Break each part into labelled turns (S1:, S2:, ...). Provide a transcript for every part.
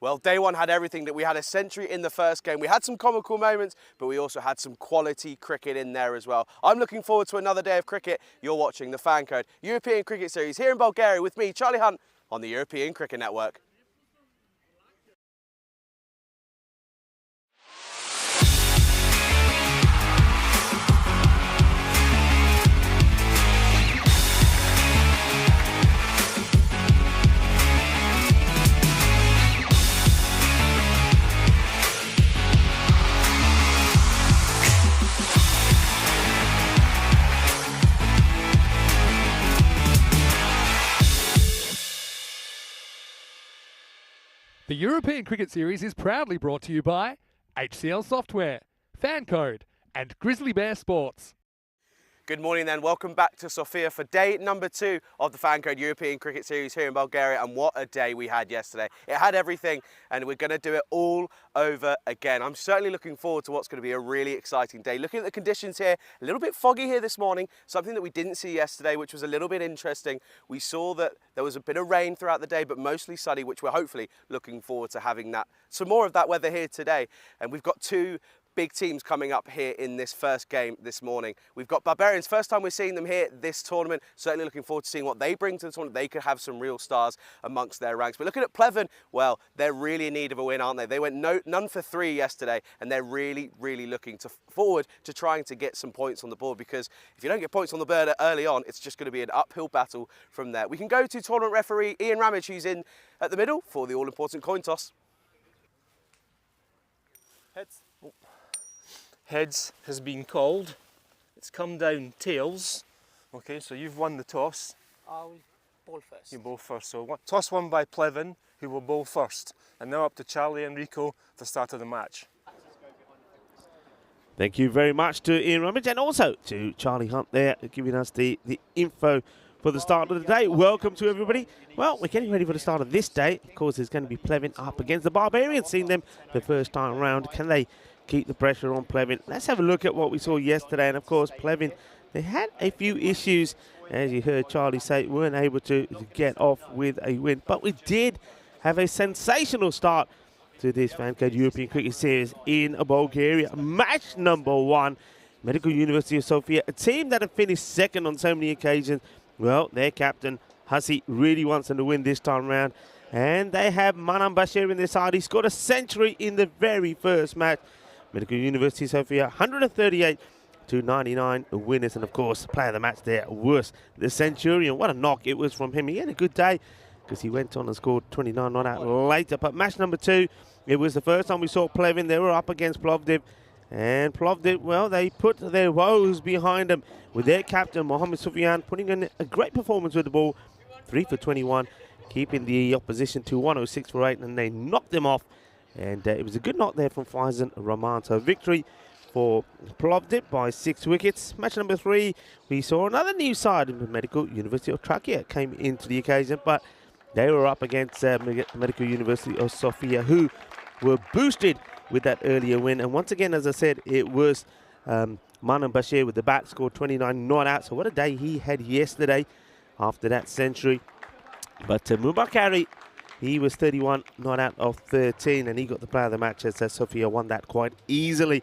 S1: Well, day one had everything. That we had a century in the first game. We had some comical moments, but we also had some quality cricket in there as well. I'm looking forward to another day of cricket. You're watching the FanCode European Cricket Series here in Bulgaria with me, Charlie Hunt, on the European Cricket Network.
S2: The European Cricket Series is proudly brought to you by HCL Software, FanCode, and Grizzly Bear Sports.
S1: Good morning then, welcome back to Sofia for day number 2 of the FanCode European Cricket Series here in Bulgaria, and what a day we had yesterday. It had everything and we're going to do it all over again. I'm certainly looking forward to what's going to be a really exciting day. Looking at the conditions here, a little bit foggy here this morning, something that we didn't see yesterday, which was a little bit interesting. We saw that there was a bit of rain throughout the day, but mostly sunny, which we're hopefully looking forward to having that, some more of that weather here today. And we've got two big teams coming up here in this first game this morning. We've got Barbarians, first time we're seeing them here this tournament. Certainly looking forward to seeing what they bring to the tournament. They could have some real stars amongst their ranks. But looking at Pleven, well, they're really in need of a win, aren't they? They went none for 3 yesterday, and they're really looking forward to trying to get some points on the board, because if you don't get points on the board early on, it's just going to be an uphill battle from there. We can go to tournament referee Ian Ramage, who's in at the middle for the all-important coin toss.
S3: Heads. Heads has been called. It's come down tails. Okay, so you've won the toss.
S4: I'll bowl first.
S3: You bowl first. So toss won by Pleven, who will bowl first. And now up to Charlie and Rico for the start of the match.
S5: Thank you very much to Ian Ramage and also to Charlie Hunt there, giving us the info for the start of the day. Welcome to everybody. Well, we're getting ready for the start of this day. Of course, there's going to be Pleven up against the Barbarians. Seeing them the first time around. Can they keep the pressure on Pleven? Let's have a look at what we saw yesterday. And of course, Pleven, they had a few issues. As you heard Charlie say, weren't able to get off with a win. But we did have a sensational start to this FanCode European Cricket Series in Bulgaria. Match number 1, Medical University of Sofia, a team that have finished second on so many occasions. Well, their captain, Hussey, really wants them to win this time around. And they have Manam Bashir in their side. He scored a century in the very first match. Medical University of Sofia, 138 to 99 winners. And of course, player of the match there was the Centurion. What a knock it was from him. He had a good day because he went on and scored 29 not out later. But match number 2, it was the first time we saw Pleven. They were up against Plovdiv. And Plovdiv, well, they put their woes behind them with their captain, Mohamed Sufyan, putting in a great performance with the ball. 3 for 21, keeping the opposition to 106 for 8, and they knocked them off. And it was a good knock there from Faizan Rahman. So victory for Plovdiv by 6 wickets. Match number 3, we saw another new side in the Medical University of Trakia came into the occasion, but they were up against Medical University of Sofia, who were boosted with that earlier win. And once again, as I said, it was Manam Bashir with the bat, scored 29 not out. So what a day he had yesterday after that century. But Mubakari, he was 31 not out of 13, and he got the player of the match as Sofia won that quite easily.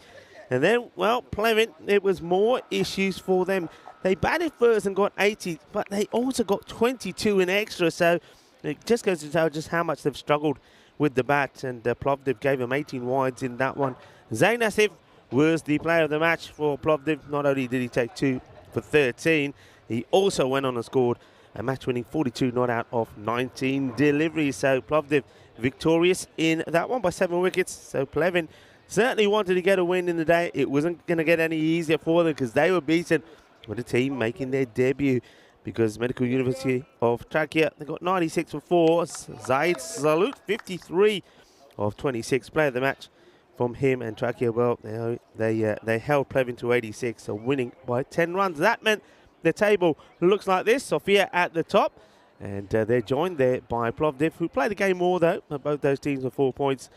S5: And then, well, Pleven, it was more issues for them. They batted first and got 80, but they also got 22 in extra. So it just goes to tell just how much they've struggled with the bat, and Plovdiv gave him 18 wides in that one. Zain Asif was the player of the match for Plovdiv. Not only did he take 2 for 13, he also went on and scored a match-winning 42 not out of 19 deliveries. So Plovdiv victorious in that one by 7 wickets. So Pleven certainly wanted to get a win in the day. It wasn't going to get any easier for them because they were beaten with a team making their debut. Because Medical University of Trakia, they got 96 for 4. Zaid Salut, 53 of 26. Player of the match from him, and Trakia, well, they held Pleven to 86, so winning by 10 runs. That meant the table looks like this. Sofia at the top, and they're joined there by Plovdiv, who played the game more, though. Both those teams are 4 points.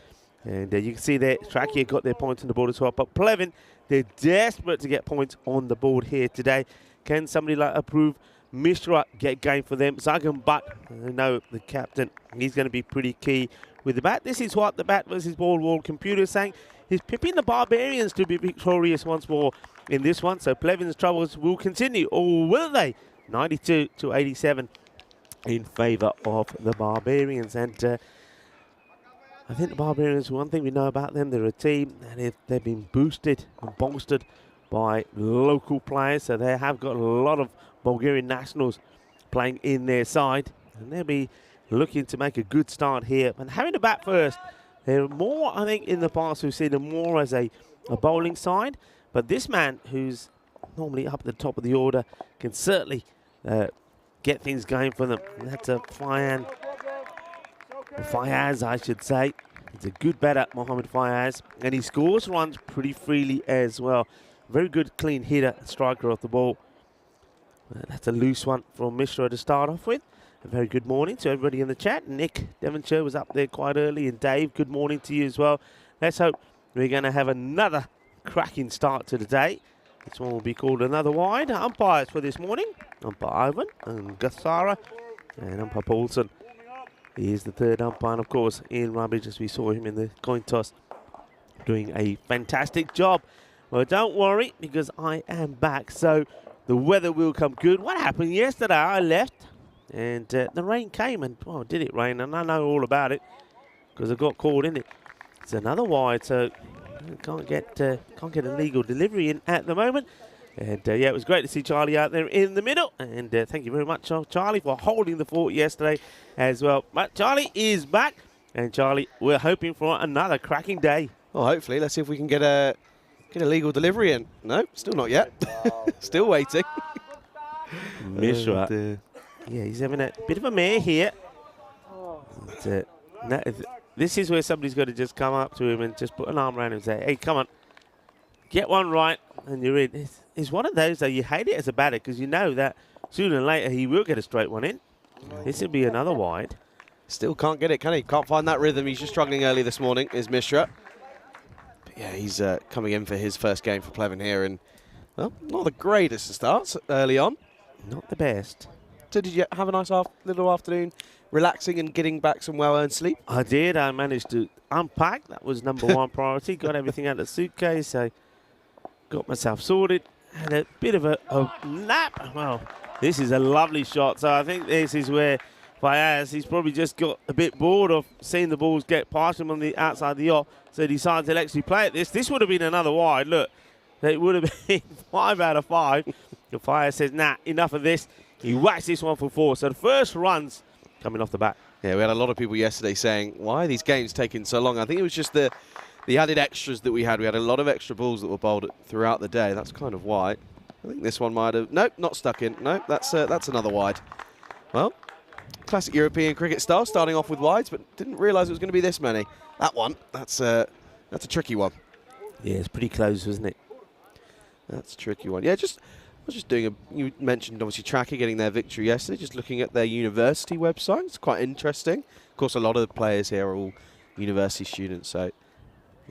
S5: And you can see there, Trakia got their points on the board as well. But Pleven, they're desperate to get points on the board here today. Can somebody like Approve Mishra get game for them? Zagan Butt, I know the captain, he's going to be pretty key with the bat. This is what the bat versus ball world computer is saying. He's pipping the Barbarians to be victorious once more in this one. So Plevin's troubles will continue, or will they? 92 to 87 in favour of the Barbarians. And I think the Barbarians, one thing we know about them, they're a team and they've been boosted and bolstered by local players. So they have got a lot of Bulgarian nationals playing in their side. And they'll be looking to make a good start here. And having the bat first, they're more, I think, in the past we've seen them more as a bowling side. But this man, who's normally up at the top of the order, can certainly get things going for them. And that's a Fayaz, I should say. He's a good batter, Mohamed Fayaz. And he scores runs pretty freely as well. Very good clean hitter, striker off the ball. That's a loose one from Mishra to start off with. A very good morning to everybody in the chat. Nick Devonshire was up there quite early. And Dave, good morning to you as well. Let's hope we're going to have another cracking start to the day. This one will be called another wide. Umpires for this morning: umpire Ivan and Gassara and umpire Paulson. He is the third umpire, and of course Ian Rubbage, as we saw him in the coin toss, doing a fantastic job. Well, don't worry, because I am back, so the weather will come good. What happened yesterday? I left and the rain came, and well, did it rain? And I know all about it because I got caught in it. It's another wide, so can't get a legal delivery in at the moment. And yeah, it was great to see Charlie out there in the middle. And thank you very much, Charlie, for holding the fort yesterday as well. But Charlie is back. And Charlie, we're hoping for another cracking day.
S1: Well, hopefully. Let's see if we can get a legal delivery in. No, still not yet. Still waiting.
S5: Mishra. Yeah, he's having a bit of a mare here. And, this is where somebody's got to just come up to him and just put an arm around him and say, hey, come on, get one right, and you're in. It's one of those, though, you hate it as a batter because you know that sooner or later he will get a straight one in. This will be another wide.
S1: Still can't get it, can he? Can't find that rhythm. He's just struggling early this morning, is Mishra. But yeah, he's coming in for his first game for Plevin here, and, well, not the greatest of starts early on.
S5: Not the best.
S1: So did you have a nice little afternoon, relaxing and getting back some well-earned sleep?
S5: I did. I managed to unpack. That was number one priority. Got everything out of the suitcase. I got myself sorted. Had a bit of a nap. Well, this is a lovely shot. So I think this is where Fayaz, he's probably just got a bit bored of seeing the balls get past him on the outside of the off. So he decided to actually play at this. This would have been another wide. Look, it would have been 5 out of 5. The Fayaz says, nah, enough of this. He whacks this one for 4. So the first runs coming off the bat.
S1: Yeah, we had a lot of people yesterday saying, why are these games taking so long? I think it was just the added extras that we had. We had a lot of extra balls that were bowled throughout the day. That's kind of why. I think this one might have... Nope, not stuck in. Nope, that's another wide. Well, classic European cricket style, starting off with wides, but didn't realise it was going to be this many. That one, that's a tricky one.
S5: Yeah, it's pretty close, wasn't it?
S1: That's a tricky one. Yeah, I was just doing you mentioned obviously Tracker getting their victory yesterday, just looking at their university website. It's quite interesting. Of course, a lot of the players here are all university students, so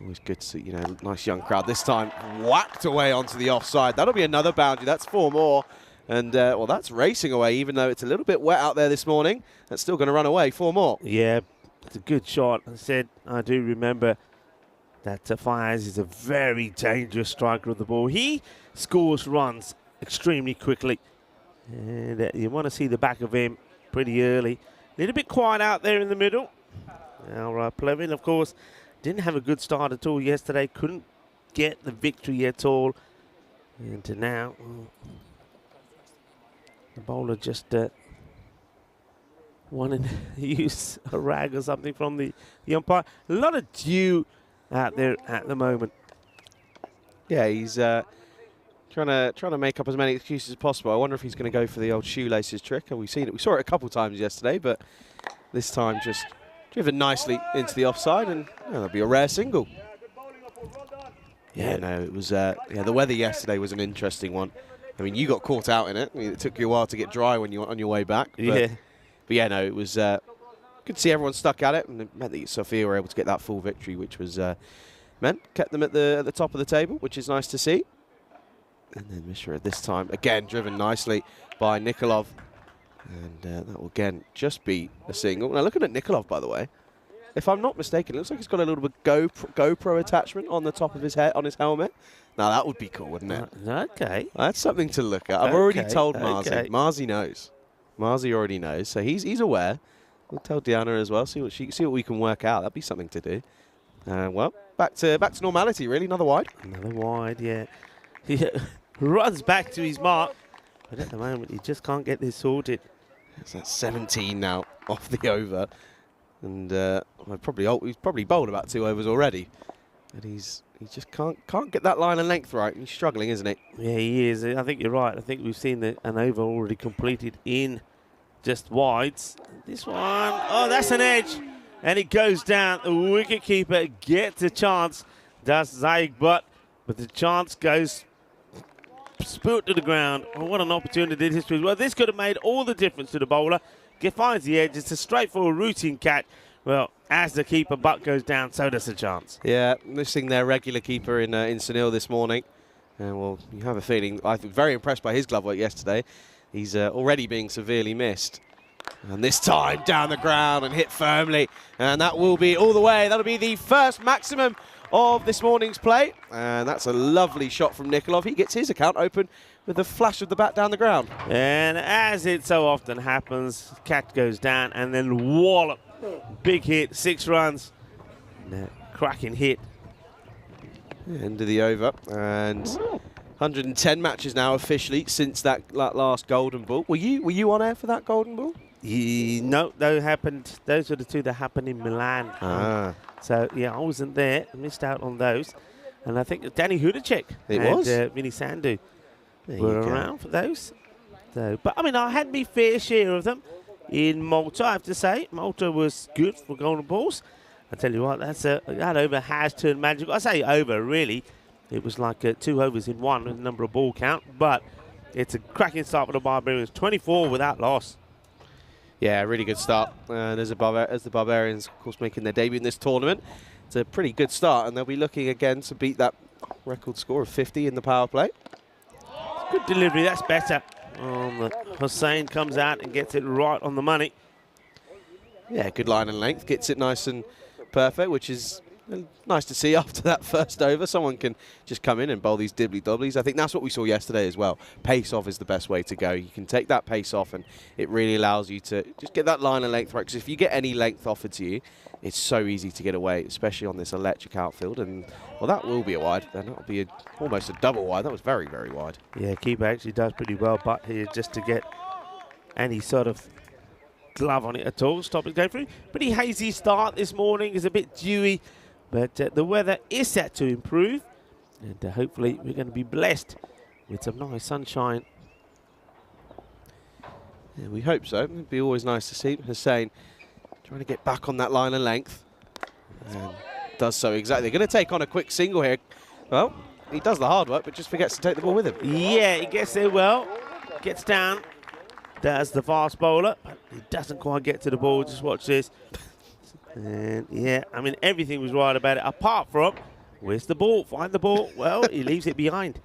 S1: always good to see, you know, nice young crowd. This time whacked away onto the offside. That'll be another boundary. That's 4 more. And, well, that's racing away, even though it's a little bit wet out there this morning. That's still going to run away. 4 more.
S5: Yeah, it's a good shot. I do remember that Fayaz is a very dangerous striker of the ball. He scores runs extremely quickly. And you want to see the back of him pretty early. A little bit quiet out there in the middle. Now, Plevin, of course, didn't have a good start at all yesterday. Couldn't get the victory at all. And now, the bowler just wanted to use a rag or something from the umpire. A lot of dew out there at the moment.
S1: Yeah, he's trying to make up as many excuses as possible. I wonder if he's going to go for the old shoelaces trick. We saw it a couple times yesterday, but this time just driven nicely into the offside, and that'll be a rare single. Yeah, no, it was. The weather yesterday was an interesting one. I mean, you got caught out in it. I mean, it took you a while to get dry when you were on your way back. But yeah, no, it was good to see everyone stuck at it, and it meant that Sofia were able to get that full victory, which was kept them at the top of the table, which is nice to see. And then Mishra this time, again, driven nicely by Nikolov. And that will, again, just be a single. Now, looking at Nikolov, by the way, if I'm not mistaken, it looks like he's got a little bit GoPro attachment on the top of his head, on his helmet. Now that would be cool, wouldn't it?
S5: Okay.
S1: That's something to look at. I've already
S5: Okay,
S1: told Marzi.
S5: okay.
S1: Marzi knows. Marzi already knows, so he's aware. We'll tell Diana as well. See what we can work out. That'd be something to do. Well, back to normality. Really, another wide.
S5: Another wide, yeah. He runs back to his mark, but at the moment he just can't get this sorted.
S1: It's at 17 now off the over, and he's probably bowled about 2 overs already, and he just can't get that line of length right. He's struggling, isn't he?
S5: Yeah, he is. I think you're right. I think we've seen an over already completed in just wides. This one, oh, that's an edge. And it goes down. The wicketkeeper gets a chance. Does Zaig, but the chance goes spoot to the ground. Oh, what an opportunity this was. Well, this could have made all the difference to the bowler. Finds the edge. It's a straightforward routine catch. Well, as the keeper butt goes down, so does the chance.
S1: Yeah, missing their regular keeper in Sunil this morning. And well, you have a feeling, I think, very impressed by his glove work yesterday. He's already being severely missed. And this time down the ground and hit firmly. And that will be all the way. That'll be the first maximum of this morning's play. And that's a lovely shot from Nikolov. He gets his account open with a flash of the bat down the ground.
S5: And as it so often happens, catch goes down and then wallop. Big hit, 6 runs. Cracking hit.
S1: End of the over. And 110 matches now officially since that last golden ball. Were you on air for that golden ball?
S5: No, those were the 2 that happened in Milan. So, yeah, I wasn't there. Missed out on those. And I think Danny Hudacek and Vinny Sandhu were around for those. So, but, I mean, I had my fair share of them in Malta, I have to say. Malta was good for golden balls. I tell you what, that over has turned magical. I say over, really. It was like 2 overs in one with the number of ball count. But it's a cracking start for the Barbarians. 24 without loss.
S1: Yeah, really good start. And as the Barbarians, of course, making their debut in this tournament, it's a pretty good start. And they'll be looking again to beat that record score of 50 in the power play.
S5: Good delivery, that's better. Hussain comes out and gets it right on the money.
S1: Yeah, good line and length. Gets it nice and perfect, which is nice to see after that first over. Someone can just come in and bowl these dibbly-dobblies. I think that's what we saw yesterday as well. Pace off is the best way to go. You can take that pace off and it really allows you to just get that line of length right. Because if you get any length offered to you, it's so easy to get away, especially on this electric outfield. And, well, that will be a wide. And that'll be almost a double wide. That was very, very wide.
S5: Yeah, keeper actually does pretty well, but here just to get any sort of glove on it at all. Stop it going through. Pretty hazy start this morning. It's a bit dewy. But the weather is set to improve, and hopefully we're going to be blessed with some nice sunshine.
S1: Yeah, we hope so. It'd be always nice to see Hussain trying to get back on that line of length. And does so exactly. They're going to take on a quick single here. Well, he does the hard work, but just forgets to take the ball with him.
S5: Yeah, he gets there well. Gets down. Does the fast bowler, but he doesn't quite get to the ball. Just watch this. And yeah, I mean, everything was right about it, apart from, where's the ball? Find the ball. Well, he leaves it behind.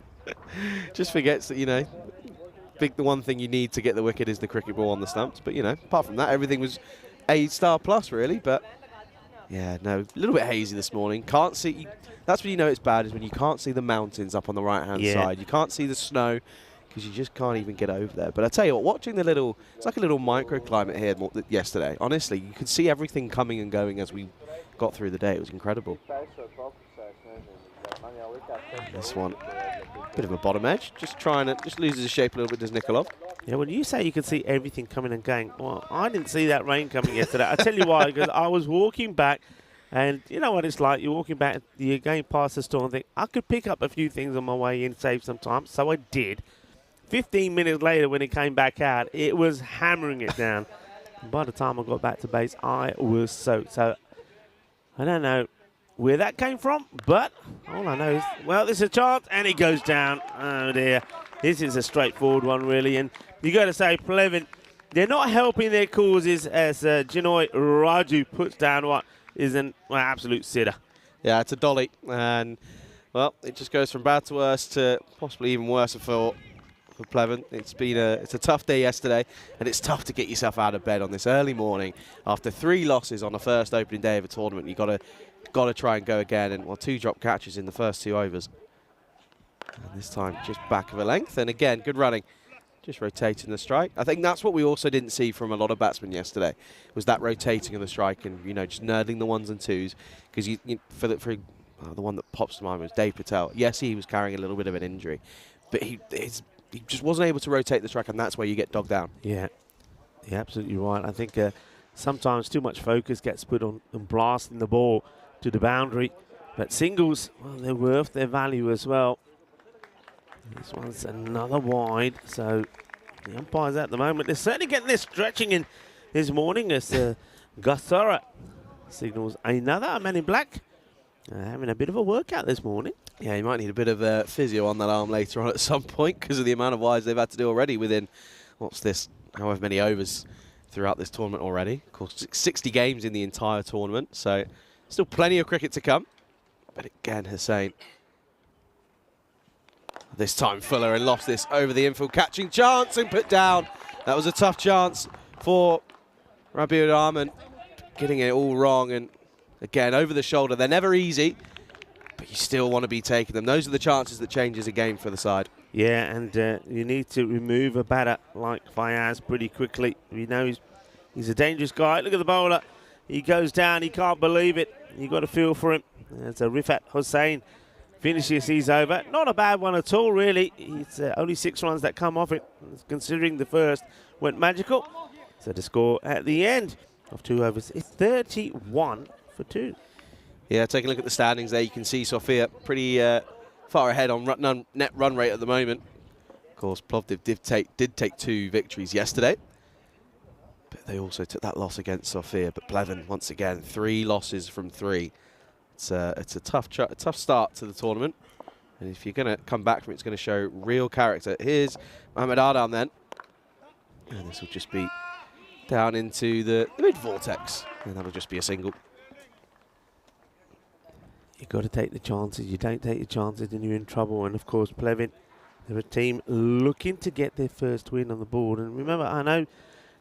S1: Just forgets that, the one thing you need to get the wicket is the cricket ball on the stumps. But, apart from that, everything was A-star plus, really. But, yeah, no, a little bit hazy this morning. Can't see, that's when you know it's bad, is when you can't see the mountains up on the right-hand side. You can't see the snow, because you just can't even get over there. But I tell you what, watching it's like a little microclimate here yesterday. Honestly, you could see everything coming and going as we got through the day. It was incredible. This one, bit of a bottom edge, just loses his shape a little bit, does Nikolov.
S5: Yeah, when you say you could see everything coming and going, well, I didn't see that rain coming yesterday. I tell you why, because I was walking back, and you know what it's like. You're walking back, you're going past the store and think, I could pick up a few things on my way in, save some time. So I did. 15 minutes later, when it came back out, it was hammering it down. And by the time I got back to base, I was soaked. So I don't know where that came from, but all I know is, well, there's a chance, and it goes down. Oh, dear. This is a straightforward one, really. And you got to say, Plevin, they're not helping their causes as Jinoy Raju puts down what is an absolute sitter.
S1: Yeah, it's a dolly. And, well, it just goes from bad to worse to possibly even worse for for Pleven. It's a tough day yesterday, and it's tough to get yourself out of bed on this early morning after 3 losses on the first opening day of a tournament. You gotta try and go again, and 2 drop catches in the first 2 overs. And this time just back of a length, and again good running, just rotating the strike. I think that's what we also didn't see from a lot of batsmen yesterday, was that rotating of the strike and just nerdling the 1s and 2s, because for the one that pops to mind was Dave Patel. Yes, he was carrying a little bit of an injury, but he just wasn't able to rotate the strike, and that's where you get dogged down.
S5: Yeah, you're absolutely right. I think sometimes too much focus gets put on blasting the ball to the boundary, but singles, well, they're worth their value as well. This one's another wide, so the umpires at the moment, they're certainly getting their stretching in this morning as Gassara signals another man in black. Having a bit of a workout this morning.
S1: Yeah, he might need a bit of physio on that arm later on at some point because of the amount of wides they've had to do already within, however many overs throughout this tournament already. Of course, 60 games in the entire tournament, so still plenty of cricket to come. But again, Hussain. This time Fuller, and lost this over the infield, catching chance and put down. That was a tough chance for Rabiul Rahman, getting it all wrong, and again, over the shoulder. They're never easy, but you still want to be taking them. Those are the chances that changes a game for the side.
S5: Yeah, and you need to remove a batter like Fayaz pretty quickly. You know he's a dangerous guy. Look at the bowler. He goes down. He can't believe it. You've got to feel for him. There's a Rifat Hussain finishes his over. Not a bad one at all, really. It's only 6 runs that come off it, considering the first went magical. So the score at the end of 2 overs is 31 for 2.
S1: Yeah, taking a look at the standings there, you can see Sofia pretty far ahead on net run rate at the moment. Of course, Plovdiv did take 2 victories yesterday, but they also took that loss against Sofia. But Pleven, once again, 3 losses from 3. It's a tough start to the tournament, and if you're going to come back from it, it's going to show real character. Here's Mohamed Adam then, and this will just be down into the mid-vortex, and that'll just be a single.
S5: You've got to take the chances. You don't take the chances, then you're in trouble. And, of course, Pleven, they're a team looking to get their first win on the board. And remember, I know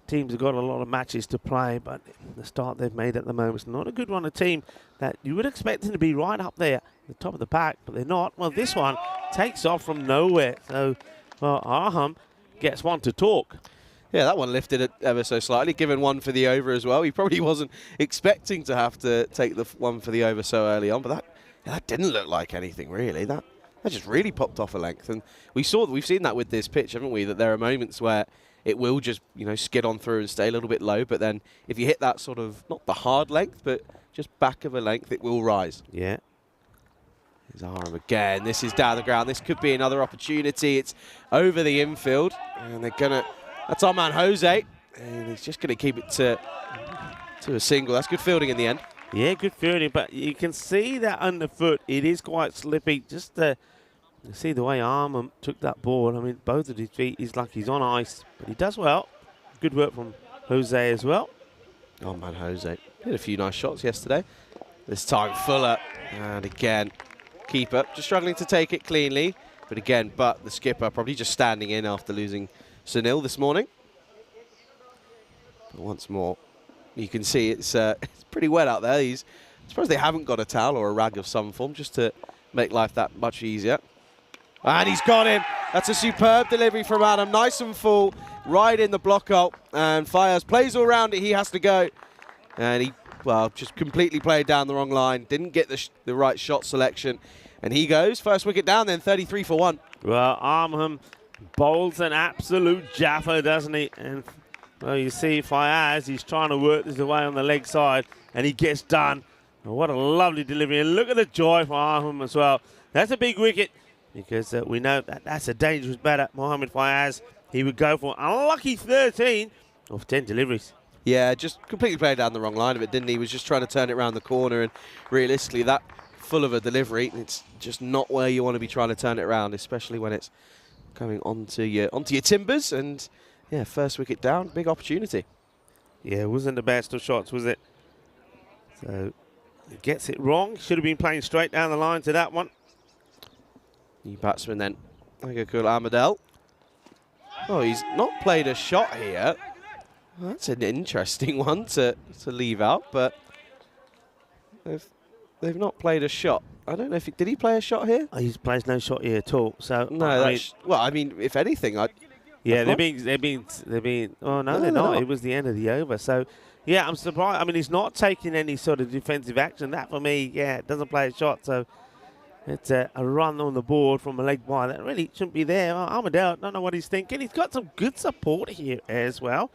S5: teams have got a lot of matches to play, but the start they've made at the moment is not a good one. A team that you would expect them to be right up there, the top of the pack, but they're not. Well, this one takes off from nowhere. So, well, Aham gets one to talk.
S1: Yeah, that one lifted it ever so slightly, given 1 for the over as well. He probably wasn't expecting to have to take the 1 for the over so early on, but that didn't look like anything really. That just really popped off a length, and we've seen that with this pitch, haven't we? That there are moments where it will just skid on through and stay a little bit low, but then if you hit that sort of not the hard length, but just back of a length, it will rise.
S5: Yeah.
S1: Here's Aram again. This is down the ground. This could be another opportunity. It's over the infield, and they're gonna. That's our man Jose, and he's just going to keep it to a single. That's good fielding in the end.
S5: Yeah, good fielding, but you can see that underfoot. It is quite slippy. Just you see the way Armand took that ball. I mean, both of his feet, he's like he's on ice, but he does well. Good work from Jose as well.
S1: Oh, man, Jose. He had a few nice shots yesterday. This time Fuller, and again, keeper just struggling to take it cleanly. But again, the skipper probably just standing in after losing Sunil this morning. But once more, you can see it's pretty wet out there. I suppose they haven't got a towel or a rag of some form just to make life that much easier. And he's got him. That's a superb delivery from Adam. Nice and full, right in the block hole. And Fayaz plays all around it. He has to go. And he, just completely played down the wrong line. Didn't get the right shot selection. And he goes. First wicket down then, 33 for 1.
S5: Well, Armham bowls an absolute jaffa, doesn't he? And, well, you see Fayaz, he's trying to work this away on the leg side, and he gets done. Oh, what a lovely delivery. And look at the joy for Armham as well. That's a big wicket, because we know that's a dangerous batter, Mohamed Fayaz. He would go for an unlucky 13 of 10 deliveries.
S1: Yeah, just completely played down the wrong line of it, didn't he? He was just trying to turn it around the corner, and realistically, that full of a delivery, it's just not where you want to be trying to turn it around, especially when it's coming onto your timbers. And yeah, first wicket down, big opportunity.
S5: Yeah, it wasn't the best of shots, was it? So he gets it wrong. Should have been playing straight down the line to that one.
S1: New batsman then, Agakul Ahmadel. Oh, he's not played a shot here. That's an interesting one to leave out, but they've not played a shot. I don't know if did he play a shot here?
S5: He plays no shot here at all. So
S1: No, I mean, if anything,
S5: yeah, they're being. Oh no, they're not. It was the end of the over. So yeah, I'm surprised. I mean, he's not taking any sort of defensive action. That for me, yeah, doesn't play a shot. So it's a run on the board from a leg wide that really shouldn't be there. Armadale, don't know what he's thinking. He's got some good support here as well.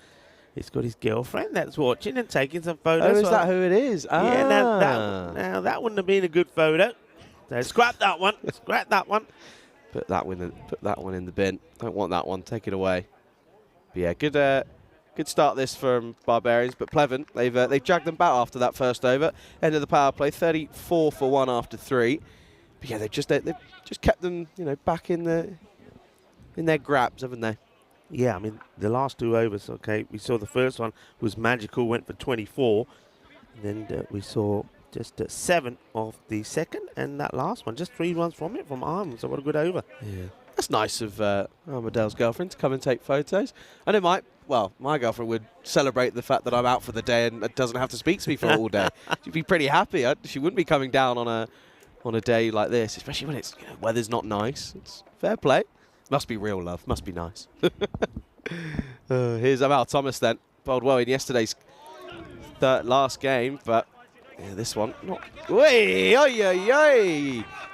S5: He's got his girlfriend that's watching and taking some photos.
S1: Oh, is that who it is?
S5: Yeah, now that wouldn't have been a good photo. So scrap that one. Scrap that one.
S1: Put that one in the bin. Don't want that one. Take it away. But yeah, good start this from Barbarians, but Pleven, they've dragged them back after that first over. End of the power play, 34 for 1 after 3. But yeah, they've just kept them, back in their grabs, haven't they?
S5: Yeah, I mean, the last 2 overs, okay, we saw the first one was magical, went for 24. And then we saw just 7 of the second, and that last one, just 3 runs from it, from Arm. So what a good over.
S1: Yeah. That's nice of Armadale's girlfriend to come and take photos. I know my girlfriend would celebrate the fact that I'm out for the day and doesn't have to speak to me for all day. She'd be pretty happy. She wouldn't be coming down on a day like this, especially when it's weather's not nice. It's fair play. Must be real love. Must be nice. Here's Amal Thomas then. Bowled well in yesterday's last game, but yeah, this one not. Wait,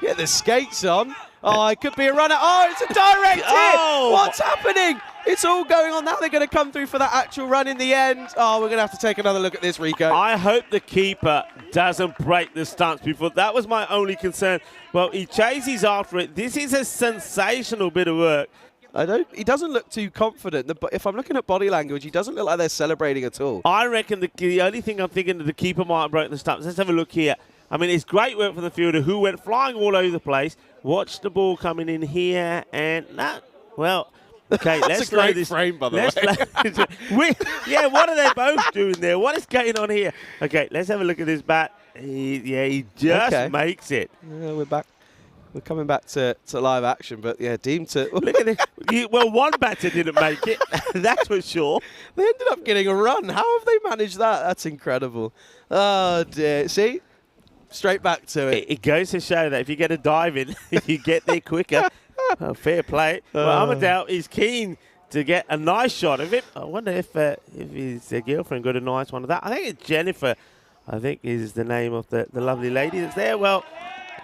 S1: get the skates on. Oh, it could be a runner. Oh, it's a direct hit.
S5: Oh.
S1: What's happening? It's all going on. Now they're going to come through for that actual run in the end. Oh, we're going to have to take another look at this, Rico.
S5: I hope the keeper doesn't break the stumps before. That was my only concern. Well, he chases after it. This is a sensational bit of work.
S1: He doesn't look too confident. But if I'm looking at body language, he doesn't look like they're celebrating at all.
S5: I reckon the only thing I'm thinking that the keeper might have broken the stumps. Let's have a look here. I mean, it's great work from the fielder who went flying all over the place. Watch the ball coming in here, and that, well, okay,
S1: let's slow this frame, by the way.
S5: Yeah, what are they both doing there? What is going on here? Okay, let's have a look at this bat. He just makes it.
S1: Yeah, we're back. We're coming back to live action, but yeah, deemed to
S5: look at this. Well, one batter didn't make it. That's for sure.
S1: They ended up getting a run. How have they managed that? That's incredible. Oh dear. See. Straight back to it.
S5: It goes to show that if you get a dive in, you get there quicker. Fair play. Well, Armadale is keen to get a nice shot of it. I wonder if his girlfriend got a nice one of that. I think it's Jennifer, I think is the name of the lovely lady that's there. Well,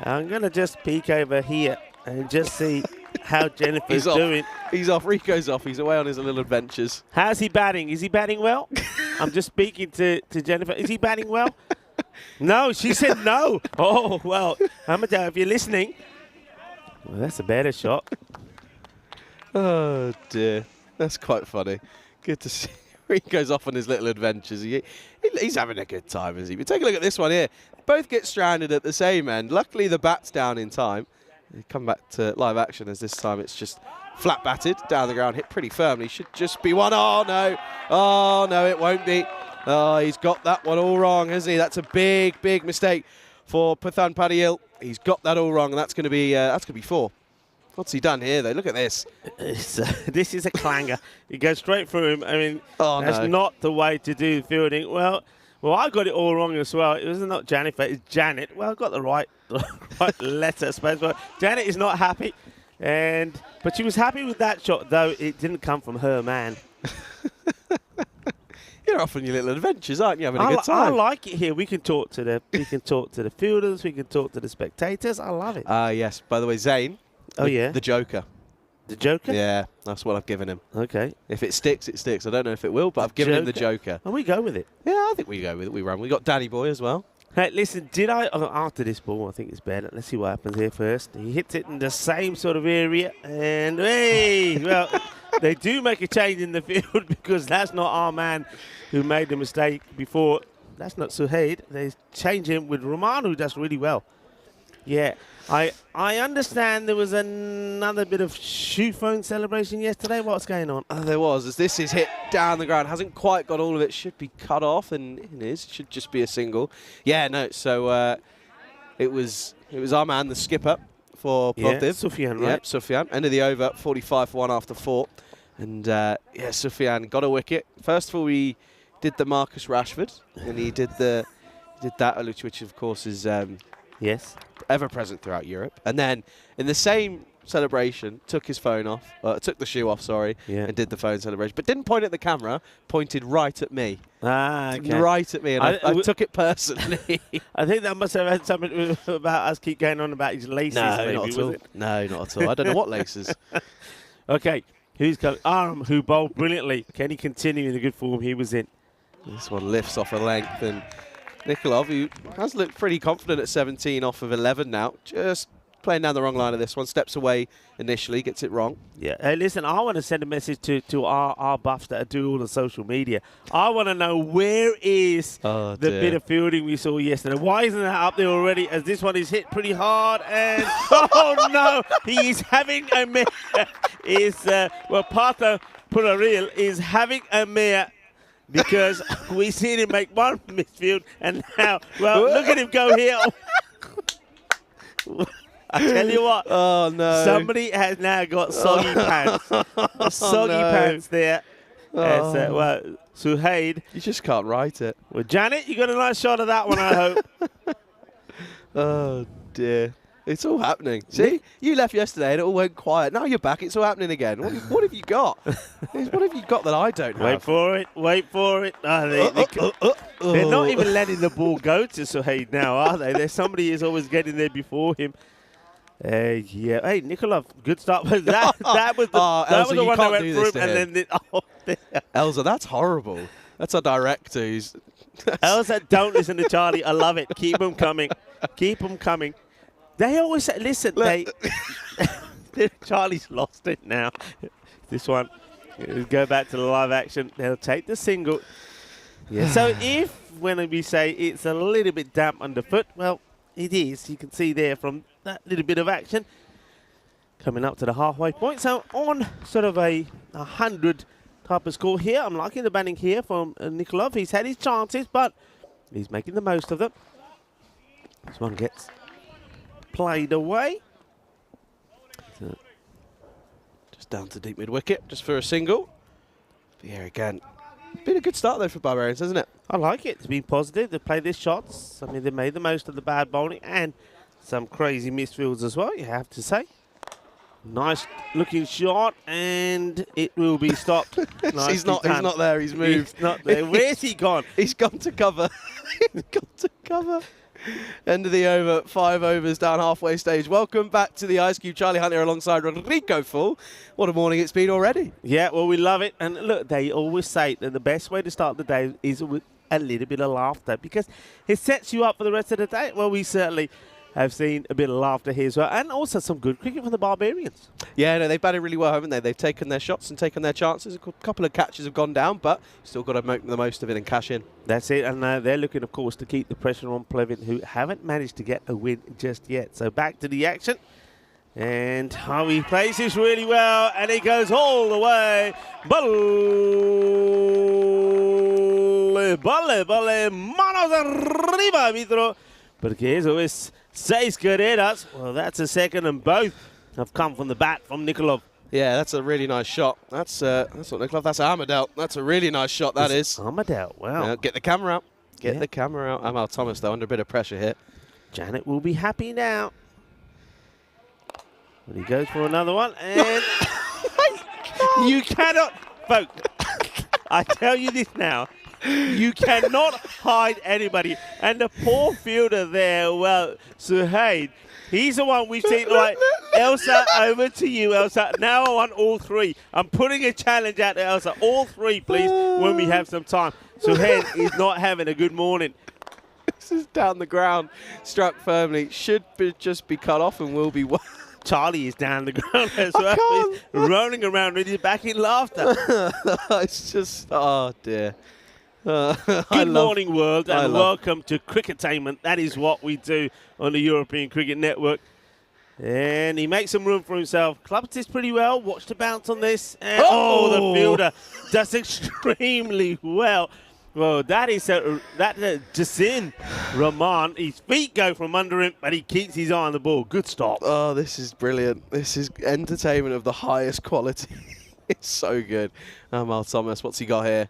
S5: I'm going to just peek over here and just see how Jennifer's doing.
S1: He's off. Rico's off. He's away on his little adventures.
S5: How's he batting? Is he batting well? I'm just speaking to Jennifer. Is he batting well? No, she said no. Oh, well, Amadale, if you're listening, well, that's a better shot.
S1: Oh, dear. That's quite funny. Good to see. He goes off on his little adventures. He's having a good time, isn't he? But take a look at this one here. Both get stranded at the same end. Luckily, the bat's down in time. They come back to live action as this time it's just flat batted down the ground, hit pretty firmly. Should just be one. Oh, no. Oh, no, it won't be. Oh, he's got that one all wrong, hasn't he? That's a big, big mistake for Pathan Padiil. He's got that all wrong, and that's going to be 4. What's he done here, though? Look at this.
S5: This is a clanger. He goes straight through him. I mean, that's not the way to do fielding. Well, I got it all wrong as well. It was not Jennifer, it's Janet. Well, I got the right letter, I suppose. But Janet is not happy, but she was happy with that shot, though it didn't come from her man.
S1: You're off on your little adventures, aren't you? Having a good time.
S5: I like it here. We can talk to the fielders. We can talk to the spectators. I love it.
S1: Yes. By the way, Zane.
S5: Oh yeah.
S1: The Joker.
S5: The Joker?
S1: Yeah, that's what I've given him.
S5: Okay.
S1: If it sticks, it sticks. I don't know if it will, but I've given him the Joker.
S5: And we go with it.
S1: Yeah, I think we go with it. We run. We got Danny Boy as well.
S5: Hey, listen, after this ball, I think it's better. Let's see what happens here first. He hits it in the same sort of area, and well, they do make a change in the field because that's not our man who made the mistake before. That's not Suhaid. They change him with Roman, who does really well. Yeah, I understand there was another bit of shoe phone celebration yesterday. What's going on?
S1: There was, as this is hit down the ground. Hasn't quite got all of it. Should be cut off, and it is. Should just be a single. Yeah, no. So it was our man, the skipper for Plovdiv.
S5: Sufyan, right?
S1: Yep, Sufyan. End of the over, 45 for 1 after 4. And yeah, Sufyan got a wicket. First of all, he did the Marcus Rashford, and he did that, which of course is
S5: Yes.
S1: ever present throughout Europe. And then in the same celebration, took his phone off, took the shoe off, sorry,
S5: Yeah.
S1: and did the phone celebration. But didn't point at the camera, pointed right at me.
S5: Ah, okay.
S1: Right at me, and I took it personally.
S5: I think that must have had something about us keep going on about his laces, maybe,
S1: not at
S5: was
S1: all.
S5: it?
S1: No, not at all. I don't know what laces.
S5: Okay, who's coming? Aram, who bowled brilliantly. Can he continue in the good form he was in?
S1: This one lifts off a length, and Nikolov, who has looked pretty confident at 17 off of 11 now, just playing down the wrong line of this one, steps away initially, gets it wrong.
S5: Yeah, hey, listen, I want to send a message to our buffs that do all the social media. I want to know where is the bit of fielding we saw yesterday. Why isn't that up there already, as this one is hit pretty hard, and oh no, he is having a mare. Partha Puraril is having a mare, because we've seen him make one misfield, and now, well, look at him go here. I tell you what,
S1: oh no!
S5: Somebody has now got soggy pants. Soggy pants there.
S1: Oh.
S5: Suhaid.
S1: You just can't write it.
S5: Well, Janet, you got a nice shot of that one, I hope.
S1: Oh dear. It's all happening. See, you left yesterday and it all went quiet. Now you're back, it's all happening again. What have you got? What have you got that I don't have?
S5: Wait for it. Wait for it. They're not even letting the ball go to Suhaid now, are they? There's somebody who's always getting there before him. Yeah. Hey, Nikolov, good start. That was the,
S1: Elsa,
S5: one that went
S1: this
S5: through him, and then
S1: Elsa, that's horrible. That's our director who's...
S5: Elsa, don't listen to Charlie. I love it. Keep them coming. Keep them coming. They always say, listen, Charlie's lost it now. This one, go back to the live action. They'll take the single. Yeah. So when we say it's a little bit damp underfoot, well, it is. You can see there from that little bit of action coming up to the halfway point. So on sort of a 100 type of score here. I'm liking the batting here from Nikolov. He's had his chances, but he's making the most of them. This one gets played away. So
S1: just down to deep mid-wicket, just for a single. But yeah, again, been a good start though for Barbarians, hasn't it?
S5: I like it. It's been positive. They've played their shots. I mean, they made the most of the bad bowling and some crazy misfields as well, you have to say. Nice looking shot, and it will be stopped.
S1: He's not there, he's moved.
S5: He's not there. Where's he gone?
S1: He's gone to cover. He's gone to cover. End of the over, 5 overs down halfway stage. Welcome back to the Ice Cube. Charlie Hunt here alongside Rodrigo Full. What a morning it's been already.
S5: Yeah, well, we love it. And look, they always say that the best way to start the day is with a little bit of laughter, because it sets you up for the rest of the day. Well, we certainly have seen a bit of laughter here as well, and also some good cricket from the Barbarians. Yeah,
S1: no, they've batted really well, haven't they? They've taken their shots and taken their chances. A couple of catches have gone down, but still got to make the most of it and cash in.
S5: That's it, and they're looking, of course, to keep the pressure on Plevin, who haven't managed to get a win just yet. So back to the action, and he plays this really well, and he goes all the way. Balle, manos arriba, Vitro. Porque eso es 6 carreras. Well, that's a second, and both have come from the bat from Nikolov.
S1: Yeah, that's a really nice shot. That's not Nikolov, that's Armadale. That's a really nice shot, that is.
S5: Armadale, wow.
S1: Get the camera out. Get the camera out. Amal Thomas, though, under a bit of pressure here.
S5: Janet will be happy now. And he goes for another one, and you cannot, folks, I tell you this now, you cannot hide anybody. And the poor fielder there, well, Suhaid, he's the one we've seen, like, Elsa, over to you, Elsa. Now I want all three. I'm putting a challenge out to Elsa. All three, please, when we have some time. Suhaid is not having a good morning.
S1: This is down the ground, struck firmly. Should just be cut off and will be...
S5: Charlie is down the ground as well. He's rolling around with his back in laughter.
S1: It's just, oh dear.
S5: Good morning, world, and welcome to Cricketainment. That is what we do on the European Cricket Network. And he makes some room for himself. Clubs this pretty well. Watch the bounce on this. And the fielder does extremely well. Well, that is Jasin Rahman. His feet go from under him, but he keeps his eye on the ball. Good stop.
S1: Oh, this is brilliant. This is entertainment of the highest quality. It's so good. Miles Thomas, what's he got here?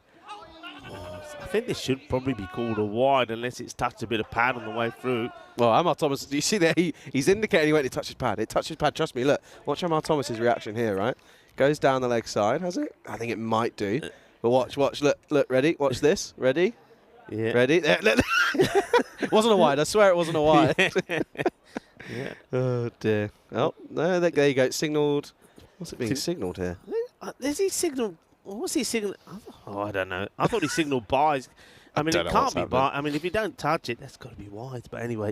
S5: I think this should probably be called a wide unless it's touched a bit of pad on the way through.
S1: Well, Amal Thomas, do you see there? He's indicating he went to touch his pad. It touched his pad. Trust me. Look, watch Amal Thomas's reaction here, right? Goes down the leg side, has it? I think it might do. But watch. Look, ready? Watch this. Ready?
S5: Yeah.
S1: Ready? There, look. It wasn't a wide. I swear it wasn't a wide.
S5: Yeah.
S1: Oh, dear. Oh, no, there you go. It's signalled. What's it being signalled here?
S5: Is he signalled? What's he signalled? Oh, I don't know. I thought he signalled buys. I mean,
S1: don't
S5: it
S1: know what's
S5: can't be
S1: happening.
S5: by. I mean, if you don't touch it, that's got to be wide. But anyway,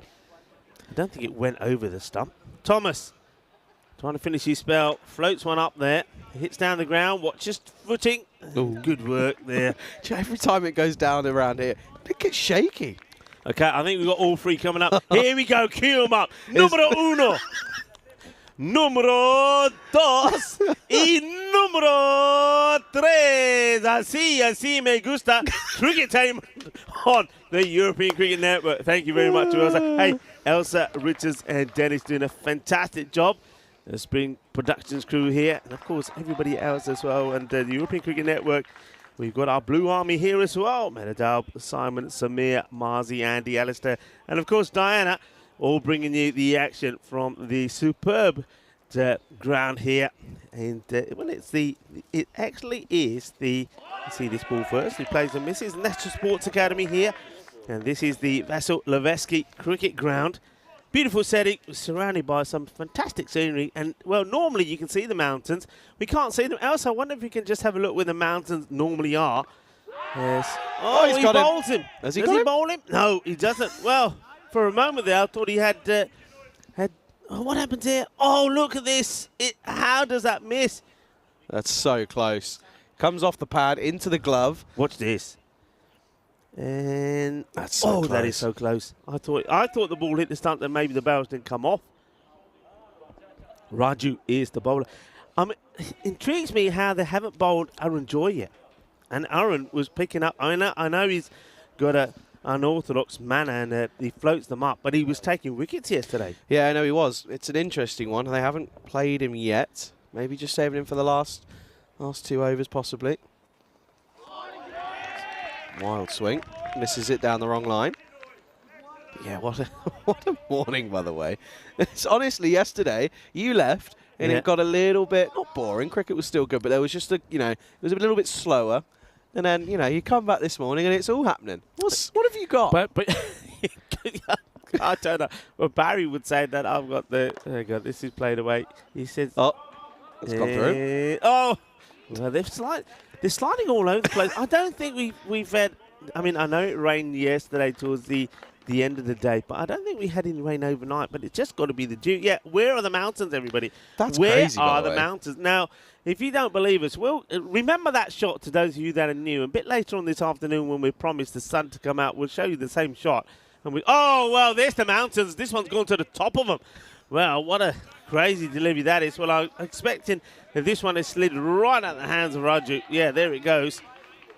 S5: I don't think it went over the stump. Thomas, trying to finish his spell, floats one up there, hits down the ground, watches footing.
S1: Ooh.
S5: Good work there.
S1: Every time it goes down around here, it gets shaky.
S5: Okay, I think we've got all three coming up. Here we go, cue them up. Número uno. Número dos. Y número tres. Así me gusta. Cricket time on the European Cricket Network. Thank you very much to Elsa. Hey, Elsa, Richards, and Dennis doing a fantastic job. The Spring Productions crew here, and of course everybody else as well, and the European Cricket Network. We've got our Blue Army here as well. Menadal, Simon, Samir, Marzi, Andy, Alistair, and of course Diana, all bringing you the action from the superb ground here. And well, it actually is the, let's see this ball first. He plays and misses. National Sports Academy here, and this is the Vasil Levesky Cricket Ground. Beautiful setting, surrounded by some fantastic scenery. And, well, normally you can see the mountains. We can't see them. Else, I wonder if we can just have a look where the mountains normally are. Yes. Oh,
S1: he's
S5: he
S1: got him.
S5: bowls him.
S1: Has he
S5: Does
S1: got
S5: he
S1: him?
S5: bowl him? No, he doesn't. Well, for a moment there, I thought he had... oh, what happened here? Oh, look at this. How does that miss?
S1: That's so close. Comes off the pad into the glove.
S5: Watch this. And
S1: That's so
S5: that is
S1: close.
S5: so close. I thought the ball hit the stump and maybe the barrels didn't come off. Raju is the bowler. It intrigues me how they haven't bowled Arun Joy yet. And Arun was picking up. I know he's got an unorthodox manner and he floats them up, but he was taking wickets yesterday.
S1: Yeah, I know he was. It's an interesting one. They haven't played him yet. Maybe just saving him for the last 2 overs, possibly. Wild swing. Misses it down the wrong line. But yeah, what a morning, by the way. It's honestly, yesterday, you left and it got a little bit, not boring, cricket was still good, but there was just it was a little bit slower. And then, you come back this morning and it's all happening. What have you got?
S5: But I don't know. Well, Barry would say that I've got this is played away. He says,
S1: oh, it's gone through.
S5: Oh, well, they're sliding all over the place. I don't think we've had. I mean, I know it rained yesterday towards the end of the day, but I don't think we had any rain overnight. But it's just got to be the dew. Yeah, where are the mountains, everybody?
S1: That's
S5: where
S1: crazy, by
S5: are
S1: the
S5: the
S1: way.
S5: mountains? Now, if you don't believe us, well, remember that shot to those of you that are new. A bit later on this afternoon, when we promised the sun to come out, we'll show you the same shot. And well, there's the mountains. This one's gone to the top of them. Well, what a crazy delivery that is. Well, I'm expecting that this one has slid right out the hands of Raju. Yeah, there it goes.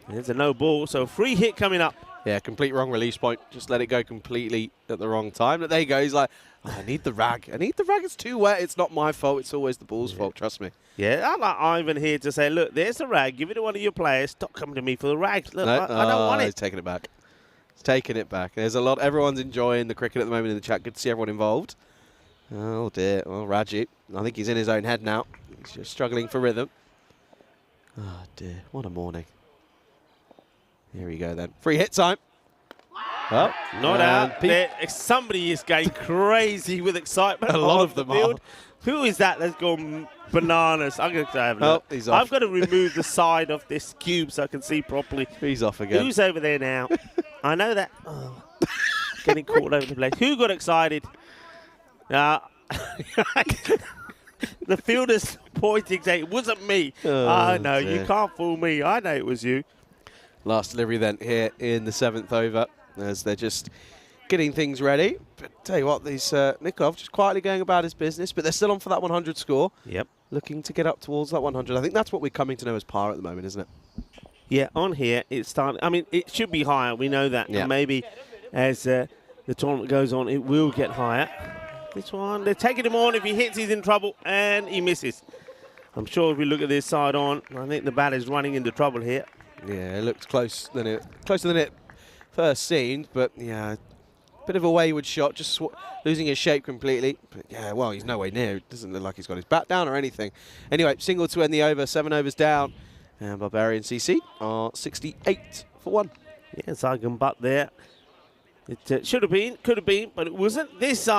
S5: There's a no ball, so a free hit coming up.
S1: Yeah, complete wrong release point. Just let it go completely at the wrong time. But there you go. He's like, I need the rag. It's too wet. It's not my fault. It's always the ball's fault. Trust me.
S5: Yeah, I'm like Ivan here to say, look, there's the rag. Give it to one of your players. Stop coming to me for the rags. Look,
S1: No,
S5: I don't want
S1: He's
S5: it.
S1: taking it back. He's taking it back. There's a lot. Everyone's enjoying the cricket at the moment in the chat. Good to see everyone involved. Oh, dear. Well, Raji, I think he's in his own head now. He's just struggling for rhythm. Oh, dear. What a morning. Here we go, then. Free hit time. Well,
S5: Not out. Somebody is going crazy with excitement.
S1: A lot
S5: on
S1: of
S5: the
S1: them
S5: field. Who is that that's gone bananas? I'm going to have a look.
S1: He's off.
S5: I've got to remove the side of this cube so I can see properly.
S1: He's off again.
S5: Who's over there now? I know that. Oh, getting caught all over the place. Who got excited? The fielder's pointing saying, it wasn't me.
S1: Oh,
S5: No, you
S1: dear.
S5: can't fool me. I know it was you.
S1: Last delivery then here in the 7th over as they're just getting things ready. But tell you what, these Nikolov just quietly going about his business, but they're still on for that 100 score.
S5: Yep.
S1: Looking to get up towards that 100. I think that's what we're coming to know as par at the moment, isn't it?
S5: Yeah, on here, it's starting. I mean, it should be higher. We know that.
S1: Yeah.
S5: And maybe as the tournament goes on, it will get higher. This one, they're taking him on. If he hits, he's in trouble, and he misses. I'm sure if we look at this side on, I think the bat is running into trouble here.
S1: Yeah, it looked closer than it first seemed, but yeah, bit of a wayward shot, just losing his shape completely. But yeah, well, he's nowhere near. It doesn't look like he's got his bat down or anything. Anyway, single to end the over, 7 overs down, and Barbarian CC are 68 for 1.
S5: Yeah, Zagan butt there. It should have been, could have been, but it wasn't. This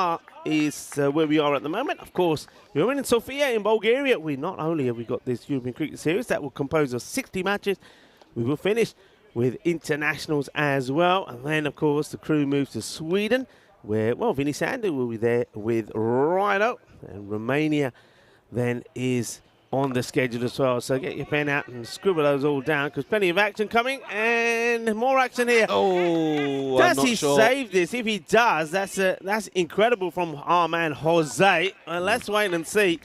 S5: is where we are at the moment. Of course, we're in Sofia in Bulgaria. We not only have we got this European Cricket Series that will compose of 60 matches, we will finish with internationals as well. And then, of course, the crew moves to Sweden, where, well, Vinny Sandu will be there with Rhino. And Romania then is on the schedule as well. So get your pen out and scribble those all down, because plenty of action coming, and more action here.
S1: Oh,
S5: does he save this? If he does, that's incredible from our man Jose. Let's wait and see.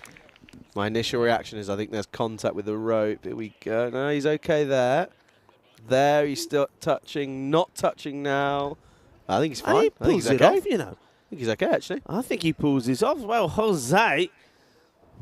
S1: My initial reaction is I think there's contact with the rope. Here we go. No, he's okay there. There, he's still touching, not touching now. I think he's fine.
S5: He pulls it off, you know.
S1: I think he's okay, actually.
S5: I think he pulls this off. Well, Jose,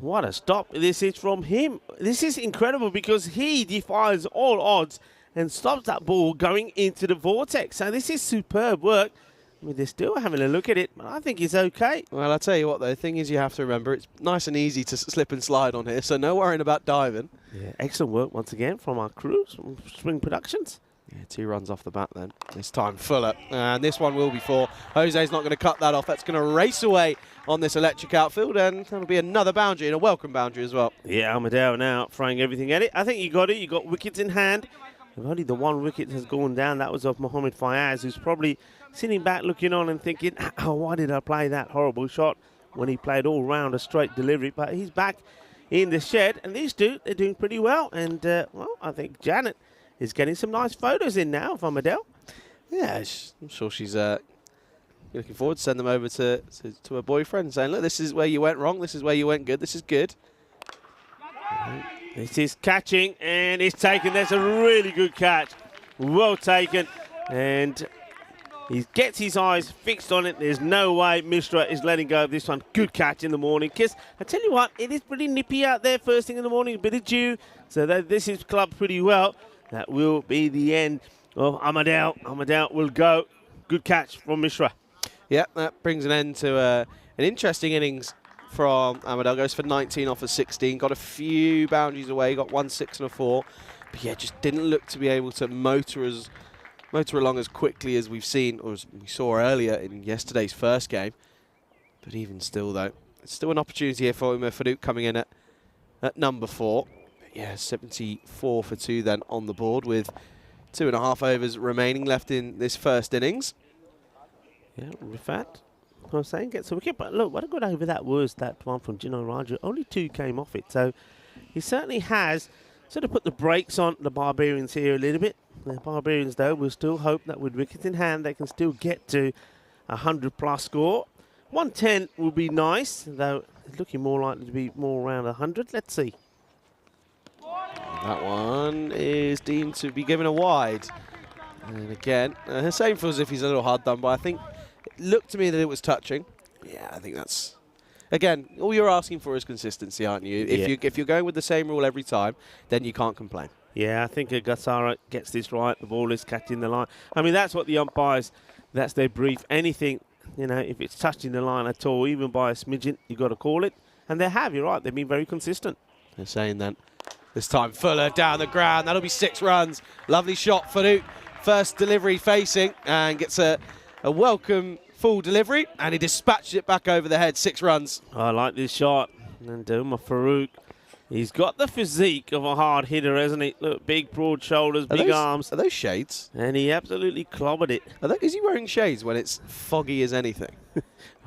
S5: what a stop this is from him. This is incredible because he defies all odds and stops that ball going into the vortex. So this is superb work. I mean, they're still having a look at it, but I think he's okay.
S1: Well, I'll tell you what, though. The thing is you have to remember it's nice and easy to slip and slide on here, so no worrying about diving.
S5: Yeah, excellent work once again from our crew, from Spring Productions.
S1: Yeah, 2 runs off the bat then. This time Fuller. And this one will be 4. Jose's not going to cut that off. That's going to race away on this electric outfield, and that'll be another boundary, and a welcome boundary as well.
S5: Yeah, Amadeo now throwing everything at it. I think you got it. You got wickets in hand. If only the one wicket has gone down, that was of Mohamed Fayaz, who's probably sitting back looking on and thinking, oh, why did I play that horrible shot when he played all round a straight delivery? But he's back in the shed, and these two, they're doing pretty well. And, well, I think Janet is getting some nice photos in now from Adele.
S1: Yeah, I'm sure she's looking forward to send them over to her boyfriend, saying, look, this is where you went wrong, this is where you went good, this is good.
S5: This is catching, and it's taken. That's a really good catch. Well taken. And he gets his eyes fixed on it. There's no way Mishra is letting go of this one. Good catch in the morning. Because I tell you what, it is pretty nippy out there first thing in the morning. A bit of dew. So this is clubbed pretty well. That will be the end of Amadeo. Amadeo will go. Good catch from Mishra.
S1: Yeah, that brings an end to an interesting innings from Amadeo. Goes for 19 off of 16. Got a few boundaries away. Got 1 6 and a 4. But yeah, just didn't look to be able to motor along as quickly as we've seen, or as we saw earlier in yesterday's first game. But even still, though, it's still an opportunity here for Umar Farouk coming in at number 4. But yeah, 74 for 2 then on the board with 2.5 overs remaining left in this first innings.
S5: Yeah, Rifat, I was saying, gets a wicket. But look, what a good over that was, that one from Gino Raju. Only 2 came off it. So he certainly has sort of put the brakes on the Barbarians here a little bit. The Barbarians, though, will still hope that with wickets in hand, they can still get to a 100-plus score. 110 will be nice, though it's looking more likely to be more around 100. Let's see.
S1: That one is deemed to be given a wide. And again, Hussain feels as if he's a little hard done, but I think it looked to me that it was touching. Yeah, I think that's... Again, all you're asking for is consistency, aren't you? If you're going with the same rule every time, then you can't complain.
S5: Yeah, I think Gassara gets this right. The ball is catching the line. I mean, that's what the umpires, that's their brief. Anything, you know, if it's touching the line at all, even by a smidgen, you've got to call it. And they have, you're right. They've been very consistent.
S1: They're saying that. This time, Fuller down the ground. That'll be 6 runs. Lovely shot, Farouk. First delivery facing, and gets a welcome full delivery, and he dispatched it back over the head. 6 runs.
S5: I like this shot. And Umar Farouk, he's got the physique of a hard hitter, hasn't he? Look, big, broad shoulders, big arms.
S1: Are those shades?
S5: And he absolutely clobbered it.
S1: Is he wearing shades when it's foggy as anything?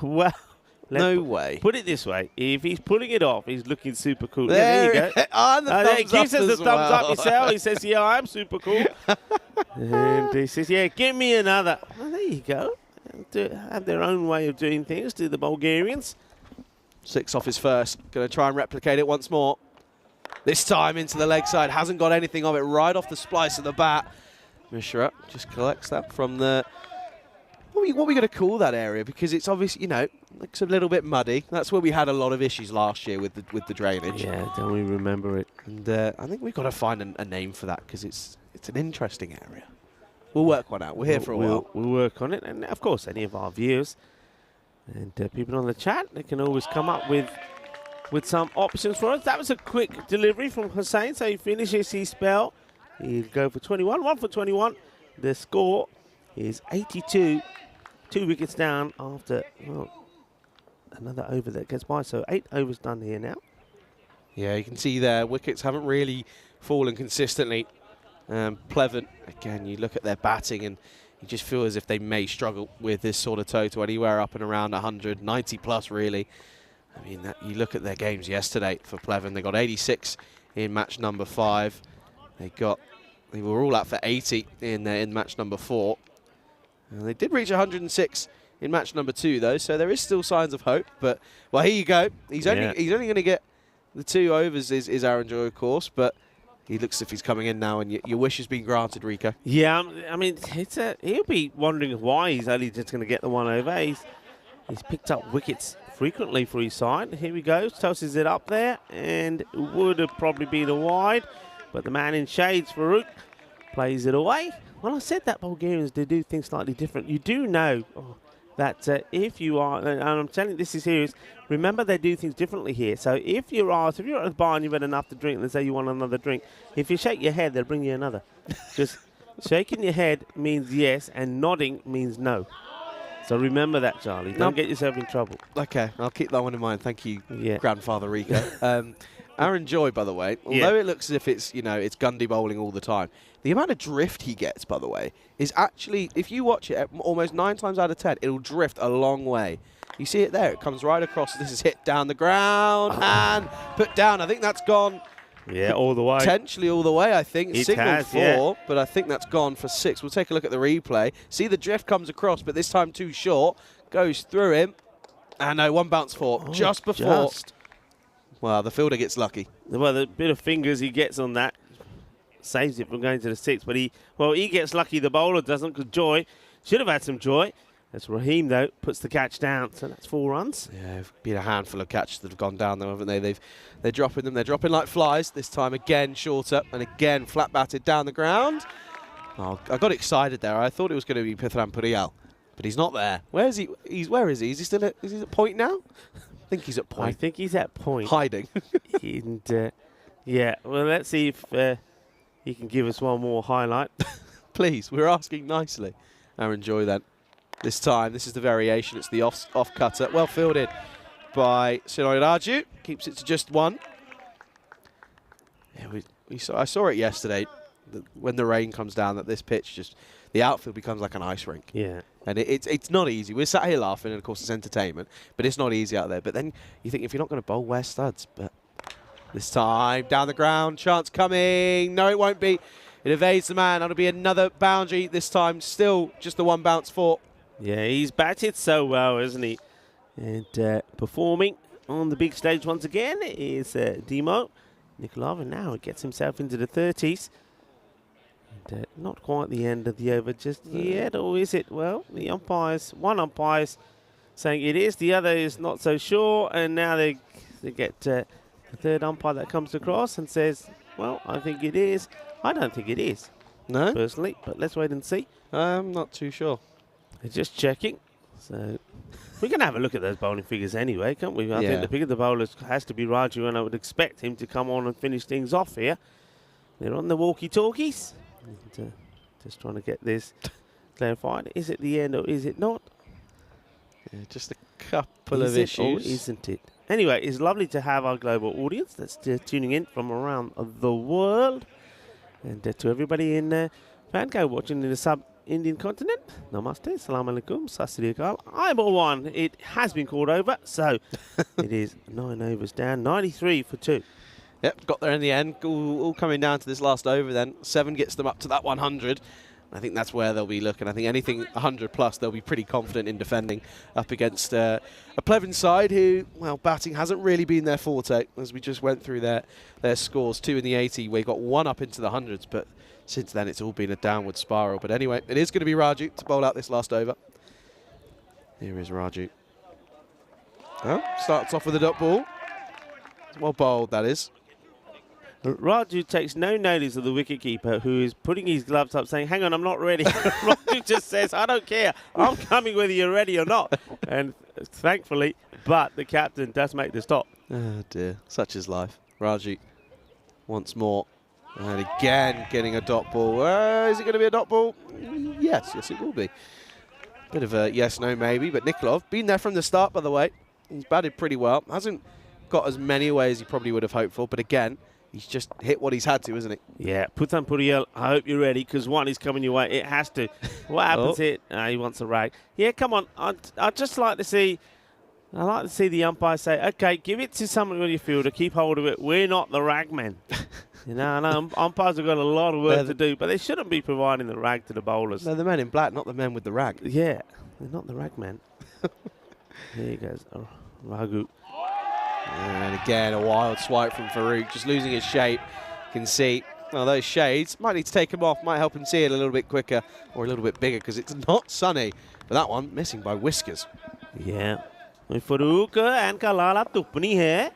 S5: Well,
S1: no way.
S5: Put it this way. If he's pulling it off, he's looking super cool.
S1: There,
S5: yeah, there you go.
S1: And the thumbs
S5: he gives
S1: up
S5: us the
S1: as
S5: thumbs
S1: well.
S5: up himself. He says, yeah, I'm super cool. And he says, yeah, give me another. Well, there you go. Have their own way of doing things, do the Bulgarians.
S1: 6 off his first. Going to try and replicate it once more. This time into the leg side. Hasn't got anything of it. Right off the splice of the bat. Mishra just collects that from the... What are we going to call that area? Because it's obvious, you know, looks a little bit muddy. That's where we had a lot of issues last year with the drainage.
S5: Yeah, don't we remember it?
S1: And I think we've got to find a name for that because it's an interesting area. We'll work one out. We're here for a while.
S5: We'll work on it. And, of course, any of our viewers and people on the chat, they can always come up with some options for us. That was a quick delivery from Hussein. So he finishes his spell. He'll go for 21. 1 for 21. The score is 82. 2 wickets down after, well, another over that gets by. So 8 overs done here now.
S1: Yeah, you can see there, wickets haven't really fallen consistently. Pleasant, again, you look at their batting and you just feel as if they may struggle with this sort of total, anywhere up and around 190 plus, really. I mean, you look at their games yesterday for Pleasant. They got 86 in match number 5. They were all out for 80 in match number 4. And they did reach 106 in match number 2, though, so there is still signs of hope. But, well, here you go. He's only going to get the 2 overs, is Aaron Joy, of course, but he looks as if he's coming in now, and your wish has been granted, Rico.
S5: Yeah, I mean, he'll be wondering why he's only just going to get the 1 over. He's picked up wickets frequently for his side. Here we go, tosses it up there, and would have probably been a wide, but the man in shades, Farouk, plays it away. Well, I said that Bulgarians, they do things slightly different. You do know that if you are, and I'm telling you this is serious, remember they do things differently here. So if you're at the bar and you've had enough to drink, and they say you want another drink, if you shake your head, they'll bring you another. Just shaking your head means yes, and nodding means no. So remember that, Charlie. Don't get yourself in trouble.
S1: Okay, I'll keep that one in mind. Thank you, Grandfather Rico. Aaron Joy, by the way, although it looks as if it's Gundy bowling all the time, the amount of drift he gets, by the way, is actually, if you watch it, almost 9 times out of 10, it'll drift a long way. You see it there. It comes right across. This is hit down the ground and put down. I think that's gone.
S5: Yeah, all the way.
S1: Potentially all the way, I think.
S5: It
S1: Signal
S5: has,
S1: 4, but I think that's gone for 6. We'll take a look at the replay. See the drift comes across, but this time too short. Goes through him. And no, 1 bounce 4. Just before. Well, the fielder gets lucky.
S5: Well, the bit of fingers he gets on that saves it from going to the 6. But he gets lucky. The bowler doesn't, because Joy should have had some joy. That's Raheem, though, puts the catch down. So that's 4 runs.
S1: Yeah, been a handful of catches that have gone down, though, haven't they? They're dropping them. They're dropping like flies. This time again shorter and again flat batted down the ground. Oh, I got excited there. I thought it was going to be Pithram Purial, but he's not there. Where is he? Where is he? Is he still at point now? I think he's at point.
S5: I think he's at point.
S1: Hiding.
S5: And, yeah, well, let's see if he can give us one more highlight.
S1: Please, we're asking nicely. Aaron Joy then. This time, this is the variation. It's the off cutter. Well fielded by Sinoy Raju. Keeps it to just 1. Yeah, I saw it yesterday. When the rain comes down, that this pitch the outfield becomes like an ice rink.
S5: Yeah.
S1: And it's not easy. We're sat here laughing, and of course it's entertainment, but it's not easy out there. But then you think, if you're not going to bowl, wear studs. But this time, down the ground, chance coming. No, it won't be. It evades the man. That'll be another boundary. This time, still just the 1 bounce 4.
S5: Yeah, he's batted so well, isn't he? And performing on the big stage once again is Dimo Nikolov, and now he gets himself into the 30s. And not quite the end of the over just yet, or is it? Well, one umpire's saying it is, the other is not so sure, and now they get the 3rd umpire that comes across and says, well, I think it is. I don't think it is,
S1: No?
S5: personally, but let's wait and see.
S1: I'm not too sure.
S5: They're just checking. So we can have a look at those bowling figures anyway, can't we? I think the pick of the bowlers has to be Raju, and I would expect him to come on and finish things off here. They're on the walkie-talkies. And, just trying to get this clarified. Is it the end or is it not?
S1: Yeah, just a couple of issues.
S5: Or isn't it? Anyway, it's lovely to have our global audience that's tuning in from around the world. And to everybody in FanCode watching in the sub-Indian continent, namaste, salam alaikum, sasri akal. Eyeball 1, it has been called over, so it is 9 overs down, 93 for 2.
S1: Yep, got there in the end. All coming down to this last over then. 7 gets them up to that 100. I think that's where they'll be looking. I think anything 100 plus, they'll be pretty confident in defending up against a Pleven side who, well, batting hasn't really been their forte, as we just went through their scores. 2 in the 80, we got 1 up into the hundreds, but since then it's all been a downward spiral. But anyway, it is going to be Raju to bowl out this last over. Here is Raju. Oh, starts off with a dot ball. Well bowled, that is.
S5: Raju takes no notice of the wicketkeeper, who is putting his gloves up saying, hang on, I'm not ready. Raju just says, I don't care. I'm coming whether you're ready or not. And thankfully, but the captain does make the stop.
S1: Oh dear, such is life. Raju once more. And again, getting a dot ball. Is it going to be a dot ball? Yes, it will be. Bit of a yes, no, maybe. But Nikolov, been there from the start, by the way. He's batted pretty well. Hasn't got as many away as he probably would have hoped for. But again, he's just hit what he's had to, isn't he?
S5: Yeah, Putan Puriel, I hope you're ready, because one is coming your way. It has to. What happens here? He wants a rag. Yeah, come on. I'd just like to see... I like to see the umpire say, okay, give it to someone with your fielder, keep hold of it. We're not the rag men. You know, I know umpires have got a lot of work to do, but they shouldn't be providing the rag to the bowlers.
S1: They're the men in black, not the men with the rag.
S5: Yeah, they're not the rag men. Here he goes, Raghu.
S1: And again, a wild swipe from Farouk, just losing his shape. You can see, well, those shades, might need to take them off, might help him see it a little bit quicker or a little bit bigger, because it's not sunny. But that one, missing by whiskers.
S5: Yeah. Farouk and Kalala Tupni hai.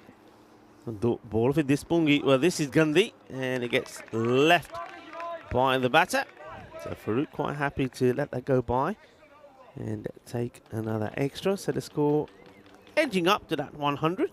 S5: Ball for this pungi. Well, this is Gandhi, and it gets left by the batter. So Farouk quite happy to let that go by and take another extra. So the score edging up to that 100.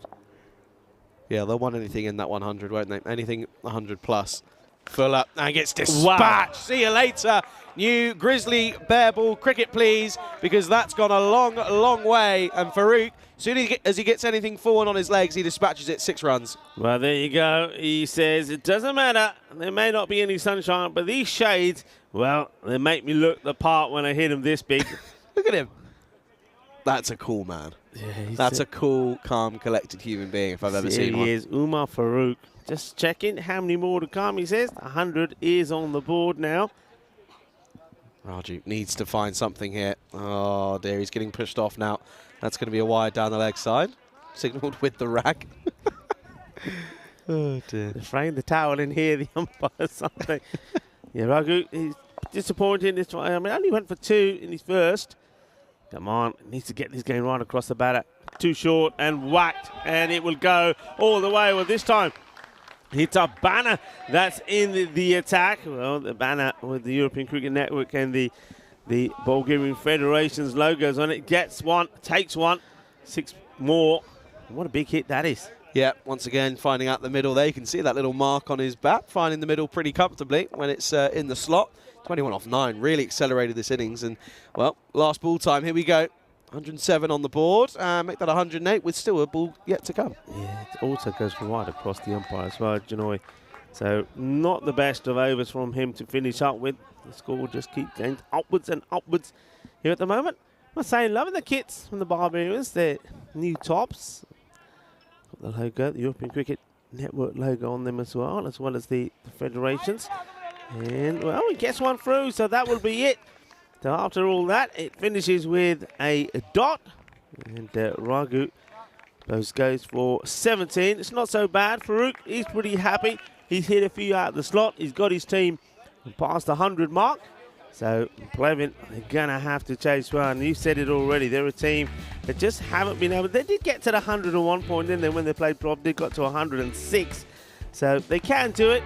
S1: Yeah, they'll want anything in that 100, won't they? Anything 100 plus. Fuller and gets dispatched. Wow. See you later. New Grizzly bare ball cricket, please, because that's gone a long, long way. And Farouk, as soon as he gets anything forward on his legs, he dispatches it 6 runs.
S5: Well, there you go. He says, it doesn't matter. There may not be any sunshine, but these shades, well, they make me look the part when I hit them this big.
S1: Look at him. That's a cool man. Yeah, that's a cool, calm, collected human being if I've ever seen one.
S5: He is Umar Farouk. Just checking how many more to come, he says. 100 is on the board now.
S1: Raju needs to find something here. Oh dear, he's getting pushed off now. That's going to be a wide down the leg side. Signalled with the rag. Oh dear.
S5: They're throwing the towel in here, the umpire, something. Yeah, Raju, he's disappointed. This one. I mean, only went for 2 in his first. Come on, needs to get this game right across the batter. Too short and whacked, and it will go all the way. Well, this time, it's a banner that's in the attack. Well, the banner with the European Cricket Network and the Bulgarian Federation's logos on it. Gets one, takes one, 6 more. What a big hit that is.
S1: Yeah, once again, finding out the middle there. You can see that little mark on his bat, finding the middle pretty comfortably when it's in the slot. 21 off 9, really accelerated this innings. And, well, last ball time, here we go. 107 on the board, make that 108 with still a ball yet to come.
S5: Yeah, it also goes right across the umpire as well, Janoi. So not the best of overs from him to finish up with. The score will just keep going upwards and upwards here at the moment. I must say, loving the kits from the Barbarians, their new tops. Got the logo, the European Cricket Network logo on them as well as the Federations. And, well, he gets one through, so that will be it. So after all that, it finishes with a dot. And Raghu goes for 17. It's not so bad. Farouk, he's pretty happy. He's hit a few out of the slot. He's got his team past the 100 mark. So Plevin, they're going to have to chase one. You said it already. They're a team that just haven't been able. They did get to the 100 at one point, didn't they? When they played Prov, they got to 106. So they can do it,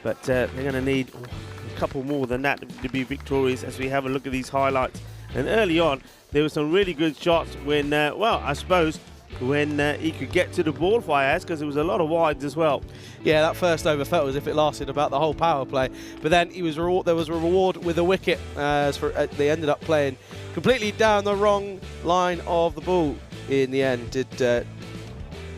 S5: but they're going to need a couple more than that to be victorious as we have a look at these highlights. And early on, there were some really good shots when, well, I suppose, when he could get to the ball, Fayaz, because there was a lot of wides as well.
S1: Yeah, that first over felt as if it lasted about the whole power play. But then there was a reward with a wicket as they ended up playing completely down the wrong line of the ball in the end.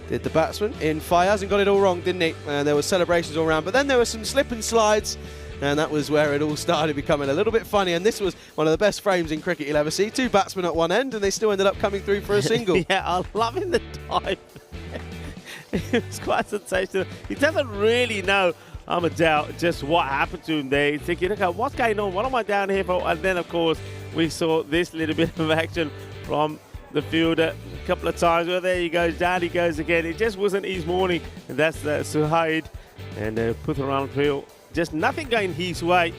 S1: Did the batsman in Fayaz and got it all wrong, didn't he? And there were celebrations all around. But then there were some slip and slides. And that was where it all started becoming a little bit funny. And this was one of the best frames in cricket you'll ever see. 2 batsmen at one end, and they still ended up coming through for a single.
S5: Yeah, I'm loving the dive. It was quite sensational. He doesn't really know, I'm a doubt, just what happened to him there. He's thinking, okay, what's going on? What am I down here for? And then, of course, we saw this little bit of action from the fielder a couple of times. Well, there he goes, down he goes again. It just wasn't his morning. And that's Suhaid and Putharan Phil. Just nothing going his way.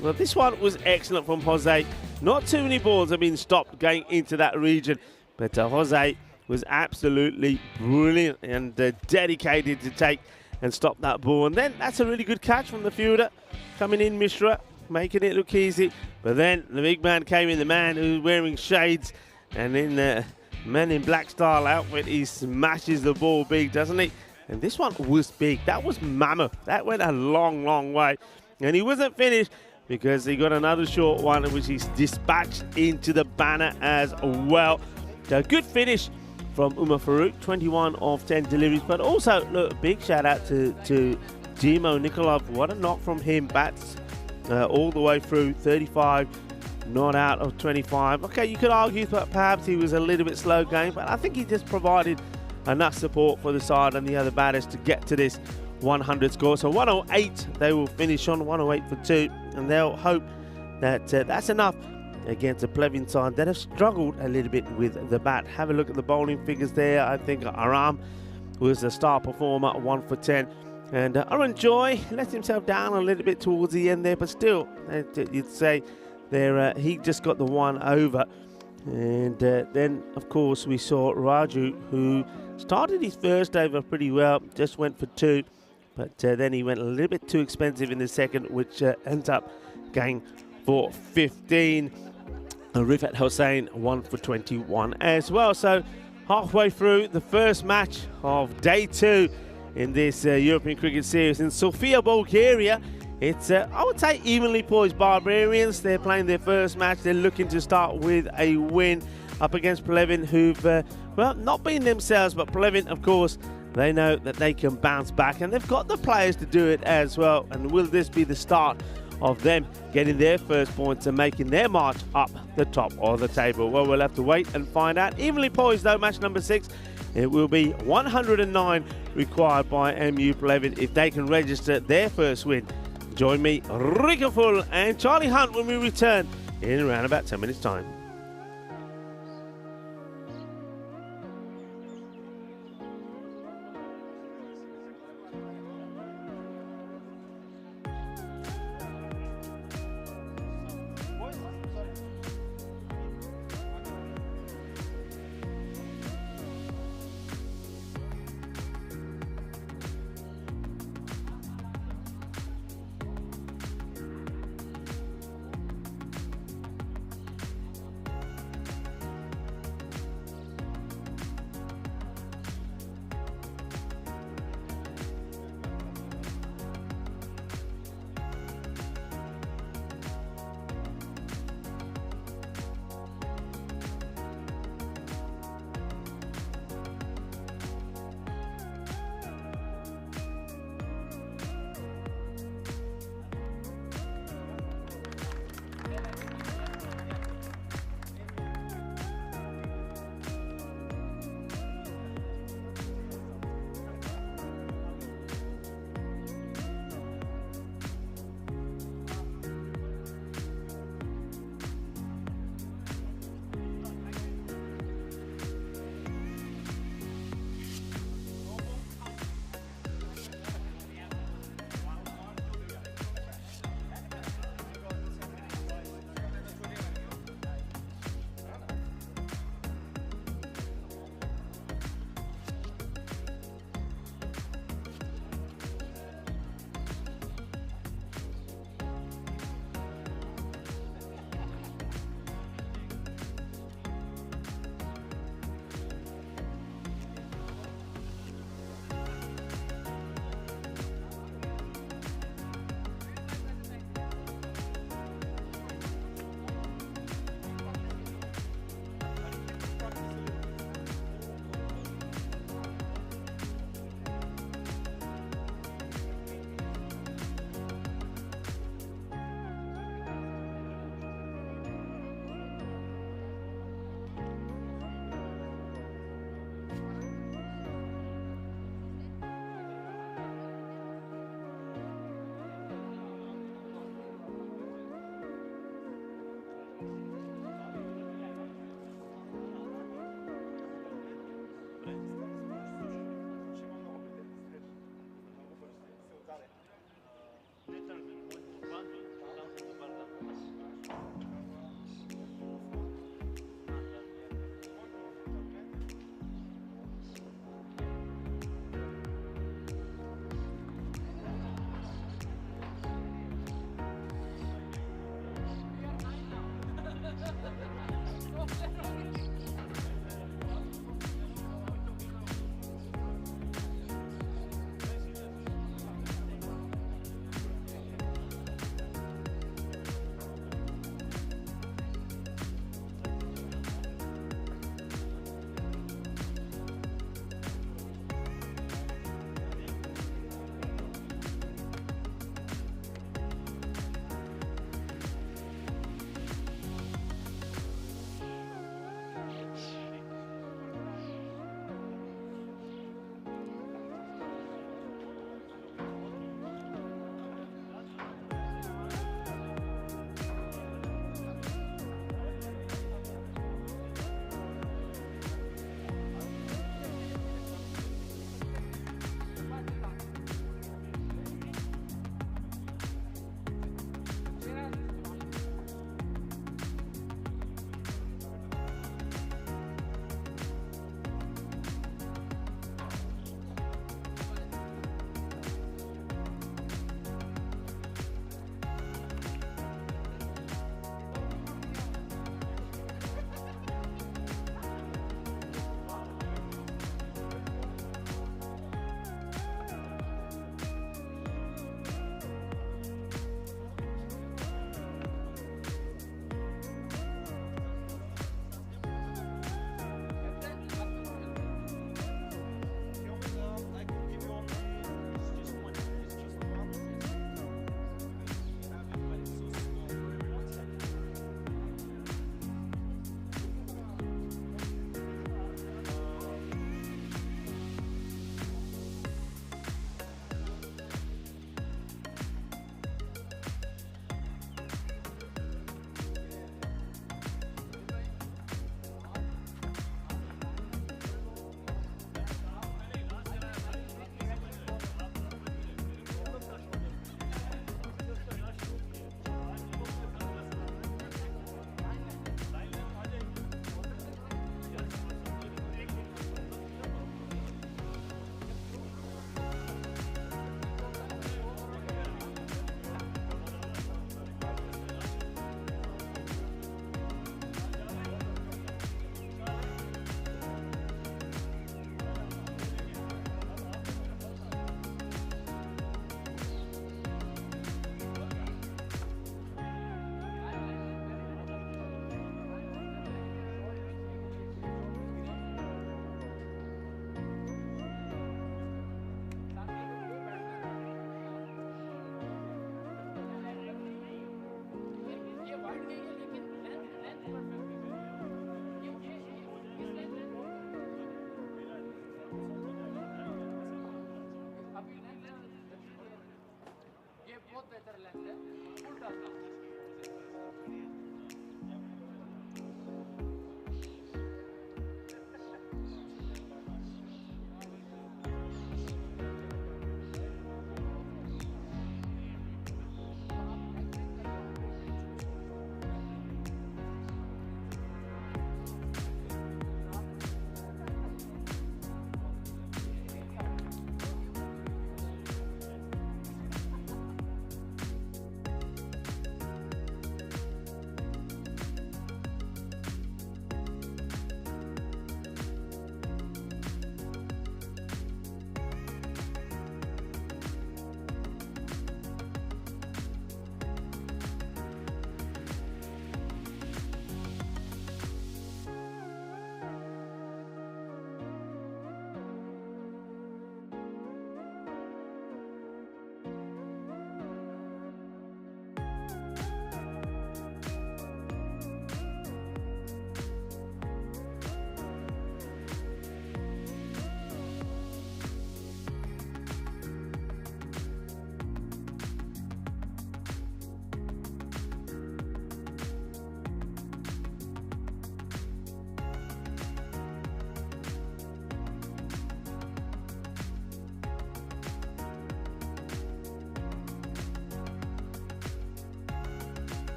S5: Well, this one was excellent from Jose. Not too many balls have been stopped going into that region. But Jose was absolutely brilliant and dedicated to take and stop that ball. And then that's a really good catch from the fielder coming in, Mishra, making it look easy. But then the big man came in, the man who's wearing shades and in the Men in Black style outfit. He smashes the ball big, doesn't he? And this one was big. That was mammoth. That went a long, long way. And he wasn't finished because he got another short one, which he's dispatched into the banner as well. So good finish from Umar Farouk, 21 of 10 deliveries. But also, look, big shout out to Dimo Nikolov. What a knock from him. Bats all the way through, 35 not out of 25. Okay, you could argue that perhaps he was a little bit slow game, but I think he just provided enough support for the side and the other batters to get to this 100 score. So 108 they will finish on, 108 for 2, and they'll hope that that's enough against the Plevin side that have struggled a little bit with the bat. Have a look at the bowling figures there. I think Aram was the star performer, 1 for 10. And Aaron Joy let himself down a little bit towards the end there, but still, you'd say there he just got the one over. And then, of course, we saw Raju, who started his first over pretty well, just went for 2. But then he went a little bit too expensive in the second, which ends up going for 15. Rifat Hossain 1 for 21 as well. So halfway through the first match of day 2 in this European Cricket Series in Sofia, Bulgaria. It's, I would say, evenly poised Barbarians. They're playing their first match. They're looking to start with a win up against Plevin, who've, well, not been themselves, but Plevin, of course, they know that they can bounce back, and they've got the players to do it as well. And will this be the start of them getting their first points and making their march up the top of the table? Well, we'll have to wait and find out. Evenly poised, though, match number 6. It will be 109 required by MU Plevin if they can register their first win. Join me, Rika Full and Charlie Hunt when we return in around about 10 minutes' time.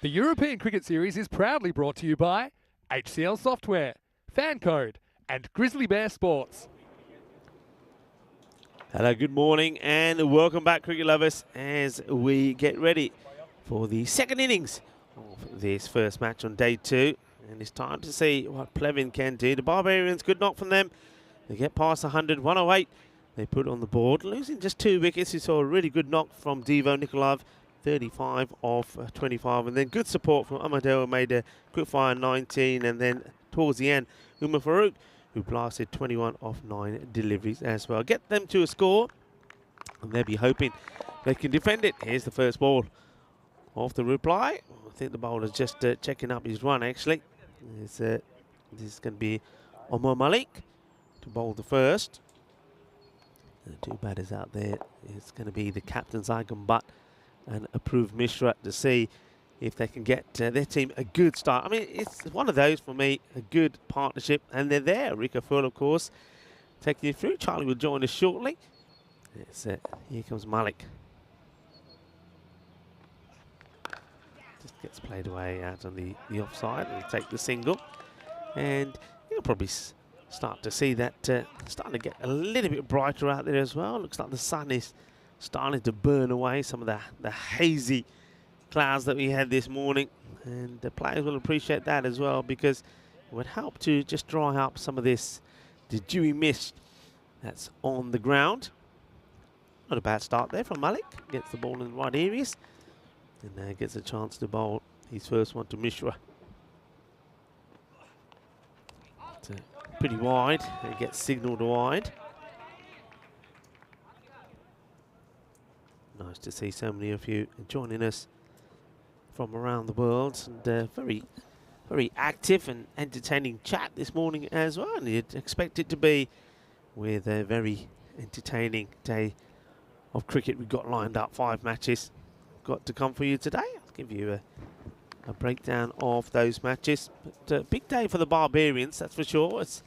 S2: The European Cricket Series is proudly brought to you by HCL Software, FanCode, and Grizzly Bear Sports.
S5: Hello, good morning, and welcome back, cricket lovers, as we get ready for the second innings of this first match on day 2. And it's time to see what Plevin can do. The Barbarians, good knock from them. They get past 100, 108. They put on the board, losing just 2 wickets. You saw a really good knock from Devo Nikolov, 35 of 25. And then good support from Amadeo, made a quick fire 19. And then towards the end, Umar Farouk, who blasted 21 of 9 deliveries as well. Get them to a score, and they'll be hoping they can defend it. Here's the first ball off the reply. I think the bowler's just checking up his run, actually. This is going to be Omar Malik to bowl the first. The 2 batters out there. It's going to be the captains Aigan Butt and Approved Mishra to see if they can get their team a good start. I mean, it's one of those for me, a good partnership, and they're there. Rika Full, of course, taking you through. Charlie will join us shortly. Here comes Malik. Just gets played away out on the offside. He'll take the single, and you'll probably start to see that starting to get a little bit brighter out there as well. Looks like the sun is starting to burn away some of the hazy clouds that we had this morning, and the players will appreciate that as well, because it would help to just dry up some of the dewy mist that's on the ground. Not a bad start there from Malik. Gets the ball in the right areas, and gets a chance to bowl his first one to Mishra. Pretty wide. It gets signalled wide. Nice to see so many of you joining us from around the world, and very active and entertaining chat this morning as well. And you'd expect it to be, with a very entertaining day of cricket we've got lined up. 5 matches got to come for you today. I'll give you a breakdown of those matches. But a big day for the Barbarians, that's for sure. It's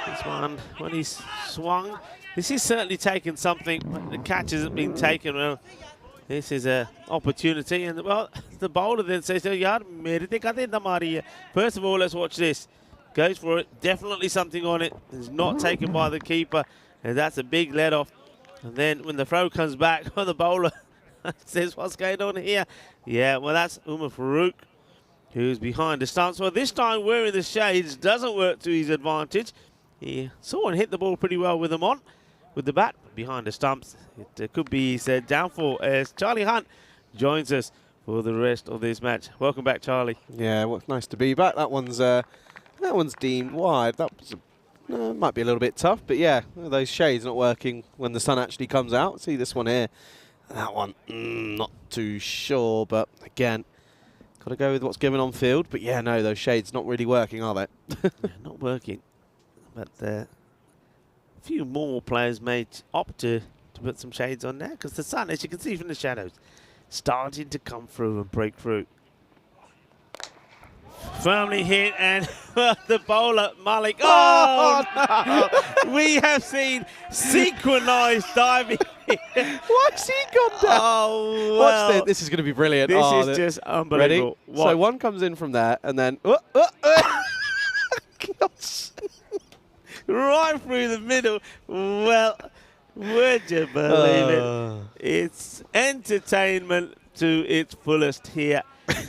S5: this one, when he's swung, this is certainly taken something. The catch hasn't been taken. Well, this is an opportunity, and well, the bowler then says, first of all, let's watch this. Goes for it, definitely something on it. It's not taken by the keeper, and that's a big let off. And then when the throw comes back, the bowler says, what's going on here? Yeah, well, that's Umar Farouk, who's behind the stumps. Well, this time wearing the shades doesn't work to his advantage. He saw and hit the ball pretty well with him on, with the bat behind the stumps. It could be his downfall, as Charlie Hunt joins us for the rest of this match. Welcome back, Charlie.
S1: Yeah, well, nice to be back. That one's deemed wide. That was might be a little bit tough, but yeah, those shades not working when the sun actually comes out. See this one here. That one, not too sure, but again, got to go with what's given on field. But yeah, no, those shades not really working, are they?
S5: Yeah, not working. But a few more players may opt to put some shades on there, because the sun, as you can see from the shadows, starting to come through and break through. Firmly hit, and the bowler, Malik. Oh, no. We have seen synchronized diving.
S1: Why's he gone down?
S5: Oh, well,
S1: watch this. This is going to be brilliant.
S5: This is just unbelievable.
S1: Ready? So one comes in from there, and then
S5: right through the middle. Well, would you believe it? It's entertainment to its fullest here.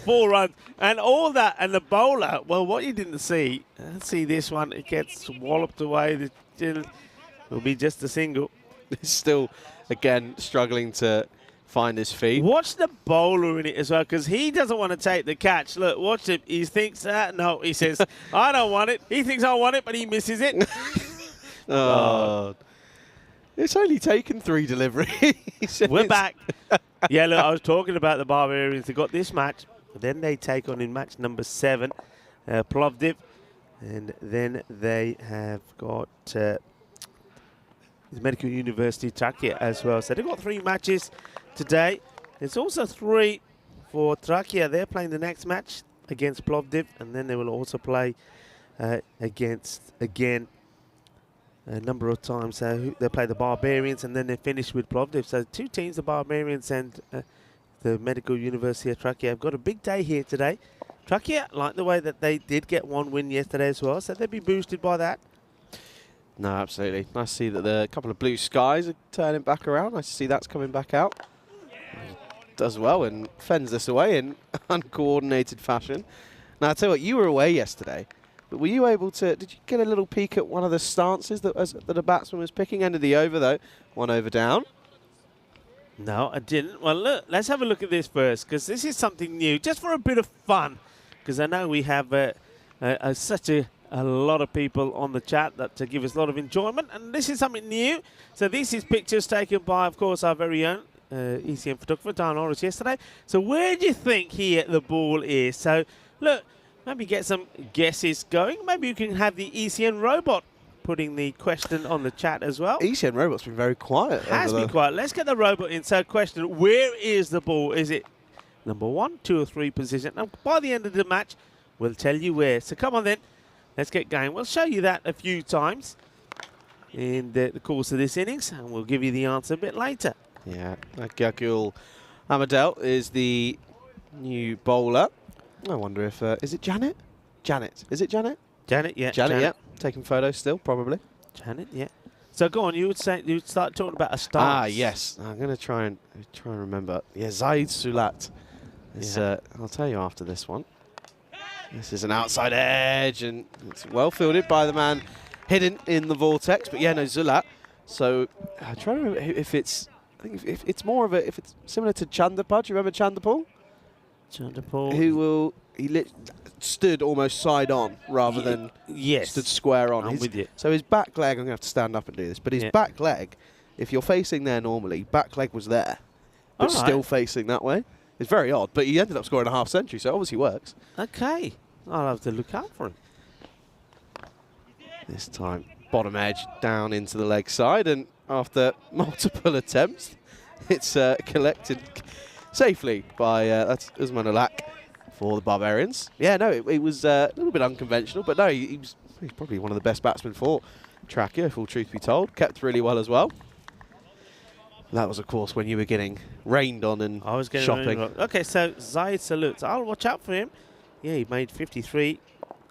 S5: 4 runs and all that, and the bowler, well, what you didn't see, see this one, it gets walloped away. It will be just a single.
S1: He's still, again, struggling to find his feet.
S5: Watch the bowler in it as well, because he doesn't want to take the catch. Look, watch him. He thinks, no, he says, I don't want it. He thinks I want it, but he misses it.
S1: Oh. It's only taken 3 deliveries.
S5: We're back. Yeah, look, I was talking about the Barbarians. They got this match, then they take on in match number 7, Plovdiv, and then they have got Medical University Trakia as well. So they've got 3 matches today. There's also 3 for Trakia. They're playing the next match against Plovdiv, and then they will also play against, again, a number of times. They play the Barbarians, and then they finish with Plovdiv. So 2 teams, the Barbarians and the Medical University of Trakia have got a big day here today. Trakia like the way that they did get one win yesterday as well, so they'd be boosted by that.
S1: No, absolutely. Nice to see that the couple of blue skies are turning back around. Nice to see that's coming back out. Does well and fends this away in uncoordinated fashion. Now, I tell you what, you were away yesterday, but were you able to, did you get a little peek at one of the stances that a batsman was picking? End of the over, though. 1 over down.
S5: No, I didn't. Well, look, let's have a look at this first, because this is something new, just for a bit of fun, because I know we have such a lot of people on the chat that to give us a lot of enjoyment, and this is something new. So this is pictures taken by, of course, our very own ECM photographer, Dan Norris, yesterday. So where do you think here the ball is? So, look, maybe get some guesses going. Maybe you can have the ECN robot putting the question on the chat as well.
S1: ECN robot's been very quiet.
S5: Has been quiet. Let's get the robot in. So question, where is the ball? Is it number 1, 2 or 3 position? And by the end of the match, we'll tell you where. So come on then, let's get going. We'll show you that a few times in the course of this innings, and we'll give you the answer a bit later.
S1: Yeah, Gyagul Amadel is the new bowler. I wonder if, is it Janet? Janet. Is it Janet?
S5: Janet, yeah.
S1: Janet, yeah. Taking photos still, probably.
S5: Janet, yeah. So go on, you would start talking about a stance.
S1: Ah, yes. I'm going to try and remember. Yeah, Zaid Sulat. I'll tell you after this one. This is an outside edge, and it's well fielded by the man hidden in the vortex. But yeah, no, Zulat. So I'm trying to remember if it's, I think if it's more of a, if it's similar to Chandapal. Do you remember Chandapal?
S5: Chandapal.
S1: He stood almost side on rather than stood square on.
S5: I'm with you.
S1: So his back leg, I'm going to have to stand up and do this, but his back leg, if you're facing there normally, back leg was there, but still facing that way. It's very odd, but he ended up scoring a half century, so it obviously works.
S5: Okay. I'll have to look out for him.
S1: This time, bottom edge down into the leg side, and after multiple attempts, it's collected safely by that's Usman Ulak for the Barbarians. Yeah, no, it was a little bit unconventional, but no, he's probably one of the best batsmen for Trakia, if all truth be told. Kept really well as well. That was, of course, when you were getting rained on and shopping.
S5: Okay, so Zaid Salut. I'll watch out for him. Yeah, he made 53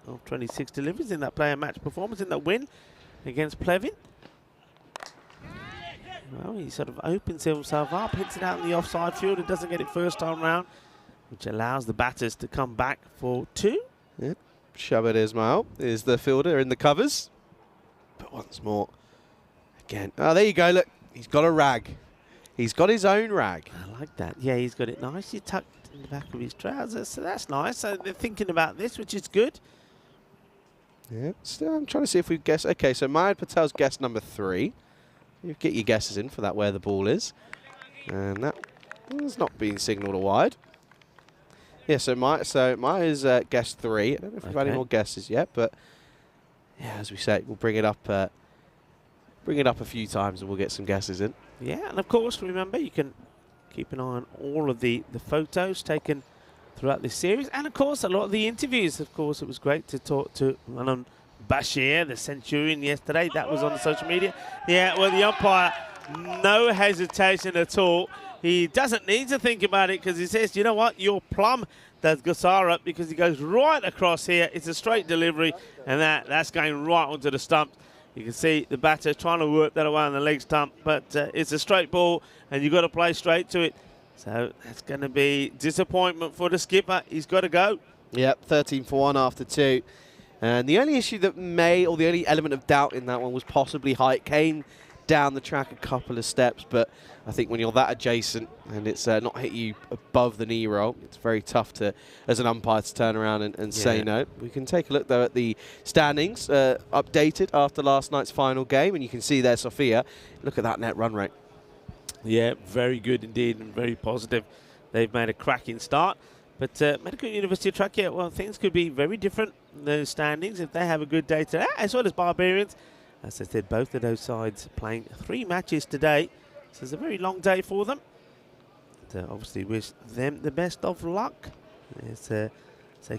S5: of 26 deliveries in that player match performance in that win against Plevin. Well, he sort of opens himself up, hits it out in the offside field and doesn't get it first time round, which allows the batters to come back for 2.
S1: Yep. Shabad Ismail is the fielder in the covers. But once more, again. Oh, there you go. Look, he's got a rag. He's got his own rag.
S5: I like that. Yeah, he's got it nicely tucked in the back of his trousers, so that's nice. So they're thinking about this, which is good.
S1: Yeah, still I'm trying to see if we guess. Okay, so Mayad Patel's guess number 3. You get your guesses in for that, where the ball is. And that has not been signalled a wide. Yeah, so Maya's guess 3. I don't know if we've had any more guesses yet, but yeah, as we say, we'll bring it up a few times and we'll get some guesses in.
S5: Yeah, and of course, remember, you can keep an eye on all of the photos taken throughout this series. And, of course, a lot of the interviews. Of course, it was great to talk to Manan Bashir, the Centurion, yesterday. That was on the social media. Yeah, well, the umpire, no hesitation at all. He doesn't need to think about it because he says, you know what, you'll plumb that Gusara because he goes right across here. It's a straight delivery, and that's going right onto the stump. You can see the batter trying to work that away on the leg stump, but it's a straight ball, and you've got to play straight to it. So that's going to be disappointment for the skipper. He's got to go.
S1: Yep, 13 for 1 after 2. And the only issue that the only element of doubt in that one was possibly height. Came down the track a couple of steps, but I think when you're that adjacent and it's not hit you above the knee roll, it's very tough to, as an umpire, to turn around and say no. We can take a look, though, at the standings, updated after last night's final game, and you can see there, Sofia, look at that net run rate.
S5: Yeah, very good indeed and very positive. They've made a cracking start. But Medical University of Trakia, well, things could be very different in those standings if they have a good day today, as well as Barbarians. As I said, both of those sides playing 3 matches today. So it's a very long day for them. And, obviously, wish them the best of luck. Let's say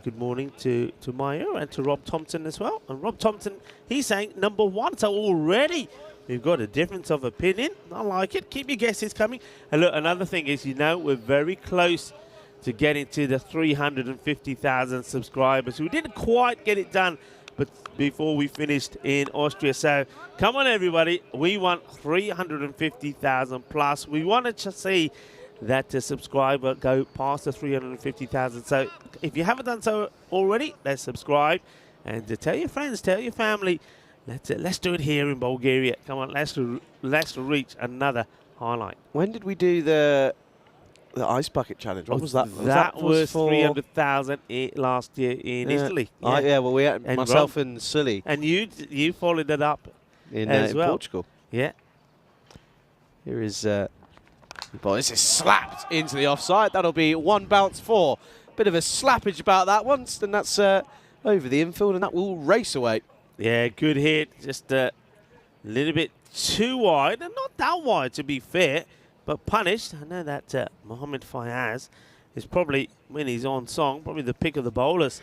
S5: good morning to Maya and to Rob Thompson as well. And Rob Thompson, he's saying number 1. So already we've got a difference of opinion. I like it. Keep your guesses coming. And look, another thing is, we're very close to getting to the 350,000 subscribers. We didn't quite get it done, but before we finished in Austria. So come on, everybody. We want 350,000 plus. We wanted to see that the subscriber go past the 350,000. So if you haven't done so already, let's subscribe and tell your friends, tell your family. Let's do it here in Bulgaria. Come on, let's reach another highlight.
S1: When did we do the ice bucket challenge? What was that?
S5: That was 300,000 last year in Italy.
S1: Yeah, well, we had myself and Sully.
S5: And you followed it up
S1: in Portugal.
S5: Yeah.
S1: Here is ball. This is slapped into the offside. That'll be one bounce for. Bit of a slappage about that once, and that's over the infield, and that will race away.
S5: Yeah, good hit. Just a little bit too wide, and not that wide to be fair, but punished. I know that Mohamed Fayaz is probably, when he's on song, probably the pick of the bowlers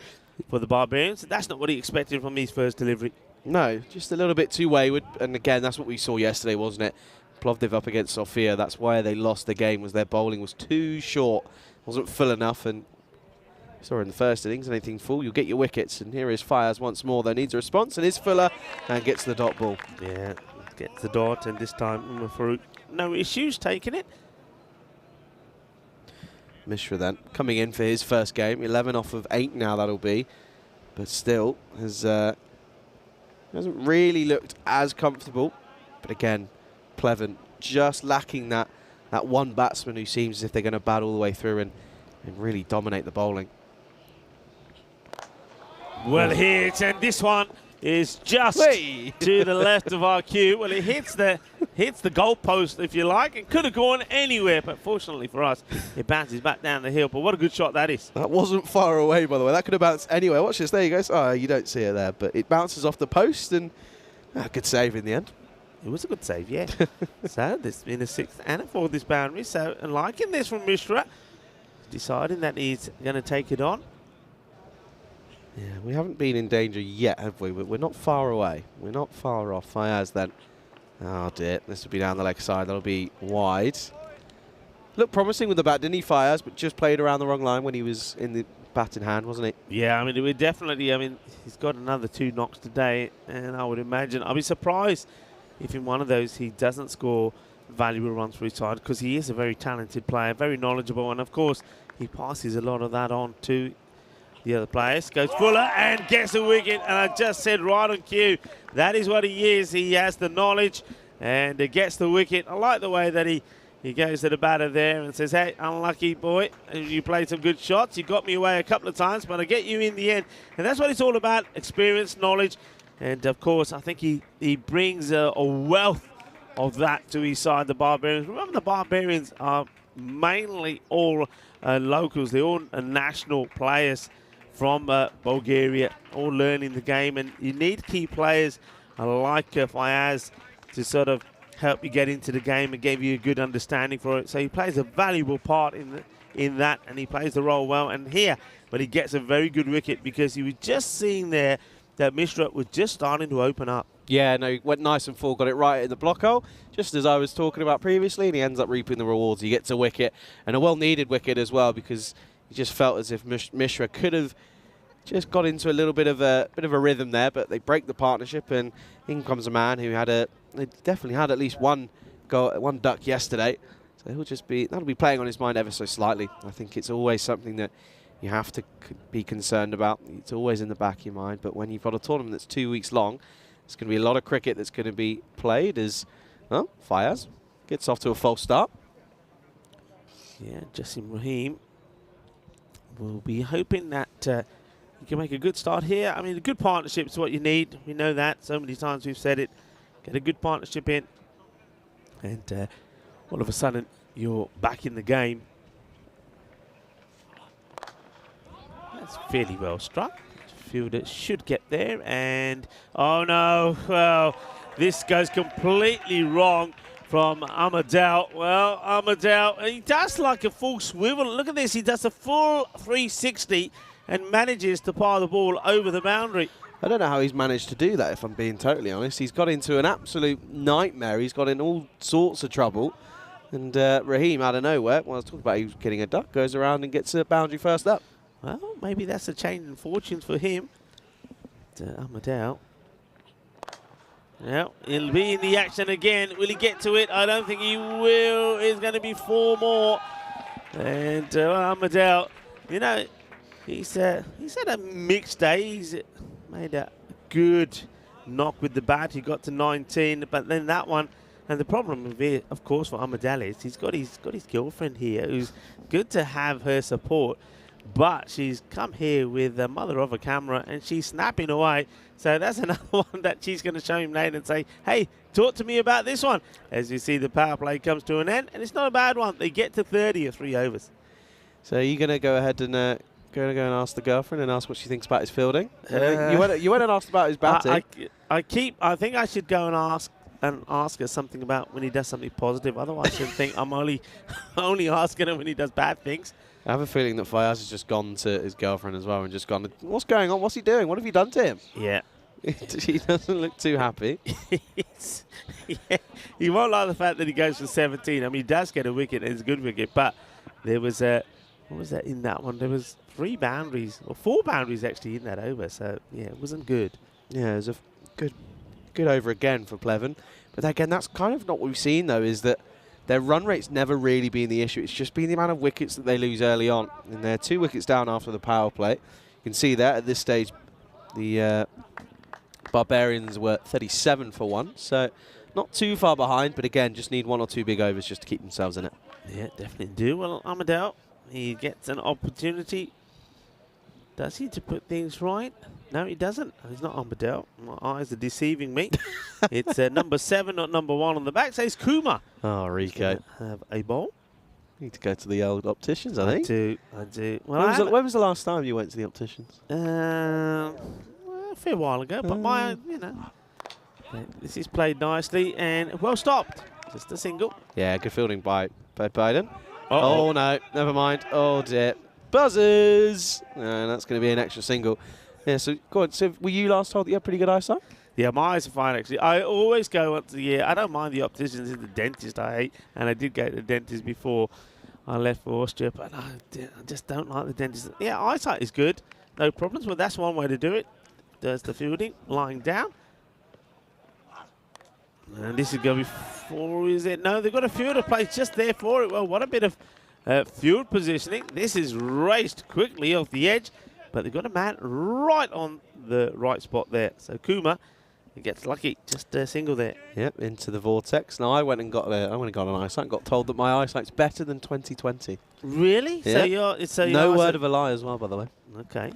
S5: for the Barbarians. That's not what he expected from his first delivery.
S1: No, just a little bit too wayward, and again, that's what we saw yesterday, wasn't it? Plovdiv up against Sofia. That's why they lost the game, was their bowling was too short, wasn't full enough, and saw in the first innings, anything full, you'll get your wickets. And here is Fires once more, though, needs a response, and is Fuller, and gets the dot ball.
S5: Yeah, gets the dot, and this time Umar Farouk, no issues taking it.
S1: Mishra then, coming in for his first game, 11 off of 8 now that'll be, but still hasn't really looked as comfortable. But again, Pleven just lacking that one batsman who seems as if they're going to bat all the way through and really dominate the bowling.
S5: Well hit, and this one is just to the left of our cue. Well, it hits the goalpost, if you like. It could have gone anywhere, but fortunately for us, it bounces back down the hill. But what a good shot that is.
S1: That wasn't far away, by the way. That could have bounced anywhere. Watch this. There you go. Oh, you don't see it there, but it bounces off the post, and good save in the end.
S5: It was a good save, yeah. So there's been a 6th and a 4th this boundary. So liking this from Mishra, deciding that he's going to take it on.
S1: Yeah, we haven't been in danger yet, have we? But we're not far away. We're not far off. Fayaz then. Oh dear, this will be down the leg side. That'll be wide. Looked promising with the bat, didn't he, Fayaz? But just played around the wrong line when he was in the bat in hand, wasn't he?
S5: Yeah, I mean, we definitely, he's got another 2 knocks today, and I would imagine, I'll be surprised if in one of those he doesn't score valuable runs for his side, because he is a very talented player, very knowledgeable, and of course, he passes a lot of that on to the other players. Goes Fuller and gets a wicket, and I just said right on cue, that is what he is. He has the knowledge and gets the wicket. I like the way that he goes to the batter there and says, hey, unlucky boy, you played some good shots. You got me away a couple of times, but I get you in the end. And that's what it's all about, experience, knowledge. And of course, I think he brings a wealth of that to his side, the Barbarians. Remember, the Barbarians are mainly all locals. They're all national players from Bulgaria, all learning the game, and you need key players like Fayaz to sort of help you get into the game and give you a good understanding for it. So he plays a valuable part in that, and he plays the role well. And here, but he gets a very good wicket, because he was just seeing there that Mishra was just starting to open up.
S1: Yeah, no, he went nice and full, got it right in the block hole, just as I was talking about previously, and he ends up reaping the rewards. He gets a wicket, and a well-needed wicket as well, because he just felt as if Mishra could have just got into a little bit of a rhythm there, but they break the partnership, and in comes a man who they definitely had at least one duck yesterday. So that'll be playing on his mind ever so slightly. I think it's always something that you have to be concerned about. It's always in the back of your mind, but when you've got a tournament that's 2 weeks long, there's going to be a lot of cricket that's going to be played. As Fayaz gets off to a false start.
S5: Yeah, Jassim Rahim will be hoping that you can make a good start here. I mean, a good partnership is what you need. We know that. So many times we've said it. Get a good partnership in, and all of a sudden you're back in the game. That's fairly well struck. Fielder should get there, and oh no, well, this goes completely wrong from Ahmadel. Well, Ahmadel, he does like a full swivel. Look at this, he does a full 360 and manages to par the ball over the boundary.
S1: I don't know how he's managed to do that, if I'm being totally honest. He's got into an absolute nightmare. He's got in all sorts of trouble. And Raheem, out of nowhere, when I was talking about he was getting a duck, goes around and gets a boundary first up.
S5: Well, maybe that's a change in fortunes for him. Amadou. Now, he'll be in the action again. Will he get to it? I don't think he will. It's going to be 4 more. And Amadou, you know, he's had a mixed day. He's made a good knock with the bat. He got to 19, but then that one. And the problem with it, of course, for Amadou is he's got his girlfriend here, who's good to have her support. But she's come here with the mother of a camera and she's snapping away. So that's another one that she's going to show him later and say, hey, talk to me about this one. As you see, the power play comes to an end, and it's not a bad one. They get to 30 or 3 overs.
S1: So are you going to go ahead and go and ask the girlfriend and ask what she thinks about his fielding? You went and asked about his batting.
S5: I think I should go and ask her something about when he does something positive. Otherwise, she'll think I'm only asking him when he does bad things.
S1: I have a feeling that Fayaz has just gone to his girlfriend as well and just gone, what's going on? What's he doing? What have you done to him?
S5: Yeah.
S1: He doesn't look too happy.
S5: Yeah. He won't like the fact that he goes for 17. I mean, he does get a wicket, and it's a good wicket, but there was what was that in that one? There was 3 boundaries, or 4 boundaries actually in that over, so yeah, it wasn't good.
S1: Yeah, it was a good over again for Pleven. But again, that's kind of not what we've seen, though, is that their run rate's never really been the issue. It's just been the amount of wickets that they lose early on. And they're 2 wickets down after the power play. You can see that at this stage, the Barbarians were 37 for 1. So not too far behind, but again, just need 1 or 2 big overs just to keep themselves in it.
S5: Yeah, definitely do. Well, Amadou, he gets an opportunity. Does he to put things right? No, he doesn't. He's not Amadou. My eyes are deceiving me. It's number 7, not number 1 on the back. Says Kuma.
S1: Oh, Rico.
S5: Have a bowl.
S1: Need to go to the old opticians, I think.
S5: I do. Well,
S1: when was the last time you went to the opticians?
S5: A fair while ago, but this is played nicely and well stopped. Just a single.
S1: Yeah, good fielding by Biden.
S5: Uh-oh.
S1: Oh, no, never mind. Oh, dear. Buzzers! And that's going to be an extra single. Yeah, so go on. So were you last told that you had pretty good eyesight?
S5: Yeah, my eyes are fine, actually. I always go once a year. I don't mind the opticians and the dentist I hate. And I did go to the dentist before I left for Austria, but I just don't like the dentist. Yeah, eyesight is good. No problems. Well, that's one way to do it. Does the fielding, lying down. And this is going to be 4, is it? No, they've got a fielder place just there for it. Well, what a bit of field positioning. This is raced quickly off the edge, but they've got a man right on the right spot there. So Kuma, he gets lucky, just a single there.
S1: Yep, into the vortex. Now I went and got an eyesight. Got told that my eyesight's better than 2020.
S5: Really?
S1: Yeah.
S5: So
S1: no word of a lie as well, by the way.
S5: Okay.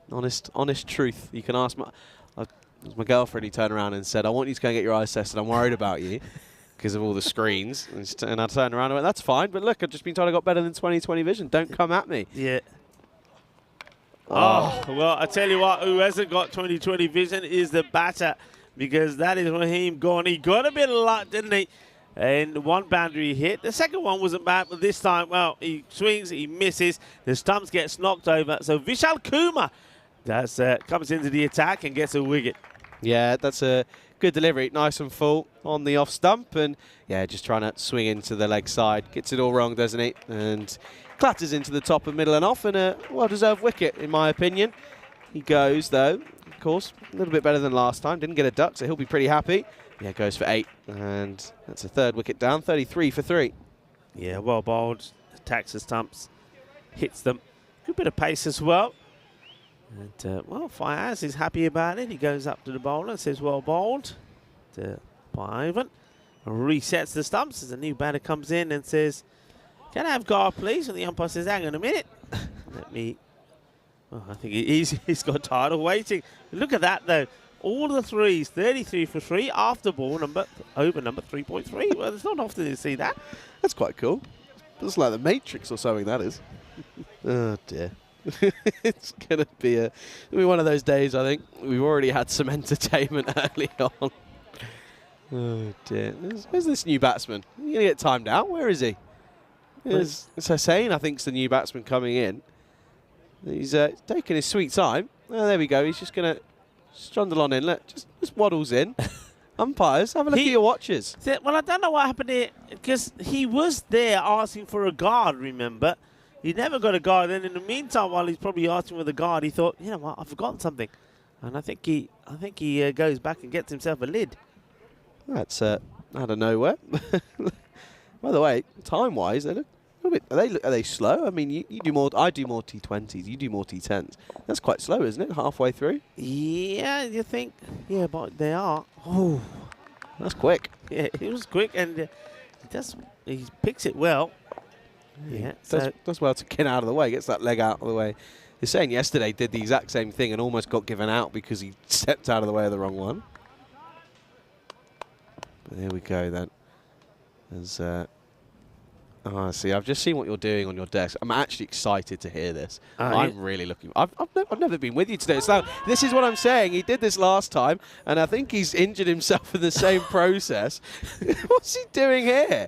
S1: Honest truth. You can ask my girlfriend. He turned around and said, "I want you to go and get your eyes tested. I'm worried about you." Because of all the screens. And I turned around and went, that's fine, but look, I've just been told I got better than 20/20 vision. Don't come at me.
S5: Yeah. Oh, well, I tell you what, who hasn't got 20/20 vision is the batter, because that is Raheem gone. He got a bit of luck, didn't he? And 1 boundary hit. The second one wasn't bad, but this time, well, he swings, he misses. The stumps gets knocked over. So Vishal Kuma comes into the attack and gets a wicket.
S1: Yeah, that's a good delivery. Nice and full on the off stump. And, yeah, just trying to swing into the leg side. Gets it all wrong, doesn't he? And clatters into the top of middle and off. And a well-deserved wicket, in my opinion. He goes, though, of course, a little bit better than last time. Didn't get a duck, so he'll be pretty happy. Yeah, goes for 8. And that's a 3rd wicket down. 33 for 3.
S5: Yeah, well bowled. Attacks the stumps. Hits them. Good bit of pace as well. And, well, Fayaz is happy about it. He goes up to the bowler and says, well bowled by Ivan. Resets the stumps as a new batter comes in and says, can I have guard, please? And the umpire says, hang on a minute. Let me... Well, I think he's got tired of waiting. Look at that, though. All the 3s, 33 for 3 after ball over number 3.3. Well, it's not often you see that.
S1: That's quite cool. It's like the Matrix or something, that is. Oh, dear. It's going to be one of those days, I think. We've already had some entertainment early on. Oh, dear. Where's this new batsman? Are you going to get timed out? Where is he? It's Hussain, I think, is the new batsman coming in. He's taking his sweet time. Oh, there we go. He's just going to Just trundle on in. Look, just waddles in. Umpires, have a look at your watches.
S5: Well, I don't know what happened here, because he was there asking for a guard, remember? He never got a guard. And in the meantime, while he's probably asking for the guard, he thought, you know what, I've forgotten something. And I think he goes back and gets himself a lid.
S1: That's out of nowhere. By the way, time-wise, they look a bit. Are they slow? I mean, you do more. I do more T20s. You do more T10s. That's quite slow, isn't it? Halfway through.
S5: Yeah, you think? Yeah, but they are. Oh,
S1: that's quick.
S5: Yeah, it was quick, and he picks it well. Yeah,
S1: does well to get out of the way. Gets that leg out of the way. You're saying yesterday did the exact same thing and almost got given out because he stepped out of the way of the wrong one. But there we go then. As see, I've just seen what you're doing on your desk. I'm actually excited to hear this. I'm really looking. I've never been with you today. So this is what I'm saying. He did this last time, and I think he's injured himself in the same process. What's he doing here?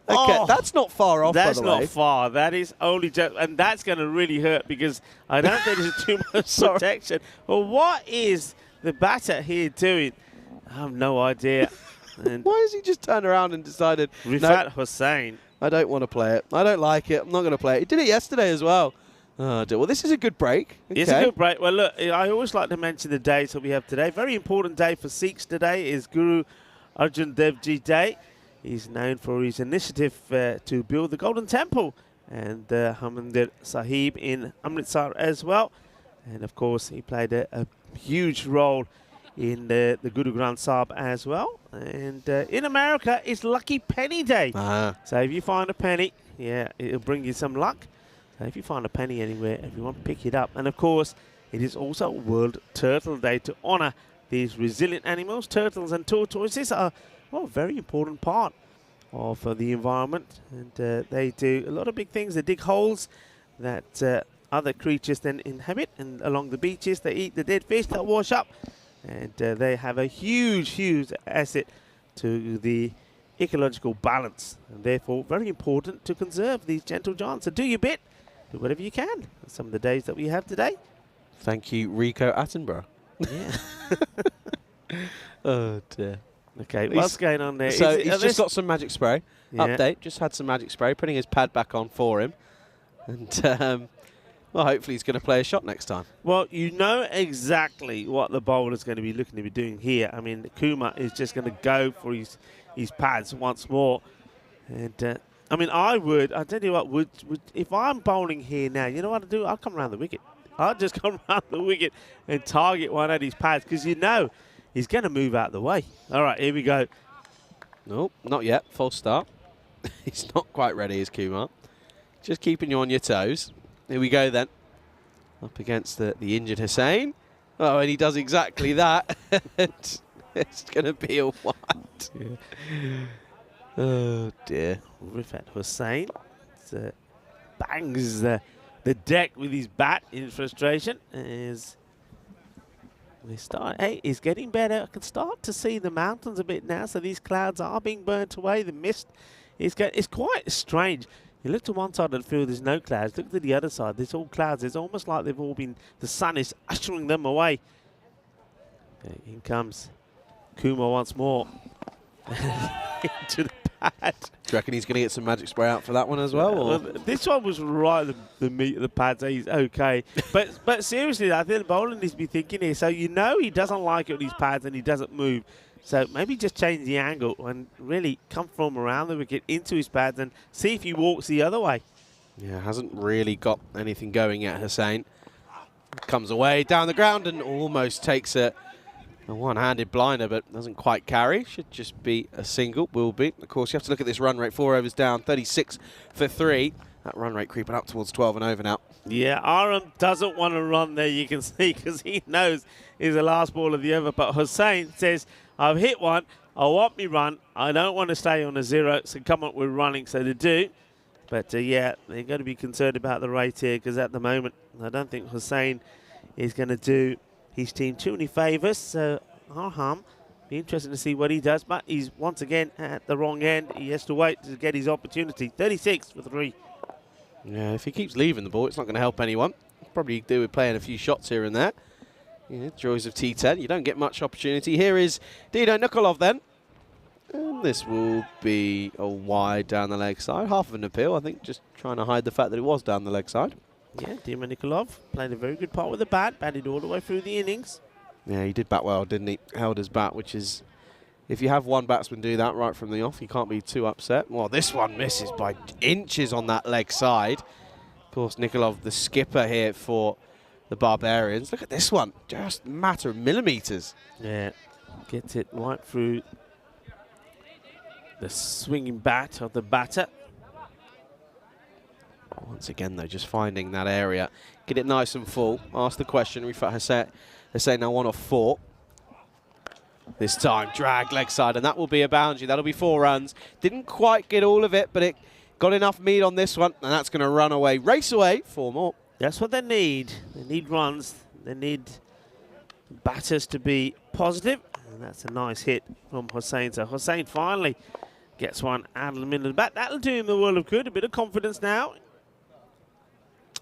S1: Okay, that's not far off, by the way. That's
S5: not far. That is only just, and that's going to really hurt because I don't think there's too much protection. Well, what is the batter here doing? I have no idea. And
S1: why has he just turned around and decided,
S5: Rifat Hussain,
S1: I don't want to play it. I don't like it. I'm not going to play it. He did it yesterday as well. Oh, dear. Well, this is a good break. Okay.
S5: It's a good break. Well, look, I always like to mention the days that we have today. Very important day for Sikhs today is Guru Arjan Dev Ji Day. He's known for his initiative to build the Golden Temple and Harmandir Sahib in Amritsar as well. And, of course, he played a huge role in the Guru Granth Sahib as well. And in America, it's Lucky Penny Day. So if you find a penny, yeah, it'll bring you some luck. So if you find a penny anywhere, everyone pick it up. And, of course, it is also World Turtle Day to honor these resilient animals. Turtles and tortoises are a very important part of the environment, and they do a lot of big things. They dig holes that other creatures then inhabit, and along the beaches they eat the dead fish that wash up, and they have a huge asset to the ecological balance, and therefore very important to conserve these gentle giants. So do your bit, do whatever you can. That's some of the days that we have today.
S1: Thank you, Rico Attenborough.
S5: Yeah.
S1: Oh dear.
S5: Okay, what's going on there?
S1: So he's just got some magic spray. Yeah. Update, just had some magic spray, putting his pad back on for him. And, well, hopefully he's going to play a shot next time.
S5: Well, you know exactly what the bowler's going to be looking to be doing here. I mean, Kumar is just going to go for his pads once more. And, I mean, I tell you what, if I'm bowling here now, you know what I'd do? I'll come around the wicket. I'll just come around the wicket and target one of these pads because you know he's going to move out the way. All right, here we go.
S1: Nope, not yet. False start. He's not quite ready, is Kumar. Just keeping you on your toes. Here we go then. Up against the injured Hussain. Oh, and he does exactly that. It's going to be a what? Yeah. Oh, dear.
S5: Rifat Hussain bangs the deck with his bat in frustration. Hey, he's getting better. I can start to see the mountains a bit now, so these clouds are being burnt away. The mist it's quite strange. You look to one side of the field, there's no clouds. Look to the other side, there's all clouds. It's almost like they've all been, the sun is ushering them away. Okay, in comes Kumar once more. Into the pad.
S1: Do you reckon he's going to get some magic spray out for that one as well? Or?
S5: This one was right the meat of the pad, so he's okay. but seriously, I think the bowler needs to be thinking here. So you know he doesn't like it on these pads and he doesn't move. So maybe just change the angle and really come from around the wicket into his pads and see if he walks the other way.
S1: Yeah, hasn't really got anything going yet, Hussain. Comes away down the ground and almost takes a one-handed blinder, but doesn't quite carry. Should just be a single, will be. Of course, you have to look at this run rate. 4 overs down, 36 for 3. That run rate creeping up towards 12 and over now.
S5: Yeah, Aram doesn't want to run there, you can see, because he knows he's the last ball of the over. But Hussain says, I've hit one, I want me run, I don't want to stay on a 0, so come on, we're running, so they do. But, yeah, they're going to be concerned about the rate here, because at the moment, I don't think Hussain is going to do his team too many favours, so Arham, be interesting to see what he does, but he's once again at the wrong end. He has to wait to get his opportunity. 36 for 3.
S1: Yeah, if he keeps leaving the ball, it's not going to help anyone. Probably do with playing a few shots here and there. Yeah, joys of T10. You don't get much opportunity. Here is Dino Nikolov then. And this will be a wide down the leg side. Half of an appeal, I think, just trying to hide the fact that it was down the leg side.
S5: Yeah, Dima Nikolov played a very good part with the bat, batted all the way through the innings.
S1: Yeah, he did bat well, didn't he? Held his bat, which is, if you have one batsman do that right from the off, you can't be too upset. Well, this one misses by inches on that leg side. Of course, Nikolov, the skipper here for the Barbarians. Look at this one, just a matter of millimetres.
S5: Yeah, gets it right through the swinging bat of the batter.
S1: Once again, though, just finding that area. Get it nice and full. Ask the question. Rifat Hussain now 1 off 4. This time, drag leg side, and that will be a boundary. That'll be 4 runs. Didn't quite get all of it, but it got enough meat on this one, and that's going to run away, race away, 4 more.
S5: That's what they need. They need runs. They need batters to be positive. And that's a nice hit from Hussain. So Hussain finally gets one out of the middle of the bat. That'll do him the world of good. A bit of confidence now.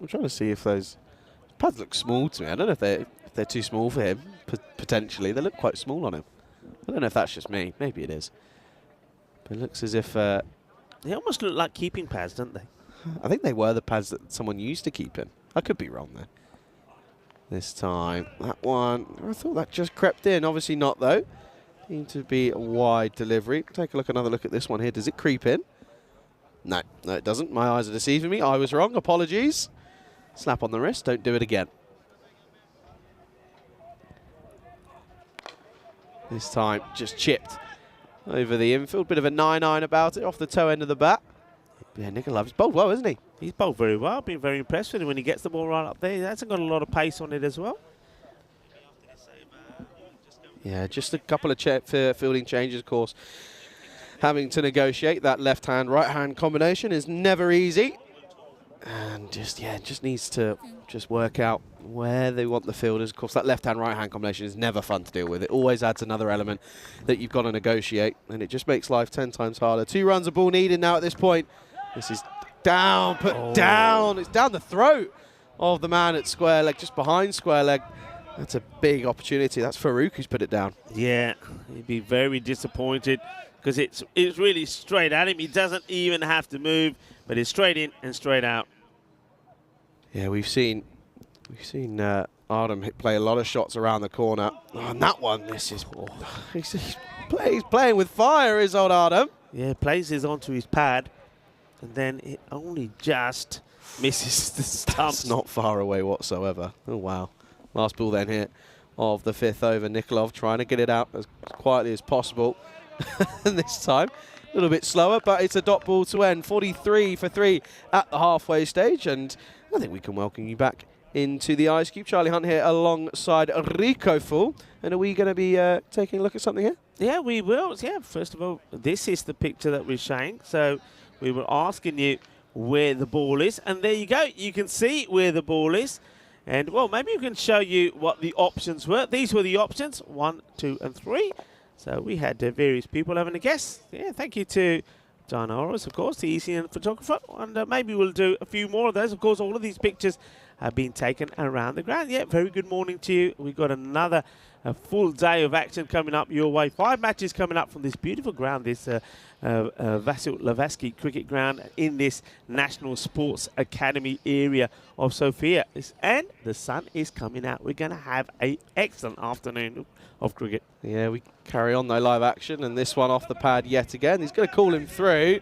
S1: I'm trying to see if those pads look small to me. I don't know if they're too small for him, potentially. They look quite small on him. I don't know if that's just me. Maybe it is. But it looks as if...
S5: They almost look like keeping pads, don't they?
S1: I think they were the pads that someone used to keep in. I could be wrong there. This time, that one, I thought that just crept in. Obviously not, though. Need to be a wide delivery. Take a look, another look at this one here. Does it creep in? No, it doesn't. My eyes are deceiving me. I was wrong. Apologies. Slap on the wrist. Don't do it again. This time, just chipped over the infield. Bit of a 9-9 about it, off the toe end of the bat. Yeah, Nikolov's bowled well, isn't he?
S5: He's bowled very well. Been very impressed with him when he gets the ball right up there. He hasn't got a lot of pace on it as well.
S1: Yeah, just a couple of fielding changes, of course. Having to negotiate that left-hand, right-hand combination is never easy. And just needs to just work out where they want the fielders. Of course, that left-hand, right-hand combination is never fun to deal with. It always adds another element that you've got to negotiate, and it just makes life 10 times harder. 2 runs of ball needed now at this point. This is down, put down. It's down the throat of the man at square leg, just behind square leg. That's a big opportunity. That's Farouk who's put it down.
S5: Yeah, he'd be very disappointed because it's really straight at him. He doesn't even have to move, but it's straight in and straight out.
S1: Yeah, we've seen Artem play a lot of shots around the corner. Oh, and that one, he's playing with fire, is old Artem.
S5: Yeah, plays this onto his pad, and then it only just misses the stumps.
S1: That's not far away whatsoever. Oh, wow. Last ball then here of the 5th over. Nikolov trying to get it out as quietly as possible. And this time, a little bit slower, but it's a dot ball to end. 43 for 3 at the halfway stage, and I think we can welcome you back into the Ice Cube. Charlie Hunt here alongside Rico Full. And are we going to be taking a look at something here?
S5: Yeah, we will. Yeah, first of all, this is the picture that we're showing. So we were asking you where the ball is. And there you go. You can see where the ball is. And, well, maybe we can show you what the options were. These were the options, 1, 2, and 3. So we had various people having a guess. Yeah, thank you to John Horus, of course, the ECN photographer. And maybe we'll do a few more of those. Of course, all of these pictures have been taken around the ground. Yeah, very good morning to you. We've got another full day of action coming up your way. 5 matches coming up from this beautiful ground, this Vasil Lavatsky cricket ground in this National Sports Academy area of Sofia. And the sun is coming out. We're going to have an excellent afternoon of cricket.
S1: Yeah, we carry on though, live action, and this one off the pad yet again. He's going to call him through,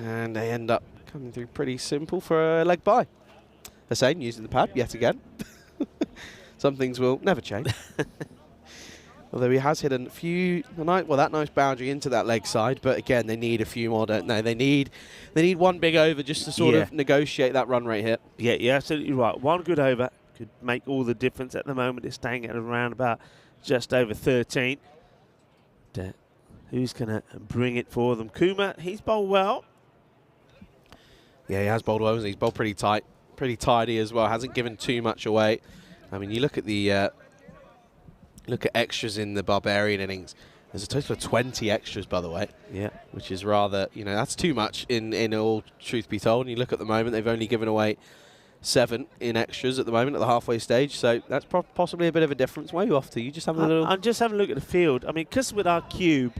S1: and they end up coming through pretty simple for a leg by. Hussain using the pad yet again. Some things will never change. Although he has hit a few, that nice boundary into that leg side, but again, they need a few more, don't they? They need one big over just to sort of negotiate that run rate here.
S5: Yeah, you're absolutely right. One good over could make all the difference at the moment. It's staying at around about just over 13. Who's going to bring it for them? Kuma, he's bowled well.
S1: Yeah, he has bowled well. He's bowled pretty tight, pretty tidy as well. Hasn't given too much away. I mean, you look at the extras in the Barbarian innings. There's a total of 20 extras, by the way.
S5: Yeah,
S1: which is rather, that's too much in all truth be told. And you look at the moment, they've only given away 7 in extras at the moment at the halfway stage, so that's possibly a bit of a difference. Where are you off to? You just having a little...
S5: I'm just having a look at the field. I mean, because with our cube,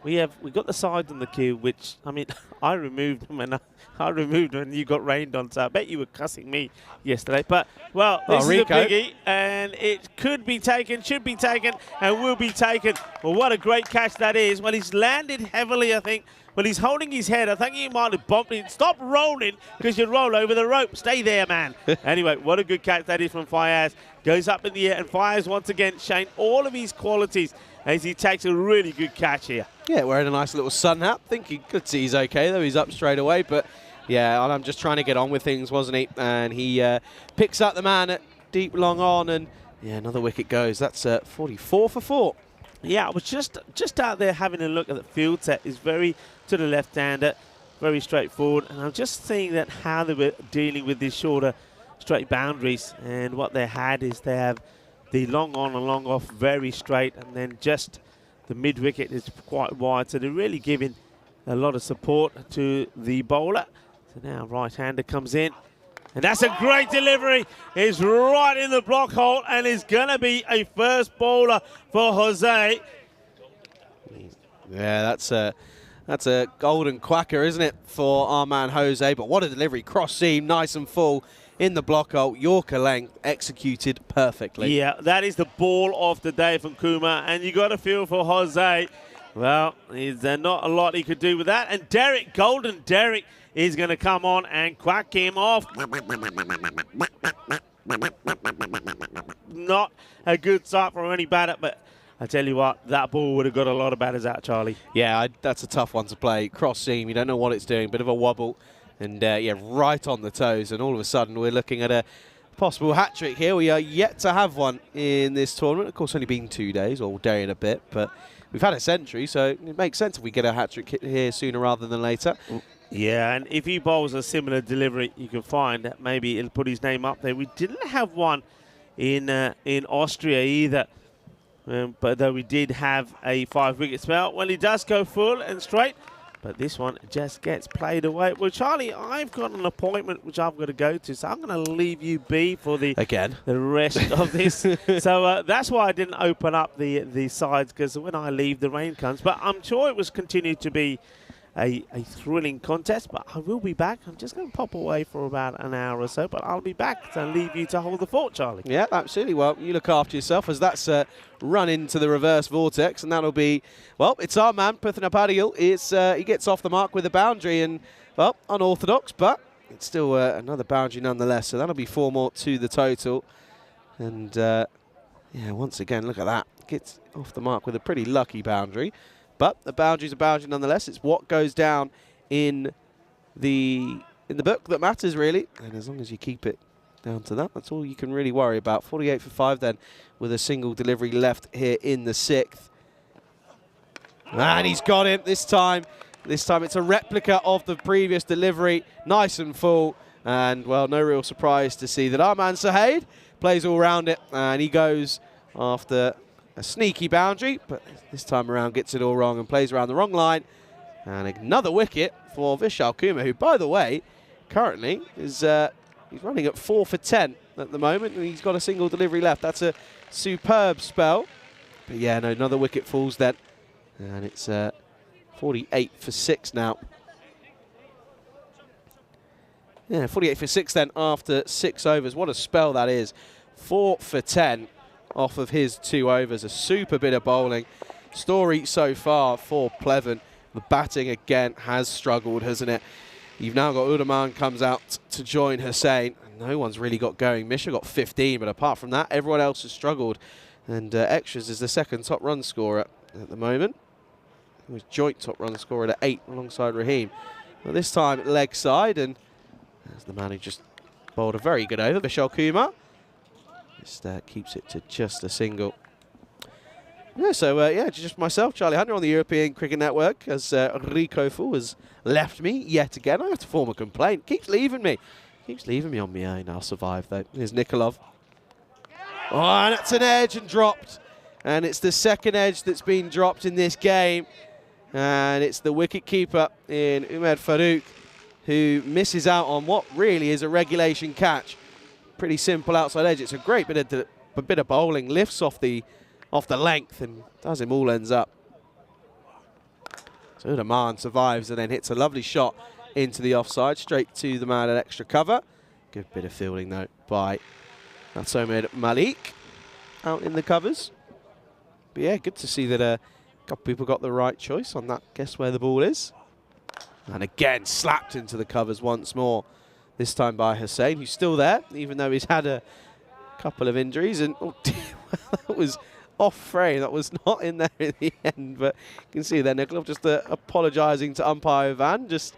S5: we got the sides on the cube, which, I mean, I removed them and I removed when you got rained on, so I bet you were cussing me yesterday. But, well, this is a biggie, and it could be taken, should be taken, and will be taken. Well, what a great catch that is. Well, he's landed heavily, I think. Well, he's holding his head. I think he might have bumped it. Stop rolling, because you roll over the rope. Stay there, man. Anyway, what a good catch that is from Fayaz. Goes up in the air, and Fayaz once again showing all of his qualities as he takes a really good catch here.
S1: Yeah, wearing a nice little sun hat. Think you could see he's okay, though. He's up straight away. But, yeah, I'm just trying to get on with things, wasn't he? And he picks up the man at deep long on, and, yeah, another wicket goes. That's 44 for 4.
S5: Yeah, I was just out there having a look at the field set. It's very to the left-hander, very straightforward. And I'm just seeing that how they were dealing with these shorter straight boundaries. And what they had is they have the long on and long off very straight, and then just the mid-wicket is quite wide. So they're really giving a lot of support to the bowler. So now right-hander comes in. And that's a great delivery. It's right in the block hole, and it's going to be a first bowler for Jose.
S1: Yeah, that's a golden quacker, isn't it, for our man Jose? But what a delivery. Cross seam, nice and full in the block hole. Yorker length, executed perfectly.
S5: Yeah, that is the ball of the day from Kuma, and you got a feel for Jose. Well, there's not a lot he could do with that. And Derek, Golden Derek, is going to come on and quack him off. Not a good sight from any batter, but I tell you what, that ball would have got a lot of batters out, Charlie.
S1: Yeah, that's a tough one to play. Cross seam, you don't know what it's doing, bit of a wobble, and yeah, right on the toes, and all of a sudden we're looking at a possible hat-trick here. We are yet to have one in this tournament. Of course, only been 2 days, or day and a bit, but we've had a century, so it makes sense if we get a hat-trick here sooner rather than later.
S5: Yeah, and if he bowls a similar delivery, you can find that maybe it'll put his name up there. We didn't have one in Austria either, but though we did have a 5-wicket spell. Well, he does go full and straight, but this one just gets played away. Well, Charlie, I've got an appointment which I've got to go to, so I'm going to leave you be for the rest of this. So that's why I didn't open up the sides, because when I leave, the rain comes. But I'm sure it was continued to be a thrilling contest, but I will be back. I'm just going to pop away for about an hour or so, but I'll be back to leave you to hold the fort, Charlie.
S1: Yeah, absolutely. Well, you look after yourself as that's run into the reverse vortex, and that'll be, well, it's our man, Puthana Padial. He gets off the mark with a boundary, and, well, unorthodox, but it's still another boundary nonetheless, so that'll be 4 more to the total. And, yeah, once again, look at that. Gets off the mark with a pretty lucky boundary. But the boundary's a boundary nonetheless. It's what goes down in the book that matters, really. And as long as you keep it down to that, that's all you can really worry about. 48 for 5 then, with a single delivery left here in the 6th. And he's got him this time. This time it's a replica of the previous delivery. Nice and full. And, well, no real surprise to see that our man Saheed plays all round it. And he goes after a sneaky boundary, but this time around gets it all wrong and plays around the wrong line. And another wicket for Vishal Kumar, who, by the way, currently is he's running at 4 for 10 at the moment, and he's got a single delivery left. That's a superb spell. But yeah, no, another wicket falls then, and it's 48 for 6 now. Yeah, 48 for 6 then after 6 overs. What a spell that is. 4 for 10. Off of his 2 overs, a super bit of bowling. Story so far for Pleven. The batting again has struggled, hasn't it? You've now got Udaman comes out to join Hussain. No one's really got going. Misha got 15, but apart from that, everyone else has struggled. And Extras is the second top run scorer at the moment. He was joint top run scorer at 8 alongside Raheem. Well, this time leg side, and there's the man who just bowled a very good over, Vishal Kumar. Just keeps it to just a single. Yeah, so yeah, just myself, Charlie Hunter on the European Cricket Network, as Rico Fu has left me yet again. I have to form a complaint. Keeps leaving me on my own. I'll survive though. Here's Nikolov. Oh, and that's an edge and dropped. And it's the second edge that's been dropped in this game. And it's the wicket keeper in Umed Farouk who misses out on what really is a regulation catch. pretty simple outside edge. It's a great bit of bowling, lifts off the length and does him all ends up. So Udaman survives and then hits a lovely shot into the offside, straight to the man at extra cover. Good bit of fielding though by Natsomid Malik out in the covers. But yeah, good to see that a couple people got the right choice on that. Guess where the ball is. And again, slapped into the covers once more. This time by Hussain, who's still there, even though he's had a couple of injuries. And oh dear, that was off frame. That was not in there in the end. But you can see there, Nikolov just apologising to umpire Van, just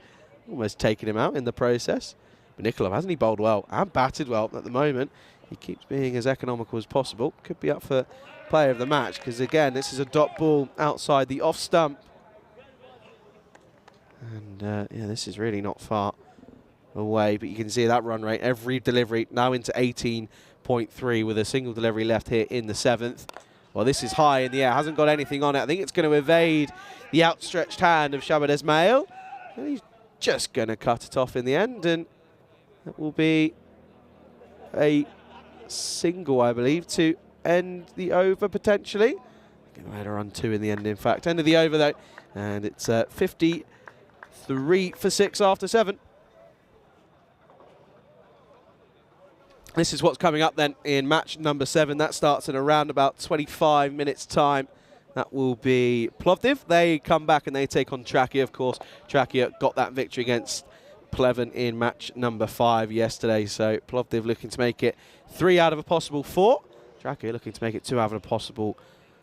S1: almost taking him out in the process. But Nikolov, hasn't he bowled well and batted well at the moment? He keeps being as economical as possible. Could be up for player of the match, because again, this is a dot ball outside the off stump. And yeah, this is really not far away, but you can see that run rate, every delivery now into 18.3 with a single delivery left here in the 7th. Well, this is high in the air, hasn't got anything on it. I think it's going to evade the outstretched hand of Shabad Ismail. And he's just going to cut it off in the end, and that will be a single, I believe, to end the over potentially. Going to run 2 in the end, in fact. End of the over though, and it's 53 for 6 after 7. This is what's coming up then in match number 7. That starts in around about 25 minutes time. That will be Plovdiv. They come back and they take on Trakia, of course. Trakia got that victory against Pleven in match number 5 yesterday. So Plovdiv looking to make it 3 out of a possible 4. Trakia looking to make it 2 out of a possible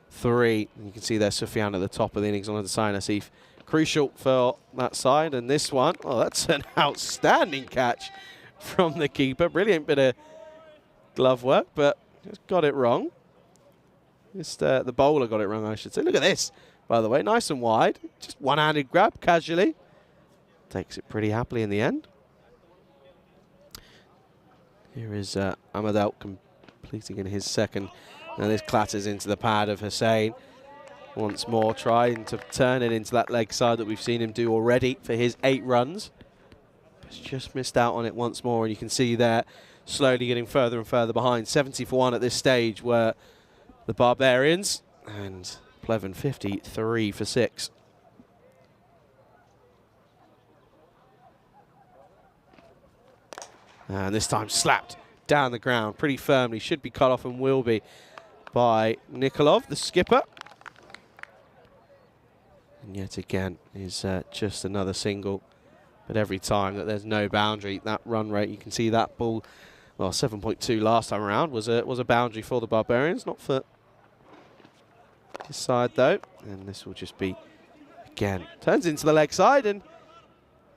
S1: 3. And you can see there Sufyan at the top of the innings on the side. Asif crucial for that side. And this one, oh, that's an outstanding catch from the keeper. Brilliant bit of glove work, but just got it wrong. Just the bowler got it wrong, I should say. Look at this, by the way, nice and wide. Just one-handed grab, casually. Takes it pretty happily in the end. Here is Ahmadal completing in his second. Now this clatters into the pad of Hussain. Once more, trying to turn it into that leg side that we've seen him do already for his 8 runs. But he's just missed out on it once more, and you can see there, slowly getting further and further behind. 70 for 1 at this stage were the Barbarians, and Pleven 53 for 6. And this time slapped down the ground pretty firmly. Should be cut off and will be by Nikolov, the skipper. And yet again is just another single. But every time that there's no boundary, that run rate, you can see that ball, well, 7.2 last time around was a boundary for the Barbarians, not for this side though. And this will just be, again, turns into the leg side, and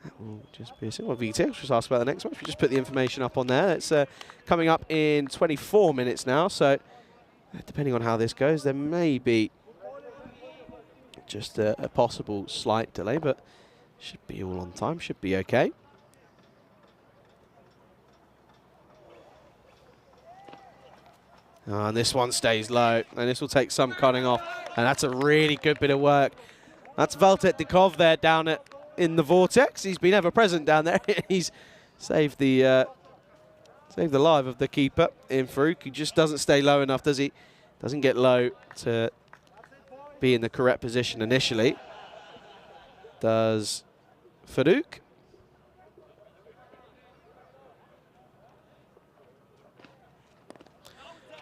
S1: that will just be a single. VT, let's just ask about the next match. We just put the information up on there. It's coming up in 24 minutes now, so depending on how this goes, there may be just a possible slight delay, but should be all on time, should be okay. And this one stays low, and this will take some cutting off, and that's a really good bit of work. That's Valtet Dikov there down in the vortex. He's been ever present down there. He's saved the life of the keeper in Farouk. He just doesn't stay low enough, does he? Doesn't get low to be in the correct position initially. Does Farouk.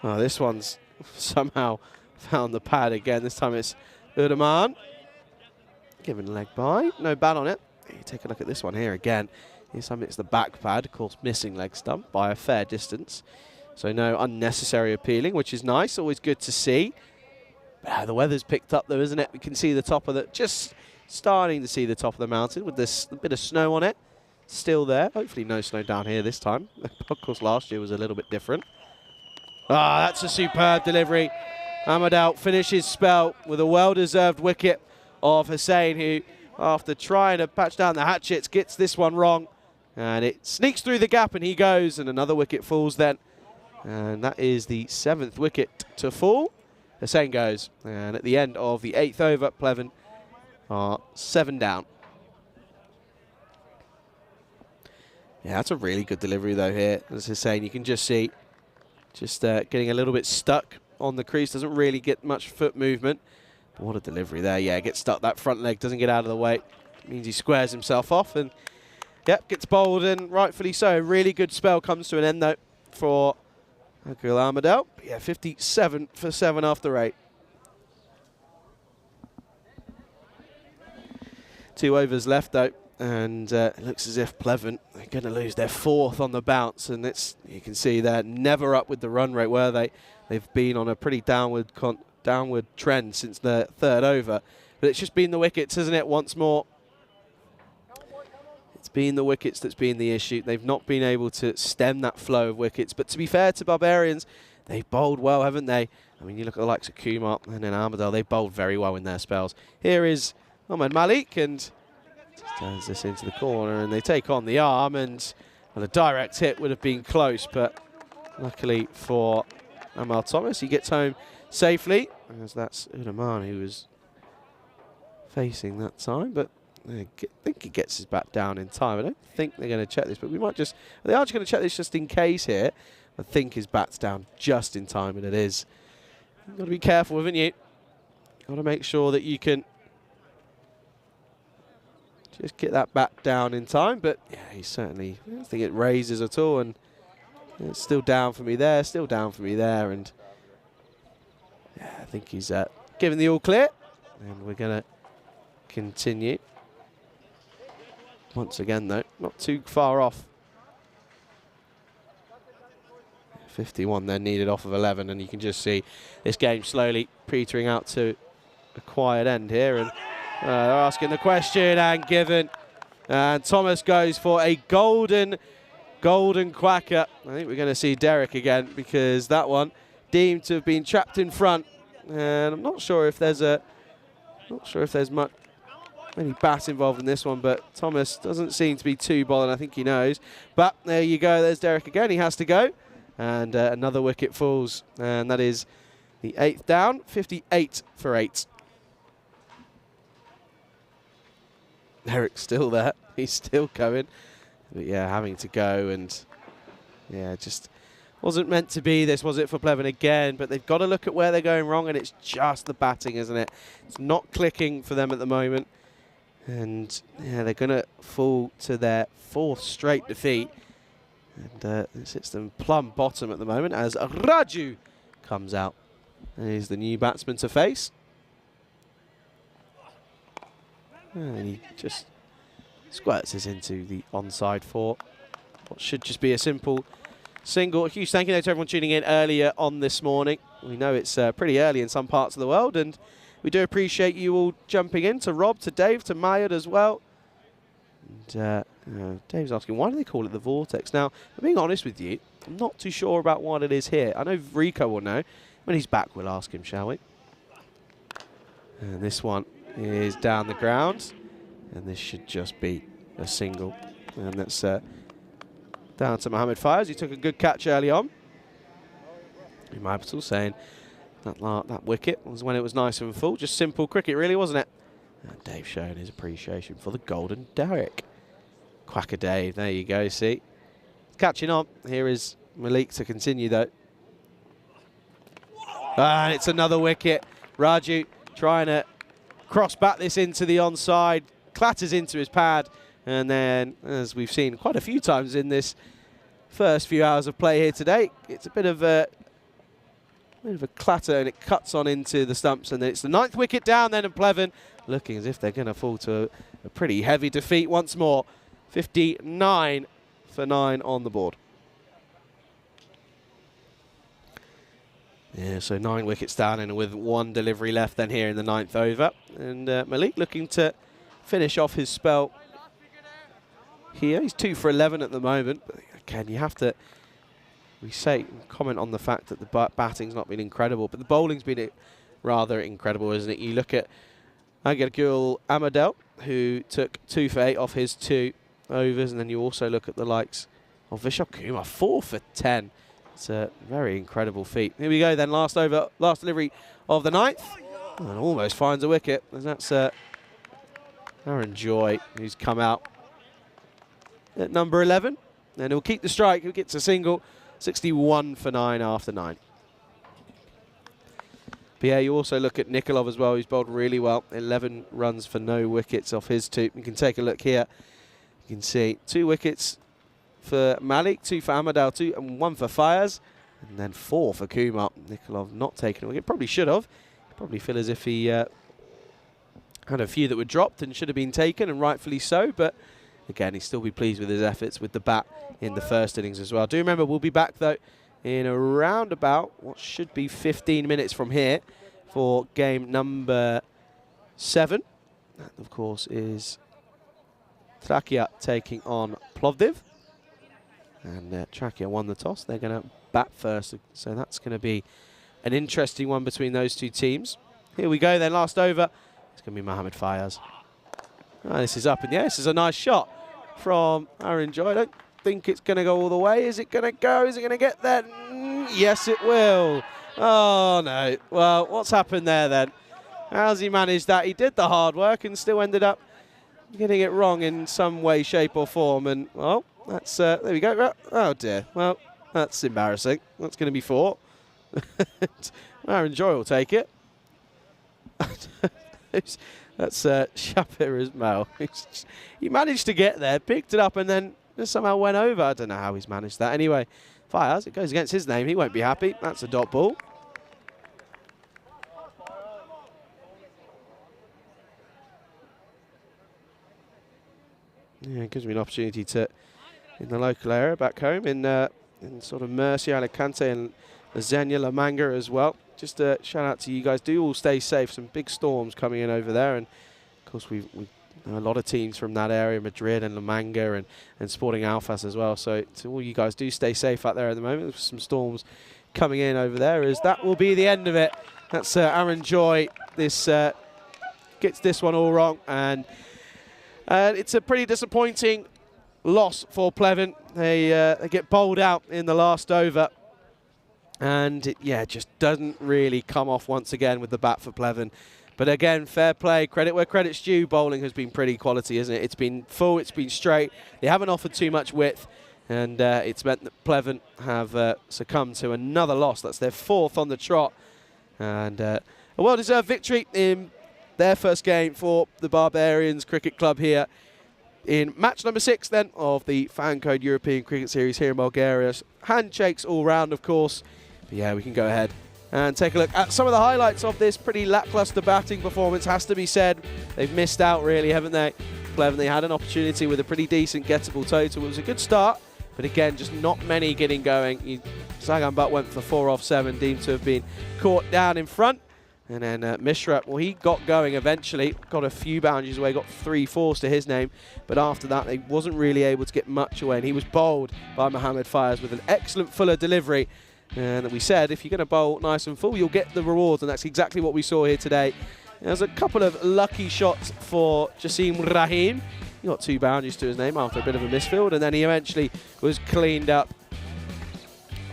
S1: Oh, this one's somehow found the pad again. This time it's Udaman. Given leg by. No bat on it. You take a look at this one here again. This time it's the back pad. Of course, missing leg stump by a fair distance. So no unnecessary appealing, which is nice. Always good to see. The weather's picked up though, isn't it? We can see the top of the, just starting to see the top of the mountain with this bit of snow on it. Still there. Hopefully no snow down here this time. Of course, last year was a little bit different. Ah, that's a superb delivery. Ahmadal finishes spell with a well-deserved wicket of Hussain, who, after trying to patch down the hatchets, gets this one wrong. And it sneaks through the gap and he goes, and another wicket falls then. And that is the 7th wicket to fall. Hussain goes. And at the end of the 8th over, Pleven are 7 down. Yeah, that's a really good delivery though here. As I was saying, you can just see getting a little bit stuck on the crease. Doesn't really get much foot movement. But what a delivery there. Yeah, gets stuck. That front leg doesn't get out of the way. It means he squares himself off and, yep, gets bowled, and rightfully so. A really good spell comes to an end though for Akil Ahmadel. Yeah, 57 for 7 after 8. 2 overs left though, and it looks as if Pleven are going to lose their 4th on the bounce, and you can see they're never up with the run rate, were they? They've been on a pretty downward trend since the 3rd over, but it's just been the wickets, isn't it, once more? It's been the wickets that's been the issue. They've not been able to stem that flow of wickets, but to be fair to Barbarians, they've bowled well, haven't they? I mean, you look at the likes of Kumar and then Ahmadel, they bowled very well in their spells. Here is Ahmed Malik, and just turns this into the corner, and they take on the arm, and well, a direct hit would have been close, but luckily for Amal Thomas, he gets home safely, as that's Udaman who was facing that time, but I think he gets his bat down in time. I don't think they're going to check this, but they are just going to check this just in case here. I think his bat's down just in time, and it is. You've got to be careful, haven't you? Got to make sure that you can just get that bat down in time, but yeah, he certainly, I don't think it raises at all, and it's still down for me there, and yeah, I think he's given the all clear, and we're going to continue. Once again though, not too far off. 51 then needed off of 11, and you can just see this game slowly petering out to a quiet end here, and they're asking the question and given, and Thomas goes for a golden quacker. I think we're going to see Derek again, because that one deemed to have been trapped in front, and I'm not sure if there's any bat involved in this one, but Thomas doesn't seem to be too bothered. I think he knows, but there you go, there's Derek again. He has to go, and another wicket falls, and that is the 8th down. 58 for 8. Eric's still there. He's still going. But yeah, having to go, and yeah, just wasn't meant to be this, was it, for Pleven again? But they've got to look at where they're going wrong, and it's just the batting, isn't it? It's not clicking for them at the moment. And yeah, they're going to fall to their 4th straight defeat. And this hits them plumb bottom at the moment as Raju comes out. And he's the new batsman to face. And he just squirts this into the onside for what should just be a simple single. A huge thank you to everyone tuning in earlier on this morning. We know it's pretty early in some parts of the world, and we do appreciate you all jumping in, to Rob, to Dave, to Mayad as well. And Dave's asking, why do they call it the Vortex? Now, I'm being honest with you, I'm not too sure about what it is here. I know Rico will know. When he's back, we'll ask him, shall we? And this one is down the ground, and this should just be a single. And that's down to Mohammed Fires. He took a good catch early on. Imabatul saying that wicket was when it was nice and full. Just simple cricket, really, wasn't it? And Dave showing his appreciation for the golden Derek. Quacker Dave, there you go, see. Catching on. Here is Malik to continue, though. And it's another wicket. Raju trying to cross back this into the onside. Clatters into his pad. And then, as we've seen quite a few times in this first few hours of play here today, it's a bit of a clatter, and it cuts on into the stumps. And then it's the 9th wicket down then, and Pleven looking as if they're going to fall to a pretty heavy defeat once more. 59 for 9 on the board. Yeah, so 9 wickets down, and with 1 delivery left then here in the 9th over. And Malik looking to finish off his spell here. He's 2 for 11 at the moment. But again, you have to comment on the fact that the batting's not been incredible, but the bowling's been rather incredible, isn't it? You look at Agil Ahmadel, who took 2 for 8 off his 2 overs, and then you also look at the likes of Vishal Kumar, 4 for 10. It's a very incredible feat. Here we go then, last over, last delivery of the 9th, and almost finds a wicket. And that's Aaron Joy, who's come out at number 11. and he'll keep the strike. He'll get a single. 61 for 9 after 9. But yeah, you also look at Nikolov as well. He's bowled really well. 11 runs for no wickets off his 2. You can take a look here. You can see 2 wickets for Malik, 2 for Ahmadal, 2 and 1 for Fires, and then 4 for Kumar. Nikolov not taking a wicket. Probably should have. Probably feel as if he had a few that were dropped and should have been taken, and rightfully so. But again, he'd still be pleased with his efforts with the bat in the first innings as well. Do remember, we'll be back though in around about what should be 15 minutes from here for game number 7. That, of course, is Trakia taking on Plovdiv. And Trakia won the toss. They're going to bat first, so that's going to be an interesting one between those 2 teams. Here we go then, last over. It's going to be Mohammed Fayaz. Oh, this is up in the air. This is a nice shot from Aaron Joy. I don't think it's going to go all the way. Is it going to go? Is it going to get there? Yes, it will. Oh, no. Well, what's happened there then? How's he managed that? He did the hard work and still ended up getting it wrong in some way, shape or form. And, well, that's there we go. Oh, dear. Well, that's embarrassing. That's going to be 4. Aaron Joy will take it. That's Shapir Ismail. He managed to get there, picked it up, and then just somehow went over. I don't know how he's managed that. Anyway, Fires, it goes against his name. He won't be happy. That's a dot ball. Yeah, it gives me an opportunity to, in the local area back home, in sort of Mercia, Alicante, and Zenya, La Manga as well. Just a shout out to you guys. Do all stay safe. Some big storms coming in over there, and of course we know a lot of teams from that area, Madrid and La Manga and Sporting Alphas as well. So to all you guys, do stay safe out there at the moment. There's some storms coming in over there, as that will be the end of it. That's Aaron Joy. This gets this one all wrong, and it's a pretty disappointing loss for Pleven. They get bowled out in the last over. And it just doesn't really come off once again with the bat for Pleven. But again, fair play, credit where credit's due. Bowling has been pretty quality, isn't it? It's been full, it's been straight. They haven't offered too much width, and it's meant that Pleven have succumbed to another loss. That's their 4th on the trot. And a well-deserved victory in their first game for the Barbarians Cricket Club here in match number 6 then of the FanCode European Cricket Series here in Bulgaria. Handshakes all round, of course. But yeah, we can go ahead and take a look at some of the highlights of this pretty lackluster batting performance, has to be said. They've missed out really, haven't they? Pleven, they had an opportunity with a pretty decent gettable total. It was a good start, but again, just not many getting going. Sagan Butt went for 4 off 7, deemed to have been caught down in front. And then Mishra, well, he got going eventually, got a few boundaries away, got 3 fours to his name. But after that, he wasn't really able to get much away. And he was bowled by Mohammed Fayaz with an excellent fuller delivery. And we said, if you're going to bowl nice and full, you'll get the rewards. And that's exactly what we saw here today. There's a couple of lucky shots for Jasim Rahim. He got 2 boundaries to his name after a bit of a misfield. And then he eventually was cleaned up.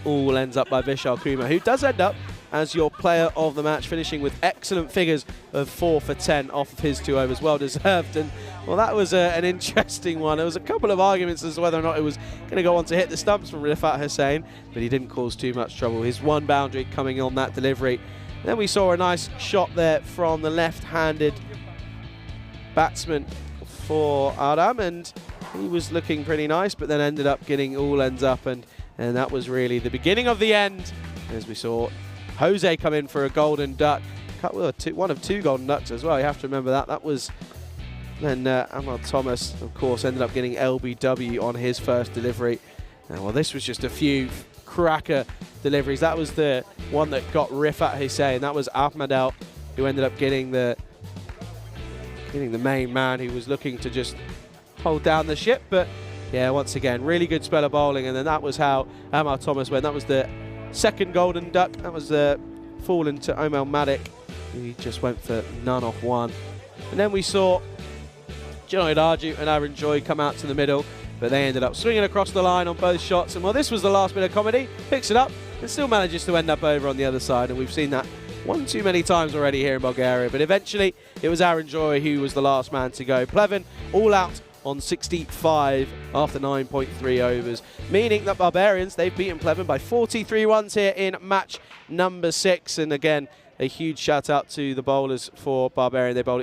S1: All ends up by Vishal Kumar, who does end up as your player of the match, finishing with excellent figures of 4 for 10 off of his 2 overs. Well deserved. And well, that was an interesting one. There was a couple of arguments as to whether or not it was going to go on to hit the stumps from Rifat Hussain, but he didn't cause too much trouble. His 1 boundary coming on that delivery. Then we saw a nice shot there from the left-handed batsman for Aram, and he was looking pretty nice, but then ended up getting all ends up, and that was really the beginning of the end, as we saw Jose come in for a golden duck. One of 2 golden ducks as well. You have to remember that. That was then Ahmad Thomas, of course, ended up getting LBW on his first delivery. And well, this was just a few cracker deliveries. That was the one that got Rifat Hussain. That was Ahmadal, who ended up getting the main man, who was looking to just hold down the ship. But yeah, once again, really good spell of bowling. And then that was how Ahmad Thomas went. That was the 2nd golden duck. That was fallen to Omar Madik. He just went for none off 1. And then we saw Junaid Arju and Aaron Joy come out to the middle, but they ended up swinging across the line on both shots. And well, this was the last bit of comedy. Picks it up and still manages to end up over on the other side. And we've seen that one too many times already here in Bulgaria. But eventually, it was Aaron Joy who was the last man to go. Pleven all out on 65 after 9.3 overs, meaning that Barbarians, they've beaten Pleven by 43 runs here in match number 6. And again, a huge shout out to the bowlers for Barbarian. They bowled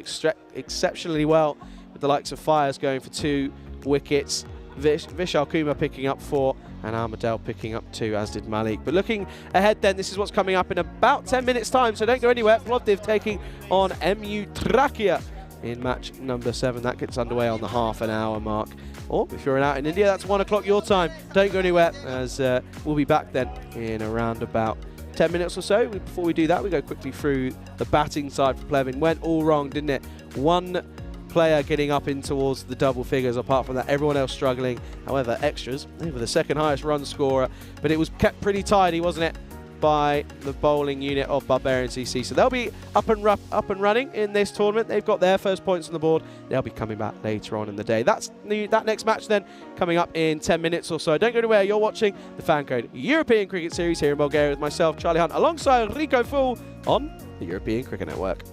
S1: exceptionally well, with the likes of Fires going for 2 wickets, Vishal Kumar picking up 4, and Armadale picking up 2, as did Malik. But looking ahead then, this is what's coming up in about 10 minutes time, so don't go anywhere. Plovdiv taking on MU Trakia in match number 7. That gets underway on the half-an-hour mark. Or if you're out in India, that's 1 o'clock your time. Don't go anywhere, as we'll be back then in around about 10 minutes or so. Before we do that, we go quickly through the batting side for Pleven. Went all wrong, didn't it? 1 player getting up in towards the double figures. Apart from that, everyone else struggling. However, extras, they were the second highest run scorer, but it was kept pretty tidy, wasn't it, by the bowling unit of Barbarian CC. So they'll be up and running in this tournament. They've got their first points on the board. They'll be coming back later on in the day. That next match then coming up in 10 minutes or so. Don't go anywhere. You're watching the FanCode European Cricket Series here in Bulgaria with myself, Charlie Hunt, alongside Rico Fool on the European Cricket Network.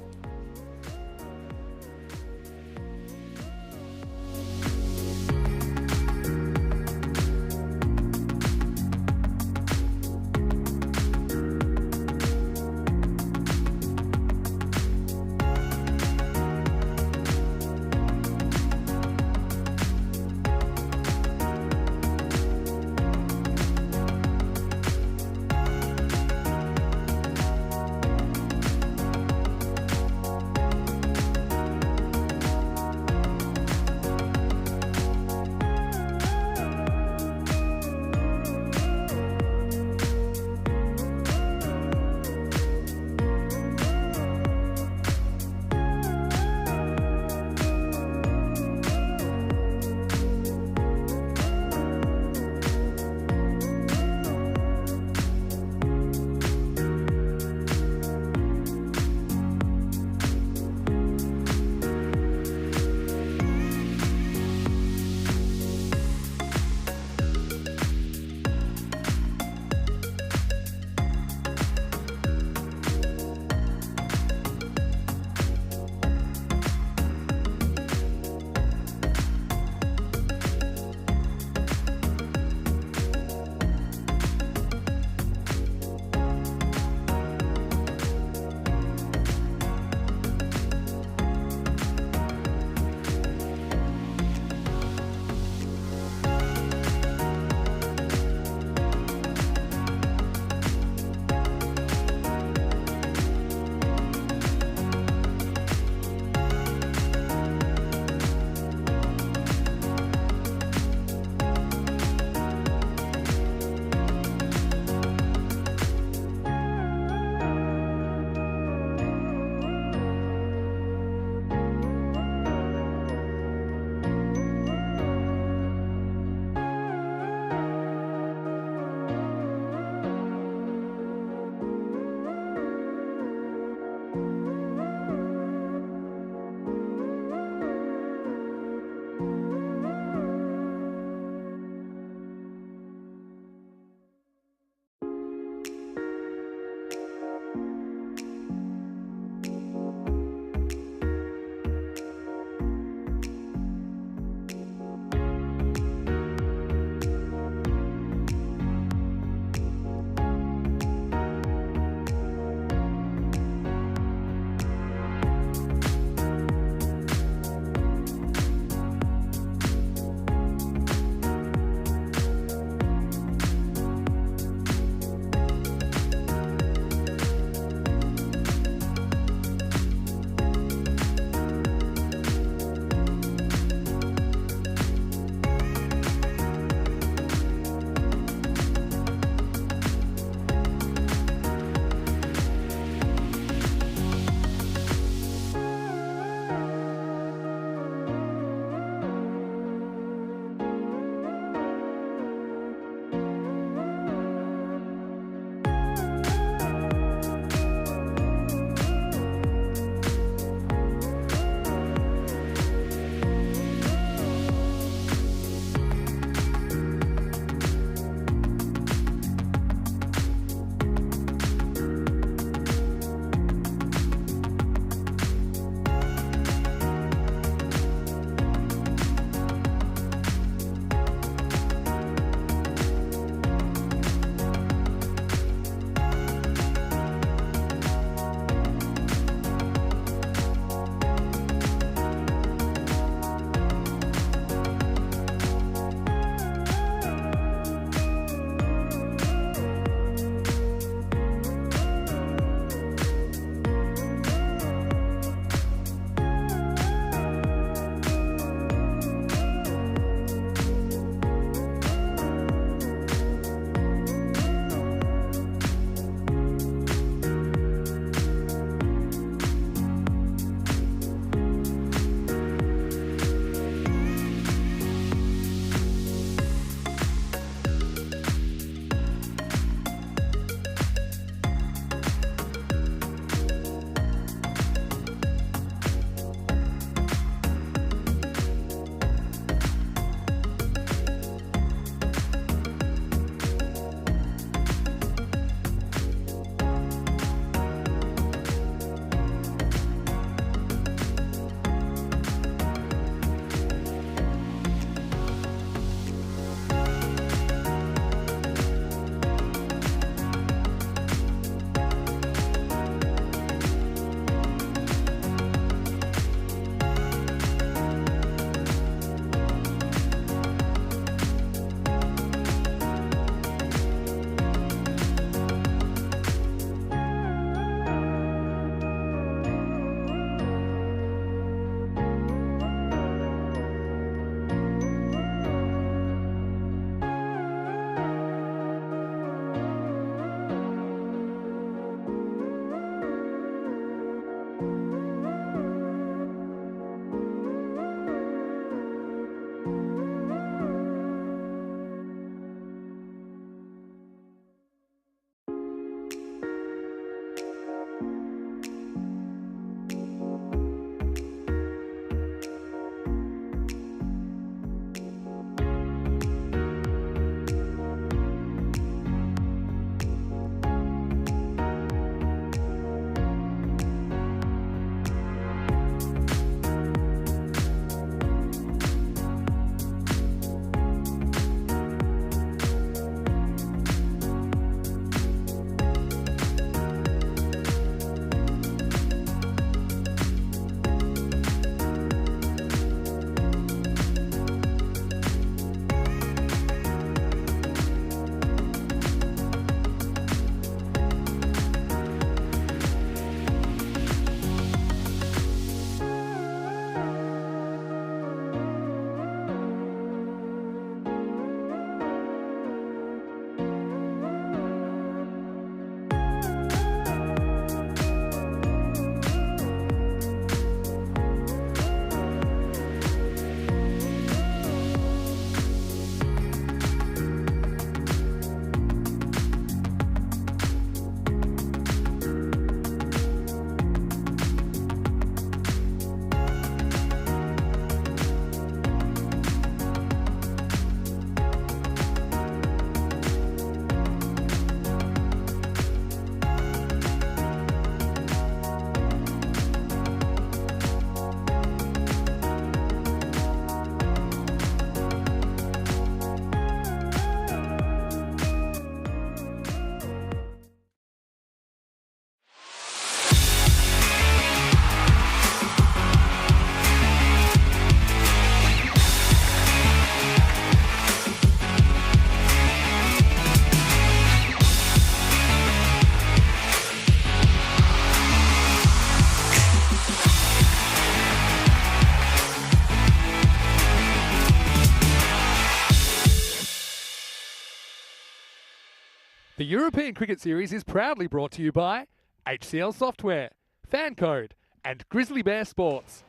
S2: The European Cricket Series is proudly brought to you by HCL Software, FanCode, and Grizzly Bear Sports.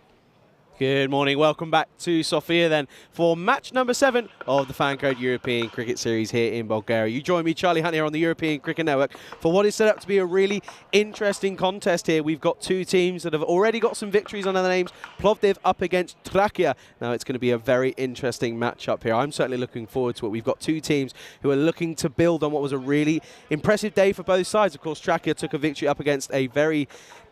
S1: Good morning, welcome back to Sofia then for match number 7 of the FanCode European Cricket Series here in Bulgaria. You join me, Charlie Hunt, here on the European Cricket Network for what is set up to be a really interesting contest here. We've got two teams that have already got some victories under their names. Plovdiv up against Trachea. Now it's going to be a very interesting matchup here. I'm certainly looking forward to it. We've got two teams who are looking to build on what was a really impressive day for both sides. Of course, Trachea took a victory up against a very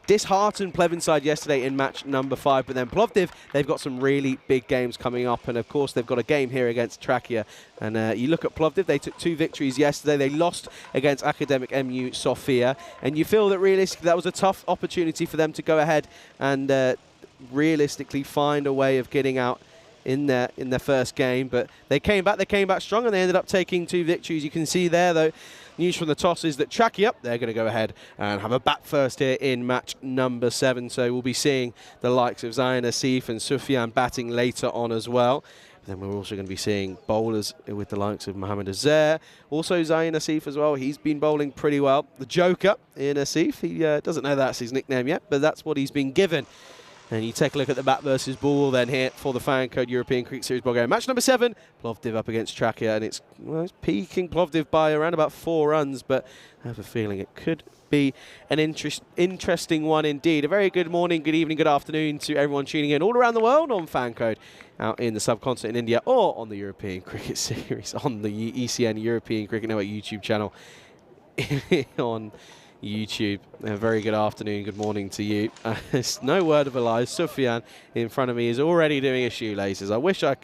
S1: disheartened Plevin side yesterday in match number 5, but then Plovdiv, they've got some really big games coming up, and of course they've got a game here against Trachea. And you look at Plovdiv, they took 2 victories yesterday. They lost against Academic MU Sofia, and you feel that realistically that was a tough opportunity for them to go ahead and realistically find a way of getting out in their first game, but they came back strong, and they ended up taking 2 victories. You can see there though, news from the toss is that Trachea, they're going to go ahead and have a bat first here in match number 7. So we'll be seeing the likes of Zayn Asif and Sufyan batting later on as well. Then we're also going to be seeing bowlers with the likes of Mohamed Azhar. Also Zayn Asif as well. He's been bowling pretty well. The Joker in Asif, he doesn't know that's his nickname yet, but that's what he's been given. And you take a look at the bat versus ball then here for the FanCode European Cricket Series Bulgaria. Match number 7, Plovdiv up against Trachea, and it's peaking Plovdiv by around about 4 runs, but I have a feeling it could be an interesting one indeed. A very good morning, good evening, good afternoon to everyone tuning in all around the world on FanCode, out in the subcontinent in India, or on the European Cricket Series, on the ECN European Cricket Network YouTube channel on YouTube. A very good afternoon, good morning to you. There's no word of a lie. Sufyan in front of me is already doing his shoelaces. I wish I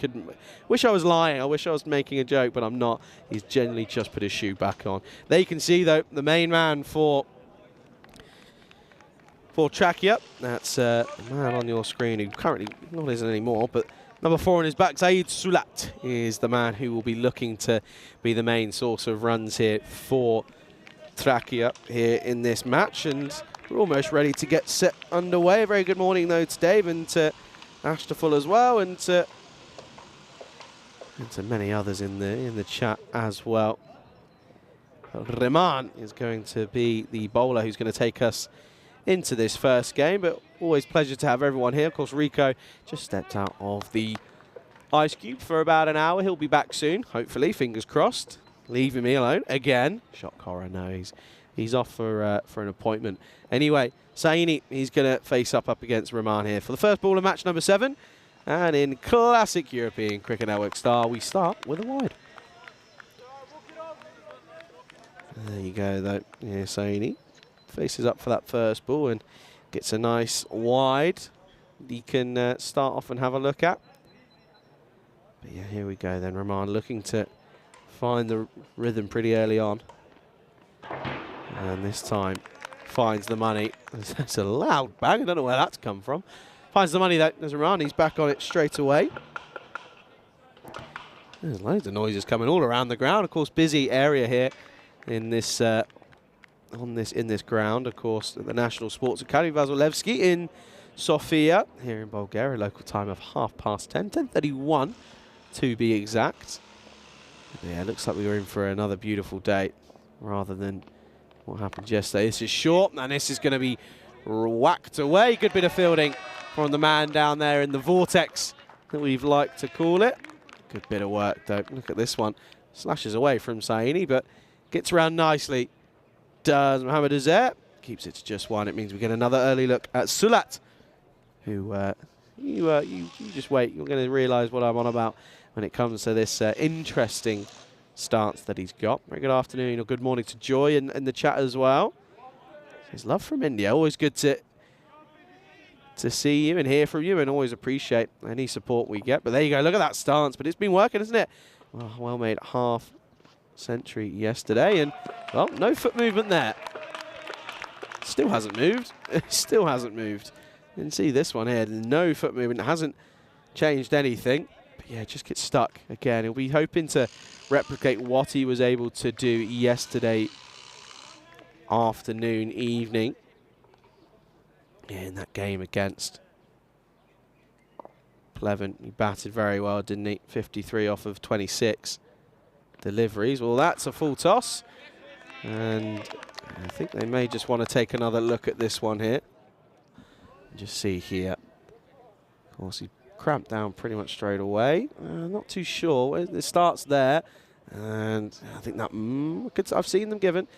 S1: was lying. I wish I was making a joke, but I'm not. He's generally just put his shoe back on. There you can see though the main man for Trachea. That's the man on your screen who currently not isn't anymore, but number 4 on his back, Zaid Sulat, is the man who will be looking to be the main source of runs here for Trachea here in this match, and we're almost ready to get set underway. A very good morning though to Dave and to Ashtaful as well, and to many others in the chat as well. Reman is going to be the bowler who's going to take us into this first game, but always pleasure to have everyone here. Of course, Rico just stepped out of the ice cube for about an hour. He'll be back soon, hopefully, fingers crossed. Leaving me alone again. Shock horror. No, he's off for an appointment. Anyway, Saini, he's going to face up against Rahman here for the first ball of match number 7. And in classic European Cricket Network style, we start with a wide. There you go, though. Yeah, Saini faces up for that first ball and gets a nice wide. He can start off and have a look at. But yeah, here we go then. Rahman looking to find the rhythm pretty early on, and this time finds the money. It's a loud bang, I don't know where that's come from. Finds the money though. There's Rahman, he's back on it straight away. There's loads of noises coming all around the ground. Of course, busy area here in this in this ground. Of course, at the National Sports Academy Vasilevsky in Sofia here in Bulgaria. Local time of 10:30, 10:31 to be exact. Yeah, it looks like we were in for another beautiful day rather than what happened yesterday. This is short, and this is going to be whacked away. Good bit of fielding from the man down there in the vortex that we've liked to call it. Good bit of work, though. Look at this one. Slashes away from Saini, but gets around nicely. Does Mohamed Azhar. Keeps it to just 1. It means we get another early look at Sulat, who you just wait. You're going to realise what I'm on about when it comes to this interesting stance that he's got. Very good afternoon or good morning to Joy in the chat as well. His love from India. Always good to see you and hear from you, and always appreciate any support we get. But there you go. Look at that stance. But it's been working, isn't it? Well made half century yesterday, and well, no foot movement there. Still hasn't moved. Still hasn't moved. You can see this one here. No foot movement. Hasn't changed anything. Yeah, just gets stuck again. He'll be hoping to replicate what he was able to do yesterday afternoon, evening. Yeah, in that game against Plevin. He batted very well, didn't he? 53 off of 26 deliveries. Well, that's a full toss. And I think they may just want to take another look at this one here. Just see here. Of course, he cramped down pretty much straight away. Not too sure. It starts there. And I think that, I've seen them given.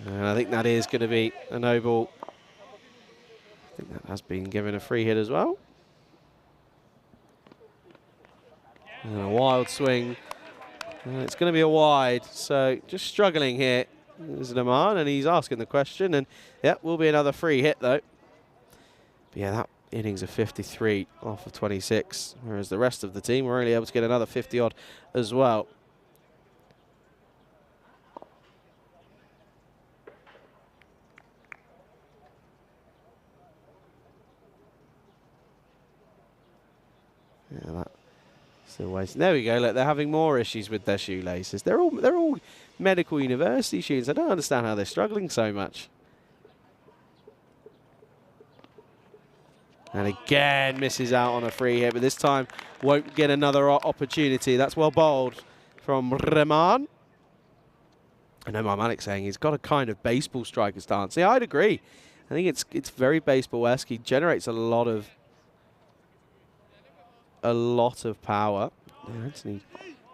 S1: And I think that is going to be a no ball. I think that has been given a free hit as well. And a wild swing. It's going to be a wide. So just struggling here is Naman, and he's asking the question. And yeah, will be another free hit though. But yeah, that innings of 53 off of 26, whereas the rest of the team were only able to get another 50 odd as well. Yeah, that still wasting. There we go. Look, they're having more issues with their shoelaces. They're all medical university shoes. I don't understand how they're struggling so much. And again, misses out on a free hit, but this time won't get another opportunity. That's well bowled from Rahman. I know my Malik's saying he's got a kind of baseball striker stance. Yeah, I'd agree. I think it's very baseball-esque. He generates a lot of power. Yeah, Anthony,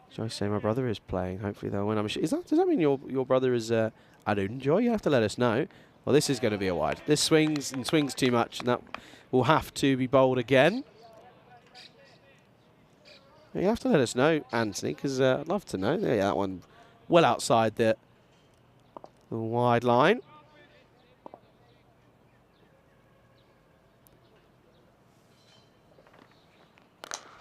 S1: Joe say my brother is playing. Hopefully they'll win. Does that mean your brother is Adun Joy? You have to let us know. Well, this is going to be a wide. This swings too much, and that will have to be bowled again. You have to let us know, Anthony, because I'd love to know. Yeah, that one well outside the wide line.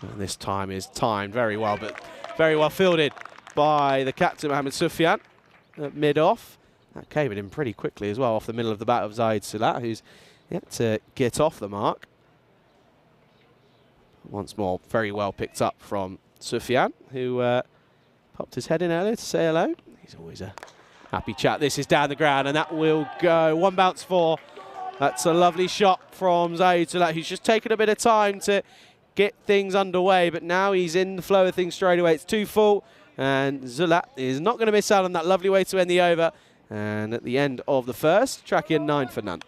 S1: And this time is timed very well, but very well fielded by the captain, Mohammed Sufyan, at mid-off. That came in pretty quickly as well, off the middle of the bat of Zaid Sulat, who's yet to get off the mark. Once more, very well picked up from Sufyan, who popped his head in earlier to say hello. He's always a happy chap. This is down the ground, and that will go. One bounce four. That's a lovely shot from Zaid Sulat, who's just taken a bit of time to get things underway, but now he's in the flow of things straight away. It's 2 full, and Zulat is not going to miss out on that lovely way to end the over. And at the end of the first, tracking 9 for none.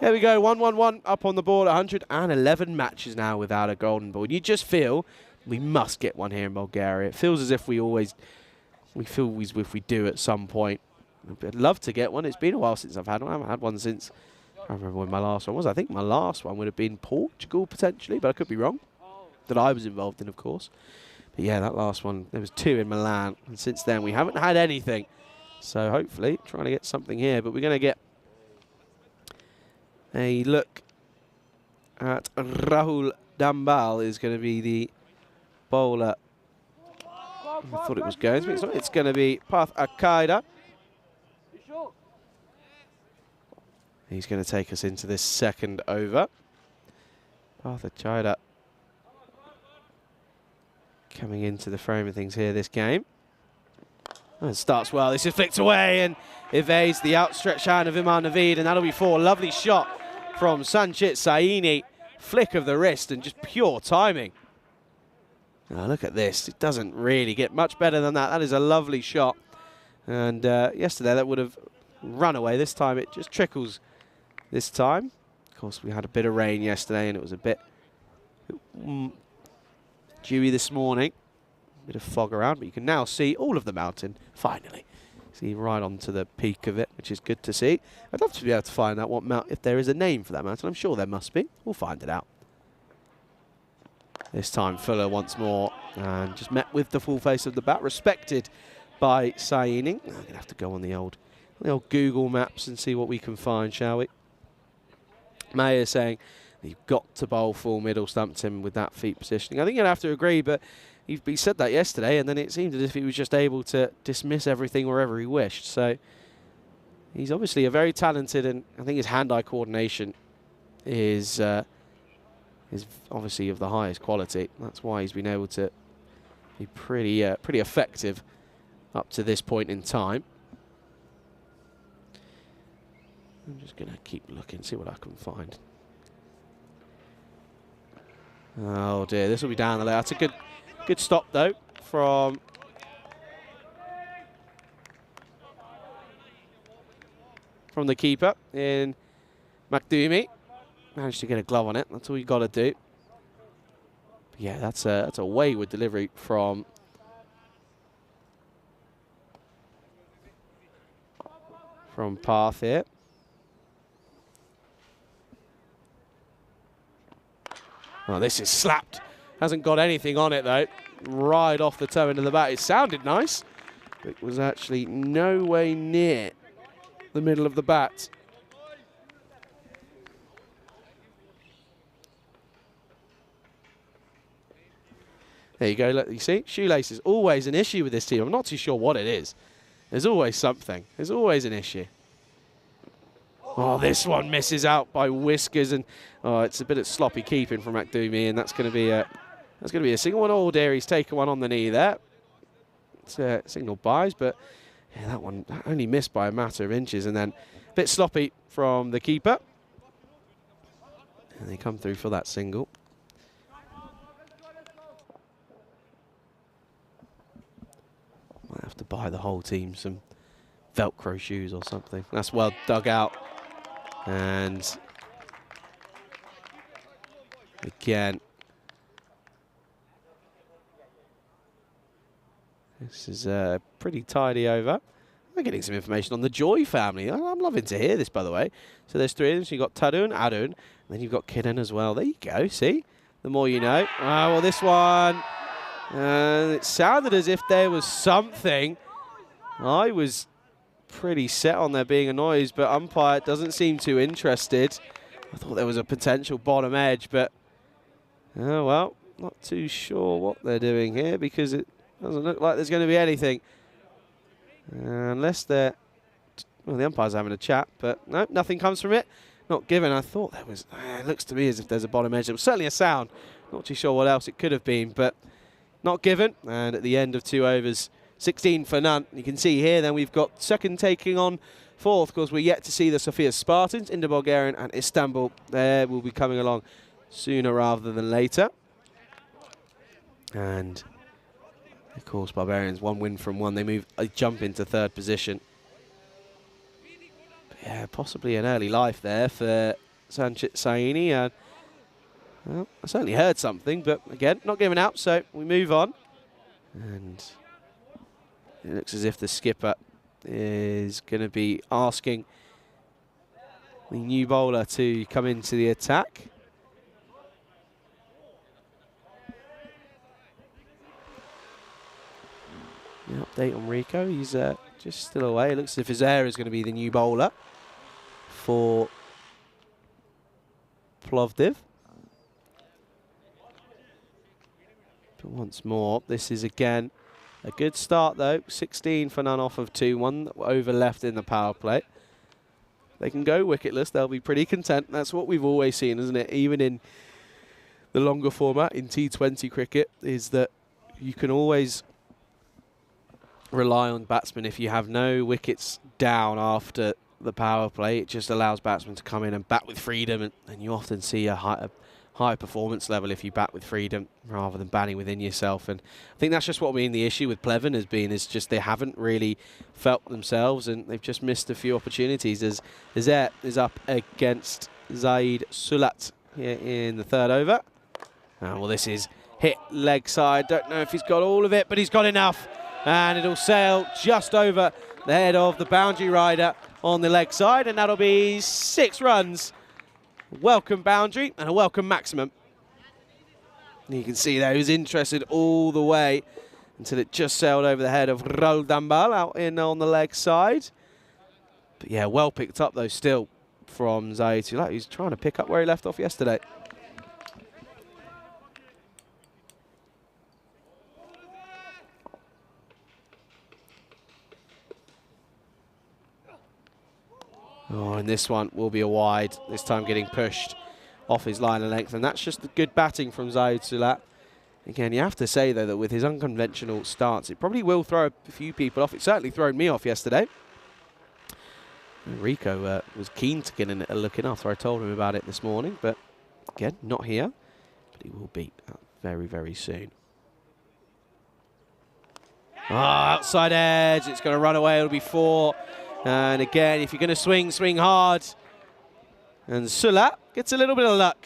S1: There we go, 1-1-1 up on the board. 111 matches now without a golden ball. And you just feel we must get one here in Bulgaria. It feels as if we do at some point. I'd love to get one. It's been a while since I've had one. I haven't had one since, I can't remember when my last one was. I think my last one would have been Portugal, potentially, but I could be wrong. That I was involved in, of course. But yeah, that last one, there was 2 in Milan. And since then, we haven't had anything. So hopefully, trying to get something here. But we're going to get a look at Rahul Dambal is going to be the bowler. I thought it was going to be. It's going to be Path Akaida. He's going to take us into this second over. Path Akaida coming into the frame of things here this game. And it starts well. This is flicked away and evades the outstretched hand of Iman Naveed, and that'll be 4. Lovely shot from Sanchit Saini. Flick of the wrist and just pure timing. Now look at this. It doesn't really get much better than that. That is a lovely shot. And yesterday that would have run away. This time it just trickles this time. Of course, we had a bit of rain yesterday and it was a bit dewy this morning. Bit of fog around, but you can now see all of the mountain, finally. See right onto the peak of it, which is good to see. I'd love to be able to find out if there is a name for that mountain. I'm sure there must be. We'll find it out. This time Fuller once more, and just met with the full face of the bat, respected by Saini. I'm going to have to go on the old Google Maps and see what we can find, shall we? Mayer saying you've got to bowl full middle stumped him with that feet positioning. I think you'd have to agree, but he said that yesterday, and then it seemed as if he was just able to dismiss everything wherever he wished. So he's obviously a very talented, and I think his hand-eye coordination is obviously of the highest quality. That's why he's been able to be pretty effective up to this point in time. I'm just going to keep looking, see what I can find. Oh dear, this will be down the lane. That's a good stop though from from the keeper in Makdumi. Managed to get a glove on it. That's all you got to do. But yeah, that's a wayward delivery from Path here. Oh, this is slapped. Hasn't got anything on it though. Right off the toe into the bat. It sounded nice. It was actually no way near the middle of the bat. There you go, look, you see, shoelace is always an issue with this team. I'm not too sure what it is. There's always something. There's always an issue. Oh, this one misses out by whiskers, and oh, it's a bit of sloppy keeping from Makdumi, and that's going to be a single one. Oh, dear, he's taken one on the knee there. It's a single buys, but yeah, that one only missed by a matter of inches, and then a bit sloppy from the keeper. And they come through for that single. Might have to buy the whole team some Velcro shoes or something. That's well dug out. And again, this is a pretty tidy over. We're getting some information on the Joy family. I'm loving to hear this, by the way. So there's three of them. So you've got Tarun, Arun, and then you've got Kiran as well. There you go, see? The more you know. Well, this one, it sounded as if there was something. I was pretty set on there being a noise, but umpire doesn't seem too interested. I thought there was a potential bottom edge, but oh well, not too sure what they're doing here because it doesn't look like there's going to be anything. Unless they're, well, the umpire's having a chat, but no, nothing comes from it. Not given. I thought there was, it looks to me as if there's a bottom edge. There was certainly a sound. Not too sure what else it could have been, but not given. And at the end of 2 overs, 16 for none. You can see here then we've got second taking on fourth because we're yet to see the Sofia Spartans, Indo Bulgarian and Istanbul. There will be coming along sooner rather than later. And of course Barbarians, 1 win from 1. They move a jump into third position. But yeah, possibly an early life there for Sanchit Saini. Well, I certainly heard something, but again, not giving out, so we move on. And it looks as if the skipper is going to be asking the new bowler to come into the attack. The update on Rico, he's just still away. It looks as if Azera is going to be the new bowler for Plovdiv. But once more, this is again a good start though, 16 for none off of 2, 1 over left in the power play. They can go wicketless, they'll be pretty content. That's what we've always seen, isn't it? Even in the longer format, in T20 cricket, is that you can always rely on batsmen. If you have no wickets down after the power play, it just allows batsmen to come in and bat with freedom, and you often see a high performance level if you bat with freedom rather than batting within yourself. And I think that's just what the issue with Pleven has been, is just they haven't really felt themselves and they've just missed a few opportunities. As Azet is up against Zaid Sulat here in the third over. Well, this is hit leg side. Don't know if he's got all of it, but he's got enough. And it'll sail just over the head of the boundary rider on the leg side, and that'll be 6 runs. Welcome boundary and a welcome maximum. You can see there he was interested all the way until it just sailed over the head of Raul Dambal out in on the leg side. But yeah, well picked up though still from Zaid Sulat. He's trying to pick up where he left off yesterday. Oh, and this one will be a wide, this time getting pushed off his line of length, and that's just the good batting from Zaid Sulat. Again, you have to say, though, that with his unconventional stance, it probably will throw a few people off. It certainly thrown me off yesterday. And Rico was keen to get a look in after I told him about it this morning, but again, not here. But he will be very, very soon. Ah, outside edge, it's going to run away, it'll be 4. And again, if you're going to swing, swing hard. And Sula gets a little bit of luck.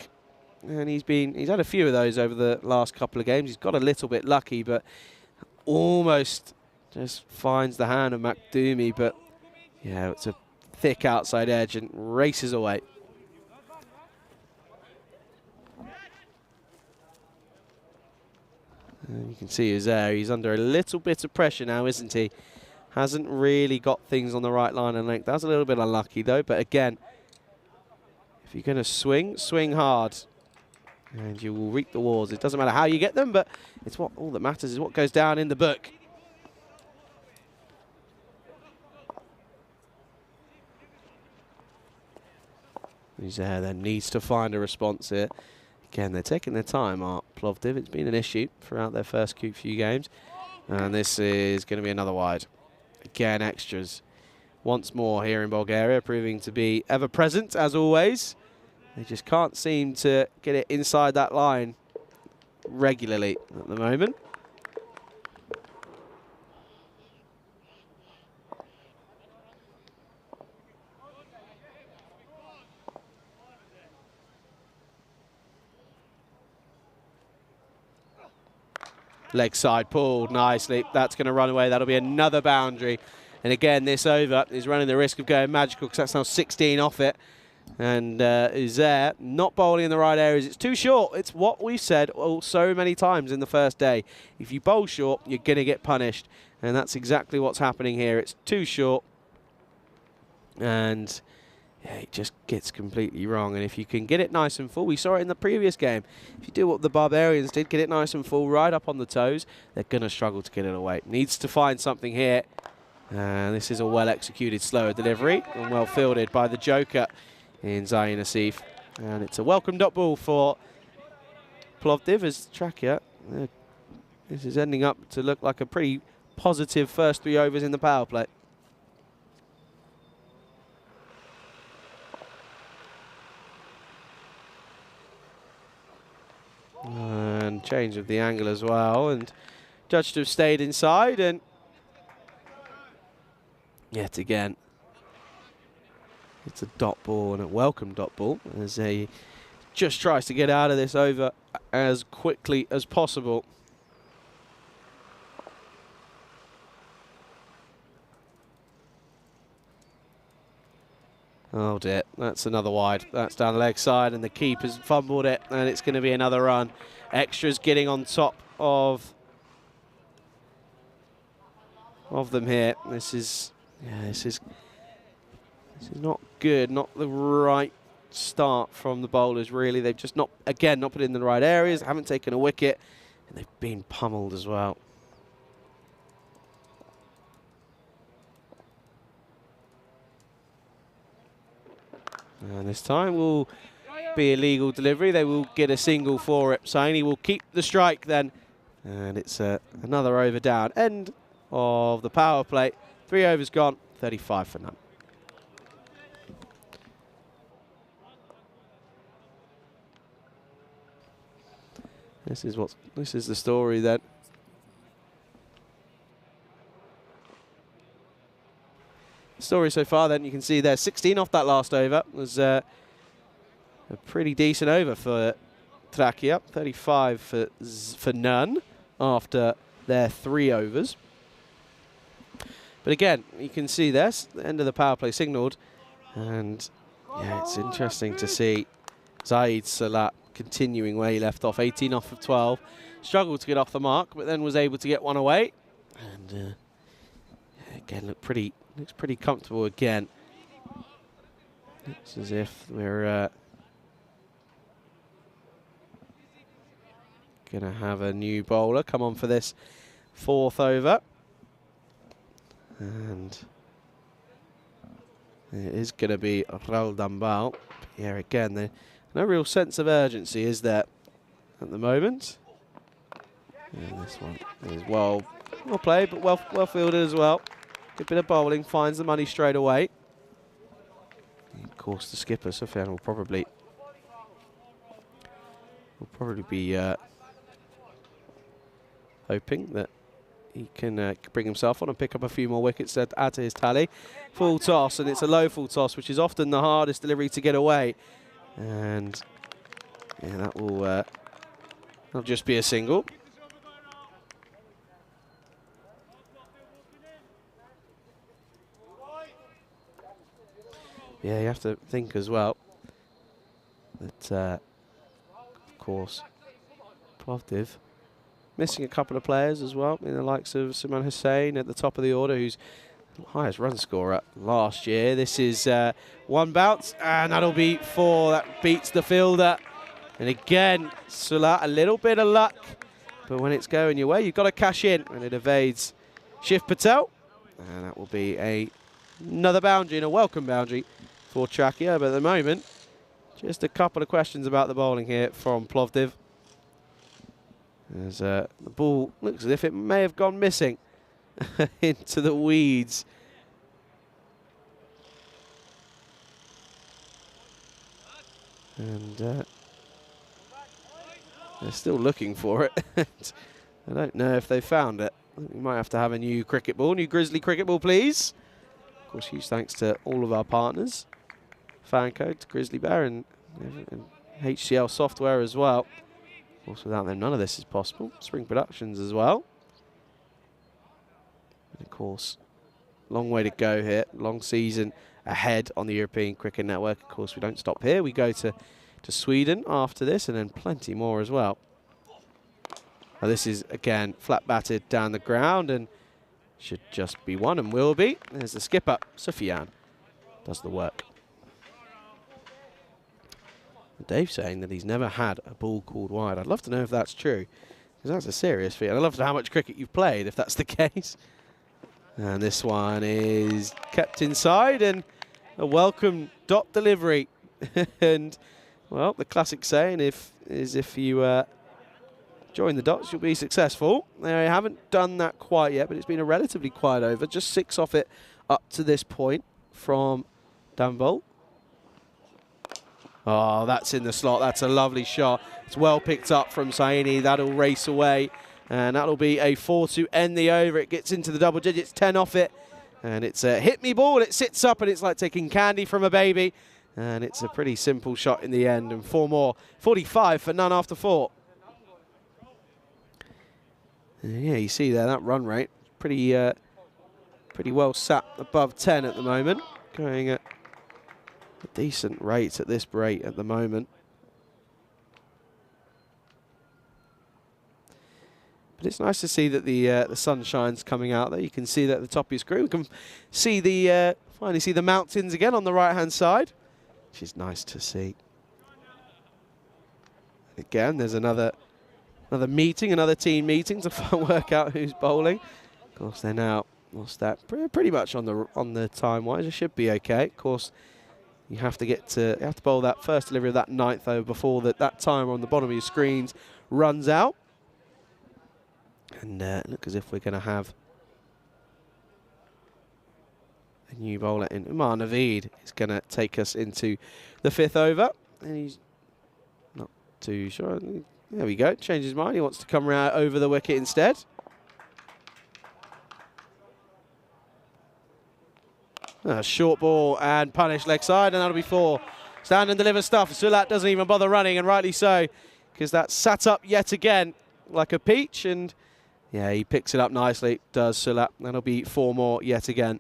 S1: And he's had a few of those over the last couple of games. He's got a little bit lucky, but almost just finds the hand of Makdumi. But yeah, it's a thick outside edge and races away. And you can see he's there. He's under a little bit of pressure now, isn't he? Hasn't really got things on the right line and length. That's a little bit unlucky though. But again, if you're going to swing, swing hard. And you will reap the rewards. It doesn't matter how you get them, but it's what all that matters is what goes down in the book. He's there then, needs to find a response here. Again, they're taking their time, Plovdiv. It's been an issue throughout their first few games. And this is going to be another wide. Again, extras once more here in Bulgaria, proving to be ever present as always. They just can't seem to get it inside that line regularly at the moment. Leg side pulled nicely. That's going to run away. That'll be another boundary. And again, this over is running the risk of going magical because that's now 16 off it. And is there, not bowling in the right areas. It's too short. It's what we've said so many times in the first day. If you bowl short, you're going to get punished. And that's exactly what's happening here. It's too short. And yeah, it just gets completely wrong. And if you can get it nice and full, we saw it in the previous game. If you do what the Barbarians did, get it nice and full, right up on the toes, they're going to struggle to get it away. Needs to find something here. And this is a well-executed slower delivery and well fielded by the Joker in Zayn Asif. And it's a welcome dot ball for Plovdiv as Trakia. This is ending up to look like a pretty positive first 3 overs in the power play. And change of the angle as well, and judged to have stayed inside, and yet again it's a dot ball and a welcome dot ball as he just tries to get out of this over as quickly as possible. Oh dear, that's another wide. That's down the leg side and the keeper's fumbled it, and it's going to be another run. Extras getting on top of them here. This is not good, not the right start from the bowlers really. They've just not put it in the right areas, haven't taken a wicket, and they've been pummeled as well. And this time will be a legal delivery. They will get a single for it. Saini will keep the strike then. And it's another over down. End of the power play. 3 overs gone, 35 for none. This is the story then. Story so far then, you can see there 16 off that last over. It was a pretty decent over for Trakia. 35 for none after their 3 overs. But again, you can see this, the end of the power play signalled. And yeah, it's interesting to see Zaid Salat continuing where he left off. 18 off of 12. Struggled to get off the mark, but then was able to get one away. And again, looks pretty comfortable again. It's as if we're going to have a new bowler come on for this 4th over. And it is going to be Raul Dambal. Here again, there's no real sense of urgency, is there, at the moment? And this one is well played, but well fielded as well. Good bit of bowling, finds the money straight away. And of course, the skipper, Sufyan, will probably be hoping that he can bring himself on and pick up a few more wickets to add to his tally. Full toss, and it's a low full toss, which is often the hardest delivery to get away. And yeah, that'll just be a single. Yeah, you have to think as well that, of course, Plovdiv missing a couple of players as well, in the likes of Salman Hussain at the top of the order, who's the highest run scorer last year. This is one bounce, and that'll be 4. That beats the fielder. And again, Sulat, a little bit of luck, but when it's going your way, you've got to cash in, and it evades Shiv Patel. And that will be another boundary, and a welcome boundary for Trakia. But at the moment, just a couple of questions about the bowling here from Plovdiv. As the ball looks as if it may have gone missing into the weeds. And they're still looking for it. I don't know if they found it. We might have to have a new cricket ball, new Grizzly cricket ball, please. Of course, huge thanks to all of our partners. FanCode, Grizzly Bear, and HCL software as well. Of course, without them, none of this is possible. Spring Productions as well. And of course, long way to go here. Long season ahead on the European Cricket Network. Of course, we don't stop here. We go to Sweden after this, and then plenty more as well. Now this is, again, flat batted down the ground, and should just be one, and will be. There's the skipper, Sufyan, does the work. Dave's saying that he's never had a ball called wide. I'd love to know if that's true, because that's a serious feat. I'd love to know how much cricket you've played, if that's the case. And this one is kept inside, and a welcome dot delivery. And, well, the classic saying is if you join the dots, you'll be successful. They haven't done that quite yet, but it's been a relatively quiet over. Just 6 off it up to this point from Danvol. Oh, that's in the slot. That's a lovely shot. It's well picked up from Saini. That'll race away, and that'll be a 4 to end the over. It gets into the double digits, 10 off it, and it's a hit me ball. It sits up, and it's like taking candy from a baby, and it's a pretty simple shot in the end. And 4 more, 45 for none after 4. Yeah, you see there that run rate, pretty well sat above 10 at the moment, going at a decent rate at this rate at the moment. But it's nice to see that the sunshine's coming out there. You can see that at the top of your screen. We can see finally see the mountains again on the right-hand side, which is nice to see. Again, there's another meeting, another team meeting to work out who's bowling. Of course, they're now lost that pretty much on the time-wise. It should be okay. Of course, you have to bowl that first delivery of that 9th over before that timer on the bottom of your screens runs out. And look as if we're going to have a new bowler in. Umar Naveed is going to take us into the 5th over, and he's not too sure. There we go. Changed his mind. He wants to come round over the wicket instead. Short ball and punish leg side, and that'll be 4. Stand and deliver stuff. Sulat doesn't even bother running, and rightly so, because that's sat up yet again like a peach. And yeah, he picks it up nicely, does Sulat. That'll be 4 more yet again.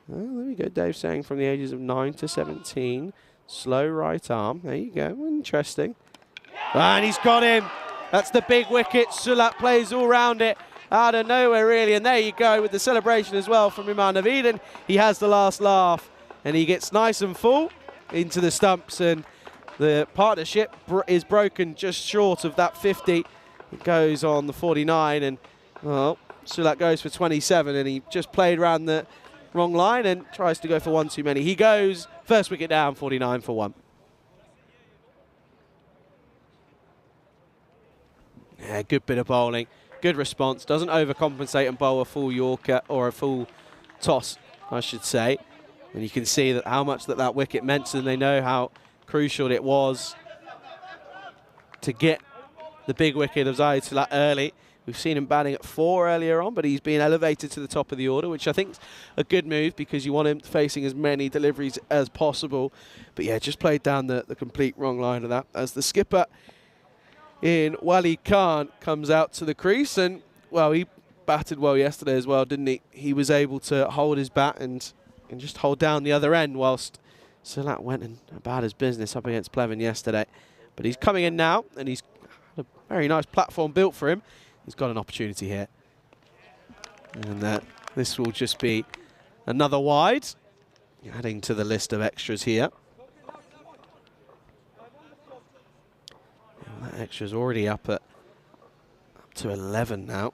S1: Well, there we go. Dave saying from the ages of 9 to 17. Slow right arm. There you go. Interesting. And he's got him. That's the big wicket. Sulat plays all round it. Out of nowhere, really. And there you go with the celebration as well from Umar Naveed. And he has the last laugh. And he gets nice and full into the stumps. And the partnership is broken just short of that 50. It goes on the 49. And, well, Sulat goes for 27. And he just played around the wrong line and tries to go for 1 too many. He goes, first wicket down, 49 for 1. Yeah, good bit of bowling, good response. Doesn't overcompensate and bowl a full Yorker, or a full toss, I should say. And you can see that how much that wicket meant to them. They know how crucial it was to get the big wicket of Zayed early. We've seen him batting at 4 earlier on, but he's been elevated to the top of the order, which I think is a good move because you want him facing as many deliveries as possible. But yeah, just played down the complete wrong line of that as the skipper in Wali Khan comes out to the crease. And, well, he batted well yesterday as well, didn't he? He was able to hold his bat and just hold down the other end whilst Salat went and about his business up against Plevin yesterday. But he's coming in now, and he's had a very nice platform built for him. He's got an opportunity here. And this will just be another wide, adding to the list of extras here. And that extra's already up to 11 now.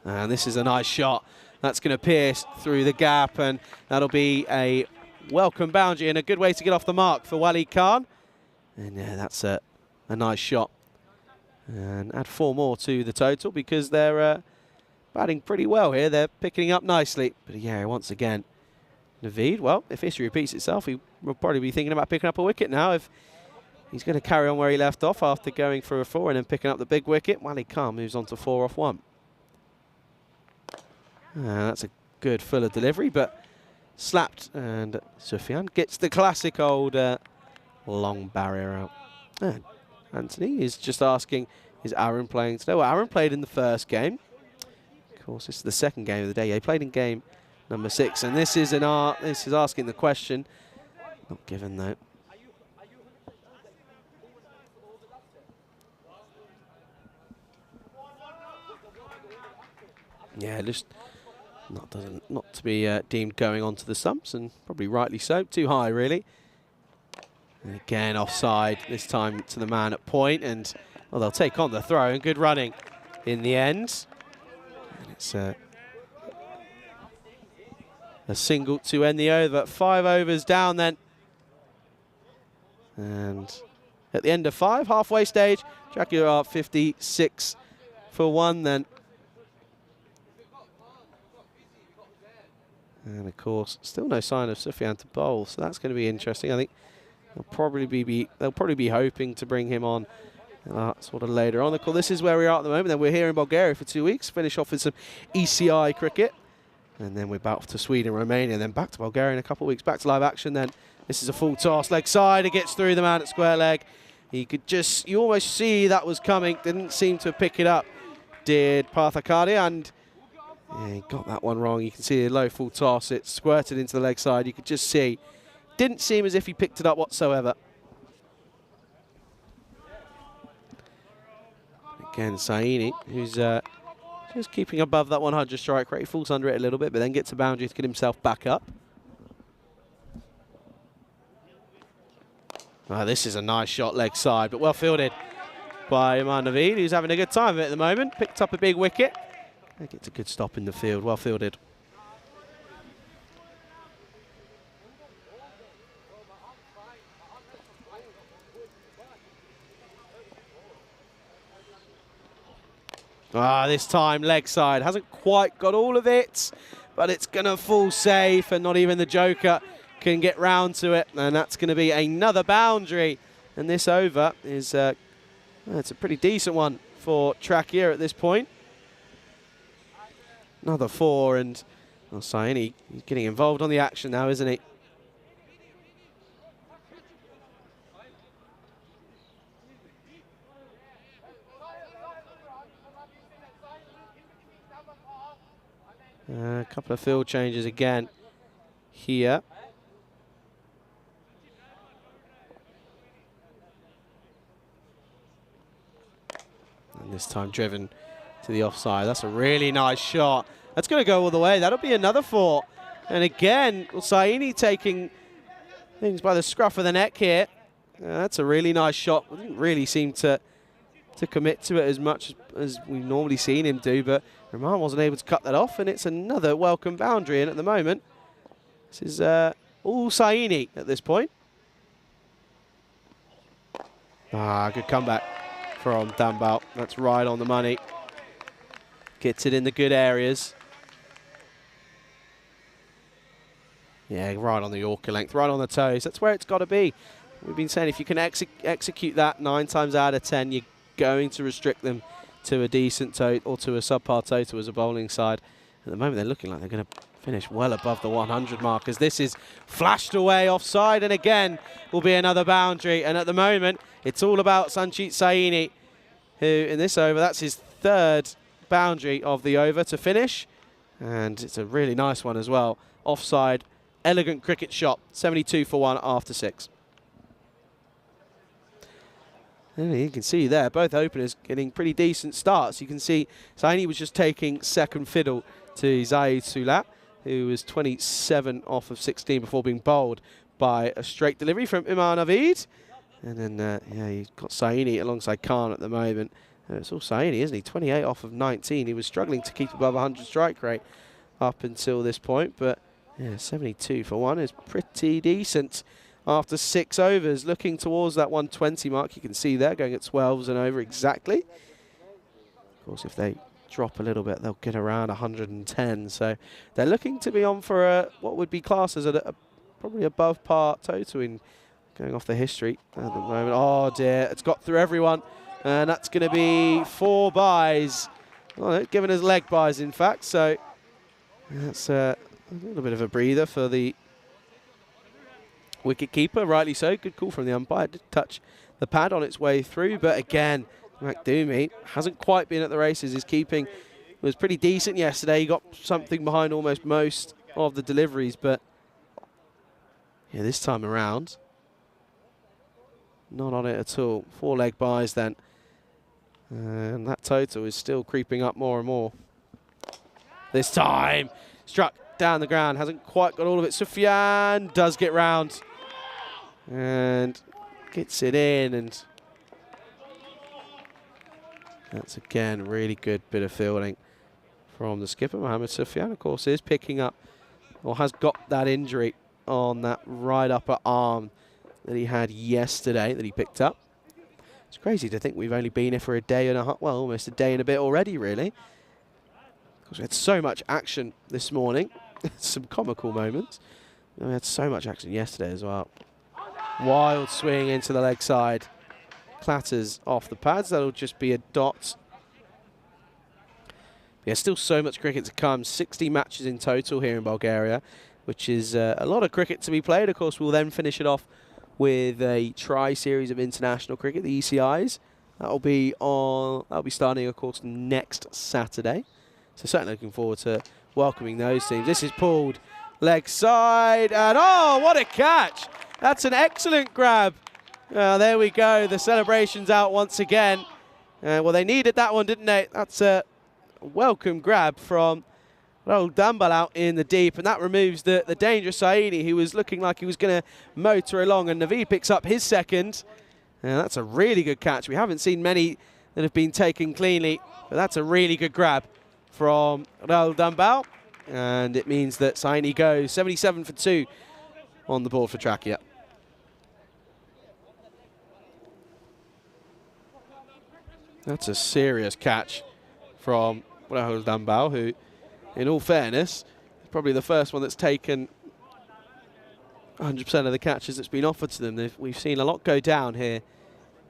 S1: And this is a nice shot. That's going to pierce through the gap, and that'll be a welcome boundary and a good way to get off the mark for Wali Khan. And yeah, that's a nice shot. And add 4 more to the total because they're batting pretty well here. They're picking up nicely. But yeah, once again, Naveed, well, if history repeats itself, he will probably be thinking about picking up a wicket now if he's going to carry on where he left off after going for a 4 and then picking up the big wicket. Wali Khan moves on to 4 off 1. That's a good fuller delivery, but slapped, and Sufyan gets the classic old long barrier out. And Anthony is just asking, is Aaron playing today? Well, Aaron played in the first game. Of course, this is the second game of the day. Yeah, he played in game number 6, and this is asking the question. Not given though. Yeah, just not to be deemed going onto the stumps, and probably rightly so. Too high, really. And again, offside, this time to the man at point, and well, they'll take on the throw, and good running in the end. And it's a single to end the over. 5 overs down then. And at the end of 5, halfway stage, Jaguar are 56 for 1 then. And of course, still no sign of Sufyan to bowl, so that's going to be interesting. I think they'll probably be hoping to bring him on sort of later on. Of course, this is where we are at the moment. Then we're here in Bulgaria for 2 weeks, finish off with some ECI cricket, and then we're back to Sweden, Romania, then back to Bulgaria in a couple of weeks, back to live action. Then this is a full toss, leg side, it gets through the man at square leg. You almost see that was coming, didn't seem to pick it up, did Parthakadia, and yeah, he got that one wrong. You can see a low full toss. It squirted into the leg side. You could just see. Didn't seem as if he picked it up whatsoever. Again, Saini, who's just keeping above that 100 strike rate. Falls under it a little bit, but then gets a boundary to get himself back up. This is a nice shot leg side, but well fielded by Iman Naveed, who's having a good time of it at the moment. Picked up a big wicket. Gets a good stop in the field, well fielded. This time leg side, hasn't quite got all of it, but it's going to fall safe, and not even the Joker can get round to it, and that's going to be another boundary. And this over is it's a pretty decent one for Trakia at this point. Another 4, and well, Saini, he's getting involved on the action now, isn't he? A couple of field changes again here. And this time driven to the offside. That's a really nice shot. That's going to go all the way. That'll be another 4. And again, Saini taking things by the scruff of the neck here. That's a really nice shot. We didn't really seem to commit to it as much as we've normally seen him do, but Rahman wasn't able to cut that off, and it's another welcome boundary. And at the moment, this is all Saini at this point. Good comeback from Dambal. That's right on the money. Gets it in the good areas. Yeah, right on the Yorker length, right on the toes. That's where it's got to be. We've been saying if you can execute that 9 times out of 10, you're going to restrict them to a decent total or to a subpar total as a bowling side. At the moment, they're looking like they're going to finish well above the 100 mark as this is flashed away offside, and again will be another boundary. And at the moment, it's all about Sanchit Saini, who in this over, that's his 3rd boundary of the over to finish. And it's a really nice one as well. Offside, elegant cricket shot, 72 for 1 after 6. And you can see there, both openers getting pretty decent starts. You can see Saini was just taking second fiddle to Zaid Sulat, who was 27 off of 16 before being bowled by a straight delivery from Imar Naveed. And then, yeah, you've got Saini alongside Khan at the moment. It's all Saini, isn't he? 28 off of 19. He was struggling to keep above 100 strike rate up until this point. But, yeah, 72 for 1 is pretty decent after 6 overs. Looking towards that 120 mark, you can see there, going at 12s and over exactly. Of course, if they drop a little bit, they'll get around 110. So they're looking to be on for what would be classed as a probably above par total in going off the history at the moment. Oh dear, it's got through everyone, and that's going to be 4 byes. Well, they're giving us leg byes, in fact. So that's a little bit of a breather for the wicket keeper, rightly so. Good call from the umpire. Did touch the pad on its way through, but again, McDoomie hasn't quite been at the races. His keeping was pretty decent yesterday. He got something behind almost most of the deliveries, but yeah, this time around, not on it at all. 4 leg byes then. And that total is still creeping up more and more. This time, struck down the ground. Hasn't quite got all of it. Sufyan does get round and gets it in, and that's again a really good bit of fielding from the skipper. Mohammed Sufyan, of course, is picking up, or has got that injury on that right upper arm that he had yesterday that he picked up. It's crazy to think we've only been here for a day and a half, well, almost a day and a bit already, really. Because we had so much action this morning. Some comical moments. We had so much action yesterday as well. Wild swing into the leg side. Clatters off the pads. That'll just be a dot. Yeah, still so much cricket to come. 60 matches in total here in Bulgaria, which is a lot of cricket to be played. Of course, we'll then finish it off with a tri-series of international cricket, the ECIs. That'll be starting, of course, next Saturday. So certainly looking forward to welcoming those teams. This is pulled leg side, and oh, what a catch! That's an excellent grab. There we go. The celebration's out once again. Well, they needed that one, didn't they? That's a welcome grab from Rahul Dambal out in the deep, and that removes the dangerous Saini, who was looking like he was going to motor along, and Naveed picks up his second. That's a really good catch. We haven't seen many that have been taken cleanly, but that's a really good grab from Rahul Dambal, and it means that Saini goes 77 for 2 on the board for Trakia. That's a serious catch from Rahul Dambal, who, in all fairness, is probably the first one that's taken 100% of the catches that's been offered to them. We've seen a lot go down here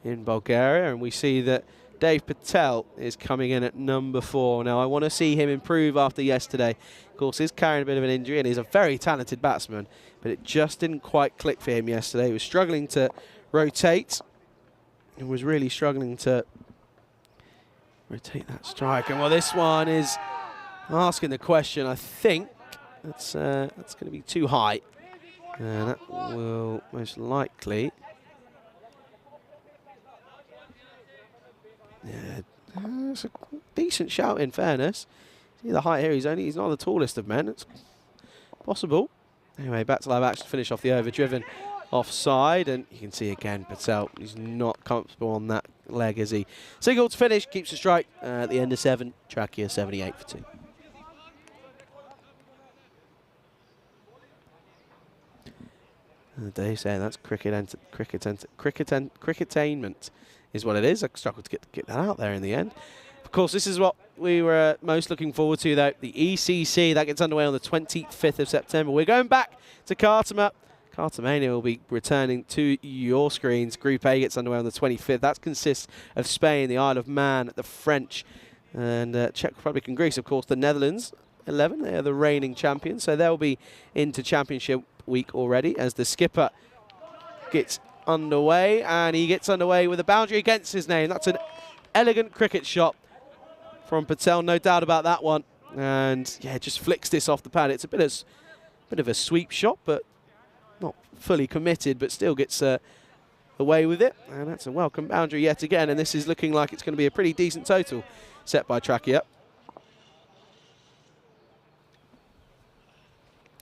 S1: in Bulgaria, and we see that Dave Patel is coming in at number 4. Now, I want to see him improve after yesterday. Of course, he's carrying a bit of an injury, and he's a very talented batsman, but it just didn't quite click for him yesterday. He was struggling to rotate and was really struggling to rotate that strike. And well, this one is asking the question. I think that's going to be too high. And that will most likely... Yeah, it's a decent shout in fairness. See the height here, he's not the tallest of men. It's possible. Anyway, back to live action to finish off the over, driven offside, and you can see again Patel, he's not comfortable on that leg, is he? Single to finish, keeps the strike at the end of 7. Trakia 78 for 2. Dave saying that's cricketainment is what it is. I struggled to get that out there in the end. Of course, this is what we were most looking forward to, though, the ECC. That gets underway on the 25th of September. We're going back to Cartama. Cartamania will be returning to your screens. Group A gets underway on the 25th. That consists of Spain, the Isle of Man, the French, and Czech Republic and Greece. Of course, the Netherlands, 11. They are the reigning champions, so they'll be into championship week already as the skipper gets underway, and he gets underway with a boundary against his name. That's an elegant cricket shot from Patel, no doubt about that one. And yeah, just flicks this off the pad. It's a bit of a sweep shot, but not fully committed, but still gets away with it. And that's a welcome boundary yet again. And this is looking like it's going to be a pretty decent total set by Trachea.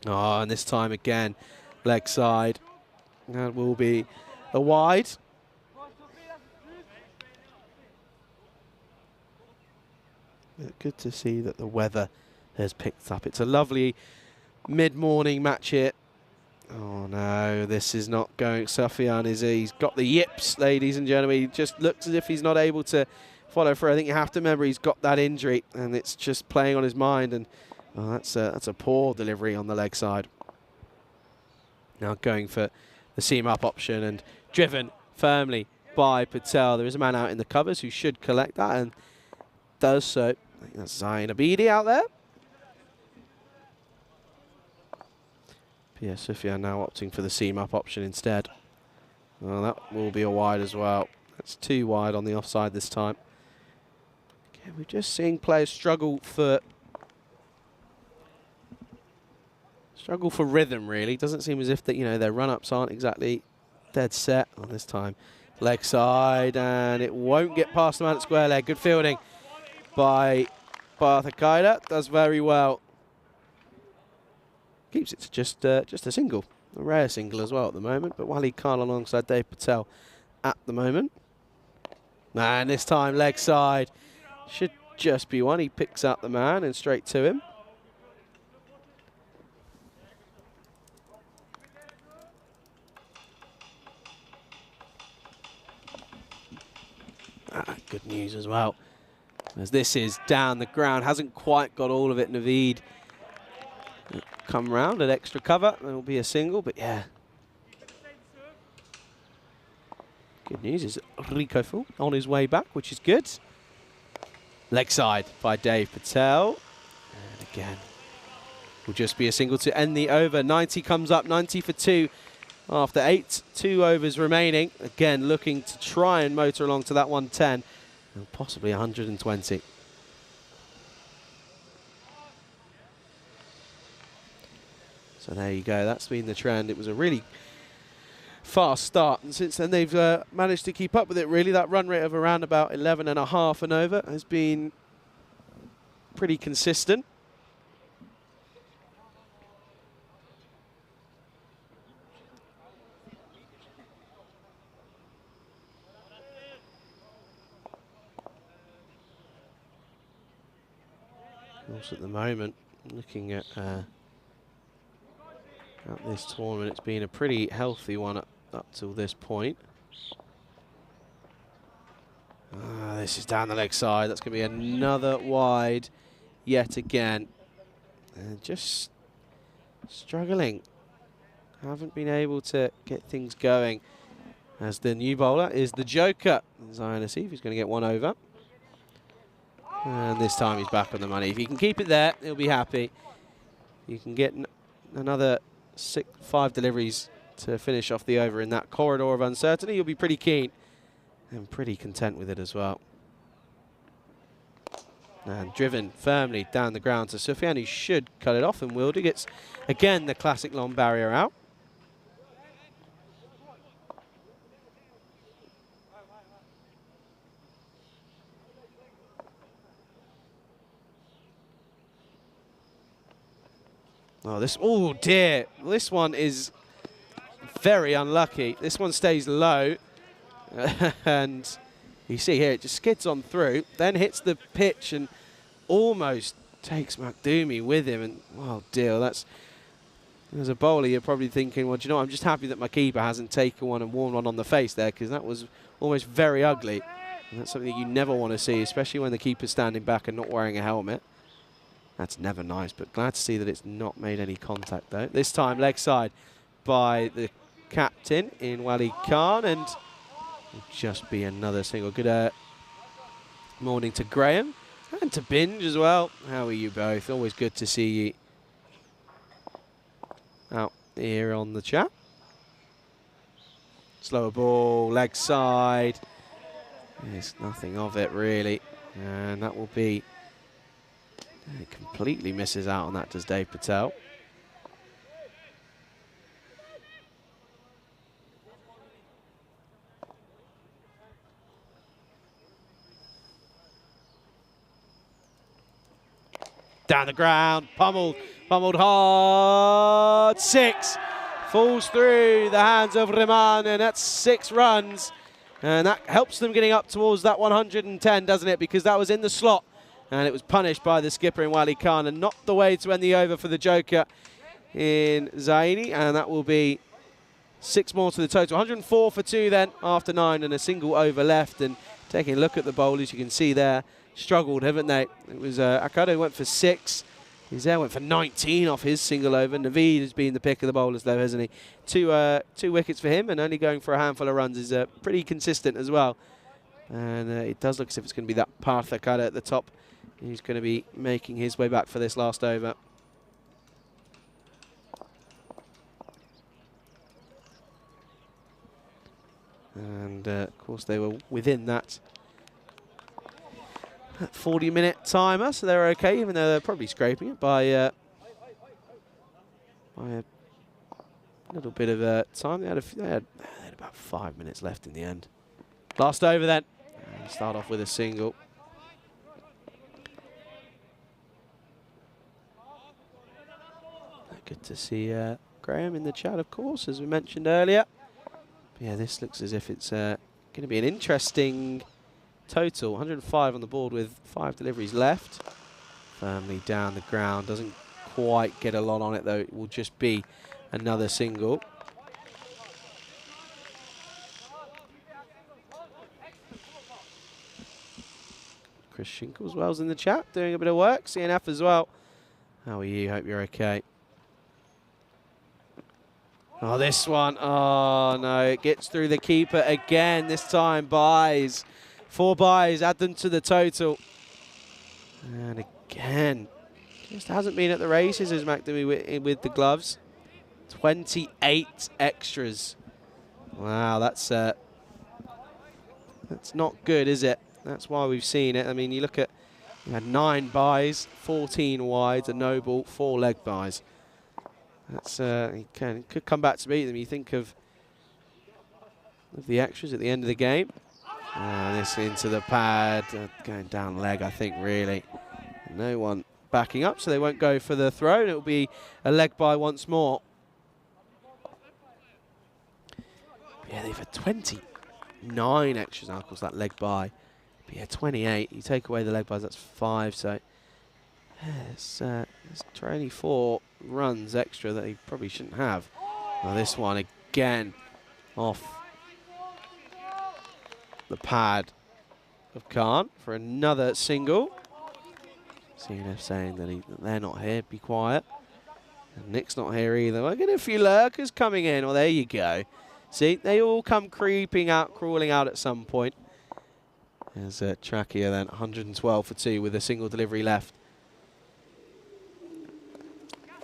S1: Oh, and this time again, leg side. That will be a wide. Good to see that the weather has picked up. It's a lovely mid-morning match here. Oh no, this is not going. Sofian he's got the yips, ladies and gentlemen. He just looks as if he's not able to follow through. I think you have to remember he's got that injury, and it's just playing on his mind. And oh, that's a poor delivery on the leg side. Now going for the seam up option and driven firmly by Patel. There is a man out in the covers who should collect that and does so. I think that's Zain Abidi out there. Pierre Soufiane now opting for the seam up option instead. Well, that will be a wide as well. That's too wide on the offside this time. Okay, we're just seeing players struggle for rhythm, really. Doesn't seem as if that, you know, their run-ups aren't exactly dead set on this time. Leg side, and it won't get past the man at square leg. Good fielding by Arthur Kaida. Does very well. Keeps it to just a single. A rare single as well at the moment, but Wally Khan alongside Dave Patel at the moment. And this time leg side. Should just be one. He picks out the man and straight to him. Good news as well, as this is down the ground. Hasn't quite got all of it. Naveed come round at extra cover. There will be a single, but yeah. Good news is Rico Full on his way back, which is good. Leg side by Dave Patel. And again, will just be a single to end the over. 90 comes up, 90 for 2 after 8. 2 overs remaining. Again, looking to try and motor along to that 110. And possibly 120. So there you go. That's been the trend. It was a really fast start, and since then they've managed to keep up with it, really. That run rate of around about 11.5 and over has been pretty consistent. Of course, at the moment, looking at this tournament, it's been a pretty healthy one up till this point. This is down the leg side. That's going to be another wide yet again. And just struggling. Haven't been able to get things going. As the new bowler is the Joker, Zion Asif, who's going to get one over. And this time he's back on the money. If he can keep it there, he'll be happy. You can get another 5 deliveries to finish off the over in that corridor of uncertainty. You'll be pretty keen and pretty content with it as well. And driven firmly down the ground to Soufiane. He should cut it off, and Wilder gets, again, the classic long barrier out. Oh dear, this one is very unlucky. This one stays low, and you see here it just skids on through, then hits the pitch and almost takes Makdumi with him. And oh dear, as a bowler, you're probably thinking, well, do you know what? I'm just happy that my keeper hasn't taken one and worn one on the face there, because that was almost very ugly. And that's something that you never want to see, especially when the keeper's standing back and not wearing a helmet. That's never nice, but glad to see that it's not made any contact though. This time leg side by the captain in Wali Khan, and it'll just be another single. Good morning to Graham and to Binge as well. How are you both? Always good to see you out here on the chat. Slower ball, leg side. There's nothing of it really, and that will be, it completely misses out on that, does Dave Patel. Down the ground, pummeled hard, 6. Falls through the hands of Rehman, and that's 6 runs. And that helps them getting up towards that 110, doesn't it? Because that was in the slot, and it was punished by the skipper in Wali Khan, and not the way to end the over for the joker in Zaini, and that will be 6 more to the total. 104 for 2 then, after 9, and a single over left. And taking a look at the bowlers, you can see there, struggled, haven't they? It was Akado went for 6. Izair went for 19 off his single over. Naveed has been the pick of the bowlers though, hasn't he? Two wickets for him, and only going for a handful of runs is pretty consistent as well. And it does look as if it's going to be that Parth Akado at the top. He's going to be making his way back for this last over. And of course they were within that 40-minute timer, so they're okay, even though they're probably scraping it by a little bit of time. They had about 5 minutes left in the end. Last over then. And start off with a single. Good to see Graham in the chat, of course, as we mentioned earlier. But yeah, this looks as if it's going to be an interesting total. 105 on the board with 5 deliveries left. Firmly down the ground. Doesn't quite get a lot on it though. It will just be another single. Chris Shinkle as well is in the chat, doing a bit of work. CNF as well. How are you? Hope you're okay. Oh, this one. Oh no, it gets through the keeper again. This time buys. 4 buys, add them to the total. And again, just hasn't been at the races as McNamee with the gloves. 28 extras. Wow, that's not good, is it? That's why we've seen it. I mean, you look at, you had 9 buys, 14 wides, a no ball, 4 leg buys. That's could come back to beat them. You think of the extras at the end of the game. This into the pad, going down leg, I think, really. No one backing up, so they won't go for the throw, and it'll be a leg by once more. Yeah, they've had 29 extras now, of course, that leg by. But yeah, 28. You take away the leg buys, that's 5, so it's 24 runs extra that he probably shouldn't have. Now this one again off the pad of Khan for another single. CNF saying that they're not here, be quiet. And Nick's not here either. We're getting a few lurkers coming in. Well, there you go. See, they all come creeping out, crawling out at some point. There's Trachea then, 112 for 2 with a single delivery left.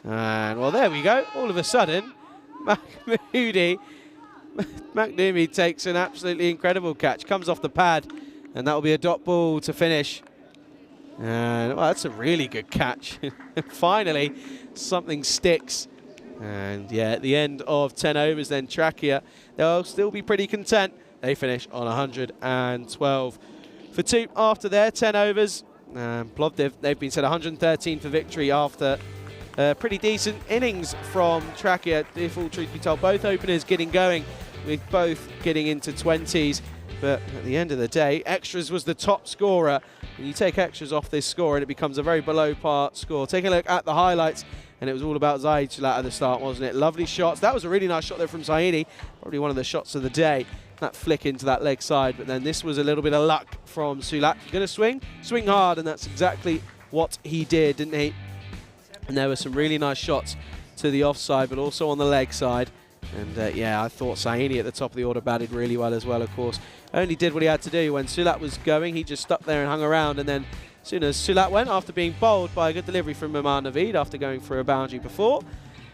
S1: And, well, there we go. All of a sudden, McNamee takes an absolutely incredible catch. Comes off the pad, and that will be a dot ball to finish. And, well, that's a really good catch. Finally, something sticks. And, yeah, at the end of 10 overs, then Trachea, they'll still be pretty content. They finish on 112 for 2 after their 10 overs. Plovdiv, they've been set 113 for victory after pretty decent innings from Trachea, if all truth be told. Both openers getting going, with both getting into 20s. But at the end of the day, extras was the top scorer. And you take extras off this score and it becomes a very below par score. Take a look at the highlights, and it was all about Zaid at the start, wasn't it? Lovely shots. That was a really nice shot there from Zaini. Probably one of the shots of the day. that flick into that leg side. But then this was a little bit of luck from Sulak. You're going to swing hard, and that's exactly what he did, didn't he? And there were some really nice shots to the offside, but also on the leg side. And yeah, I thought Saini at the top of the order batted really well as well, of course. Only did what he had to do. When Sulak was going, he just stuck there and hung around. And then as soon as Sulak went, after being bowled by a good delivery from Maman Naveed after going for a boundary before,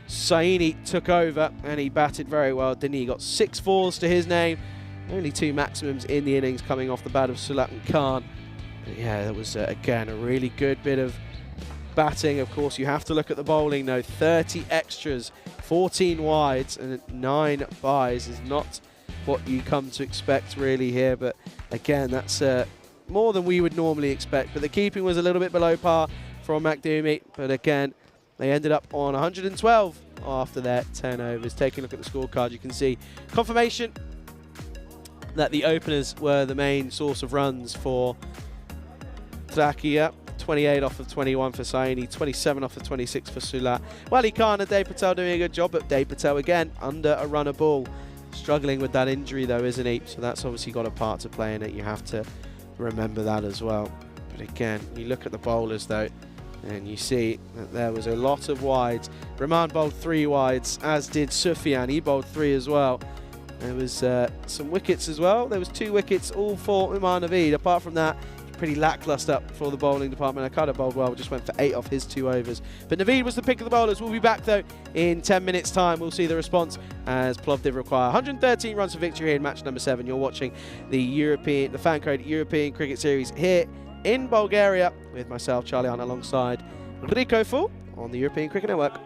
S1: Saini took over and he batted very well, didn't he? He got 6 fours to his name. Only 2 maximums in the innings coming off the bat of Sulak and Khan. But yeah, that was, again, a really good bit of batting. Of course, you have to look at the bowling, though. 30 extras, 14 wides, and 9 byes is not what you come to expect really here. But again, that's more than we would normally expect. But the keeping was a little bit below par from Makdumi. But again, they ended up on 112 after their 10 overs. Taking a look at the scorecard, you can see confirmation that the openers were the main source of runs for Thakia. 28 off of 21 for Saini, 27 off of 26 for Sulak. Wali Khan and Dave Patel doing a good job, but Dave Patel again under a run a ball. Struggling with that injury though, isn't he? So that's obviously got a part to play in it. You have to remember that as well. But again, you look at the bowlers though, and you see that there was a lot of wides. Rahman bowled 3 wides, as did Sufyan. He bowled 3 as well. There was some wickets as well. There was 2 wickets, all for Umar Naveed. Apart from that, pretty lackluster for the bowling department. Akada bowled well, just went for 8 off his 2 overs. But Naveed was the pick of the bowlers. We'll be back though in 10 minutes time. We'll see the response as Plovdiv require 113 runs for victory here in match number 7. You're watching the FanCode European Cricket Series here in Bulgaria with myself, Charlie Hunt, alongside Rico Fu on the European Cricket Network.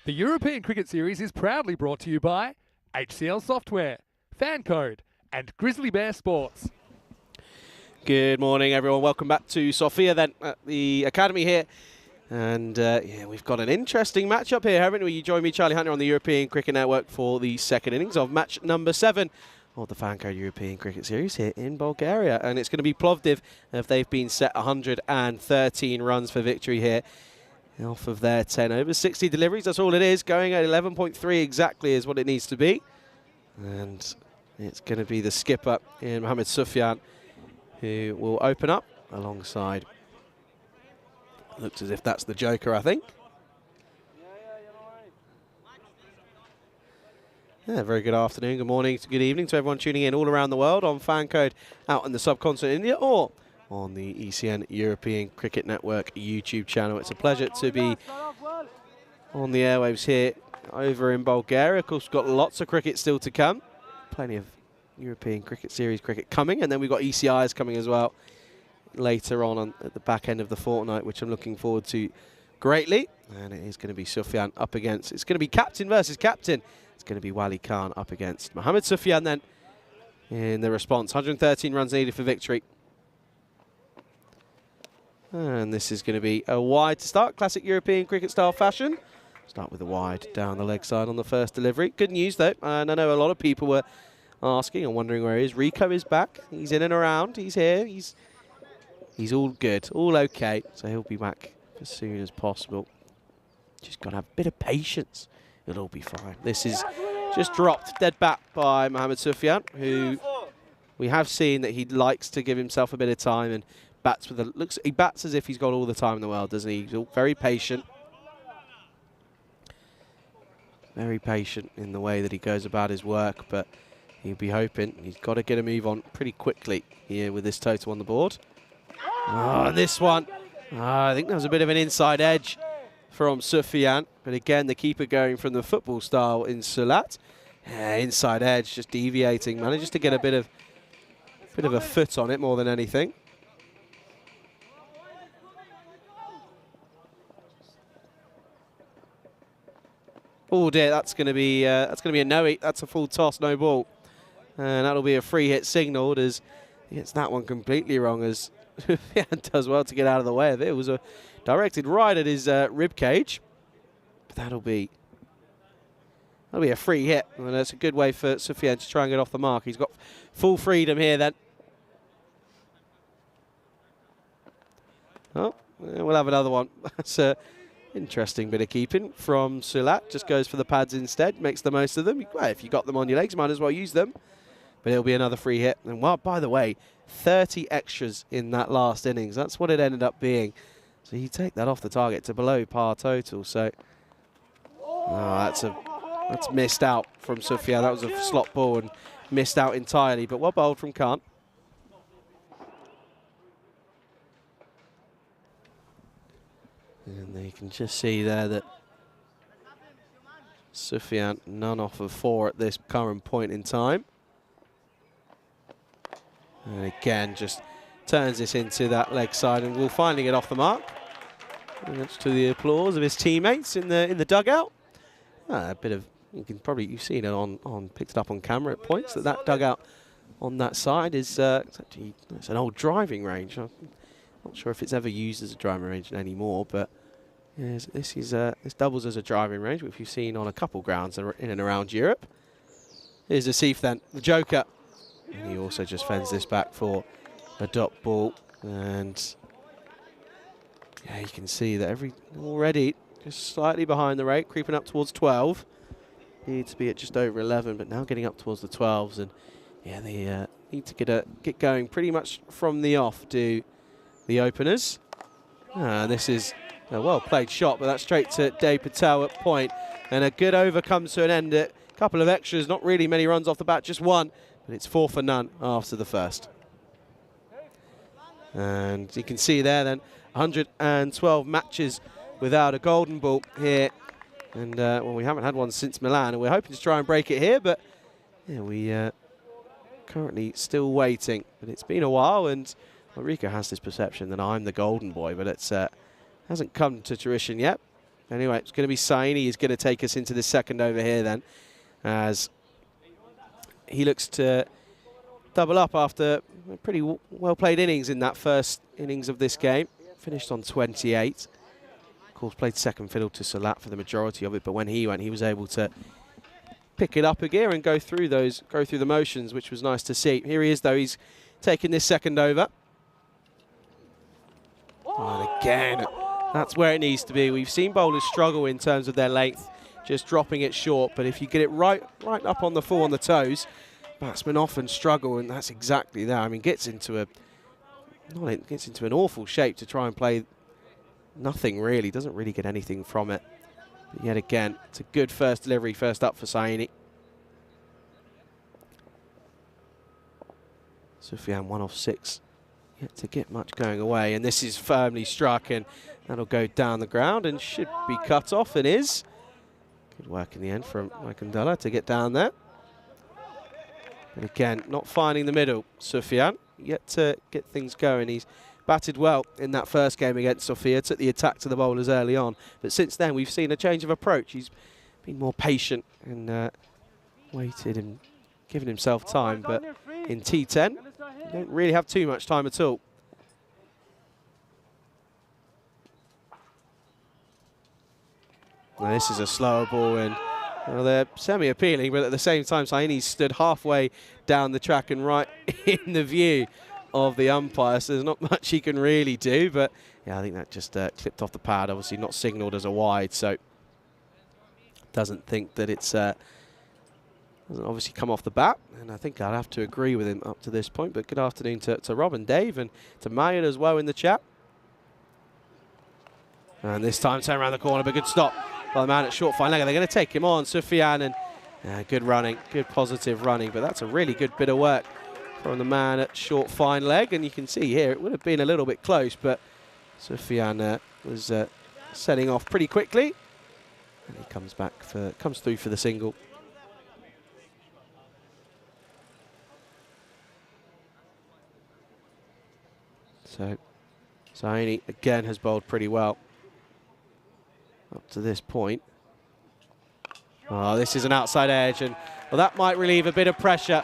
S2: The European Cricket Series is proudly brought to you by HCL Software, FanCode, and Grizzly Bear Sports.
S1: Good morning, everyone. Welcome back to Sofia then at the Academy here. And yeah, we've got an interesting matchup here, haven't we? You join me, Charlie Hunter, on the European Cricket Network for the second innings of match number 7 of the FanCode European Cricket Series here in Bulgaria. And it's going to be Plovdiv if they've been set 113 runs for victory here off of their 10 overs. 60 deliveries, that's all it is. Going at 11.3 exactly is what it needs to be. And it's going to be the skipper in Mohamed Sufyan who will open up alongside. Looks as if that's the Joker, I think. Yeah, very good afternoon, good morning, good evening to everyone tuning in all around the world on FanCode out in the subcontinent India or on the ECN European Cricket Network YouTube channel. It's a pleasure to be on the airwaves here over in Bulgaria. Of course, we've got lots of cricket still to come. Plenty of European Cricket Series cricket coming, and then we've got ECIs coming as well later on at the back end of the fortnight, which I'm looking forward to greatly. And it is going to be Sufyan up against, it's going to be captain versus captain. It's going to be Wali Khan up against Mohamed Sufyan then in the response. 113 runs needed for victory. And this is going to be a wide to start, classic European cricket style fashion. Start with a wide down the leg side on the first delivery. Good news though, and I know a lot of people were asking and wondering where he is. Rico is back. He's in and around. He's here. He's all good, all okay. So he'll be back as soon as possible. Just got to have a bit of patience. It'll all be fine. This is just dropped dead bat by Mohamed Sufyan, who we have seen that he likes to give himself a bit of time and bats with a he bats as if he's got all the time in the world, doesn't he? He's very patient. Very patient in the way that he goes about his work, but he'll be hoping he's got to get a move on pretty quickly here with this total on the board. Oh, and this one, I think there was a bit of an inside edge from Sufyan, but again the keeper going from the football style in Sulat. Inside edge, just deviating, manages to get a bit of a foot on it more than anything. Oh dear, that's going to be a no-eat. That's a full toss, no ball, and that'll be a free hit signalled as he gets that one completely wrong. As does well to get out of the way of it. It was directed right at his rib cage, but that'll be a free hit, and that's a good way for Sufyan to try and get off the mark. He's got full freedom here then. Oh, we'll have another one. That's a interesting bit of keeping from Sulat. Just goes for the pads instead, makes the most of them. Well, if you got them on your legs, might as well use them. But it'll be another free hit. And well, by the way, 30 extras in that last innings. That's what it ended up being. So you take that off the target to below par total. So that's missed out from Sufyan. That was a slot ball and missed out entirely. But well bowled from Khan. And you can just see there that Sufyan none off of 4 at this current point in time. And again, just turns this into that leg side and will finally get off the mark. And that's to the applause of his teammates in the dugout. A bit of, you've seen it picked it up on camera at points that dugout on that side is it's an old driving range. I'm not sure if it's ever used as a driving range anymore, but yes, this doubles as a driving range, which you've seen on a couple grounds in and around Europe. Here's Asif then, the Joker. And he also just fends this back for a dot ball. And yeah, you can see that already just slightly behind the rate, creeping up towards 12. Needs to be at just over 11, but now getting up towards the 12s. And yeah, they need to get going pretty much from the off, do the openers. And this is a well-played shot, but that's straight to Dave Patel at point. And a good over comes to an end. A couple of extras, not really many runs off the bat, just one. But it's 4 for none after the first. And you can see there then 112 matches without a golden ball here. And well, we haven't had one since Milan, and we're hoping to try and break it here, but yeah, we currently still waiting. But it's been a while, and Rico has this perception that I'm the golden boy, but it's hasn't come to fruition yet. Anyway, it's going to be Saini who's going to take us into the second over here then, as he looks to double up after a pretty well-played innings in that first innings of this game. Finished on 28. Of course, played second fiddle to Salat for the majority of it, but when he went, he was able to pick it up a gear and go through the motions, which was nice to see. Here he is, though. He's taking this second over. And again, that's where it needs to be. We've seen bowlers struggle in terms of their length, just dropping it short. But if you get it right up on the full on the toes, batsmen often struggle, and that's exactly that. I mean, gets into an awful shape to try and play nothing really. Doesn't really get anything from it. But yet again, it's a good first delivery, first up for Saini. Sufyan 1 off 6. Yet to get much going away, and this is firmly struck, and that'll go down the ground and should be cut off, and is. Good work in the end from Maikandela to get down there. And again, not finding the middle, Sufyan, yet to get things going. He's batted well in that first game against Sofia, took the attack to the bowlers early on, but since then we've seen a change of approach. He's been more patient and waited and given himself time, but in T10, you don't really have too much time at all. Now this is a slower ball, and well, they're semi-appealing, but at the same time, Saini stood halfway down the track and right in the view of the umpire, so there's not much he can really do. But yeah, I think that just clipped off the pad, obviously not signalled as a wide, so doesn't think that it's doesn't obviously come off the bat, and I think I'd have to agree with him up to this point. But good afternoon to Rob and Dave, and to Mayan as well in the chat. And this time turn around the corner, but good stop by the man at short fine leg. They're going to take him on, Sufyan, and good running, good positive running, but that's a really good bit of work from the man at short fine leg. And you can see here it would have been a little bit close, but Sufyan was setting off pretty quickly, and he comes through for the single. So Saini again has bowled pretty well up to this point. Oh, this is an outside edge, and well, that might relieve a bit of pressure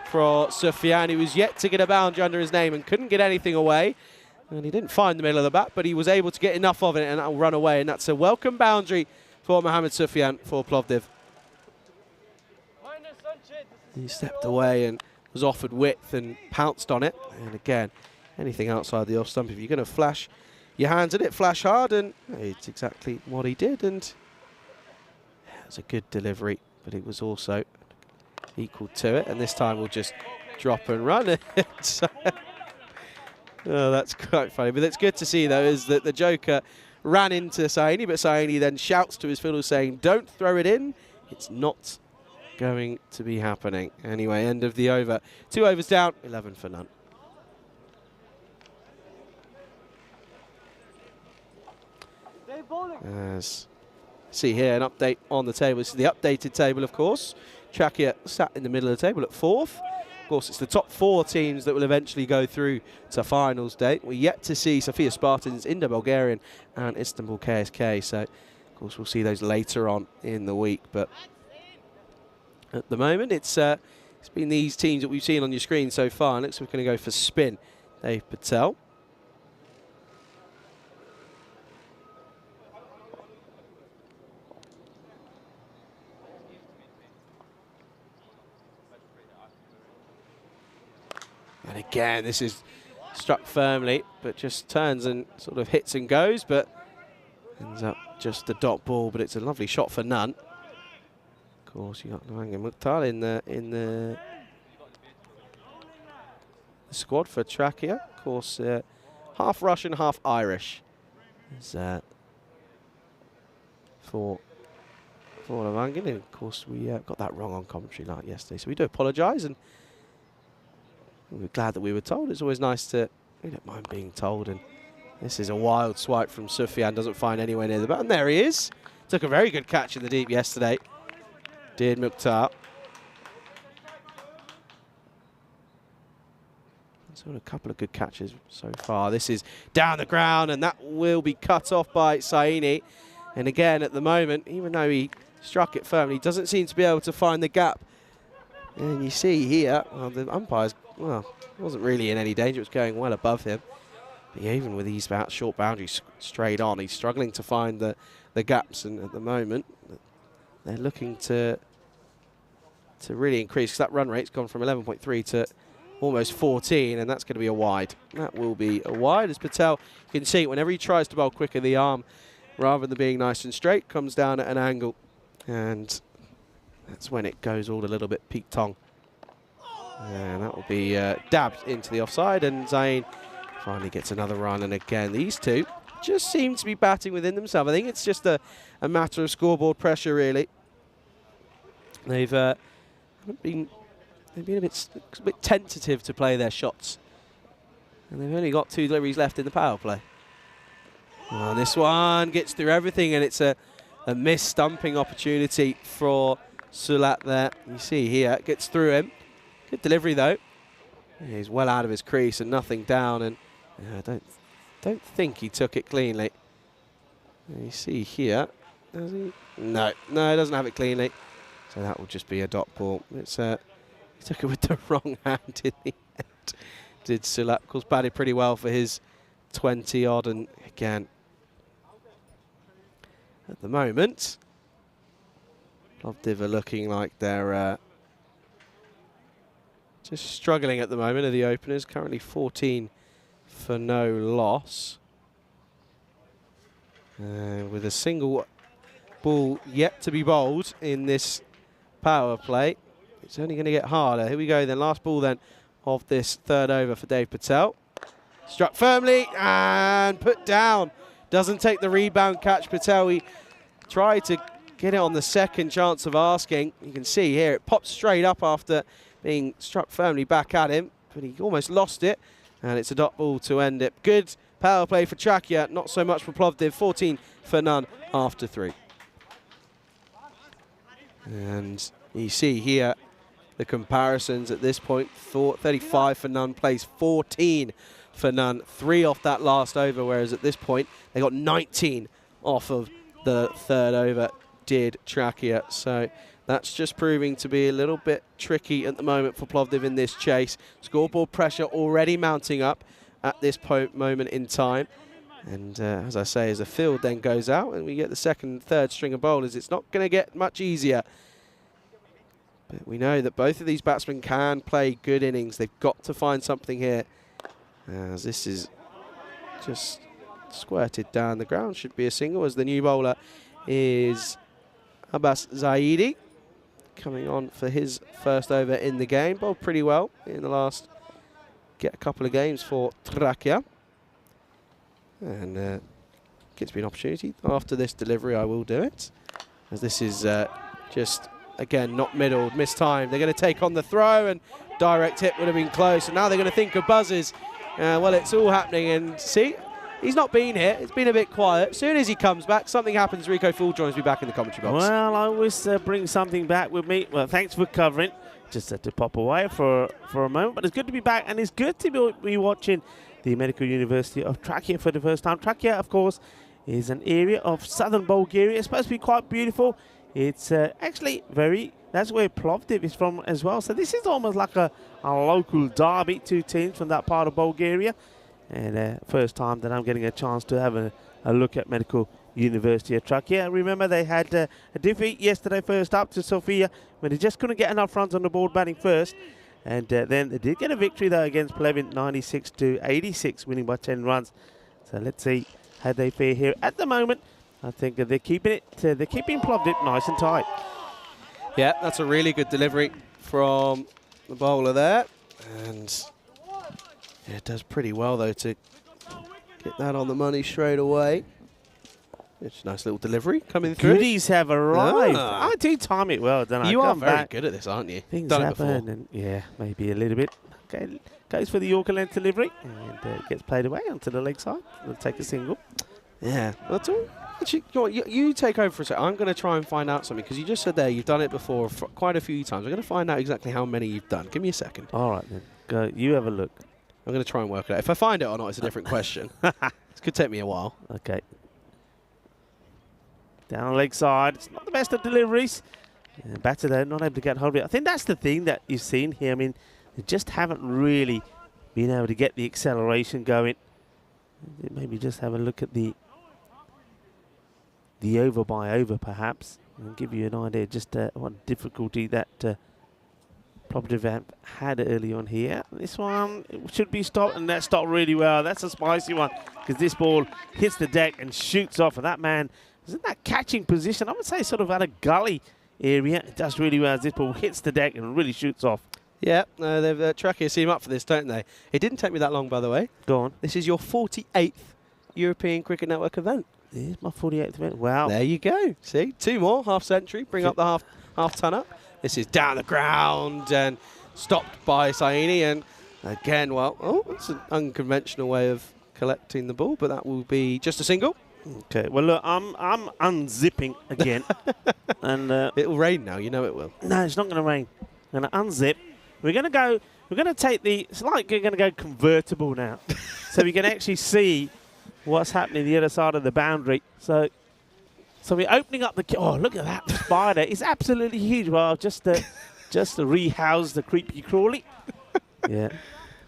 S1: for Sufyan, who was yet to get a boundary under his name and couldn't get anything away. And he didn't find the middle of the bat, but he was able to get enough of it, and that'll run away. And that's a welcome boundary for Mohammad Sufyan for Plovdiv. He stepped away and was offered width and pounced on it. And again, anything outside the off stump, if you're going to flash your hands at it, flash hard, and it's exactly what he did. And it was a good delivery, but it was also equal to it. And this time we'll just drop and run. Oh, that's quite funny. But it's good to see, though, is that the Joker ran into Saini, but Saini then shouts to his fielders saying, "Don't throw it in. It's not going to be happening." Anyway, end of the over. 2 overs down, 11 for none. As see here, an update on the table. This is the updated table, of course. Czechia sat in the middle of the table at 4th. Of course, it's the top 4 teams that will eventually go through to finals day. We're yet to see Sofia Spartans, Indo Bulgarian, and Istanbul KSK. So, of course, we'll see those later on in the week. But at the moment, it's been these teams that we've seen on your screen so far. Next, we're going to go for spin. Dave Patel. And again, this is struck firmly, but just turns and sort of hits and goes, but ends up just a dot ball, but it's a lovely shot for none. Of course, you got Nawanga Mukhtar in the squad for Czechia. Of course, half Russian, half Irish. For Nawanga, and of course we got that wrong on commentary like yesterday, so we do apologise, and we're glad that we were told. It's always nice to, we don't mind being told. And this is a wild swipe from Sufyan, doesn't find anywhere near the bat. And there he is. Took a very good catch in the deep yesterday. Did Mukhtar. So a couple of good catches so far. This is down the ground, and that will be cut off by Saini. And again, at the moment, even though he struck it firmly, he doesn't seem to be able to find the gap. And you see here, well, the umpire's, well, wasn't really in any danger. It was going well above him. But yeah, even with these short boundaries straight on, he's struggling to find the gaps. And at the moment, they're looking to really increase, because that run rate's gone from 11.3 to almost 14, and that's going to be a wide. That will be a wide. As Patel, you can see, whenever he tries to bowl quicker, the arm, rather than being nice and straight, comes down at an angle. And that's when it goes all a little bit peak-tong. And that will be dabbed into the offside, and Zain finally gets another run. And again, these two just seem to be batting within themselves. I think it's just a matter of scoreboard pressure, really. They've been a bit tentative to play their shots. And they've only got 2 deliveries left in the power play. Oh, this one gets through everything, and it's a missed stumping opportunity for Sulat there. You see here, it gets through him. Good delivery though. Yeah, he's well out of his crease and nothing down, and I don't think he took it cleanly. You see here, does he? No, he doesn't have it cleanly. So that will just be a dot ball. It's he took it with the wrong hand in the end. Did Sulat, of course, batted pretty well for his 20 odd, and again, at the moment, Plovdiv are looking like they're just struggling at the moment. Are the openers currently 14 for no loss, with a single ball yet to be bowled in this power play. It's only going to get harder. Here we go then, last ball then of this third over for Dave Patel. Struck firmly and put down. Doesn't take the rebound catch, Patel. He tried to get it on the second chance of asking. You can see here it popped straight up after being struck firmly back at him, but he almost lost it, and it's a dot ball to end it. Good power play for Trakia, not so much for Plovdiv. 14 for none after 3. And you see here the comparisons at this point. 35 for none plays 14 for none. 3 off that last over, whereas at this point they got 19 off of the third over, did Trakia. So that's just proving to be a little bit tricky at the moment for Plovdiv in this chase. Scoreboard pressure already mounting up at this moment in time. And as I say, as the field then goes out and we get the second, third string of bowlers, it's not going to get much easier. But we know that both of these batsmen can play good innings. They've got to find something here, as this is just squirted down the ground. Should be a single, as the new bowler is Abbas Zaidi, coming on for his first over in the game. Bowled pretty well in the last a couple of games for Trakia. And gives me an opportunity. After this delivery, I will do it, as this is just, again, not middled, missed time. They're going to take on the throw, and direct hit would have been close. And now they're going to think of buzzers. Well, it's all happening, and see, he's not been here. It's been a bit quiet. As soon as he comes back, something happens. Rico Fool joins me back in the commentary box.
S5: Well, I always bring something back with me. Well, thanks for covering. Just had to pop away for a moment, but it's good to be back, and it's good to be watching the Medical University of Trakia for the first time. Trakia, of course, is an area of southern Bulgaria. It's supposed to be quite beautiful. It's actually that's where Plovdiv is from as well. So this is almost like a local derby, 2 teams from that part of Bulgaria. And first time that I'm getting a chance to have a look at Medical University of Trakia. Remember, they had a defeat yesterday first up to Sofia, when they just couldn't get enough runs on the board batting first. And then they did get a victory though against Plevin, 96-86, winning by 10 runs. So let's see how they fare here. At the moment, I think they're keeping Plovdiv nice and tight.
S1: Yeah, that's a really good delivery from the bowler there, and yeah, it does pretty well though to get that on the money straight away. It's a nice little delivery coming through.
S5: Goodies have arrived. I do time it well, don't I?
S1: You are very good at this, aren't you?
S5: Things
S1: Done
S5: happen,
S1: it before.
S5: and yeah, maybe a little bit. Okay, goes for the Yorker length delivery, and gets played away onto the leg side. They'll take a single.
S1: Yeah, that's all. Actually, you take over for a second. I'm going to try and find out something, because you just said there you've done it before quite a few times. I'm going to find out exactly how many you've done. Give me a second.
S5: All right, then. Go. You have a look.
S1: I'm going to try and work it out. If I find it or not, it's a different question. This could take me a while.
S5: Okay. Down the leg side. It's not the best of deliveries. Batter, though, not able to get hold of it. I think that's the thing that you've seen here. I mean, they just haven't really been able to get the acceleration going. Maybe just have a look at the over by over, perhaps, and give you an idea just what difficulty that probably had early on here. This one should be stopped, and that stopped really well. That's a spicy one because this ball hits the deck and shoots off, and that man is in that catching position. I would say sort of at a gully area. It does really well as this ball hits the deck and really shoots off.
S1: Yeah, they've Trakia seem up for this, don't they? It didn't take me that long, by the way.
S5: Go on.
S1: This is your 48th European Cricket Network event.
S5: Here's my 48th event. Wow.
S1: There you go. See, 2 more, half century. Bring up the half ton up. This is down the ground and stopped by Saini. And again, well, it's an unconventional way of collecting the ball, but that will be just a single.
S5: Okay. Well, look, I'm unzipping again, and
S1: it will rain now. You know it will.
S5: No, it's not going to rain. I'm going to unzip. We're going to go. We're going to take the. It's like we're going to go convertible now, so we can actually see what's happening the other side of the boundary. So we're opening up the. Oh, look at that spider! It's absolutely huge. Well, just to rehouse the creepy crawly. Yeah.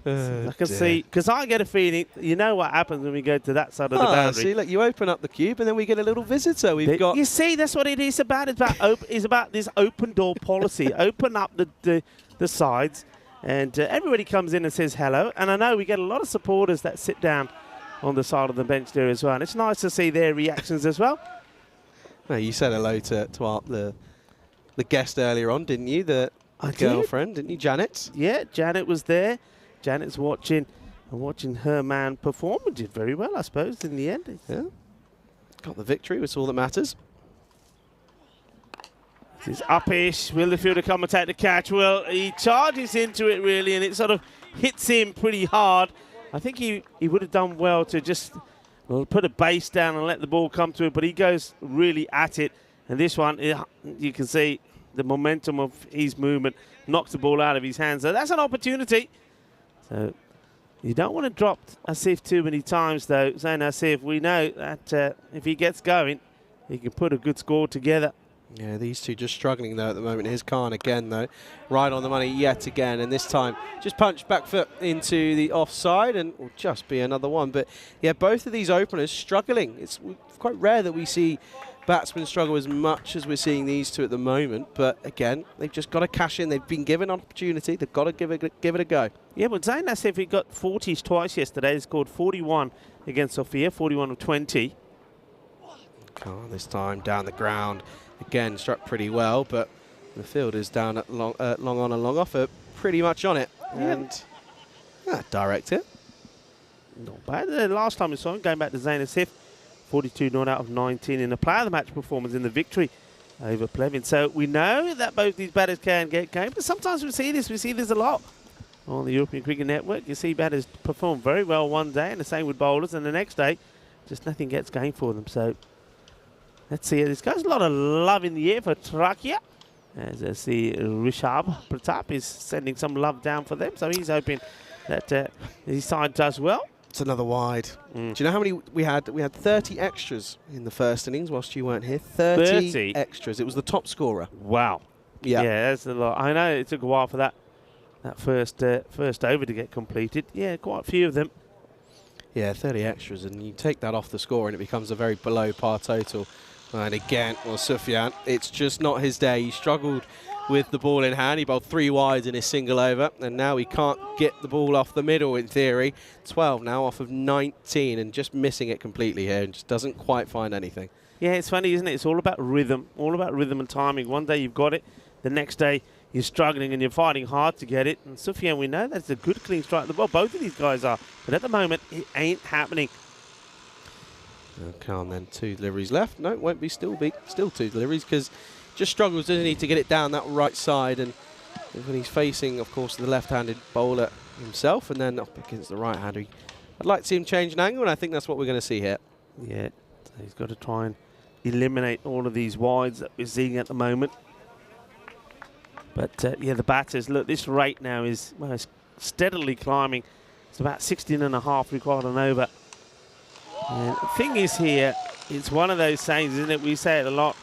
S5: I can see, because I get a feeling, you know what happens when we go to that side of the boundary.
S1: See, look, you open up the cube and then we get a little visitor. We've got.
S5: You see, that's what it is about. It's about this open door policy. Open up the sides, and everybody comes in and says hello. And I know we get a lot of supporters that sit down on the side of the bench there as well. And it's nice to see their reactions as well.
S1: Well, you said hello to the guest earlier on, didn't you? The girlfriend, didn't you, Janet?
S5: Yeah, Janet was there. Janet's watching her man perform and did very well, I suppose, in the end.
S1: Yeah. Got the victory, that's all that matters.
S5: This is uppish. Will the fielder come and take the catch? Well, he charges into it, really, and it sort of hits him pretty hard. I think he would have done well to just put a base down and let the ball come to it, but he goes really at it. And this one, you can see the momentum of his movement knocks the ball out of his hands. So that's an opportunity. So you don't want to drop Asif too many times, though. Zain Asif, we know that if he gets going, he can put a good score together.
S1: Yeah, these two just struggling, though, at the moment. Here's Khan again, though. Right on the money yet again. And this time, just punched back foot into the offside and will just be another one. But, yeah, both of these openers struggling. It's quite rare that we see batsmen struggle as much as we're seeing these two at the moment. But, again, they've just got to cash in. They've been given an opportunity. They've got to give it a go.
S5: Yeah, but Zain Asif, he got 40s twice yesterday. He scored 41 against Sofia, 41 of 20.
S1: Khan this time down the ground. Again, struck pretty well, but the fielder's down at long on and long off, pretty much on it. And direct it.
S5: Not bad. The last time we saw him, going back to Zain Asif, 42 not out of 19 in a player of the match performance in the victory over Plevin. So we know that both these batters can get going, but sometimes we see this a lot on the European Cricket Network. You see batters perform very well one day, and the same with bowlers, and the next day, just nothing gets going for them. So let's see how this goes. A lot of love in the air for Trakia. As I see Rishabh Pratap is sending some love down for them. So he's hoping that his side does well.
S1: It's another wide. Do you know how many we had? We had 30 extras in the first innings whilst you weren't here. 30 extras. It was the top scorer.
S5: Wow. Yeah, that's a lot. I know it took a while for that first over to get completed. Yeah, quite a few of them.
S1: Yeah, 30 extras, and you take that off the score and it becomes a very below par total. And again, well, Sufyan, it's just not his day. He struggled with the ball in hand. He bowled 3 wides in his single over, and now he can't get the ball off the middle in theory. 12 now off of 19 and just missing it completely here and just doesn't quite find anything.
S5: Yeah, it's funny, isn't it? It's all about rhythm and timing. One day you've got it, the next day you're struggling and you're fighting hard to get it. And Sufyan, we know that's a good clean strike. Well, both of these guys are, but at the moment it ain't happening.
S1: Okay, and then 2 deliveries left. No, it won't be still 2 deliveries because just struggles, doesn't he, to get it down that right side. And when he's facing, of course, the left-handed bowler himself and then up against the right-hander, I'd like to see him change an angle, and I think that's what we're going to see here.
S5: Yeah, so he's got to try and eliminate all of these wides that we're seeing at the moment. But, yeah, the batters, look, this rate now is steadily climbing. It's about 16.5 required an over. And the thing is here, it's one of those sayings, isn't it? We say it a lot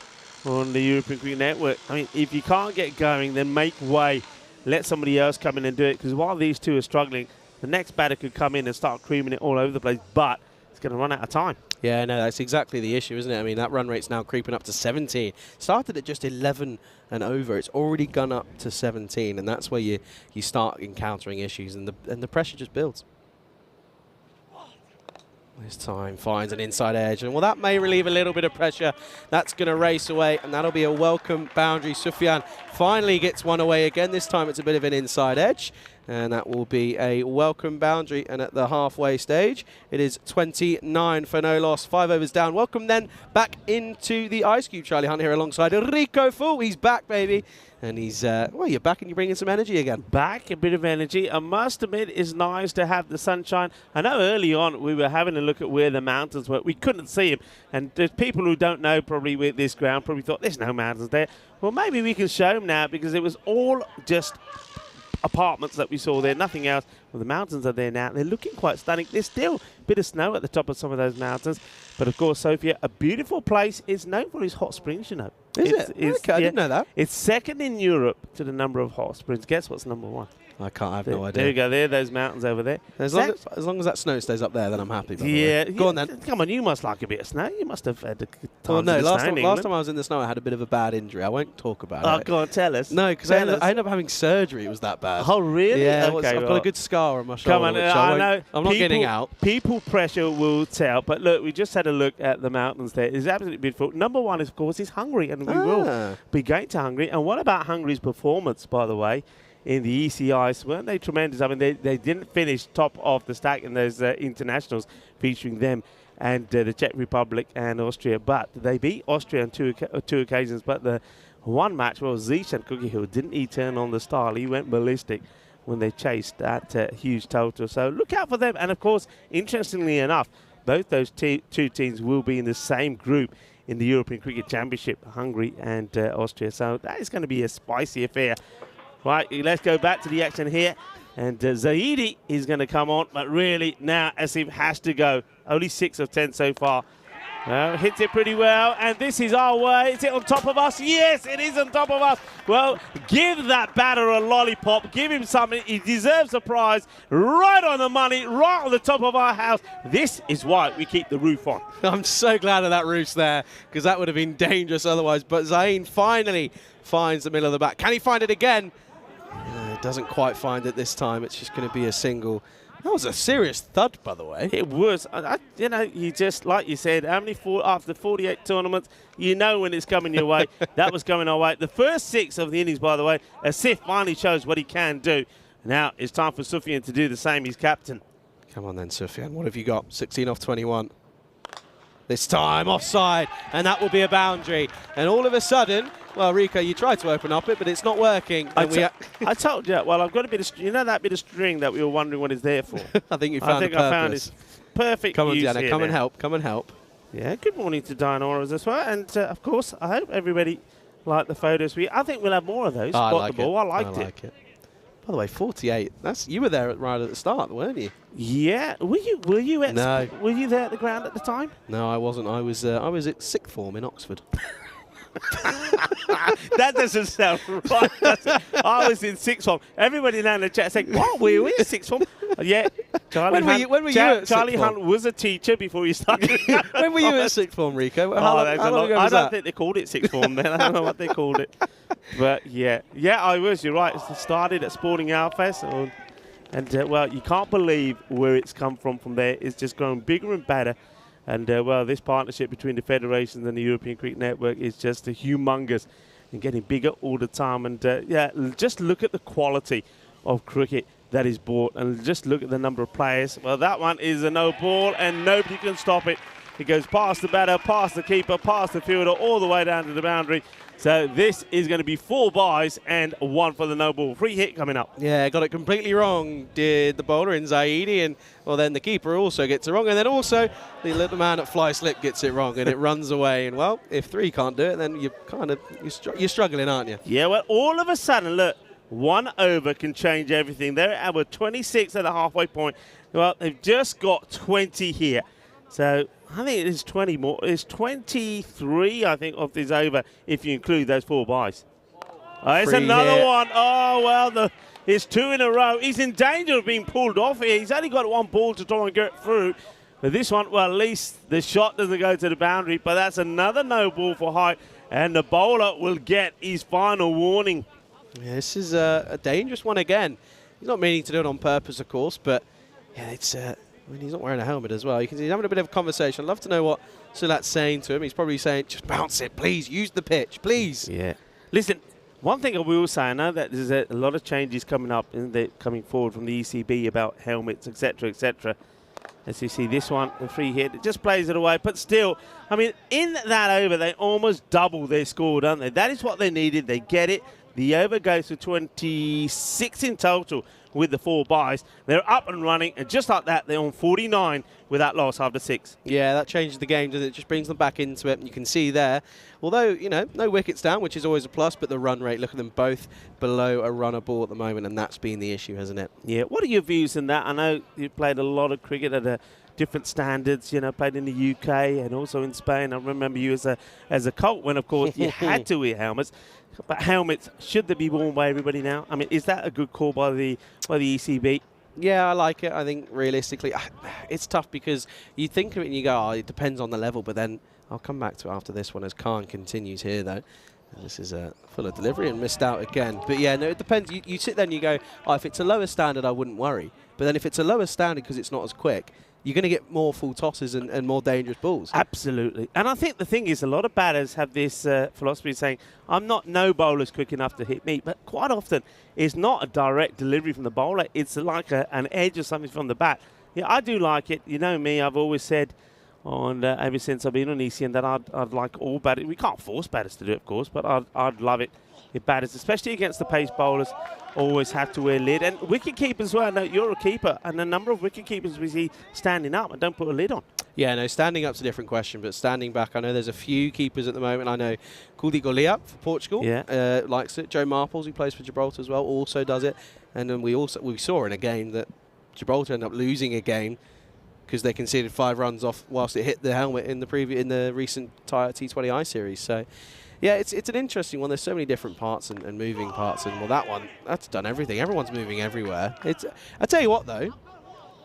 S5: on the European Cricket Network. I mean, if you can't get going, then make way. Let somebody else come in and do it. Because while these two are struggling, the next batter could come in and start creaming it all over the place. But it's going to run out of time.
S1: Yeah, no, that's exactly the issue, isn't it? I mean, that run rate's now creeping up to 17. Started at just 11 and over. It's already gone up to 17, and that's where you start encountering issues, and the pressure just builds. This time finds an inside edge, and well, that may relieve a little bit of pressure. That's going to race away, and that'll be a welcome boundary. Sufyan finally gets one away again. This time it's a bit of an inside edge, and that will be a welcome boundary. And at the halfway stage, it is 29 for no loss. 5 overs down. Welcome then back into the Ice Cube. Charlie Hunt here alongside Rico Full. He's back, baby. And he's, well, you're back and you're bringing some energy again.
S5: Back, a bit of energy. I must admit, it's nice to have the sunshine. I know early on we were having a look at where the mountains were. We couldn't see them. And there's people who don't know probably with this ground probably thought there's no mountains there. Well, maybe we can show them now because it was all just apartments that we saw there, nothing else. Well, the mountains are there now. They're looking quite stunning. There's still a bit of snow at the top of some of those mountains. But, of course, Sofia, a beautiful place. It's known for its hot springs, you know.
S1: Is it? Okay, I didn't know that.
S5: It's second in Europe to the number of hot springs. Guess what's number one?
S1: I have no idea.
S5: There you go. There, those mountains over there.
S1: As long as that snow stays up there, then I'm happy.
S5: Yeah.
S1: Go on then.
S5: Come on, you must like a bit of snow. You must have had a good time.
S1: Oh no, last time I was in the snow, I had a bit of a bad injury. I won't talk about it.
S5: Oh, go on, tell us.
S1: No, because I ended up having surgery. It was that bad.
S5: Oh, really?
S1: Yeah,
S5: okay,
S1: I've got a good scar on my shoulder.
S5: Come on,
S1: which
S5: I know.
S1: I'm not getting out.
S5: People pressure will tell. But look, we just had a look at the mountains there. It's absolutely beautiful. Number one, of course, is Hungary, and we will be going to Hungary. And what about Hungary's performance, by the way? In the ECS, weren't they tremendous? I mean, they didn't finish top of the stack in those internationals featuring them and the Czech Republic and Austria, but they beat Austria on two occasions. But the one match, well, Zishan Cookie didn't he turn on the style? He went ballistic when they chased that huge total. So look out for them. And, of course, interestingly enough, both those two teams will be in the same group in the European Cricket Championship, Hungary and Austria. So that is going to be a spicy affair. Right, let's go back to the action here. And Zaidi is going to come on, but really now Asif has to go. Only 6 of 10 so far. Hits it pretty well, and this is our way. Is it on top of us? Yes, it is on top of us. Well, give that batter a lollipop. Give him something. He deserves a prize. Right on the money, right on the top of our house. This is why we keep the roof on.
S1: I'm so glad of that roof's there, because that would have been dangerous otherwise. But Zain finally finds the middle of the bat. Can he find it again? Doesn't quite find it this time. It's just going to be a single. That was a serious thud, by the way.
S5: It was. You know, you just, like you said, after 48 tournaments, you know when it's coming your way. That was coming our way. The first 6 of the innings, by the way, Asif finally shows what he can do. Now it's time for Sufyan to do the same. He's captain.
S1: Come on then, Sufyan. What have you got? 16 off 21. This time offside, and that will be a boundary. And all of a sudden, well, Rico, you tried to open up it, but it's not working.
S5: I told you. Well, I've got a bit of, you know, that bit of string that we were wondering what it's there for.
S1: I think you found
S5: I found its perfect.
S1: Come on,
S5: use
S1: Diana,
S5: here
S1: come
S5: now.
S1: and help. Come and help.
S5: Yeah. Good morning to Diana as well, and of course, I hope everybody liked the photos. I think we'll have more of those. Spot the ball. I liked it.
S1: By the way, 48. You were there right at the start, weren't you?
S5: Yeah. Were you?
S1: No.
S5: Were you there at the ground at the time?
S1: No, I wasn't. I was at sixth form in Oxford.
S5: That doesn't sound right. I was in sixth form. Everybody now in the chat saying, "What? Were you in sixth form?" Yeah.
S1: When were you at
S5: Charlie
S1: sixth form?
S5: Hunt was a teacher before he started.
S1: When were you at sixth form, Rico? How long ago
S5: I
S1: was
S5: don't
S1: that?
S5: think they called it sixth form then. I don't know what they called it. But yeah, I was. You're right. It started at Sporting Alfest, and well, you can't believe where it's come from there. It's just grown bigger and better. And, well, this partnership between the federations and the European Cricket Network is just humongous and getting bigger all the time. And, yeah, just look at the quality of cricket that is brought and just look at the number of players. Well, that one is a no ball and nobody can stop it. It goes past the batter, past the keeper, past the fielder, all the way down to the boundary. So this is going to be 4 byes and 1 for the no ball. Free hit coming up.
S1: Yeah, got it completely wrong, did the bowler in Zaidi, and well, then the keeper also gets it wrong, and then also the little man at fly slip gets it wrong, and it runs away. And well, if 3 can't do it, then you're struggling, aren't you?
S5: Yeah, well, all of a sudden, look, 1 over can change everything. They're at 26 at the halfway point. Well, they've just got 20 here. So I think it is 20 more. It's 23, I think, of this over if you include those 4 buys. It's
S1: Free
S5: another
S1: hit.
S5: one. Oh, well, it's 2 in a row. He's in danger of being pulled off here. He's only got 1 ball to try and get through. But this one, well, at least the shot doesn't go to the boundary. But that's another no ball for height. And the bowler will get his final warning.
S1: Yeah, this is a dangerous one again. He's not meaning to do it on purpose, of course, but yeah, it's. I mean, he's not wearing a helmet as well. You can see he's having a bit of a conversation. I'd love to know what Sulat's saying to him. He's probably saying, "Just bounce it, please. Use the pitch, please."
S5: Yeah. Listen, one thing I will say, I know that there's a lot of changes coming up, coming forward from the ECB about helmets, etc., etc. As you see this one, the free hit, it just plays it away. But still, I mean, in that over, they almost double their score, don't they? That is what they needed. They get it. The over goes to 26 in total with the 4 buys. They're up and running, and just like that, they're on 49 with that loss after 6.
S1: Yeah, that changes the game, doesn't it? It just brings them back into it, and you can see there, although, you know, no wickets down, which is always a plus, but the run rate, look at them both below a runner ball at the moment, and that's been the issue, hasn't it?
S5: Yeah, what are your views on that? I know you've played a lot of cricket at different standards, you know, played in the UK and also in Spain. I remember you as a Colt when, of course, you had to wear helmets. But helmets, should they be worn by everybody now? I mean, is that a good call by the ECB?
S1: Yeah, I like it. I think realistically, it's tough because you think of it and you go, oh, it depends on the level, but then I'll come back to it after this one as Khan continues here, though. And this is full of delivery and missed out again. But yeah, no, it depends. You sit there and you go, oh, if it's a lower standard, I wouldn't worry. But then if it's a lower standard because it's not as quick, you're going to get more full tosses and more dangerous balls.
S5: Absolutely. And I think the thing is, a lot of batters have this philosophy of saying, I'm not no bowler's quick enough to hit me. But quite often, it's not a direct delivery from the bowler. It's like an edge or something from the bat. Yeah, I do like it. You know me, I've always said, ever since I've been on ECN, that I'd like all batters. We can't force batters to do it, of course, but I'd love it if batters, especially against the pace bowlers, always have to wear lid. And wicket keepers as well. I know you're a keeper, and a number of wicket keepers we see standing up and don't put a lid on.
S1: Yeah, no, standing up's a different question, but standing back, I know there's a few keepers at the moment. I know Kuldeep Golia for Portugal likes it. Joe Marples, who plays for Gibraltar as well, also does it. And then we saw in a game that Gibraltar ended up losing a game because they conceded 5 runs off whilst it hit the helmet in the recent T20I series. So yeah, it's an interesting one. There's so many different parts and moving parts, and well, that one, that's done everything. Everyone's moving everywhere. I tell you what, though,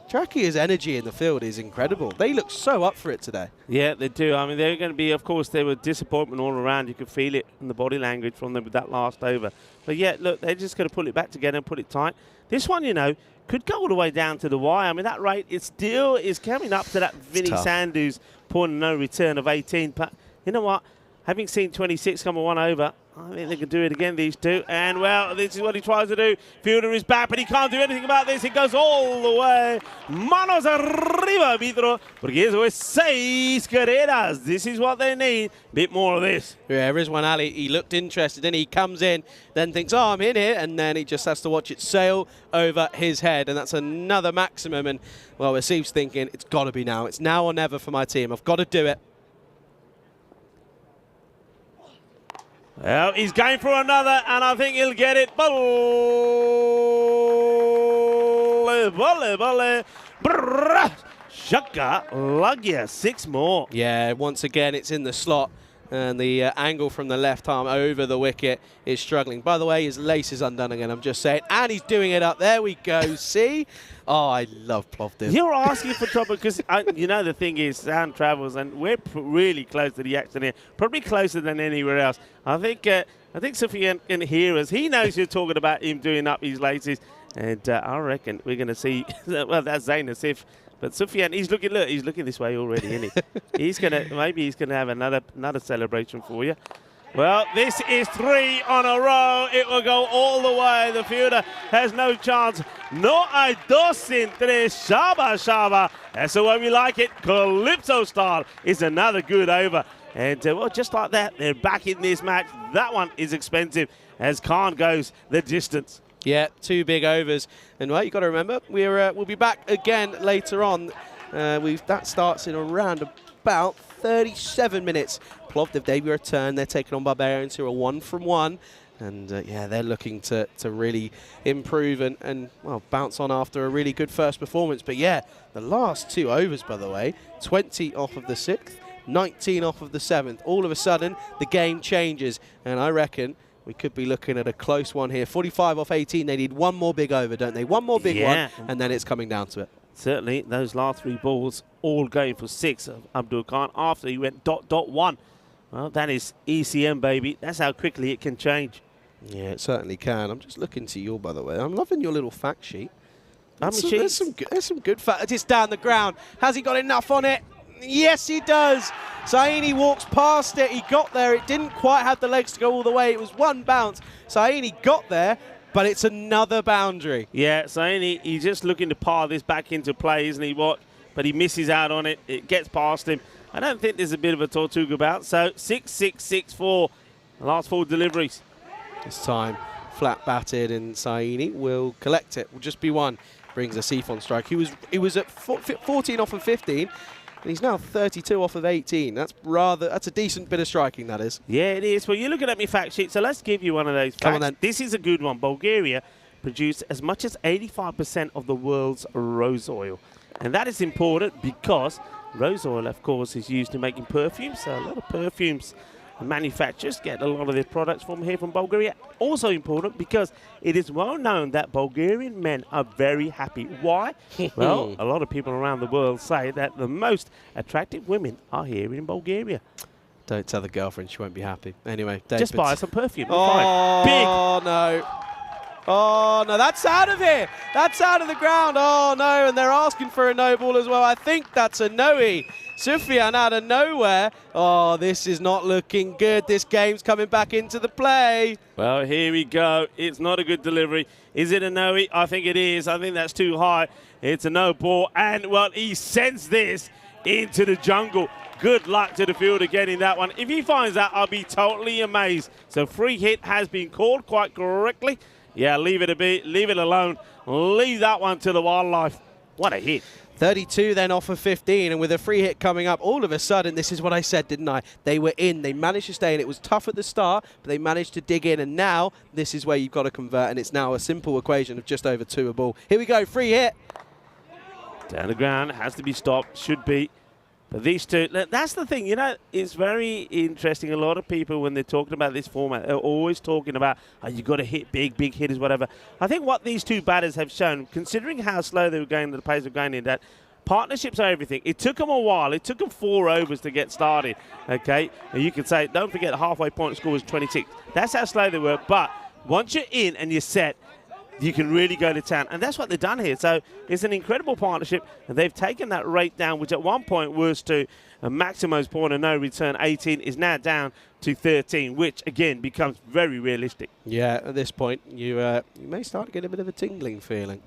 S1: Trakia's energy in the field is incredible. They look so up for it today.
S5: Yeah, they do. I mean, they're going to be, of course, there was disappointment all around. You could feel it in the body language from them with that last over. But yeah, look, they're just going to pull it back together and put it tight. This one, you know, could go all the way down to the wire. I mean, that rate, it still is coming up to that Vinny Sandhu's point of no return of 18. But you know what? Having seen 26 come 1 over, I think they can do it again, these two. And, well, this is what he tries to do. Fielder is back, but he can't do anything about this. It goes all the way. Manos arriba, Vidro. Porque eso es 6 carreras. This is what they need. Bit more of this.
S1: Yeah, Rizwan Ali, he looked interested, and he comes in, then thinks, oh, I'm in here, and then he just has to watch it sail over his head, and that's another maximum. And, well, Wasim's thinking, it's got to be now. It's now or never for my team. I've got to do it.
S5: Well, he's going for another, and I think he'll get it. Volley, volley, volley. Shaka, Lugya, 6 more.
S1: Yeah, once again, it's in the slot, and the angle from the left arm over the wicket is struggling. By the way, his lace is undone again, I'm just saying, and he's doing it up. There we go, see? Oh, I love Plovdiv.
S5: You're asking for trouble because, you know, the thing is, sound travels, and we're really close to the action here, probably closer than anywhere else. I think Sufyan can hear us. He knows you're talking about him doing up his laces, and I reckon we're going to see, well, that's Zain Asif. But Sufyan, he's looking this way already, isn't he? Maybe he's gonna have another celebration for you. Well, this is 3 on a row. It will go all the way. The fielder has no chance. No hay dos sin tres. Shaba, shaba. That's the way we like it. Calypso style is another good over. And, well, just like that, they're back in this match. That one is expensive as Khan goes the distance.
S1: Yeah, 2 big overs. And, well, you've got to remember, we'll be back again later on. That starts in around about 37 minutes. Plovdiv debut return. They're taking on Barbarians, who are 1 from 1. And yeah, they're looking to really improve and well, bounce on after a really good first performance. But yeah, the last 2 overs, by the way, 20 off of the 6th, 19 off of the 7th. All of a sudden, the game changes. And I reckon we could be looking at a close one here. 45 off 18. They need one more big over, don't they? One more big one, and then it's coming down to it.
S5: Certainly, those last 3 balls all going for 6 of Abdul Khan after he went .1. Well, that is ECM, baby. That's how quickly it can change.
S1: Yeah, it certainly can. I'm just looking to you, by the way. I'm loving your little fact sheet. There's some good fact. It's down the ground. Has he got enough on it? Yes, he does. Saini walks past it. He got there. It didn't quite have the legs to go all the way. It was one bounce. Saini got there, but it's another boundary.
S5: Yeah, Saini, he's just looking to par this back into play, isn't he? But he misses out on it. It gets past him. I don't think there's a bit of a Tortuga about. So 6-6-6-4. The last 4 deliveries.
S1: This time, flat batted, and Saini will collect it. Will just be one. Brings a Siphon strike. He was at 14 off of 15, and he's now 32 off of 18. That's a decent bit of striking, that is.
S5: Yeah, it is. Well, you're looking at my fact sheet, so let's give you one of those facts.
S1: Come on, then.
S5: This is a good one. Bulgaria produced as much as 85% of the world's rose oil. And that is important because rose oil, of course, is used in making perfumes. So a lot of perfumes manufacturers get a lot of their products from here from Bulgaria. Also important because it is well known that Bulgarian men are very happy. Why? Well, a lot of people around the world say that the most attractive women are here in Bulgaria.
S1: Don't tell the girlfriend, she won't be happy. Anyway, David.
S5: Just buy some perfume.
S1: Oh,
S5: Big.
S1: No. Oh, no, that's out of here. That's out of the ground. Oh, no, and they're asking for a no ball as well. I think that's a no-y. Sufyan out of nowhere. Oh, this is not looking good. This game's coming back into the play.
S5: Well, here we go. It's not a good delivery. Is it a no-y? I think it is. I think that's too high. It's a no ball. And, well, he sends this into the jungle. Good luck to the fielder getting that one. If he finds that, I'll be totally amazed. So free hit has been called quite correctly. Yeah, leave it a bit. Leave it alone. Leave that one to the wildlife. What a hit.
S1: 32 then off of 15, and with a free hit coming up, all of a sudden, this is what I said, didn't I? They were in, they managed to stay in. It was tough at the start, but they managed to dig in, and now this is where you've got to convert, and it's now a simple equation of just over 2 a ball. Here we go, free hit.
S5: Down the ground, has to be stopped, should be. But these two, that's the thing, you know, it's very interesting. A lot of people, when they're talking about this format, they're always talking about, oh, you've got to hit big hitters, whatever. I think what these two batters have shown, considering how slow they were going, the pace of going in, that partnerships are everything. It took them a while. It took them 4 overs to get started, okay? And you could say, don't forget, the halfway point score was 26. That's how slow they were. But once you're in and you're set, you can really go to town. And that's what they've done here. So it's an incredible partnership. And they've taken that rate down, which at one point was to Maximo's point of no return, 18, is now down to 13, which, again, becomes very realistic.
S1: Yeah, at this point, you may start to get a bit of a tingling feeling.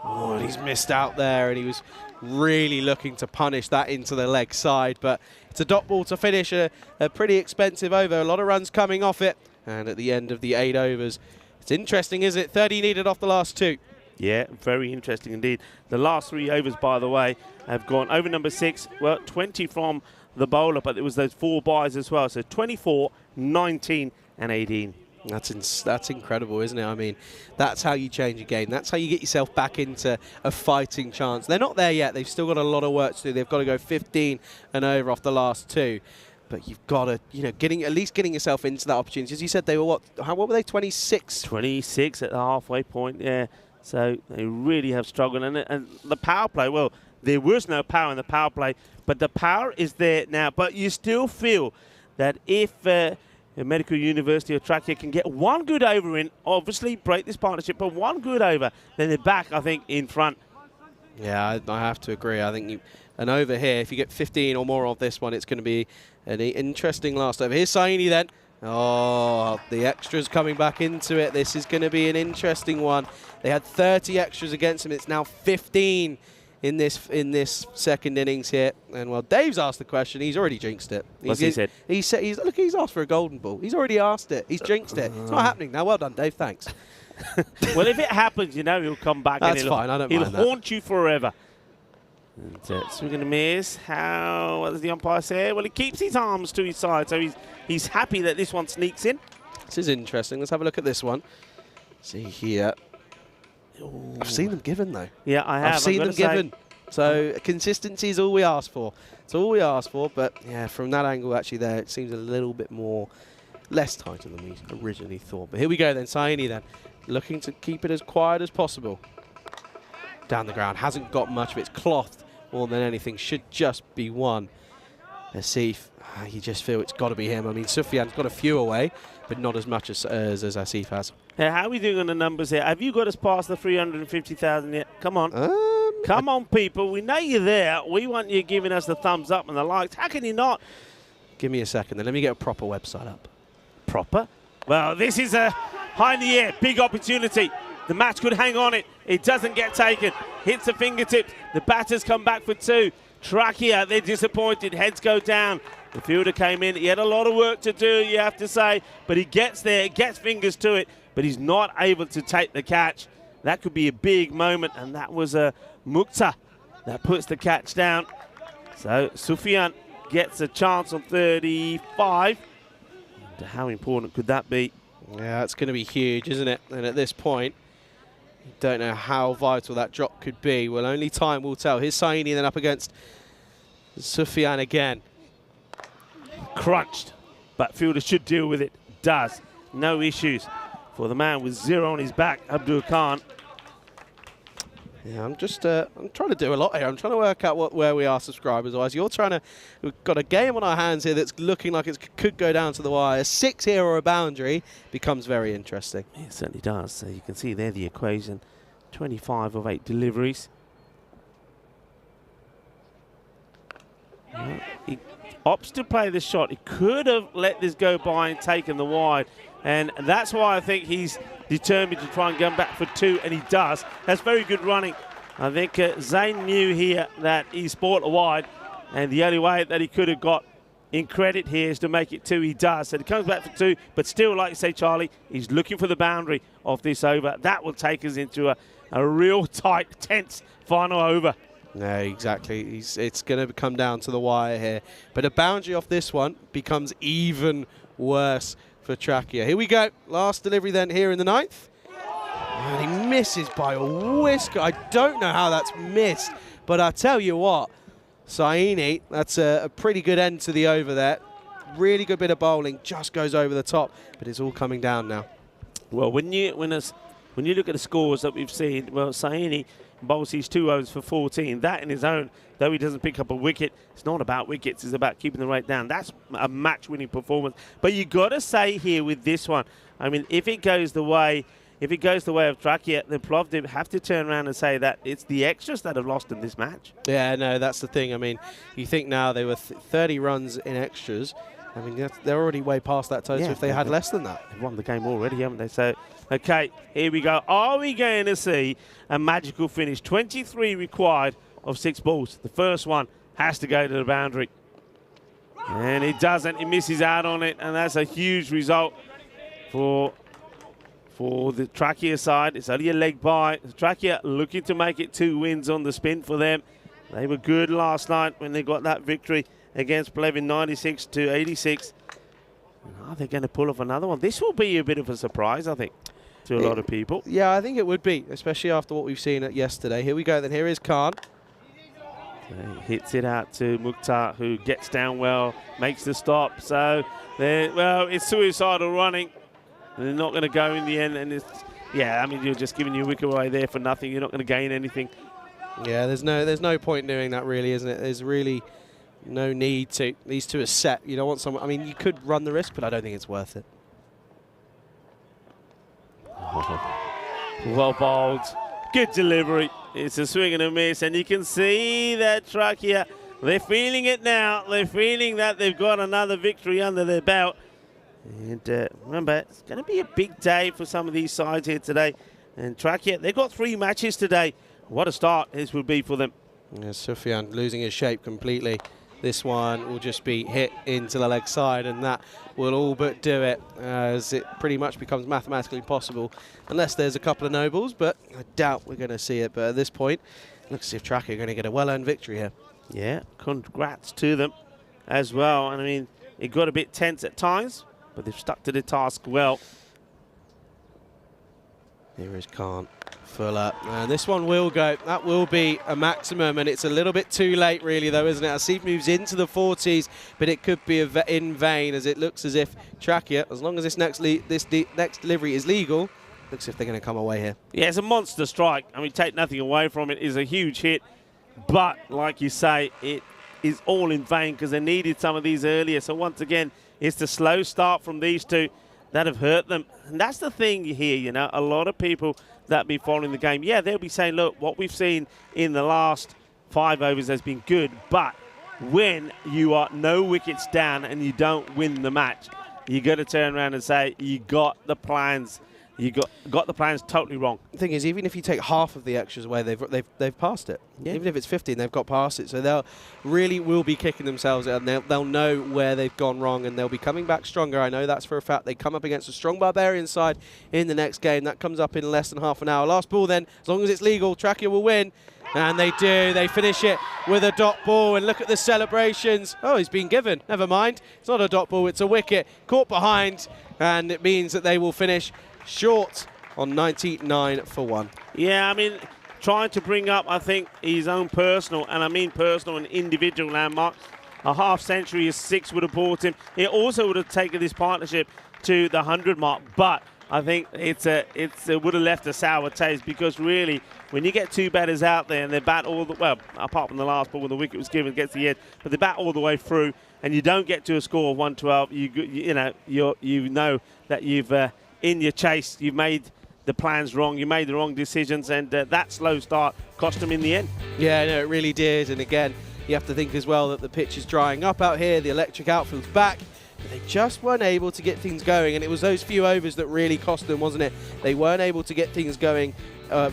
S1: Oh, and he's missed out there, and he was really looking to punish that into the leg side. But it's a dot ball to finish a pretty expensive over. A lot of runs coming off it. And at the end of the 8 overs, it's interesting, is it? 30 needed off the last 2.
S5: Yeah, very interesting indeed. The last 3 overs, by the way, have gone over number 6. Well, 20 from the bowler, but it was those 4 byes as well. So 24, 19, and 18.
S1: That's incredible, isn't it? I mean, that's how you change a game. That's how you get yourself back into a fighting chance. They're not there yet. They've still got a lot of work to do. They've got to go 15 and over off the last 2. But you've got to, you know, at least getting yourself into that opportunity. As you said, they were what were they, 26?
S5: 26 at the halfway point, yeah. So they really have struggled. And the power play, well, there was no power in the power play, but the power is there now. But you still feel that if a Medical University or Trakia can get 1 good over in, obviously break this partnership, but 1 good over, then they're back, I think, in front.
S1: Yeah, I have to agree. I think an over here, if you get 15 or more of this one, it's going to be an interesting last over. Here's Saini then. Oh, the extras coming back into it. This is going to be an interesting one. They had 30 extras against him. It's now 15 in this second innings here. And, well, Dave's asked the question. He's already jinxed it.
S5: What's he said?
S1: Look, he's asked for a golden ball. He's already asked it. He's jinxed it. It's not happening now. Well done, Dave. Thanks.
S5: Well, if it happens, you know, he'll come back.
S1: That's
S5: and
S1: fine. I don't mind that.
S5: He'll haunt you forever. And swing and a miss. What does the umpire say? Well, he keeps his arms to his side, so he's happy that this one sneaks in.
S1: This is interesting. Let's have a look at this one. See here.
S5: Ooh.
S1: I've seen them given, though.
S5: Yeah, I have.
S1: I've seen them given. So consistency is all we ask for. It's all we ask for. But, yeah, from that angle, actually, there, it seems a little bit more, less tighter than we originally thought. But here we go, then. Saini, then, looking to keep it as quiet as possible. Down the ground. Hasn't got much of it. It's clothed more than anything. Should just be one. Asif, you just feel it's got to be him. I mean, Sufyan's got a few away, but not as much as Asif has.
S5: How are we doing on the numbers here? Have you got us past the 350,000 yet? Come on. Come on, people. We know you're there. We want you giving us the thumbs up and the likes. How can you not?
S1: Give me a second, then. Let me get a proper website up.
S5: Proper? Well, this is a high in the air. Big opportunity. The match could hang on it. It doesn't get taken. Hits the fingertips. The batters come back for two. Trachea, they're disappointed. Heads go down. The fielder came in. He had a lot of work to do, you have to say. But he gets there, gets fingers to it. But he's not able to take the catch. That could be a big moment. And that was a Mukta that puts the catch down. So Sufyan gets a chance on 35. And how important could that be?
S1: Yeah, it's going to be huge, isn't it? And at this point, you don't know how vital that drop could be. Well, only time will tell. Here's Saini then up against Sufyan again.
S5: Crunched, but fielder should deal with it. Does. No issues for the man with 0 on his back, Abdul Khan.
S1: Yeah, I'm trying to do a lot here. I'm trying to work out where we are subscribers-wise. We've got a game on our hands here that's looking like it could go down to the wire. 6 here or a boundary becomes very interesting.
S5: Yeah, it certainly does. So you can see there the equation. 25 of 8 deliveries. He opts to play the shot. He could have let this go by and taken the wide. And that's why I think he's determined to try and come back for 2, and he does. That's very good running. I think Zayn knew here that he sport a wide, and the only way that he could have got in credit here is to make it 2. He does. So he comes back for 2, but still, like you say, Charlie, he's looking for the boundary of this over. That will take us into a real tight, tense final over.
S1: No, exactly. It's going to come down to the wire here. But a boundary off this one becomes even worse for Trachea. Here we go. Last delivery then here in the 9th. And he misses by a whisker. I don't know how that's missed, but I tell you what, Saini, that's a pretty good end to the over there. Really good bit of bowling, just goes over the top, but it's all coming down now.
S5: Well, when you look at the scores that we've seen, well, Saini bowls these 2 overs for 14. That in his own, though he doesn't pick up a wicket, it's not about wickets, it's about keeping the rate down. That's a match-winning performance. But you got to say here with this one, I mean, if it goes the way of Trachea, then Plovdiv have to turn around and say that it's the extras that have lost in this match.
S1: Yeah, no, that's the thing. I mean, you think now they were 30 runs in extras. I mean, they're already way past that total if they had less than that.
S5: They've won the game already, haven't they? So, okay, here we go. Are we going to see a magical finish? 23 required of 6 balls. The first one has to go to the boundary. And it doesn't. He misses out on it, and that's a huge result for the Trachea side. It's only a leg by. Trachea looking to make it 2 wins on the spin for them. They were good last night when they got that victory against Plevin, 96 to 86. Are they going to pull off another one? This will be a bit of a surprise, I think, to a lot of people.
S1: Yeah, I think it would be, especially after what we've seen yesterday. Here we go then. Here is Khan.
S5: He hits it out to Mukhtar, who gets down well, makes the stop. So, well, it's suicidal running. They're not going to go in the end. And I mean, you're just giving your wicket away there for nothing. You're not going to gain anything.
S1: Yeah, there's no point doing that, really, isn't it? There's really no need to. These two are set. You don't want someone. I mean, you could run the risk, but I don't think it's worth it.
S5: Well bowled. Good delivery. It's a swing and a miss, and you can see that Trachea, they're feeling it now. They're feeling that they've got another victory under their belt. And remember, it's going to be a big day for some of these sides here today. And Trachea, they've got 3 matches today. What a start this would be for them.
S1: Yeah, Sufyan losing his shape completely. This one will just be hit into the leg side, and that will all but do it, as it pretty much becomes mathematically impossible, unless there's a couple of nobles, but I doubt we're going to see it. But at this point, looks as if Trachea are going to get a well-earned victory here.
S5: Yeah, congrats to them as well. And I mean, it got a bit tense at times, but they've stuck to the task well.
S1: Here is Khan. Full up. And this one will go. That will be a maximum, and it's a little bit too late, really, though, isn't it? Asif moves into the 40s, but it could be in vain, as it looks as if Trachea, as long as this next delivery is legal, looks as if they're going to come away here.
S5: Yeah, it's a monster strike. I mean, take nothing away from it. It's a huge hit, but like you say, it is all in vain because they needed some of these earlier. So once again, it's the slow start from these two that have hurt them. And that's the thing here, you know, a lot of people that be following the game, yeah, they'll be saying, look, what we've seen in the last 5 overs has been good, but when you are no wickets down and you don't win the match, you got to turn around and say, you got the plans. You got the plans totally wrong.
S1: The thing is, even if you take half of the extras away, they've passed it. Yeah. Even if it's 15, they've got past it. So they'll really will be kicking themselves, and they'll know where they've gone wrong, and they'll be coming back stronger. I know that's for a fact. They come up against a strong Barbarian side in the next game. That comes up in less than half an hour. Last ball then, as long as it's legal, Trachea will win. And they do. They finish it with a dot ball. And look at the celebrations. Oh, he's been given. Never mind. It's not a dot ball. It's a wicket. Caught behind. And it means that they will finish short on 99 for 1.
S5: Yeah, I mean, trying to bring up, I think, his own personal, and I mean personal and individual landmark. A half century, a 6 would have brought him. It also would have taken this partnership to the 100 mark, but I think it would have left a sour taste because really, when you get 2 batters out there and they bat all the, well, apart from the last ball when the wicket was given, gets the edge, but they bat all the way through and you don't get to a score of 112, you know that you've in your chase, you've made the plans wrong, you made the wrong decisions, and that slow start cost them in the end.
S1: Yeah, no, it really did. And again, you have to think as well that the pitch is drying up out here, the electric outfield's back, but they just weren't able to get things going, and it was those few overs that really cost them, wasn't it? They weren't able to get things going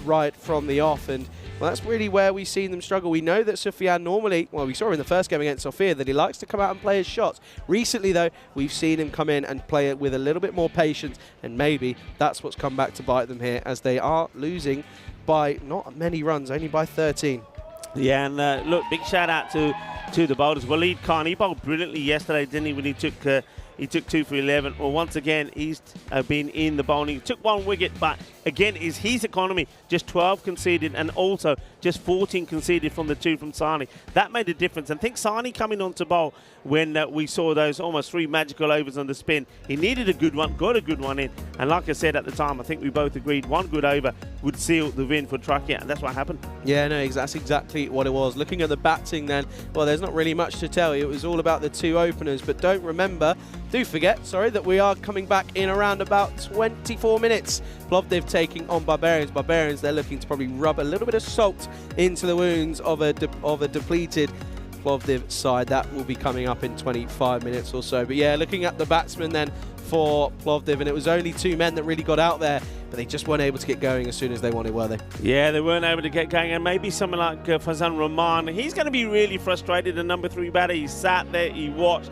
S1: right from the off, and well, that's really where we've seen them struggle. We know that Soufiane normally, well, we saw in the first game against Sofia that he likes to come out and play his shots. Recently, though, we've seen him come in and play it with a little bit more patience, and maybe that's what's come back to bite them here, as they are losing by not many runs, only by 13.
S5: Yeah, and look, big shout out to the bowlers. Waleed Khan, he bowled brilliantly yesterday, didn't he, when he took 2 for 11. Well, once again, he's been in the bowling. He took 1 wicket, but again, is his economy. Just 12 conceded, and also just 14 conceded from the 2 from Sani. That made a difference. And I think Sani coming on to bowl when we saw those almost 3 magical overs on the spin. He needed a good one, got a good one in. And like I said at the time, I think we both agreed 1 good over would seal the win for Trachea, and that's what happened.
S1: Yeah, no, that's exactly what it was. Looking at the batting then, well, there's not really much to tell you. It was all about the 2 openers, but do forget, that we are coming back in around about 24 minutes. Plovdiv taking on Barbarians. Barbarians, they're looking to probably rub a little bit of salt into the wounds of a depleted Plovdiv side. That will be coming up in 25 minutes or so. But yeah, looking at the batsmen then for Plovdiv, and it was only 2 men that really got out there, but they just weren't able to get going as soon as they wanted, were they?
S5: Yeah, they weren't able to get going, and maybe someone like Fazan Rahman, he's going to be really frustrated, the number 3 batter. He sat there, he watched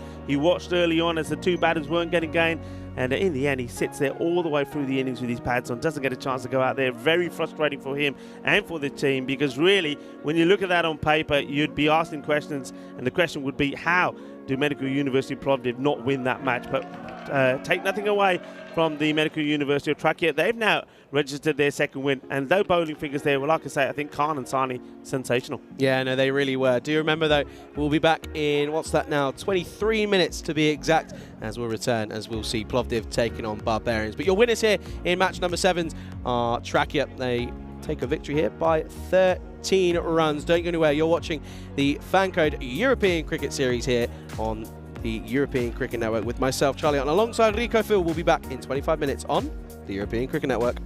S5: early on as the 2 batters weren't getting going, and in the end he sits there all the way through the innings with his pads on, doesn't get a chance to go out there. Very frustrating for him and for the team, because really, when you look at that on paper, you'd be asking questions, and the question would be, how do Medical University Plovdiv not win that match? But take nothing away from the Medical University of Trachea. They've now registered their 2nd win, and though bowling figures there, well, like I say, I think Khan and Sani, sensational.
S1: Yeah, no, they really were. Do you remember, though, we'll be back in, what's that now, 23 minutes to be exact, as we'll return, as we'll see Plovdiv taking on Barbarians. But your winners here in match number 7 are Trachea. They take a victory here by 13 runs. Don't go anywhere. You're watching the FanCode European Cricket Series here on the European Cricket Network with myself, Charlie, and alongside Rico Phil. We'll be back in 25 minutes on the European Cricket Network.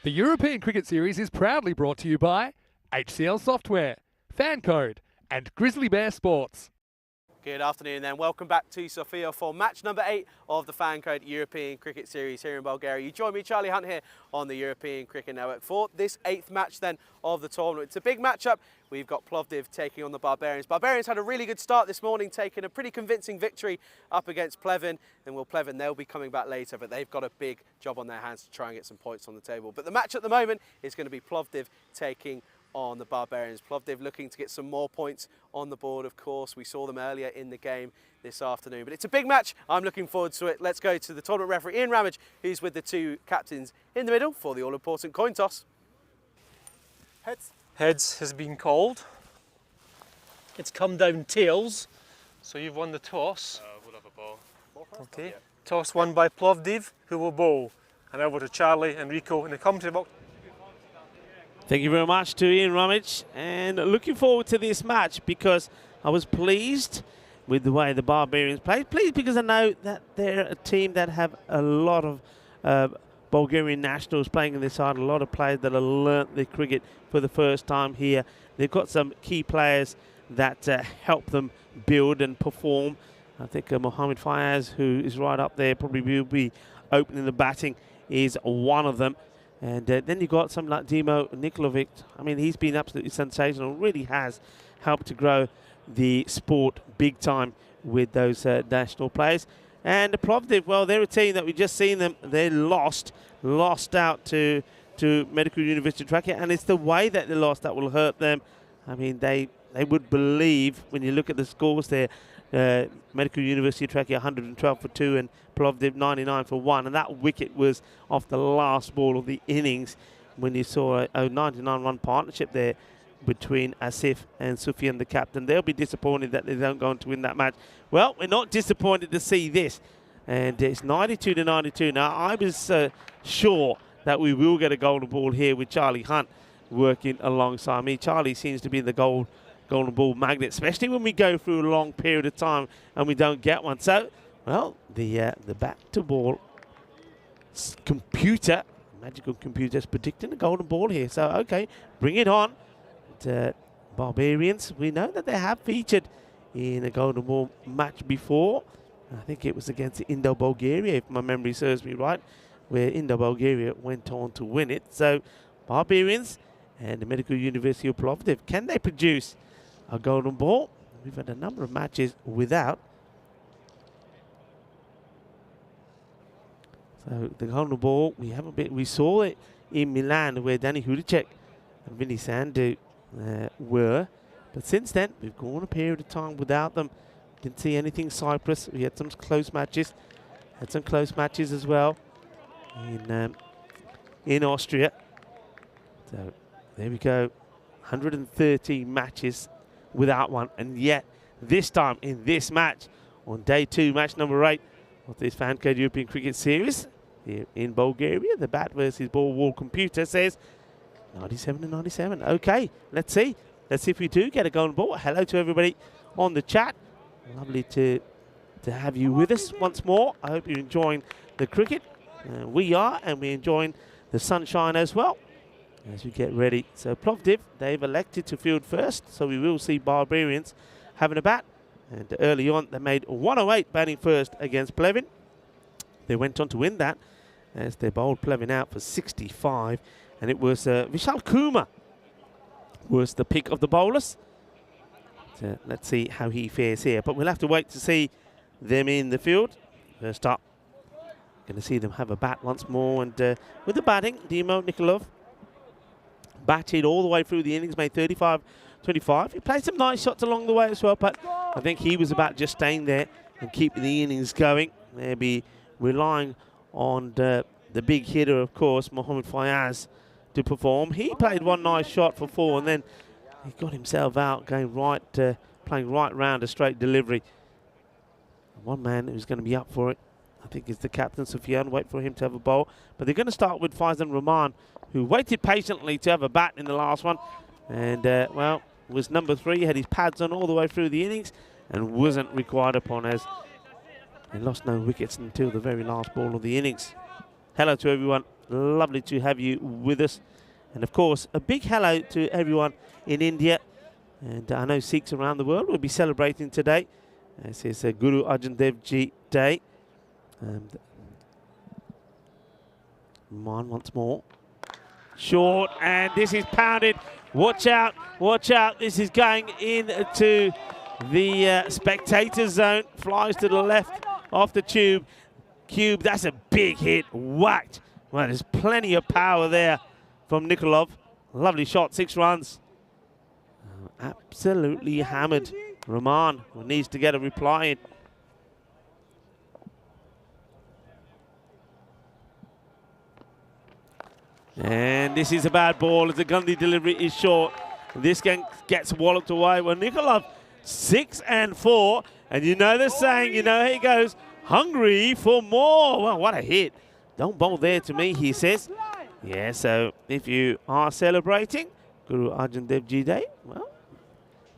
S2: The European Cricket Series is proudly brought to you by HCL Software, FanCode, and Grizzly Bear Sports.
S1: Good afternoon then, welcome back to Sofia for match number 8 of the FanCode European Cricket Series here in Bulgaria. You join me, Charlie Hunt, here on the European Cricket Network for this 8th match then of the tournament. It's a big matchup. We've got Plovdiv taking on the Barbarians. Barbarians had a really good start this morning, taking a pretty convincing victory up against Plevin. And Plevin, they'll be coming back later, but they've got a big job on their hands to try and get some points on the table. But the match at the moment is going to be Plovdiv taking on the Barbarians. Plovdiv looking to get some more points on the board, of course. We saw them earlier in the game this afternoon. But it's a big match. I'm looking forward to it. Let's go to the tournament referee, Ian Ramage, who's with the two captains in the middle for the all-important coin toss.
S3: Heads. Heads has been called. It's come down tails. So you've won the toss.
S6: We'll have a ball.
S3: Okay. Yeah. Toss won by Plovdiv, who will bowl. And over to Charlie and Rico in the commentary box.
S5: Thank you very much to Ian Ramage, and looking forward to this match because I was pleased with the way the Barbarians played. Pleased because I know that they're a team that have a lot of Bulgarian nationals playing in this side, a lot of players that have learnt the cricket for the first time here. They've got some key players that help them build and perform. I think Mohamed Fayaz, who is right up there, probably will be opening the batting, is one of them. And then you've got something like Dimo Nikolovic. I mean, he's been absolutely sensational, really has helped to grow the sport big time with those national players. And Plovdiv, well, they're a team that we've just seen them. They lost out to Medical University of Trakia, and it's the way that they lost that will hurt them. I mean, they would believe, when you look at the scores there, Medical University of Trakia 112 for 2 and Plovdiv 99 for 1, and that wicket was off the last ball of the innings when you saw a 99-run partnership there between Asif and Sufyan, the captain. They'll be disappointed that they don't go on to win that match. Well, we're not disappointed to see this, and it's 92 to 92. Now, I was sure that we will get a golden ball here with Charlie Hunt working alongside me. Charlie seems to be the golden ball magnet, especially when we go through a long period of time and we don't get one. So, well, the bat to ball computer, magical computer, is predicting a golden ball here. So, okay, bring it on. Barbarians, we know that they have featured in a golden ball match before. I think it was against Indo-Bulgaria, if my memory serves me right, where Indo-Bulgaria went on to win it. So, Barbarians and the Medical University of Plovdiv, can they produce a golden ball? We've had a number of matches without. So the golden ball, we saw it in Milan where Danny Hudicek and Vinny Sandhu were, but since then we've gone a period of time without them. Didn't see anything Cyprus. We had some close matches, as well in Austria. So there we go, 113 matches without one, and yet this time in this match on day 2, match number 8 of this FanCode European Cricket Series here in Bulgaria, the bat versus ball wall computer says 97 to 97. Okay, let's see if we do get a golden ball. Hello to everybody on the chat. Lovely to have you with us once more. I hope you're enjoying the cricket. We are, and we're enjoying the sunshine as well as we get ready. So Plovdiv, they've elected to field first, so we will see Barbarians having a bat. And early on, they made 108 batting first against Plevin. They went on to win that as they bowled Plevin out for 65. And it was Vishal Kumar was the pick of the bowlers. So let's see how he fares here. But we'll have to wait to see them in the field. First up, going to see them have a bat once more. And with the batting, Dimo Nikolov batted all the way through the innings, made 35-25. He played some nice shots along the way as well, but I think he was about just staying there and keeping the innings going. Maybe relying on the big hitter, of course, Mohamed Fayaz, to perform. He played one nice shot for 4, and then he got himself out, going right, playing right round a straight delivery. One man who's going to be up for it, I think, is the captain, Sufyan. Wait for him to have a bowl. But they're going to start with Faizan Rahman, who waited patiently to have a bat in the last one. And, well, was number 3, had his pads on all the way through the innings and wasn't required upon, as they lost no wickets until the very last ball of the innings. Hello to everyone Lovely to have you with us. And of course, a big hello to everyone in India. And I know Sikhs around the world will be celebrating today. This is Guru Arjan Dev Ji Day. Oman once more. Short, and this is pounded. Watch out, watch out. This is going into the spectator zone. Flies to the left off the tube. Cube, that's a big hit. Whacked. Well, there's plenty of power there from Nikolov. Lovely shot, 6 runs. Absolutely hammered. Rahman needs to get a reply in. And this is a bad ball as the Gandhi delivery is short. This gets walloped away. Well, Nikolov 6 and 4. And you know the saying, you know how it goes, hungry for more. Well, what a hit. Don't bowl there to me, he says. Yeah, so if you are celebrating Guru Arjan Dev Ji Day, well,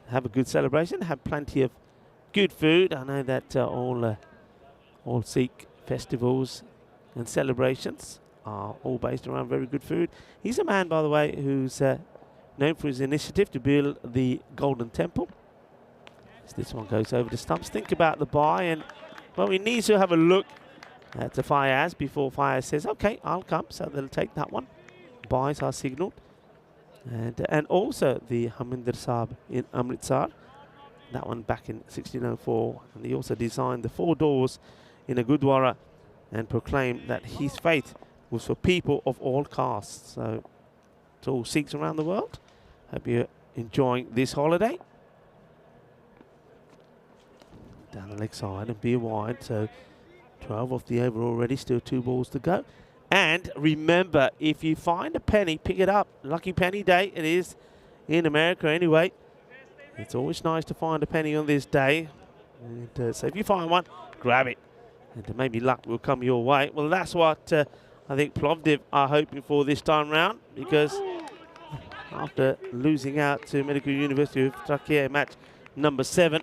S5: have a good celebration. Have plenty of good food. I know that all Sikh festivals and celebrations are all based around very good food. He's a man, by the way, who's known for his initiative to build the Golden Temple. As this one goes over the stumps. Think about the buy, and well, we need to have a look at the Fayaz before Fayaz says, okay, I'll come. So they'll take that one. Buys are signalled. And also the Haminder Sahib in Amritsar. That one back in 1604. And he also designed the 4 doors in a Gurdwara and proclaimed that his faith was for people of all castes. So to all Sikhs around the world, hope you're enjoying this holiday. Down the leg side and be wide. So 12 off the over already, still 2 balls to go. And remember, if you find a penny, pick it up. Lucky penny day, it is in America anyway. It's always nice to find a penny on this day. And, so if you find one, grab it. And maybe luck will come your way. Well, that's what I think Plovdiv are hoping for this time round, because after losing out to Medical University of Trakia match number 7,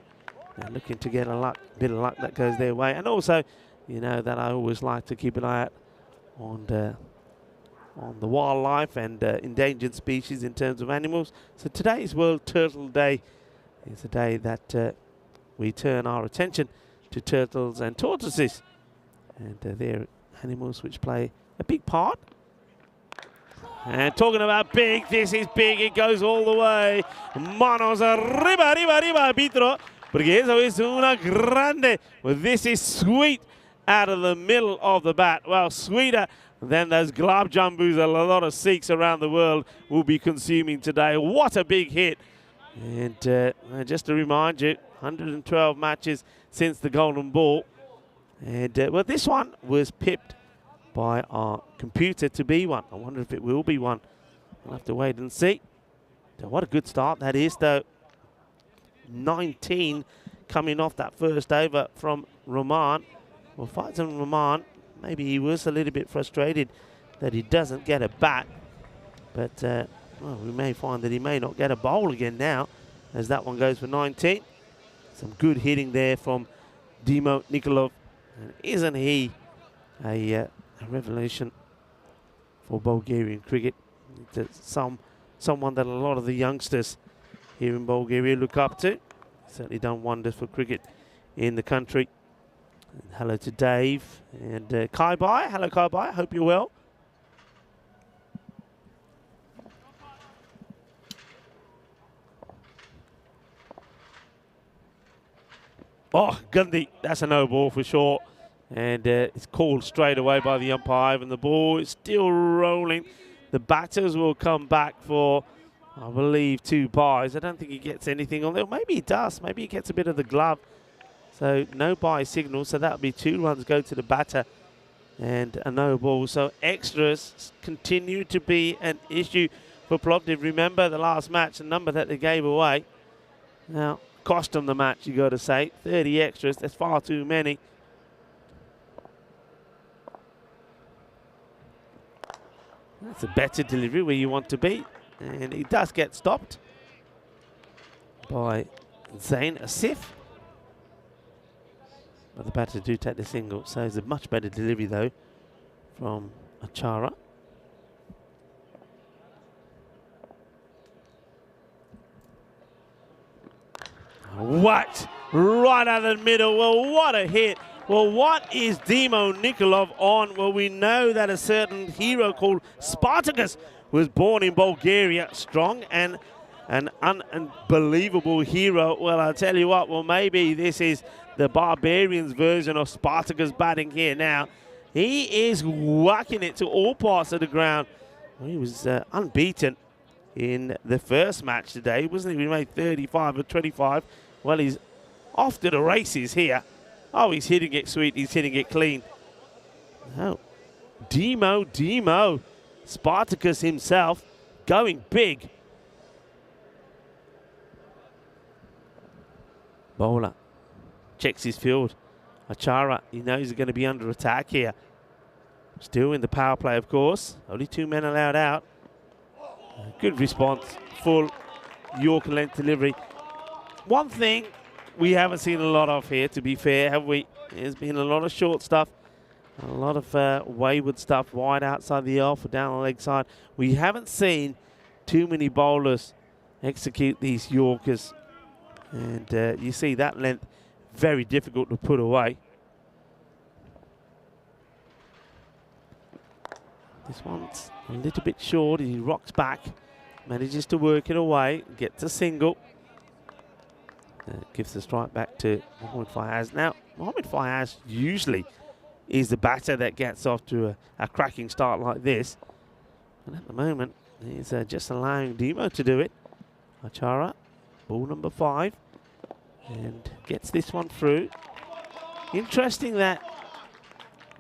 S5: they're looking to get a bit of luck that goes their way. And also, you know that I always like to keep an eye out on the wildlife and endangered species in terms of animals. So today is World Turtle Day. It's a day that we turn our attention to turtles and tortoises. And they're animals which play a big part. And talking about big, this is big. It goes all the way. Manos arriba, arriba, arriba, arbitro. Porque eso es una grande. Well, this is sweet out of the middle of the bat. Well, sweeter than those glab jambus a lot of Sikhs around the world will be consuming today. What a big hit. And just to remind you, 112 matches since the Golden Ball. And well, this one was pipped by our computer to be one. I wonder if it will be one. We'll have to wait and see. So what a good start that is, though. 19 coming off that first over from Rahman. Well, Faizan Rahman, maybe he was a little bit frustrated that he doesn't get a bat. But, well, we may find that he may not get a bowl again now, as that one goes for 19. Some good hitting there from Dimo Nikolov. And isn't he a revelation for Bulgarian cricket? Someone that a lot of the youngsters here in Bulgaria look up to. Certainly done wonders for cricket in the country. And hello to Dave and Kai Bai. Hello, Kai Bai. Hope you're well. Oh, Gandhi, that's a no ball for sure. And it's called straight away by the umpire. And the ball is still rolling. The batters will come back for, I believe, 2 buys. I don't think he gets anything on there. Maybe he does. Maybe he gets a bit of the glove. So no buy signal. So that'll be 2 runs go to the batter and a no ball. So extras continue to be an issue for Plovdiv. Remember the last match, the number that they gave away. Now, cost them the match, you got to say. 30 extras. That's far too many. That's a better delivery where you want to be. And he does get stopped by Zain Asif. But the batters do take the single. So it's a much better delivery, though, from Achara. What? Right out of the middle. Well, what a hit. Well, what is Dimo Nikolov on? Well, we know that a certain hero called Spartacus was born in Bulgaria, strong and an unbelievable hero. Well, I'll tell you what, well, maybe this is the Barbarians version of Spartacus batting here now. He is whacking it to all parts of the ground. Well, he was unbeaten in the first match today, wasn't he? We made 35 or 25. Well, he's off to the races here. Oh, he's hitting it sweet. He's hitting it clean. Oh, Demo. Spartacus himself going big. Bowler checks his field. Achara, he knows he's going to be under attack here. Still in the power play, of course. Only 2 men allowed out. Good response. Full Yorker length delivery. One thing we haven't seen a lot of here, to be fair, have we? There's been a lot of short stuff. A lot of wayward stuff wide outside the off or down the leg side. We haven't seen too many bowlers execute these Yorkers. And you see that length, very difficult to put away. This one's a little bit short. He rocks back, manages to work it away, gets a single. Gives the strike back to Mohamed Fayaz. Now, Mohamed Fayaz usually is the batter that gets off to a cracking start like this. And at the moment, he's just allowing Demo to do it. Achara, ball number 5. And gets this one through. Interesting that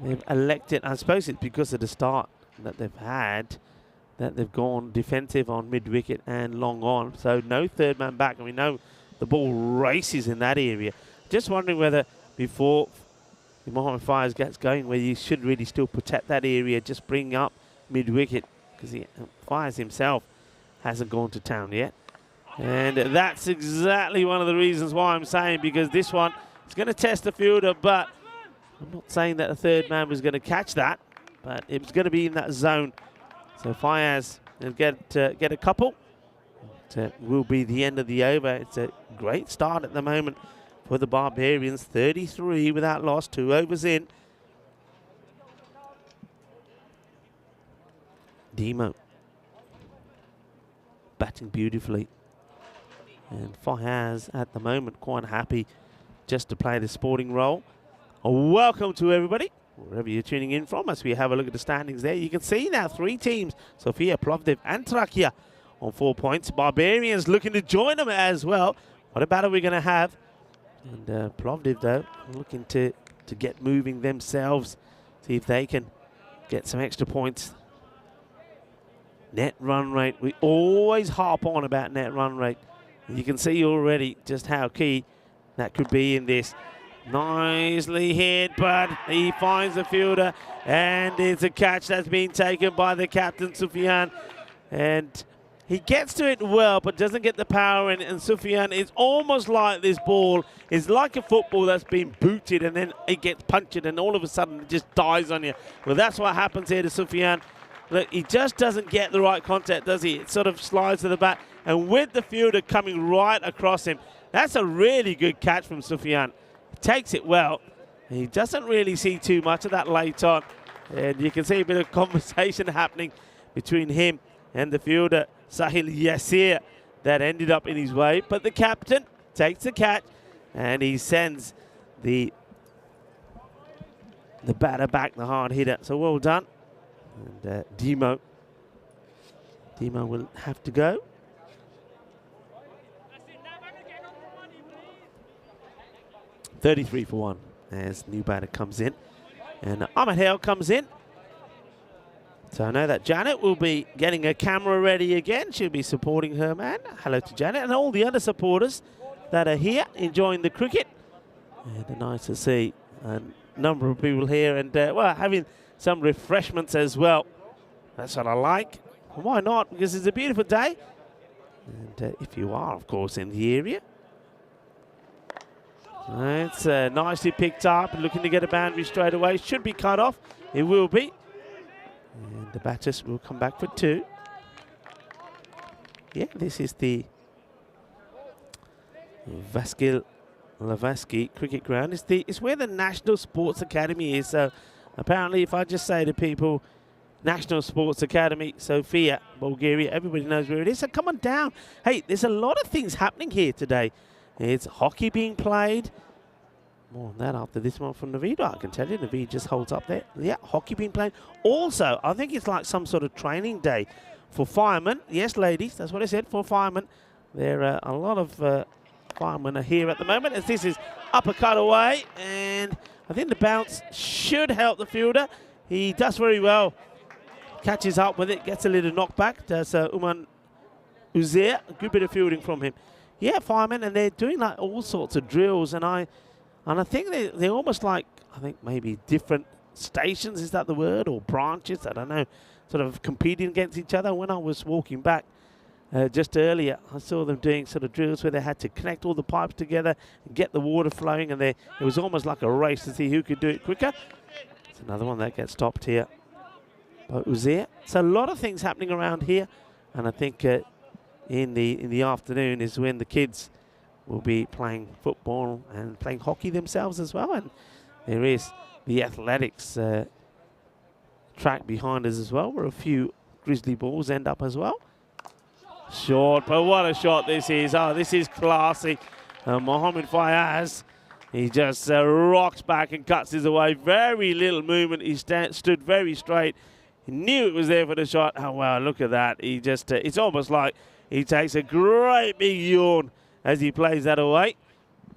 S5: they've elected, I suppose it's because of the start that they've had, that they've gone defensive on mid-wicket and long on. So no third man back, and we know the ball races in that area. Just wondering whether before Mohamed Fayaz gets going, where you should really still protect that area, just bring up mid-wicket, because Fayaz himself hasn't gone to town yet. And that's exactly one of the reasons why I'm saying, because this one is going to test the fielder, but I'm not saying that the third man was going to catch that, but it was going to be in that zone. So Fayaz will get a couple. It will be the end of the over. It's a great start at the moment for the Barbarians. 33 without loss, 2 overs in. Demo batting beautifully. And Fayaz at the moment quite happy just to play the sporting role. Welcome to everybody, wherever you're tuning in from, as we have a look at the standings there. You can see now 3 teams, Sofia, Plovdiv and Trakia on 4 points. Barbarians looking to join them as well. What a battle we're going to have. And Plovdiv, though, looking to get moving themselves, see if they can get some extra points. Net run rate, we always harp on about net run rate. You can see already just how key that could be in this. Nicely hit, but he finds the fielder, and it's a catch that's been taken by the captain, Sufyan. And he gets to it well, but doesn't get the power in. And Sufyan, it's almost like this ball is like a football that's been booted, and then it gets punctured, and all of a sudden it just dies on you. Well, that's what happens here to Sufyan. Look, he just doesn't get the right contact, does he? It sort of slides to the bat, and with the fielder coming right across him, that's a really good catch from Sufyan. He takes it well. He doesn't really see too much of that late on, and you can see a bit of conversation happening between him and the fielder, Sahil Yassir, that ended up in his way. But the captain takes the catch, and he sends the batter back, the hard hitter. So well done. And Demo will have to go. .33 for 1 as new batter comes in. And Ahmed Hale comes in. So I know that Janet will be getting her camera ready again. She'll be supporting her man. Hello to Janet and all the other supporters that are here enjoying the cricket. And nice to see a number of people here, and well, having some refreshments as well. That's what I like. Why not? Because it's a beautiful day. And if you are, of course, in the area. It's nicely picked up, looking to get a boundary straight away. Should be cut off. It will be. And the batters will come back for 2. Yeah, this is the Vaskil Lavaski Cricket Ground. It's where the National Sports Academy is. So apparently, if I just say to people, National Sports Academy, Sofia, Bulgaria, everybody knows where it is. So come on down. Hey, there's a lot of things happening here today. It's hockey being played. More on that after this one from Naveed. I can tell you, Naveed just holds up there. Yeah, hockey being played. Also, I think it's like some sort of training day for firemen. Yes, ladies, that's what I said, for firemen. There are a lot of firemen are here at the moment as this is uppercut away. And I think the bounce should help the fielder. He does very well. Catches up with it, gets a little knockback. Does Uman Uzair. A good bit of fielding from him. Yeah, firemen, and they're doing like all sorts of drills. And I think they're almost like, I think maybe different stations, is that the word? Or branches, I don't know, sort of competing against each other. When I was walking back just earlier, I saw them doing sort of drills where they had to connect all the pipes together and get the water flowing, and it was almost like a race to see who could do it quicker. It's another one that gets stopped here by Uzair. So a lot of things happening around here, and I think in the afternoon is when the kids will be playing football and playing hockey themselves as well. And there is the athletics track behind us as well, where a few Grizzly balls end up as well. Short, but what a shot this is. Oh, this is classy. Mohammed Fayaz, he just rocks back and cuts his away. Very little movement. He stood very straight. He knew it was there for the shot. Oh, wow, look at that. He just, it's almost like he takes a great big yawn as he plays that away.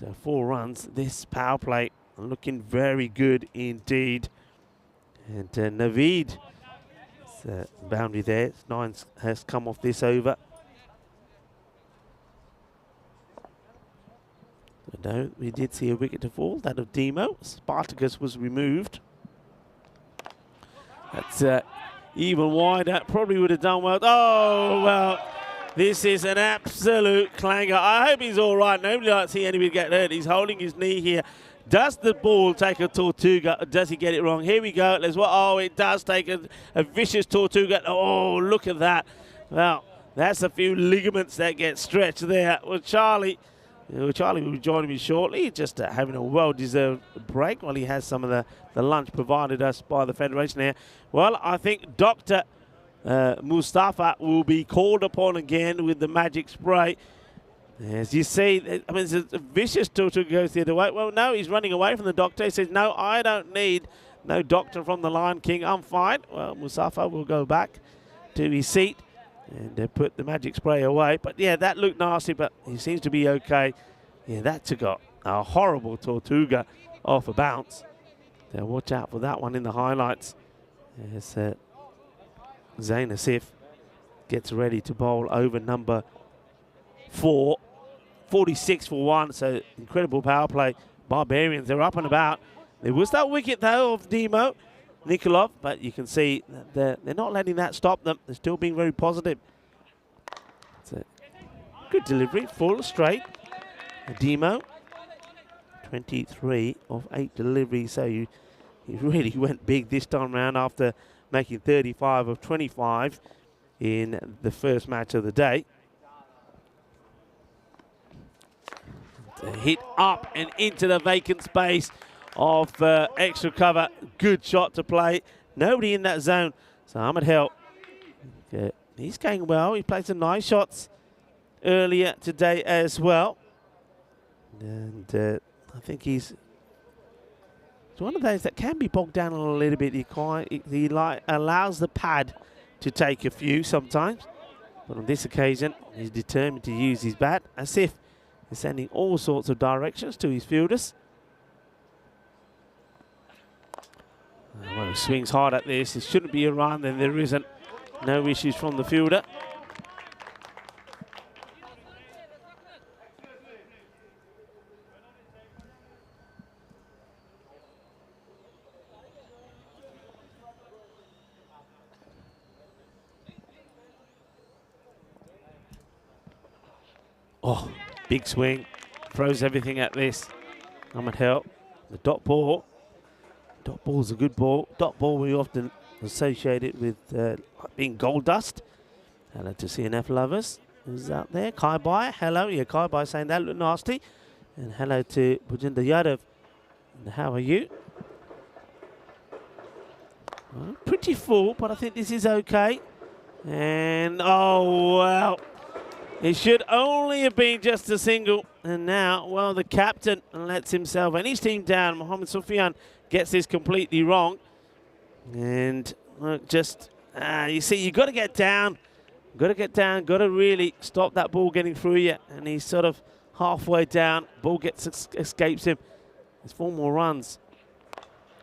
S5: So 4 runs. This power play looking very good indeed. And Naveed, boundary there. 9 has come off this over. But no, we did see a wicket to fall, that of Demo. Spartacus was removed. That's even wide. That probably would have done well. Oh, well. This is an absolute clanger. I hope he's all right. Nobody likes to see anybody get hurt. He's holding his knee here. Does the ball take a Tortuga, or does he get it wrong? Here we go. Oh, it does take a vicious Tortuga. Oh, look at that. Well, that's a few ligaments that get stretched there. Well, Charlie will be joining me shortly. Just having a well-deserved break while he has some of the lunch provided us by the Federation here. Well, I think Dr. Mustafa will be called upon again with the magic spray. As you see, I mean, it's a vicious Tortuga goes the other way. Well, no, he's running away from the doctor. He says, no, I don't need no doctor from the Lion King. I'm fine. Well, Mustafa will go back to his seat and put the magic spray away. But, yeah, that looked nasty, but he seems to be okay. Yeah, that took a horrible Tortuga off a bounce. So watch out for that one in the highlights. As Zain Asif gets ready to bowl over number 4. 46 for 1, so incredible power play. Barbarians, they're up and about. There was that wicket, though, of Demo Nikolov, but you can see that they're not letting that stop them. They're still being very positive. It's a good delivery, full straight. Demo, 23 of 8 deliveries, so he really went big this time round after making 35 of 25 in the first match of the day. Hit up and into the vacant space of extra cover. Good shot to play. Nobody in that zone. So Ahmed Help. He's going well. He played some nice shots earlier today as well. And I think he's one of those that can be bogged down a little bit. He allows the pad to take a few sometimes. But on this occasion, he's determined to use his bat. As if he's sending all sorts of directions to his fielders. Well, he swings hard at this. It shouldn't be a run, then there isn't. No issues from the fielder. Oh, big swing. Throws everything at this. Ahmed Help. The dot ball. Dot ball's a good ball. Dot ball we often associate it with being gold dust. Hello to CNF lovers. who's out there? Kai Bai, hello. Yeah, Kai Bai saying that looked nasty. And hello to Bujinda Yadav. And how are you? Well, pretty full, but I think this is okay. And, oh, wow. It should only have been just a single. And now, well, the captain lets himself and his team down. Mohammed Sufyan gets this completely wrong. And just, you see, you've got to get down. Got to get down, got to really stop that ball getting through you. And he's sort of halfway down. Ball escapes him. There's 4 more runs.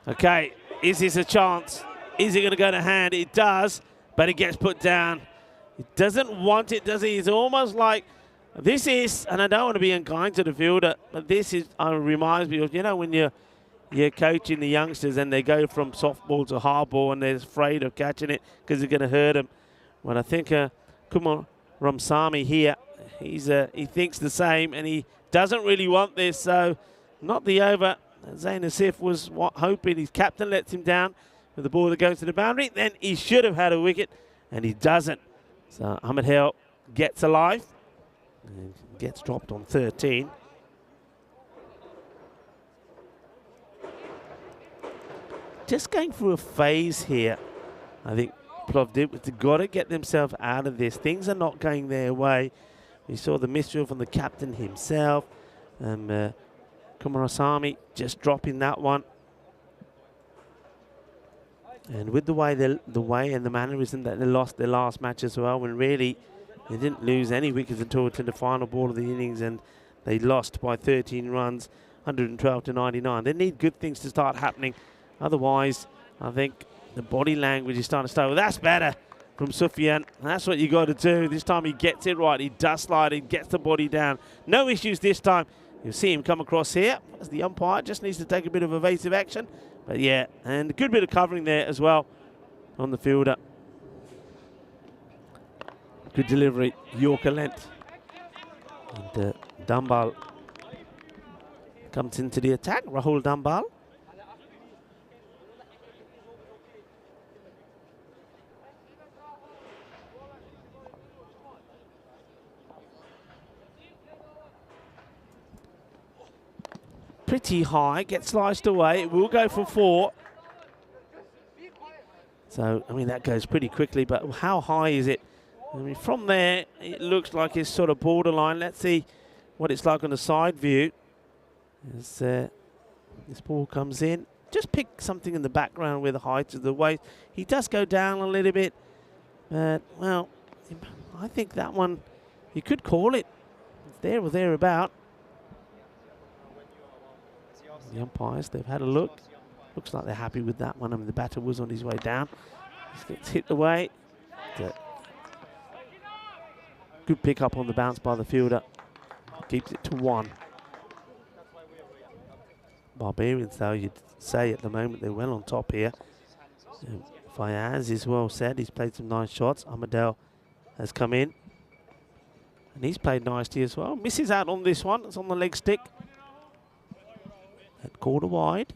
S5: Okay, is this a chance? Is it going to go to hand? It does, but it gets put down. He doesn't want it, does he? It's almost like this is, and I don't want to be unkind to the fielder, but this is reminds me of, you know, when you're coaching the youngsters and they go from softball to hardball and they're afraid of catching it because it's going to hurt them. Well, I think Kumar Ramsamy here, he thinks the same and he doesn't really want this, so not the over. Zain Asif was hoping. His captain lets him down with the ball that goes to the boundary. Then he should have had a wicket, and he doesn't. So Ahmed Hale gets alive and gets dropped on 13. Just going through a phase here, I think Plovdiv have got to get themselves out of this. Things are not going their way. We saw the mischief from the captain himself. Kumarasamy just dropping that one. And with the way and the mannerism that they lost their last match as well, when really they didn't lose any wickets until to the final ball of the innings, and they lost by 13 runs, 112 to 99. They need good things to start happening. Otherwise, I think the body language is starting to start. Well, that's better from Sufyan. That's what you got to do. This time he gets it right. He does slide in, gets the body down. No issues this time. You'll see him come across here as the umpire just needs to take a bit of evasive action. But yeah, and a good bit of covering there as well on the fielder. Good delivery, Yorker length. And Dambal comes into the attack, Rahul Dambal. Pretty high, gets sliced away. It will go for 4. So, I mean, that goes pretty quickly, but how high is it? I mean, from there, it looks like it's sort of borderline. Let's see what it's like on the side view. As this ball comes in. Just pick something in the background where the height of the waist. He does go down a little bit, but, well, I think that one, you could call it. It's there or thereabout. The umpires, they've had a look. Looks like they're happy with that one. I mean, the batter was on his way down. Just gets hit away. Good pick up on the bounce by the fielder. Keeps it to 1. Barbarians, though, you'd say at the moment they're well on top here. Fayaz is well set. He's played some nice shots. Ahmadel has come in. And he's played nicely as well. Misses out on this one. It's on the leg stick. At quarter wide.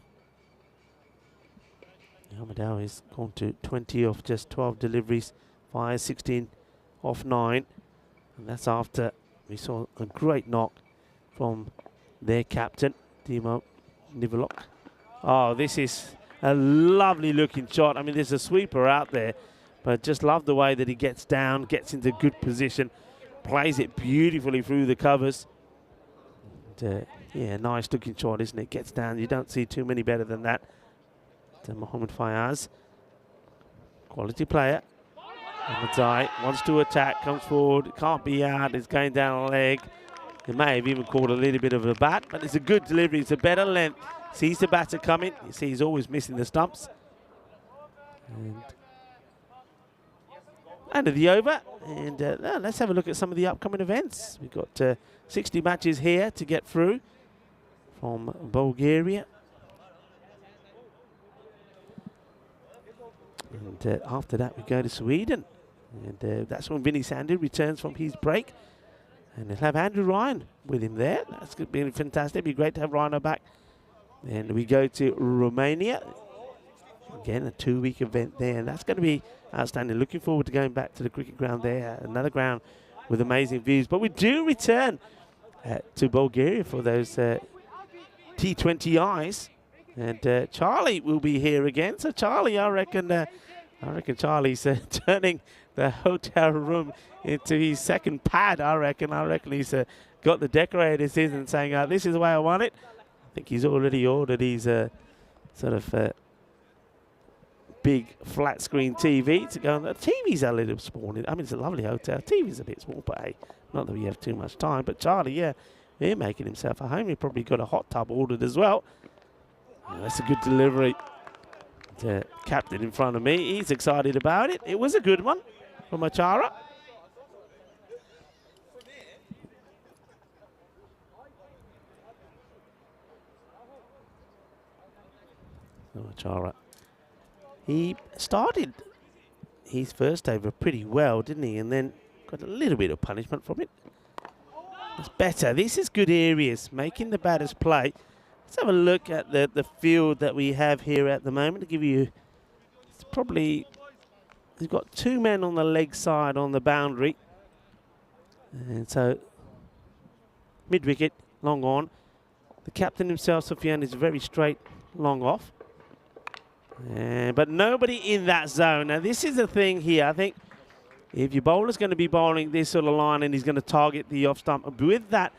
S5: Ahmadel has gone to 20 off just 12 deliveries. Fires 16 off 9. And that's after we saw a great knock from their captain, Timo Nivolok. Oh, this is a lovely looking shot. I mean, there's a sweeper out there, but just love the way that he gets down, gets into good position, plays it beautifully through the covers. And, yeah, nice looking shot, isn't it? Gets down. You don't see too many better than that. To Mohammad Fayaz. Quality player. Ahmadzai wants to attack, comes forward, can't be out, it's going down a leg. He may have even called a little bit of a bat, but it's a good delivery, it's a better length. Sees the batter coming, you see he's always missing the stumps. And end of the over, and let's have a look at some of the upcoming events. We've got 60 matches here to get through from Bulgaria. And after that we go to Sweden. And that's when Vinny Sandu returns from his break. And they'll have Andrew Ryan with him there. That's been fantastic. It'd be great to have Rhino back. And we go to Romania. Again, a 2-week event there. And that's going to be outstanding. Looking forward to going back to the cricket ground there. Another ground with amazing views. But we do return to Bulgaria for those T20Is. And Charlie will be here again. So Charlie, I reckon Charlie's turning the hotel room into his second pad. I reckon he's got the decorators in and saying, this is the way I want it. I think he's already ordered his sort of big flat screen TV to go on. The TV's a little small. I mean, it's a lovely hotel. TV's a bit small, but hey, not that we have too much time. But Charlie, yeah, they're making himself a home. He probably got a hot tub ordered as well. Oh, that's a good delivery. The captain in front of me, he's excited about it. It was a good one from Achara. Oh, Achara. He started his first over pretty well, didn't he? And then got a little bit of punishment from it. It's better. This is good areas, making the batters play. Let's have a look at the field that we have here at the moment to give you. It's probably, he's got 2 men on the leg side on the boundary. And so, mid-wicket, long on. The captain himself, Sufyan, is very straight, long off. But nobody in that zone. Now, this is the thing here. I think if your bowler's going to be bowling this sort of line and he's going to target the off stump, with that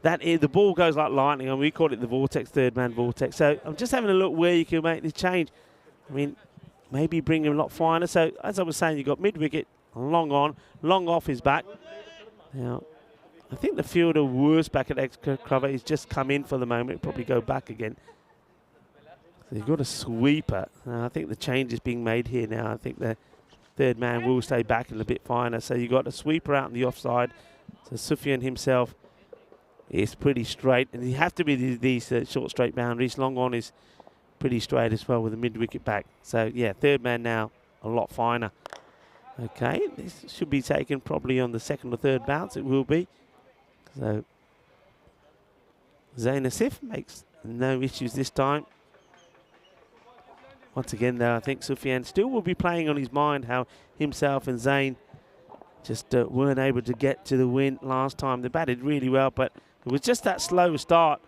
S5: the ball goes like lightning, and we call it the vortex, third man vortex. So I'm just having a look where you can make this change. I mean, maybe bring him a lot finer. So as I was saying, you've got mid-wicket, long on, long off his back. Now, I think the fielder worse back at extra cover. He's just come in for the moment. He'll probably go back again. So you've got a sweeper. I think the change is being made here now. I think the third man will stay back a little bit finer. So you've got a sweeper out on the offside. So Sufyan himself is pretty straight. And you have to be these short, straight boundaries. Long on is pretty straight as well with the mid-wicket back. So, yeah, third man now a lot finer. Okay, this should be taken probably on the second or third bounce. It will be. So, Zain Asif makes no issues this time. Once again, though, I think Sufyan still will be playing on his mind how himself and Zain just weren't able to get to the win last time. They batted really well, but it was just that slow start.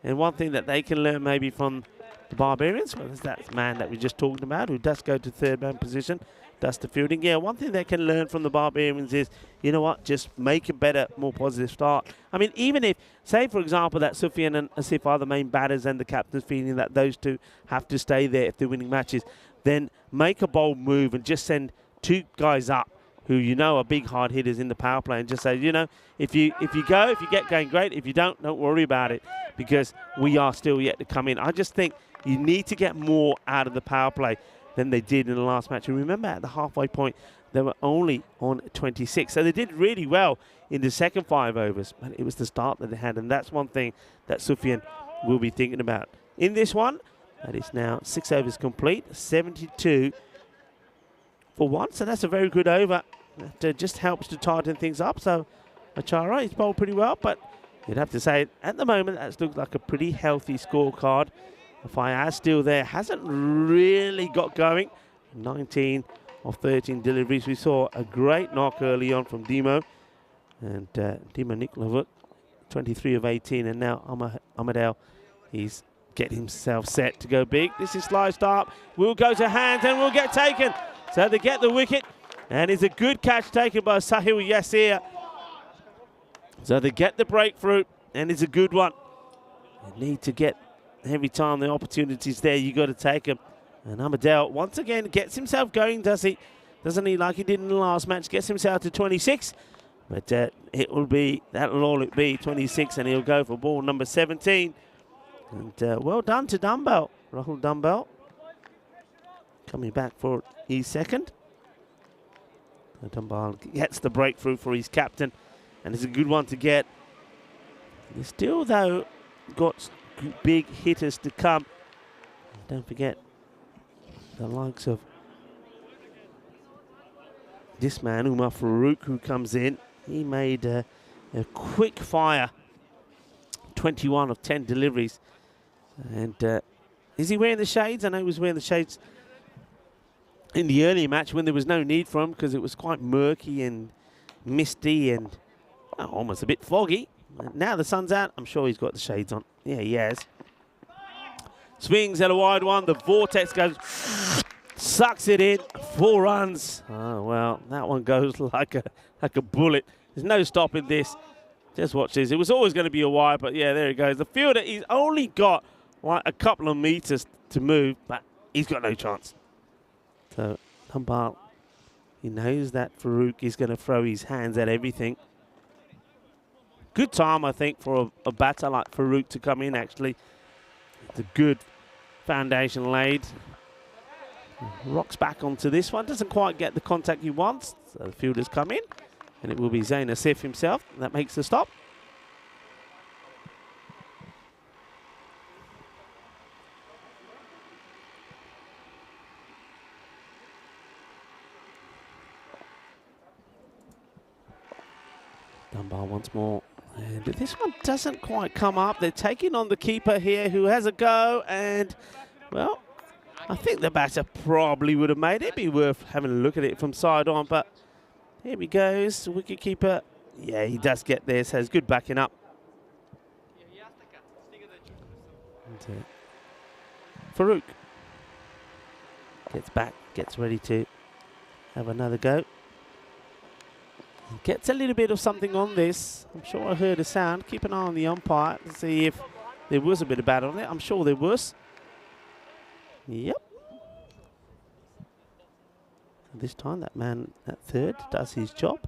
S5: And one thing that they can learn maybe from the Barbarians, well, there's that man that we just talked about who does go to third man position, does the fielding. Yeah, one thing they can learn from the Barbarians is, you know what, just make a better, more positive start. I mean, even if, say, for example, that Sufyan and Asif are the main batters and the captain's feeling that those two have to stay there if they're winning matches, then make a bold move and just send 2 guys up who you know are big hard hitters in the power play, and just say, you know, if you get going, great. If you don't worry about it, because we are still yet to come in. I just think you need to get more out of the power play than they did in the last match. And remember, at the halfway point, they were only on 26. So they did really well in the second 5 overs, but it was the start that they had, and that's one thing that Sufyan will be thinking about. In this one, that is now 6 overs complete, 72 for 1. So that's a very good over. That just helps to tighten things up. So Achara, he's bowled pretty well, but you'd have to say at the moment that looks like a pretty healthy scorecard. Fayaz still there, hasn't really got going. 19 of 13 deliveries. We saw a great knock early on from Dimo. And Dimo Niklavut, 23 of 18. And now Ahmadel, he's getting himself set to go big. This is sliced up. Will go to hands and will get taken. So they get the wicket. And it's a good catch taken by Sahil Yasir. So they get the breakthrough. And it's a good one. They need to get, every time the opportunity's there, you got to take them. And Ahmadel once again gets himself going, does he? Doesn't he, like he did in the last match? Gets himself to 26. But that'll all it be, 26, and he'll go for ball number 17. And well done to Dumbbell, Rahul Dumbbell. Coming back for his second. Dumbbell gets the breakthrough for his captain, and it's a good one to get. He's still, though, got big hitters to come. Don't forget the likes of this man, Umar Farouk, who comes in. He made a quick fire 21 of 10 deliveries. And is he wearing the shades? I know he was wearing the shades in the earlier match when there was no need for him because it was quite murky and misty and almost a bit foggy. Now the sun's out, I'm sure he's got the shades on. Yeah, he has. Swings at a wide one. The vortex goes, sucks it in. 4 runs. Oh, well, that one goes like a bullet. There's no stopping this. Just watch this. It was always going to be a wide, but yeah, there it goes. The fielder, he's only got like a couple of meters to move, but he's got no chance. So, Dumbarl, he knows that Farouk is going to throw his hands at everything. Good time, I think, for a batter like Farouk to come in, actually. It's a good foundation laid. Rocks back onto this one. Doesn't quite get the contact he wants. So the fielders come in. And it will be Zain Asif himself. That makes the stop. Dumbarl once more. And this one doesn't quite come up. They're taking on the keeper here who has a go. And, well, I think the batter probably would have made it. It'd be worth having a look at it from side on. But here he goes. Wicket keeper. Yeah, he does get there. So it's good backing up. And, Farouk gets back. Gets ready to have another go. Gets a little bit of something on this. I'm sure I heard a sound. Keep an eye on the umpire to see if there was a bit of bat on it. I'm sure there was. Yep. This time that man at third does his job.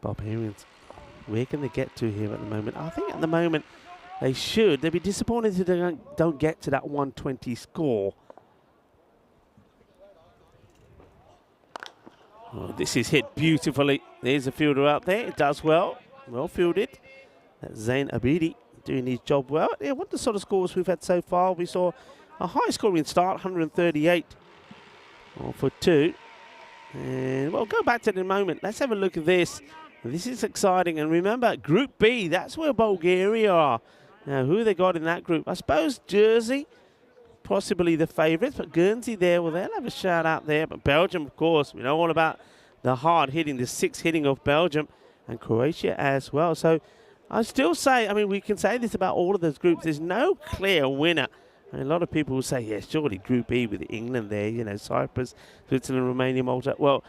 S5: Barbarians, where can they get to here at the moment? I think at the moment they should. They'd be disappointed if they don't get to that 120 score. Oh, this is hit beautifully. There's a fielder out there. It does well. Well fielded. That's Zain Abidi doing his job well. Yeah, what the sort of scores we've had so far? We saw a high scoring start, 138 for 2. And we'll go back to the moment. Let's have a look at this. This is exciting. And remember, Group B, that's where Bulgaria are. Now, who they got in that group? I suppose Jersey, possibly the favourites, but Guernsey there, well, they'll have a shout out there. But Belgium, of course, we know all about the hard hitting, the 6 hitting of Belgium, and Croatia as well. So I still say, I mean, we can say this about all of those groups. There's no clear winner. And a lot of people will say, yeah, surely Group E with England there, you know, Cyprus, Switzerland, Romania, Malta. Well,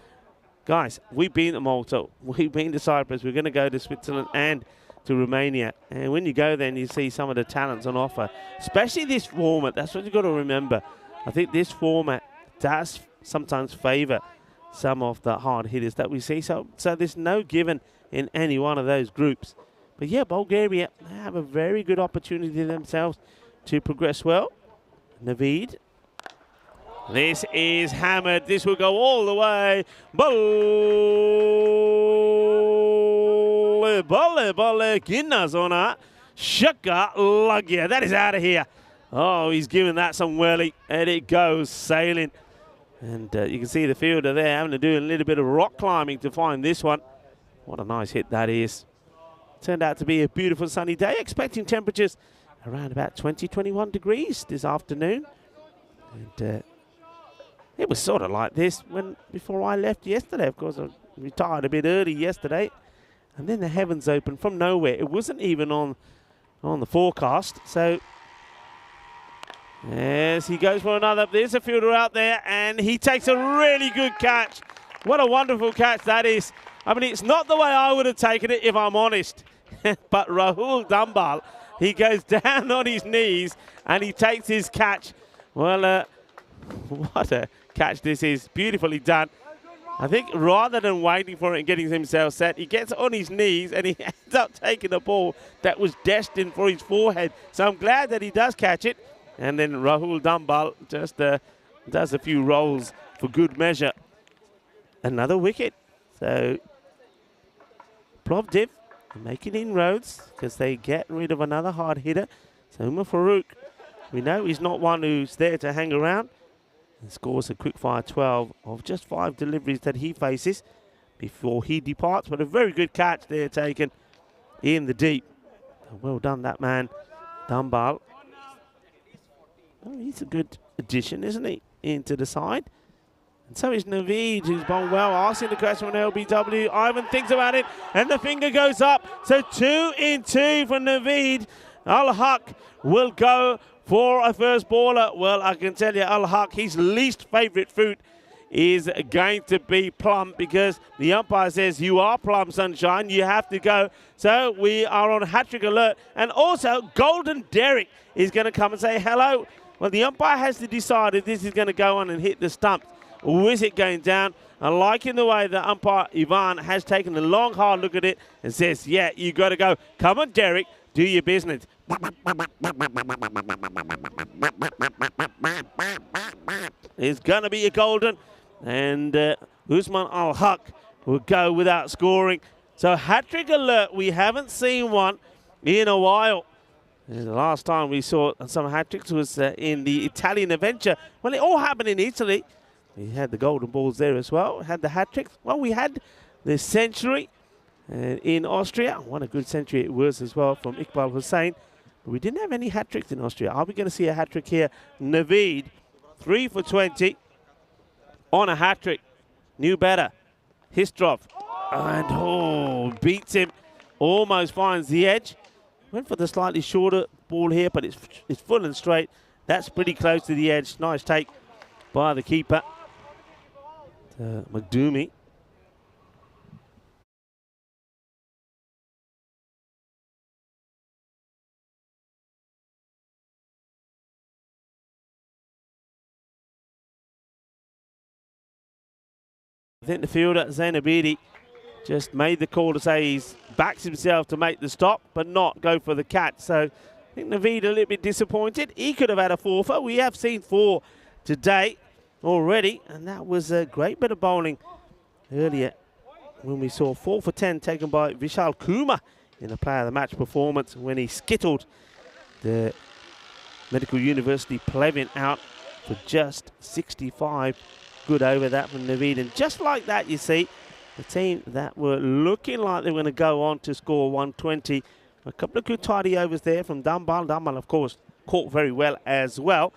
S5: guys, we've been to Malta. We've been to Cyprus. We're going to go to Switzerland and to Romania. And when you go there and you see some of the talents on offer, especially this format, that's what you've got to remember. I think this format does sometimes favour some of the hard hitters that we see. So there's no given in any one of those groups. But yeah, Bulgaria have a very good opportunity themselves to progress well. Naveed. This is hammered. This will go all the way. Bolle, Guinness on that. Shaka Lugya. That is out of here. Oh, he's giving that some whirly. And it goes sailing. And you can see the fielder there having to do a little bit of rock climbing to find this one. What a nice hit that is. Turned out to be a beautiful sunny day. Expecting temperatures around about 20, 21 degrees this afternoon. And it was sort of like this before I left yesterday. Of course, I retired a bit early yesterday. And then the heavens opened from nowhere. It wasn't even on the forecast. So, yes, he goes for another. There's a fielder out there, and he takes a really good catch. What a wonderful catch that is. I mean, it's not the way I would have taken it, if I'm honest. But Rahul Dumbarl, he goes down on his knees, and he takes his catch. Well, what a catch this is. Beautifully done. I think rather than waiting for it and getting himself set, he gets on his knees and he ends up taking a ball that was destined for his forehead. So I'm glad that he does catch it. And then Rahul Dumbarl just does a few rolls for good measure. Another wicket. So Plovdiv making inroads because they get rid of another hard hitter. So Umar Farouk, we know he's not one who's there to hang around. And scores a quick-fire 12 of just 5 deliveries that he faces before he departs. But a very good catch there taken in the deep. Well done, that man, Dumbarl. Oh, he's a good addition, isn't he, into the side. And so is Naveed, who's bowled well, asking the question from LBW. Ivan thinks about it, and the finger goes up. So 2 in 2 for Naveed. Al-Haq will go for a first baller. Well, I can tell you, Al-Haq, his least favourite fruit is going to be plum, because the umpire says you are plum, sunshine, you have to go. So we are on hat-trick alert. And also, Golden Derek is going to come and say hello. Well, the umpire has to decide if this is going to go on and hit the stumps, or is it going down? I like in the way that umpire Ivan has taken a long, hard look at it and says, yeah, you got to go. Come on, Derek, do your business. It's going to be a golden, and Usman Al-Haq will go without scoring. So hat-trick alert, we haven't seen one in a while. And the last time we saw some hat-tricks was in the Italian adventure. Well, it all happened in Italy. We had the golden balls there as well. We had the hat-tricks. Well, we had the century in Austria. What a good century it was as well from Iqbal Hussain. But we didn't have any hat-tricks in Austria. Are we going to see a hat-trick here? Naveed, 3 for 20 on a hat-trick. New batter, Histrov. And beats him. Almost finds the edge. Went for the slightly shorter ball here, but it's full and straight. That's pretty close to the edge. Nice take by the keeper. Magdumi. I think the fielder, Zainabidi, just made the call to say he's backs himself to make the stop, but not go for the catch. So I think Naveed a little bit disappointed. He could have had a 4-for. We have seen 4 today already, and that was a great bit of bowling earlier when we saw 4 for 10 taken by Vishal Kumar in the player of the match performance when he skittled the Medical University Plevin out for just 65. Good over that from Naveed. And just like that, you see, the team that were looking like they were going to go on to score 120. A couple of good tidy overs there from Dambal. Dambal, of course, caught very well as well.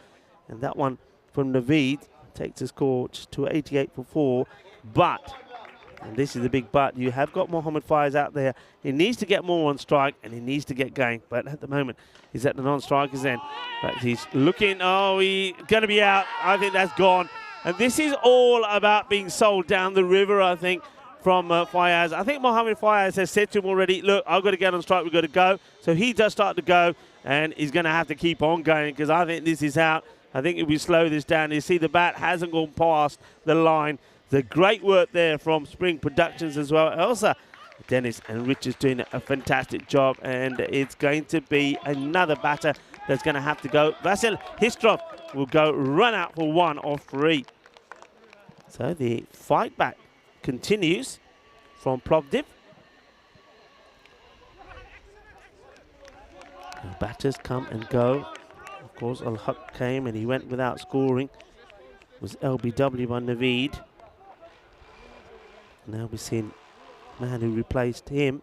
S5: And that one from Naveed takes the score to 88 for 4. But, and this is the big but, you have got Mohammed Faiz out there. He needs to get more on strike, and he needs to get going. But at the moment, he's at the non-strikers end. But he's looking, he's going to be out. I think that's gone. And this is all about being sold down the river, I think, from Fayaz. I think Mohammed Fayaz has said to him already, look, I've got to get on strike, we've got to go. So he does start to go, and he's going to have to keep on going, because I think this is out. I think if we slow this down, you see the bat hasn't gone past the line. The great work there from Spring Productions as well. Elsa, Dennis and Richard's doing a fantastic job, and it's going to be another batter that's going to have to go. Vasil Histrov will go run out for 1 of 3. So the fight back continues from Plovdiv. The batters come and go. Of course, Al-Haq came and he went without scoring. It was LBW by Naveed. Now we've seen the man who replaced him.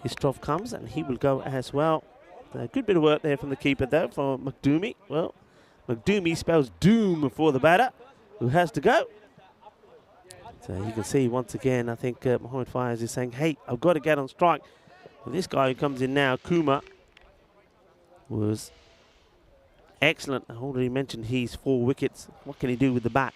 S5: Histrov comes and he will go as well. A good bit of work there from the keeper though, from Magdumi. Well, Magdumi spells doom for the batter, who has to go. So you can see once again, I think Mohammed Faiz is saying, hey, I've got to get on strike. Well, this guy who comes in now, Kumar, was excellent. I already mentioned he's 4 wickets. What can he do with the bat?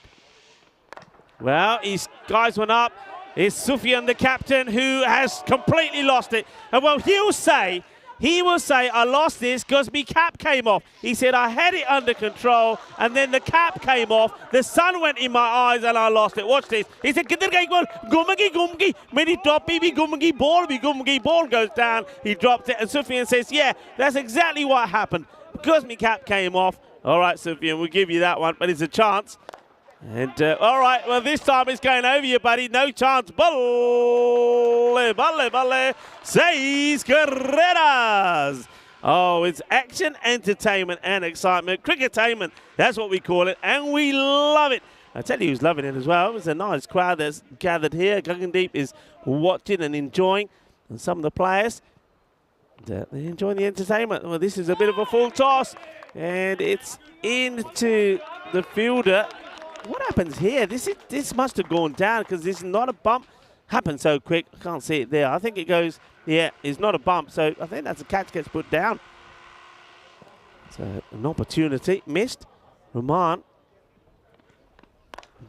S5: Well, his guys went up. It's Sufyan, the captain, who has completely lost it. And well, he will say, I lost this because my cap came off. He said, I had it under control, and then the cap came off. The sun went in my eyes, and I lost it. Watch this. He said, Kidhar gayi ball? Gumagi. Meri topi bhi gumagi ball goes down. He dropped it, and Sufyan says, yeah, that's exactly what happened. Because my cap came off. All right, Sufyan, we'll give you that one, but it's a chance. And, all right, well, this time it's going over you, buddy. No chance. Balle, seis carreras. Oh, it's action, entertainment, and excitement. Cricketainment, that's what we call it, and we love it. I tell you who's loving it as well. It was a nice crowd that's gathered here. Gagandeep is watching and enjoying. And some of the players, they're enjoying the entertainment. Well, this is a bit of a full toss, and it's into the fielder. what happens here? This must have gone down because this is not a bump. Happened so quick. I can't see it there. I think it goes, yeah, it's not a bump. So I think that's a catch gets put down. So an opportunity missed. Roman.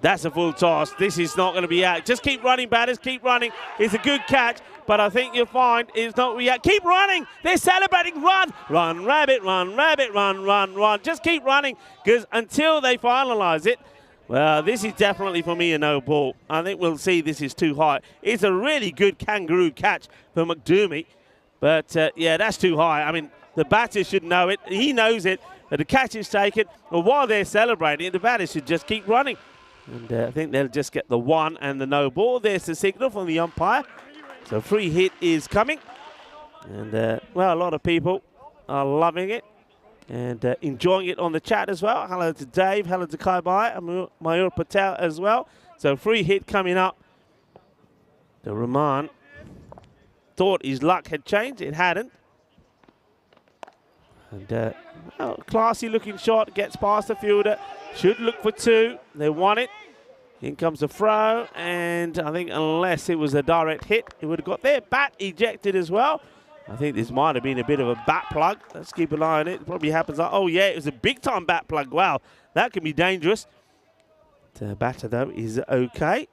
S5: That's a full toss. This is not going to be out. Just keep running, batters. Keep running. It's a good catch, but I think you'll find it's not react. Keep running. They're celebrating. Run. Run, rabbit, run, rabbit, run, run, run. Just keep running because until they finalise it, well, this is definitely for me a no ball. I think we'll see this is too high. It's a really good kangaroo catch for McDermott, but yeah, that's too high. I mean, the batter should know it. He knows it. But the catch is taken. But while they're celebrating, the batter should just keep running. And I think they'll just get the 1 and the no ball. There's the signal from the umpire. So free hit is coming. And, well, a lot of people are loving it and enjoying it on the chat as well. Hello to Dave. Hello to Kaibai and Mayur Patel as well. So free hit coming up. The Rahman thought his luck had changed. It hadn't. And, well, classy looking shot. Gets past the fielder. Should look for 2. They won it. In comes the throw, and I think unless it was a direct hit, it would have got their bat ejected as well. I think this might have been a bit of a bat plug. Let's keep an eye on it. It probably happens like, oh yeah, it was a big-time bat plug. Wow, that can be dangerous. The batter, though, is okay.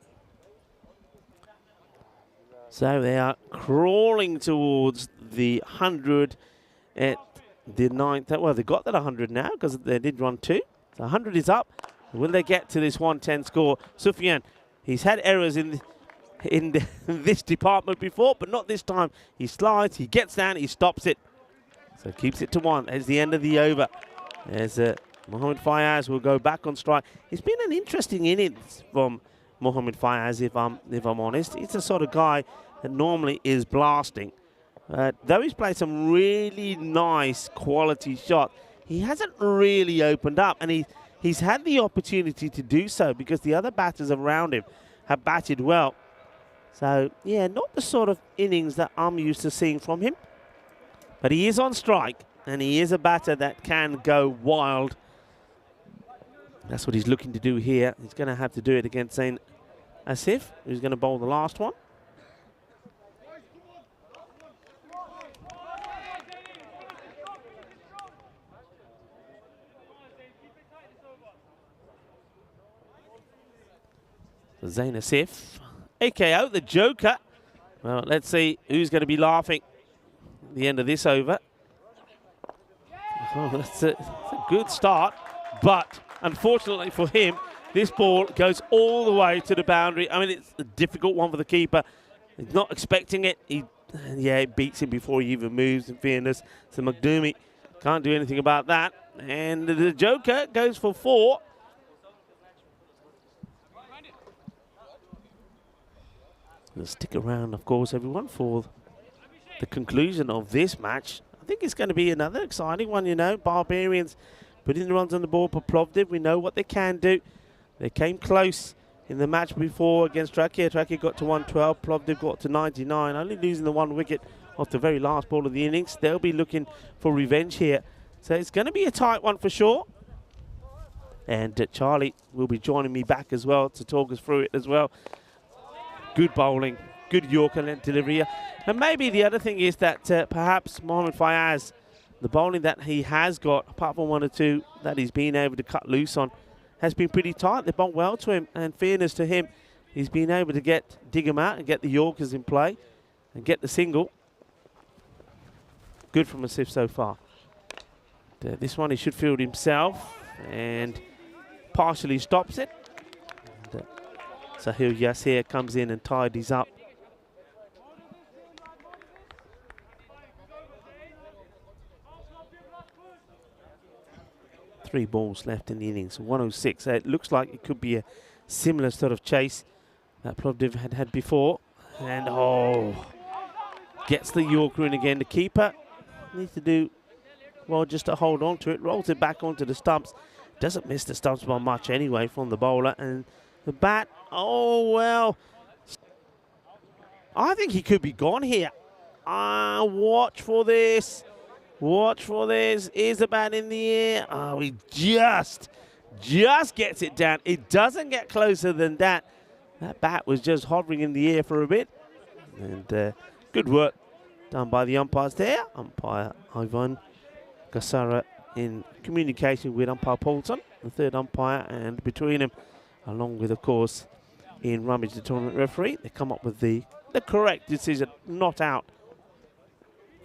S5: So they are crawling towards the 100 at the 9th. Well, they got that 100 now because they did run 2. So 100 is up. Will they get to this 110 score? Sufyan, he's had errors in this department before, but not this time. He slides, he gets down, he stops it. So keeps it to 1. There's the end of the over. There's Mohamed Fayaz will go back on strike. It's been an interesting innings from Mohamed Fayaz, if I'm honest. He's the sort of guy that normally is blasting. Though he's played some really nice quality shots, he hasn't really opened up, and he's had the opportunity to do so because the other batters around him have batted well. So, yeah, not the sort of innings that I'm used to seeing from him. But he is on strike, and he is a batter that can go wild. That's what he's looking to do here. He's going to have to do it against Zain Asif, who's going to bowl the last one. Zain Asif, AKO, the Joker. Well, let's see who's going to be laughing at the end of this over. Oh, that's a good start, but unfortunately for him, this ball goes all the way to the boundary. I mean, it's a difficult one for the keeper. He's not expecting it. Yeah, it beats him before he even moves, in fairness. So McDermott can't do anything about that. And the Joker goes for 4. We'll stick around, of course, everyone, for the conclusion of this match. I think it's going to be another exciting one, you know. Barbarians putting the runs on the board for Plovdiv. We know what they can do. They came close in the match before against Trakia. Trakia got to 112. Plovdiv got to 99, only losing the 1 wicket off the very last ball of the innings. They'll be looking for revenge here. So it's going to be a tight one for sure. And Charlie will be joining me back as well to talk us through it as well. Good bowling, good Yorker delivery here. And maybe the other thing is that perhaps Mohamed Fayaz, the bowling that he has got, apart from 1 or 2 that he's been able to cut loose on, has been pretty tight. They bowled well to him, and fairness to him, he's been able to dig him out and get the Yorkers in play and get the single. Good from Asif so far. This one he should field himself and partially stops it. Sahil Yasir comes in and tidies up. Three balls left in the innings, 106. It looks like it could be a similar sort of chase that Plovdiv had before. And, oh, gets the Yorker in again. The keeper needs to do, well, just to hold on to it. Rolls it back onto the stumps. Doesn't miss the stumps by much anyway from the bowler. And the bat, oh, well, I think he could be gone here. Watch for this. Watch for this. Is the bat in the air? Oh, he just just gets it down. It doesn't get closer than that. That bat was just hovering in the air for a bit. And good work done by the umpires there. Umpire Ivan Gassara in communication with umpire Paulson, the third umpire, and between them, along with, of course, Ian Rummage, the tournament referee, they come up with the correct decision, not out.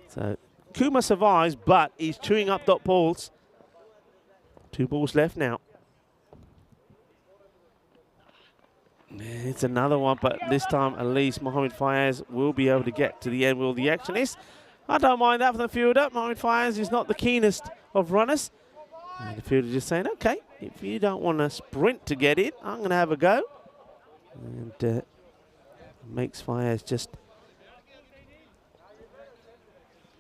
S5: So Kuma survives, but he's chewing up dot balls. 2 balls left now. It's another one, but this time at least Mohamed Fayez will be able to get to the end where the action is. I don't mind that for the fielder. Mohamed Fayez is not the keenest of runners. And the fielder just saying, okay, if you don't want to sprint to get in, I'm going to have a go. And makes Fayez just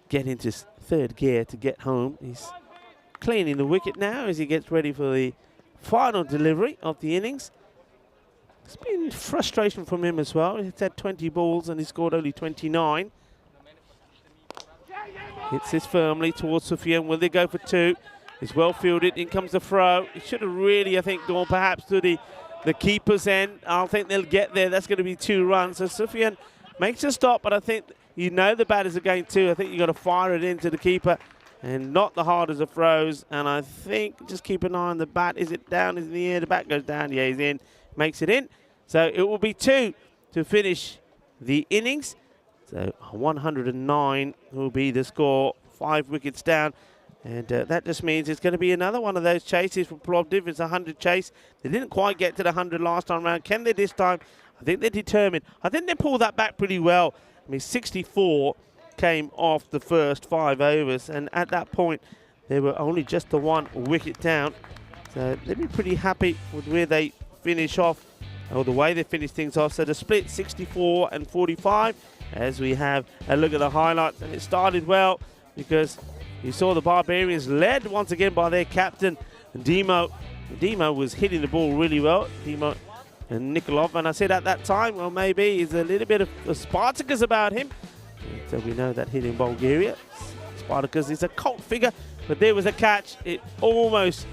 S5: get into third gear to get home. He's cleaning the wicket now as he gets ready for the final delivery of the innings. It's been frustration from him as well. He's had 20 balls and he scored only 29. Hits this firmly towards Sufyan. Will they go for 2? It's well fielded. In comes the throw. He should have really, I think, gone perhaps to the keeper's end. I think they'll get there. That's going to be 2 runs. So Sufyan makes a stop, but I think you know the batters are going to. I think you've got to fire it into the keeper and not the hardest of throws. And I think just keep an eye on the bat. Is it down? Is it in the air? The bat goes down. Yeah, he's in. Makes it in. So it will be 2 to finish the innings. So 109 will be the score. 5 wickets down. And that just means it's going to be another one of those chases for Plovdiv. It's a 100 chase. They didn't quite get to the 100 last time round. Can they this time? I think they're determined. I think they pulled that back pretty well. I mean, 64 came off the first 5 overs. And at that point, they were only just the 1 wicket down. So they'll be pretty happy with where they finish off, or the way they finish things off. So the split 64 and 45 as we have a look at the highlights. And it started well because you saw the Barbarians led once again by their captain, Dimo. Dimo was hitting the ball really well, Dimo and Nikolov. And I said at that time, well, maybe he's a little bit of a Spartacus about him. So we know that hitting Bulgaria, Spartacus is a cult figure. But there was a catch. It almost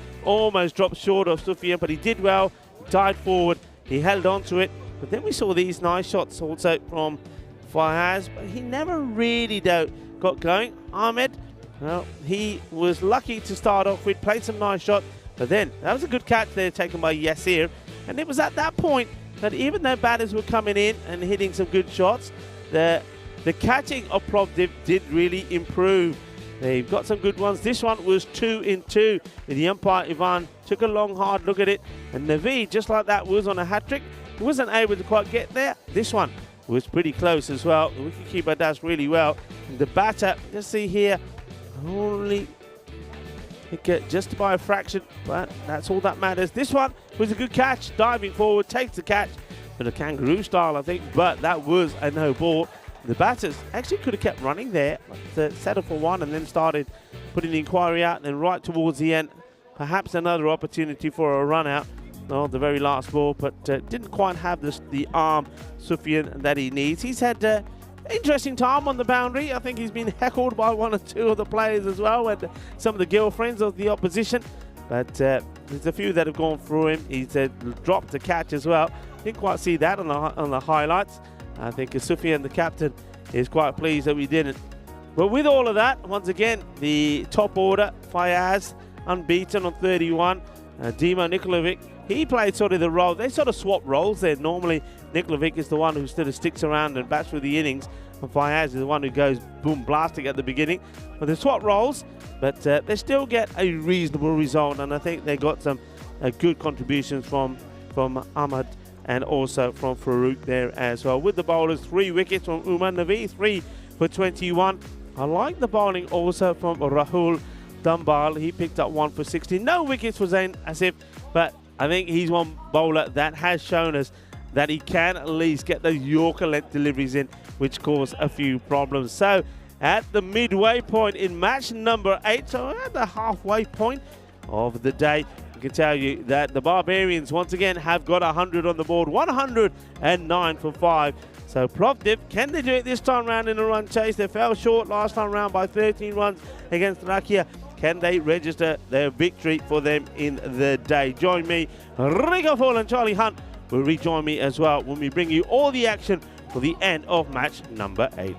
S5: dropped short of Sufyan, but he did well. He dived forward. He held on to it. But then we saw these nice shots also from Fayez, but he never really got going. Ahmed, well, he was lucky to start off with, played some nice shots, but then that was a good catch there taken by Yasir. And it was at that point that even though batters were coming in and hitting some good shots, the catching of Plovdiv did really improve. They've got some good ones. This one was 2 in 2. The umpire, Ivan, took a long, hard look at it. And Naveed, just like that, was on a hat-trick. Wasn't able to quite get there. This one was pretty close as well. The wicketkeeper does really well. And the batter, let's see here, only hit just by a fraction, but that's all that matters. This one was a good catch. Diving forward, takes the catch. But a kangaroo style, I think. But that was a no ball. The batters actually could have kept running there, but settled for 1 and then started putting the inquiry out. And then right towards the end, perhaps another opportunity for a run out on the very last ball, but didn't quite have the arm, Sufyan, that he needs. He's had interesting time on the boundary. I think he's been heckled by 1 or 2 of the players as well, and some of the girlfriends of the opposition. But there's a few that have gone through him. He's dropped the catch as well. Didn't quite see that on the highlights. I think Sufyan, the captain, is quite pleased that we didn't. But with all of that, once again, the top order, Fayez, unbeaten on 31. Dimo Nikolovic, he played sort of the role. They sort of swap roles there. Normally, Nikolovic is the one who sort of sticks around and bats through the innings. And Fayez is the one who goes boom blasting at the beginning. But they swap roles, but they still get a reasonable result. And I think they got some good contributions from Ahmad and also from Farouk there as well. With the bowlers, 3 wickets from Umar Navi, 3 for 21. I like the bowling also from Rahul Dumbal. He picked up 1 for 60. No wickets for Zain Asif, but I think he's one bowler that has shown us that he can at least get the Yorker length deliveries in, which cause a few problems. So at the midway point in match number 8, so at the halfway point of the day, I can tell you that the Barbarians once again have got 100 on the board, 109 for 5. So Plovdiv, can they do it this time round in a run chase? They fell short last time round by 13 runs against Rakia. Can they register their victory for them in the day? Join me, Rico Fall and Charlie Hunt will rejoin me as well when we bring you all the action for the end of match number 8.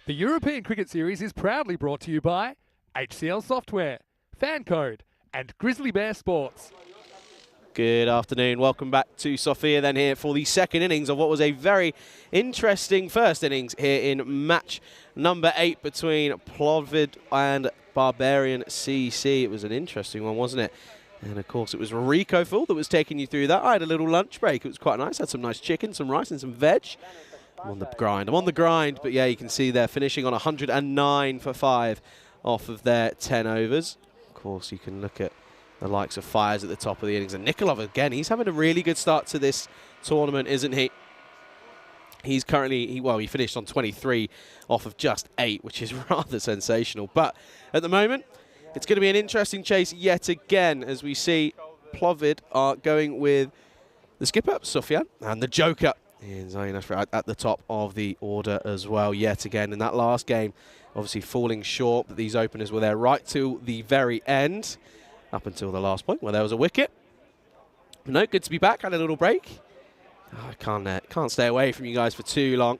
S2: The European Cricket Series is proudly brought to you by HCL Software, FanCode, and Grizzly Bear Sports.
S1: Good afternoon. Welcome back to Sofia then here for the second innings of what was a very interesting first innings here in match number 8 between Plovdiv and Barbarian CC. It was an interesting one, wasn't it? And of course it was Rico Full that was taking you through that. I had a little lunch break. It was quite nice. Had some nice chicken, some rice and some veg. I'm on the grind. But yeah, you can see they're finishing on 109 for 5 off of their 10 overs. Of course, you can look at the likes of Fires at the top of the innings. And Nikolov, again, he's having a really good start to this tournament, isn't he? He's currently, he finished on 23 off of just 8, which is rather sensational. But at the moment, it's going to be an interesting chase yet again, as we see Plovdiv are going with the skipper, Sufyan, and the joker is at the top of the order as well yet again. In that last game, obviously falling short, but these openers were there right till the very end, up until the last point where there was a wicket. But no, good to be back. Had a little break. Oh, I can't stay away from you guys for too long.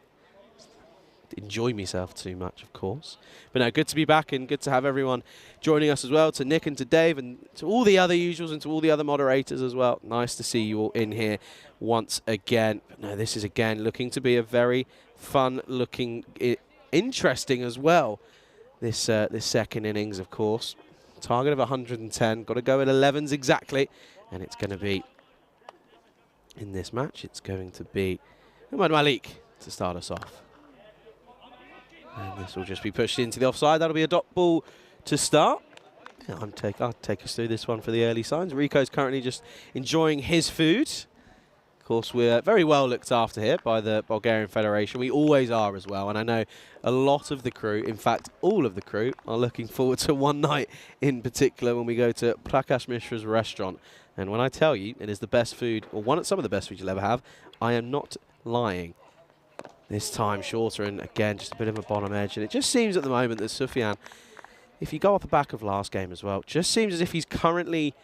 S1: Enjoy myself too much, of course. But no, good to be back and good to have everyone joining us as well. To Nick and to Dave and to all the other usuals and to all the other moderators as well. Nice to see you all in here once again. But no, this is again looking to be a very fun looking, interesting as well. This second innings, of course. Target of 110. Got to go at 11s exactly. And it's going to be, in this match, it's going to be Ahmad Malik to start us off. And this will just be pushed into the offside. That'll be a dot ball to start. Yeah, I'll take us through this one for the early signs. Rico's currently just enjoying his food. Of course, we're very well looked after here by the Bulgarian Federation. We always are as well. And I know a lot of the crew, in fact, all of the crew, are looking forward to one night in particular when we go to Prakash Mishra's restaurant. And when I tell you it is the best food, or some of the best food you'll ever have, I am not lying. This time shorter, and again just a bit of a bottom edge, and it just seems at the moment that Sufyan, if you go off the back of last game as well, just seems as if he's currently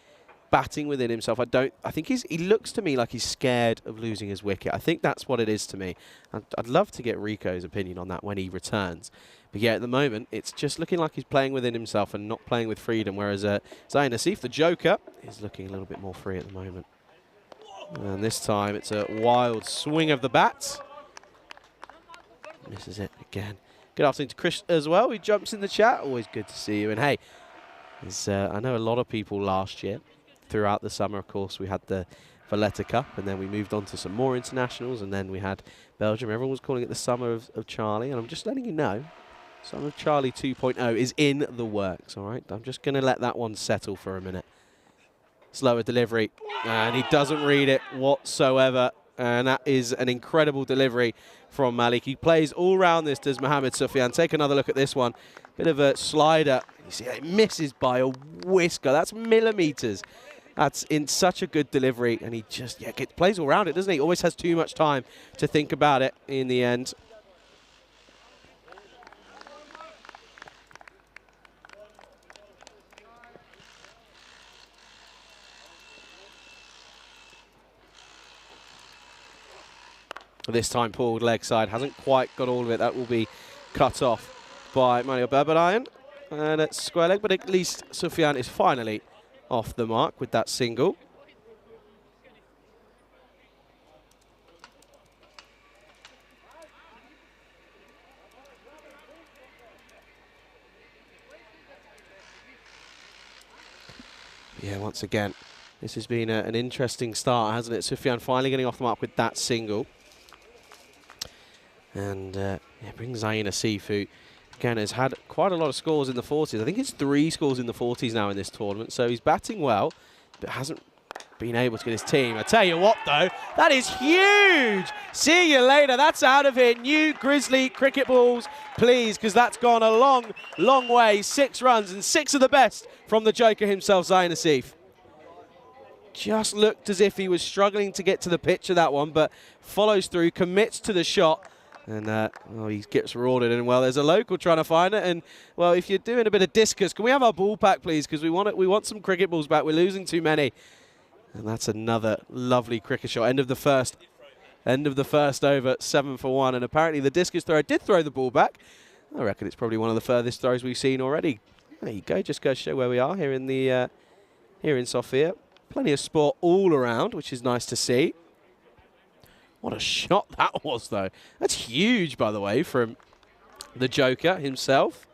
S1: batting within himself. I think he looks to me like he's scared of losing his wicket. I think that's what it is to me. I'd love to get Rico's opinion on that when he returns. But yeah, at the moment it's just looking like he's playing within himself and not playing with freedom, whereas Zayn Asif, the joker, is looking a little bit more free at the moment. And this time it's a wild swing of the bat. Misses it again. Good afternoon to Chris as well, who jumps in the chat. Always good to see you. And hey, I know a lot of people last year, throughout the summer, of course, we had the Valletta Cup, and then we moved on to some more internationals, and then we had Belgium. Everyone was calling it the Summer of Charlie, and I'm just letting you know, Summer of Charlie 2.0 is in the works, all right? I'm just going to let that one settle for a minute. Slower delivery, and he doesn't read it whatsoever. And that is an incredible delivery from Malik. He plays all round this, does Mohammed Sufyan. Take another look at this one. Bit of a slider. You see, it misses by a whisker. That's millimetres. That's in such a good delivery. And he just plays all round it, doesn't he? Always has too much time to think about it in the end. This time pulled leg side, hasn't quite got all of it. That will be cut off by Mario Berberayan. And it's square leg, but at least Sufyan is finally off the mark with that single. Yeah, once again, this has been an interesting start, hasn't it? Sufyan finally getting off the mark with that single. And brings Zayn Asif, who again has had quite a lot of scores in the 40s. I think it's 3 scores in the 40s now in this tournament. So he's batting well, but hasn't been able to get his team. I tell you what, though, that is huge. See you later. That's out of here. New Grizzly cricket balls, please, because that's gone a long, long way. 6 runs and 6 of the best from the joker himself, Zayn Asif. Just looked as if he was struggling to get to the pitch of that one, but follows through, commits to the shot. And he gets rewarded. And well, there's a local trying to find it. And well, if you're doing a bit of discus, can we have our ball pack, please? Because we want some cricket balls back. We're losing too many. And that's another lovely cricket shot. End of the first over, 7 for 1. And apparently the discus thrower did throw the ball back. I reckon it's probably one of the furthest throws we've seen already. There you go, just goes to show where we are here in the here in Sofia. Plenty of sport all around, which is nice to see. What a shot that was, though. That's huge, by the way, from the Joker himself.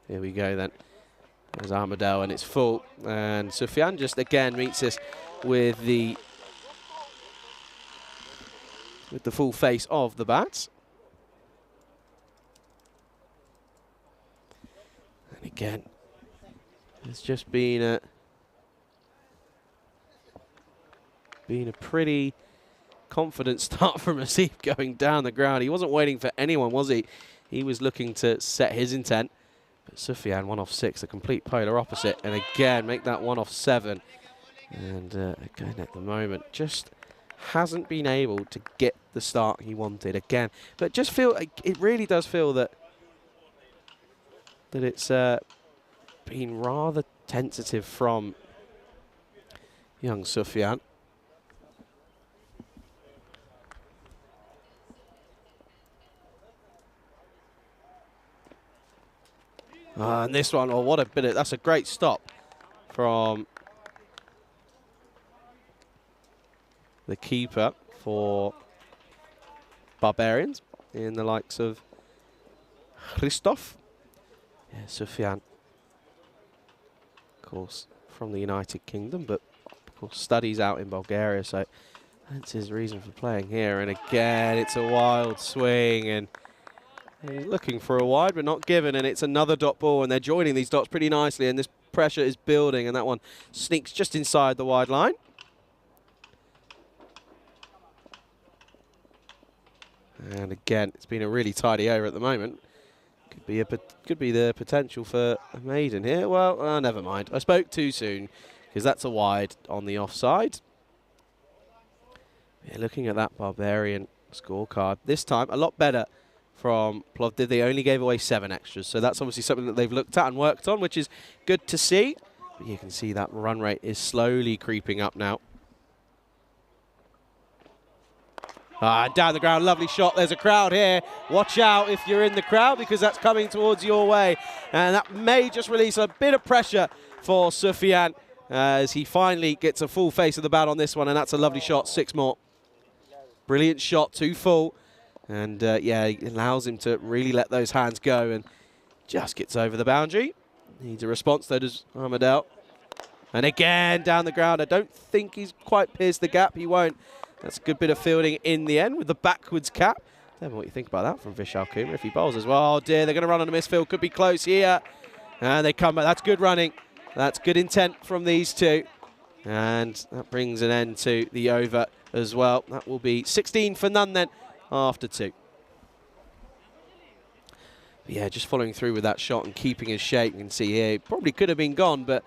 S1: Here we go then. There's Armadale and it's full. And Sufyan just again meets us with the full face of the bats. And again, it's just been a pretty confident start from Asif going down the ground. He wasn't waiting for anyone, was he? He was looking to set his intent. But Sufyan, 1 off 6, the complete polar opposite. And again, make that 1 off 7. And again, at the moment, just hasn't been able to get the start he wanted again. But just feel, it really does feel that it's been rather tentative from young Sufyan. And this one, oh, what a bit of, that's a great stop from the keeper for Barbarians in the likes of Christoph. Yeah, Sufyan, of course, from the United Kingdom, but of course studies out in Bulgaria, so that's his reason for playing here. And again, it's a wild swing, and he's looking for a wide, but not given, and it's another dot ball, and they're joining these dots pretty nicely, and this pressure is building, and that one sneaks just inside the wide line. And again, it's been a really tidy over at the moment. Could be the potential for a maiden here. Well, never mind. I spoke too soon, because that's a wide on the offside. Yeah, looking at that Barbarian scorecard, this time a lot better from Plovdiv. They only gave away 7 extras, so that's obviously something that they've looked at and worked on, which is good to see. But you can see that run rate is slowly creeping up now. Down the ground, lovely shot. There's a crowd here. Watch out if you're in the crowd, because that's coming towards your way. And that may just release a bit of pressure for Sufyan as he finally gets a full face of the bat on this one, and that's a lovely shot. 6 more. Brilliant shot, 2 full. And yeah, it allows him to really let those hands go and just gets over the boundary. Needs a response, though, does Armadale. And again, down the ground. I don't think he's quite pierced the gap. He won't. That's a good bit of fielding in the end with the backwards cap. I don't know what you think about that from Vishal Kumar if he bowls as well. Oh dear, they're going to run on a misfield. Could be close here. And they come back. That's good running. That's good intent from these two. And that brings an end to the over as well. That will be 16 for none then after 2. But yeah, just following through with that shot and keeping his shape. You can see here, it probably could have been gone, but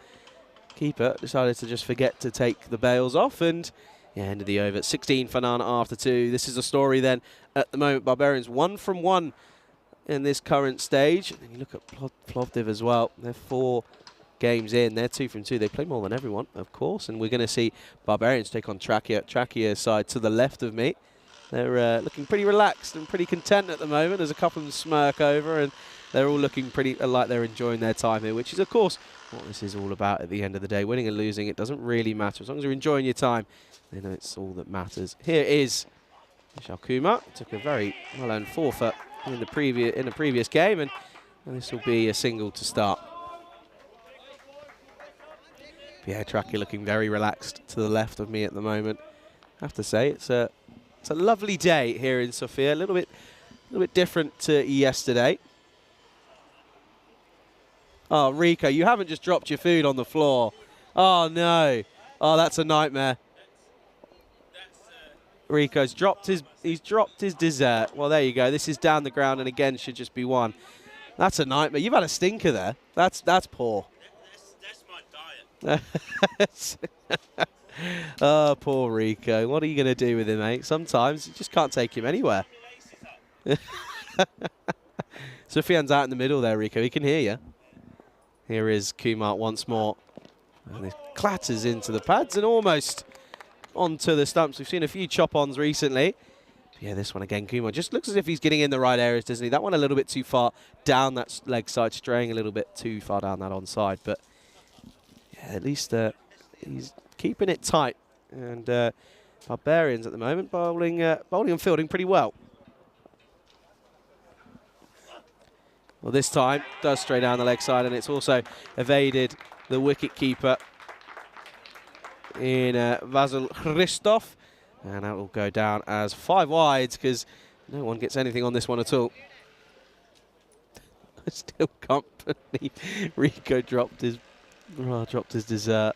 S1: keeper decided to just forget to take the bails off, and yeah, end of the over. 16 for none after 2. This is a story then at the moment. Barbarians 1 from 1 in this current stage. And you look at Plovdiv as well. They're 4 games in. They're 2 from 2. They play more than everyone, of course. And we're going to see Barbarians take on Trachea side to the left of me. They're looking pretty relaxed and pretty content at the moment. There's a couple of them smirk over, and they're all looking pretty like they're enjoying their time here, which is, of course, what this is all about at the end of the day. Winning and losing, it doesn't really matter. As long as you're enjoying your time, then it's all that matters. Here is Vishal Kumar. Took a very well-earned forfeit in the previous game, and this will be a single to start. Yeah, Trachea looking very relaxed to the left of me at the moment. I have to say, it's a lovely day here in Sofia. A little bit different to yesterday. Oh, Rico, you haven't just dropped your food on the floor. Oh no. Oh, that's a nightmare. Rico's dropped his dessert. Well, there you go. This is down the ground, and again should just be 1. That's a nightmare. You've had a stinker there. That's poor. That's my diet. Oh, poor Rico. What are you going to do with him, mate? Sometimes you just can't take him anywhere. Sufyan's out in the middle there, Rico. He can hear you. Here is Kumar once more. And it clatters into the pads and almost onto the stumps. We've seen a few chop-ons recently. Yeah, this one again, Kumar just looks as if he's getting in the right areas, doesn't he? That one a little bit too far down that leg side, straying a little bit too far down that onside. But yeah, at least he's keeping it tight. And Barbarians at the moment bowling and fielding pretty well. Well, this time does stray down the leg side, and it's also evaded the wicket keeper in Vasil Christoph. And that will go down as 5 wides because no one gets anything on this one at all. I still can't believe Rico dropped his dessert.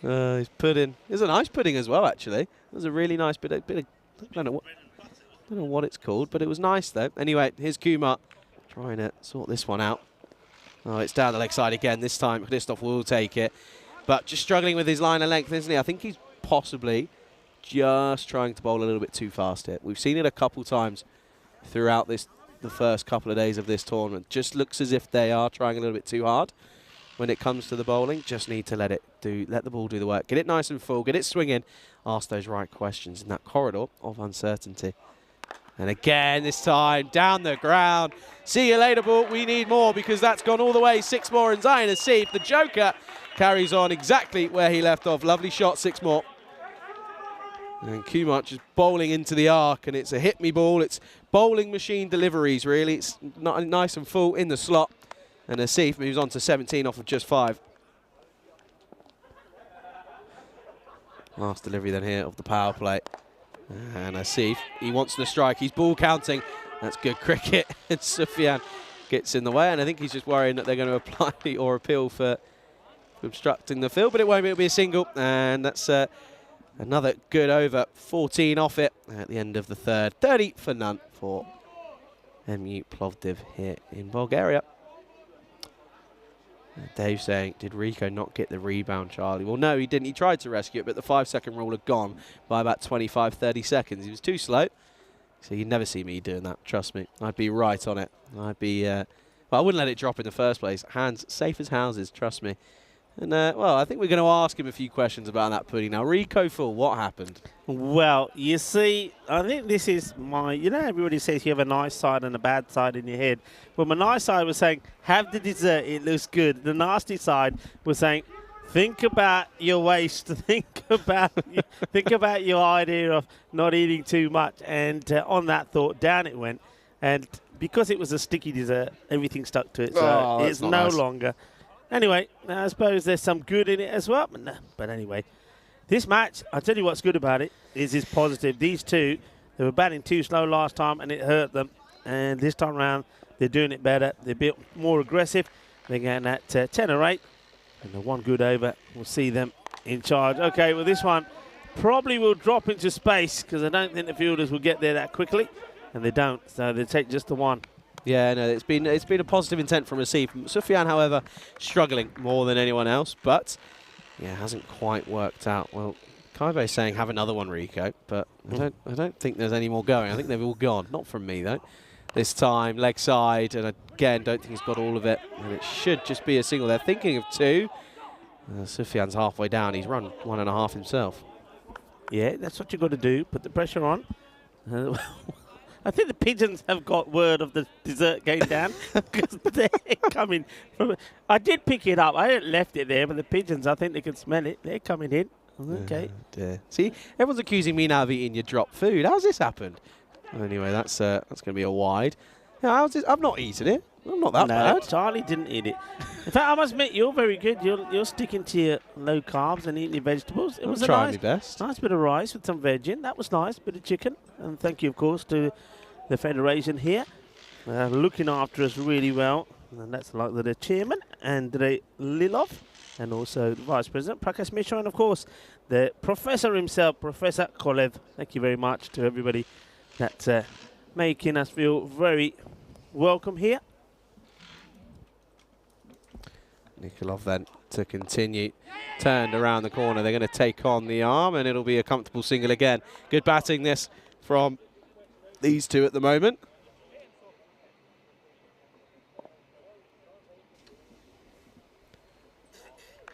S1: His pudding. It's a nice pudding as well, actually. It was a really nice bit of I don't know what it's called, but it was nice though. Anyway, here's Kumar trying to sort this one out. Oh, it's down the leg side again. This time, Christoph will take it, but just struggling with his line of length, isn't he? I think he's possibly just trying to bowl a little bit too fast here. We've seen it a couple times throughout the first couple of days of this tournament. Just looks as if they are trying a little bit too hard when it comes to the bowling. Just need to let the ball do the work. Get it nice and full, get it swinging, ask those right questions in that corridor of uncertainty. And again, this time, down the ground. See you later, ball. We need more because that's gone all the way. 6 more, and Zayn Asif, the Joker, carries on exactly where he left off. Lovely shot, 6 more. And Kumar just bowling into the arc, and it's a hit-me ball. It's bowling machine deliveries, really. It's nice and full in the slot. And Asif moves on to 17 off of just 5. Last delivery then here of the power play. And Asif, he wants the strike. He's ball counting. That's good cricket. And Sufyan gets in the way. And I think he's just worrying that they're going to apply or appeal for obstructing the field. But it won't be. It'll be a single. And that's another good over. 14 off it at the end of the third. 30 for none for MU Plovdiv here in Bulgaria. Dave saying, did Rico not get the rebound, Charlie? Well, no, he didn't. He tried to rescue it, but the 5-second rule had gone by about 25, 30 seconds. He was too slow. So you'd never see me doing that, trust me. I'd be right on it. I'd be, well, I wouldn't let it drop in the first place. Hands safe as houses, trust me. And, well, I think we're going to ask him a few questions about that pudding. Now, Rico Full, what happened?
S5: Well, you see, I think this is my, you know, everybody says you have a nice side and a bad side in your head. Well, my nice side was saying, have the dessert, it looks good. The nasty side was saying, think about your waist, think about your idea of not eating too much. And on that thought, down it went. And because it was a sticky dessert, everything stuck to it. So it's no longer. Anyway, I suppose there's some good in it as well. But anyway, this match, I'll tell you what's good about it, is positive. These two, they were batting too slow last time and it hurt them. And this time around, they're doing it better. They're a bit more aggressive. They're getting at 10 or 8. And the one good over, we'll see them in charge. Okay, well, this one probably will drop into space because I don't think the fielders will get there that quickly. And they don't, so they take just the one.
S1: Yeah, no, it's been a positive intent from Asif. Sufyan, however, struggling more than anyone else, but yeah, hasn't quite worked out. Well, Kaibo's saying have another one, Rico, but I don't think there's any more going. I think they've all gone. Not from me though. This time, leg side, and again, don't think he's got all of it. And it should just be a single. They're thinking of 2. Sufyan's halfway down. He's run 1.5 himself.
S5: Yeah, that's what you've got to do. Put the pressure on. I think the pigeons have got word of the dessert going down because they're coming from. I did pick it up. I hadn't left it there, but the pigeons, I think they can smell it. They're coming in. Okay.
S1: Dear. See, everyone's accusing me now of eating your dropped food. How's this happened? Anyway, that's going to be a wide. Yeah, how's this? I've not eaten it. I'm not that bad.
S5: Charlie didn't eat it. In fact, I must admit, you're very good. You're sticking to your low carbs and eating your vegetables. It was a
S1: trying my best.
S5: Nice bit of rice with some veg in. That was nice. Bit of chicken. And thank you, of course, to the Federation here, looking after us really well. And that's like the chairman, Andrei Lilov, and also the Vice President, Prakash Mishra, and of course, the Professor himself, Professor Kolev. Thank you very much to everybody that's making us feel very welcome here.
S1: Nikolov then to continue. Turned around the corner. They're going to take on the arm, and it'll be a comfortable single again. Good batting this from these two at the moment.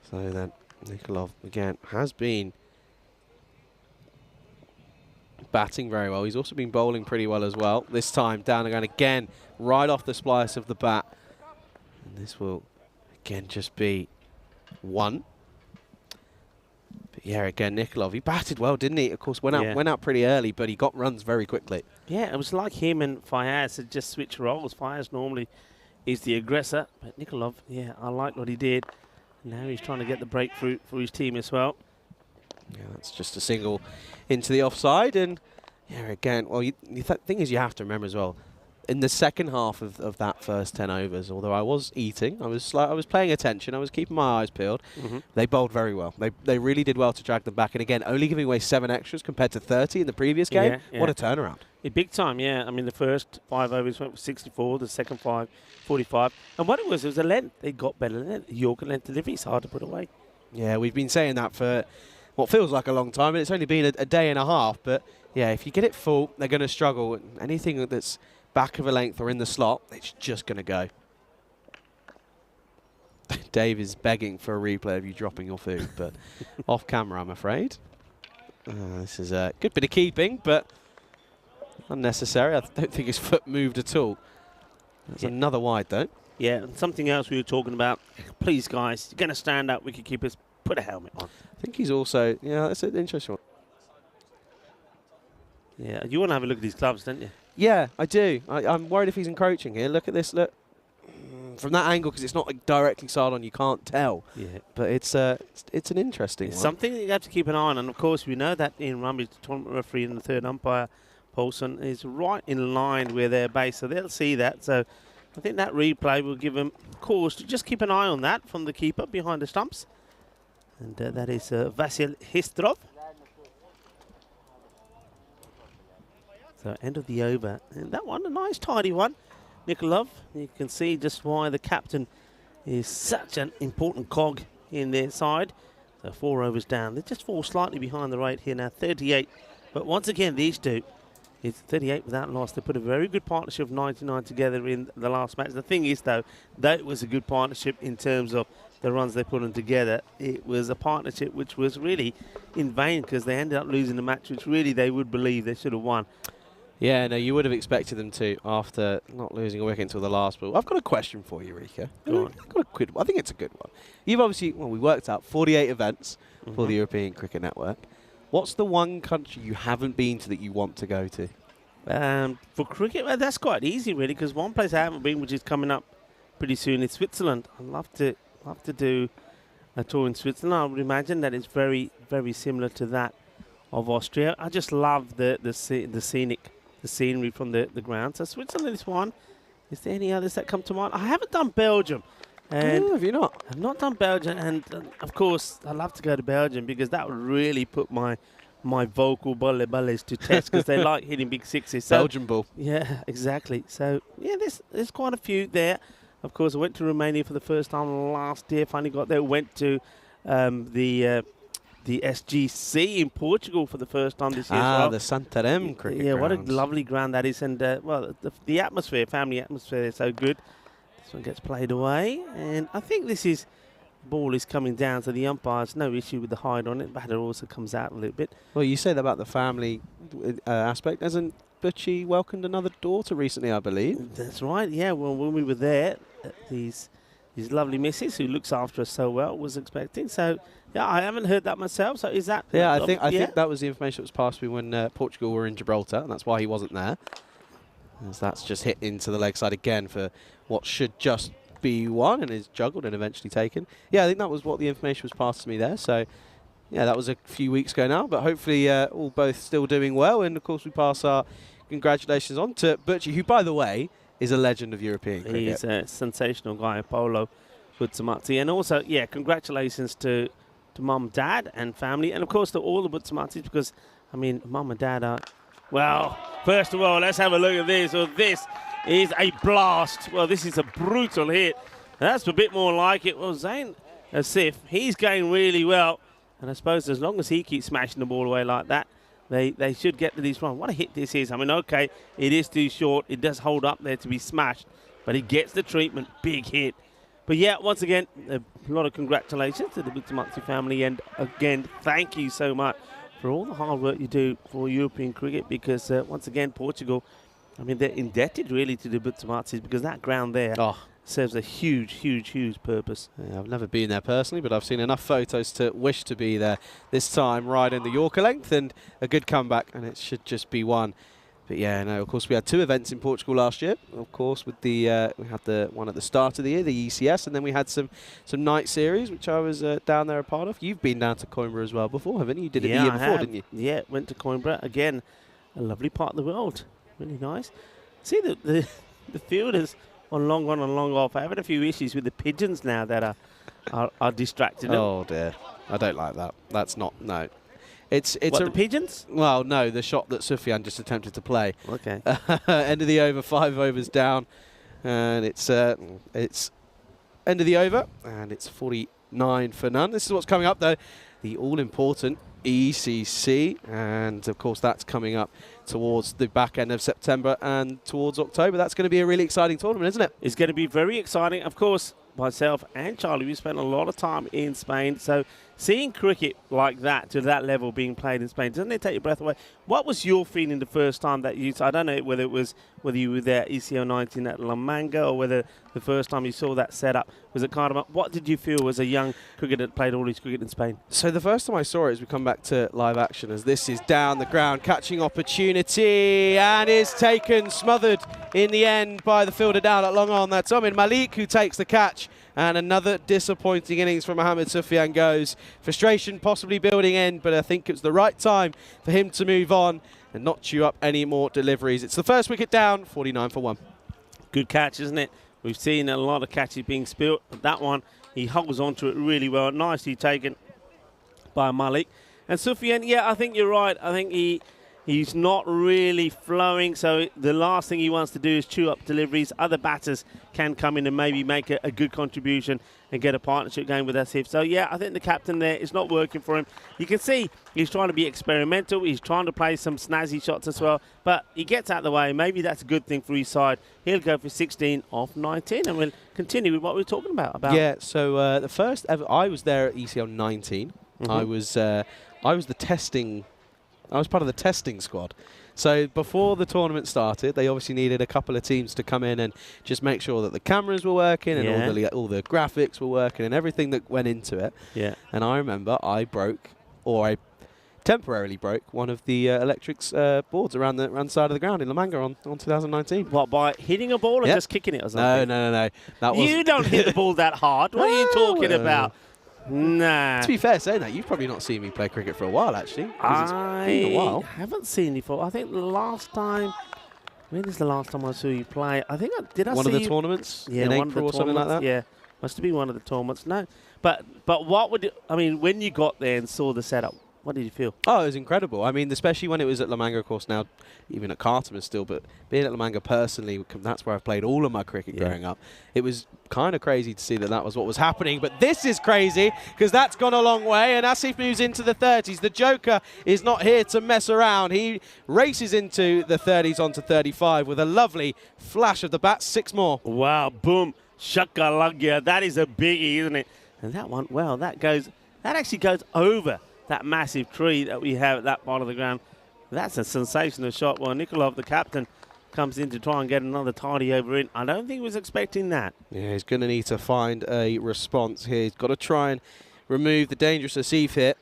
S1: So then Nikolov, again, has been batting very well. He's also been bowling pretty well as well. This time down again, right off the splice of the bat. And this will, again, just be 1. But yeah, again, Nikolov, he batted well, didn't he? Of course, went out pretty early, but he got runs very quickly.
S5: Yeah, it was like him and Fayaz had just switched roles. Fayaz normally is the aggressor, but Nikolov, yeah, I like what he did. Now he's trying to get the breakthrough for his team as well.
S1: Yeah, that's just a single into the offside. And yeah, again, well, the thing is you have to remember as well, in the second half of that first 10 overs, although I was eating, I was paying attention, I was keeping my eyes peeled, they bowled very well. They really did well to drag them back. And again, only giving away 7 extras compared to 30 in the previous game.
S5: Yeah, yeah.
S1: What a turnaround.
S5: Yeah, big time, yeah. I mean, the first 5 overs went for 64, the second 5, 45. And what it was a length. They got better length. Yorker length delivery is hard to put away.
S1: Yeah, we've been saying that for what feels like a long time, and it's only been a day and a half. But yeah, if you get it full, they're going to struggle. Anything that's back of a length or in the slot, it's just going to go. Dave is begging for a replay of you dropping your food, but off camera, I'm afraid. This is a good bit of keeping, but unnecessary. I don't think his foot moved at all. That's another wide, though. Yeah,
S5: and something else we were talking about. Please, guys, you're going to stand up, wicketkeepers, put a helmet on.
S1: I think he's also, yeah, that's an interesting one.
S5: Yeah, you want to have a look at these gloves, don't you?
S1: Yeah, I do. I'm worried if he's encroaching here. Look at this, look. From that angle, because it's not like directly side on, you can't tell. Yeah. But it's an interesting one.
S5: Something that you have to keep an eye on. And, of course, we know that Ian Rumby, the tournament referee and the third umpire, Paulson, is right in line with their base. So they'll see that. So I think that replay will give them cause to just keep an eye on that from the keeper behind the stumps. And that is Vasil Histrov. So end of the over. And that one, a nice tidy one. Nikolov, you can see just why the captain is such an important cog in their side. So 4 overs down. They just fall slightly behind the rate here now, 38. But once again, these two, it's 38 without loss. They put a very good partnership of 99 together in the last match. The thing is, though, that was a good partnership in terms of the runs they put in together. It was a partnership which was really in vain because they ended up losing the match, which really they would believe they should have won.
S1: Yeah, no, you would have expected them to after not losing a wicket until the last. But I've got a question for you, Rika. I think it's a good one. You've obviously, well, we worked out 48 events for the European Cricket Network. What's the one country you haven't been to that you want to go to?
S5: For cricket, well, that's quite easy, really, because one place I haven't been, which is coming up pretty soon, is Switzerland. I'd love to do a tour in Switzerland. I would imagine that it's very, very similar to that of Austria. I just love the scenery from the ground. So Switzerland is one. Is there any others that come to mind? I haven't done Belgium. And
S1: have you not?
S5: I've not done Belgium, and of course I'd love to go to Belgium because that would really put my vocal balles to test because they like hitting big sixes. So,
S1: Belgian ball.
S5: Yeah, exactly. So yeah, there's quite a few there. Of course, I went to Romania for the first time last year. Finally got there. Went to the SGC in Portugal for the first time this year as well.
S1: The Santarém cricket
S5: grounds. What a lovely ground that is. And, well, the atmosphere, family atmosphere is so good. This one gets played away. And I think ball is coming down, so the umpire's no issue with the hide on it. Batter also comes out a little bit.
S1: Well, you say that about the family aspect. Hasn't Butchie welcomed another daughter recently, I believe?
S5: That's right, yeah. Well, when we were there, his lovely missus, who looks after us so well, was expecting. So, yeah, I haven't heard that myself. So is that?
S1: Yeah, I think that was the information that was passed to me when Portugal were in Gibraltar, and that's why he wasn't there. As that's just hit into the leg side again for what should just be one, and is juggled and eventually taken. Yeah, I think that was what the information was passed to me there. So, yeah, that was a few weeks ago now, but hopefully all both still doing well. And, of course, we pass our congratulations on to Butchie, who, by the way, is a legend of European cricket.
S5: He's a sensational guy, Paolo Butsamazzi. And also, yeah, congratulations to Mum, Dad, and family. And, of course, to all the Butsamazzis because, I mean, Mum and Dad are... Well, first of all, let's have a look at this. So this is a blast. Well, this is a brutal hit. That's a bit more like it. Well, Zain Asif, he's going really well. And I suppose as long as he keeps smashing the ball away like that, they should get to this one. What a hit this is. I mean, okay, it is too short. It does hold up there to be smashed. But he gets the treatment. Big hit. But yeah, once again, a lot of congratulations to the Bustamante family. And again, thank you so much for all the hard work you do for European cricket, because once again, Portugal, I mean, they're indebted really to the Bustamantes, because that ground there serves a huge, huge, huge purpose.
S1: Yeah, I've never been there personally, but I've seen enough photos to wish to be there this time, riding the Yorker length, and a good comeback, and it should just be one. But yeah, no, of course we had 2 events in Portugal last year. Of course, with the we had the one at the start of the year, the ECS, and then we had some night series, which I was down there a part of. You've been down to Coimbra as well before, haven't you? You did it the year before, didn't you?
S5: Yeah, went to Coimbra again. A lovely part of the world, really nice. See the fielders on long on and long off. I have had a few issues with the pigeons now that are distracted.
S1: Oh dear, I don't like that. That's not It's
S5: what, the pigeons?
S1: Well, no, the shot that Sufyan just attempted to play.
S5: Okay.
S1: End of the over, 5 overs down, and it's end of the over, and it's 49 for none. This is what's coming up though, the all-important ECC, and of course that's coming up towards the back end of September and towards October. That's going to be a really exciting tournament, isn't it?
S5: It's going to be very exciting. Of course, myself and Charlie, we spent a lot of time in Spain, so seeing cricket like that, to that level, being played in Spain, doesn't it take your breath away? What was your feeling the first time that you, I don't know whether you were there at ECO 19 at La Manga, or whether the first time you saw that setup was at Cardiff. What did you feel as a young cricketer that played all his cricket in Spain?
S1: So the first time I saw it, as we come back to live action, as this is down the ground, catching opportunity, and is taken, smothered in the end by the fielder down at long on. That's Amin Malik who takes the catch. And another disappointing innings from Mohamed Sufyan goes. Frustration possibly building in, but I think it's the right time for him to move on and not chew up any more deliveries. It's the first wicket down, 49 for 1.
S5: Good catch, isn't it? We've seen a lot of catches being spilt, but that one, he holds onto it really well. Nicely taken by Malik. And Sufyan, yeah, I think you're right. I think he's not really flowing, so the last thing he wants to do is chew up deliveries. Other batters can come in and maybe make a good contribution and get a partnership game with Asif. So, yeah, I think the captain there is not working for him. You can see he's trying to be experimental. He's trying to play some snazzy shots as well, but he gets out of the way. Maybe that's a good thing for his side. He'll go for 16 off 19, and we'll continue with what we were talking about.
S1: Yeah, so the first ever, I was there at ECL 19. Mm-hmm. I was the testing. I was part of the testing squad. So before the tournament started, they obviously needed a couple of teams to come in and just make sure that the cameras were working and all the graphics were working and everything that went into it. Yeah. And I remember I temporarily broke one of the electrics boards around the side of the ground in La Manga on 2019.
S5: What, by hitting a ball or just kicking it or something?
S1: No.
S5: You don't hit the ball that hard. What are you talking about? Nah.
S1: To be fair, saying that, you've probably not seen me play cricket for a while, actually.
S5: I haven't seen you for. I think the last time. When is the last time I saw you play? I think did I see
S1: one of the
S5: you?
S1: tournaments?
S5: Yeah,
S1: in
S5: one
S1: April
S5: of the
S1: or something like that.
S5: Yeah, must have been one of the tournaments. No, but what would I mean when you got there and saw the setup? What did you feel?
S1: Oh, it was incredible. I mean, especially when it was at La Manga, of course, now even at Cartman still, but being at La Manga personally, that's where I've played all of my cricket growing up. It was kind of crazy to see that was what was happening, but this is crazy because that's gone a long way, and Asif moves into the 30s. The Joker is not here to mess around. He races into the 30s onto 35 with a lovely flash of the bat. 6 more.
S5: Wow, boom, shakalaka. That is a biggie, isn't it? And that one, well, that actually goes over that massive tree that we have at that part of the ground. That's a sensational shot. Well, Nikolov, the captain, comes in to try and get another tidy over in. I don't think he was expecting that.
S1: Yeah, he's going to need to find a response here. He's got to try and remove the dangerous Asif hit.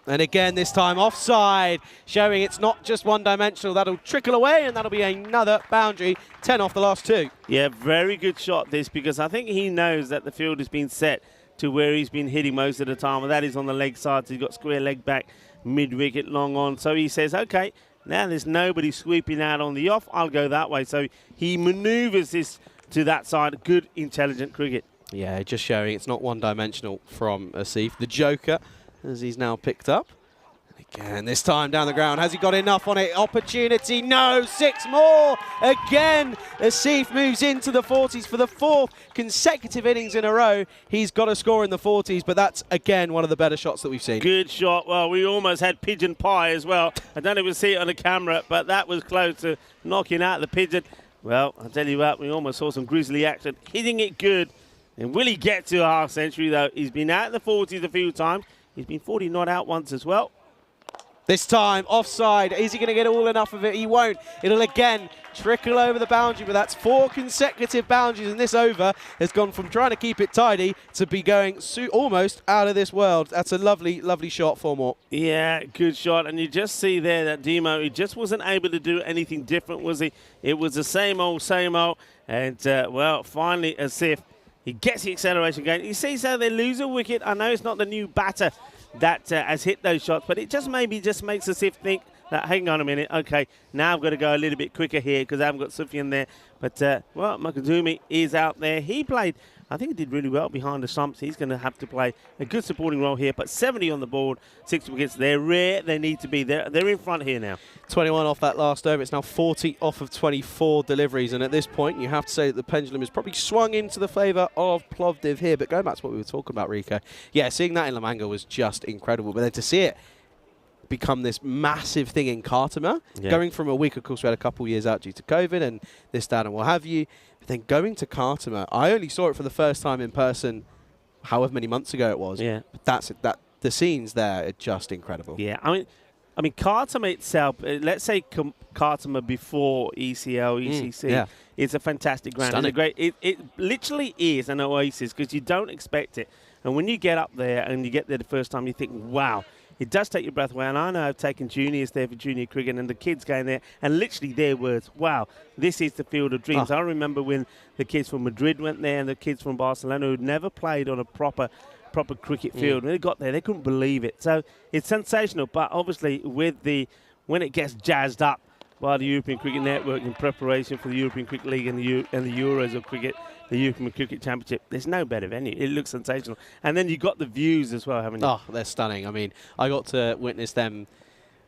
S1: And again, this time offside, showing it's not just one-dimensional. That'll trickle away, and that'll be another boundary. 10 off the last 2.
S5: Yeah, very good shot this, because I think he knows that the field has been set to where he's been hitting most of the time, and that is on the leg side. So he's got square leg back, mid-wicket, long on. So he says, okay, now there's nobody sweeping out on the off. I'll go that way. So he manoeuvres this to that side. Good, intelligent cricket.
S1: Yeah, just showing it's not one-dimensional from Asif. The Joker, as he's now picked up. Again, this time down the ground. Has he got enough on it? Opportunity, no, 6 more. Again, Asif moves into the 40s for the 4th consecutive innings in a row. He's got a score in the 40s, but that's, again, one of the better shots that we've seen.
S5: Good shot. Well, we almost had pigeon pie as well. I don't know if we see it on the camera, but that was close to knocking out the pigeon. Well, I'll tell you what, we almost saw some grisly action. Hitting it good. And will he get to a half century, though? He's been out in the 40s a few times. He's been 40 not out once as well.
S1: This time, offside. Is he going to get all enough of it? He won't. It'll again trickle over the boundary, but that's 4 consecutive boundaries, and this over has gone from trying to keep it tidy to be going almost out of this world. That's a lovely, lovely shot for Mort.
S5: Yeah, good shot. And you just see there that Demo, he just wasn't able to do anything different, was he? It was the same old, same old. And, well, finally, as if he gets the acceleration going. You see, so they lose a wicket. I know it's not the new batter that has hit those shots, but it just maybe just makes us think that, hang on a minute, okay, now I've got to go a little bit quicker here because I haven't got Sufyan there. But, well, Makazumi is out there. He played, I think he did really well behind the stumps. He's going to have to play a good supporting role here, but 70 on the board, 6 wickets. They're rare. They need to be. They're in front here now.
S1: 21 off that last over. It's now 40 off of 24 deliveries, and at this point, you have to say that the pendulum is probably swung into the favour of Plovdiv here. But going back to what we were talking about, Rico, yeah, seeing that in La Manga was just incredible. But then to see it become this massive thing in Khartoum, going from a week, of course, we had a couple of years out due to COVID and this, that, and what have you. But then going to Khartoum, I only saw it for the first time in person, however many months ago it was.
S5: Yeah,
S1: but that's it. The scenes there are just incredible.
S5: Yeah, I mean, Khartoum itself. Let's say Khartoum before ECL, ECC. It's a fantastic ground. It's a great. It literally is an oasis because you don't expect it. And when you get up there and you get there the first time, you think, wow. It does take your breath away, and I know I've taken juniors there for junior cricket, and the kids going there, and literally their words, wow, this is the field of dreams. I remember when the kids from Madrid went there and the kids from Barcelona who'd never played on a proper cricket field, when they got there, they couldn't believe it. So it's sensational, but obviously when it gets jazzed up by the European Cricket Network in preparation for the European Cricket League and the Euros of cricket, the European Cricket Championship, there's no better venue. It looks sensational. And then you've got the views as well, haven't you?
S1: Oh, they're stunning. I mean, I got to witness them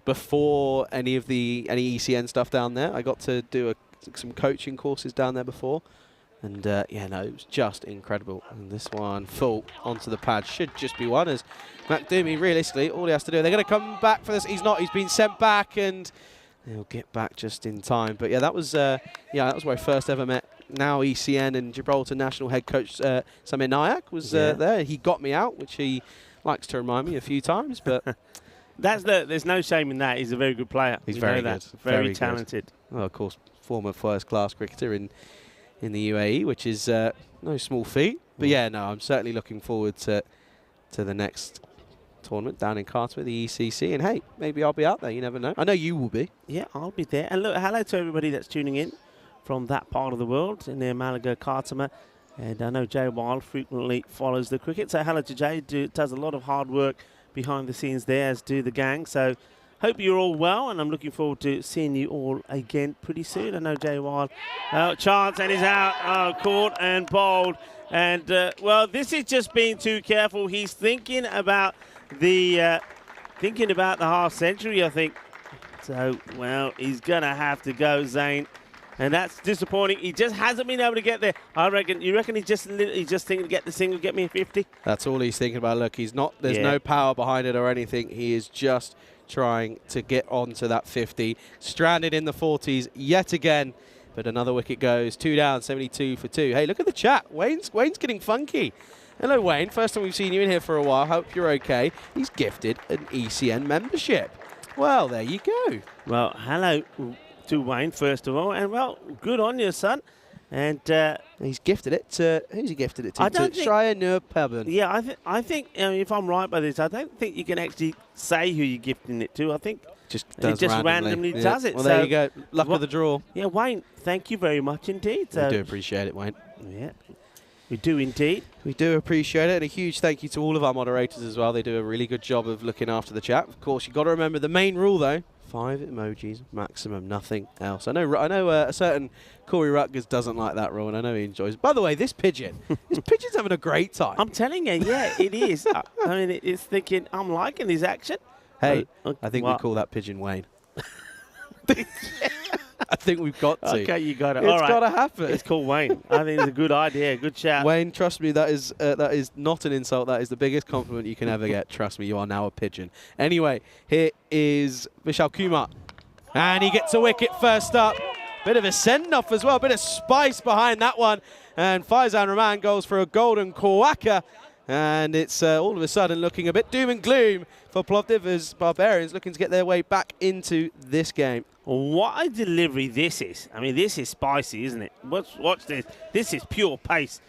S1: before any ECN stuff down there. I got to do some coaching courses down there before. And, yeah, no, it was just incredible. And this one, full onto the pad, should just be one. As Makdumi, realistically, all he has to do, they're going to come back for this. He's not. He's been sent back, and he'll get back just in time. But, yeah, that was where I first ever met now ECN and Gibraltar national head coach Samir Nayak was there. He got me out, which he likes to remind me a few times. But
S5: there's no shame in that. He's a very good player.
S1: He's very good.
S5: Very talented.
S1: Well, of course, former first-class cricketer in the UAE, which is no small feat. But, yeah, no, I'm certainly looking forward to the next tournament down in Khartoum at the ECC. And, hey, maybe I'll be out there. You never know. I know you will be.
S5: Yeah, I'll be there. And, look, hello to everybody that's tuning in from that part of the world, in near Malaga, Khartoum. And I know Jay Wild frequently follows the cricket. So hello to Jay. Does a lot of hard work behind the scenes there, as do the gang. So hope you're all well, and I'm looking forward to seeing you all again pretty soon. I know Jay Wild. Chance, and he's out. Caught and bowled. And, well, this is just being too careful. He's thinking about the half century, I think. So, well, he's going to have to go, Zane. And that's disappointing. He just hasn't been able to get there. You reckon he's just thinking to get the single, get me a 50?
S1: That's all he's thinking about. Look, he's not. There's no power behind it or anything. He is just trying to get onto that 50. Stranded in the 40s yet again. But another wicket goes. 2 down, 72 for 2. Hey, look at the chat. Wayne's getting funky. Hello, Wayne. First time we've seen you in here for a while. Hope you're okay. He's gifted an ECN membership. Well, there you go.
S5: Well, hello to Wayne, first of all, and well, good on you, son. And
S1: he's gifted it to, who's he gifted it to? To Shreya Nur Pebben.
S5: Yeah, I think if I'm right by this, I don't think you can actually say who you're gifting it to. I think
S1: it
S5: just randomly does it.
S1: Well, there you go. Luck of the draw.
S5: Yeah, Wayne, thank you very much indeed.
S1: We do appreciate it, Wayne.
S5: Yeah, we do indeed.
S1: We do appreciate it, and a huge thank you to all of our moderators as well. They do a really good job of looking after the chat. Of course, you've got to remember the main rule, though. 5 emojis, maximum, nothing else. I know a certain Corey Rutgers doesn't like that rule, and I know he enjoys it. By the way, this pigeon's having a great time.
S5: I'm telling you, yeah, it is. I mean, it's thinking, I'm liking this action.
S1: Hey, I think we call that pigeon Wayne. I think we've got to.
S5: Okay, you got it.
S1: It's got to happen.
S5: It's called Wayne. I think it's a good idea. Good shout.
S1: Wayne, trust me, that is not an insult. That is the biggest compliment you can ever get. Trust me, you are now a pigeon. Anyway, here is Vishal Kumar. And he gets a wicket first up. Bit of a send-off as well, bit of spice behind that one. And Faizan Rahman goes for a golden Kawaka. And it's all of a sudden looking a bit doom and gloom for Plovdiv as Barbarians looking to get their way back into this game.
S5: What a delivery this is. I mean, this is spicy, isn't it? Watch this. This is pure pace.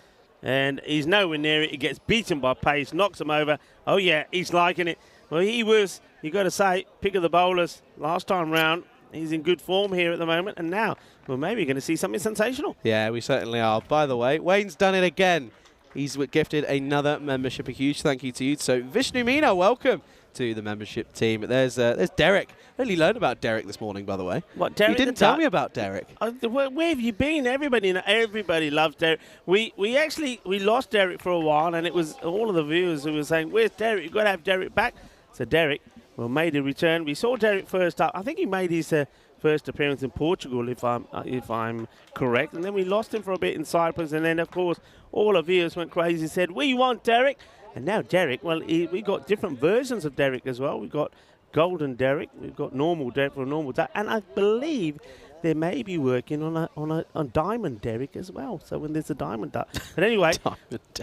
S5: And he's nowhere near it. He gets beaten by pace, knocks him over. Oh, yeah, he's liking it. Well, he was, you got to say, pick of the bowlers last time round. He's in good form here at the moment. And now, well, maybe you're going to see something sensational.
S1: Yeah, we certainly are. By the way, Wayne's done it again. He's gifted another membership. A huge thank you to you. So, Vishnu Meena, welcome to the membership team. There's Derek. I only learned about Derek this morning, by the way.
S5: What, Derek?
S1: You didn't tell me about Derek.
S5: Where have you been? Everybody loves Derek. We lost Derek for a while, and it was all of the viewers who were saying, "Where's Derek? You've got to have Derek back." So Derek, well, made a return. We saw Derek first up. I think he made his first appearance in Portugal, if I'm correct, and then we lost him for a bit in Cyprus, and then of course all the viewers went crazy and said, "We want Derek." And now Derek, well, we got different versions of Derek as well. We've got Golden Derek, we've got normal Derek for a normal duck, and I believe they may be working on a Diamond Derek as well. So when there's a Diamond Duck. But anyway,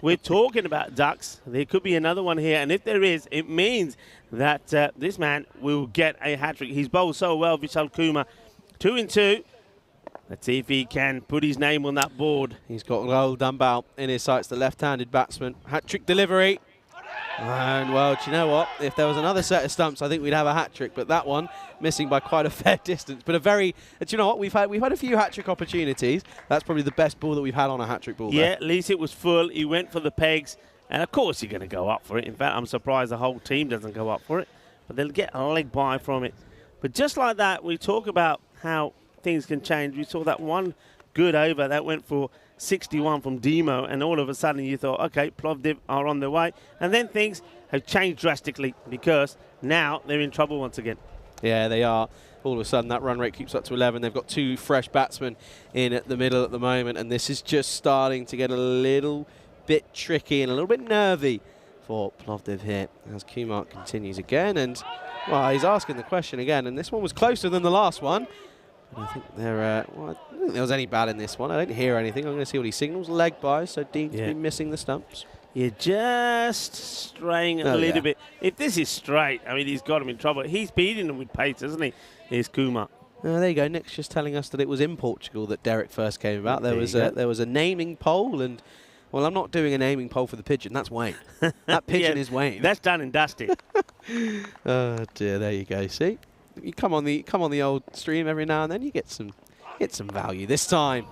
S5: we're talking about ducks. There could be another one here, and if there is, it means that this man will get a hat-trick. He's bowled so well, Vishal Kumar. 2 and 2. Let's see if he can put his name on that board.
S1: He's got Rahul Dumbal in his sights, the left-handed batsman. Hat-trick delivery. And, well, do you know what? If there was another set of stumps, I think we'd have a hat-trick. But that one, missing by quite a fair distance. But a very, do you know what? We've had a few hat-trick opportunities. That's probably the best ball that we've had on a hat-trick ball.
S5: Yeah,
S1: there.
S5: at least it was full. He went for the pegs. And, of course, you're going to go up for it. In fact, I'm surprised the whole team doesn't go up for it. But they'll get a leg by from it. But just like that, we talk about how things can change. We saw that one good over that went for 61 from Demo, and all of a sudden you thought, okay, Plovdiv are on their way. And then things have changed drastically because now they're in trouble once again.
S1: Yeah, they are. All of a sudden that run rate keeps up to 11. They've got 2 fresh batsmen in at the middle at the moment, and this is just starting to get a little bit tricky and a little bit nervy for Plovdiv here as Kumar continues again. And, well, he's asking the question again, and this one was closer than the last one. I think I don't think there was any bad in this one. I didn't hear anything. I'm going to see what he signals. Leg by, so deemed to be missing the stumps.
S5: You're just straying a little bit. If this is straight, I mean, he's got him in trouble. He's beating him with pace, isn't he? Here's Kumar.
S1: There you go. Nick's just telling us that it was in Portugal that Derek first came about. There was a naming poll, and, well, I'm not doing a naming poll for the pigeon. That's Wayne. That pigeon is Wayne.
S5: That's done and dusted.
S1: Oh, dear. There you go. See? You come on the old stream every now and then, you get some value. This time,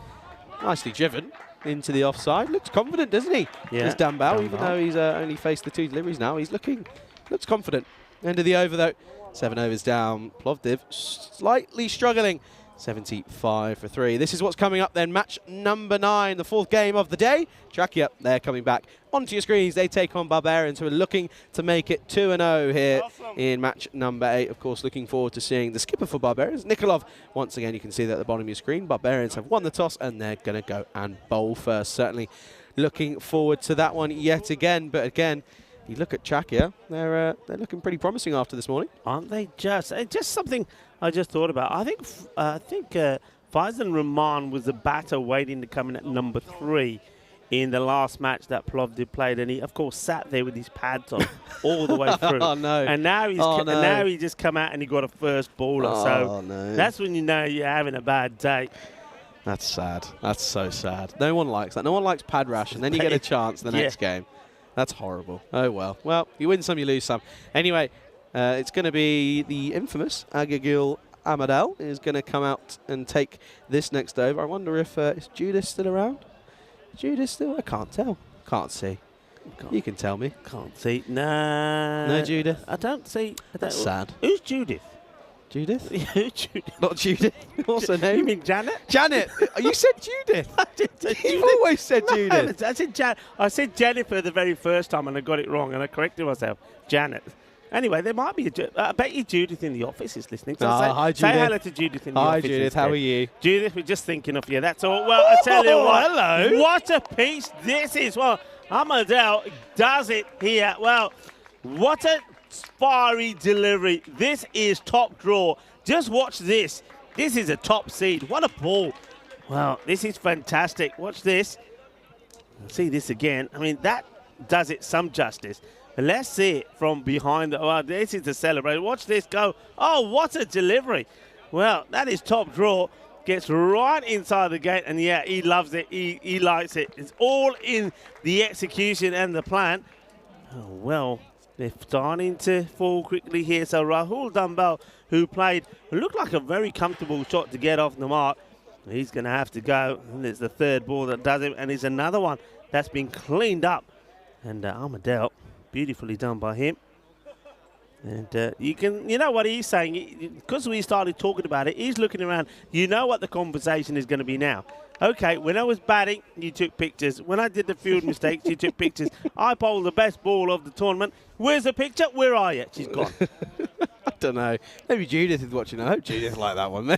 S1: nicely driven into the offside. Looks confident, doesn't he?
S5: Yeah.
S1: It's Dumbal, even though he's only faced the 2 deliveries now. Looks confident. End of the over though. 7 overs down. Plovdiv slightly struggling. 75 for 3. This is what's coming up then. Match number 9, the 4th game of the day. Trakia, they're coming back onto your screens. They take on Barbarians, who are looking to make it 2-0 here in match number 8. Of course, looking forward to seeing the skipper for Barbarians, Nikolov. Once again, you can see that at the bottom of your screen. Barbarians have won the toss, and they're going to go and bowl first. Certainly looking forward to that one yet again. But again, you look at Trakia, they're looking pretty promising after this morning.
S5: Aren't they just? Just something I just thought about. I think Faizan Rahman was the batter waiting to come in at number 3 in the last match that Plovdiv played, and he, of course, sat there with his pads on all the way through.
S1: Oh, no.
S5: And now now he just come out and he got a first baller.
S1: Oh, no.
S5: That's when you know you're having a bad day.
S1: That's sad. That's so sad. No one likes that. No one likes pad rash, and then you get a chance the next game. That's horrible. Oh, well. Well, you win some, you lose some. Anyway, it's going to be the infamous Agagil Amadel is going to come out and take this next over. I wonder if is Judith still around? Judith still? I can't tell. Can't see. You can tell me.
S5: Can't see. No.
S1: No Judith?
S5: I don't see.
S1: That's sad.
S5: Who's Judith?
S1: Judith?
S5: Who's Judith?
S1: Not Judith. What's her name?
S5: You mean Janet?
S1: Janet. You said Judith.
S5: I did say
S1: You've always said Judith.
S5: I said Janet. I said Jennifer the very first time and I got it wrong and I corrected myself. Janet. Anyway, there might be I bet you Judith in the office is listening. So
S1: hi,
S5: say
S1: Judith.
S5: hello to Judith in the office.
S1: Hi, Judith.
S5: instead.
S1: How are you?
S5: Judith, we're just thinking of you. That's all. Well, I tell you what.
S1: Hello.
S5: What a piece this is. Well, Amadel does it here. Well, what a fiery delivery. This is top draw. Just watch this. This is a top seed. What a ball. Wow, this is fantastic. Watch this. See this again. I mean, that does it some justice. But let's see it from behind. Oh, this is the celebration. Watch this go. Oh, what a delivery. Well, that is top draw. Gets right inside the gate. And, yeah, he loves it. He likes it. It's all in the execution and the plan. Oh, well, they're starting to fall quickly here. So Rahul Dumbell, who played, looked like a very comfortable shot to get off the mark. He's going to have to go. And it's the third ball that does it. And it's another one that's been cleaned up. And Armadale, beautifully done by him. And you know what he's saying, because we started talking about it, he's looking around. You know what the conversation is going to be now. Okay, when I was batting, you took pictures. When I did the field mistakes, you took pictures. I bowled the best ball of the tournament. Where's the picture? Where are you? She's gone.
S1: I don't know. Maybe Judith is watching. I hope Judith liked that one, man.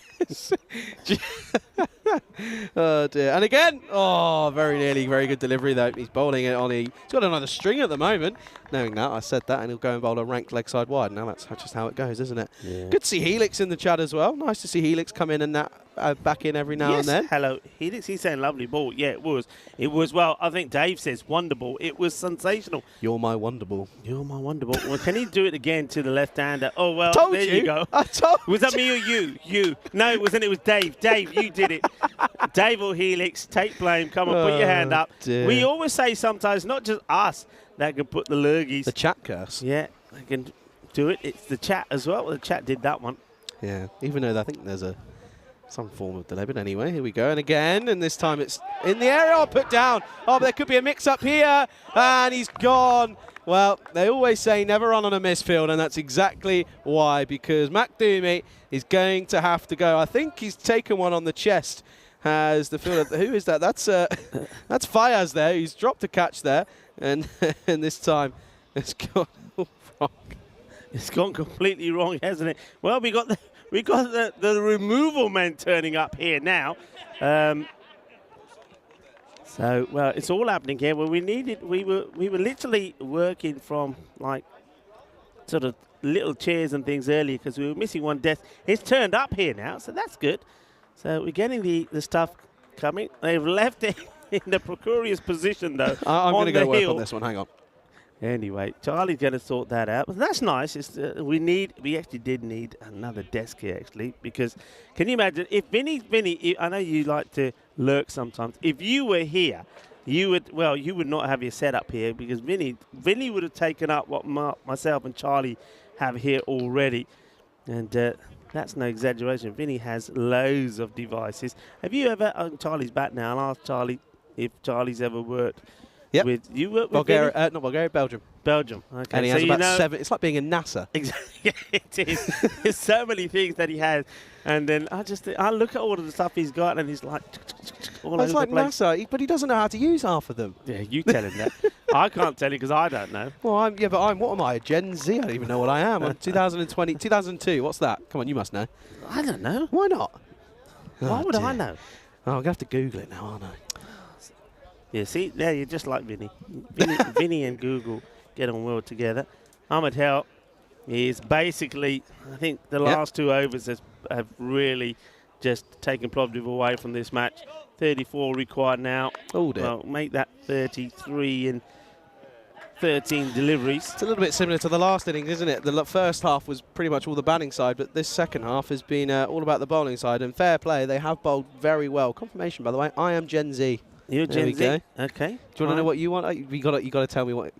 S1: Oh, dear. And again, oh, very nearly. Very good delivery, though. He's bowling it on. He's got another string at the moment. Knowing that, I said that, and he'll go and bowl a ranked leg side wide. Now that's just how it goes, isn't it? Yeah. Good to see Helix in the chat as well. Nice to see Helix come in and that back in every now and then.
S5: Hello. Helix, he's saying lovely ball. Yeah, it was. It was, well, I think Dave says wonder ball. It was sensational.
S1: You're my wonder ball.
S5: You're my wonder ball. Well, can he do it again to the left-hander? Oh, well,
S1: told
S5: there you go.
S1: I told
S5: Was that me or you? You. No, it wasn't. It was Dave. Dave, you did it. Dave or Helix, take blame. Come on, put your hand up.
S1: Dear.
S5: We always say sometimes, not just us, that can put the lurgies.
S1: The chat curse.
S5: Yeah, they can do it. It's the chat as well. The chat did that one.
S1: Yeah, even though I think there's some form of delay. But anyway, here we go. And again, and this time it's in the area. Oh, put down. Oh, but there could be a mix-up here. And he's gone. Well, they always say never run on a misfield, and that's exactly why, because Makdumi is going to have to go. I think he's taken one on the chest. Has the fielder? Who is that? That's Fayaz there. He's dropped a catch there, and and this time it's gone wrong.
S5: It's gone completely wrong, hasn't it? Well, we got the removal men turning up here now. So, well, it's all happening here. Well, we were literally working from like sort of little chairs and things earlier because we were missing one desk. It's turned up here now, so that's good. So we're getting the stuff coming. They've left it in the precarious position, though.
S1: I'm going to go work on this one. Hang on.
S5: Anyway, Charlie's going to sort that out. But that's nice. It's, we actually did need another desk here, actually, because can you imagine if Vinny, I know you like to lurk sometimes. If you were here, you would not have your setup here because Vinny would have taken up what myself and Charlie have here already. And that's no exaggeration. Vinny has loads of devices. Have you ever, on Charlie's back now, I'll ask Charlie if Charlie's ever worked.
S1: Yep.
S5: You work with
S1: Bulgaria, not Bulgaria, Belgium.
S5: Belgium. Okay.
S1: And he has about 7. It's like being in NASA.
S5: Exactly. It is. There's so many things that he has. And then I look at all of the stuff he's got and he's like all over
S1: it's like
S5: the place.
S1: NASA, but he doesn't know how to use half of them.
S5: Yeah, you tell him that. I can't tell you because I don't know.
S1: Well, what am I, a Gen Z? I don't even know what I am. I'm 2020, 2002. What's that? Come on, you must know.
S5: I don't know.
S1: Why not?
S5: Why would I know?
S1: Oh, I'm going to have to Google it now, aren't I?
S5: Yeah, see, there you're just like Vinny. Vinny and Google get on well together. Ahmed Hell is basically, I think the last 2 overs have really just taken Plovdiv away from this match. 34 required now.
S1: Oh dear.
S5: Well, make that 33 in 13 deliveries.
S1: It's a little bit similar to the last innings, isn't it? The first half was pretty much all the batting side, but this second half has been all about the bowling side. And fair play, they have bowled very well. Confirmation, by the way, I am Gen Z.
S5: You're Gen Z? Okay.
S1: Do you want to know what you want? You got to tell me what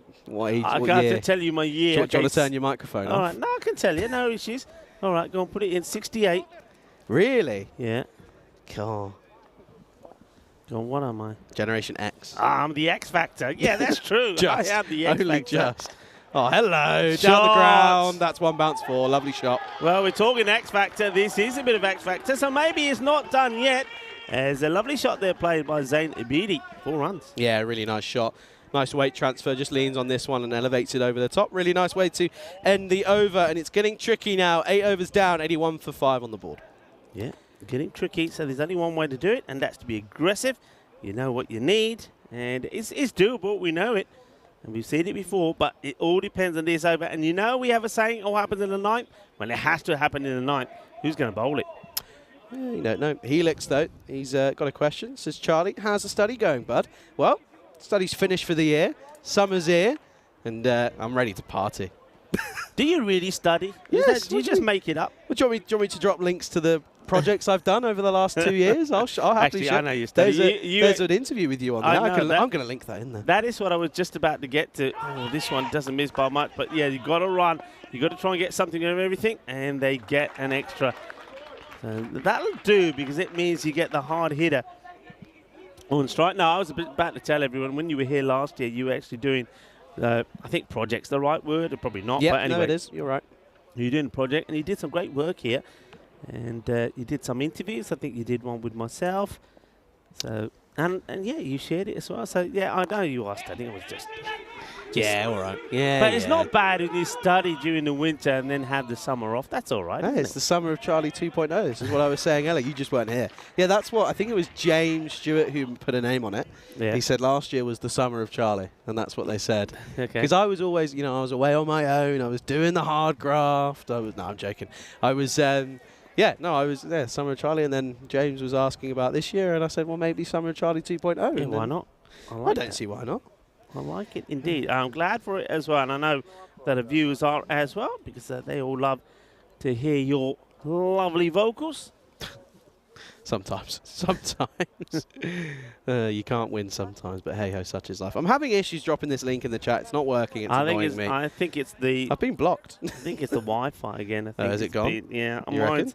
S1: age,
S5: I
S1: what
S5: can't
S1: year.
S5: tell you my year.
S1: Do you want to turn your microphone off?
S5: All right, no, I can tell you. No issues. All right, go and put it in 68.
S1: Really?
S5: Yeah.
S1: God.
S5: Go on, what am I?
S1: Generation X.
S5: I'm the X Factor. Yeah, that's true.
S1: Just.
S5: I am the X
S1: Only
S5: Factor.
S1: just. Oh, hello.
S5: Shots.
S1: Down the ground. That's one bounce for. Lovely shot.
S5: Well, we're talking X Factor. This is a bit of X Factor, so maybe it's not done yet. There's a lovely shot there played by Zain Abidi. 4 runs.
S1: Yeah, really nice shot. Nice weight transfer. Just leans on this one and elevates it over the top. Really nice way to end the over. And it's getting tricky now. 8 overs down. 81 for 5 on the board.
S5: Yeah, getting tricky. So there's only one way to do it, and that's to be aggressive. You know what you need, and it's doable. We know it. And we've seen it before, but it all depends on this over. And you know we have a saying, what happens in the ninth? Well, it has to happen in the ninth. Who's going to bowl it?
S1: Yeah, you don't know. Helix, though, he's got a question. Says, Charlie, how's the study going, bud? Well, study's finished for the year. Summer's here, and I'm ready to party.
S5: Do you really study?
S1: Yes.
S5: Do you just make it up?
S1: Well, do you want me to drop links to the projects I've done over the last 2 years? I'll happily
S5: Actually,
S1: share.
S5: I know you study.
S1: There's an interview with you on that.
S5: I'm
S1: going to link that in there.
S5: That is what I was just about to get to. Oh, this one doesn't miss by much, but yeah, you got to run. You got to try and get something out of everything, and they get an extra. So that'll do because it means you get the hard hitter on strike. Now, I was about to tell everyone when you were here last year, you were actually doing. I think project's the right word, or probably not.
S1: Yeah,
S5: but anyway,
S1: no, it is. You're right.
S5: You're doing a project, and you did some great work here. And you did some interviews. I think you did one with myself. So and yeah, you shared it as well. So yeah, I know you are studying. It was just
S1: yeah, all right. Yeah,
S5: but it's not bad if you study during the winter and then have the summer off. That's all right.
S1: No, it's the summer of Charlie 2.0. This is what I was saying earlier. You just weren't here. Yeah, that's what I think it was James Stewart who put a name on it.
S5: Yeah.
S1: He said last year was the summer of Charlie, and that's what they said.
S5: Okay.
S1: Because I was always, I was away on my own. I was doing the hard graft. No, I'm joking. I was. I was there, Summer of Charlie, and then James was asking about this year, and I said, well, maybe Summer of Charlie 2.0.
S5: Yeah, why not?
S1: I don't see why not.
S5: I like it indeed. I'm glad for it as well, and I know that the viewers are as well because they all love to hear your lovely vocals.
S1: Sometimes. You can't win sometimes, but hey-ho, such is life. I'm having issues dropping this link in the chat. It's not working. It's annoying me.
S5: I think it's the...
S1: I've been blocked.
S5: I think it's the Wi-Fi again. I think
S1: has it gone?
S5: Yeah.
S1: You reckon?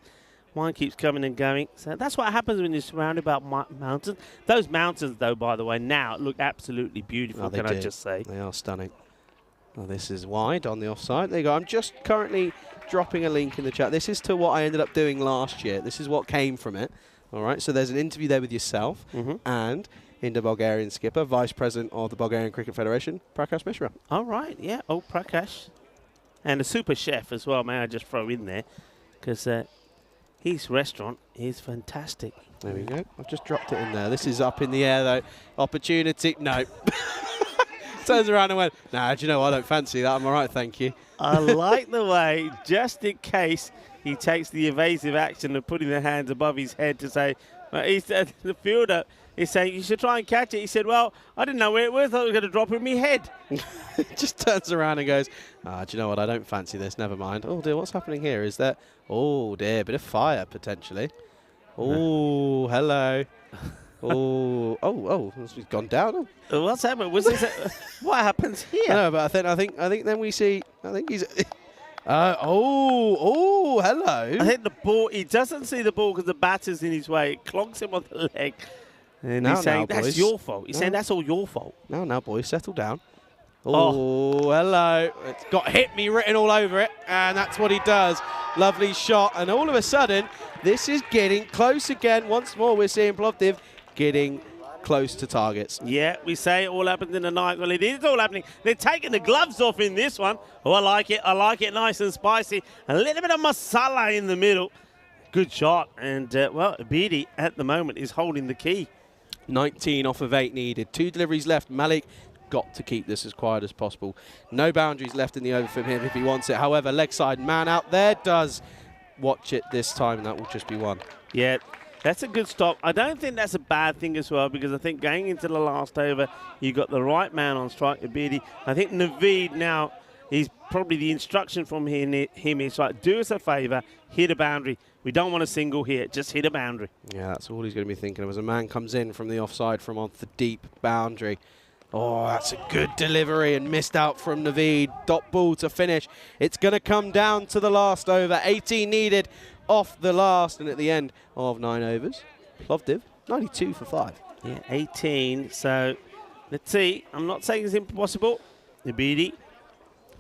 S5: Mine keeps coming and going. So that's what happens when you're surrounded by mountains. Those mountains, though, by the way, now look absolutely beautiful,
S1: Oh,
S5: I just say.
S1: They are stunning. Oh, this is wide on the offside. There you go. I'm just currently dropping a link in the chat. This is to what I ended up doing last year. This is what came from it. All right, so there's an interview there with yourself and Indo-Bulgarian skipper, Vice President of the Bulgarian Cricket Federation, Prakash Mishra.
S5: All right, yeah. Oh, Prakash. And a super chef as well, may I just throw in there, because his restaurant is fantastic.
S1: There we go. I've just dropped it in there. This is up in the air, though. Opportunity. No. Turns around and went, nah, do you know what? I don't fancy that. I'm all right, thank you.
S5: I like the way, just in case he takes the evasive action of putting the hands above his head to say, he said, the fielder is saying, you should try and catch it. He said, well, I didn't know where it was. I thought it was going to drop in my head.
S1: Just turns around and goes, do you know what? I don't fancy this. Never mind. Oh, dear, what's happening here? Is that, oh, dear, bit of fire, potentially. Oh, hello. Oh, it's gone down. Oh.
S5: What's happened? Was this what happens here?
S1: No, but I think then we see, I think he's... hello.
S5: I think the ball, he doesn't see the ball because the batter's in his way. It clonks him on the leg. And he's saying, that's
S1: boys.
S5: your fault. He's saying, that's all your fault.
S1: Now, boys, settle down. Oh, hello. It's got hit me written all over it, and that's what he does. Lovely shot, and all of a sudden, this is getting close again. Once more, we're seeing Plovdiv getting close to targets.
S5: Yeah, we say it all happens in the night. Well, it is all happening. They're taking the gloves off in this one. Oh, I like it. I like it nice and spicy. A little bit of masala in the middle. Good shot. And, Abidi at the moment is holding the key.
S1: 19 off of 8 needed. 2 deliveries left. Malik got to keep this as quiet as possible. No boundaries left in the over from him if he wants it. However, leg side man out there does watch it this time, and that will just be one.
S5: Yeah. That's a good stop. I don't think that's a bad thing as well because I think going into the last over, you got the right man on strike, Abidi. I think Naveed now, he's probably the instruction from him is like, do us a favour, hit a boundary. We don't want a single here, just hit a boundary.
S1: Yeah, that's all he's going to be thinking of as a man comes in from the offside from off the deep boundary. Oh, that's a good delivery and missed out from Naveed. Dot ball to finish. It's going to come down to the last over. 18 needed off the last, and at the end of 9 overs, Plovdiv, 92 for 5.
S5: Yeah, 18. So let's see. I'm not saying it's impossible. Abidi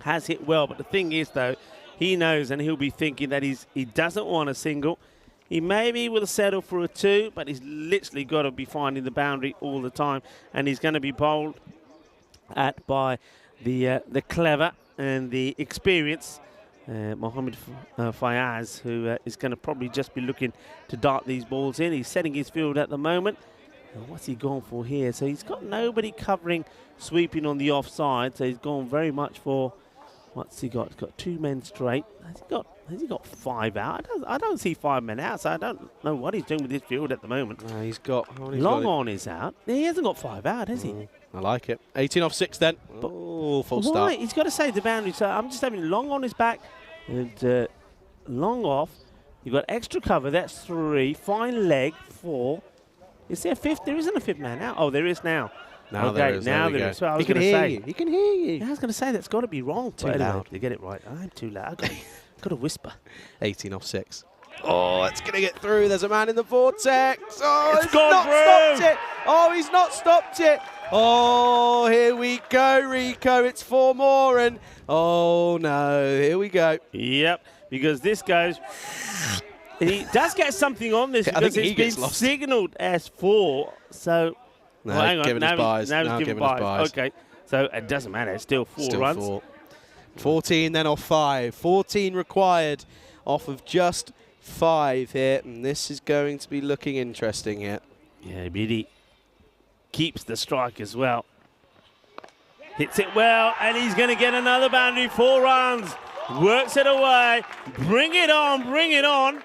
S5: has hit well, but the thing is, though, he knows and he'll be thinking that he doesn't want a single. He maybe will settle for a 2, but he's literally got to be finding the boundary all the time, and he's going to be bowled at by the clever and the experience Mohammed Fayaz, who is going to probably just be looking to dart these balls in. He's setting his field at the moment. What's he gone for here? So he's got nobody covering, sweeping on the offside. So he's gone very much for, what's he got? He's got 2 men straight. Has he got Has he got 5 out? I don't see 5 men out, so I don't know what he's doing with his field at the moment.
S1: He's got...
S5: Long on is out. He hasn't got 5 out, has he?
S1: I like it. 18 off 6 then. Oh, full start.
S5: He's got to save the boundary, so I'm just having long on his back and long off. You've got extra cover, that's 3. Fine leg, 4. Is there a 5th? There isn't a 5th man out. Oh, there is now.
S1: Now
S5: okay,
S1: there is.
S5: now there is. So I was going to say.
S1: He can hear you.
S5: Yeah, I was going to say that's got to be wrong.
S1: Too
S5: Anyway,
S1: loud.
S5: to get it right. I'm too loud. I've got to whisper.
S1: 18 off 6. Oh, it's going to get through. There's a man in the vortex. Oh,
S5: It's gone
S1: not
S5: through.
S1: stopped it. Oh, he's not stopped it. Oh, here we go, Rico. It's 4 more. And oh, no. Here we go.
S5: Yep, because this goes. He does get something on this
S1: I
S5: because
S1: think he
S5: it's been
S1: gets lost.
S5: signalled as 4. So,
S1: No,
S5: hang on.
S1: giving
S5: Now
S1: us buys.
S5: he's
S1: Now
S5: giving
S1: giving us
S5: buys.
S1: buys.
S5: Okay, so it doesn't matter. It's still 4
S1: Still
S5: runs.
S1: 4. 14 then off 5. 14 required off of just 5 here. And this is going to be looking interesting here.
S5: Yeah, Biddy keeps the strike as well. Hits it well, and he's going to get another boundary. 4 runs. Works it away. Bring it on, bring it on.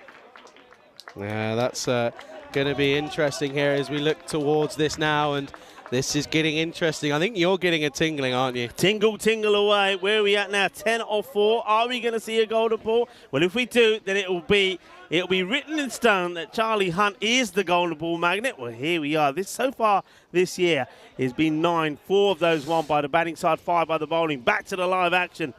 S1: Yeah, that's going to be interesting here as we look towards this now. And this is getting interesting. I think you're getting a tingling, aren't you?
S5: Tingle, tingle away. Where are we at now? 10 off 4. Are we going to see a golden ball? Well, if we do, then it'll be written in stone that Charlie Hunt is the golden ball magnet. Well, here we are. This so far this year has been 9. 4 of those won by the batting side, 5 by the bowling. Back to the live action.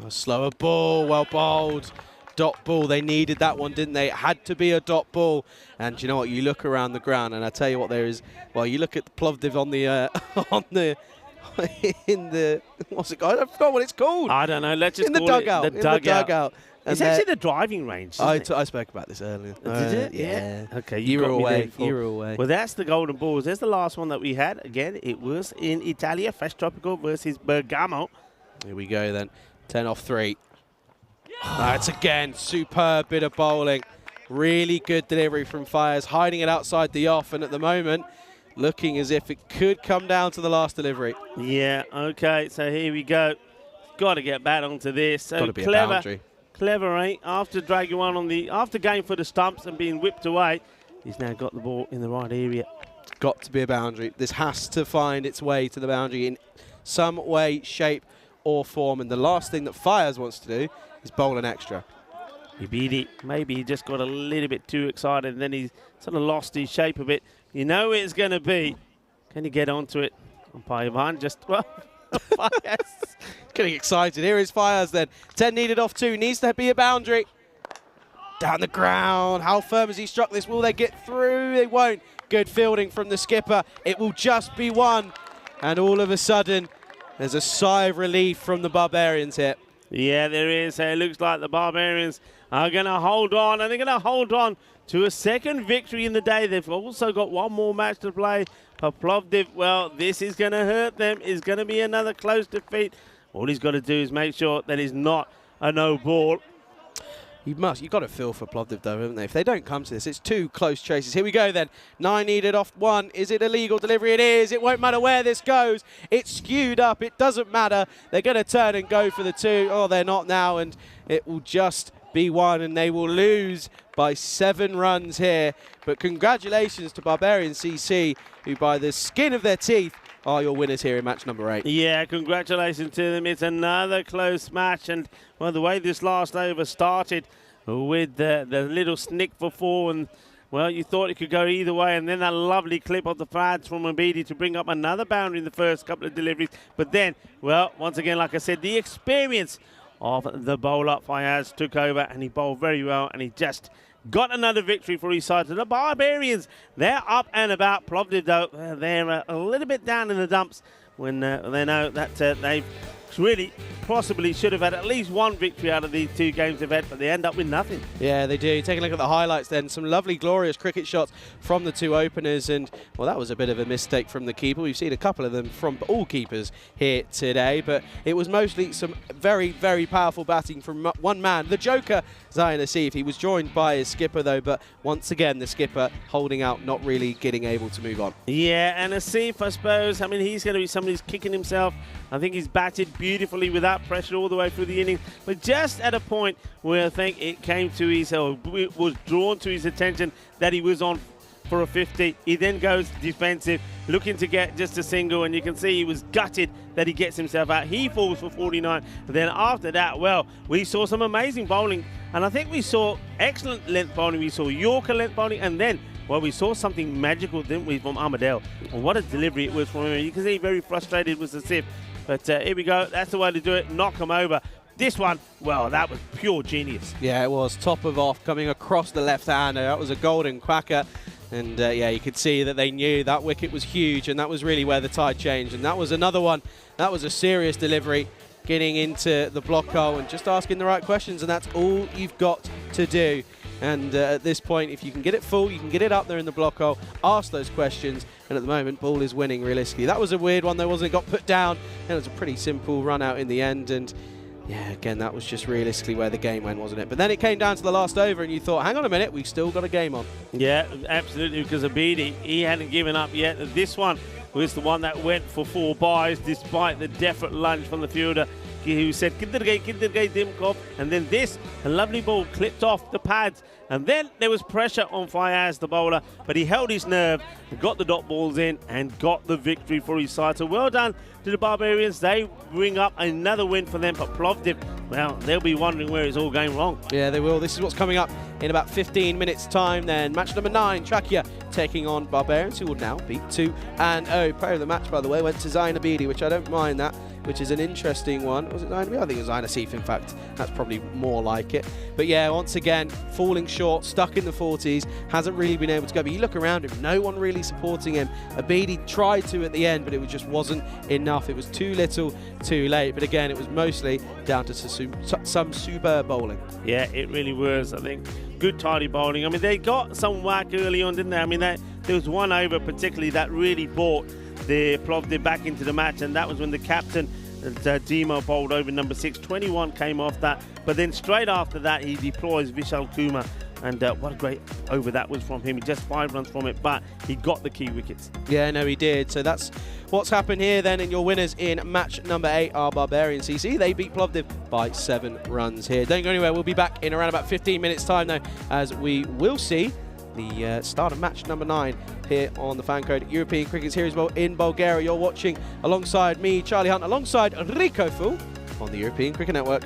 S1: Oh, slower ball, well bowled. Dot ball, they needed that one, didn't they? It had to be a dot ball. And you know what? You look around the ground, and I tell you what, there is. Well, you look at the Plovdiv on the in the what's it called? I forgot what it's called.
S5: I don't know. Let's just
S1: in the
S5: call
S1: dugout.
S5: it the
S1: in
S5: dugout.
S1: the dugout.
S5: It's
S1: And
S5: actually the driving range.
S1: I
S5: Isn't it?
S1: spoke about this earlier.
S5: Did it?
S1: Yeah.
S5: Okay,
S1: You
S5: got
S1: were
S5: me there
S1: away.
S5: before.
S1: You were away.
S5: Well, that's the golden balls. There's the last one that we had. Again, it was in Italia, Fresh Tropical versus Bergamo.
S1: Here we go then. 10 off 3. That's again superb bit of bowling. Really good delivery from Fires, hiding it outside the off, and at the moment looking as if it could come down to the last delivery.
S5: Yeah, okay, so here we go. Got to get back onto this. So
S1: Got to be a
S5: clever,
S1: boundary.
S5: clever, eh? After dragging one on after going for the stumps and being whipped away, he's now got the ball in the right area.
S1: Got to be a boundary. This has to find its way to the boundary in some way, shape or form, and the last thing that Fires wants to do is bowl an extra.
S5: He beat it. Maybe he just got a little bit too excited and then he sort of lost his shape a bit. You know where it's going to be. Can you get onto it? Umpire Ivan just, well, Fires.
S1: Getting excited. Here is Fires then. 10 needed off 2. Needs to be a boundary. Down the ground. How firm has he struck this? Will they get through? They won't. Good fielding from the skipper. It will just be 1. And all of a sudden, there's a sigh of relief from the Barbarians here.
S5: Yeah, there is. It looks like the Barbarians are going to hold on, and they're going to hold on to a second victory in the day. They've also got one more match to play for Plovdiv. Well, this is going to hurt them. It's going to be another close defeat. All he's got to do is make sure that it's not a no ball.
S1: You've got to feel for Plovdiv though, haven't they? If they don't come to this, it's 2 close chases. Here we go then. 9 needed off 1. Is it a legal delivery? It is. It won't matter where this goes. It's skewed up. It doesn't matter. They're going to turn and go for the 2. Oh, they're not now, and it will just be 1, and they will lose by 7 runs here. But congratulations to Barbarian CC, who by the skin of their teeth are your winners here in match number 8.
S5: Yeah, congratulations to them. It's another close match. And, well, the way this last over started with the little snick for 4, and, well, you thought it could go either way. And then that lovely clip of the pads from Mbidi to bring up another boundary in the first couple of deliveries. But then, well, once again, like I said, the experience of the bowler, Fayaz, took over, and he bowled very well, and he just got another victory for his side. So the Barbarians, they're up and about. Plovdiv, though, they're a little bit down in the dumps when they know that they've really possibly should have had at least 1 victory out of these 2 games they've had, but they end up with nothing.
S1: Yeah, they do. Take a look at the highlights then. Some lovely, glorious cricket shots from the 2 openers, and, well, that was a bit of a mistake from the keeper. We've seen a couple of them from all keepers here today, but it was mostly some very, very powerful batting from one man, the Joker, Zayn Asif. He was joined by his skipper, though, but once again, the skipper holding out, not really getting able to move on.
S5: Yeah, and Asif, I suppose, I mean, he's going to be somebody who's kicking himself. I think he's batted beautifully without pressure all the way through the innings. But just at a point where I think it came to his, or it was drawn to his attention that he was on for a 50. He then goes defensive, looking to get just a single, and you can see he was gutted that he gets himself out. He falls for 49. Then after that, well, we saw some amazing bowling, and I think we saw excellent length bowling. We saw Yorker length bowling, and then, well, we saw something magical, didn't we, from Ahmadel? And what a delivery it was from him. You can see very frustrated with the sip. But here we go. That's the way to do it. Knock him over. This one, well, that was pure genius.
S1: Yeah, it was. Top of off, coming across the left-hander. That was a golden cracker. And yeah, you could see that they knew that wicket was huge, and that was really where the tide changed. And that was another one. That was a serious delivery, getting into the block hole and just asking the right questions, and that's all you've got to do. And at this point, if you can get it full, you can get it up there in the block hole, ask those questions, and at the moment, ball is winning realistically. That was a weird one, though, wasn't it? Got put down, and it was a pretty simple run out in the end. And yeah, again, that was just realistically where the game went, wasn't it? But then it came down to the last over, and you thought, hang on a minute, we've still got a game on.
S5: Yeah, absolutely, because Abidi, he hadn't given up yet. This one was the one that went for 4 byes, despite the desperate lunge from the fielder, who said, Kindergate, Dimkov. And then this, a lovely ball clipped off the pads. And then there was pressure on Fayaz, the bowler, but he held his nerve, got the dot balls in, and got the victory for his side. So well done to the Barbarians. They bring up another win for them, but Plovdiv, well, they'll be wondering where it's all going wrong.
S1: Yeah, they will. This is what's coming up in about 15 minutes' time then. Match number 9, Trakia taking on Barbarians, who will now beat 2-0. Player of the match, by the way, went to Zain Abidi, which I don't mind that, which is an interesting one. Was it Zain Abidi? I think it was Zain Asif, in fact. That's probably more like it. But yeah, once again, falling short, stuck in the 40s, hasn't really been able to go. But you look around him, no one really supporting him. Abidi tried to at the end, but it just wasn't enough. It was too little, too late. But again, it was mostly down to some superb bowling.
S5: Yeah, it really was, I think. Good tidy bowling. I mean, they got some whack early on, didn't they? I mean, there was one over particularly that really brought the Plovdiv back into the match, and that was when the captain, Demo, bowled over number 6. 21 came off that, but then straight after that, he deploys Vishal Kumar, and what a great over that was from him. He just 5 runs from it, but he got the key wickets.
S1: Yeah, no, he did. So that's what's happened here then, and your winners in match number 8 are Barbarian CC. They beat Plovdiv by 7 runs here. Don't go anywhere. We'll be back in around about 15 minutes time though, as we will see the start of match number 9 here on the FanCode European Cricket Series in Bulgaria. You're watching alongside me, Charlie Hunt, alongside Rico Fool on the European Cricket Network.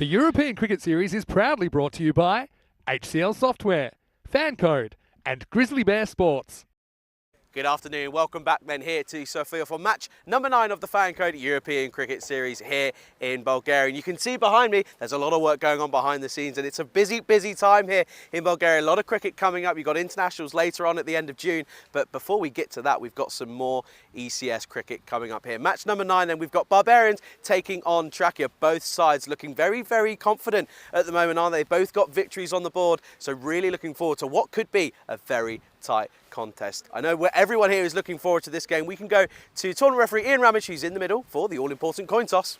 S2: The European Cricket Series is proudly brought to you by HCL Software, FanCode, and Grizzly Bear Sports.
S1: Good afternoon, welcome back then here to Sofia for match number 9 of the FanCode European Cricket Series here in Bulgaria. And you can see behind me, there's a lot of work going on behind the scenes and it's a busy time here in Bulgaria. A lot of cricket coming up, you've got internationals later on at the end of June. But before we get to that, we've got some more ECS cricket coming up here. Match number 9 then, we've got Barbarians taking on Trakia. Both sides looking very confident at the moment, aren't they? Both got victories on the board, so really looking forward to what could be a very tight contest. I know everyone here is looking forward to this game. We can go to tournament referee Ian Ramage, who's in the middle for the all-important coin toss.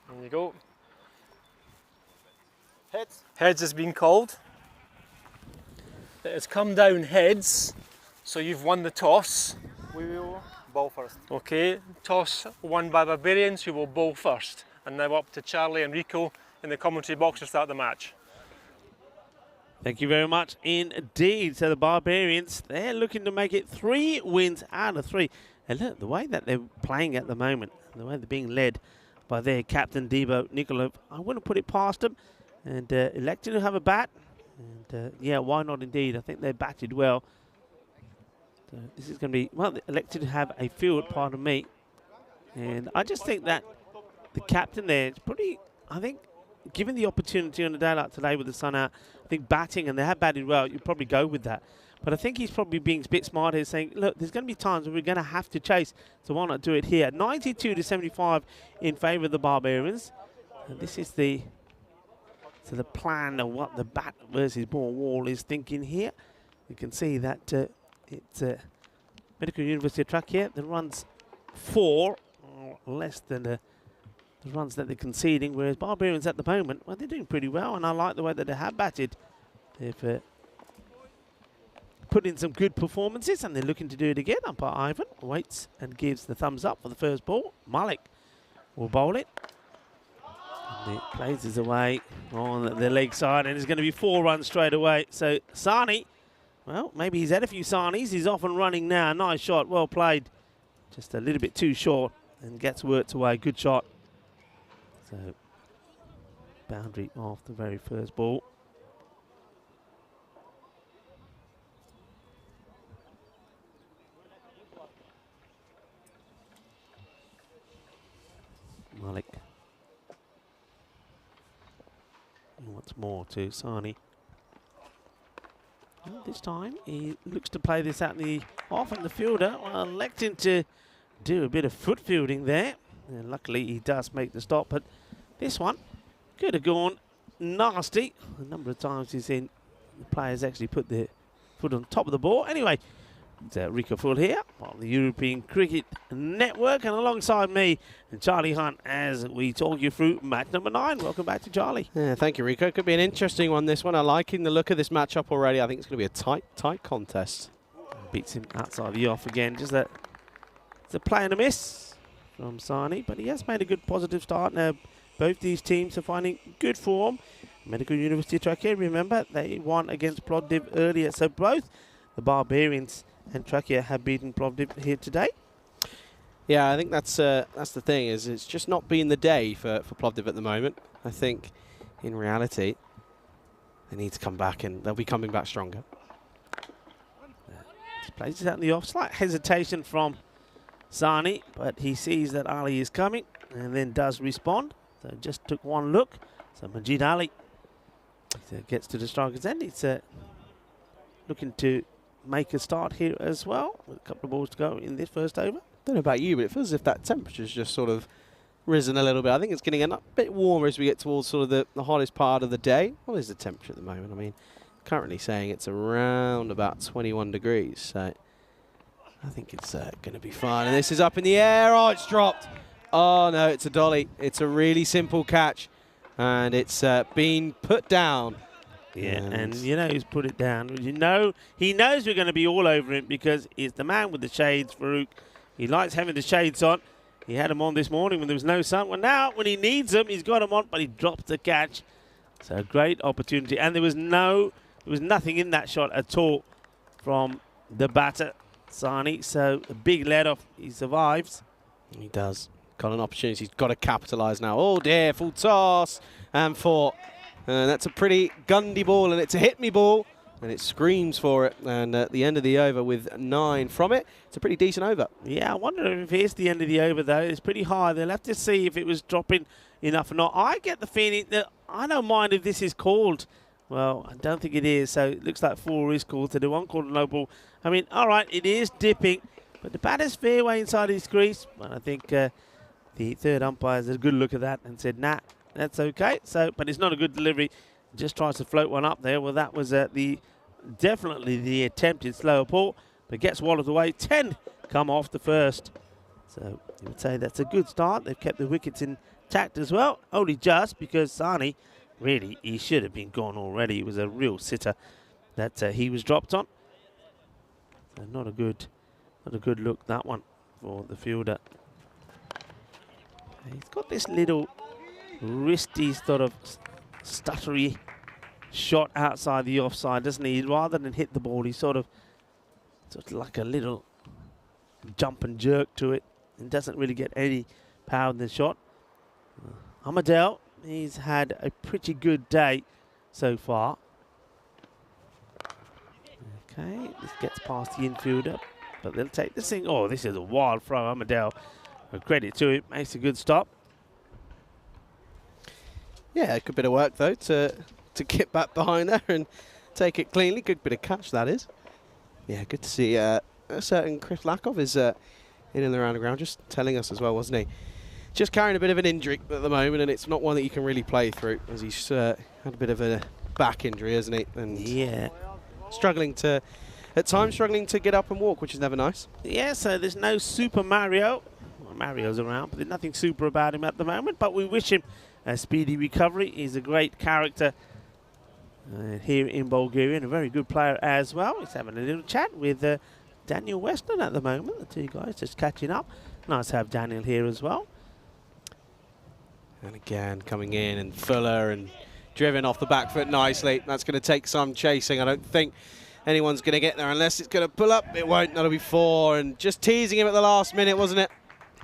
S3: There you go.
S1: Heads.
S3: Heads has been called. It has come down heads, so you've won the toss.
S4: We will bowl first.
S3: Okay, toss won by Barbarians, who will bowl first. And now up to Charlie and Rico in the commentary box to start the match.
S5: Thank you very much indeed. So the Barbarians, they're looking to make it 3 wins out of 3. And look, the way that they're playing at the moment, the way they're being led by their captain, Debo Nikolov, I wouldn't put it past them. And electing to have a bat. And yeah, why not indeed? I think they batted well. So this is going to be, well, they elected to have a field, pardon me. And I just think that the captain there is pretty, I think, given the opportunity on a day like today with the sun out, I think batting, and they have batted well, you'd probably go with that. But I think he's probably being a bit smart here, saying, look, there's going to be times where we're going to have to chase, so why not do it here? 92-75 in favour of the Barbarians. And this is the plan of what the bat versus ball wall is thinking here. You can see that it's Medical University of Trakia. The runs 4, less than the runs that they're conceding, whereas Barbarians at the moment, well, they're doing pretty well, and I like the way that they have batted. They've put in some good performances, and they're looking to do it again. Umpire Ivan waits and gives the thumbs up for the first ball. Malik will bowl it. And it places away on the leg side, and it's going to be 4 runs straight away. So Sani, well, maybe he's had a few Sanis. He's off and running now. Nice shot, well played. Just a little bit too short, and gets worked away. Good shot. So, boundary off the very first ball. Malik. And once more to Sani. Well, this time he looks to play this out in the off, and the fielder, well, electing to do a bit of foot fielding there. And luckily he does make the stop, but this one could have gone nasty. A number of times he's seen the players actually put their foot on top of the ball. Anyway, it's Rico Full here on the European Cricket Network, and alongside me, Charlie Hunt, as we talk you through match number 9. Welcome back to Charlie.
S1: Yeah, thank you, Rico. Could be an interesting one, this one. I'm liking the look of this matchup already. I think it's going to be a tight contest.
S5: Beats him outside the off again. Just that it's a play and a miss from Sani, but he has made a good positive start. Now both these teams are finding good form. Medical University of Trakia, remember, they won against Plovdiv earlier, so both the Barbarians and Trakia have beaten Plovdiv here today.
S1: Yeah, I think that's the thing, is it's just not been the day for Plovdiv at the moment. I think in reality they need to come back, and they'll be coming back stronger.
S5: Just plays it out in the off, slight hesitation from Sani, but he sees that Ali is coming and then does respond. So just took one look. So Majid Ali gets to the striker's end. It's looking to make a start here as well, with a couple of balls to go in this first over.
S1: Don't know about you, but it feels as if that temperature's just sort of risen a little bit. I think it's getting a bit warmer as we get towards sort of the hottest part of the day. What is the temperature at the moment? I mean, currently saying it's around about 21 degrees. So I think it's going to be fine. And this is up in the air. Oh, it's dropped. Oh, no, it's a dolly. It's a really simple catch. And it's been put down.
S5: Yeah, and you know who's put it down. You know, he knows we're going to be all over him because he's the man with the shades, Farouk. He likes having the shades on. He had them on this morning when there was no sun. Well, now, when he needs them, he's got them on, but he dropped the catch. So a great opportunity. And there was nothing in that shot at all from the batter, Sani. So a big let off. He survives.
S1: He does. got an opportunity. He's got to capitalise now. Oh dear, full toss and 4. That's a pretty gundy ball, and it's a hit me ball, and it screams for it. And at the end of the over with 9 from it, it's a pretty decent over.
S5: Yeah, I wonder if it is the end of the over, though. It's pretty high. They'll have to see if it was dropping enough or not. I get the feeling that I don't mind if this is called. Well, I don't think it is, so it looks like 4 is called. So the one called a no ball. I mean, all right, it is dipping, but the batter's fairway inside his crease. And I think the third umpire has a good look at that and said, nah, that's okay. So, but it's not a good delivery. Just tries to float one up there. Well, that was definitely the attempted slower ball, but gets walloped away. 10 come off the first. So you would say that's a good start. They've kept the wickets intact as well. Only just because Sani, really, he should have been gone already. It was a real sitter that he was dropped on. So not a good look, that one, for the fielder. He's got this little wristy sort of stuttery shot outside the offside, doesn't he? Rather than hit the ball, he's sort of like a little jump and jerk to it, and doesn't really get any power in the shot. Amadel, he's had a pretty good day so far. Okay, this gets past the infielder, but they'll take this thing. Oh, this is a wild throw. Amadel, credit to him, makes a good stop.
S1: Yeah, a good bit of work though to get back behind there and take it cleanly. Good bit of catch, that is. Yeah, good to see a certain Chris Lakov is in and around the ground, just telling us as well, wasn't he? Just carrying a bit of an injury at the moment, and it's not one that you can really play through, as he's had a bit of a back injury, hasn't he? And
S5: yeah,
S1: at times struggling to get up and walk, which is never nice.
S5: Yeah, so there's no Super Mario. Well, Mario's around, but there's nothing super about him at the moment. But we wish him a speedy recovery. He's a great character here in Bulgaria, and a very good player as well. He's having a little chat with Daniel Weston at the moment. The two guys just catching up. Nice to have Daniel here as well.
S1: And again, coming in, and Fuller, and driven off the back foot nicely. That's going to take some chasing. I don't think anyone's going to get there unless it's going to pull up. It won't. That'll be 4, and just teasing him at the last minute, wasn't it?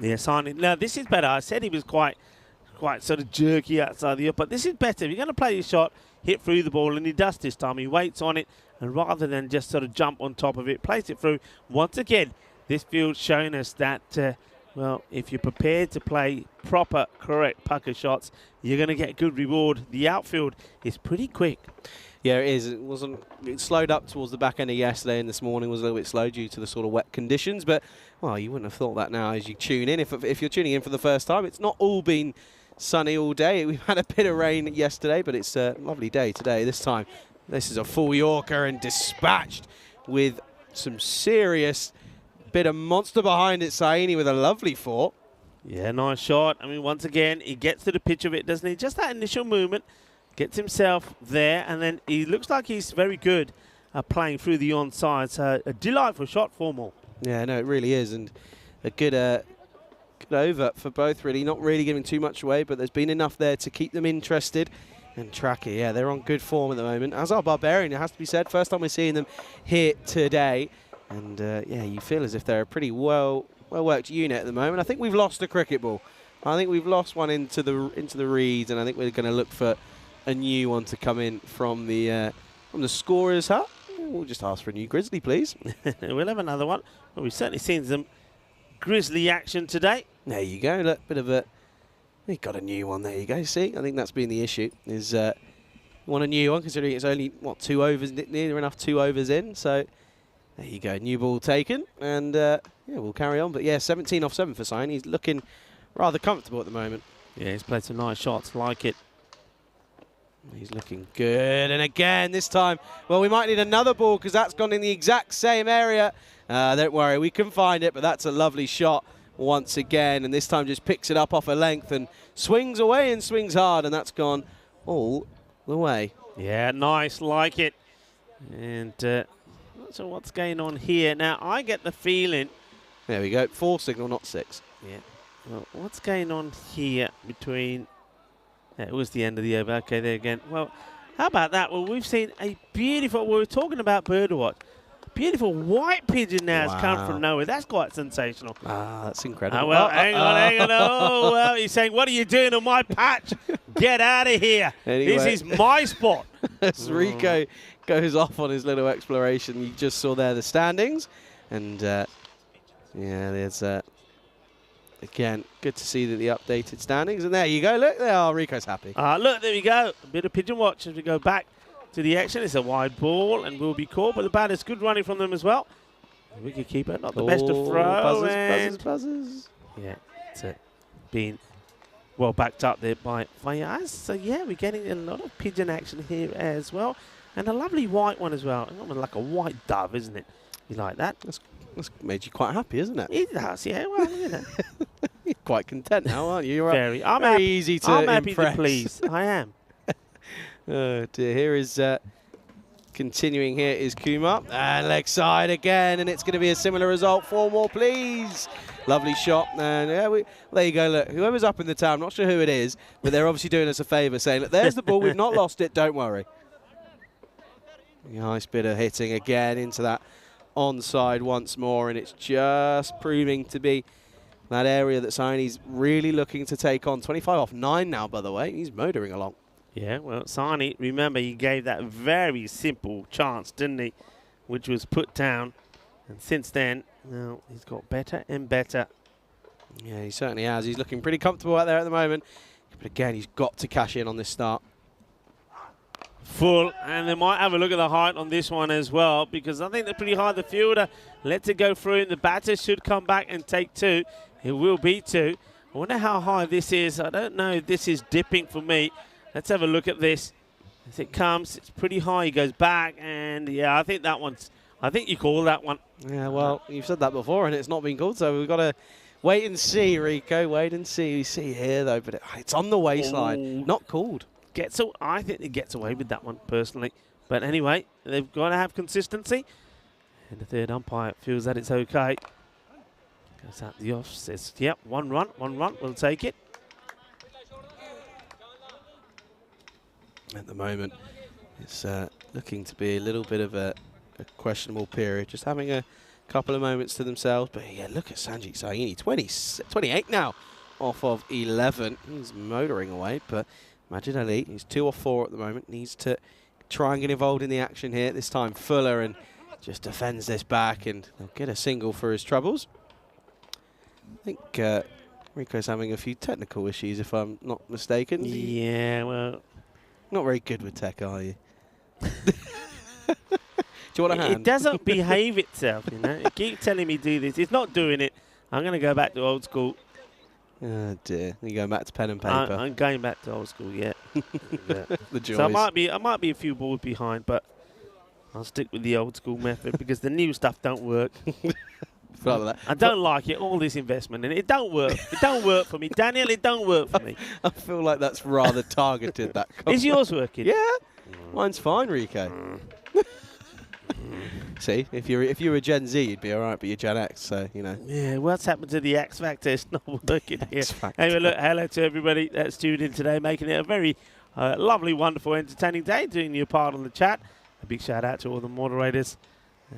S5: Yes, no, this is better. I said he was quite sort of jerky outside the up, but this is better. If you're going to play your shot, hit through the ball, and he does this time. He waits on it, and rather than just sort of jump on top of it, plays it through. Once again, this field's showing us that, well, if you're prepared to play proper, correct pucker shots, you're going to get good reward. The outfield is pretty quick.
S1: Yeah, it is. It slowed up towards the back end of yesterday, and this morning was a little bit slow due to the sort of wet conditions. But, well, you wouldn't have thought that now as you tune in. If you're tuning in for the first time, it's not all been sunny all day. We've had a bit of rain yesterday, but it's a lovely day today. This time, this is a full Yorker and dispatched with some serious bit of monster behind it. Saini with a lovely 4.
S5: Yeah, nice shot. I mean, once again, he gets to the pitch of it, doesn't he? Just that initial movement, gets himself there, and then he looks like he's very good at playing through the onside. So a delightful shot for Moore.
S1: Yeah, no, it really is, and a good over for both, really. Not really giving too much away, but there's been enough there to keep them interested. And Tracky, yeah, they're on good form at the moment, as are Barbarian, it has to be said. First time we're seeing them here today. And, yeah, you feel as if they're a pretty well-worked unit at the moment. I think we've lost a cricket ball. I think we've lost one into the reeds, and I think we're going to look for a new one to come in from the scorer's hut. We'll just ask for a new Grizzly, please.
S5: We'll have another one. Well, we've certainly seen some Grizzly action today.
S1: There you go. Look, bit of a... We got a new one. There you go. See, I think that's been the issue. Is want a new one, considering it's only, what, 2 overs, near enough 2 overs in. So there you go. New ball taken. And, yeah, we'll carry on. But, yeah, 17 off 7 for Saini. He's looking rather comfortable at the moment.
S5: Yeah, he's played some nice shots. Like it.
S1: He's looking good. And again, this time, well, we might need another ball because that's gone in the exact same area. Don't worry, we can find it, but that's a lovely shot once again. And this time just picks it up off a length and swings away and swings hard. And that's gone all the way.
S5: Yeah, nice. Like it. And not sure what's going on here. Now, I get the feeling...
S1: There we go. 4 signal, not 6.
S5: Yeah. Well, what's going on here between... Yeah, it was the end of the over. Okay, there again. Well, how about that? Well, we've seen a beautiful... We were talking about birdwatch. beautiful white pigeon now has come
S1: Wow.
S5: from nowhere. That's quite sensational.
S1: Ah, that's incredible.
S5: Well, hang on. Oh, well, he's saying, what are you doing on my patch? Get out of here.
S1: Anyway.
S5: This is my spot.
S1: As Rico goes off on his little exploration, you just saw there the standings. And, yeah, there's, again, good to see the updated standings. And there you go. Look, there are. Rico's happy.
S5: Look, there we go. A bit of pigeon watch as we go back to the action. It's a wide ball and will be caught, but the batter's good running from them as well. Wicketkeeper, not the best to throw.
S1: Buzzers.
S5: Yeah, it's being well backed up there by Fayaz. So, yeah, we're getting a lot of pigeon action here as well. And a lovely white one as well. Like a white dove, isn't it? You like that?
S1: That's made you quite happy, isn't it?
S5: It does, yeah. Well, you know.
S1: You're quite content now, aren't you? You're
S5: Very.
S1: very easy to
S5: I'm happy
S1: impress.
S5: to please. I am.
S1: Oh dear, here is continuing here is Kumar. And leg side again, and it's going to be a similar result. 4 more, please. Lovely shot. And yeah, there you go, look. Whoever's up in the town, not sure who it is, but they're obviously doing us a favour, saying, look, there's the ball, we've not lost it, don't worry. Nice bit of hitting again into that onside once more, and it's just proving to be that area that Saini's really looking to take on. 25 off 9 now, by the way. He's motoring along.
S5: Yeah, well, Saini, remember, he gave that very simple chance, didn't he? Which was put down. And since then, well, he's got better and better.
S1: Yeah, he certainly has. He's looking pretty comfortable out there at the moment. But again, he's got to cash in on this start.
S5: Full, and they might have a look at the height on this one as well, because I think they're pretty high. The fielder lets it go through, and the batter should come back and take 2. It will be 2. I wonder how high this is. I don't know if this is dipping for me. Let's have a look at this. As it comes, it's pretty high. He goes back, and yeah, I think that one's, I think you call that one.
S1: Yeah, well, you've said that before, and it's not been called, so we've got to wait and see, Rico. Wait and see. You see here, though, but it's on the waistline. Not called.
S5: I think it gets away with that one, personally. But anyway, they've got to have consistency. And the third umpire feels that it's okay. Goes out the off, says, yep, 1 run, we'll take it.
S1: At the moment, it's looking to be a little bit of a questionable period. Just having a couple of moments to themselves. But yeah, look at Sanjit Saini, 28 now off of 11. He's motoring away, but Majid Ali, he's 2 off 4 at the moment, needs to try and get involved in the action here. This time Fuller, and just defends this back, and they'll get a single for his troubles. I think Rico's having a few technical issues, if I'm not mistaken.
S5: Yeah, well,
S1: not very good with tech, are you? Do you want a hand?
S5: it doesn't behave itself, you know. It keeps telling me do this. It's not doing it. I'm going to go back to old school.
S1: Oh dear, you're going back to pen and paper.
S5: I'm going back to old school, yeah.
S1: The joys.
S5: So I might be a few balls behind, but I'll stick with the old school method because the new stuff don't work. I don't like it, all this investment, and it don't work. It don't work for me. Daniel, it don't work for me.
S1: I feel like that's rather targeted, that comment.
S5: Is yours working?
S1: Yeah, mine's fine, Rico. See, if you were Gen Z, you'd be all right, but you're Gen X, so, you know.
S5: Yeah, what's happened to the X Factor? It's not working here.
S1: X-Factor.
S5: Anyway, look, hello to everybody that's tuned in today, making it a very lovely, wonderful, entertaining day, doing your part on the chat. A big shout out to all the moderators.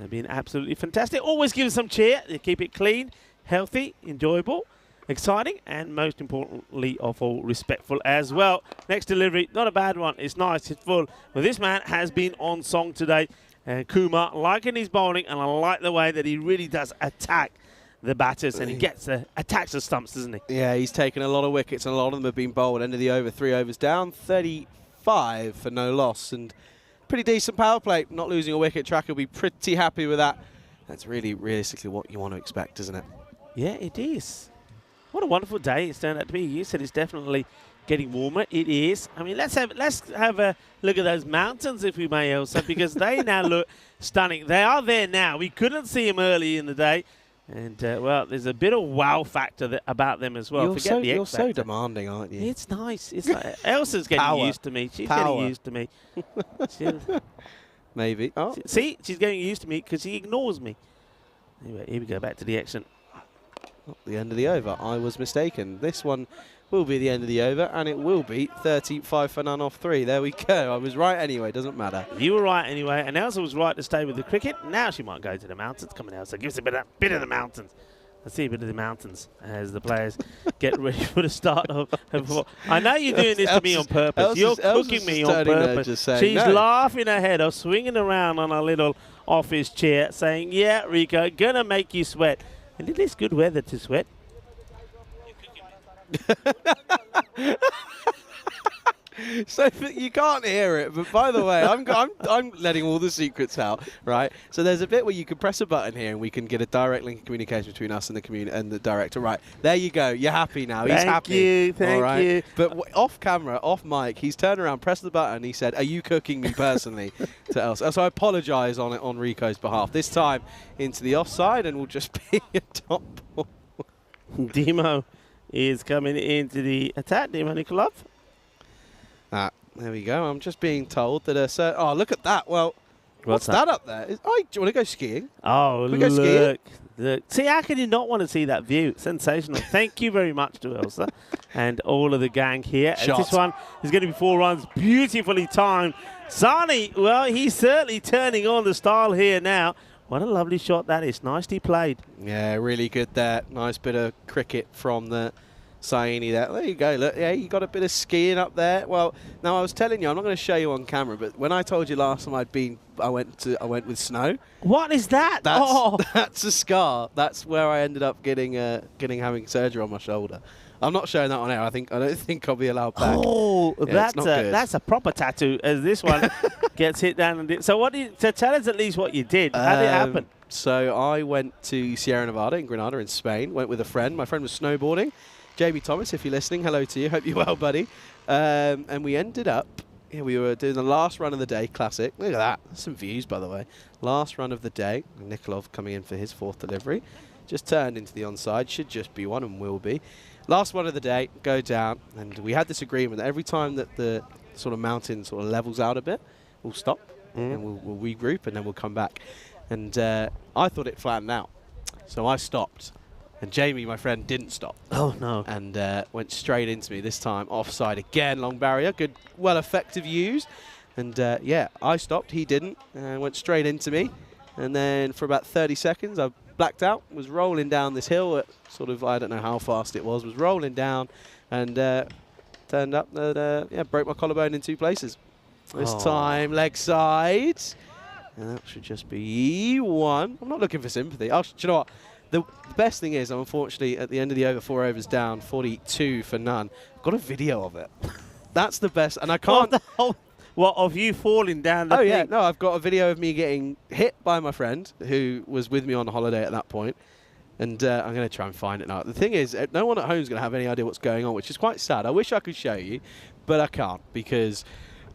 S5: Being absolutely fantastic. Always give us some cheer. They keep it clean, healthy, enjoyable, exciting, and most importantly of all, respectful as well. Next delivery, not a bad one. It's nice, it's full. Well, this man has been on song today. Kumar, liking his bowling, and I like the way that he really does attack the batters, and he attacks the stumps, doesn't he?
S1: Yeah, he's taken a lot of wickets, and a lot of them have been bowled. End of the over, 3 overs down, 35 for no loss, and pretty decent power play. Not losing a wicket. Track will be pretty happy with that. That's really realistically what you want to expect, isn't it?
S5: Yeah, it is. What a wonderful day it's turned out to be. You said it's definitely getting warmer. It is. I mean, let's have a look at those mountains, if we may, Elsa, because they now look stunning. They are there now. We couldn't see them early in the day. And, well, there's a bit of wow factor about them as well.
S1: You're so demanding, aren't you?
S5: It's nice. It's like Elsa's getting used to me. She's getting used to me.
S1: Maybe. Oh.
S5: See, she's getting used to me because she ignores me. Anyway, here we go, back to the action.
S1: At the end of the over, I was mistaken. This one will be the end of the over, and it will be 35 for none off 3. There we go. I was right anyway. Doesn't matter.
S5: You were right anyway, and Elsa was right to stay with the cricket. Now she might go to the mountains. Come on, Elsa. Give us a bit of the mountains. Let's see a bit of the mountains as the players get ready for the start of. I know you're doing this to me on purpose. You're cooking me on purpose. She's laughing her head off, swinging around on a little office chair, saying, "Yeah, Rico, gonna make you sweat." And it is good weather to sweat.
S1: So you can't hear it, but by the way, I'm letting all the secrets out, right? So there's a bit where you can press a button here, and we can get a direct link of communication between us and the community and the director. Right there, you go. You're happy now. He's happy.
S5: Thank you.
S1: But off camera, off mic, he's turned around, pressed the button. He said, "Are you cooking me personally?" to Elsa. So I apologise on Rico's behalf. This time into the offside, and we'll just be a top ball.
S5: Demo is coming into the attack. Demo Nikolov.
S1: There we go. I'm just being told that oh, look at that. Well, what's that up there? Do you want to go skiing?
S5: Oh,
S1: look.
S5: See, how can you not want to see that view? Sensational. Thank you very much to Elsa and all of the gang here. This one is going to be 4 runs. Beautifully timed. Sani, well, he's certainly turning on the style here now. What a lovely shot that is. Nicely played.
S1: Yeah, really good there. Nice bit of cricket from the Saini there. There you go. Look, yeah, you got a bit of skiing up there. Well, now I was telling you, I'm not going to show you on camera, but when I told you last time I went with snow.
S5: What is that?
S1: That's a scar. That's where I ended up having surgery on my shoulder. I'm not showing that on air. I don't think I'll be allowed back.
S5: Oh,
S1: yeah,
S5: that's a proper tattoo. As this one gets hit down. So tell us at least what you did. How did it happen?
S1: So I went to Sierra Nevada in Granada in Spain. Went with a friend. My friend was snowboarding. JB Thomas, if you're listening, hello to you. Hope you're well, buddy. And we ended up, we were doing the last run of the day, classic. Look at that. Some views, by the way. Last run of the day. Nikolov coming in for his 4th delivery. Just turned into the onside. Should just be one and will be. Last one of the day, go down. And we had this agreement that every time that the sort of mountain sort of levels out a bit, we'll stop and we'll regroup and then we'll come back. And I thought it flattened out. So I stopped. And Jamie, my friend, didn't stop.
S5: Oh, no.
S1: And went straight into me, this time offside again, long barrier. Good, well, effective use. And, yeah, I stopped. He didn't. Went straight into me. And then for about 30 seconds, I blacked out, was rolling down this hill at sort of, I don't know how fast it was rolling down and turned up that, broke my collarbone in 2 places. This time, leg side. And that should just be 1. I'm not looking for sympathy. Do you know what? The best thing is, I'm unfortunately, at the end of the over, 4 overs down, 42 for none. I've got a video of it. That's the best. And I can't...
S5: What, of you falling down the thing?
S1: Yeah. No, I've got a video of me getting hit by my friend who was with me on holiday at that point. And I'm going to try and find it now. The thing is, no one at home is going to have any idea what's going on, which is quite sad. I wish I could show you, but I can't because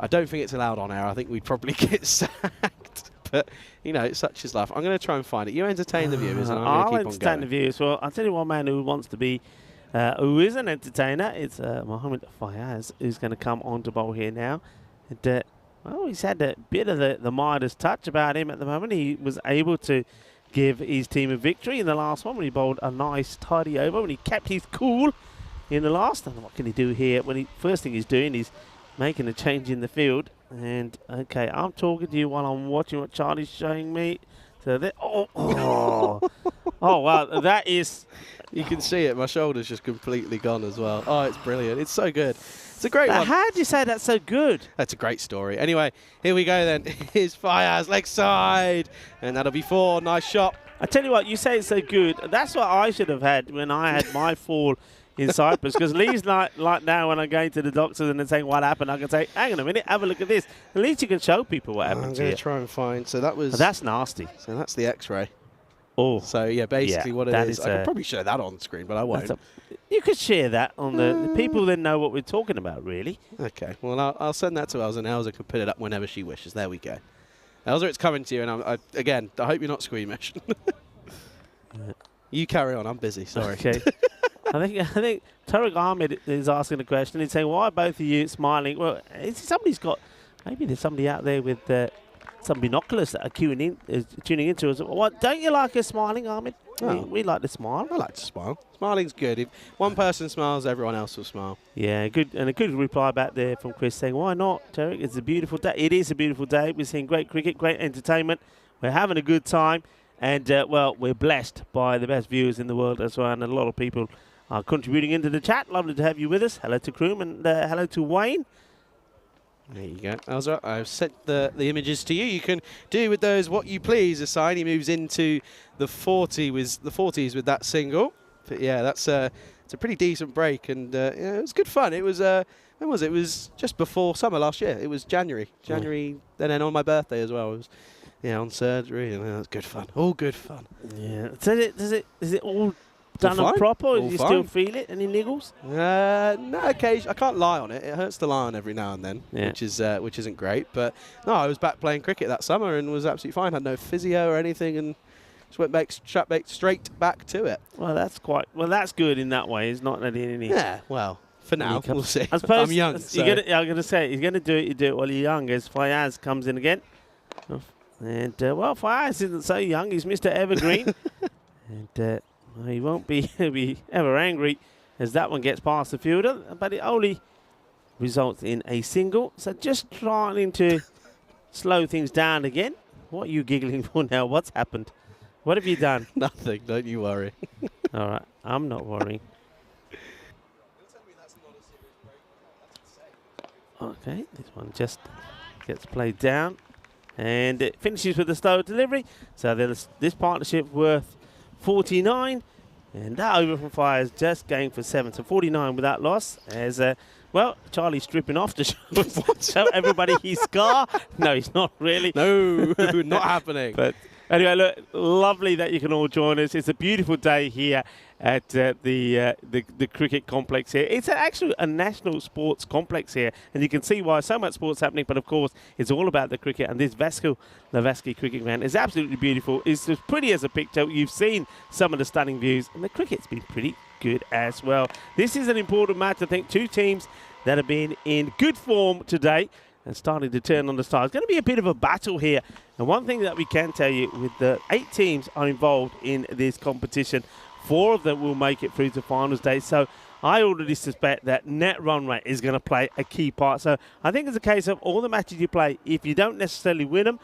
S1: I don't think it's allowed on air. I think we'd probably get sacked. But, you know, such is life. I'm going to try and find it. You entertain the viewers, and I'm going to keep on going.
S5: I'll entertain the viewers. Well, I'll tell you one man who wants to be, who is an entertainer. It's Mohammed Fayaz, who's going to come on to bowl here now. And, well, he's had a bit of the Midas touch about him at the moment. He was able to give his team a victory in the last one when he bowled a nice, tidy over, when he kept his cool in the last. And what can he do here? First thing he's doing is making a change in the field. And, okay, I'm talking to you while I'm watching what Charlie's showing me. So that, oh, wow, that is...
S1: You can see it. My shoulder's just completely gone as well. Oh, it's brilliant. It's so good. It's a great one.
S5: How do you say that's so good?
S1: That's a great story. Anyway, here we go then. Here's Fayaz, leg side. And that'll be 4. Nice shot.
S5: I tell you what, you say it's so good. That's what I should have had when I had my fall in Cyprus, because Lee's like now when I'm going to the doctors and they're saying what happened, I can say, hang on a minute, have a look at this. At least you can show people what happened to you.
S1: I'm going to try and find. So that was...
S5: Oh, that's nasty.
S1: So that's the X-ray.
S5: Oh.
S1: So, yeah, basically what it is I could probably show that on screen, but I won't.
S5: You could share that on the people then know what we're talking about, really.
S1: Okay. Well, I'll send that to Elsa, and Elsa can put it up whenever she wishes. There we go. Elsa, it's coming to you, and again, I hope you're not squeamish. You carry on. I'm busy. Sorry.
S5: Okay. I think Tariq Ahmed is asking a question. He's saying, why are both of you smiling? Well, maybe there's somebody out there with some binoculars that are tuning into us. What, don't you like us smiling, Ahmed?
S1: Oh.
S5: We like to smile.
S1: I like to smile. Smiling's good. If one person smiles, everyone else will smile.
S5: Yeah, good, and a good reply back there from Chris saying, why not, Tarek? It's a beautiful day. It is a beautiful day. We're seeing great cricket, great entertainment. We're having a good time. And, well, we're blessed by the best viewers in the world as well. And a lot of people are contributing into the chat. Lovely to have you with us. Hello to Kroom and hello to Wayne.
S1: There you go. Elsa, I've sent the images to you. You can do with those what you please. Aside, he moves into the 40s with that single. But yeah, it's a pretty decent break, and yeah, it was good fun. It was when was it? It was just before summer last year. It was January, and then on my birthday as well. It was on surgery, and it was good fun. All good fun.
S5: Yeah. So is it all done and proper, or do you still feel it? Any niggles?
S1: No, occasionally. I can't lie on it. It hurts to lie on every now and then, which isn't great. But no, I was back playing cricket that summer and was absolutely fine. Had no physio or anything, and just went straight back to it.
S5: Well, that's good in that way. It's not any.
S1: Yeah. Well, for now, we'll see.
S5: I suppose
S1: I'm young.
S5: I'm going to say, he's going to do it. You do it while you're young. As Fayaz comes in again, and well, Fayaz isn't so young. He's Mr. Evergreen, and. He won't be ever angry as that one gets past the fielder, but it only results in a single. So just trying to slow things down again. What are you giggling for now? What's happened? What have you done?
S1: Nothing, don't you worry.
S5: All right, I'm not worrying. Okay, this one just gets played down, and it finishes with a slow delivery. So there's this partnership worth 49, and that over from Fire is just going for 7, so 49 without loss. As well, Charlie's stripping off to show everybody his scar. No, he's not really.
S1: No, not happening.
S5: But anyway, look, lovely that you can all join us. It's a beautiful day here at the cricket complex here. It's actually a national sports complex here, and you can see why so much sports happening. But of course, it's all about the cricket, and this Vasco Lavaski cricket ground is absolutely beautiful. It's as pretty as a picture. You've seen some of the stunning views, and the cricket's been pretty good as well. This is an important match. I think two teams that have been in good form today and starting to turn on the stars. It's going to be a bit of a battle here. And one thing that we can tell you, with the 8 teams are involved in this competition, 4 of them will make it through to finals day. So I already suspect that net run rate is going to play a key part. So I think it's a case of all the matches you play, if you don't necessarily win them,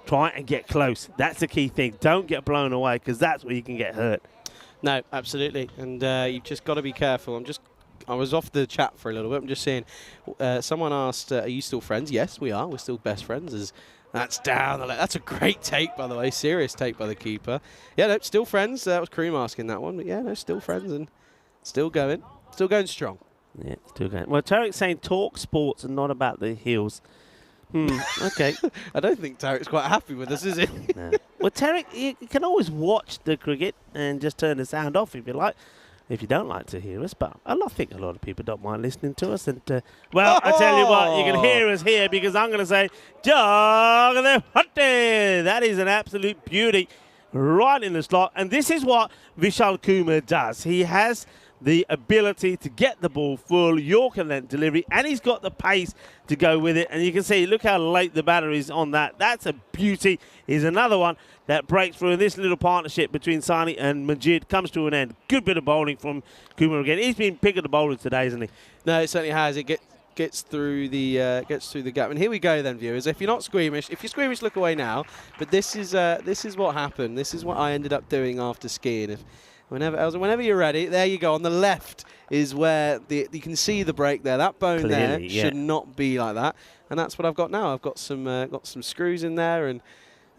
S5: try and get close. That's the key thing. Don't get blown away, because that's where you can get hurt.
S1: No, absolutely. And you've just got to be careful. I was off the chat for a little bit. I'm just saying, someone asked, are you still friends? Yes, we are. We're still best friends. That's down the left. That's a great take, by the way. Serious take by the keeper. Yeah, no, still friends. That was Cream asking that one. But yeah, no, still friends and still going. Still going strong.
S5: Yeah, still going. Well, Tarek's saying talk sports and not about the heels. Okay.
S1: I don't think Tarek's quite happy with us, is he?
S5: No. Well, Tarek, you can always watch the cricket and just turn the sound off if you like. If you don't like to hear us, but I think a lot of people don't mind listening to us. And well, I tell you what, you can hear us here, because I'm going to say, Jog the Hunter. That is an absolute beauty, right in the slot. And this is what Vishal Kumar does. He has the ability to get the ball full, Yorker length delivery, and he's got the pace to go with it. And you can see, look how late the batter is on that. That's a beauty. Here's another one that breaks through. This little partnership between Sani and Majid comes to an end. Good bit of bowling from Kumar again. He's been picking the bowlers today, isn't he?
S1: No, it certainly has. It gets through the gap. And here we go then, viewers. If you're not squeamish, look away now. But this is what happened. This is what I ended up doing after skiing. Whenever you're ready, there you go. On the left is where you can see the break there. That bone
S5: Clearly,
S1: there should not be like that, and that's what I've got now. I've got some screws in there, and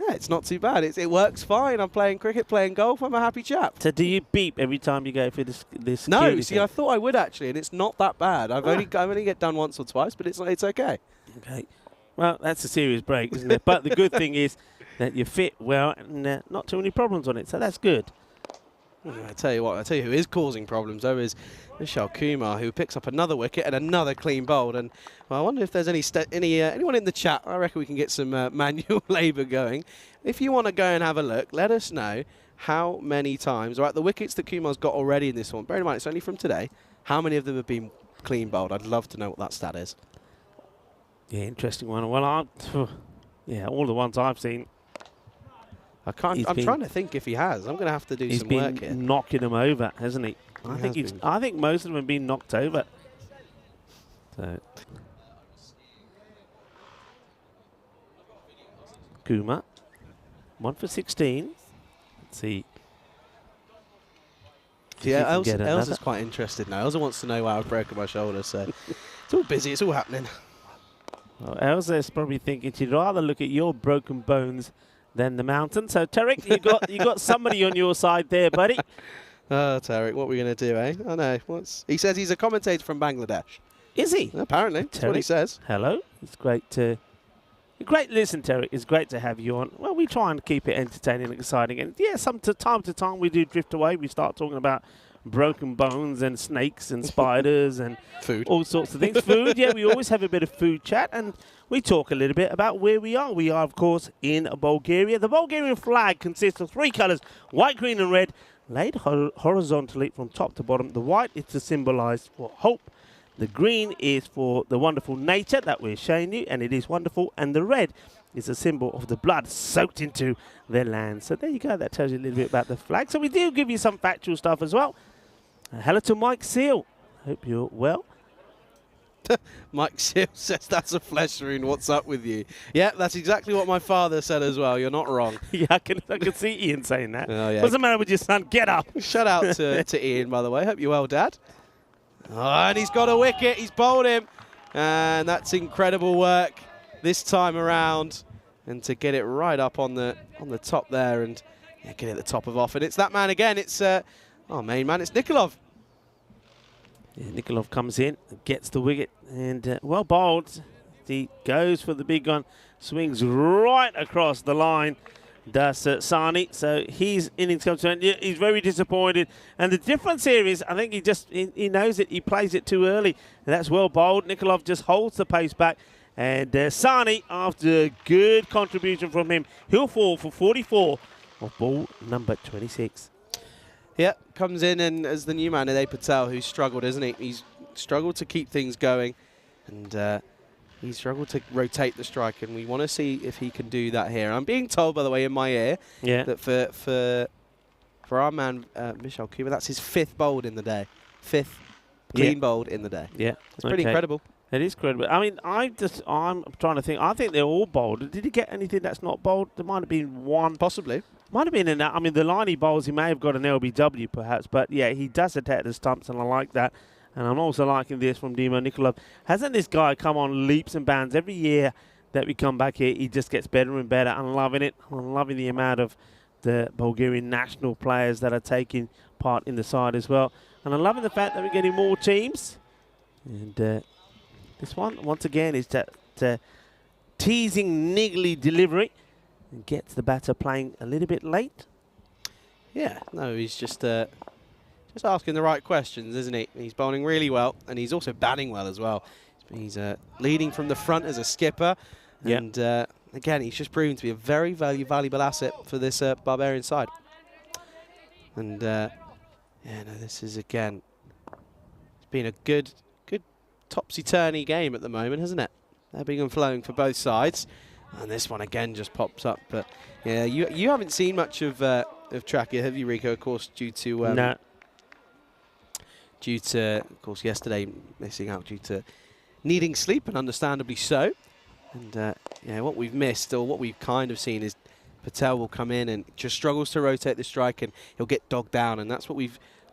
S1: yeah, it's not too bad. It works fine. I'm playing cricket, playing golf. I'm a happy chap.
S5: So do you beep every time you go through this?
S1: No, see, I thought I would actually, and it's not that bad. I've only get done once or twice, but it's okay.
S5: Okay. Well, that's a serious break, isn't it? But the good thing is that you fit well and not too many problems on it, so that's good.
S1: I tell you who is causing problems, though, is Vishal Kumar, who picks up another wicket and another clean bowled. And well, I wonder if there's anyone in the chat. I reckon we can get some manual labour going. If you want to go and have a look, let us know how many times, right, the wickets that Kumar's got already in this one, bear in mind it's only from today, how many of them have been clean bowled? I'd love to know what that stat is.
S5: Yeah, interesting one. Well, Yeah, all the ones I've seen.
S1: I'm trying to think if he has. I'm going to have to do some work here.
S5: He's been knocking them over, hasn't he? I think most of them have been knocked over. So Kuma, 1 for 16. Let's see.
S1: Yeah, Elsa's quite interested now. Elsa wants to know why I've broken my shoulder, so it's all busy, it's all happening.
S5: Well, Elsa's probably thinking she'd rather look at your broken bones than the mountain. So Tarek, you got somebody on your side there, buddy.
S1: Oh, Tarek, what are we going to do, eh? I know. He says he's a commentator from Bangladesh.
S5: Is he?
S1: Apparently, that's what he says.
S5: Hello. It's great to... Listen, Tarek, it's great to have you on. Well, we try and keep it entertaining and exciting. And yeah, time to time we do drift away. We start talking about broken bones and snakes and spiders and
S1: food,
S5: all sorts of things. Food, yeah, we always have a bit of food chat. And we talk a little bit about where we are. We are, of course, in Bulgaria. The Bulgarian flag consists of 3 colours, white, green and red, laid horizontally from top to bottom. The white is to symbolise for hope. The green is for the wonderful nature that we're showing you, and it is wonderful. And the red is a symbol of the blood soaked into their land. So there you go. That tells you a little bit about the flag. So we do give you some factual stuff as well. Hello to Mike Seal. Hope you're well.
S1: Mike Seal says that's a flesh wound. What's up with you? Yeah, that's exactly what my father said as well. You're not wrong.
S5: Yeah, I can see Ian saying that.
S1: Oh, yeah.
S5: What's the matter with your son? Get up.
S1: Shout out to Ian, by the way. Hope you're well, Dad. Oh, and he's got a wicket. He's bowled him. And that's incredible work this time around. And to get it right up on the top there and get it at the top of off. And it's that man again. It's, main man, it's Nikolov.
S5: Yeah, Nikolov comes in, gets the wicket, and well bowled. He goes for the big one, swings right across the line. Does Sani. So his innings comes to an end. He's very disappointed. And the difference here is, I think he knows it. He plays it too early. And that's well bowled. Nikolov just holds the pace back. And Sani, after a good contribution from him, he'll fall for 44 of ball number 26.
S1: Yeah, comes in and as the new man, Ade Patel, who's struggled, isn't he? He's struggled to keep things going. And he struggled to rotate the strike, and we want to see if he can do that here. I'm being told, by the way, in my ear, that for our man, Michel Kuma, that's his 5th bowled in the day. 5th clean bowled in the day.
S5: Yeah.
S1: It's pretty incredible.
S5: It is credible. I mean, I'm trying to think. I think they're all bowled. Did he get anything that's not bowled? There might have been one.
S1: Possibly. Might
S5: have been in that. I mean, the line he bowls, he may have got an LBW perhaps, but yeah, he does attack the stumps, and I like that. And I'm also liking this from Dimo Nikolov. Hasn't this guy come on leaps and bounds every year that we come back here? He just gets better and better. I'm loving it. I'm loving the amount of the Bulgarian national players that are taking part in the side as well. And I'm loving the fact that we're getting more teams. And this one, once again, is that teasing, niggly delivery. And gets the batter playing a little bit late.
S1: Yeah, no, he's just asking the right questions, isn't he? He's bowling really well, and he's also batting well as well. He's leading from the front as a skipper. And again, he's just proven to be a very valuable asset for this Barbarian side. And this is, again, it's been a good topsy-turvy game at the moment, hasn't it? Ebbing and flowing for both sides. And this one, again, just pops up. But, yeah, you haven't seen much of Tracker, have you, Rico? Of course, due to...
S5: no.
S1: Due to, of course, yesterday missing out due to needing sleep, and understandably so. And what we've missed, or what we've kind of seen, is Patel will come in and just struggles to rotate the strike, and he'll get dogged down. And that's what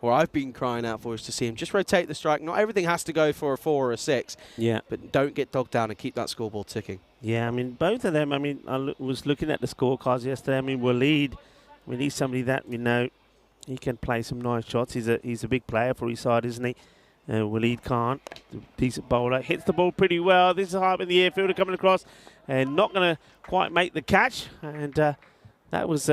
S1: I've been crying out for, is to see him just rotate the strike. Not everything has to go for a 4 or a 6.
S5: Yeah.
S1: But don't get dogged down and keep that scoreboard ticking.
S5: Yeah, I mean, both of them. I mean, I was looking at the scorecards yesterday. I mean, Waleed, we need somebody that we know. He can play some nice shots. He's a big player for his side, isn't he? Waleed Khan, decent bowler, hits the ball pretty well. This is high up in the air, fielder coming across and not going to quite make the catch. And that was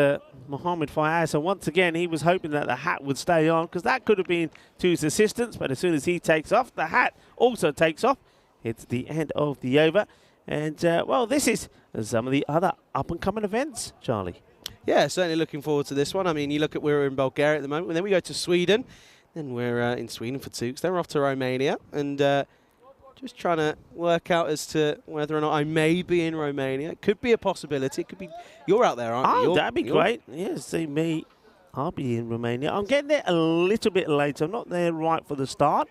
S5: Mohammed Fayaz. So once again, he was hoping that the hat would stay on, because that could have been to his assistants. But as soon as he takes off, the hat also takes off. It's the end of the over. And, well, this is some of the other up-and-coming events, Charlie.
S1: Yeah, certainly looking forward to this one. I mean, you look at we're in Bulgaria at the moment, and then we go to Sweden. Then we're in Sweden for 2 weeks. Then we're off to Romania. And Just trying to work out as to whether or not I may be in Romania. It could be a possibility. It could be. You're out there, aren't you?
S5: Oh, that'd be great. Yeah, see me. I'll be in Romania. I'm getting there a little bit later. I'm not there right for the start.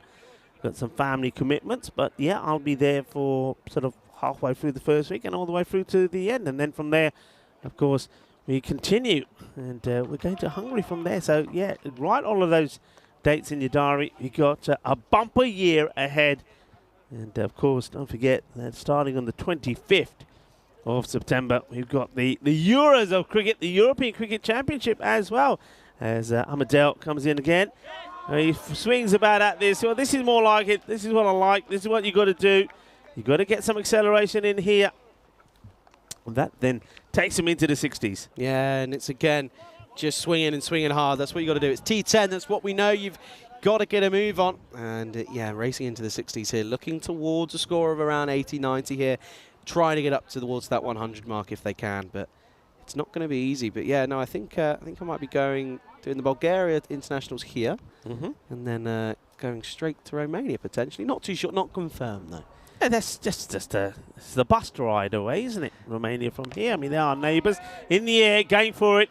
S5: Got some family commitments, but yeah, I'll be there for sort of halfway through the first week and all the way through to the end. And then from there, of course, we continue. And we're going to Hungary from there. So yeah, write all of those dates in your diary. You've got a bumper year ahead. And of course, don't forget that starting on the 25th of September, we've got the Euros of cricket, the European Cricket Championship as well, as Amadel comes in again. He swings about at this. Well, this is more like it. This is what I like. This is what you've got to do. You've got to get some acceleration in here. That then takes him into the 60s.
S1: Yeah, and it's again just swinging and swinging hard. That's what you got to do. It's T10. That's what we know. You've got to get a move on. And yeah, racing into the 60s here, looking towards a score of around 80, 90 here, trying to get up towards that 100 mark if they can, but it's not going to be easy. But yeah, no, I think I might be doing the Bulgaria internationals here, and then going straight to Romania potentially. Not too sure, not confirmed though.
S5: Yeah, that's just it's the bus ride away, isn't it? Romania from here. I mean, they are neighbours. In the air, going for it.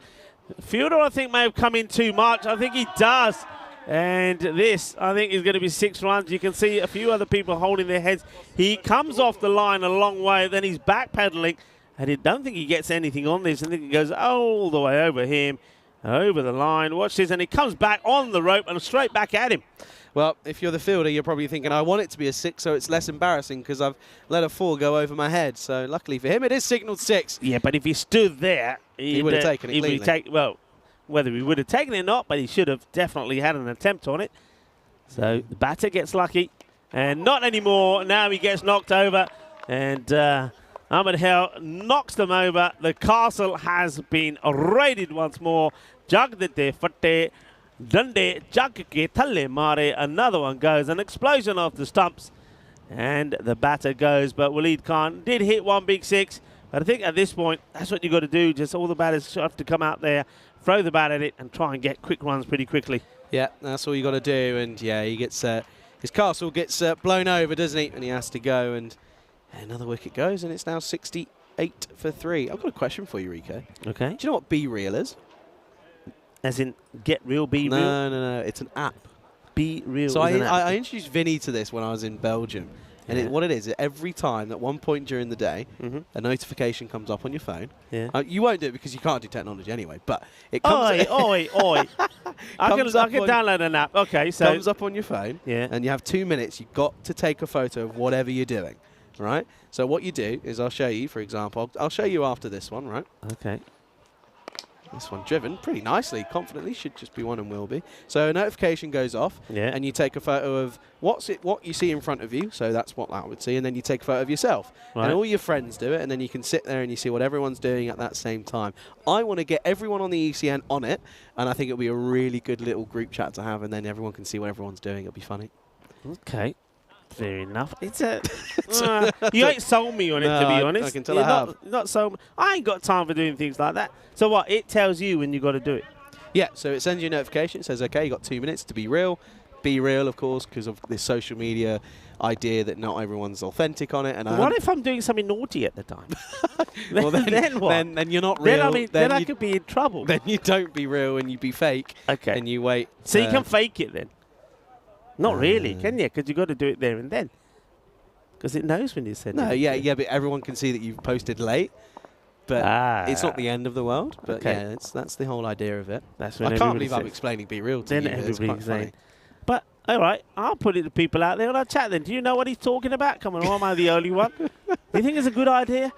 S5: Fielder, I think, may have come in too much. I think he does. And this, I think, is going to be 6 runs. You can see a few other people holding their heads. He comes off the line a long way, then he's backpedaling, and I don't think he gets anything on this. I think it goes all the way over him, over the line. Watch this, and he comes back on the rope and straight back at him.
S1: Well, if you're the fielder, you're probably thinking, I want it to be a 6, so it's less embarrassing because I've let a 4 go over my head. So luckily for him, it is signalled 6.
S5: Yeah, but if he stood there,
S1: he would have taken it cleanly.
S5: Well, whether he would have taken it or not, but he should have definitely had an attempt on it. So the batter gets lucky, and not anymore. Now he gets knocked over, and Ahmed Hell knocks them over. The castle has been raided once more. Jagdete fate, dande jagke thalle mare. Another one goes, an explosion off the stumps, and the batter goes. But Waleed Khan did hit one big 6. But I think at this point, that's what you've got to do. Just all the batters have to come out there, throw the bat at it, and try and get quick runs pretty quickly. Yeah,
S1: that's all you got to do. And yeah, he gets his castle gets blown over, doesn't he? And he has to go, and another wicket goes, and it's now 68 for 3. I've got a question for you, Rico.
S5: Okay.
S1: Do you know what Be Real is?
S5: As in get real, be real?
S1: No. It's an app.
S5: Be Real.
S1: So I introduced Vinny to this when I was in Belgium. And what it is, every time at one point during the day, a notification comes up on your phone. Yeah. You won't do it because you can't do technology anyway, but it comes
S5: Oi. I can download an app. Okay, so
S1: comes up on your phone, and you have 2 minutes. You've got to take a photo of whatever you're doing, right? So what you do is I'll show you, for example, I'll show you after this one, right?
S5: Okay.
S1: This one driven pretty nicely, confidently, should just be one and will be. So a notification goes off, and you take a photo of what you see in front of you, so that's what that would see, and then you take a photo of yourself. Right. And all your friends do it, and then you can sit there and you see what everyone's doing at that same time. I want to get everyone on the ECN on it, and I think it'll be a really good little group chat to have, and then everyone can see what everyone's doing. It'll be funny.
S5: Okay. Fair enough. It's a you ain't sold me on it, to be honest.
S1: I can tell I have.
S5: Not sold. I ain't got time for doing things like that. So what? It tells you when you got to do it.
S1: Yeah. So it sends you a notification. It says, okay, you got 2 minutes to be real. Be real, of course, because of this social media idea that not everyone's authentic on it. And
S5: what if I'm doing something naughty at the time?
S1: Well, then what? Then you're not real.
S5: Then I could be in trouble.
S1: Then you don't be real and you be fake.
S5: Okay.
S1: And you wait.
S5: So you can fake it then. Not really, can you? Because you've got to do it there and then. Because it knows when you send it.
S1: No, yeah, but everyone can see that you've posted late. But it's not the end of the world. But yeah, that's the whole idea of it.
S5: That's when
S1: I can't believe I'm explaining Be Real to you.
S5: Then everybody's saying. But, all right, I'll put it to people out there and I'll chat then. Do you know what he's talking about? Come on, or am I the only one? Do you think it's a good idea?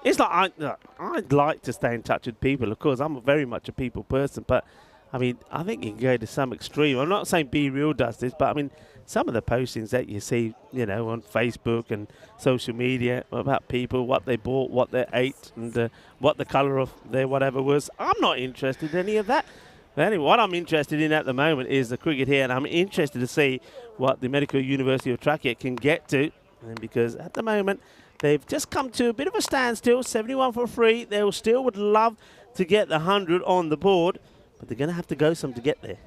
S5: It's like, I'd like to stay in touch with people. Of course, I'm very much a people person, but I mean, I think you can go to some extreme. I'm not saying Be Real does this, but I mean, some of the postings that you see, on Facebook and social media about people, what they bought, what they ate, and what the colour of their whatever was. I'm not interested in any of that. But anyway, what I'm interested in at the moment is the cricket here, and I'm interested to see what the Medical University of Trakia can get to, and because at the moment, they've just come to a bit of a standstill, 71 for free. They still would love to get the 100 on the board, but they're going to have to go some to get there.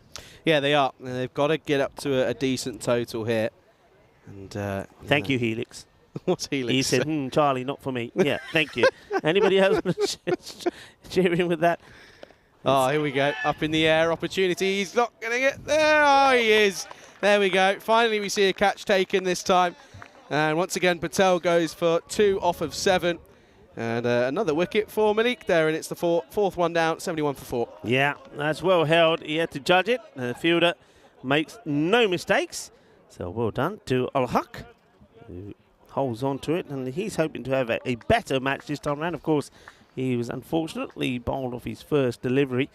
S1: Yeah, they are. They've got to get up to a decent total here. And
S5: Thank you, Helix.
S1: What's Helix?
S5: He said, Charlie, not for me. Yeah, thank you. Anybody else cheer in with that?
S1: Oh, here we go. Up in the air, opportunity. He's not going to get there. Oh, he is. There we go. Finally, we see a catch taken this time. And once again, Patel goes for 2 off of 7. And another wicket for Malik there, and it's the fourth one down, 71 for 4.
S5: Yeah, that's well held. He had to judge it. The fielder makes no mistakes. So well done to Al-Haq, who holds on to it, and he's hoping to have a better match this time around. Of course, he was unfortunately bowled off his first delivery.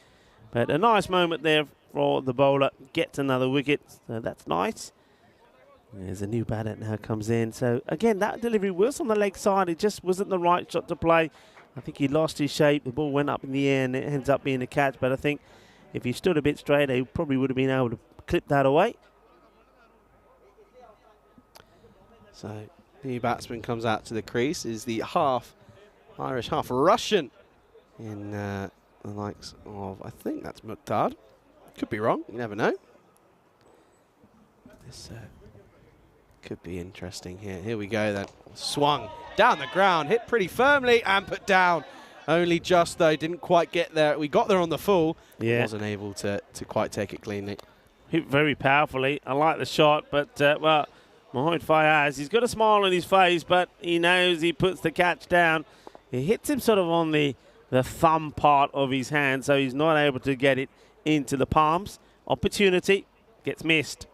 S5: But a nice moment there for the bowler. Gets another wicket, so that's nice. There's a new batter now comes in. So, again, that delivery was on the leg side. It just wasn't the right shot to play. I think he lost his shape. The ball went up in the air and it ends up being a catch. But I think if he stood a bit straighter, he probably would have been able to clip that away.
S1: So, new batsman comes out to the crease. Is the half Irish, half Russian in the likes of, I think that's Muqtad. Could be wrong. You never know. This could be interesting here. Here we go then. Swung down the ground, hit pretty firmly and put down. Only just though, didn't quite get there. We got there on the full.
S5: Yeah.
S1: Wasn't able to quite take it cleanly.
S5: Hit very powerfully. I like the shot, but, well, Mohamed Fayaz, he's got a smile on his face, but he knows he puts the catch down. He hits him sort of on the thumb part of his hand, so he's not able to get it into the palms. Opportunity gets missed.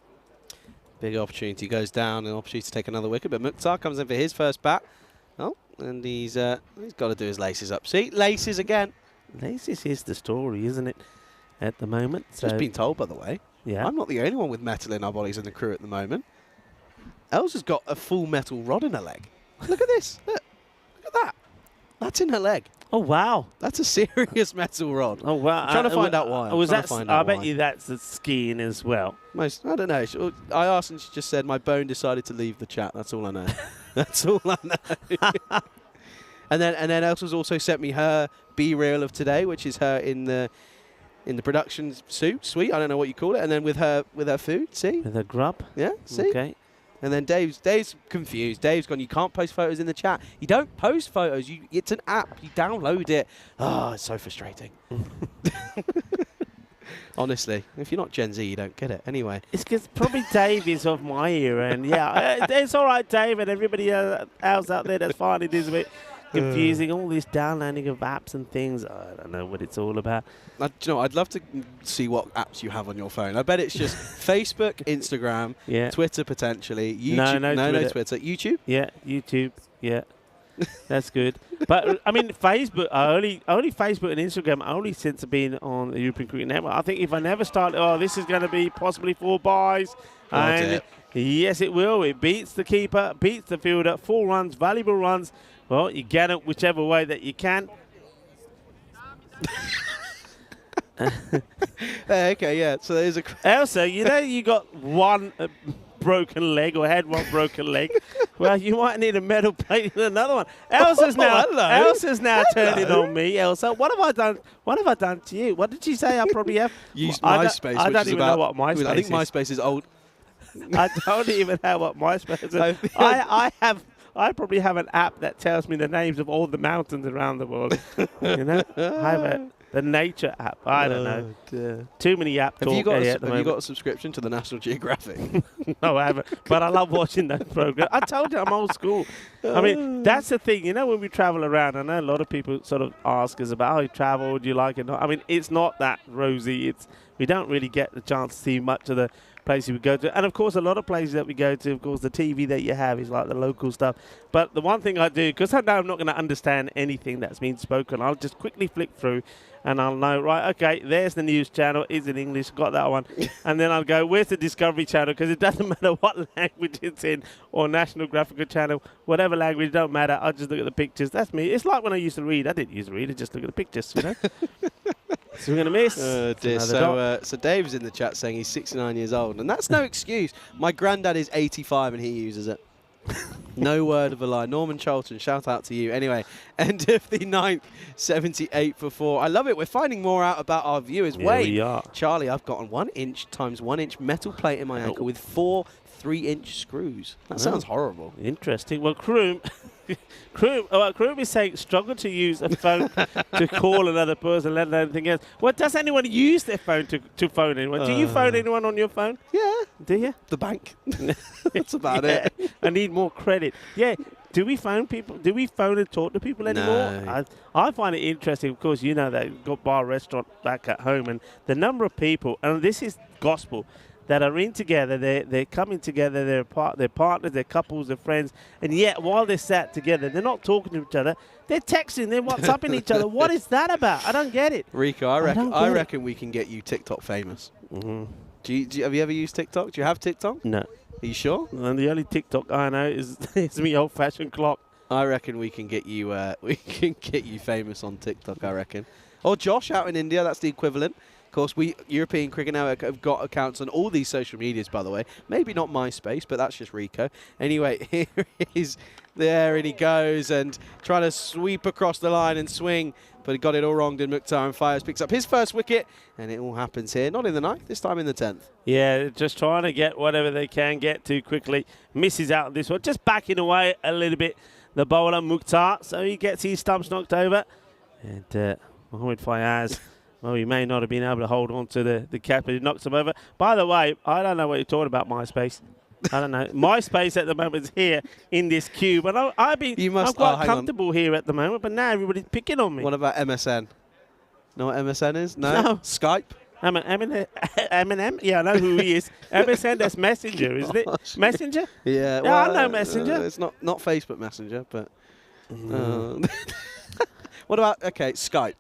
S1: Big opportunity goes down, an opportunity to take another wicket, but Mukhtar comes in for his first bat. Oh, and he's got to do his laces up. See, laces again.
S5: Laces is the story, isn't it, at the moment?
S1: Just been told, by the way.
S5: Yeah.
S1: I'm not the only one with metal in our bodies in the crew at the moment. Elsa's got a full metal rod in her leg. Look at this. Look at that. That's in her leg.
S5: Oh, wow.
S1: That's a serious metal rod.
S5: Oh, wow.
S1: I'm trying to find out why.
S5: I bet you that's the skiing as well.
S1: I don't know. I asked and she just said, my bone decided to leave the chat. That's all I know. That's all I know. and then Elsa's also sent me her B-reel of today, which is her in the production suite. I don't know what you call it. And then with her food. See?
S5: With her grub?
S1: Yeah. See?
S5: Okay.
S1: And then Dave's confused. Dave's gone, you can't post photos in the chat. You don't post photos. It's an app. You download it. Oh, it's so frustrating. Honestly, if you're not Gen Z, you don't get it. Anyway.
S5: It's because probably Dave is of my era. And, yeah, it's all right, Dave, and everybody else out there, that's fine. It is a bit confusing. All this downloading of apps and things. I don't know what it's all about.
S1: I'd love to see what apps you have on your phone. I bet it's just Facebook, Instagram, Twitter potentially, YouTube. No Twitter. YouTube?
S5: Yeah, YouTube. Yeah. That's good. But, I mean, Facebook, only Facebook and Instagram, only since I've been on the European Cricket Network. I think if I never start, this is going to be possibly 4 buys. And yes, it will. It beats the keeper, beats the fielder, 4 runs, valuable runs. Well, you get it whichever way that you can.
S1: Okay, yeah. So there's a...
S5: Elsa, you got one broken leg or had one broken leg. Well, you might need a metal plate and another one. Elsa's now turning on me. Elsa, what have I done? What have I done to you? What did you say? I probably have
S1: used MySpace.
S5: I don't even know what MySpace is.
S1: I think MySpace is old.
S5: I don't even know what MySpace is. I probably have an app that tells me the names of all the mountains around the world. I have the nature app. I don't know. Dear. Too many apps.
S1: Have you got a subscription to the National Geographic?
S5: No, I haven't. But I love watching those programs. I told you I'm old school. I mean, that's the thing. When we travel around, I know a lot of people sort of ask us about how you travel. Do you like it? Not? I mean, it's not that rosy. We don't really get the chance to see much of the places we go to. And, of course, a lot of places that we go to, of course, the TV that you have is like the local stuff. But the one thing I do, because I know I'm not going to understand anything that's being spoken, I'll just quickly flick through and I'll know, right, okay, there's the news channel. It's in English. Got that one. And then I'll go, where's the Discovery Channel? Because it doesn't matter what language it's in, or National Graphical Channel, whatever language, don't matter. I'll just look at the pictures. That's me. It's like when I used to read. I didn't used to read. I just look at the pictures, So we're going to miss.
S1: Dear. So Dave's in the chat saying he's 69 years old. And that's no excuse. My granddad is 85 and he uses it. No word of a lie. Norman Charlton, shout out to you. Anyway, end of the 9th, 78 for 4. I love it. We're finding more out about our viewers.
S5: Yeah,
S1: Wait,
S5: we are.
S1: Charlie, I've got a 1 inch times 1 inch metal plate in my ankle with 4 3-inch screws. That sounds horrible.
S5: Interesting. Well, Kroom, Kroom is saying struggle to use a phone to call another person, let alone anything else. Well, does anyone use their phone to phone anyone? Do you phone anyone on your phone?
S1: Yeah.
S5: Do you?
S1: The bank. That's about it.
S5: I need more credit. Yeah. Do we phone people? Do we phone and talk to people anymore?
S1: No.
S5: I find it interesting. Of course, you know that you've got bar restaurant back at home, and the number of people, and this is gospel, that are in together, they're coming together, they're partners, they're couples, they're friends, and yet while they're sat together, they're not talking to each other, they're texting, they're WhatsApping each other. What is that about? I don't get it.
S1: Rico, I reckon we can get you TikTok famous. Mm-hmm. Have you ever used TikTok? Do you have TikTok?
S5: No.
S1: Are you sure?
S5: And the only TikTok I know is me old-fashioned clock.
S1: I reckon we can get you famous on TikTok, I reckon. Or Josh out in India, that's the equivalent. Of course, we European Cricket Network have got accounts on all these social medias, by the way. Maybe not MySpace, but that's just Rico. Anyway, here he is. There and he goes and trying to sweep across the line and swing, but he got it all wrong, did Mukhtar, and Fires picks up his first wicket, and it all happens here. Not in the 9th, this time in the 10th.
S5: Yeah, just trying to get whatever they can get to quickly. Misses out on this one, just backing away a little bit, the bowler Mukhtar, so he gets his stumps knocked over. And Mohammad Fayaz, well, he may not have been able to hold on to the cap, but he knocks him over. By the way, I don't know what you're talking about, MySpace. I don't know. MySpace at the moment is here in this cube, and I'm quite comfortable here at the moment, but now everybody's picking on me.
S1: What about MSN? Know what MSN is? No. Skype?
S5: Eminem? Yeah, I know who he is. MSN, that's Messenger, isn't it? Messenger?
S1: Yeah.
S5: Well, I know Messenger.
S1: It's not Facebook Messenger, but... What about, Skype?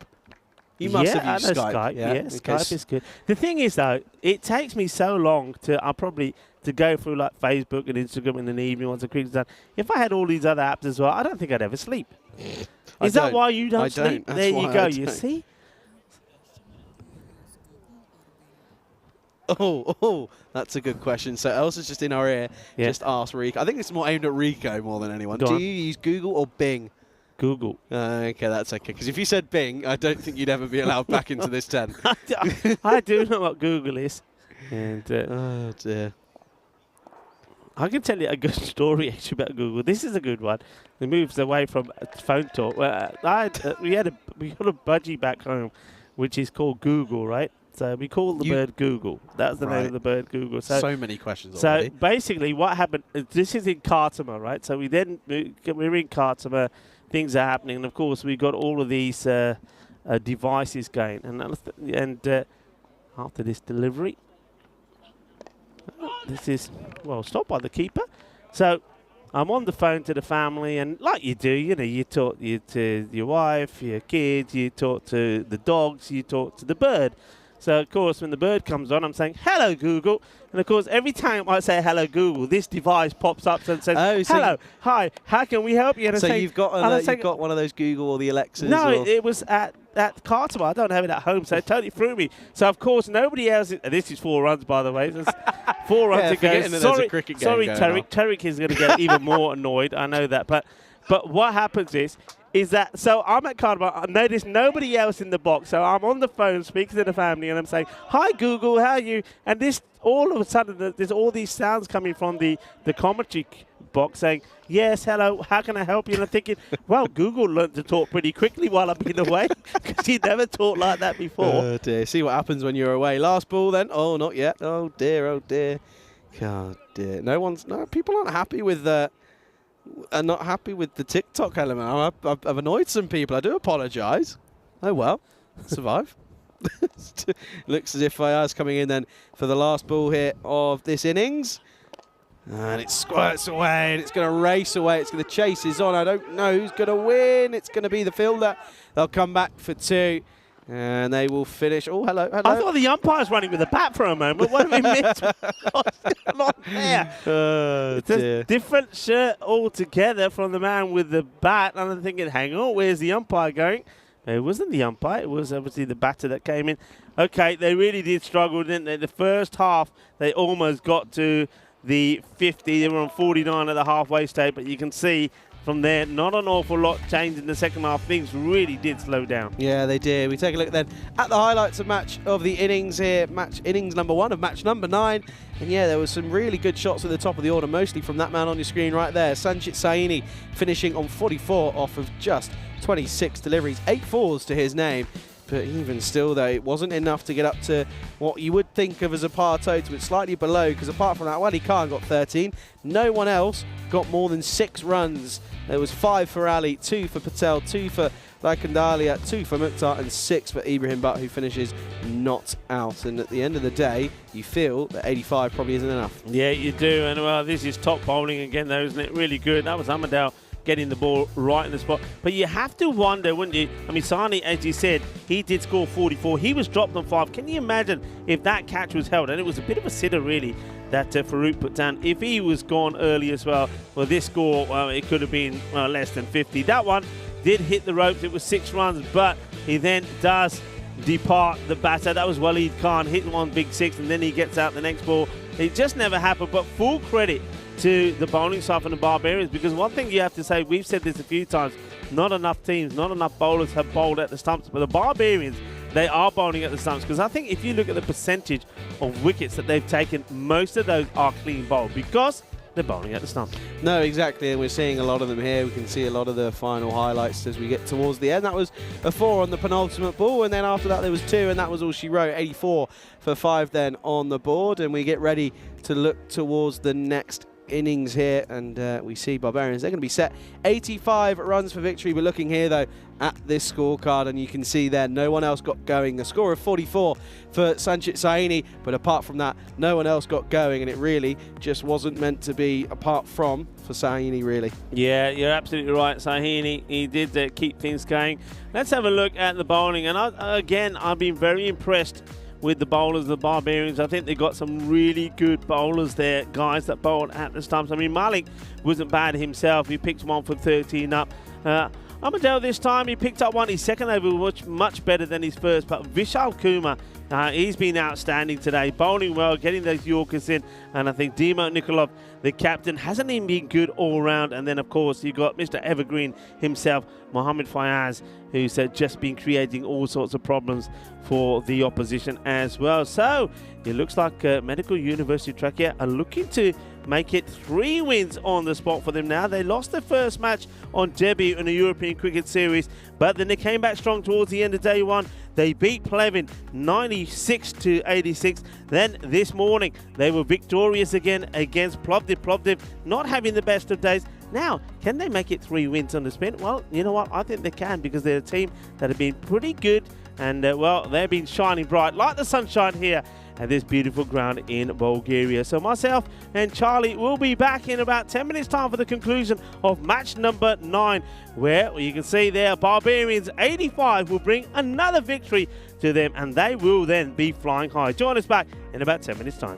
S1: You must have used Skype.
S5: Yeah, Skype is good. The thing is, though, it takes me so long to go through like Facebook and Instagram in an evening once the cricket's done. If I had all these other apps as well, I don't think I'd ever sleep. Is that why you don't sleep? There you go. You see?
S1: Oh, that's a good question. So Elsa's just in our ear.
S5: Yeah.
S1: Just ask Rico. I think it's more aimed at Rico more than anyone. Do you use Google or Bing?
S5: Google.
S1: Okay, that's okay. Because if you said Bing, I don't think you'd ever be allowed back into this tent.
S5: I do know what Google is. And
S1: oh, dear.
S5: I can tell you a good story actually about Google. This is a good one. It moves away from phone talk. Well, we got a budgie back home, which is called Google, right? So we call the bird Google. That's the name of the bird, Google. So
S1: many questions
S5: already.
S1: So
S5: basically what happened, this is in Khartoum, right? So we're in Khartoum, things are happening, and of course we got all of these devices going. And after this delivery, this is, well, stopped by the keeper. So I'm on the phone to the family, and like you do, you talk to your wife, your kids, you talk to the dogs, you talk to the bird. So, of course, when the bird comes on, I'm saying, hello, Google. And, of course, every time I say hello, Google, this device pops up and says, hello, hi, how can we help you? And
S1: so you've got one of those Google or the Alexas?
S5: No, it was at Khartoum. I don't have it at home, so it totally threw me. So, of course, nobody else... This is 4 runs, by the way. There's 4 runs to go. Sorry, Tariq is going to get even more annoyed. I know that. But what happens is that, so I'm at Khartoum, I notice nobody else in the box, so I'm on the phone speaking to the family, and I'm saying, hi Google, how are you? And this, all of a sudden, there's all these sounds coming from the commentary box saying, yes, hello, how can I help you? And I'm thinking, well, Google learned to talk pretty quickly while I've been away, because he never talked like that before.
S1: Oh dear, see what happens when you're away. Last ball then, oh, not yet, oh dear, oh dear. God dear, people aren't happy with are not happy with the TikTok element. I've annoyed some people. I do apologise. Oh well, survive. Looks as if Fayaz coming in then for the last ball here of this innings. And it squirts away, and it's going to race away. It's going to chase his on. I don't know who's going to win. It's going to be the fielder. They'll come back for 2. And they will finish. Oh, hello.
S5: I thought the umpire's running with a bat for a moment. What have we missed? Not there.
S1: Oh,
S5: it's a different shirt altogether from the man with the bat. And I'm thinking, hang on, where's the umpire going? It wasn't the umpire. It was obviously the batter that came in. Okay, they really did struggle, didn't they? The first half, they almost got to the 50. They were on 49 at the halfway stage, but you can see from there, not an awful lot changed in the second half. Things really did slow down.
S1: Yeah, they did. We take a look then at the highlights of the innings here. Innings number 1 of match number 9. And yeah, there was some really good shots at the top of the order, mostly from that man on your screen right there. Sanchit Saini finishing on 44 off of just 26 deliveries. 8 fours to his name. But even still, though, it wasn't enough to get up to what you would think of as a par total. It's slightly below, because apart from that, Wali Khan got 13. No one else got more than 6 runs. There was 5 for Ali, 2 for Patel, 2 for Laikandalia, 2 for Mukhtar, and 6 for Ibrahim Butt, who finishes not out. And at the end of the day, you feel that 85 probably isn't enough.
S5: Yeah, you do. And well, this is top bowling again, though, isn't it? Really good. That was Ahmadal getting the ball right in the spot. But you have to wonder, wouldn't you? I mean, Sani, as you said, he did score 44. He was dropped on 5. Can you imagine if that catch was held? And it was a bit of a sitter, really, that Farouk put down. If he was gone early as well, well, this score, well, it could have been less than 50. That one did hit the ropes. It was 6 runs, but he then does depart the batter. That was Waleed Khan, hit one big 6, and then he gets out the next ball. It just never happened, but full credit to the bowling side from the Barbarians, because one thing you have to say, we've said this a few times, not enough teams, not enough bowlers have bowled at the stumps, but the Barbarians, they are bowling at the stumps, because I think if you look at the percentage of wickets that they've taken, most of those are clean bowled, because they're bowling at the stumps.
S1: No, exactly, and we're seeing a lot of them here. We can see a lot of the final highlights as we get towards the end. That was a 4 on the penultimate ball, and then after that there was 2, and that was all she wrote. 84 for 5 then on the board, and we get ready to look towards the next innings here, and we see Barbarians, they're going to be set 85 runs for victory. We're looking here though at this scorecard, and you can see there no one else got going. A score of 44 for Sanchit Saini, but apart from that no one else got going, and it really just wasn't meant to be apart from for Saini, really.
S5: Yeah, you're absolutely right. Saini, he did keep things going. Let's have a look at the bowling, and again, I've been very impressed with the bowlers, the Barbarians. I think they got some really good bowlers there, guys that bowled at the stumps. I mean, Malik wasn't bad himself. He picked one for 13 up. Ahmadal this time, he picked up one. His second over was much better than his first, but Vishal Kumar, he's been outstanding today, bowling well, getting those Yorkers in, and I think Dimo Nikolov, the captain, hasn't even been good all round. And then, of course, you've got Mr. Evergreen himself, Mohammed Fayaz, who's just been creating all sorts of problems for the opposition as well. So it looks like Medical University Trakia are looking to make it 3 wins on the spot for them now. They lost their first match on debut in the European Cricket Series, but then they came back strong towards the end of day 1. They beat Plevin 96-86. Then this morning, they were victorious again against Plovdiv. Plovdiv not having the best of days. Now, can they make it 3 wins on the spin? Well, you know what? I think they can, because they're a team that have been pretty good, and, well, they've been shining bright like the sunshine here at this beautiful ground in Bulgaria. So myself and Charlie will be back in about 10 minutes time for the conclusion of match number 9, where you can see there Barbarians 85 will bring another victory to them, and they will then be flying high. Join us back in about 10 minutes time.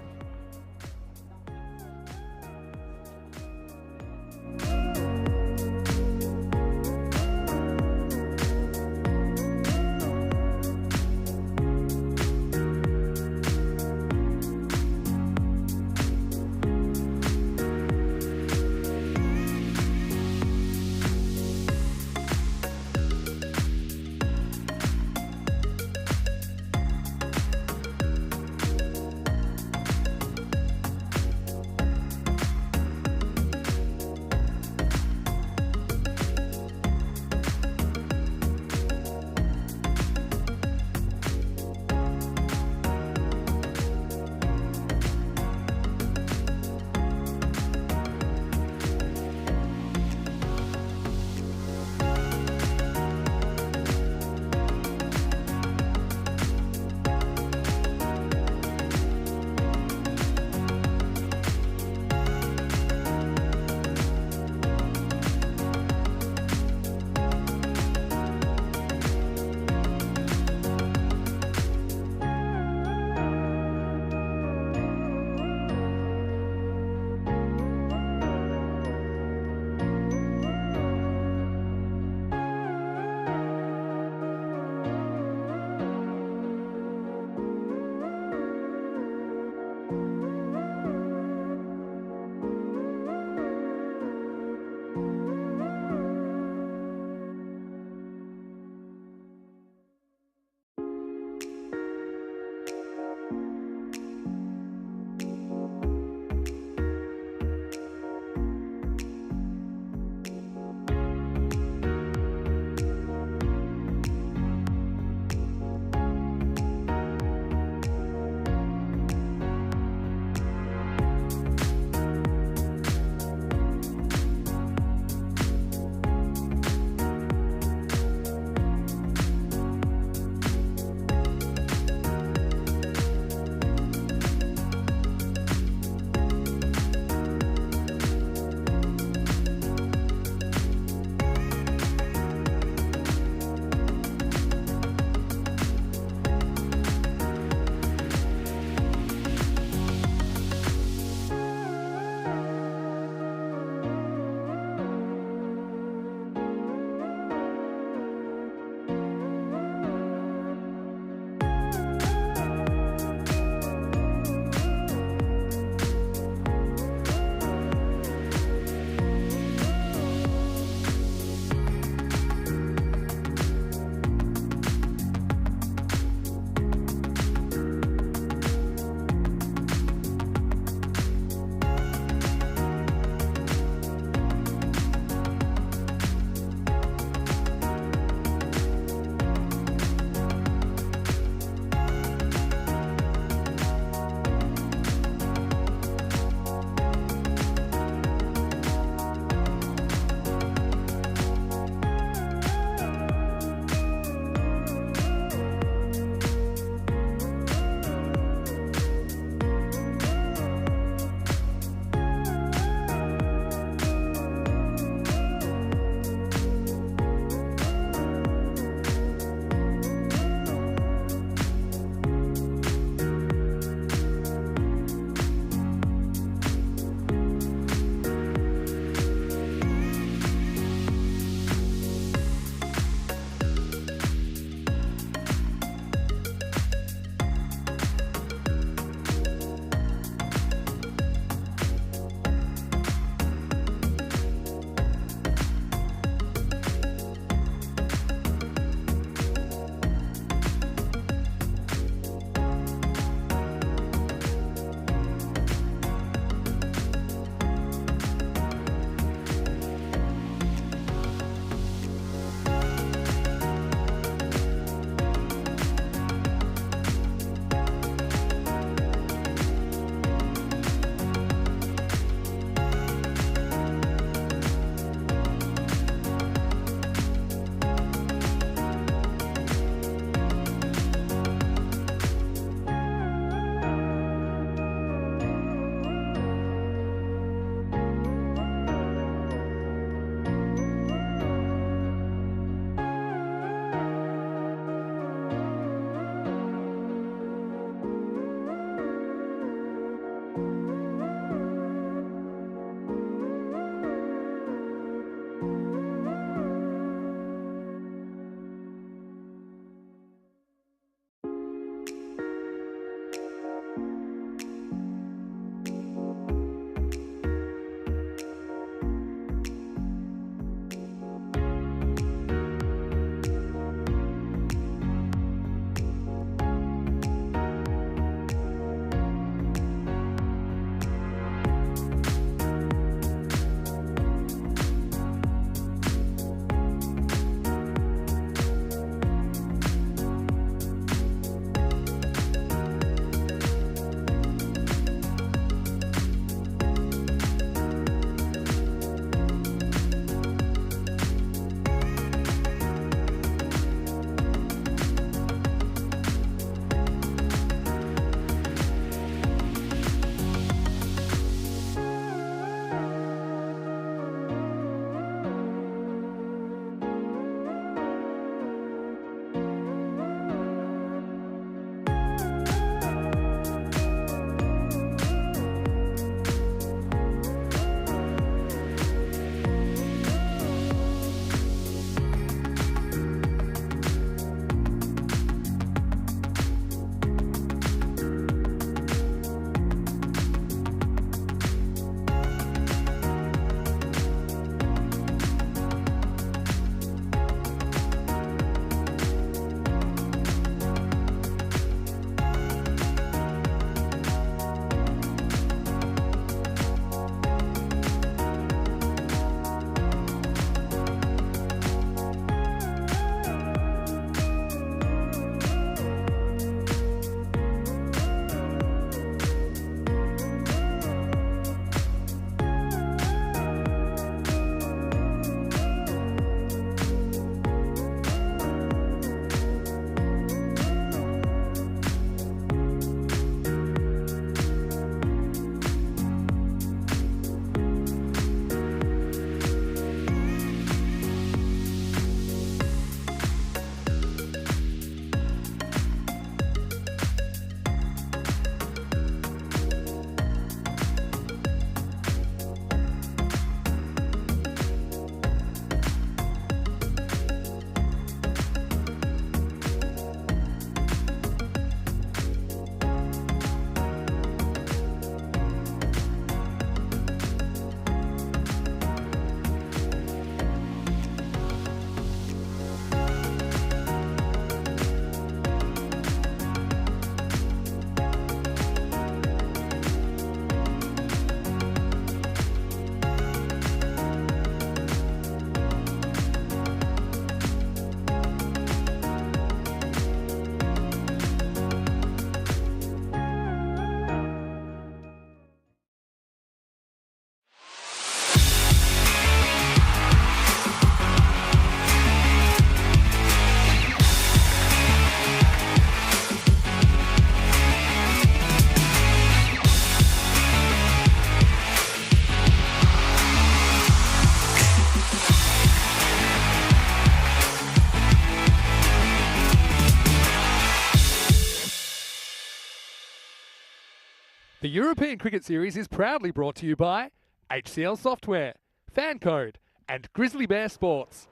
S2: The European Cricket Series is proudly brought to you by HCL Software, FanCode, and Grizzly Bear Sports.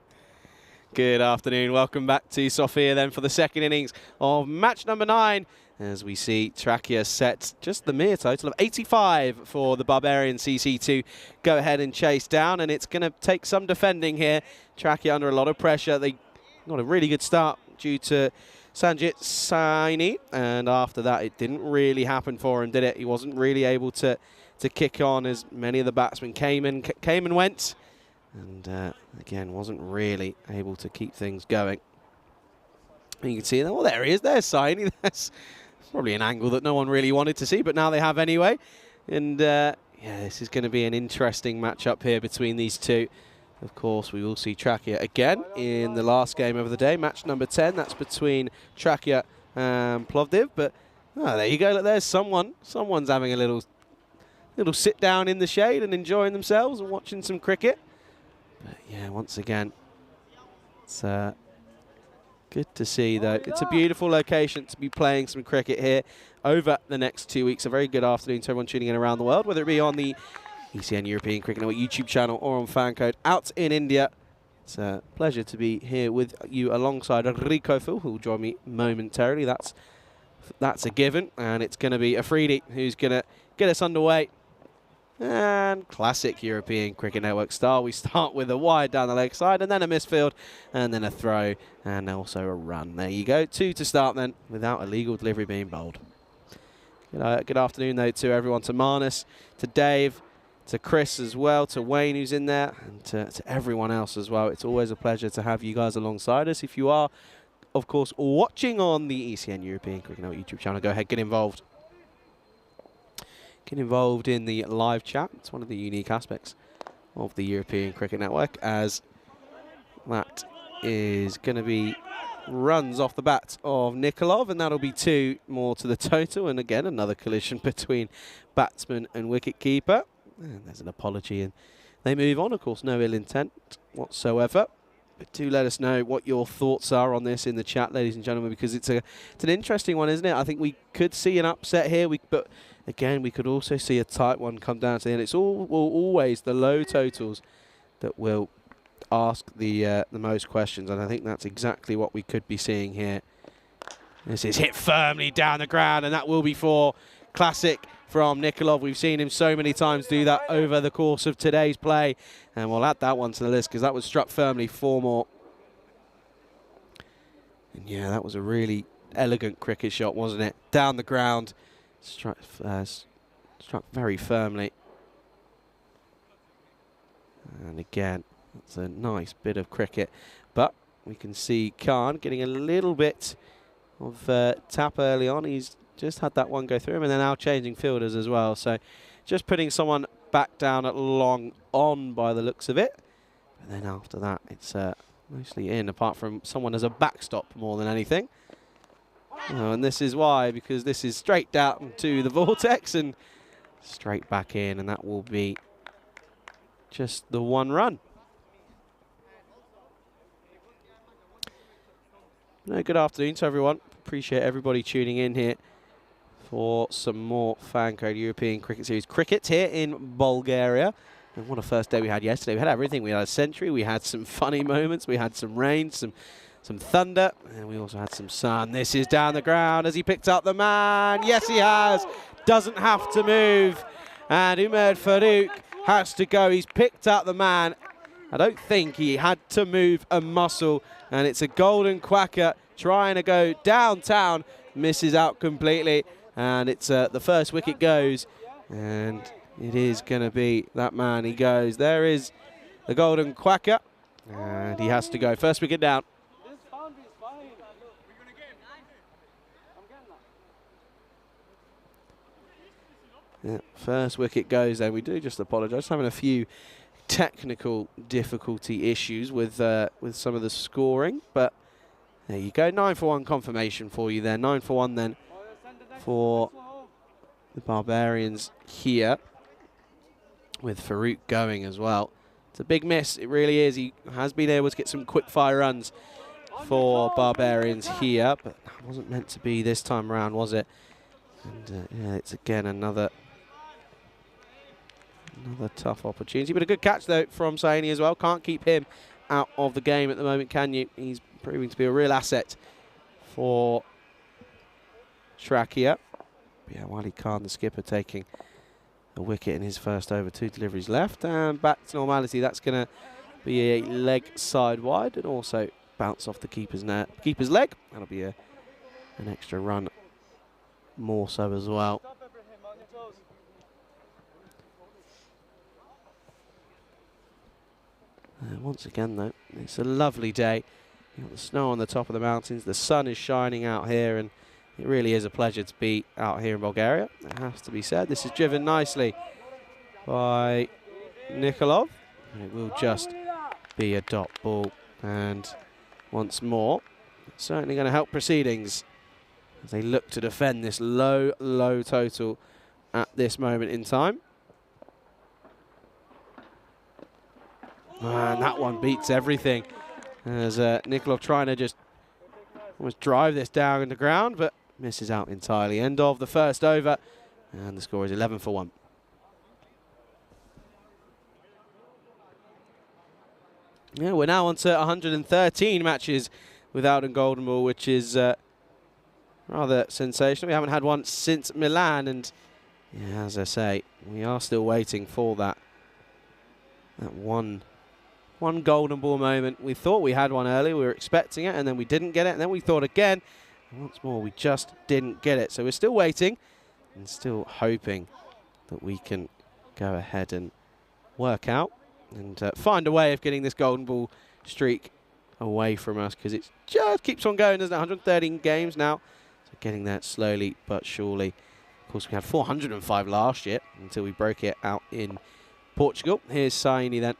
S1: Good afternoon. Welcome back to Sofia then for the second innings of match number 9. As we see Trachea set just the mere total of 85 for the Barbarian CC to go ahead and chase down. And it's going to take some defending here. Trachea under a lot of pressure. They got a really good start due to Sanjit Saini. And after that, it didn't really happen for him, did it? He wasn't really able to kick on as many of the batsmen came and went. And again, wasn't really able to keep things going. And you can see, well, there he is. There's Saini. That's probably an angle that no one really wanted to see, but now they have anyway. And yeah, this is going to be an interesting matchup here between these two. Of course, we will see Trachea again in the last game of the day, match number 10. That's between Trachea and Plovdiv. But there you go. Look, there's someone. Someone's having a little sit down in the shade and enjoying themselves and watching some cricket. But yeah, once again, it's good to see, though. It's a beautiful location to be playing some cricket here over the next 2 weeks. A very good afternoon to everyone tuning in around the world, whether it be on the ECN European Cricket Network YouTube channel or on FanCode out in India. It's a pleasure to be here with you alongside Rico Phil, who will join me momentarily. That's a given, and it's going to be Afridi who's going to get us underway. And classic European Cricket Network style. We start with a wide down the leg side and then a misfield and then a throw and also a run. There you go. 2 to start then without a legal delivery being bowled. Good afternoon, though, to everyone. To Marnus, to Dave, to Chris as well, to Wayne who's in there, and to everyone else as well. It's always a pleasure to have you guys alongside us. If you are, of course, watching on the ECN European Cricket Network YouTube channel, go ahead, get involved. Get involved in the live chat. It's one of the unique aspects of the European Cricket Network, as that is going to be runs off the bat of Nikolov, and that'll be 2 more to the total. And again, another collision between batsman and wicketkeeper. And there's an apology, and they move on. Of course, no ill intent whatsoever. But do let us know what your thoughts are on this in the chat, ladies and gentlemen, because it's an interesting one, isn't it? I think we could see an upset here, but again, we could also see a tight one come down to the end. It's always the low totals that will ask the most questions, and I think that's exactly what we could be seeing here. This is hit firmly down the ground, and that will be for classic from Nikolov. We've seen him so many times do that over the course of today's play, and we'll add that one to the list because that was struck firmly 4 more. And yeah, that was a really elegant cricket shot, wasn't it? Down the ground. Struck very firmly. And again, that's a nice bit of cricket. But we can see Khan getting a little bit of tap early on. He's just had that one go through him, and they're now changing fielders as well. So just putting someone back down at long on by the looks of it. And then after that, it's mostly in, apart from someone as a backstop more than anything. Oh, and this is why, because this is straight down to the vortex and straight back in, and that will be just the 1 run. Good afternoon to everyone. Appreciate everybody tuning in here for some more FanCode European Cricket Series cricket here in Bulgaria. And what a first day we had yesterday. We had everything. We had a century, we had some funny moments, we had some rain, some thunder, and we also had some sun. This is down the ground as he picked up the man. Yes, he has. Doesn't have to move. And Umer Farouk has to go. He's picked up the man. I don't think he had to move a muscle. And it's a golden quacker trying to go downtown. Misses out completely. And it's the first wicket goes. And it is going to be that man. He goes. There is the golden quacker. And he has to go. First wicket down. Yeah, first wicket goes then. We do just apologise. Having a few technical difficulty issues with some of the scoring. But there you go. 9 for 1 confirmation for you there. 9 for 1 then for the Barbarians here, with Farouk going as well. It's a big miss. It really is. He has been able to get some quick fire runs for Barbarians here, but that wasn't meant to be this time around, was it? And yeah, it's again another tough opportunity, but a good catch though from Saini as well. Can't keep him out of the game at the moment, can you? He's proving to be a real asset for Trakia. Yeah, Wali Khan, the skipper, taking a wicket in his first over. 2 deliveries left, and back to normality. That's going to be a leg side wide, and also bounce off the keeper's leg. That'll be an extra run, more so as well. Once again, though, it's a lovely day. You've got the snow on the top of the mountains. The sun is shining out here, and it really is a pleasure to be out here in Bulgaria. It has to be said. This is driven nicely by Nikolov, and it will just be a dot ball. And once more, it's certainly going to help proceedings as they look to defend this low total at this moment in time. And that one beats everything, as Nikolov trying to just almost drive this down in the ground, but misses out entirely. End of the first over, and the score is 11 for 1. Yeah, we're now on to 113 matches without a golden ball, which is rather sensational. We haven't had one since Milan, and yeah, as I say, we are still waiting for that one golden ball moment. We thought we had one earlier, we were expecting it, and then we didn't get it, and then we thought again, and once more we just didn't get it. So we're still waiting and still hoping that we can go ahead and work out and find a way of getting this golden ball streak away from us, because it just keeps on going, doesn't it? 113 games now, so getting there slowly but surely. Of course, we had 405 last year until we broke it out in Portugal. Here's Saini then.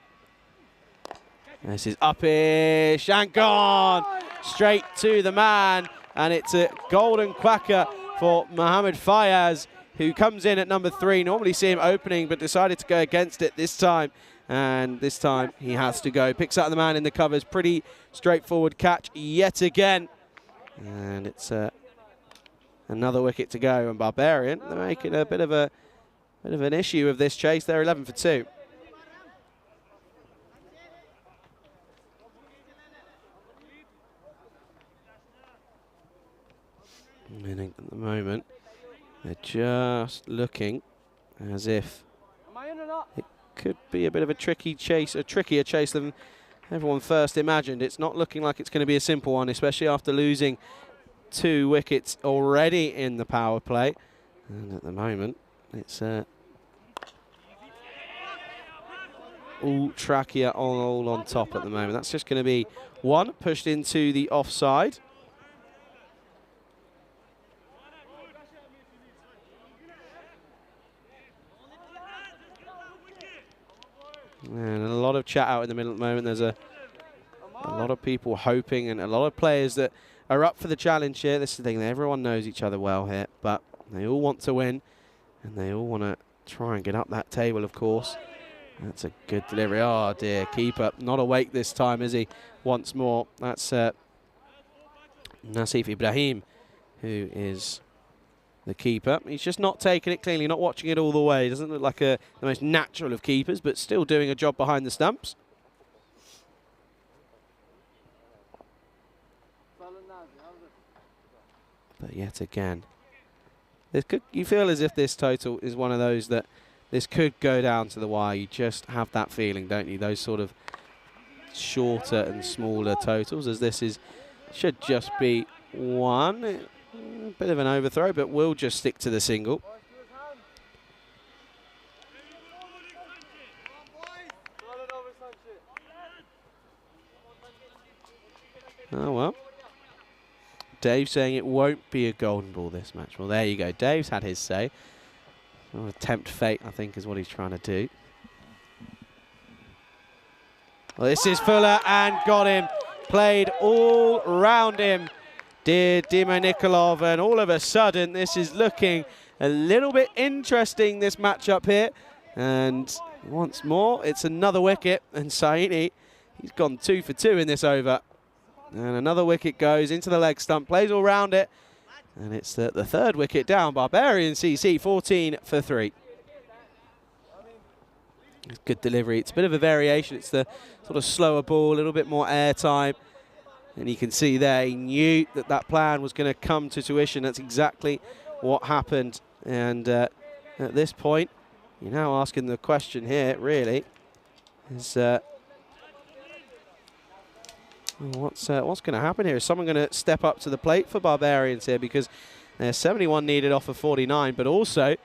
S1: This is uppish and gone straight to the man, and it's a golden quacker for Mohamed Fayaz, who comes in at number 3. Normally see him opening, but decided to go against it this time, and this time he has to go. Picks out the man in the covers. Pretty straightforward catch yet again, and it's another wicket to go. And Barbarian, they're making a bit of an issue of this chase. They're 11 for 2. And at the moment, they're just looking as if it could be a bit of a tricky chase, a trickier chase than everyone first imagined. It's not looking like it's going to be a simple one, especially after losing 2 wickets already in the power play. And at the moment, it's all Trakia all on top at the moment. That's just going to be 1 pushed into the offside. And a lot of chat out in the middle at the moment. There's a lot of people hoping, and a lot of players that are up for the challenge here. This is the thing, everyone knows each other well here, but they all want to win, and they all want to try and get up that table, of course. That's a good delivery. Oh dear, keeper not awake this time, is he? Once more, that's Nasif Ibrahim, who is the keeper. He's just not taking it cleanly, not watching it all the way. Doesn't look like the most natural of keepers, but still doing a job behind the stumps. But yet again, you feel as if this total is one of those that this could go down to the wire. You just have that feeling, don't you? Those sort of shorter and smaller totals, as this should just be 1. A bit of an overthrow, but we'll just stick to the single. Oh well. Dave saying it won't be a golden ball this match. Well, there you go. Dave's had his say. Oh, tempt fate, I think, is what he's trying to do. Well, this is Fuller, and got him. Played all round him, did Dima Nikolov, and all of a sudden this is looking a little bit interesting, this matchup here. And once more, it's another wicket, and Saini, he's gone 2 for 2 in this over. And another wicket goes into the leg stump, plays all round it, And it's the third wicket down. Barbarian CC 14 for 3. It's good delivery. It's a bit of a variation. It's the sort of slower ball, a little bit more air time. And you can see there, he knew that that plan was going to come to fruition. That's exactly what happened. And at this point, you're now asking the question here, really, is what's going to happen here? Is someone going to step up to the plate for Barbarians here? Because there's 71 needed off of 49, but also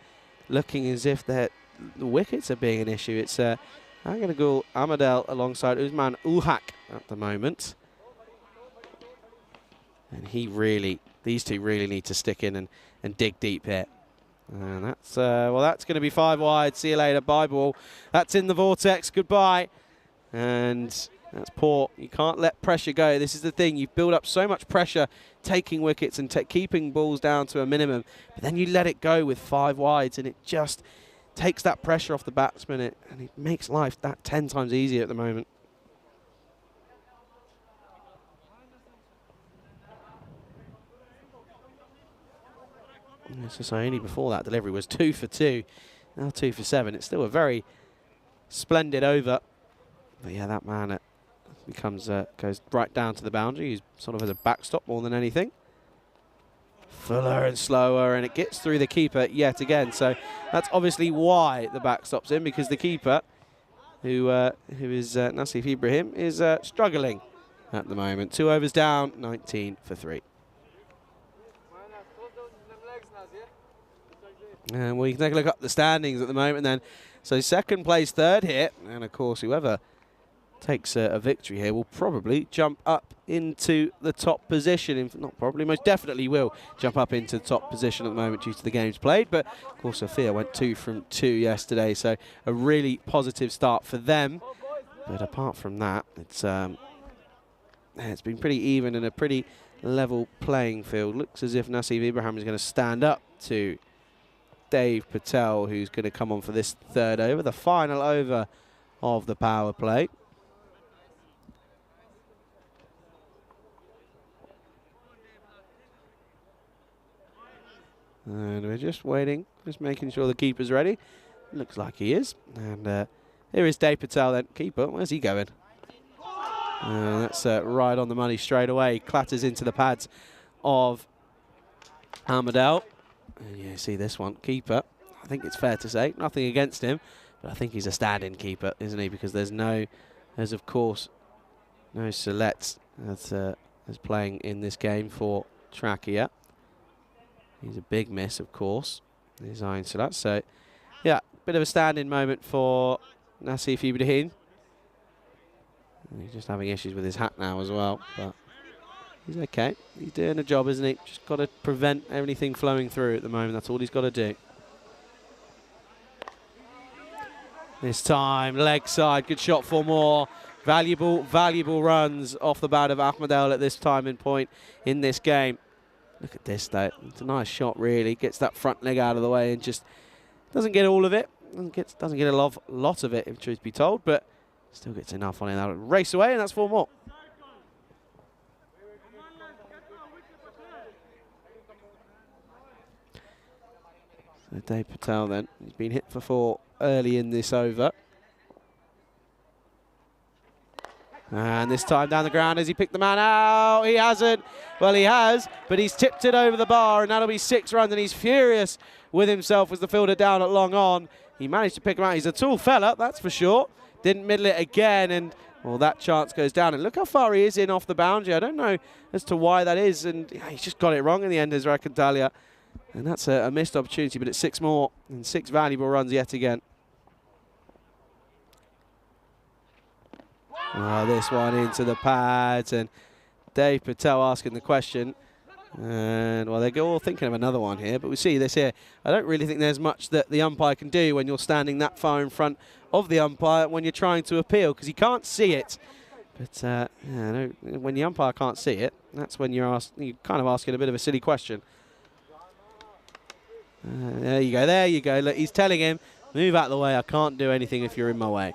S1: looking as if the wickets are being an issue. It's I'm going to go Ahmadel alongside Usman Ulhak at the moment. And these two really need to stick in and dig deep here. And that's, well, that's going to be 5 wide. See you later. Bye, ball. That's in the vortex. Goodbye. And that's poor. You can't let pressure go. This is the thing. You build up so much pressure taking wickets and keeping balls down to a minimum. But then you let it go with 5 wides, and it just takes that pressure off the batsman, and it makes life that 10 times easier at the moment. So only before that delivery was 2 for 2, now 2 for 7. It's still a very splendid over. But yeah, that man goes right down to the boundary. He's sort of as a backstop more than anything. Fuller and slower, and it gets through the keeper yet again. So that's obviously why the backstop's in, because the keeper, who is Nassif Ibrahim, is struggling at the moment. 2 overs down, 19 for 3. And we can take a look up the standings at the moment then. So second place, third hit, and of course whoever takes a victory here will probably jump up into the top position. Not probably, most definitely will jump up into the top position at the moment due to the games played. But of course Sophia went 2 from 2 yesterday, so a really positive start for them. But apart from that, it's been pretty even and a pretty level playing field. Looks as if Nassif Ibrahim is going to stand up to Dave Patel, who's going to come on for this third over, the final over of the power play. And we're just waiting, just making sure the keeper's ready. Looks like he is. And here is Dave Patel then. Keeper, where's he going? That's right on the money straight away. Clatters into the pads of Ahmadel. And you see this one, keeper. I think it's fair to say, nothing against him, but I think he's a stand-in keeper, isn't he? Because there's of course no Select as playing in this game for Trakia. He's a big miss, of course. He's Ayn Salat. So, yeah, bit of a stand-in moment for Nassif Ibrahim. He's just having issues with his hat now as well, but he's okay. He's doing a job, isn't he? Just got to prevent everything flowing through at the moment. That's all he's got to do. This time, leg side, good shot for more. Valuable runs off the bat of Ahmadel at this time and point in this game. Look at this, though. It's a nice shot, really. Gets that front leg out of the way and just doesn't get all of it. Doesn't get a lot of it, if truth be told, but still gets enough on it. That'll race away, and that's 4 more. So Dave Patel then, he's been hit for 4 early in this over. And this time down the ground, has he picked the man out? He hasn't. Well, he has, but he's tipped it over the bar, and that'll be 6 runs, and he's furious with himself as the fielder down at long on. He managed to pick him out. He's a tall fella, that's for sure. Didn't middle it again, and well, that chance goes down. And look how far he is in off the boundary. I don't know as to why that is, and yeah, he's just got it wrong in the end, as Rakantalia. And that's a missed opportunity, but it's 6 more, and 6 valuable runs yet again. Oh, this one into the pads, and Dave Patel asking the question. And, well, they're all thinking of another one here, but we see this here. I don't really think there's much that the umpire can do when you're standing that far in front of the umpire when you're trying to appeal, because he can't see it. But yeah, no, when the umpire can't see it, that's when you're kind of asking a bit of a silly question. There you go. Look, he's telling him, move out of the way. I can't do anything if you're in my way.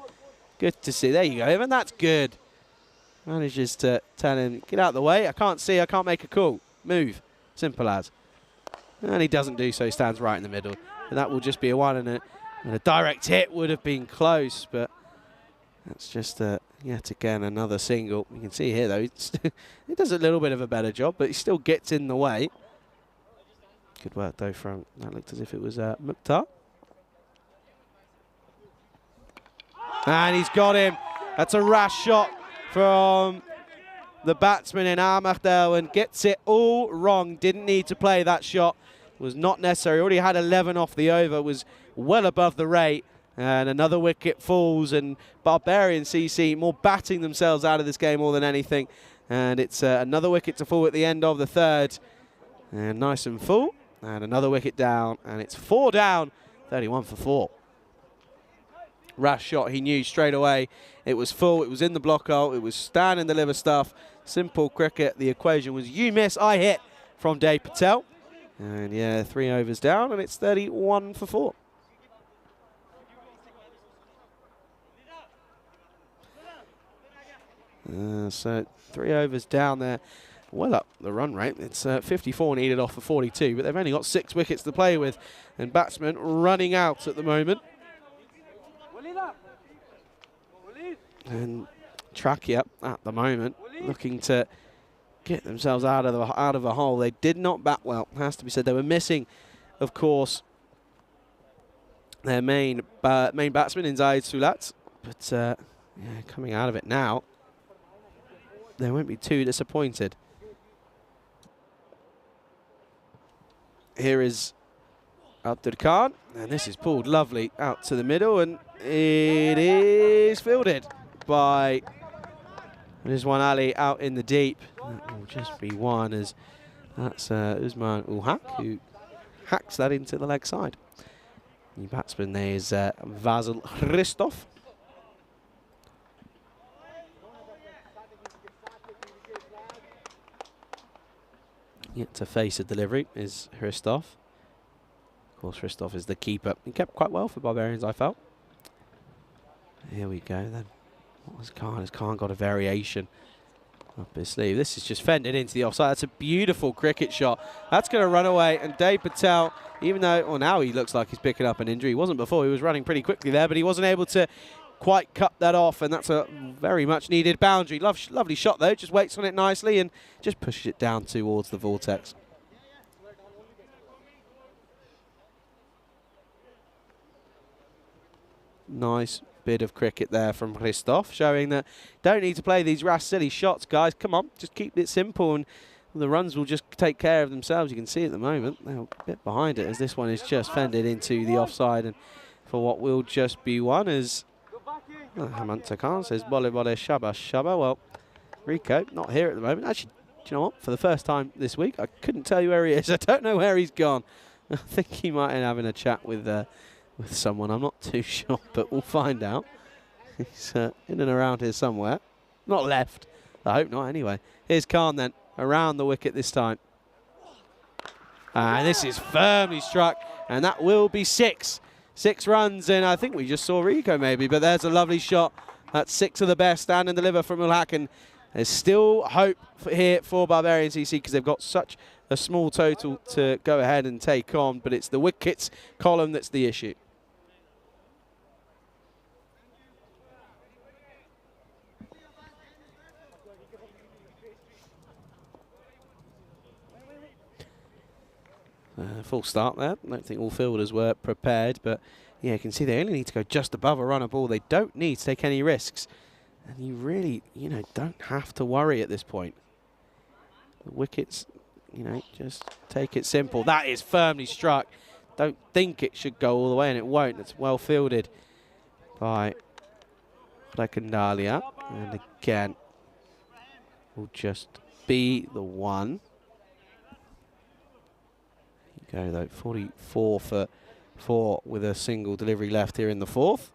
S1: Good to see. There you go, and that's good. Manages to tell him, get out of the way. I can't see. I can't make a call. Move. Simple as. And he doesn't do so, he stands right in the middle. And that will just be a 1, and a direct hit would have been close, but that's just yet again another single. You can see here though, he does a little bit of a better job, but he still gets in the way. Good work though from, that looked as if it was Mukhtar. And he's got him. That's a rash shot from the batsman in Ahmedel, and gets it all wrong. Didn't need to play that shot. Was not necessary. Already had 11 off the over. Was well above the rate. And another wicket falls, and Bulgarian CC more batting themselves out of this game more than anything. And it's another wicket to fall at the end of the 3rd. And nice and full. And another wicket down. And it's 4 down. 31 for 4. Rash shot, he knew straight away. It was full, it was in the block hole, it was stand and deliver stuff. Simple cricket. The equation was you miss, I hit from Dev Patel. And yeah, 3 overs down, and it's 31 for 4. So 3 overs down there. Well up the run rate. It's 54 needed off for 42, but they've only got 6 wickets to play with. And batsmen running out at the moment. And Trakia at the moment looking to get themselves out of a hole. They did not bat well, has to be said. They were missing, of course, their main batsman in Zaid Sulat, but yeah, coming out of it now, they won't be too disappointed. Here is Abdur Khan, and this is pulled lovely out to the middle, and it is fielded by Rizwan Ali out in the deep. That will just be 1, as that's Usman Ulhak who hacks that into the leg side. The batsman there is Vasil Hristov. Yet to face a delivery is Hristov. Of course, Hristov is the keeper. He kept quite well for Bulgarians, I felt. Here we go then. What was Khan? Has Khan got a variation up his sleeve? This is just fended into the offside. That's a beautiful cricket shot. That's going to run away, and Dev Patel, even though, well, now he looks like he's picking up an injury. He wasn't before. He was running pretty quickly there, but he wasn't able to quite cut that off, and that's a very much needed boundary. Lovely shot though. Just waits on it nicely and just pushes it down towards the vortex. Nice bit of cricket there from Hristov, showing that don't need to play these rash, silly shots, guys. Come on, just keep it simple, and the runs will just take care of themselves. You can see at the moment they're a bit behind it, as this one is just fended into the offside, and for what will just be 1 as Hamanta Khan says, "Bole bole shaba shaba." Well, Rico not here at the moment. Actually, do you know what? For the first time this week, I couldn't tell you where he is. I don't know where he's gone. I think he might be having a chat with someone. I'm not too sure, but we'll find out. He's in and around here somewhere. Not left. I hope not, anyway. Here's Khan then, around the wicket this time. And this is firmly struck, and that will be 6. 6 runs, and I think we just saw Rico maybe, but there's a lovely shot. That's 6 of the best, stand and deliver from Ulhak, and there's still hope here for Bulgarian CC because they've got such a small total to go ahead and take on, but it's the wickets column that's the issue. Full start there. I don't think all fielders were prepared, but yeah, you can see they only need to go just above a runner ball. They don't need to take any risks. And you really, don't have to worry at this point. The wickets, just take it simple. That is firmly struck. Don't think it should go all the way, and it won't. It's well fielded by Rekandalia. And again, will just be the 1. Go though, 44 for 4 with a single delivery left here in the 4th.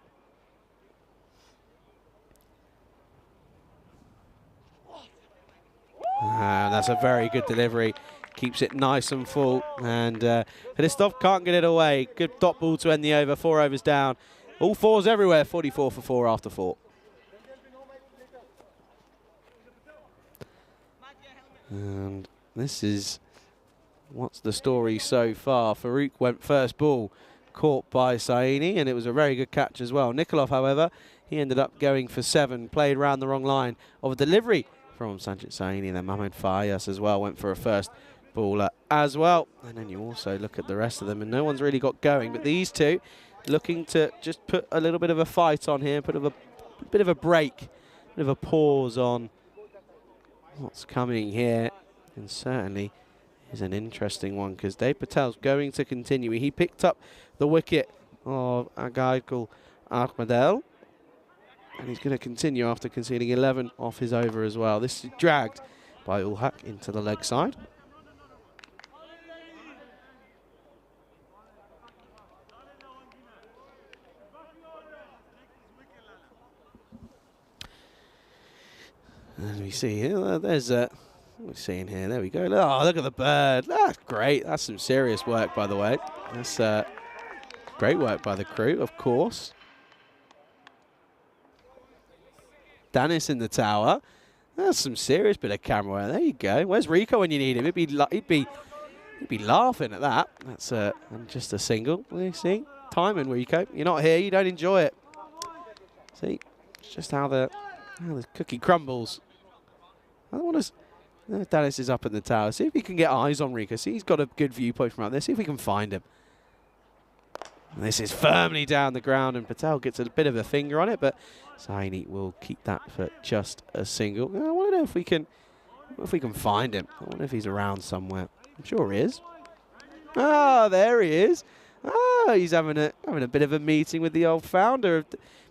S1: And that's a very good delivery. Keeps it nice and full. And Hristov can't get it away. Good dot ball to end the over. 4 overs down. All 4s everywhere. 44 for 4 after 4. And this is what's the story so far? Farouk went first ball, caught by Saini, and it was a very good catch as well. Nikolov, however, he ended up going for 7, played round the wrong line of a delivery from Sanjit Saini, and then Mohamed Fayas as well went for a first baller as well. And then you also look at the rest of them, and no one's really got going, but these two looking to just put a little bit of a fight on here, put a bit of a break, a bit of a pause on what's coming here. And certainly is an interesting one, because Dave Patel's going to continue. He picked up the wicket of a guy called Ahmadel, and he's going to continue after conceding 11 off his over as well. This is dragged by Ulhak into the leg side. As we see here, there's what we're seeing here. There we go. Oh, look at the bird. That's great. That's some serious work, by the way. That's great work by the crew, of course. Danis in the tower. That's some serious bit of camera work. There you go. Where's Rico when you need him? He'd be laughing at that. That's just a single. You see, timing, Rico. You're not here. You don't enjoy it. See, it's just how the cookie crumbles. I don't want to. Danis is up in the tower. See if he can get eyes on Rico. See, he's got a good viewpoint from out there. See if we can find him. And this is firmly down the ground, and Patel gets a bit of a finger on it, but Saini will keep that for just a single. I want to know if we can find him. I wonder if he's around somewhere. I'm sure he is. Ah, there he is. Ah, he's having a bit of a meeting with the old founder of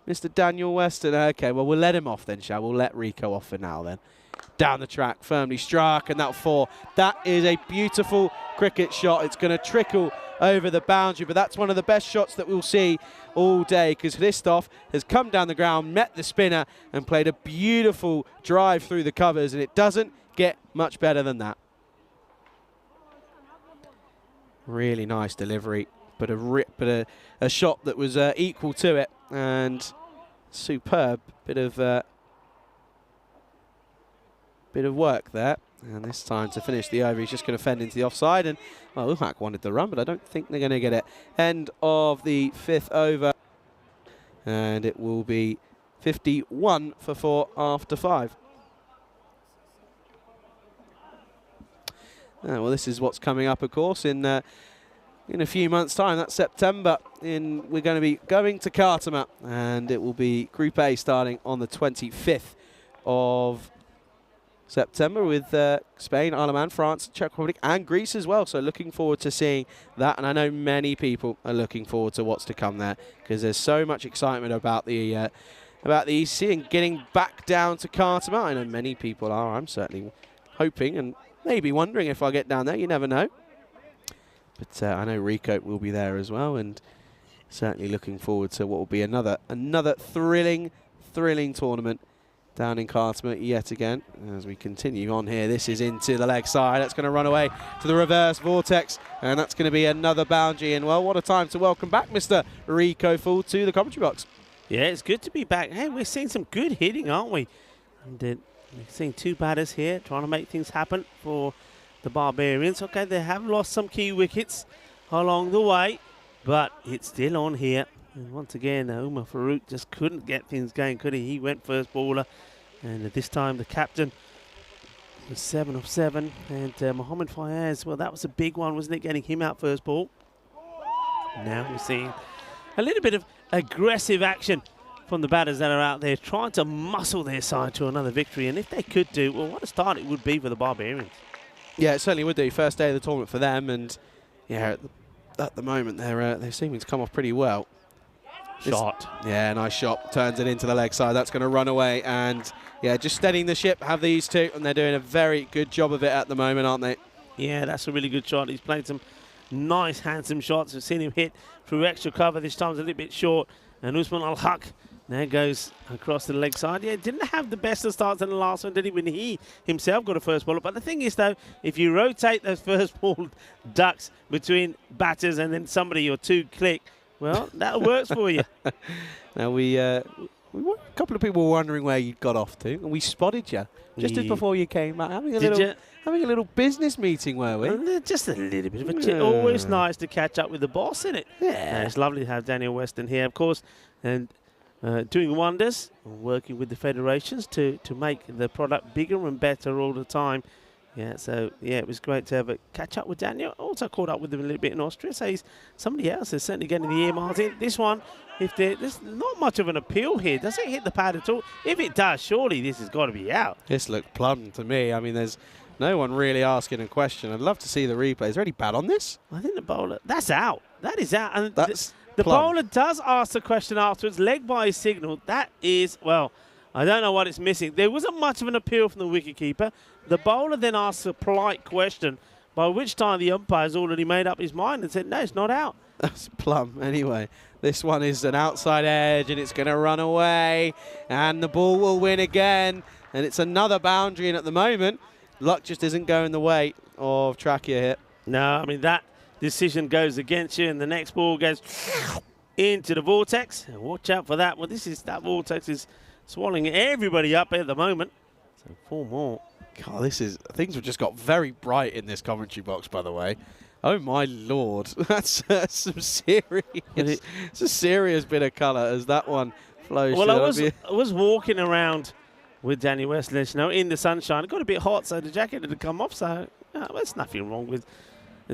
S1: Mr. Daniel Weston. Okay, well, we'll let him off then, shall we? We'll let Rico off for now then. Down the track, firmly struck, and that'll 4. That is a beautiful cricket shot. It's going to trickle over the boundary, but that's one of the best shots that we'll see all day, because Hristov has come down the ground, met the spinner, and played a beautiful drive through the covers, and it doesn't get much better than that. Really nice delivery, but a shot that was equal to it, and superb bit of work there. And this time to finish the over, he's just going to fend into the offside. And, well, Uhak wanted the run, but I don't think they're going to get it. End of the 5th over. And it will be 51 for 4 after 5. Well, this is what's coming up, of course, in a few months' time. That's September. We're going to be going to Khartoum, and it will be Group A starting on the 25th of September with Spain, Isle of Man, France, Czech Republic, and Greece as well. So looking forward to seeing that, and I know many people are looking forward to what's to come there, because there's so much excitement about the EC and getting back down to Khartoum. I know many people are. I'm certainly hoping and maybe wondering if I'll get down there. You never know. But I know Rico will be there as well, and certainly looking forward to what will be another thrilling tournament down in Khartoum yet again. As we continue on here, this is into the leg side. That's going to run away to the reverse vortex, and that's going to be another boundary. And, well, what a time to welcome back Mr. Rico Full to the commentary box.
S5: Yeah, it's good to be back. Hey, we're seeing some good hitting, aren't we? And we're seeing 2 batters here trying to make things happen for the Barbarians. Okay, they have lost some key wickets along the way, but it's still on here. And once again, Umar Farouk just couldn't get things going, could he? He went first baller, and this time the captain was 7 of 7. And Mohamed Fayez, well, that was a big one, wasn't it, getting him out first ball? Now we're seeing a little bit of aggressive action from the batters that are out there, trying to muscle their side to another victory. And if they could do, well, what a start it would be for the Barbarians. Yeah,
S1: it certainly would do. First day of the tournament for them, and yeah, at the moment they're seeming to come off pretty well.
S5: Shot.
S1: Yeah, nice shot. Turns it into the leg side. That's going to run away. And, yeah, just steadying the ship, have these two. And they're doing a very good job of it at the moment, aren't they?
S5: Yeah, that's a really good shot. He's played some nice, handsome shots. We've seen him hit through extra cover. This time's a little bit short. And Usman Al-Haq there goes across the leg side. Yeah, didn't have the best of starts in the last one, did he, when he himself got a first ball. But the thing is, though, if you rotate those first ball ducks between batters and then somebody or two click, well, that works for you.
S1: Now we A couple of people were wondering where you'd got off to, and we spotted you just as before you came back. Having a little business meeting, were we?
S5: Just a little bit of a chit. Always nice to catch up with the boss, isn't it?
S1: Yeah.
S5: It's lovely to have Daniel Weston here, of course, and doing wonders, working with the federations to make the product bigger and better all the time. Yeah, so yeah, it was great to have a catch up with Daniel. Also caught up with him a little bit in Austria. So he's somebody else is certainly getting the ear, Martin. This one, there's not much of an appeal here. Does it hit the pad at all? If it does, surely this has got to be out.
S1: This looked plumb to me. I mean, there's no one really asking a question. I'd love to see the replay. Is there any bad on this?
S5: I think the bowler, that's out. That is out. And
S1: That's
S5: the
S1: plumb.
S5: bowler does ask the question afterwards, leg by his signal. That is, well, I don't know what it's missing. There wasn't much of an appeal from the wicketkeeper. The bowler then asks a polite question, by which time the umpire's already made up his mind and said, no, it's not out.
S1: That's plumb. Anyway, this one is an outside edge, and it's going to run away, and the ball will win again, and it's another boundary, and at the moment, luck just isn't going the way of Trachea here.
S5: No, I mean, that decision goes against you, and the next ball goes into the vortex. And watch out for that. Well, that vortex is swallowing everybody up at the moment. So 4 more.
S1: God, things have just got very bright in this commentary box, by the way. Oh my lord, that's some serious. It's a serious bit of colour as that one flows.
S5: Well, I was walking around with Danny Weston, in the sunshine. It got a bit hot, so the jacket had to come off. So there's nothing wrong with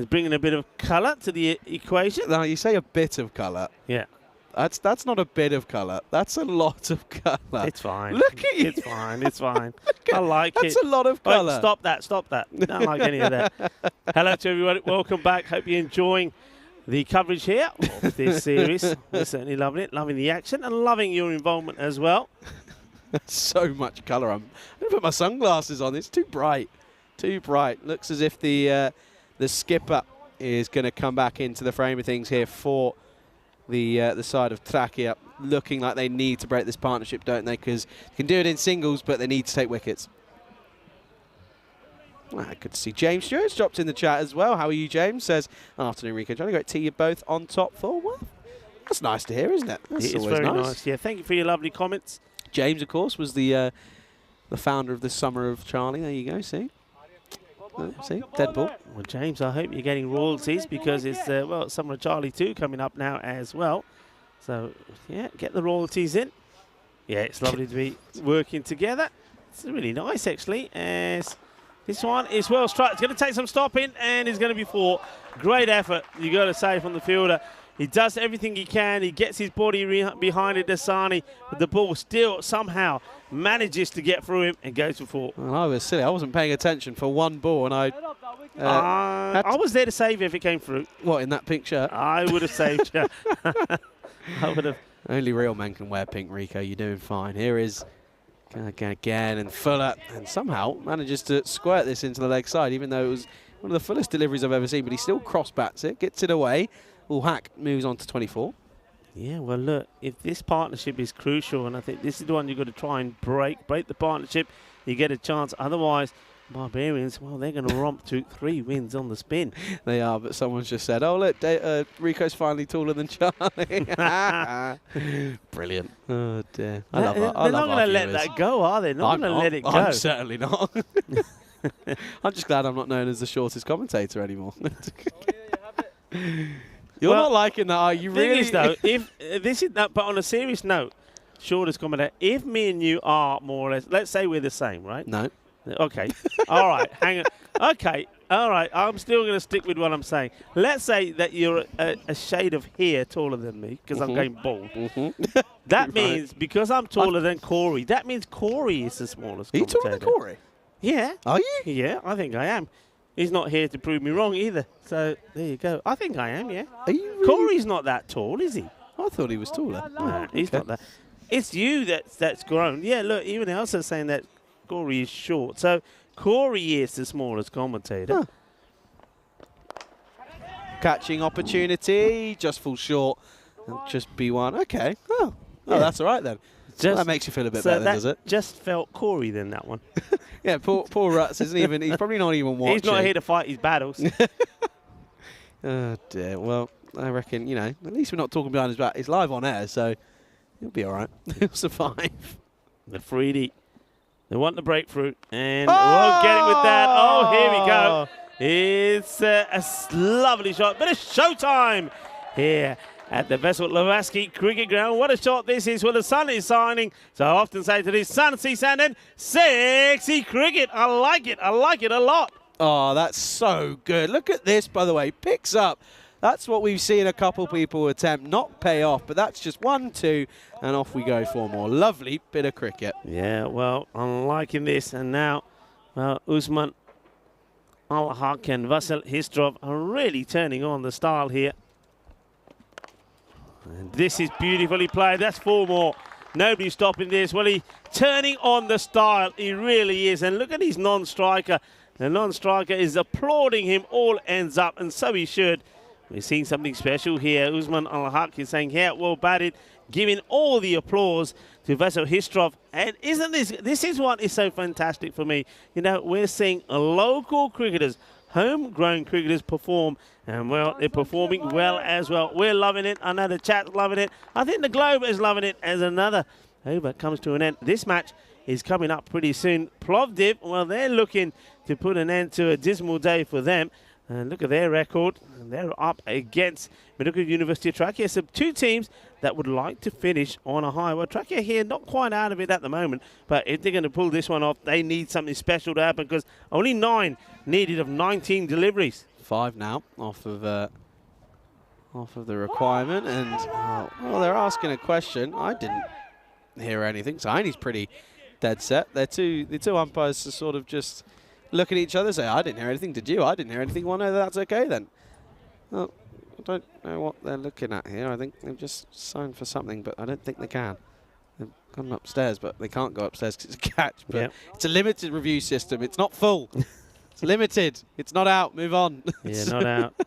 S5: bringing a bit of colour to the equation.
S1: Now you say a bit of colour.
S5: Yeah.
S1: That's not a bit of colour. That's a lot of colour.
S5: It's fine.
S1: Look at you.
S5: It's fine. It's fine. I like it.
S1: That's a lot of colour.
S5: Stop that. Stop that. Don't like any of that. Hello to everybody. Welcome back. Hope you're enjoying the coverage here of this series. We're certainly loving it. Loving the action and loving your involvement as well.
S1: So much colour. I'm going to put my sunglasses on. It's too bright. Too bright. Looks as if the skipper is going to come back into the frame of things here for the side of Trachea, looking like they need to break this partnership, don't they? Because you can do it in singles, but they need to take wickets. Good to see James Stewart's dropped in the chat as well. How are you, James? Says, afternoon, Rico. Trying to go to you both on top for. Well, that's nice to hear, isn't it? That's
S5: always very nice. Yeah, thank you for your lovely comments.
S1: James, of course, was the founder of the Summer of Charlie. There you go. See, dead ball.
S5: Well, James, I hope you're getting royalties because it's Summer of Charlie 2 coming up now as well. So yeah, get the royalties in. Yeah, it's lovely to be working together. It's really nice actually. As this one is well struck. It's going to take some stopping and it's going to be 4. Great effort, you got to say, from the fielder. He does everything he can. He gets his body behind it, Dasani, but the ball still somehow manages to get through him and goes for 4.
S1: Well, I was silly. I wasn't paying attention for one ball, and
S5: I was there to save if it came through.
S1: What, in that pink shirt?
S5: I would have saved you. I would have.
S1: Only real men can wear pink, Rico. You're doing fine. Here is again, and Fuller, and somehow manages to squirt this into the leg side, even though it was one of the fullest deliveries I've ever seen, but he still cross-bats it, gets it away. Hack moves on to 24.
S5: Yeah, well, look, if this partnership is crucial, and I think this is the one you've got to try and break the partnership, you get a chance. Otherwise, Barbarians, well, they're going to romp to 3 wins on the spin.
S1: They are, but someone's just said, oh, look, Rico's finally taller than Charlie. Brilliant. Oh, dear. I love it.
S5: They're not going to let that go, are they? Not going to let it go.
S1: I'm certainly not. I'm just glad I'm not known as the shortest commentator anymore. You're not liking that, are you? Really?
S5: Is, though, if this is that, but on a serious note, shortest commentator. If me and you are more or less, let's say we're the same, right?
S1: No.
S5: Okay. All right. Hang on. Okay. All right. I'm still going to stick with what I'm saying. Let's say that you're a shade of hair taller than me because I'm going bald. That means because I'm taller than Corey, that means Corey is the smallest.
S1: Are you taller than Corey?
S5: Yeah.
S1: Are you?
S5: Yeah, I think I am. He's not here to prove me wrong either. So there you go. I think I am, yeah.
S1: Are you really?
S5: Corey's not that tall, is he?
S1: I thought he was taller.
S5: No, he's not that. It's you that's grown. Yeah, look, even else is saying that Corey is short. So Corey is the smallest commentator.
S1: Huh. Catching opportunity. Just falls short. And just B1. Okay. Oh,
S5: Yeah.
S1: That's all right then. Well, that makes you feel a bit better, does it?
S5: Just felt Corey then, that one.
S1: Yeah, poor Ruts isn't even. He's probably not even watching.
S5: He's not here to fight his battles.
S1: Oh dear. Well, I reckon at least we're not talking behind his back. It's live on air, so He'll be all right. He'll survive.
S5: The 3D. They want the breakthrough, and won't get it with that. Oh, here we go. It's a lovely shot, but it's showtime here at the Vessel Lavaski Cricket Ground. What a shot this is when the sun is shining. So I often say to this, sun, sea, sand, and sexy cricket. I like it. I like it a lot.
S1: Oh, that's so good. Look at this, by the way. Picks up. That's what we've seen a couple people attempt, not pay off, but that's just 1, 2, and off we go for more. Lovely bit of cricket.
S5: Yeah, well, I'm liking this. And now, well, Usman Al-Haq and Vasil Histrov are really turning on the style here. And this is beautifully played. That's 4 more. Nobody's stopping this. Well, he's turning on the style. He really is. And look at his non-striker. The non-striker is applauding him all ends up, and so he should. We're seeing something special here. Usman Al-Haq is saying, yeah, well batted, giving all the applause to Vasil Histrov. And isn't this is what is so fantastic for me. You know, we're seeing local cricketers, homegrown cricketers perform, and well, they're performing well as well. We're loving it. I know the chat's loving it. I think the globe is loving it as another over comes to an end. This match is coming up pretty soon. Plovdiv, well, they're looking to put an end to a dismal day for them. And look at their record. And they're up against Medical University of Trakia. So 2 teams that would like to finish on a high. Well, Trakia here, not quite out of it at the moment. But if they're going to pull this one off, they need something special to happen, because only 9 needed of 19 deliveries.
S1: 5 now off of the requirement. And, well, they're asking a question. I didn't hear anything. Zainy's pretty dead set. The two umpires are sort of just look at each other, say, I didn't hear anything, did you? I didn't hear anything. Well, no, that's okay then. Well, I don't know what they're looking at here. I think they've just signed for something, but I don't think they can. They've gone upstairs, but they can't go upstairs because it's a catch. But It's a limited review system. It's not full. It's limited. It's not out. Move on.
S5: Yeah, not out.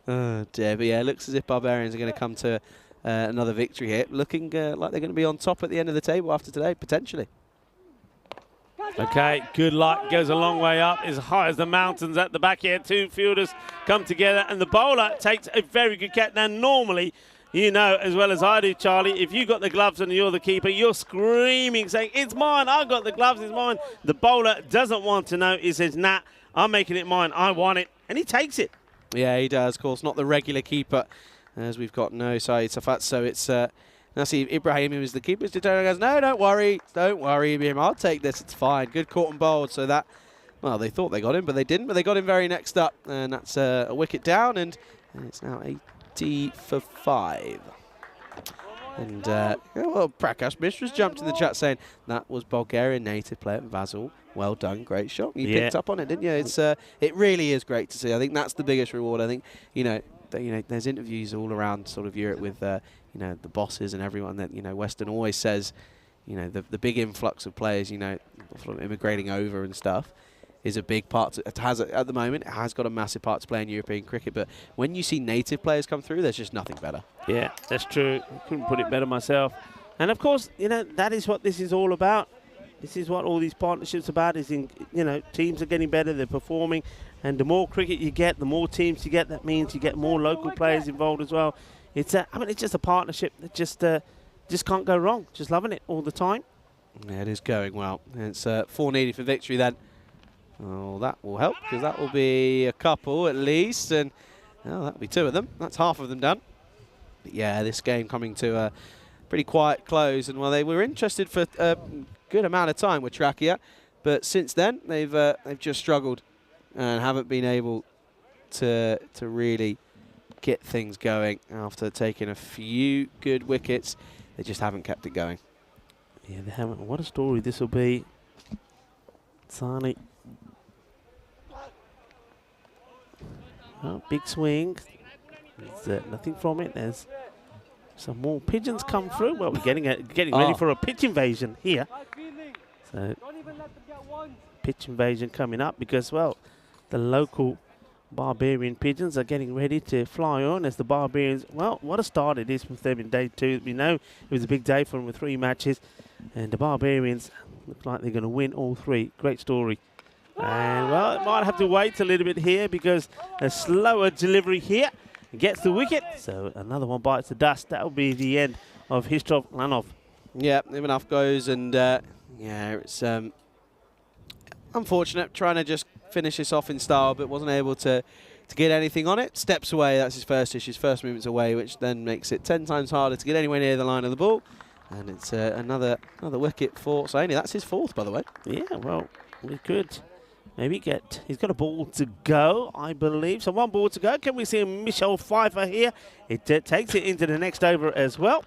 S1: Oh, dear. But yeah, it looks as if Barbarians are going to come to another victory here. Looking like they're going to be on top at the end of the table after today, potentially.
S5: Okay, good luck. Goes a long way up, as high as the mountains at the back here. 2 fielders come together, and the bowler takes a very good catch. Now, normally, you know as well as I do, Charlie, if you got the gloves and you're the keeper, you're screaming, saying, it's mine, I got the gloves, it's mine. The bowler doesn't want to know. He says, nah, I'm making it mine, I want it. And he takes it.
S1: Yeah, he does, of course. Not the regular keeper, as we've got no side Safat. So it's Nasib Ibrahim, who is the keeper, goes, no, don't worry, Ibrahim, I'll take this, it's fine. Good caught and bowled, so that, well, they thought they got him, but they didn't, but they got him very next up, and that's a wicket down, and it's now 80 for 5. And, well, Prakash Mishra's jumped in the chat saying, that was Bulgarian native player, Vasil. Well done, great shot. You picked up on it, didn't you? It's it really is great to see. I think that's the biggest reward. I think, there's interviews all around sort of Europe with, the bosses and everyone that, Western always says, the big influx of players, sort of immigrating over and stuff is a big part. It has, at the moment, it has got a massive part to play in European cricket. But when you see native players come through, there's just nothing better. Yeah,
S5: that's true. Couldn't put it better myself. And, of course, that is what this is all about. This is what all these partnerships are about, is, teams are getting better, they're performing. And the more cricket you get, the more teams you get. That means you get more local players involved as well. It's it's just a partnership that just can't go wrong. Just loving it all the time.
S1: Yeah, it is going well. It's 4 needed for victory then. Oh, that will help, because that will be a couple at least, and that'll be 2 of them. That's half of them done. But yeah, this game coming to a pretty quiet close, and well, they were interested for a good amount of time with Trakia, but since then they've just struggled and haven't been able to really get things going after taking a few good wickets. They just haven't kept it going.
S5: Yeah, they haven't. What a story this will be. Sani. Oh, big swing. There's nothing from it. There's some more pigeons come through. Well, we're getting ready for a pitch invasion here. So, pitch invasion coming up because, well, the local Barbarian pigeons are getting ready to fly on as the Barbarians, well, what a start it is for them in day 2. We know it was a big day for them with 3 matches, and the Barbarians look like they're going to win all 3. Great story. And, well, it might have to wait a little bit here because a slower delivery here gets the wicket. So another one bites the dust. That will be the end of Histrov Lanov.
S1: Yeah, Ivanov goes, and yeah, it's unfortunate trying to just finish this off in style, but wasn't able to get anything on it. Steps away, that's his first issue, his first movement's away, which then makes it 10 times harder to get anywhere near the line of the ball. And it's another wicket for Saini. That's his fourth, by the way.
S5: Yeah, well, we could maybe get... He's got a ball to go, I believe. So 1 ball to go. Can we see Michelle Pfeiffer here? It takes it into the next over as well.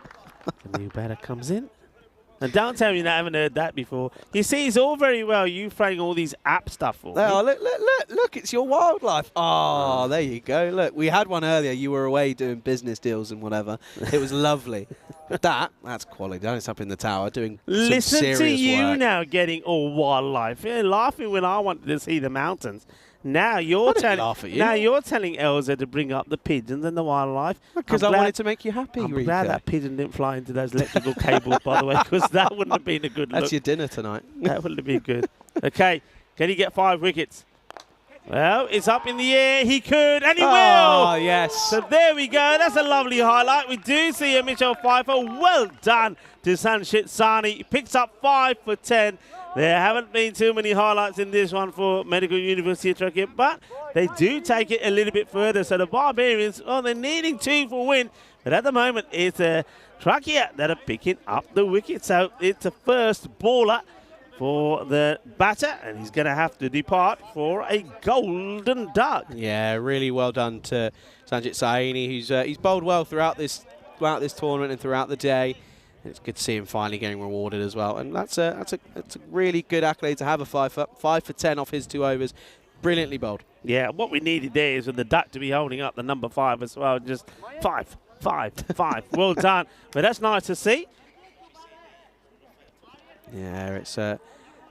S5: The new batter comes in. And don't tell me you haven't heard that before. You see, it's all very well you throwing all these app stuff for me.
S1: Oh, look, it's your wildlife. Oh, there you go. Look, we had one earlier. You were away doing business deals and whatever. It was lovely. That's quality. That's up in the tower doing some serious work.
S5: Listen to you now getting all wildlife. You're laughing when I wanted to see the mountains. Now you're telling Elsa to bring up the pigeons and the wildlife.
S1: Because I wanted to make you happy,
S5: I'm
S1: Rico.
S5: glad that pigeon didn't fly into those electrical cables, by the way, because that wouldn't have been a good look.
S1: That's your dinner tonight.
S5: That wouldn't have been good. Okay, can he get 5 wickets? Well, it's up in the air. He could, and he will.
S1: Oh, yes.
S5: So there we go. That's a lovely highlight. We do see a Michelle Pfeiffer. Well done to Sanchit Sani. He picks up 5 for 10. There haven't been too many highlights in this one for Medical University of Turkey, but they do take it a little bit further. So the Barbarians, they're needing 2 for win, but at the moment it's Trakia that are picking up the wicket. So it's the first bowler for the batter, and he's going to have to depart for a golden duck.
S1: Yeah, really well done to Sanjit Saini, who's he's bowled well throughout this tournament and throughout the day. It's good to see him finally getting rewarded as well, and that's a really good accolade to have. A 5 for 10 off his 2 overs, brilliantly bowled.
S5: Yeah, what we needed there is for the duck to be holding up the number 5 as well. Just 5, 5, 5. Well done, but that's nice to see.
S1: Yeah, it's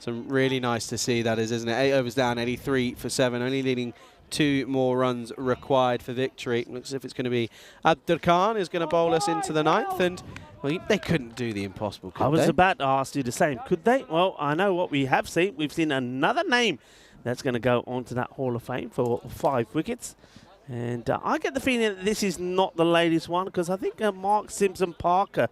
S1: really nice to see, that is, isn't it? 8 overs down, 83 for 7, only needing 2 more runs required for victory. Looks as if it's going to be Abdur Khan who's going to bowl us into the 9th, and well, they couldn't do the impossible, could they?
S5: I was about to ask you the same. Could they? Well, I know what we have seen. We've seen another name that's going to go onto that Hall of Fame for 5 wickets. And I get the feeling that this is not the latest one, because I think Mark Simpson-Parker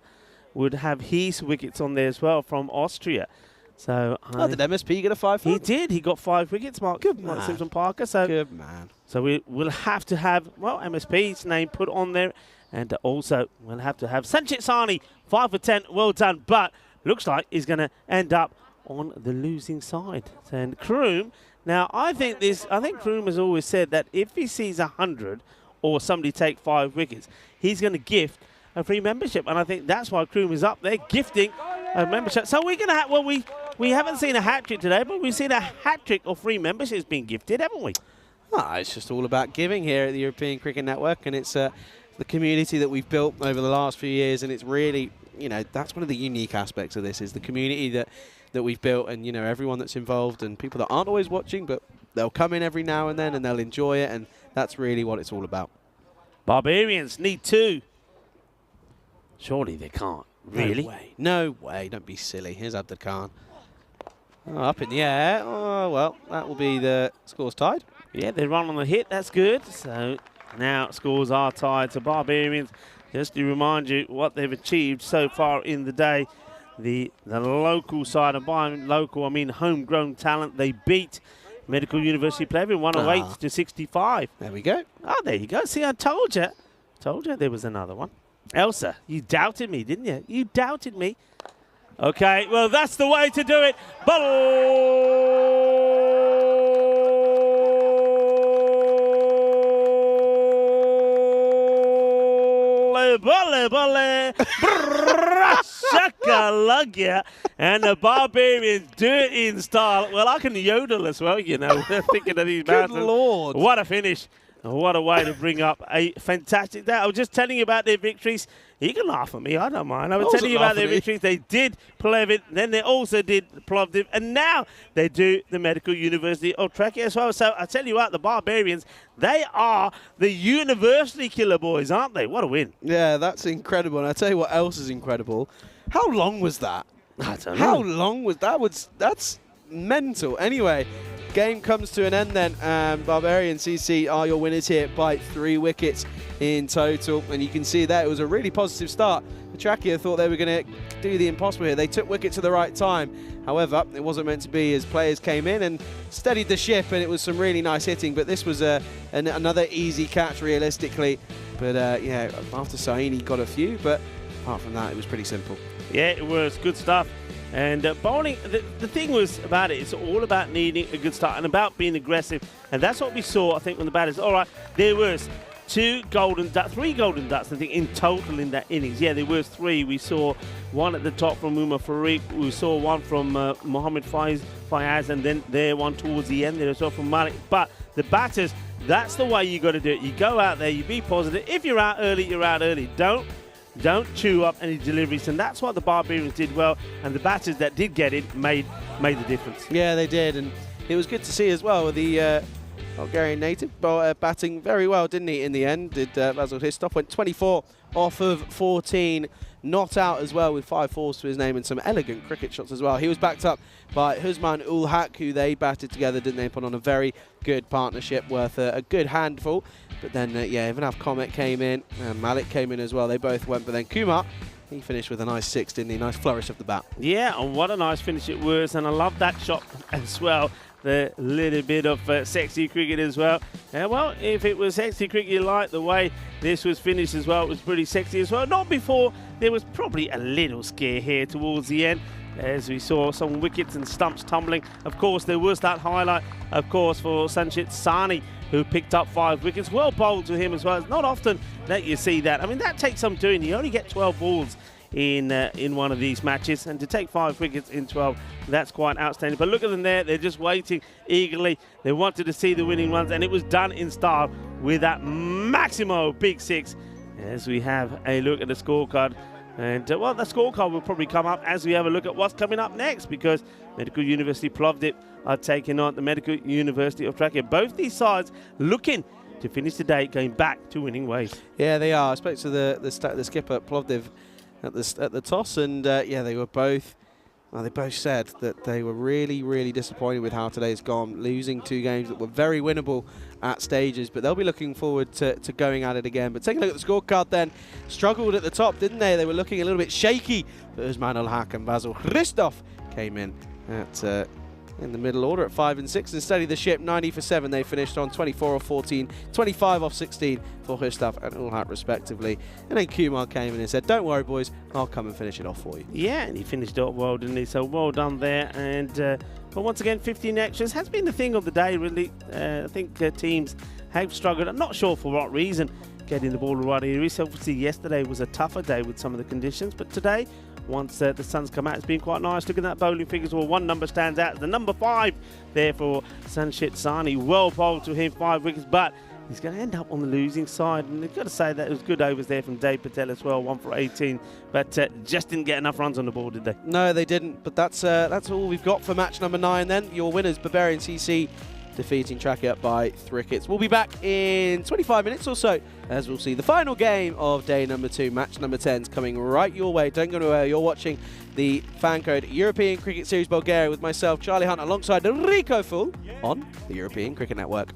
S5: would have his wickets on there as well from Austria. So
S1: did MSP get a 5 for?
S5: He did. He got 5 wickets, Mark Simpson-Parker. So
S1: good man.
S5: So we will have to have, well, MSP's name put on there. And also, we'll have to have Sanchit Sani, 5 for 10, well done. But looks like he's going to end up on the losing side. And Kroom, now I think Kroom has always said that if he sees 100 or somebody take 5 wickets, he's going to gift a free membership. And I think that's why Kroom is up there gifting a membership. So we're going to have, well, we haven't seen a hat-trick today, but we've seen a hat-trick of free memberships being gifted, haven't we?
S1: It's just all about giving here at the European Cricket Network, and it's the community that we've built over the last few years, and it's really, that's one of the unique aspects of this, is the community that we've built, and, everyone that's involved, and people that aren't always watching, but they'll come in every now and then, and they'll enjoy it, and that's really what it's all about.
S5: Barbarians need 2. Surely they can't. Really?
S1: No way. Don't be silly. Here's Abdur Khan. Oh, up in the air. Oh, well, that will be the scores tied.
S5: Yeah, they run on the hit. That's good. So now scores are tied. So Barbarians, just to remind you what they've achieved so far in the day, the local side, and by local I mean homegrown talent, they beat Medical University Plevin 108 to 65.
S1: There we go.
S5: Oh, there you go. See, I told you. Told you there was another one. Elsa, you doubted me, didn't you? You doubted me. Okay, well, that's the way to do it. Shakalugya, and the Barbarians do it in style. Well, I can yodel as well, thinking of these mountains.
S1: Good Lord.
S5: What a finish. What a way to bring up a fantastic day. I was just telling you about their victories. You can laugh at me, I don't mind. I was telling you about their victories. They did Plevin, then they also did Plovdiv, and now they do the Medical University of Trakia as well. So I tell you what, the Barbarians, they are the university killer boys, aren't they? What a win.
S1: Yeah, that's incredible. And I tell you what else is incredible. How long was that?
S5: I don't know.
S1: How long was that? That's mental. Anyway, game comes to an end then. Barbarian CC are your winners here by 3 wickets. in total, and you can see that it was a really positive start. The Trachea thought they were going to do the impossible here. They took wickets at the right time. However, it wasn't meant to be as players came in and steadied the ship, and it was some really nice hitting, but this was another easy catch realistically. But yeah, after Saini got a few, but apart from that, it was pretty simple.
S5: Yeah, it was good stuff. And bowling, the thing was about it, it's all about needing a good start and about being aggressive. And that's what we saw, I think, when the batters, all right, there was three golden ducks, I think, in total in that innings. Yeah, there was three. We saw one at the top from Umar Farid. We saw one from Mohammed Fayaz, and then there one towards the end there as well from Malik. But the batters, that's the way you got to do it. You go out there, you be positive. If you're out early, you're out early. Don't chew up any deliveries, and that's what the Barbarians did well, and the batters that did get it made the difference.
S1: Yeah, they did, and it was good to see as well the Bulgarian native batting very well, didn't he, in the end? Did Basil Histov went 24 off of 14, not out as well with 5 fours to his name and some elegant cricket shots as well. He was backed up by Husman Ul Haq, who they batted together, didn't they, put on a very good partnership worth a good handful. But then, yeah, Ivanav Komet came in, and Malik came in as well. They both went, but then Kumar, he finished with a nice 6, didn't he? Nice flourish of the bat.
S5: Yeah, and what a nice finish it was, and I love that shot as well. The little bit of sexy cricket as well. Well, if it was sexy cricket you like, the way this was finished as well, it was pretty sexy as well. Not before, there was probably a little scare here towards the end, as we saw some wickets and stumps tumbling. Of course, there was that highlight, of course, for Sanchit Sani, who picked up 5 wickets. Well bowled to him as well. It's not often that you see that. I mean, that takes some doing. You only get 12 balls in one of these matches, and to take 5 wickets in 12, that's quite outstanding. But look at them there. They're just waiting eagerly. They wanted to see the winning runs, and it was done in style with that Maximo big 6. As we have a look at the scorecard. And, well, the scorecard will probably come up as we have a look at what's coming up next, because Medical University Plovdiv are taking on the Medical University of Trachea. Both these sides looking to finish the day going back to winning ways.
S1: Yeah, they are. I spoke to the skipper at Plovdiv at the toss, and yeah, they were both. Well, they both said that they were really, really disappointed with how today's gone, losing 2 games that were very winnable at stages, but they'll be looking forward to going at it again. But take a look at the scorecard then. Struggled at the top, didn't they? They were looking a little bit shaky, but Usman Al-Haq and Basil Christoph came in at in the middle order at 5 and 6 and steadied the ship. 90 for 7 they finished on, 24 off 14, 25 off 16 for Christoph and Ulhat respectively. And then Kumar came in and said, don't worry boys, I'll come and finish it off for you.
S5: Yeah, and he finished up well, didn't he? So well done there. And but once again, 15 extras has been the thing of the day, really. I think teams have struggled. I'm not sure for what reason getting the ball right here. Obviously yesterday was a tougher day with some of the conditions, but today, once the sun's come out, it's been quite nice. Look at that bowling figures. Well, one number stands out. The number 5 there for Sanchit Sani. Well bowled to him, 5 wickets, but he's going to end up on the losing side. And they've got to say that it was good overs there from Dave Patel as well, 1 for 18. But just didn't get enough runs on the board, did they?
S1: No, they didn't. But that's all we've got for match number 9 then. Your winners, Barbarian CC, defeating Trachea by 3 wickets. We'll be back in 25 minutes or so as we'll see the final game of day number 2. Match number 10 is coming right your way. Don't go anywhere. You're watching the FanCode European Cricket Series Bulgaria with myself, Charlie Hunt, alongside Rico Full on the European Cricket Network.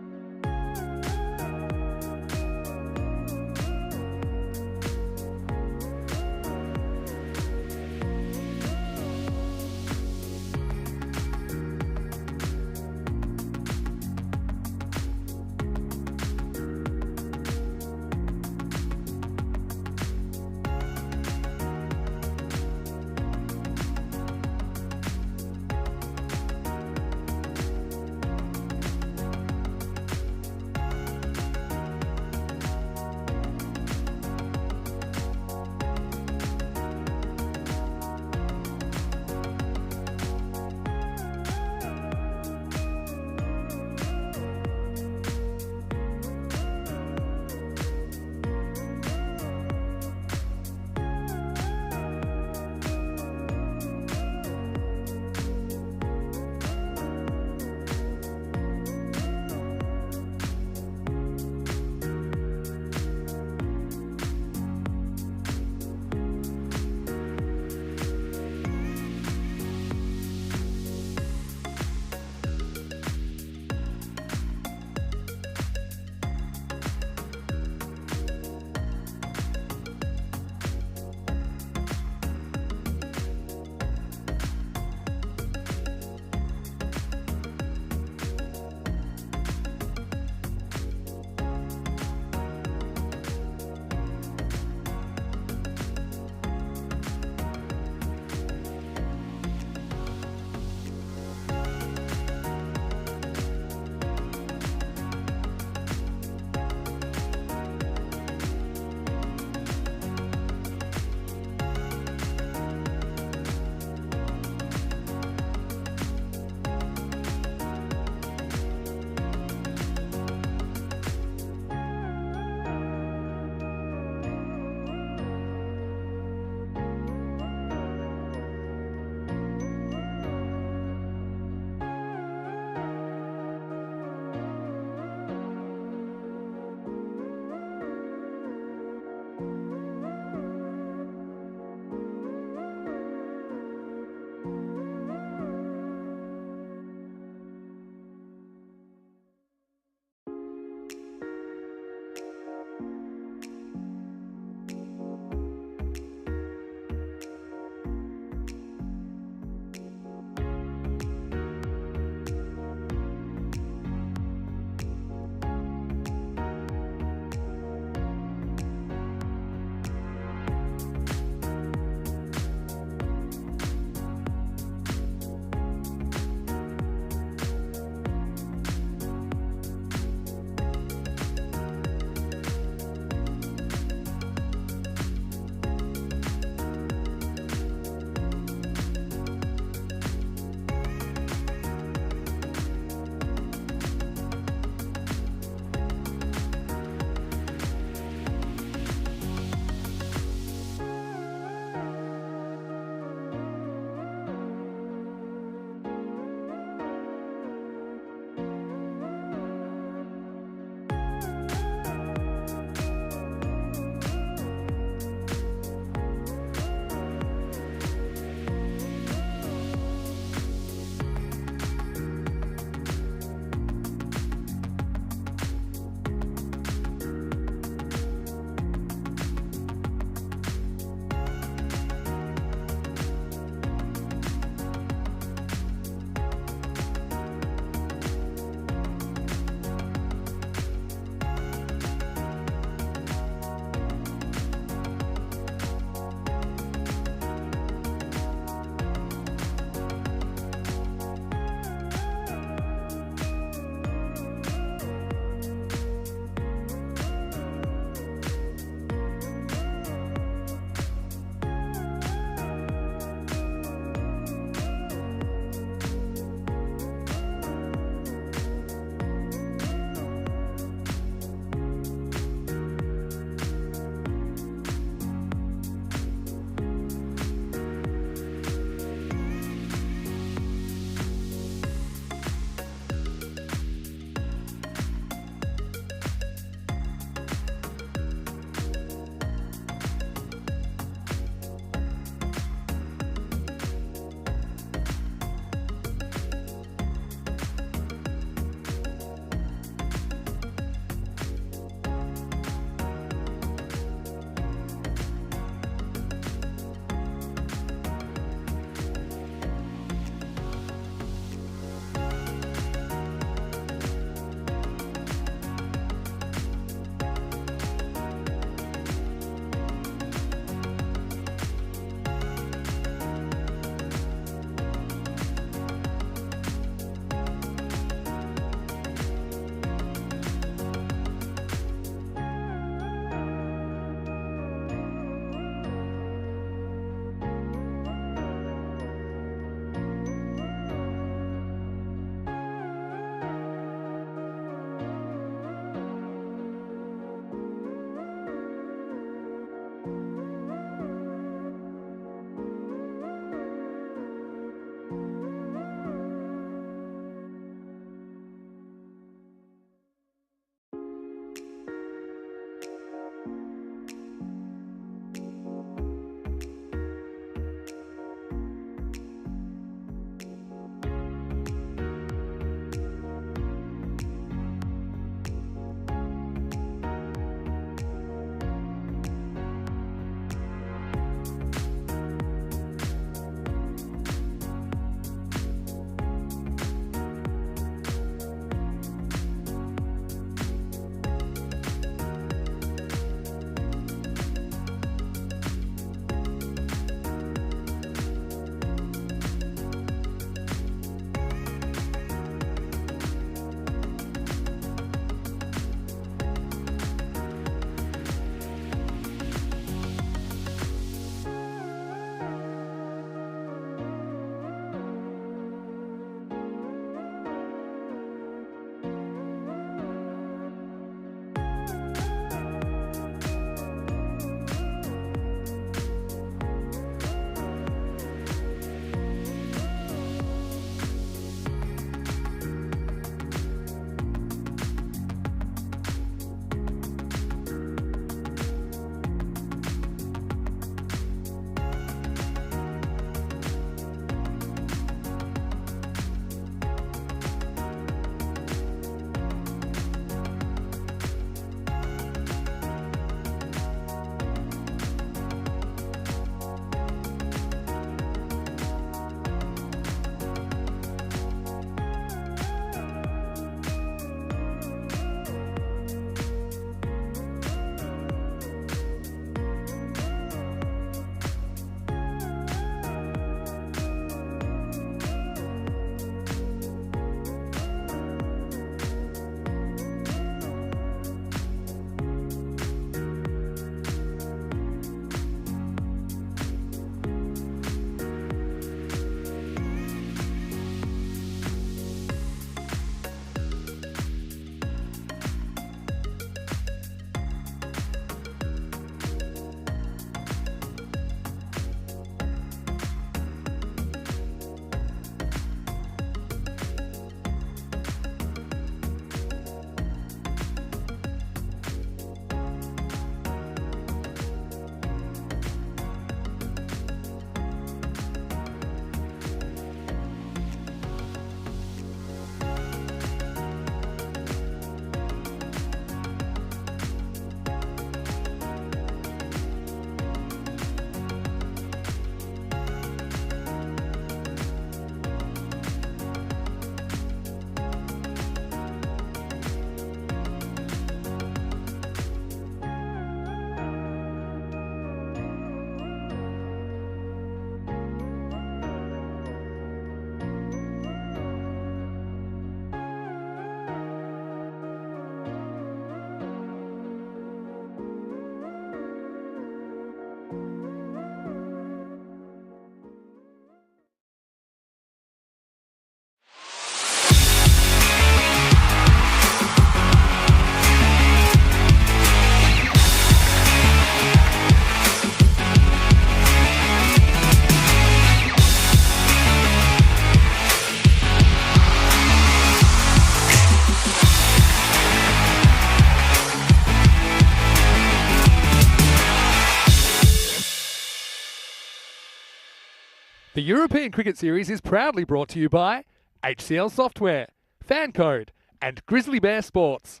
S2: The European Cricket Series is proudly brought to you by HCL Software, FanCode, and Grizzly Bear Sports.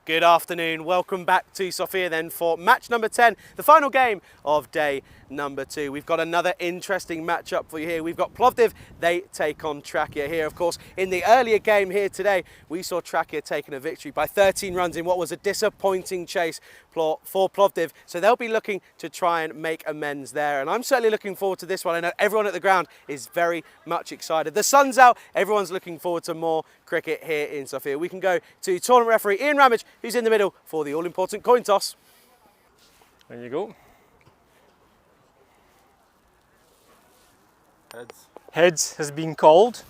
S1: Good afternoon. Welcome back to Sofia then for match number 10, the final game of day number 2. We've got another interesting matchup for you here. We've got Plovdiv. They take on Trakia here. Of course, in the earlier game here today, we saw Trakia taking a victory by 13 runs in what was a disappointing chase for Plovdiv. So they'll be looking to try and make amends there. And I'm certainly looking forward to this one. I know everyone at the ground is very much excited. The sun's out. Everyone's looking forward to more cricket here in Sofia. We can go to tournament referee Ian Ramage, who's in the middle for the all-important coin toss.
S3: There you go.
S4: Heads.
S3: Heads has been called.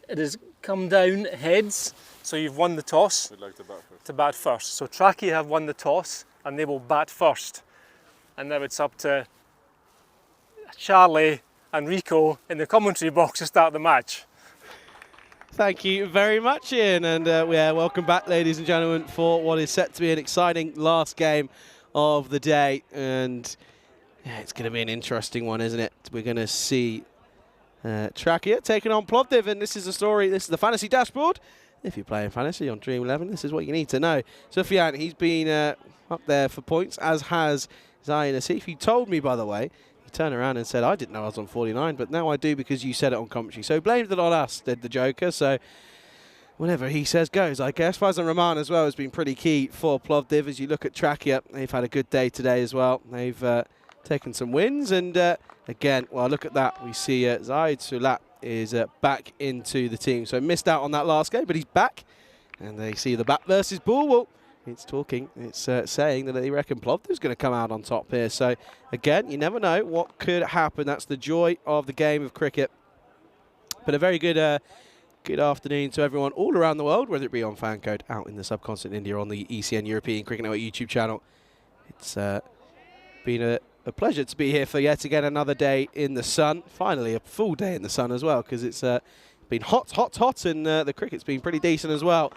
S3: It has come down heads, so you've won the toss.
S4: We'd like to bat first.
S3: To bat first. So Trakia have won the toss and they will bat first. And now it's up to Charlie and Rico in the commentary box to start the match.
S6: Thank you very much, Ian, and yeah, welcome back, ladies and gentlemen, for what is set to be an exciting last game of the day. And yeah, it's going to be an interesting one, isn't it? We're going to see Trakia taking on Plovdiv, and this is the story. This is the fantasy dashboard. If you're playing fantasy on Dream 11, this is what you need to know. Sufyan, he's been up there for points, as has Zayn Asif. He told me, by the way, he turned around and said, I didn't know I was on 49, but now I do because you said it on commentary. So blamed it on us, did the Joker. So whatever he says goes, I guess. Faizan Rahman as well has been pretty key for Plovdiv. As you look at Trakia, they've had a good day today as well. They've taken some wins, and again, well, look at that. We see Zaid Sulat is back into the team. So missed out on that last game, but he's back. And they see the bat versus ball. Well, it's saying that they reckon Plovdiv's going to come out on top here. So again, you never know what could happen. That's the joy of the game of cricket. But a very good good afternoon to everyone all around the world, whether it be on FanCode, out in the subcontinent India, on the ECN European Cricket Network YouTube channel. It's been a pleasure to be here for yet again another day in the sun. Finally, a full day in the sun as well, because it's been hot, and the cricket's been pretty decent as well.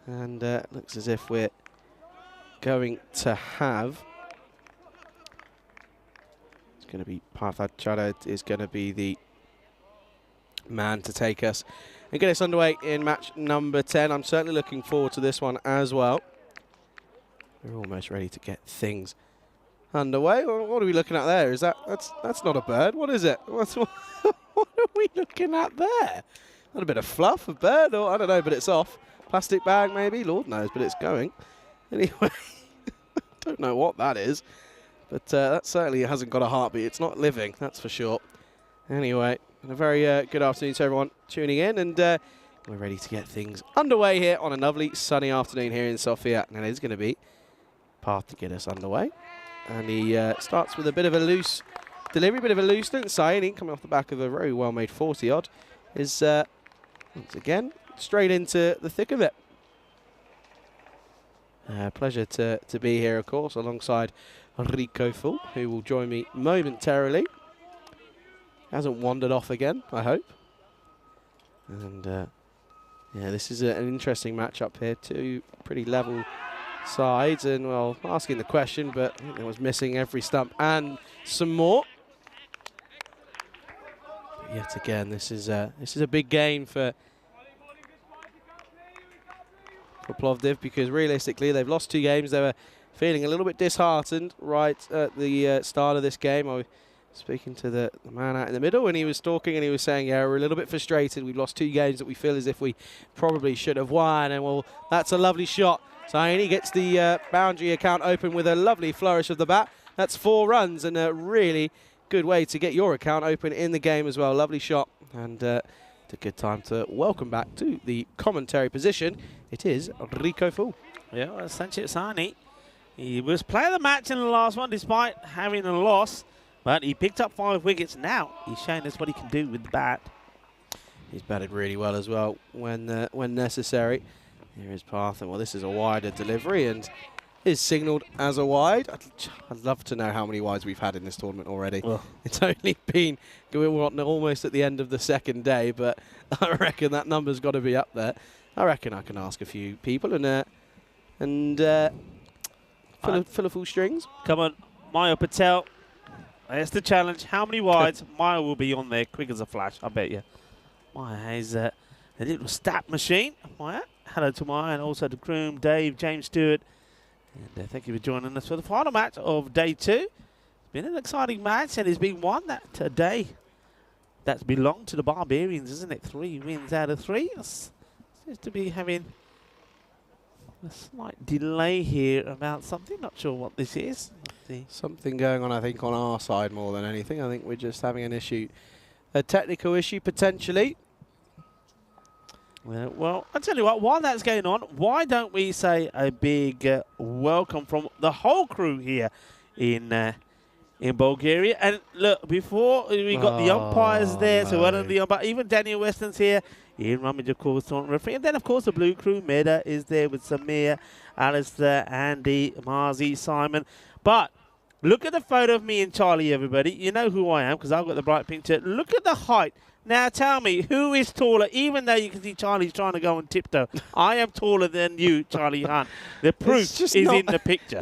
S6: And looks as if we're going to have... It's going to be Parthad Chadad is going to be the man to take us and get us underway in match number 10. I'm certainly looking forward to this one as well. We're almost ready to get things underway. What are we looking at there? Is that's not a bird? What is it? What are we looking at there? Not a bit of fluff, a bird, or I don't know, but it's off. Plastic bag maybe? Lord knows, but it's going. Anyway, don't know what that is, but that certainly hasn't got a heartbeat. It's not living, that's for sure. Anyway, a very good afternoon to everyone tuning in, and we're ready to get things underway here on a lovely sunny afternoon here in Sofia. And it is going to be Path to get us underway. And he starts with a bit of a loose delivery, bit of a looseness. Saini, coming off the back of a very well-made 40-odd, is once again straight into the thick of it. Pleasure to be here, of course, alongside Rico Full, who will join me momentarily. Hasn't wandered off again, I hope. And yeah, this is an interesting matchup here. Two pretty level sides, and well, asking the question, but I think it was missing every stump and some more. But yet again, this is a big game for Plovdiv, because realistically they've lost 2 games. They were feeling a little bit disheartened right at the start of this game. I was speaking to the man out in the middle, and he was talking and he was saying, yeah, we're a little bit frustrated. We've lost 2 games that we feel as if we probably should have won. And well, that's a lovely shot. Saini gets the boundary account open with a lovely flourish of the bat. That's 4 runs, and a really good way to get your account open in the game as well. Lovely shot, and it's a good time to welcome back to the commentary position. It is Rico Full.
S5: Yeah, well, Sanchit Saini. He was player of the match in the last one, despite having a loss, but he picked up 5 wickets. Now he's showing us what he can do with the bat.
S6: He's batted really well as well when necessary. Here is Path, and well, this is a wider delivery and is signalled as a wide. I'd love to know how many wides we've had in this tournament already. Ugh. It's only been almost at the end of the second day, but I reckon that number's got to be up there. I reckon I can ask a few people and fill a full strings.
S5: Come on, Maya Patel. That's the challenge. How many wides? Maya will be on there quick as a flash, I bet you. Maya is a little stat machine. Maya, hello to Maya and also to Groom, Dave, James Stewart. And thank you for joining us for the final match of day 2. It's been an exciting match and it's been one that today that's belonged to the Barbarians, isn't it? 3 wins out of 3. Seems to be having a slight delay here about something. Not sure what this is.
S6: Something going on, I think, on our side more than anything. I think we're just having an issue, a technical issue potentially.
S5: Well, I'll tell you what, while that's going on, why don't we say a big welcome from the whole crew here in Bulgaria. And look, before we got the umpires there, so one of the umpires, even Daniel Weston's here, Ian Rummage, of course, on referee. And then, of course, the blue crew, Meda is there with Samir, Alistair, Andy, Marzi, Simon. But look at the photo of me and Charlie, everybody. You know who I am because I've got the bright pink shirt. Look at the height. Now tell me, who is taller? Even though you can see Charlie's trying to go on tiptoe, I am taller than you, Charlie Hunt. The proof is in the picture.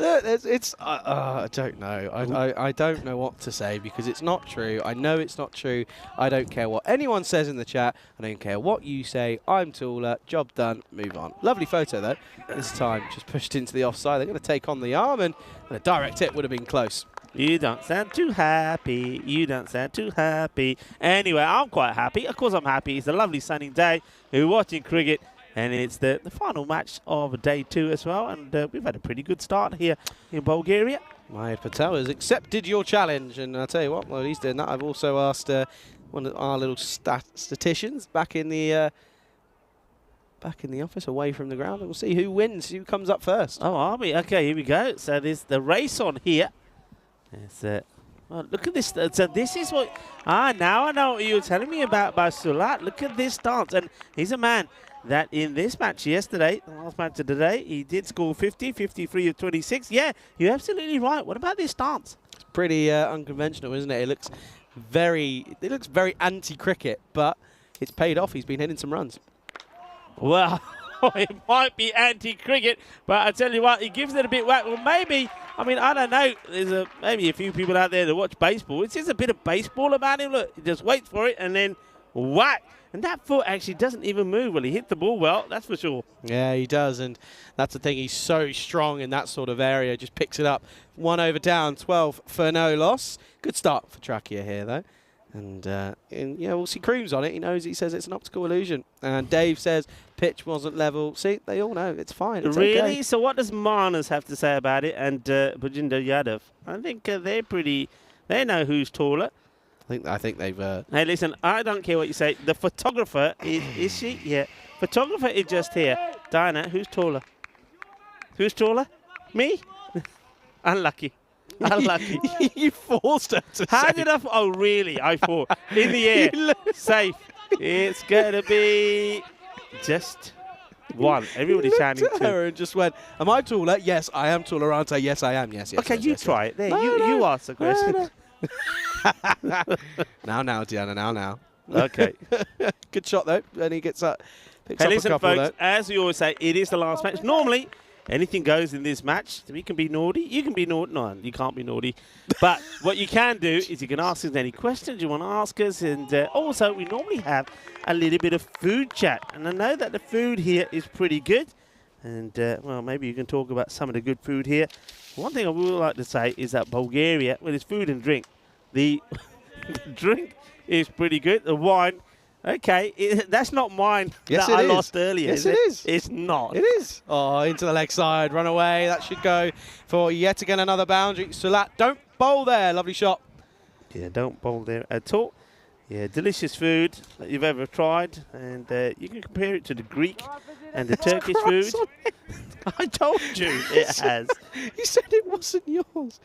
S6: I don't know. I don't know what to say because it's not true. I know it's not true. I don't care what anyone says in the chat. I don't care what you say. I'm taller. Job done. Move on. Lovely photo, though. This time, just pushed into the offside. They're going to take on the arm, and a direct hit would have been close.
S5: You don't sound too happy. You don't sound too happy. Anyway, I'm quite happy. Of course I'm happy. It's a lovely sunny day. We're watching cricket, and it's the final match of day 2 as well. And we've had a pretty good start here in Bulgaria.
S6: Mahir Patel has accepted your challenge, and I'll tell you what, while he's doing that, I've also asked one of our little statisticians back in the office, away from the ground, and we'll see who wins, who comes up first.
S5: Oh, are we? Okay, here we go. So there's the race on here. Well, look at this. So this is what... now I know what you were telling me about Sulat. Look at this dance. And he's a man that in this match yesterday, the last match of the day, he did score 50, 53 of 26. Yeah, you're absolutely right. What about this dance?
S6: It's pretty unconventional, isn't it? It looks very anti-cricket, but it's paid off. He's been hitting some runs.
S5: Well, it might be anti-cricket, but I tell you what, he gives it a bit whack. Well, maybe... I mean, I don't know. There's maybe a few people out there that watch baseball. It's just a bit of baseball about him. Look, he just waits for it and then whack. And that foot actually doesn't even move. Well, he hit the ball well, that's for sure.
S6: Yeah, he does. And that's the thing. He's so strong in that sort of area. Just picks it up. 1 over down, 12 for no loss. Good start for Trakia here, though. And yeah, we'll see Crooms on it. He says it's an optical illusion. And Dave says pitch wasn't level. See, they all know it's fine. It's
S5: really?
S6: Okay.
S5: So what does Manas have to say about it? And Bhajinder Yadav? I think they're pretty. They know who's taller.
S6: I think they've.
S5: Hey, listen, I don't care what you say. The photographer is she? Yeah. Photographer is just here. Diana, who's taller? Who's taller? Me? Unlucky. Unlucky.
S6: You forced her to
S5: How
S6: say.
S5: did I... Oh, really? I thought. In the air. Safe. It's going to be just 1. Everybody's sounding 2.
S6: Her and just went, am I taller? Yes, I am taller, aren't I? Yes, I am. Yes, yes.
S5: Okay,
S6: yes,
S5: you
S6: yes,
S5: try
S6: yes.
S5: it. There,
S6: No,
S5: you ask the question.
S6: Now, Diana, now.
S5: Okay.
S6: Good shot, though. And he gets up. Picks
S5: Hey,
S6: up
S5: listen,
S6: a couple,
S5: folks, as we always say, it is the last match. Normally, anything goes in this match. We can be naughty. You can be naughty. No, you can't be naughty. But what you can do is you can ask us any questions you want to ask us. And also, we normally have a little bit of food chat. And I know that the food here is pretty good. And, well, maybe you can talk about some of the good food here. One thing I would like to say is that Bulgaria, well, it's food and drink. The drink is pretty good. The wine, okay, that's not mine
S6: Yes,
S5: that I
S6: it is.
S5: lost earlier.
S6: Yes,
S5: is
S6: it
S5: it
S6: is.
S5: It's not.
S6: It is. Oh, into the leg side, run away. That should go for yet again another boundary. Sulat, don't bowl there. Lovely shot.
S5: Yeah, don't bowl there at all. Yeah, delicious food that you've ever tried. And you can compare it to the Greek and the Turkish food. I told you it has.
S6: You said it wasn't yours.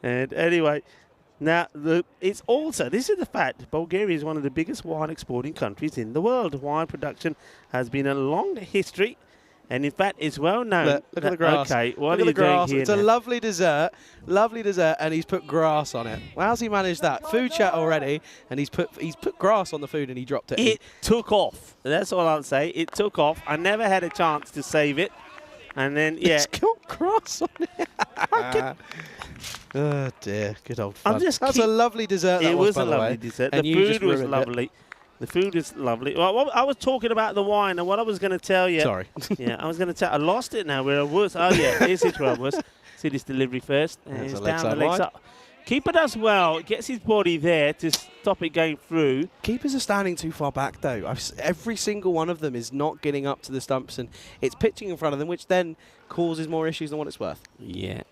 S5: And anyway, now it's also, this is the fact, Bulgaria is one of the biggest wine exporting countries in the world. Wine production has been a long history, and in fact, it's well known.
S6: Look at the grass.
S5: Okay, what
S6: Look
S5: are
S6: at
S5: you
S6: the grass.
S5: doing here
S6: It's
S5: now?
S6: a lovely dessert, and he's put grass on it. Well, how's he managed that? Food chat already, and he's put grass on the food, and he dropped it.
S5: It took off. That's all I'll say. It took off. I never had a chance to save it. And then, yeah.
S6: It's got grass on it. Oh dear, good old fun. That's a lovely dessert.
S5: It was
S6: by
S5: a
S6: the way.
S5: lovely dessert.
S6: And
S5: The
S6: you just
S5: food was
S6: ruined it.
S5: lovely. The food is lovely. Well, I was talking about the wine, and what I was going to tell you.
S6: Sorry.
S5: Yeah, I was going to tell. I lost it now. Where I was. Oh yeah, this is where I was. See this delivery first.
S6: There's
S5: It's
S6: a leg
S5: down
S6: side
S5: the legs
S6: wide.
S5: up. Keeper does well. Gets his body there to stop it going through.
S6: Keepers are standing too far back, though. Every single one of them is not getting up to the stumps, and it's pitching in front of them, which then causes more issues than what it's worth.
S5: Yeah,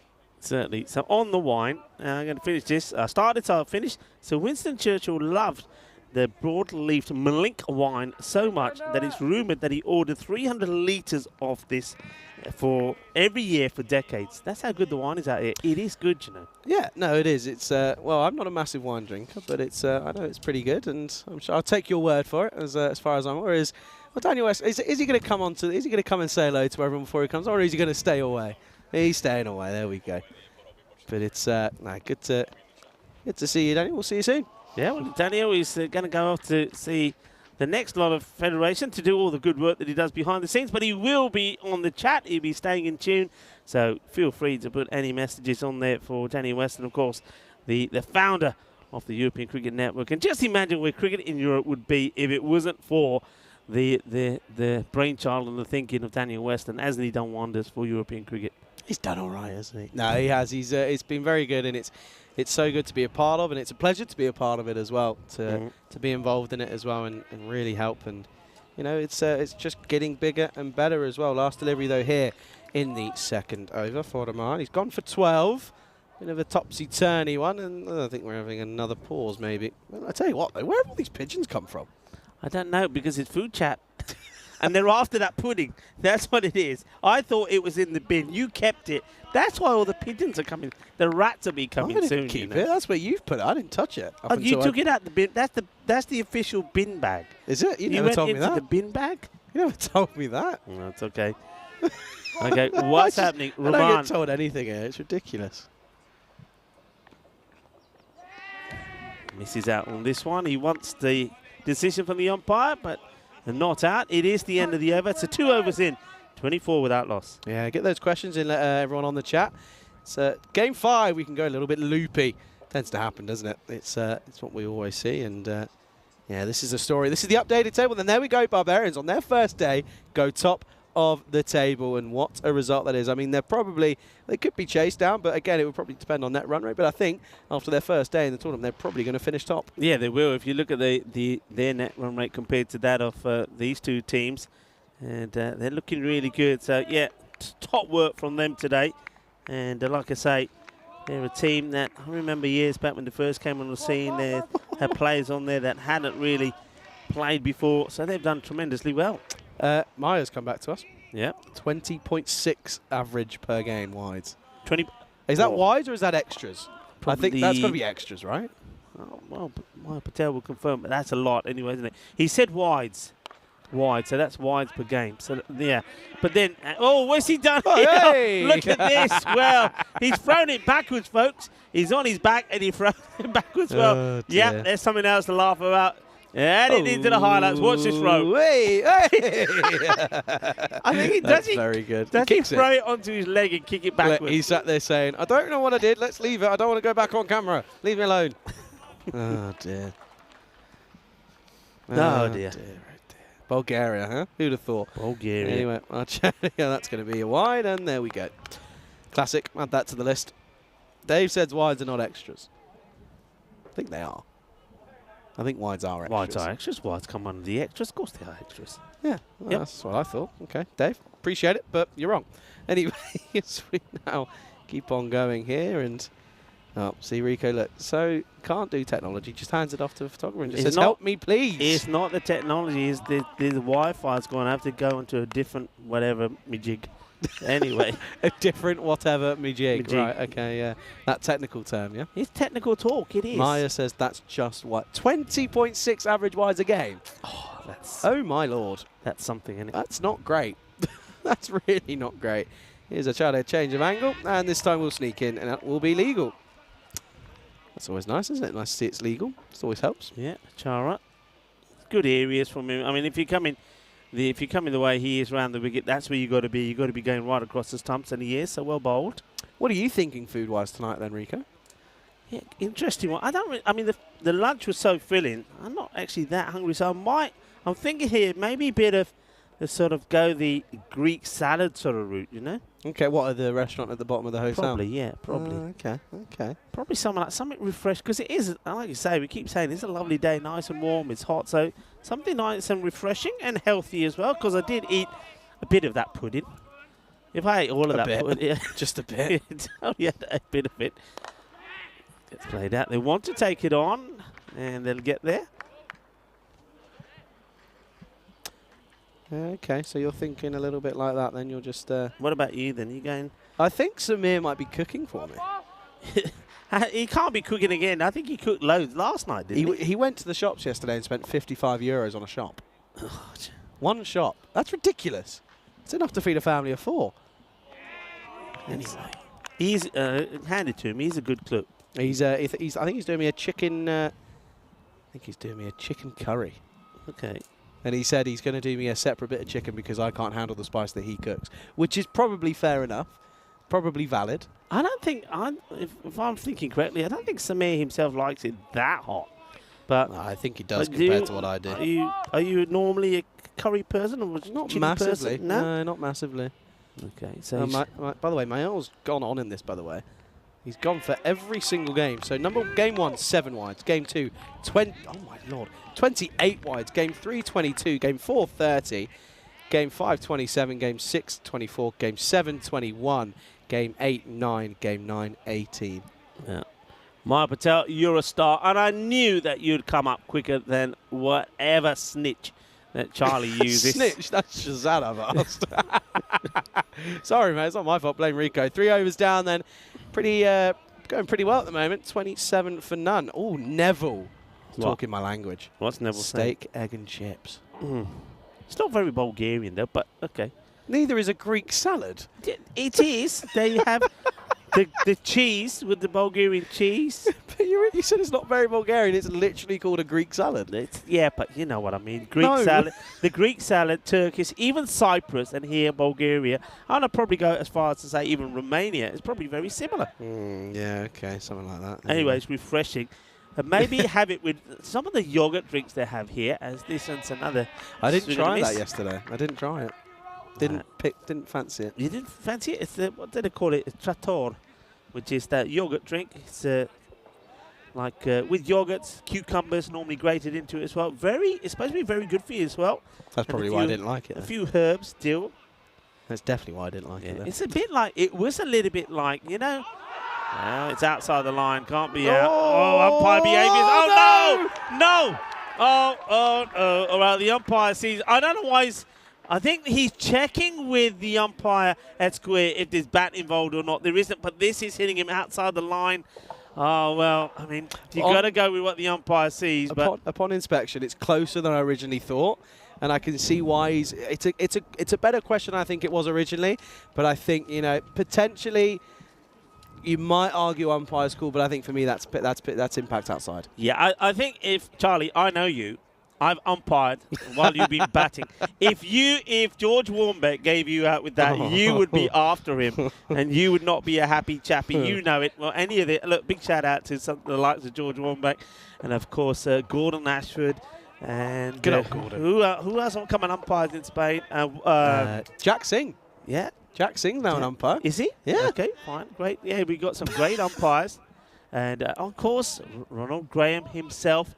S5: certainly. So on the wine, I'm going to finish this. I started, so I'll finish. So Winston Churchill loved the broad-leafed Malink wine so much that it's rumoured that he ordered 300 litres of this for every year for decades. That's how good the wine is out here. It is good, you know.
S6: Yeah, no, it is. It's well, I'm not a massive wine drinker, but it's I know it's pretty good, and I'm sure I'll take your word for it as far as I'm aware. Well, Daniel West, is he going to come on to? Is he going to come and say hello to everyone before he comes, or is he going to stay away? He's staying away. There we go. But it's no, good to see you, Daniel. We'll see you soon.
S5: Yeah, well, Daniel is going to go off to see the next lot of Federation to do all the good work that he does behind the scenes, but he will be on the chat. He'll be staying in tune, so feel free to put any messages on there for Daniel West, and of course, the founder of the European Cricket Network. And just imagine where cricket in Europe would be if it wasn't for the brainchild and the thinking of Daniel West, and hasn't he done wonders for European cricket?
S6: He's done all right, hasn't he? No, he has. It's been very good, and it's so good to be a part of, and it's a pleasure to be a part of it as well, to be involved in it as well, and really help. And you know, it's just getting bigger and better as well. Last delivery though here in the second over for Damar. He's gone for 12. Bit of a topsy-turvy one, and I think we're having another pause maybe. Well, I tell you what though, where have all these pigeons come from?
S5: I don't know, because it's food chat. And they're after that pudding. That's what it is. I thought it was in the bin. You kept it. That's why all the pigeons are coming. The rats will be coming soon.
S6: Keep it. That's where you've put it. I didn't touch it.
S5: Oh, you took it out the bin. That's the official bin bag.
S6: Is it? You never
S5: went
S6: told me
S5: into
S6: that.
S5: the bin bag?
S6: You never told me that.
S5: No, it's okay. Okay, what's happening?
S6: I don't
S5: Roman.
S6: get told anything here. It's ridiculous.
S5: Misses out on this one. He wants the decision from the umpire, but not out. It is the end of the over. So 2 overs in, 24 without loss.
S6: Yeah, get those questions in, let everyone on the chat. It's game 5. We can go a little bit loopy. Tends to happen, doesn't it? It's what we always see. And yeah, this is a story. This is the updated table. Then there we go. Barbarians on their first day go top of the table, and what a result that is. I mean, they could be chased down, but again, it would probably depend on net run rate. But I think after their first day in the tournament, they're probably going to finish top.
S5: Yeah, they will. If you look at their net run rate compared to that of these two teams, and they're looking really good. So yeah, top work from them today. And like I say, they're a team that I remember years back when they first came on the scene. They had players on there that hadn't really played before, so they've done tremendously well.
S6: Maya's come back to us.
S5: Yeah,
S6: 20.6 average per game wides.
S5: 20.
S6: Is that wides or is that extras? I think
S5: Probably-
S6: that's got to be extras, right?
S5: Oh, well, Maya Patel will confirm, but that's a lot anyway, isn't it? He said wides. Wide, so that's wides per game. So yeah, but then what's he done?
S6: Oh,
S5: here?
S6: hey!
S5: Look at this. Well, he's thrown it backwards, folks. He's on his back and he throws it backwards. Well,
S6: Oh,
S5: yeah,
S6: dear.
S5: there's something else to laugh about. And it into the highlights. Watch this throw.
S6: Hey, hey.
S5: I think he
S6: That's
S5: does.
S6: very good.
S5: Does he
S6: Kicks
S5: throw
S6: it.
S5: it onto his leg and kick it
S6: Look,
S5: backwards?
S6: he sat there saying, I don't know what I did. Let's leave it. I don't want to go back on camera. Leave me alone. Oh, dear.
S5: Oh, dear.
S6: Bulgaria, huh? Who'd have thought?
S5: Bulgaria.
S6: Anyway, yeah, that's going to be a wide, and there we go. Classic. Add that to the list. Dave says wides are not extras. I think they are. I think wides are extras.
S5: Wides are extras. Wides come under the extras. Of course they are extras.
S6: Yeah, well,
S5: Yep.
S6: that's what I thought. Okay, Dave, appreciate it, but you're wrong. Anyway, yes, we now keep on going here, and see Rico, look, so can't do technology, just hands it off to the photographer and just
S5: It's
S6: says,
S5: not-
S6: help me, please.
S5: It's not the technology. It's the Wi-Fi's going to have to go into a different whatever majig. Anyway,
S6: a different whatever me jig.
S5: Me jig.
S6: Right, okay, yeah. That technical term, yeah?
S5: it's technical talk. It is.
S6: Maya says that's just what? 20.6 average wides a game.
S5: That's
S6: Oh, my Lord.
S5: that's something, isn't it?
S6: That's not great. That's really not great. Here's a change of angle, and this time we'll sneak in, and that will be legal. That's always nice, isn't it? Nice to see it's legal. It always helps.
S5: Yeah, Chara. Good areas from him. I mean, if you come in if you're coming the way he is round the wicket, that's where you got to be. You got to be going right across the stumps, and he is so well bowled.
S6: What are you thinking food-wise tonight, then, Rico?
S5: Yeah, interesting one. I mean, the lunch was so filling. I'm not actually that hungry, so I'm thinking here maybe a bit of the sort of go the Greek salad sort of route, you know?
S6: Okay, what, at the restaurant at the bottom of the hotel?
S5: Probably, yeah, probably.
S6: Okay.
S5: Probably something refreshed, because it is, like you say, we keep saying it's a lovely day, nice and warm, it's hot, so something nice and refreshing and healthy as well, because I did eat a bit of that pudding. If I ate all of that pudding, yeah,
S6: Just a bit.
S5: yeah, a bit of it. Gets played out. They want to take it on, and they'll get there.
S6: Okay, so you're thinking a little bit like that, then you're just...
S5: What about you then? You going?
S6: I think Samir might be cooking for me.
S5: He can't be cooking again. I think he cooked loads last night, didn't he?
S6: He went to the shops yesterday and spent 55 euros on a shop. One shop. That's ridiculous. It's enough to feed a family of 4.
S5: Anyway, he's handed to him. He's a good cook.
S6: I think he's doing me a chicken... I think he's doing me a chicken curry.
S5: Okay.
S6: And he said he's going to do me a separate bit of chicken because I can't handle the spice that he cooks, which is probably fair enough, probably valid.
S5: I don't think, if I'm thinking correctly, I don't think Samir himself likes it that hot. But
S6: No, I think he does
S5: but
S6: compared to what I do.
S5: Are you normally a curry person or a
S6: Not
S5: chili
S6: massively.
S5: person? No?
S6: No, not massively.
S5: Okay, so
S6: By the way, Mael's gone on in this, by the way. He's gone for every single game. So game 1, 7 wides. Game 2, 20. Oh, my Lord. 28 wides. Game 3, 22. Game 4, 30. Game 5, 27. Game 6, 24. Game 7, 21. Game 8, 9. Game 9, 18.
S5: yeah. Maya Patel, you're a star. And I knew that you'd come up quicker than whatever snitch that Charlie uses.
S6: Snitch, that's Shazad I've asked. Sorry, mate, it's not my fault. Blame Rico. 3 overs down then. Going pretty well at the moment. 27 for none. Oh, Neville. Talking my language.
S5: What's Neville saying?
S6: Steak, egg and chips.
S5: It's not very Bulgarian, though, but okay.
S6: Neither is a Greek salad.
S5: It is. They have the cheese with the Bulgarian cheese.
S6: But you said it's not very Bulgarian. It's literally called a Greek salad.
S5: Yeah, but you know what I mean. Greek salad, the Greek salad, Turkish, even Cyprus and here Bulgaria. I'd probably go as far as to say even Romania. It's probably very similar.
S6: Yeah, okay, something like that.
S5: Anyway, it's refreshing. And maybe have it with some of the yogurt drinks they have here, as this one's another.
S6: I didn't try that
S5: Sudanese.
S6: yesterday. I didn't try it. Didn't fancy it.
S5: You didn't fancy it? It's what do they call it? It's Trattor, which is that yogurt drink. It's like with yogurts, cucumbers normally grated into it as well. It's supposed to be very good for you as well.
S6: That's probably why I didn't like it.
S5: A few herbs, dill.
S6: That's definitely why I didn't like it.
S5: It's a bit like, it was a little bit like, you know. Oh, it's outside the line, can't be out. Oh, umpire behaviour. Oh, no! All right, the umpire sees. I don't know why I think he's checking with the umpire at square if there's bat involved or not. There isn't, but this is hitting him outside the line. Oh, well, I mean, you got to go with what the umpire sees.
S6: Upon inspection, it's closer than I originally thought, and I can see why it's a better question than I think it was originally, but I think, you know, potentially you might argue umpire's cool, but I think for me that's impact outside.
S5: Yeah, I think if, Charlie, I know you, I've umpired while you've been batting. If George Warmbeck gave you out with that, you would be after him, and you would not be a happy chappy. You know it. Well, any of the look. Big shout out to the likes of George Warmbeck, and of course Gordon Ashford, and
S6: good old Gordon.
S5: Who else come and umpires in Spain?
S6: Jack Singh.
S5: Yeah,
S6: Jack Singh now an umpire.
S5: Is he?
S6: Yeah.
S5: Okay, fine, great. Yeah, we got some great umpires, and of course Ronald Graham himself.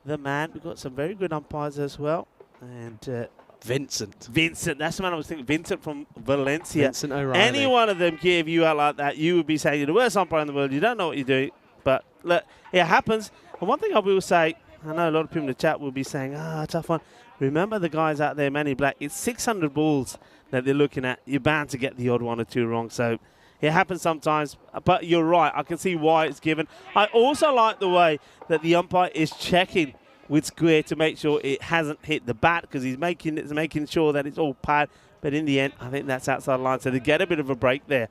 S5: The man. We've got some very good umpires as well. And
S6: Vincent,
S5: that's the man I was thinking. Vincent from Valencia.
S6: Vincent O'Reilly.
S5: Any one of them gave you out like that, you would be saying you're the worst umpire in the world. You don't know what you're doing. But look, it happens. And one thing I will say, I know a lot of people in the chat will be saying, tough one. Remember the guys out there, Manny Black, it's 600 balls that they're looking at. You're bound to get the odd one or two wrong. So it happens sometimes, but you're right. I can see why it's given. I also like the way that the umpire is checking with square to make sure it hasn't hit the bat, because he's making sure that it's all pad. But in the end, I think that's outside the line, so they get a bit of a break there.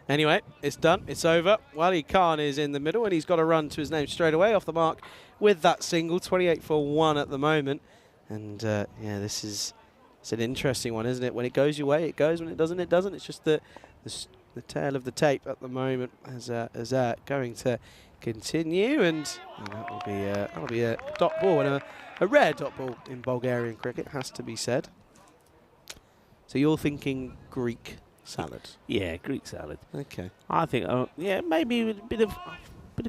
S6: Anyway, it's done. It's over. Wali Khan is in the middle, and he's got a run to his name straight away off the mark with that single. 28 for 1 at the moment. And, yeah, this is It's an interesting one, isn't it? When it goes your way, it goes. When it doesn't, it doesn't. It's just the tail of the tape at the moment as going to continue, and that'll be a dot ball, and a rare dot ball in Bulgarian cricket, has to be said. So you're thinking Greek salad?
S5: Yeah, Greek salad.
S6: Okay.
S5: I think, yeah, maybe with a bit of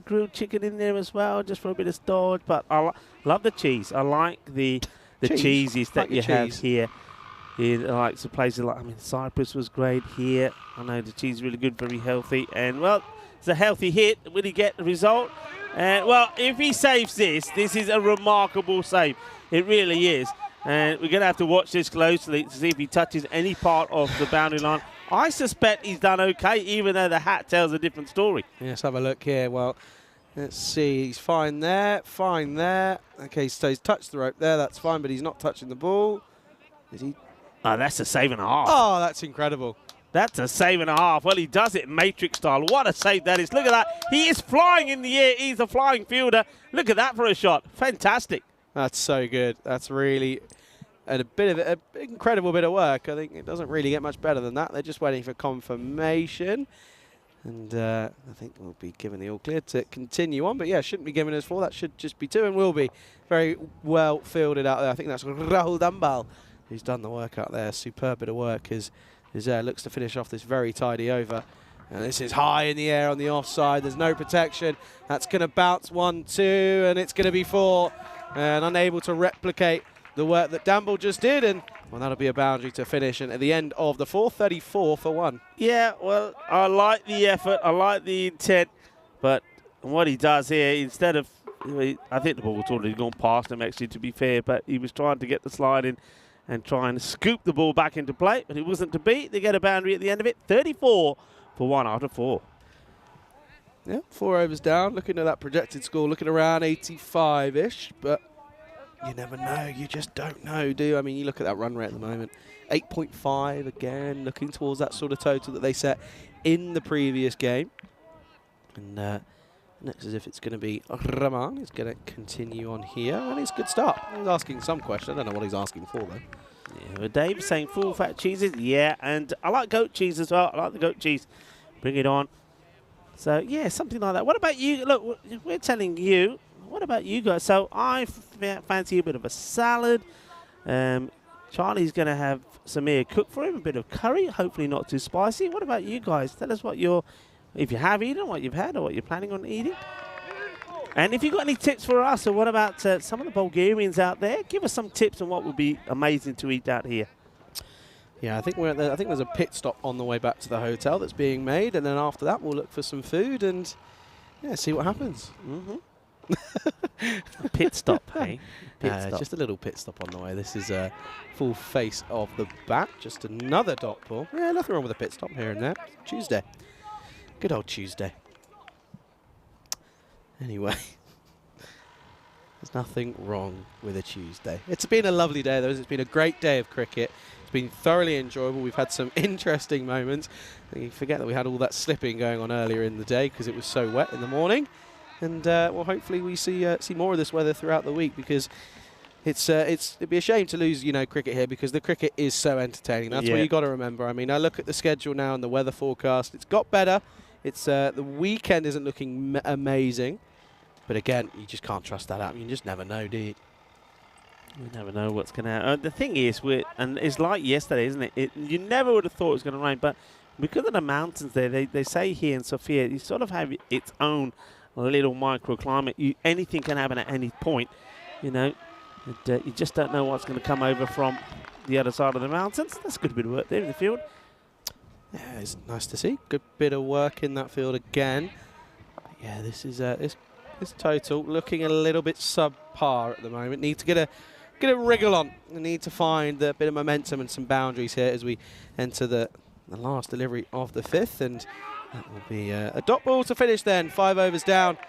S5: grilled chicken in there as well, just for a bit of storage. But I love the cheese. I like the cheeses that you have here. Like some places like, Cyprus was great here. I know the cheese is really good, very healthy. And, well, it's a healthy hit. Will he get the result? And, well, if he saves this is a remarkable save. It really is. And we're going to have to watch this closely to see if he touches any part of the boundary line. I suspect he's done okay, even though the hat tells a different story.
S6: Yeah, let's have a look here. Well, let's see. He's fine there, fine there. Okay, so he's touched the rope there. That's fine, but he's not touching the ball. Is he?
S5: Oh, that's a save and a half.
S6: Oh, that's incredible.
S5: That's a save and a half. Well, he does it Matrix style. What a save that is. Look at that. He is flying in the air. He's a flying fielder. Look at that for a shot. Fantastic.
S6: That's so good. That's really a bit of an incredible bit of work. I think it doesn't really get much better than that. They're just waiting for confirmation. And I think we'll be given the all clear to continue on. But yeah, shouldn't be giving us 4. That should just be 2 and will be. Very well fielded out there. I think that's Rahul Dambal who's done the work out there. Superb bit of work as looks to finish off this very tidy over. And this is high in the air on the offside. There's no protection. That's going to bounce 1, 2, and it's going to be 4. And unable to replicate the work that Dambal just did. And, well, that'll be a boundary to finish. And at the end of the 4:34 for 1.
S5: Yeah, well, I like the effort. I like the intent. But what he does here, instead of, I think the ball was already gone past him, actually, to be fair. But he was trying to get the slide in and try and scoop the ball back into play. But it wasn't to be. They get a boundary at the end of it. 34 for 1 out of 4.
S6: Yeah, 4 overs down. Looking at that projected score, looking around 85-ish. But you never know. You just don't know, do you? I mean, you look at that run rate at the moment. 8.5 again, looking towards that sort of total that they set in the previous game. And next, as if it's going to be Rahman. He's going to continue on here. And it's a good start. He's asking some question. I don't know what he's asking for, though.
S5: Yeah, but Dave's saying full fat cheeses. Yeah, and I like goat cheese as well. I like the goat cheese. Bring it on. So, yeah, something like that. What about you? Look, we're telling you. What about you guys? So, I fancy a bit of a salad. Charlie's going to have Samir cook for him. A bit of curry. Hopefully not too spicy. What about you guys? Tell us what if you have eaten, what you've had, or what you're planning on eating. And if you've got any tips for us, or what about some of the Bulgarians out there, give us some tips on what would be amazing to eat out here.
S6: Yeah, I think I think there's a pit stop on the way back to the hotel that's being made, and then after that we'll look for some food and see what happens.
S5: A pit stop, hey? Stop.
S6: Just a little pit stop on the way. This is a full face of the bat. Just another dot ball. Yeah, nothing wrong with a pit stop here and there. Tuesday. Good old Tuesday. Anyway, there's nothing wrong with a Tuesday. It's been a lovely day, though. It's been a great day of cricket. It's been thoroughly enjoyable. We've had some interesting moments. You forget that we had all that slipping going on earlier in the day because it was so wet in the morning. And, well, hopefully we see more of this weather throughout the week because it'd be a shame to lose, cricket here because the cricket is so entertaining. That's what you got to remember. I mean, I look at the schedule now and the weather forecast. It's got better. It's the weekend isn't looking amazing. But again, you just can't trust that out. You just never know, do you?
S5: You never know what's going to happen. The thing is, and it's like yesterday, isn't it? You never would have thought it was going to rain, but because of the mountains there, they say here in Sofia, you sort of have its own little microclimate. Anything can happen at any point, you just don't know what's going to come over from the other side of the mountains. That's a good bit of work there in the field.
S6: Yeah, it's nice to see. Good bit of work in that field again. Yeah, this is this total looking a little bit subpar at the moment. Need to get a wriggle on. We need to find a bit of momentum and some boundaries here as we enter the last delivery of the 5th, and that will be a dot ball to finish then. 5 overs down,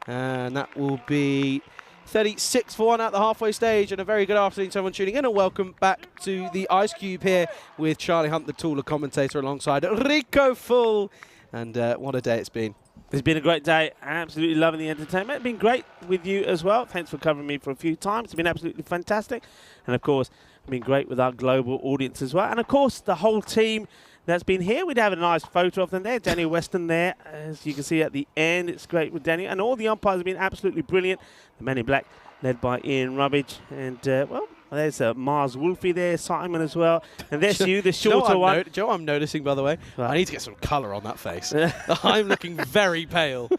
S6: and that will be 36 for 1 at the halfway stage. And a very good afternoon to everyone tuning in, and welcome back to the Ice Cube here with Charlie Hunt, the Tooler commentator, alongside Rico Full. And what a day it's been.
S5: It's been a great day. Absolutely loving the entertainment. It's been great with you as well. Thanks for covering me for a few times. It's been absolutely fantastic. And, of course, been great with our global audience as well. And of course, the whole team that's been here. We'd have a nice photo of them there. Daniel Weston there, as you can see at the end. It's great with Daniel. And all the umpires have been absolutely brilliant. The Men in Black, led by Ian Rubbage. And, well, there's Mars Wolfie there, Simon as well. And there's you, the shorter one.
S6: Do you know what I'm noticing, by the way?
S5: Right.
S6: I need to get some colour on that face. I'm looking very pale.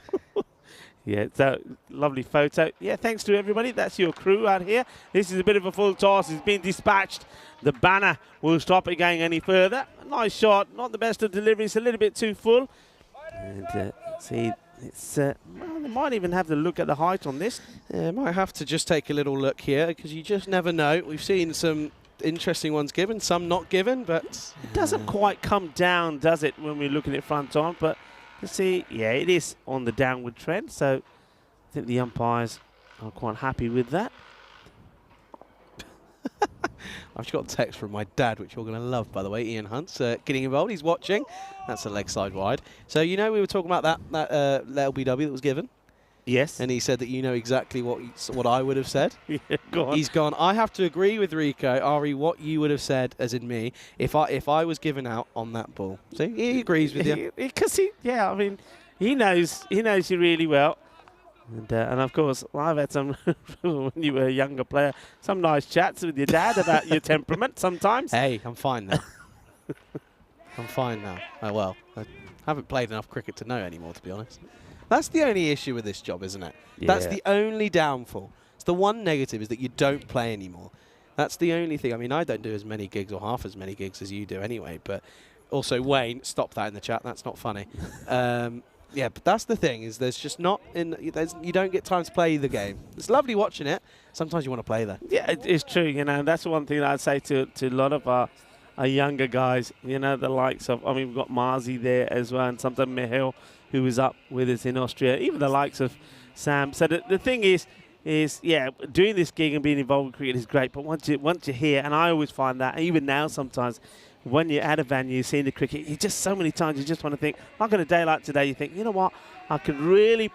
S5: Yeah, it's a lovely photo. Yeah, thanks to everybody. That's your crew out here. This is a bit of a full toss. It's been dispatched. The banner will stop it going any further. Nice shot. Not the best of deliveries. A little bit too full. And see, it's well, they might even have to look at the height on this.
S6: Yeah, might have to just take a little look here because you just never know. We've seen some interesting ones given, some not given, but
S5: it doesn't quite come down, does it, when we're looking at front on? But you see, yeah, it is on the downward trend. So I think the umpires are quite happy with that.
S6: I've just got a text from my dad, which you're going to love, by the way. Ian Hunt's getting involved. He's watching. That's a leg side wide. So, you know, we were talking about that LBW that was given.
S5: Yes.
S6: And he said that you know exactly what I would have said.
S5: Yeah, go on.
S6: He's gone, I have to agree with Rico, Ari, what you would have said, as in me, if I was given out on that ball. See, he agrees with you.
S5: Because yeah, I mean, he knows you really well. And of course, I've had some, when you were a younger player, some nice chats with your dad about your temperament sometimes.
S6: Hey, I'm fine now. I'm fine now. Oh, well, I haven't played enough cricket to know anymore, to be honest. That's the only issue with this job, isn't it? Yeah. That's the only downfall. It's the one negative is that you don't play anymore. That's the only thing. I mean, I don't do as many gigs or half as many gigs as you do anyway, but also, Wayne, stop that in the chat. That's not funny. Yeah, but that's the thing, is there's just not you don't get time to play the game. It's lovely watching it. Sometimes you want to play there.
S5: Yeah, it's true. You know, that's one thing I'd say to a lot of our younger guys. You know, the likes of, I mean, we've got Marzi there as well, and sometimes Mihail, who was up with us in Austria. Even the likes of Sam. So the thing is yeah, doing this gig and being involved in cricket is great. But once you're here, and I always find that even now sometimes, when you're at a venue, seeing the cricket, you just so many times you just want to think, like on a day like today, you think, you know what, I could really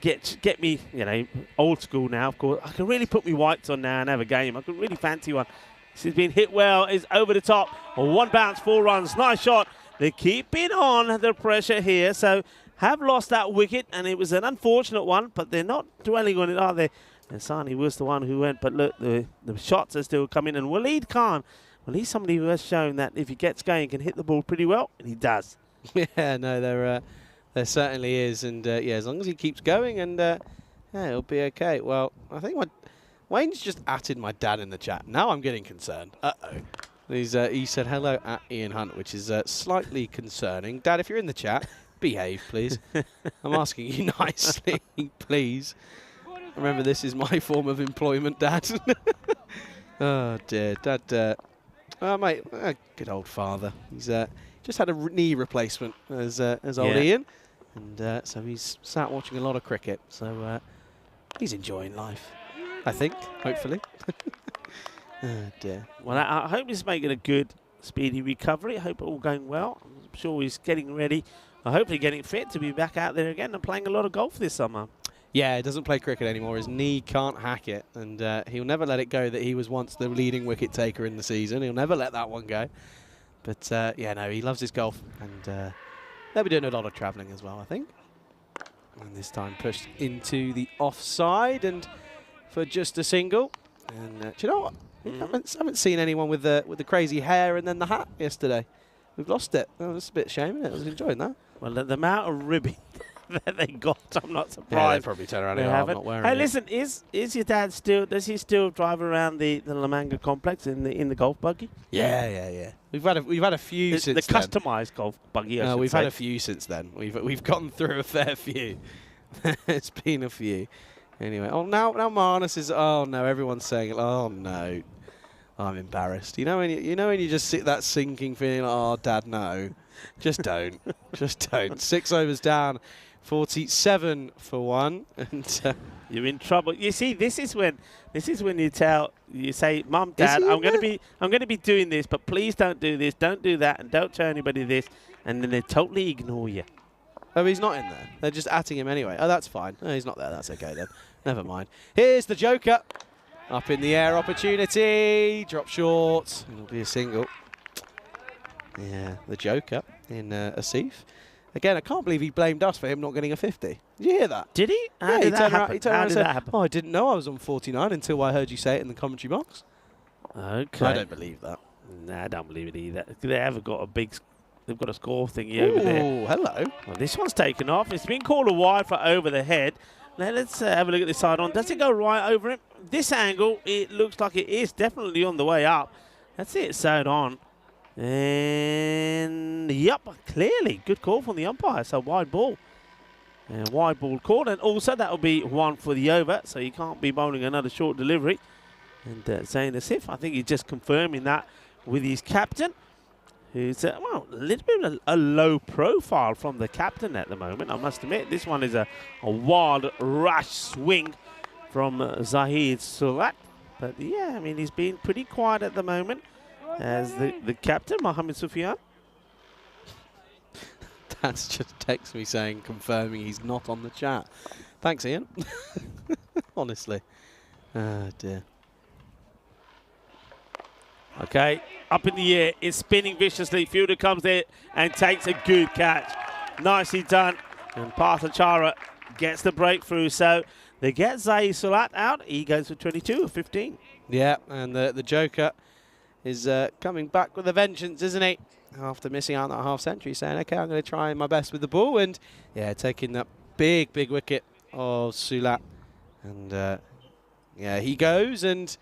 S5: get me, you know, old school now, of course. I can really put me whites on now and have a game. I could really fancy one. This has been hit well, is over the top. One bounce, 4 runs, nice shot. They're keeping on the pressure here, so have lost that wicket, and it was an unfortunate one, but they're not dwelling on it, are they? And Sani was the one who went, but look, the shots are still coming, and Waleed Khan, well, he's somebody who has shown that if he gets going, he can hit the ball pretty well, and he does.
S6: Yeah, no, there certainly is, and yeah, as long as he keeps going, and yeah, it'll be okay. Well, I think Wayne's just atted my dad in the chat. Now I'm getting concerned. He said hello at Ian Hunt, which is slightly concerning. Dad, if you're in the chat, behave, please. I'm asking you nicely, please. Remember, this is my form of employment, Dad. Oh dear, Dad. Oh, mate, good old father. He's just had a knee replacement as old Ian, and so he's sat watching a lot of cricket. So he's enjoying life, I think, hopefully. Oh dear.
S5: Well, I hope he's making a good, speedy recovery. I hope it all going well. I'm sure he's getting ready, hopefully getting fit to be back out there again and playing a lot of golf this summer.
S6: Yeah, he doesn't play cricket anymore. His knee can't hack it, and he'll never let it go that he was once the leading wicket taker in the season. He'll never let that one go. But, yeah, no, he loves his golf, and they'll be doing a lot of travelling as well, I think. And this time pushed into the offside, and for just a single. And do you know what? I haven't seen anyone with the crazy hair and then the hat yesterday. We've lost it. Oh, that's a bit of a shame, isn't it? I was enjoying that.
S5: Well, the amount of ribbing that they got, I'm not surprised.
S6: Yeah, they probably turn around and go, I'm not wearing it.
S5: Hey, listen, is your dad does he still drive around the La Manga complex in the golf buggy?
S6: Yeah. We've had a few since
S5: the customized golf buggy.
S6: We've had a few since then. We've gotten through a fair few. It's been a few. Anyway, now Marnus is. Oh no, everyone's saying it. Oh no, I'm embarrassed. You know when you just sit that sinking feeling. Like, oh, Dad, no, just don't, just don't. 6 overs down, 47 for 1, and
S5: you're in trouble. You see, this is when you say, Mum, Dad, I'm going to be doing this, but please don't do this, don't do that, and don't tell anybody this, and then they totally ignore you.
S6: Oh, he's not in there. They're just atting him anyway. Oh, that's fine. No, he's not there. That's okay then. Never mind. Here's the Joker. Up in the air opportunity. Drop short. It'll be a single. Yeah, the joker in Asif. Again, I can't believe he blamed us for him not getting a 50. Did you hear that?
S5: Did he? How
S6: Yeah,
S5: did that happen?
S6: he turned around and
S5: How did
S6: said,
S5: that happen?
S6: "Oh, I didn't know I was on 49 until I heard you say it in the commentary box."
S5: Okay.
S6: I don't believe that.
S5: Nah, I don't believe it either. They haven't got a big... They've got a score thingy over there.
S6: Oh, hello.
S5: Well, this one's taken off. It's been called a wide for over the head. Now, let's have a look at this side on. Does it go right over him? This angle, it looks like it is definitely on the way up. That's it, side on. And, yep, clearly, good call from the umpire. So, wide ball. And wide ball called. And also, that will be one for the over. So, you can't be bowling another short delivery. And saying as if, I think he's just confirming that with his captain, who's, well, a little bit of a low profile from the captain at the moment, I must admit. This one is a wild rush swing from Zahid Sulat. But, yeah, I mean, he's been pretty quiet at the moment as the captain, Mohammed Sufyan.
S6: That's just text me saying, confirming he's not on the chat. Thanks, Ian. Honestly. Oh, dear.
S5: Okay, up in the air, it's spinning viciously. Fielder comes there and takes a good catch. Nicely done. And Parthachara gets the breakthrough. So they get Zahid Sulat out. He goes for 22 or 15.
S6: Yeah, and the joker is coming back with a vengeance, isn't he? After missing out that half century, saying, okay, I'm going to try my best with the ball. And, yeah, taking that big wicket of Sulat. And, yeah, he goes, and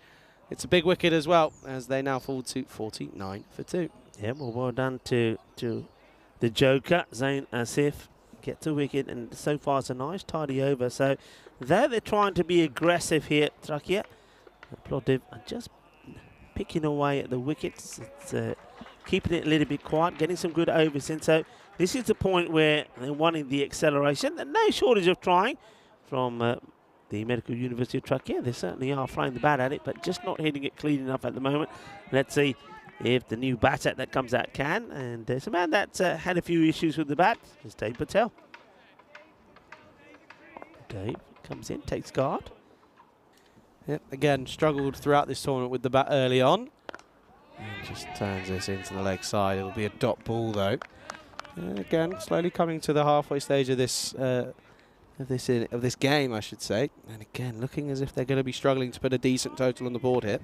S6: it's a big wicket as well, as they now fall to 49 for 2.
S5: Yeah, well done to the joker, Zain Asif. Gets a wicket, and so far it's a nice tidy over. So they're trying to be aggressive here, Trakia. Plovdiv are just picking away at the wickets. It's keeping it a little bit quiet, getting some good overs in. So this is the point where they're wanting the acceleration. And no shortage of trying from the Medical University of Trakia. They certainly are throwing the bat at it, but just not hitting it clean enough at the moment. Let's see if the new batter that comes out can. And there's a man that's had a few issues with the bat. It's Dave Patel. Dave comes in, takes guard.
S6: Yep, again, struggled throughout this tournament with the bat early on. And just turns this into the leg side. It'll be a dot ball, though. And again, slowly coming to the halfway stage of this of this game, I should say. And again, looking as if they're going to be struggling to put a decent total on the board here.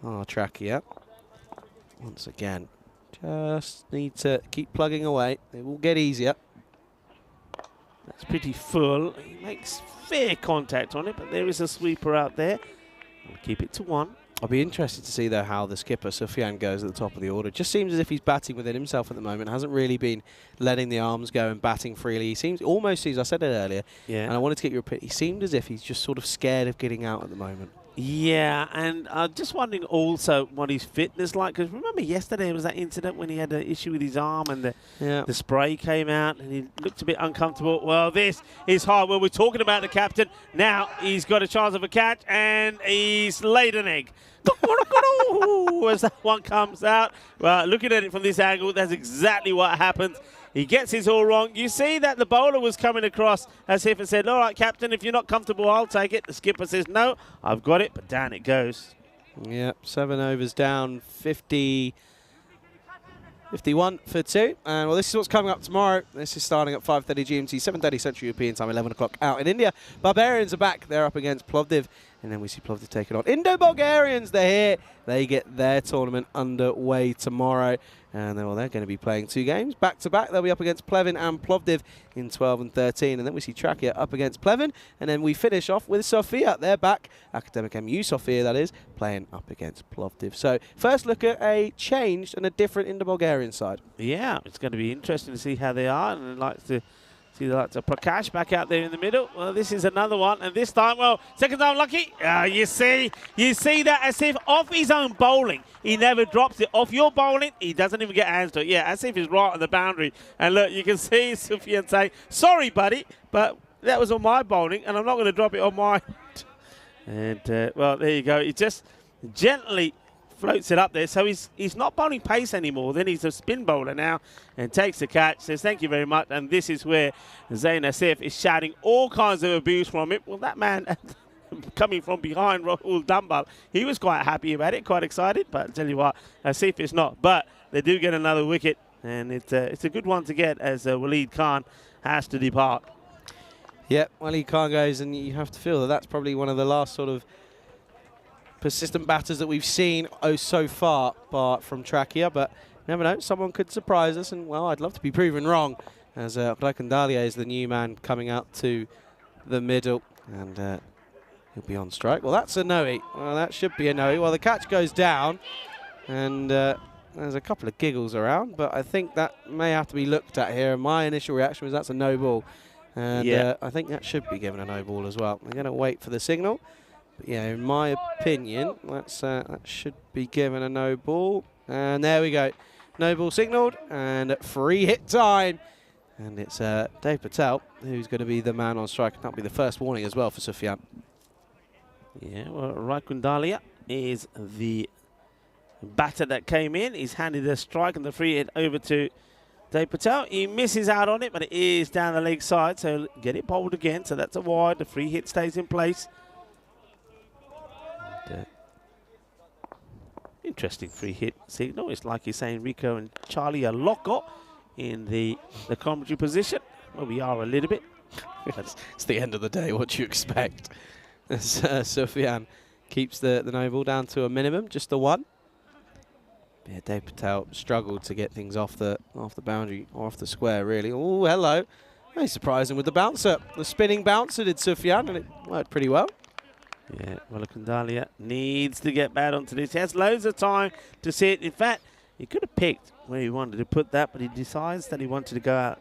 S6: Oh, Trakia. Once again, just need to keep plugging away. It will get easier.
S5: That's pretty full. He makes fair contact on it, but there is a sweeper out there. We'll keep it to 1.
S6: I'll be interested to see, though, how the skipper, Sufyan, goes at the top of the order. Just seems as if he's batting within himself at the moment. Hasn't really been letting the arms go and batting freely. He almost seems, I said it earlier, and I wanted to get your opinion. He seemed as if he's just sort of scared of getting out at the moment.
S5: Yeah, and I'm just wondering also what his fitness like, because remember yesterday was that incident when he had an issue with his arm and the spray came out and he looked a bit uncomfortable. Well, this is hard. Well, we're talking about the captain. Now he's got a chance of a catch and he's laid an egg. As that one comes out. Well, looking at it from this angle, that's exactly what happens. He gets his all wrong. You see that the bowler was coming across as if it said, all right, captain, if you're not comfortable, I'll take it. The skipper says, no, I've got it, but down it goes.
S6: Yep, 7 overs down, 51 for 2. And, well, this is what's coming up tomorrow. This is starting at 5:30 GMT, 7:30 Central European Time, 11 o'clock out in India. Barbarians are back. They're up against Plovdiv. And then we see Plovdiv taking on Indo-Bulgarians. They're here. They get their tournament underway tomorrow. And they're going to be playing 2 games back-to-back. They'll be up against Plevin and Plovdiv in 12 and 13. And then we see Trakia up against Plevin. And then we finish off with Sofia. They're back. Academic MU Sofia, that is, playing up against Plovdiv. So first look at a changed and a different Indo-Bulgarian side. Yeah,
S5: It's going to be interesting to see how they are. And I'd like to see the likes of Prakash back out there in the middle. Well, this is another one. And this time, well, second time lucky. You see that as if off his own bowling, he never drops it. Off your bowling, he doesn't even get hands to it. Yeah, as if he's right on the boundary. And look, you can see Sufyan saying, sorry, buddy, but that was on my bowling, and I'm not going to drop it on mine. And, well, there you go. He just gently floats it up there. So he's not bowling pace anymore. Then he's a spin bowler now and takes the catch. Says, thank you very much. And this is where Zain Asif is shouting all kinds of abuse from him. Well, that man coming from behind Rahul Dunbar. He was quite happy about it, quite excited, but I tell you what, see if it's not. But they do get another wicket, and it's a good one to get as Waleed Khan has to depart.
S6: Yep, Waleed Khan goes, and you have to feel that that's probably one of the last sort of persistent batters that we've seen so far from Trakia, but never know, someone could surprise us, and well, I'd love to be proven wrong, as Rakandalia is the new man coming out to the middle, and he'll be on strike. Well, that's a no-e. Well, that should be a no-e. Well, the catch goes down, and there's a couple of giggles around, but I think that may have to be looked at here. My initial reaction was that's a no ball, and I think that should be given a no ball as well. We're going to wait for the signal. But yeah, in my opinion, that should be given a no ball. And there we go. No ball signalled, and free hit time. And it's Dave Patel who's going to be the man on strike. That'll be the first warning as well for Sufyan.
S5: Yeah, well, Rakundalia is the batter that came in. He's handed a strike and the free hit over to Dave Patel. He misses out on it, but it is down the leg side, so get it bowled again. So that's a wide. The free hit stays in place. And, interesting free hit signal. It's like you're saying Rico and Charlie are loco in the commentary position. Well, we are a little bit.
S6: It's the end of the day. What do you expect? As Sufyan keeps the no ball down to a minimum, just the one. Yeah, Dave Patel struggled to get things off the boundary, or off the square, really. Oh, hello. Very surprising with the bouncer. The spinning bouncer did Sufyan, and it worked pretty well.
S5: Yeah, Rakundalia needs to get back onto this. He has loads of time to see it. In fact, he could have picked where he wanted to put that, but he decides that he wanted to go out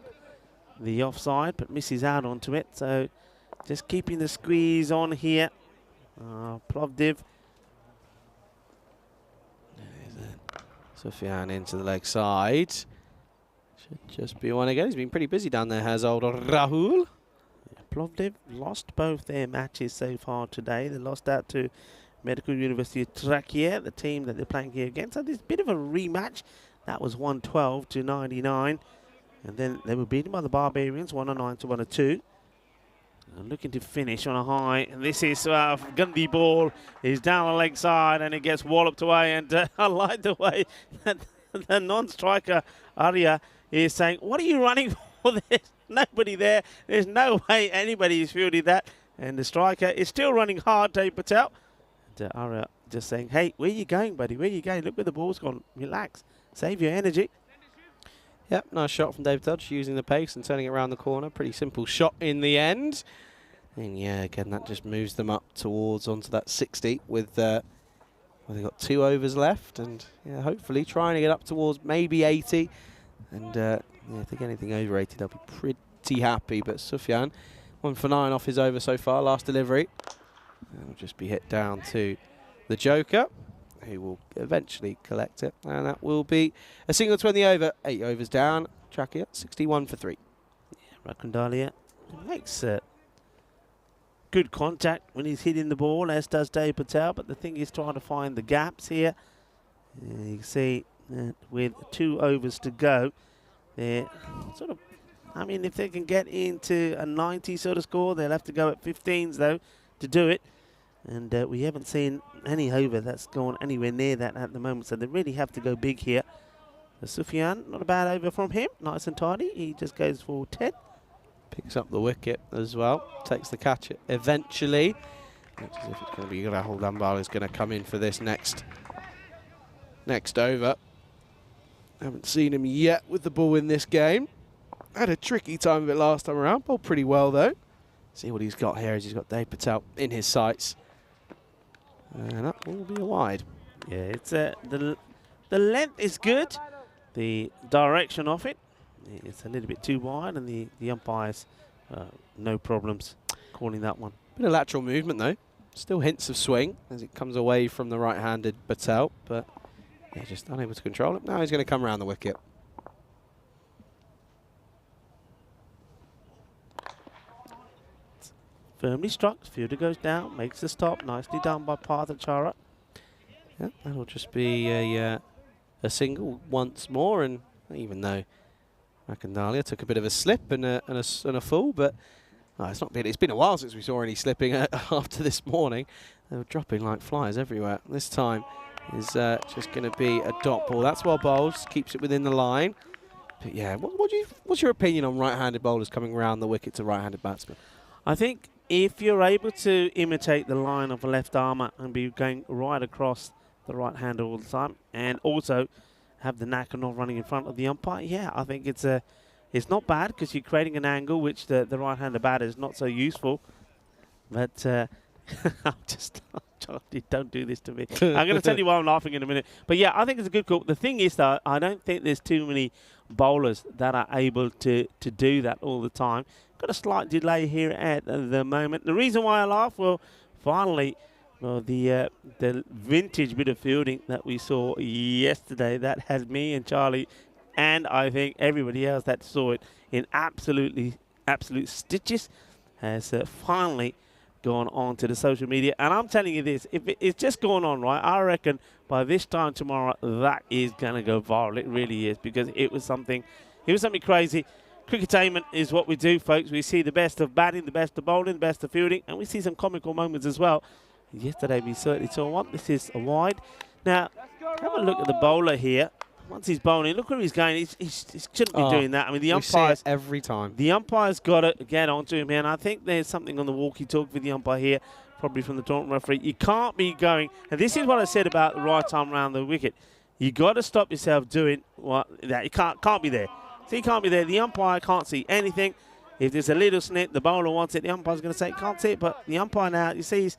S5: the offside, but misses out onto it. So just keeping the squeeze on here. Plovdiv.
S6: Sufyan into the leg side. Should just be one again. He's been pretty busy down there, has old Rahul.
S5: Plovdiv lost both their matches so far today. They lost out to Medical University of Trakia, the team that they're playing here against. So there's a bit of a rematch. That was 112 to 99. And then they were beaten by the Barbarians, 109 to 102. And looking to finish on a high. And this is Gandhi ball. Is down the leg side and it gets walloped away. And I like the way that the non-striker Arya is saying, "What are you running for? There's nobody there. There's no way anybody is fielding that." And the striker is still running hard, Dave Patel. And Arya just saying, "Hey, where you going, buddy? Where you going? Look where the ball's gone. Relax. Save your energy."
S6: Yep, nice shot from Dave Patel, using the pace and turning it around the corner. Pretty simple shot in the end. And yeah, again, that just moves them up towards onto that 60 with, well, they've got 2 overs left. And yeah, hopefully trying to get up towards maybe 80. And yeah, if they get anything over 80, they'll be pretty happy. But Sufyan, 1 for 9 off his over so far, last delivery. And will just be hit down to the Joker, who will eventually collect it. And that will be a single 20 over, 8 overs down. Trakia, 61 for 3.
S5: Yeah, Rakundalia makes good contact when he's hitting the ball, as does Dave Patel. But the thing is trying to find the gaps here. You can see with 2 overs to go, they're sort of, I mean, if they can get into a 90 sort of score, they'll have to go at 15s, though, to do it. And we haven't seen any over that's gone anywhere near that at the moment, so they really have to go big here. Sufyan, not a bad over from him, nice and tidy. He just goes for 10.
S6: Picks up the wicket as well, takes the catch eventually. Looks as if it's going to be Rahul Dunbar is going to come in for this next over. Haven't seen him yet with the ball in this game. Had a tricky time of it last time around, bowled pretty well though. See what he's got here, is he's got Dave Patel in his sights. And that will be a wide.
S5: Yeah, it's the length is good. The direction of it, it's a little bit too wide, and the umpires, no problems calling that one.
S6: Bit of lateral movement though. Still hints of swing as it comes away from the right-handed Patel, but yeah, just unable to control it. Now he's going to come around the wicket.
S5: Firmly struck, fielder goes down, makes the stop, nicely done by Parthachara.
S6: Yeah, that'll just be a single once more, and even though Rakandalia took a bit of a slip and a fall, but It's been a while since we saw any slipping after this morning. They were dropping like flies everywhere. This time is just going to be a dot ball. That's well bowled, keeps it within the line. But yeah, what's your opinion on right-handed bowlers coming around the wicket to right-handed batsmen?
S5: I think if you're able to imitate the line of a left armer and be going right across the right hander all the time, and also have the knack of not running in front of the umpire, yeah, I think it's not bad because you're creating an angle which the right-hander batter is not so useful. But Charlie, don't do this to me. I'm going to tell you why I'm laughing in a minute. But yeah, I think it's a good call. The thing is, though, I don't think there's too many bowlers that are able to do that all the time. Got a slight delay here at the moment. The reason why I laugh, well, finally, the vintage bit of fielding that we saw yesterday, that had me and Charlie, and I think everybody else that saw it in absolute stitches, has finally gone on to the social media. And I'm telling you this, if it's just going on right, I reckon by this time tomorrow that is going to go viral. It really is, because it was something crazy. Cricketainment is what we do, folks. We see the best of batting, the best of bowling, the best of fielding, and we see some comical moments as well. Yesterday we certainly saw one. This is a wide. Now, have a look at the bowler here. Once he's bowling, look where he's going. He shouldn't be doing that. I mean, the umpires
S6: every time.
S5: The umpire's got to get onto him here, and I think there's something on the walkie-talkie with the umpire here, probably from the tournament referee. You can't be going, and this is what I said about the right arm around the wicket. You got to stop yourself doing that. You can't be there. So you can't be there. The umpire can't see anything. If there's a little snip, the bowler wants it. The umpire's going to say, can't see it, but the umpire now, you see,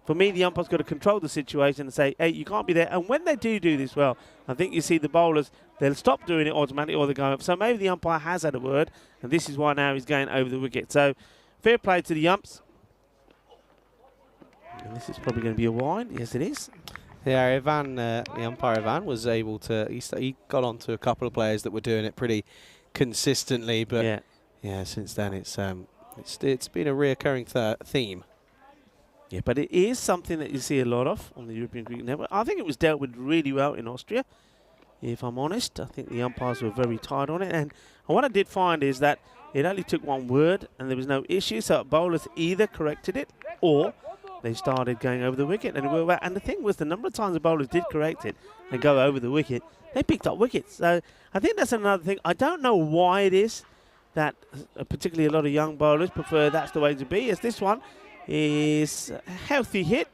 S5: for me, the umpire's got to control the situation and say, hey, you can't be there. And when they do this well, I think you see the bowlers, they'll stop doing it automatically or they're going up. So maybe the umpire has had a word, and this is why now he's going over the wicket. So fair play to the umps. And this is probably going to be a wide. Yes, it is.
S6: Yeah, Ivan, the umpire Ivan, was able to, he got on to a couple of players that were doing it pretty consistently. But yeah, since then it's been a reoccurring theme.
S5: Yeah, but it is something that you see a lot of on the European Cricket Network. I think it was dealt with really well in Austria, if I'm honest. I think the umpires were very tight on it. And what I did find is that it only took one word and there was no issue. So bowlers either corrected it or they started going over the wicket. And the thing was, the number of times the bowlers did correct it and go over the wicket, they picked up wickets. So I think that's another thing. I don't know why it is that particularly a lot of young bowlers prefer that's the way to be, as this one is a healthy hit,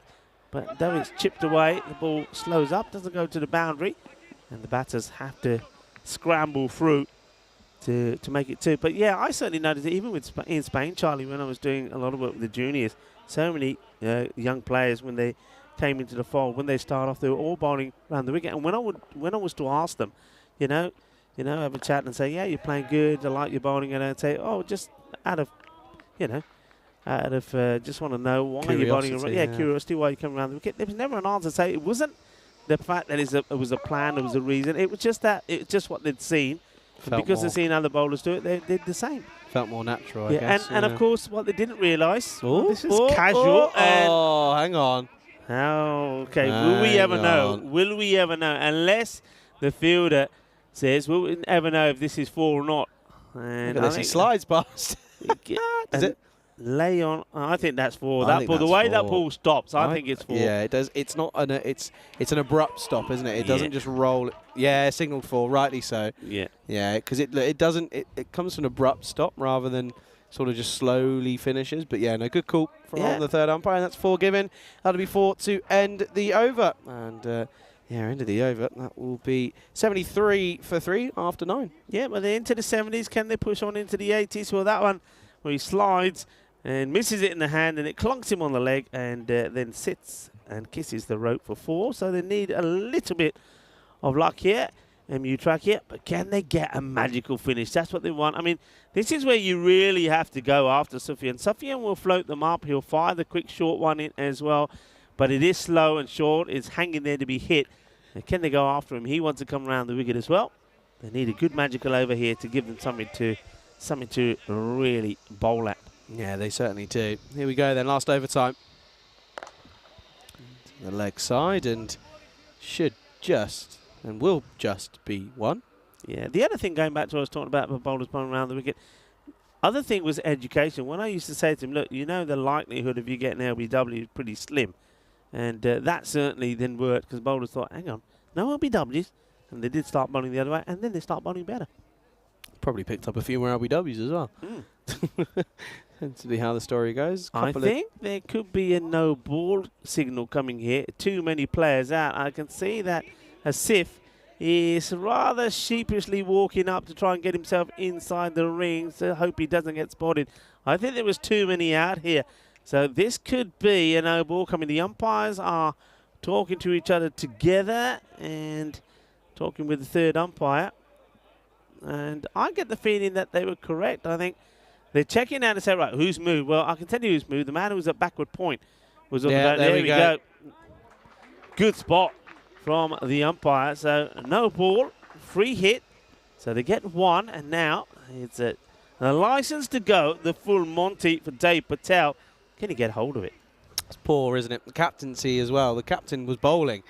S5: but though it's chipped away, the ball slows up, doesn't go to the boundary, and the batters have to scramble through to make it two. But yeah, I certainly noticed it even in Spain, Charlie, when I was doing a lot of work with the juniors. So many young players, when they came into the fold, when they start off, they were all bowling around the wicket. And when I was to ask them, have a chat and say, yeah, you're playing good, I like your bowling, and I'd say, oh, just out of just want to know why you're bowling around. Yeah, curiosity, why you come around the wicket. There was never an answer to say. It wasn't the fact that it was a plan, it was a reason. It was just that, it's just what they'd seen. And because they'd seen other bowlers do it, they did the same.
S6: Felt more natural, I guess.
S5: And of course, what they didn't realise, this is
S6: casual. Hang on.
S5: Okay, will we ever know? Will we ever know? Unless the fielder says, will we ever know if this is 4 or not? And
S6: unless he slides past.
S5: Is it? Lay on. I think that's 4. That ball, the way that ball stops, I think it's 4.
S6: Yeah, it does. It's not it's an abrupt stop, isn't it? It doesn't just roll. Yeah, signalled 4, rightly so.
S5: Yeah.
S6: Yeah, because it doesn't. It comes from an abrupt stop rather than sort of just slowly finishes. But yeah, no, good call from the third umpire, and that's 4 given. That'll be 4 to end the over, and end of the over. That will be 73 for 3 after 9.
S5: Yeah, well, they're into the 70s. Can they push on into the 80s? Well, that one where he slides and misses it in the hand, and it clunks him on the leg, and then sits and kisses the rope for 4. So they need a little bit of luck here, MU track here, but can they get a magical finish? That's what they want. I mean, this is where you really have to go after Sufyan. Sufyan will float them up. He'll fire the quick short one in as well, but it is slow and short. It's hanging there to be hit. And can they go after him? He wants to come around the wicket as well. They need a good magical over here to give them something to really bowl at.
S6: Yeah, they certainly do. Here we go then, last overtime. The leg side, and will just be 1.
S5: Yeah, the other thing, going back to what I was talking about, bowlers bowling around the wicket, other thing was education. When I used to say to him, look, you know the likelihood of you getting LBW is pretty slim. And that certainly didn't work because bowlers thought, hang on, no LBWs. And they did start bowling the other way, and then they start bowling better.
S6: Probably picked up a few more LBWs as well. Tends to be how the story goes.
S5: I think there could be a no ball signal coming here. Too many players out. I can see that Asif is rather sheepishly walking up to try and get himself inside the ring. So hope he doesn't get spotted. I think there was too many out here. So this could be a no ball coming. The umpires are talking to each other together and talking with the third umpire. And I get the feeling that they were correct. I think they're checking out and say, right, who's moved? Well, I can tell you who's moved. The man who was at backward point was on the back. There we go. Good spot from the umpire. So no ball, free hit. So they get one, and now it's a license to go, the full Monty for Dave Patel. Can he get hold of it?
S6: It's poor, isn't it? The captaincy as well. The captain was bowling.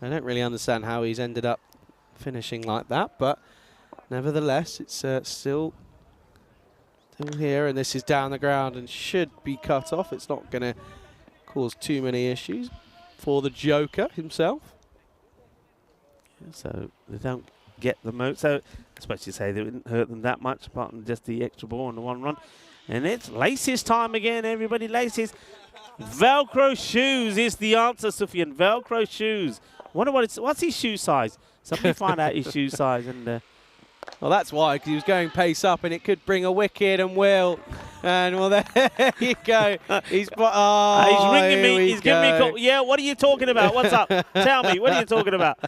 S6: I don't really understand how he's ended up finishing like that, but nevertheless, it's still here, and this is down the ground and should be cut off. It's not going to cause too many issues for the Joker himself.
S5: So they don't get the most. So I suppose you say they didn't hurt them that much, apart from just the extra ball and the one run. And it's laces time again, everybody. Laces. Velcro shoes is the answer, Sufyan. Velcro shoes. Wonder what's his shoe size? Somebody find out his shoe size. And
S6: well, that's why, because he was going pace up, and it could bring a wicket and will. And well, there you go. He's
S5: ringing me. He's giving me a call. Yeah, what are you talking about? What's up? Tell me. What are you talking about?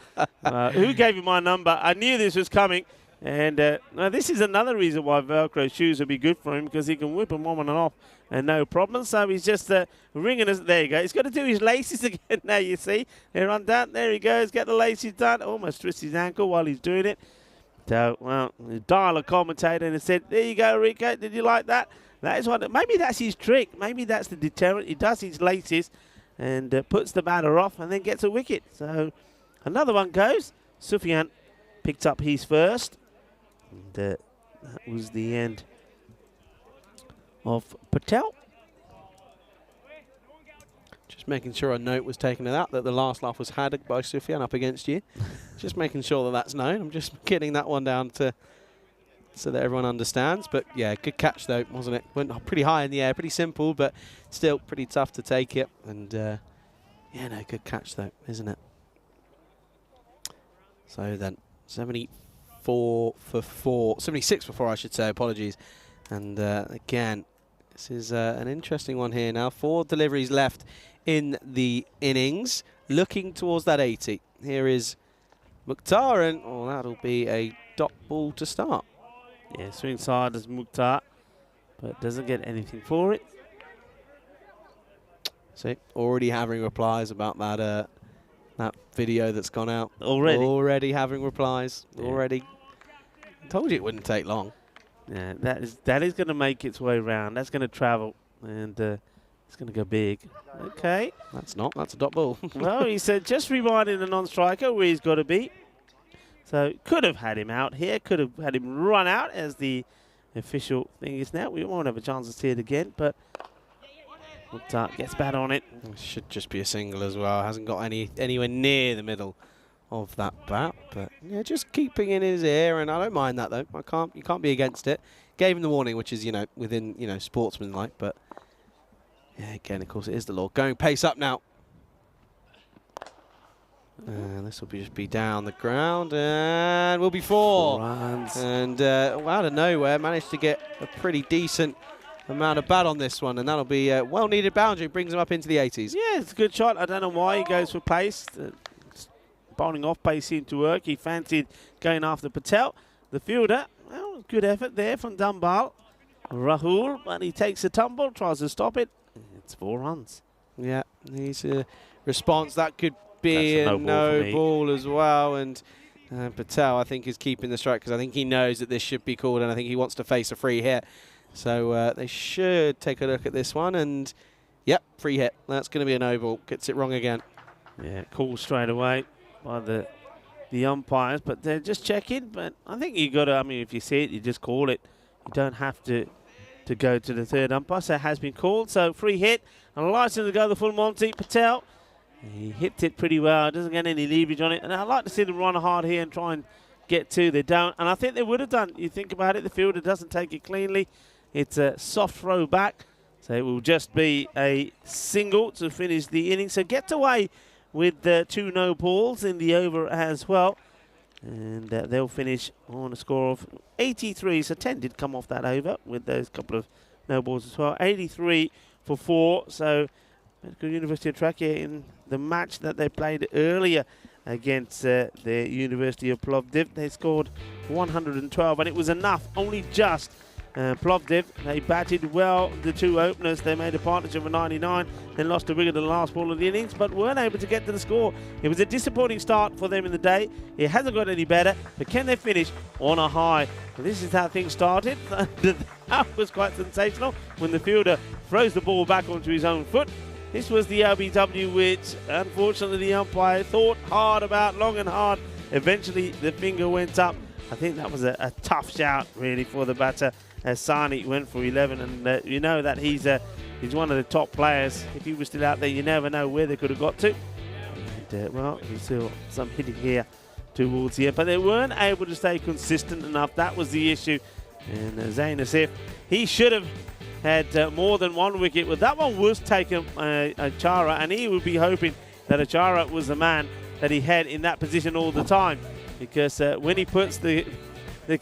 S5: Who gave you my number? I knew this was coming. And now this is another reason why Velcro shoes would be good for him, because he can whip them on and off and no problem. So he's just ringing us. There you go. He's got to do his laces again now, you see. They're undone. There he goes. Get the laces done. Almost twists his ankle while he's doing it. So, well, dial a commentator and said, there you go, Rico. Did you like that? That is what. Maybe that's his trick. Maybe that's the deterrent. He does his laces and puts the batter off and then gets a wicket. So another one goes. Sufyan picked up his first. And that was the end of Patel.
S6: Just making sure a note was taken of that the last laugh was had by Sufyan up against you. Just making sure that that's known. I'm just getting that one down so that everyone understands. But yeah, good catch though, wasn't it? Went pretty high in the air, pretty simple, but still pretty tough to take it. And yeah, no, good catch though, isn't it? So then, 76 for 4, I should say, apologies. And again, this is an interesting one here now. 4 deliveries left in the innings, looking towards that 80. Here is Mukhtar, and that'll be a dot ball to start.
S5: Yeah, swing side as Mukhtar, but doesn't get anything for it.
S6: See, already having replies about that that video that's gone out.
S5: Already
S6: having replies. Yeah. Already. I told you it wouldn't take long.
S5: Yeah, that is going to make its way around. That's going to travel, and it's going to go big. Okay.
S6: That's a dot ball.
S5: Well, he said just reminding the non-striker where he's got to be. So could have had him out here. Could have had him run out, as the official thing is now. We won't have a chance to see it again, but Mukhtar gets bat on it.
S6: Should just be a single as well. Hasn't got anywhere near the middle of that bat, but yeah, just keeping in his ear, and I don't mind that though. You can't be against it. Gave him the warning, which is within sportsmanlike, but yeah, again, of course, it is the law. Going pace up now. This will just be down the ground, and will be 4
S5: runs.
S6: And out of nowhere, managed to get a pretty decent amount of bat on this one, and that'll be a well-needed boundary. Brings him up into the 80s.
S5: Yeah, it's a good shot. I don't know why he goes for pace. Bowling off pace seemed to work. He fancied going after Patel. The fielder, well, good effort there from Dunbar. Rahul, but he takes a tumble, tries to stop it. It's 4 runs.
S6: Yeah, he's a response. That could be a no ball as well. And Patel, I think, is keeping the strike because I think he knows that this should be called, and I think he wants to face a free hit. So they should take a look at this one. And, yep, free hit. That's going to be a no ball. Gets it wrong again.
S5: Yeah, call straight away by the umpires, but they're just checking. But I think you got to, if you see it, you just call it. You don't have to to go to the third umpire. So it has been called. So free hit and a license to go the full Monty. Patel, he hit it pretty well. Doesn't get any leverage on it. And I'd like to see them run hard here and try and get two. They don't. And I think they would have done. You think about it, the fielder doesn't take it cleanly. It's a soft throw back. So it will just be a single to finish the inning. So gets away with the 2 no balls in the over as well. And they'll finish on a score of 83. So 10 did come off that over with those couple of no balls as well. 83 for 4. So Medical University of Trakia in the match that they played earlier against the University of Plovdiv. They scored 112 and it was enough, only just. Plovdiv, they batted well, the 2 openers. They made a partnership of 99, then lost a wicket at the last ball of the innings, but weren't able to get to the score. It was a disappointing start for them in the day. It hasn't got any better, but can they finish on a high? And this is how things started. That was quite sensational when the fielder throws the ball back onto his own foot. This was the LBW, which unfortunately the umpire thought hard about, long and hard. Eventually the finger went up. I think that was a tough shout really for the batter. Sani went for 11, and you know that he's one of the top players. If he was still out there, you never know where they could have got to. And, well, you saw some hitting here towards the end, but they weren't able to stay consistent enough. That was the issue. And Zain Asif, he should have had more than 1 wicket, but that one was taken Achara, and he would be hoping that Achara was the man that he had in that position all the time, because when he puts the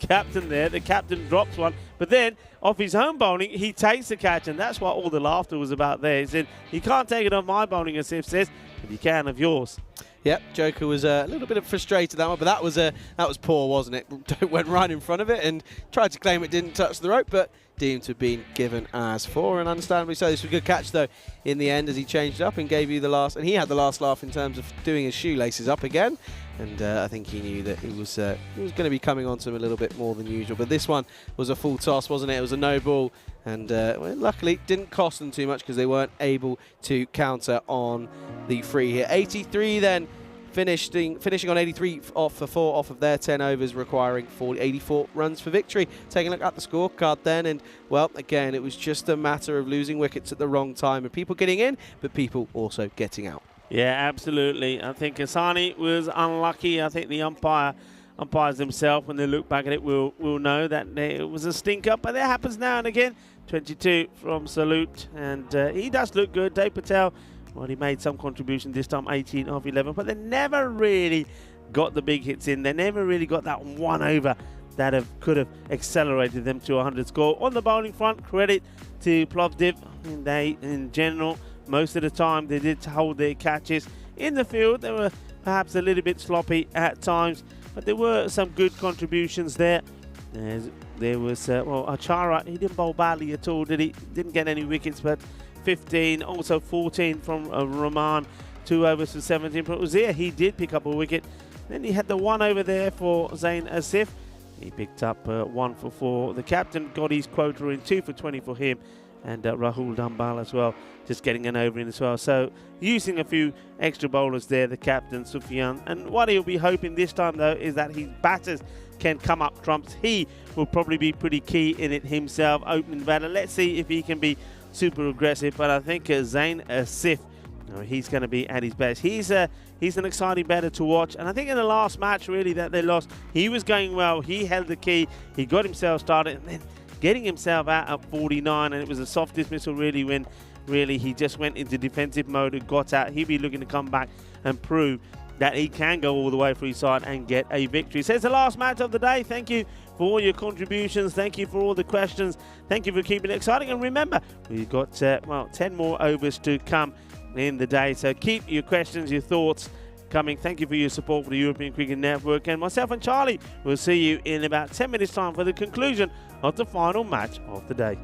S5: captain there, the captain drops one, but then off his own bowling, he takes the catch, and that's what all the laughter was about there. He said, you can't take it off my bowling, as Sif says, but you can of yours.
S6: Yep, Joker was a little bit frustrated that one, but that was poor, wasn't it? Went right in front of it and tried to claim it didn't touch the rope, but deemed to have been given as 4, and understandably so. This was a good catch though in the end as he changed up and gave you the last, and he had the last laugh in terms of doing his shoelaces up again, and I think he knew that he was going to be coming onto him a little bit more than usual. But this one was a full toss, wasn't it? It was a no ball, and well, luckily it didn't cost them too much because they weren't able to counter on the free hit. 83 then. Finishing on 83 off for 4 off of their 10 overs, requiring 84 runs for victory. Taking a look at the scorecard then, and well, again, it was just a matter of losing wickets at the wrong time and people getting in, but people also getting out.
S5: Yeah, absolutely. I think Asani was unlucky. I think the umpires themselves, when they look back at it, will know that it was a stinker, but that happens now and again. 22 from Salute, and he does look good. Dave Patel, well, he made some contribution this time, 18 off 11, but they never really got the big hits in. They never really got that 1 over that could have accelerated them to a 100 score. On the bowling front, credit to Plovdiv. In general, most of the time, they did hold their catches. In the field, they were perhaps a little bit sloppy at times, but there were some good contributions there. There was, well, Achara, he didn't bowl badly at all, did he? Didn't get any wickets, but 15, also 14 from Rahman, 2 overs for 17. But Uzair, he did pick up a wicket. Then he had the 1 over there for Zain Asif. He picked up 1 for 4. The captain got his quota in, 2 for 20 for him. And Rahul Dambal as well, just getting an over in as well. So using a few extra bowlers there, the captain, Sufyan. And what he'll be hoping this time, though, is that his batters can come up trumps. He will probably be pretty key in it himself, opening batter. Let's see if he can be super aggressive, but I think Zain Asif, he's going to be at his best. He's an exciting batter to watch, and I think in the last match really that they lost, he was going well. He held the key, he got himself started, and then getting himself out at 49, and it was a soft dismissal really when really he just went into defensive mode and got out. He'll be looking to come back and prove that he can go all the way for his side and get a victory. So it's the last match of the day. Thank you for all your contributions. Thank you for all the questions. Thank you for keeping it exciting. And remember, we've got, 10 more overs to come in the day. So keep your questions, your thoughts coming. Thank you for your support for the European Cricket Network. And myself and Charlie will see you in about 10 minutes' time for the conclusion of the final match of the day.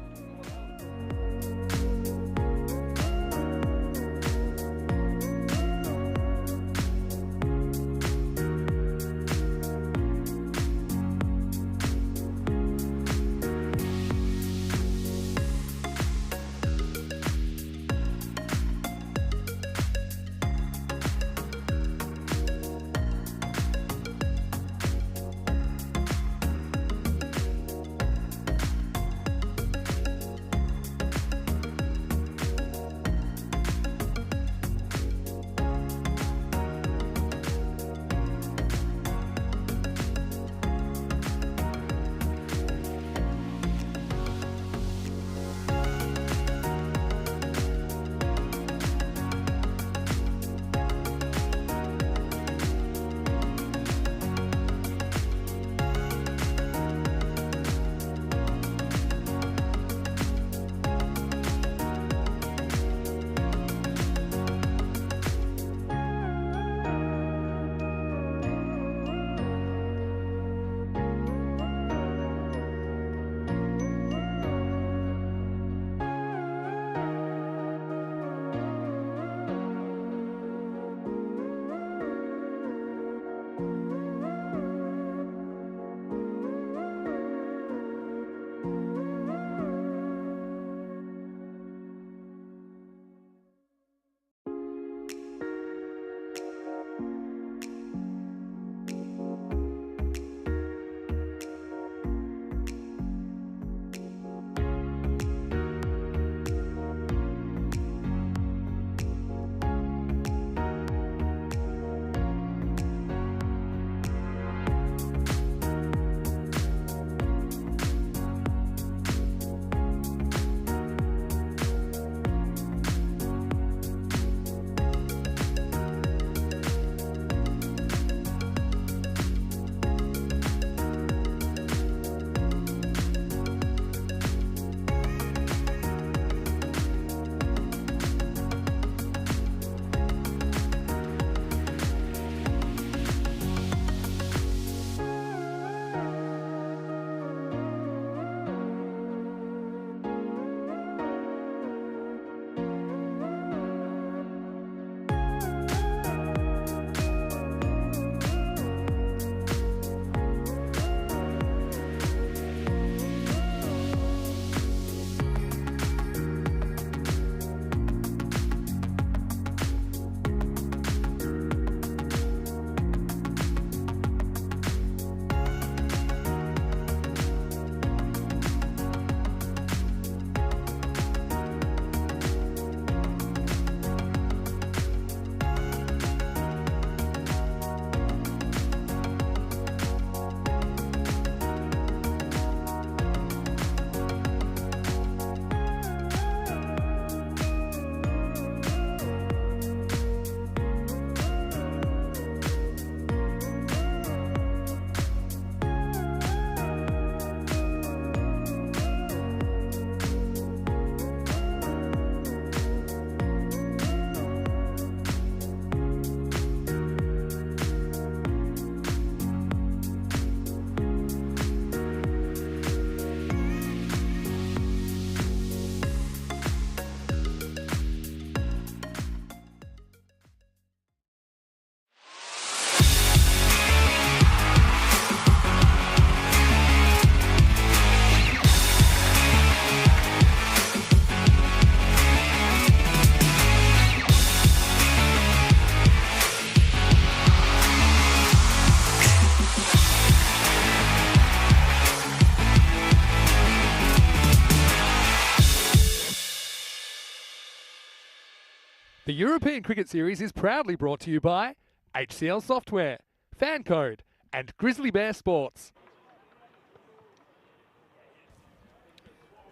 S2: European Cricket Series is proudly brought to you by HCL Software, FanCode, and Grizzly Bear Sports.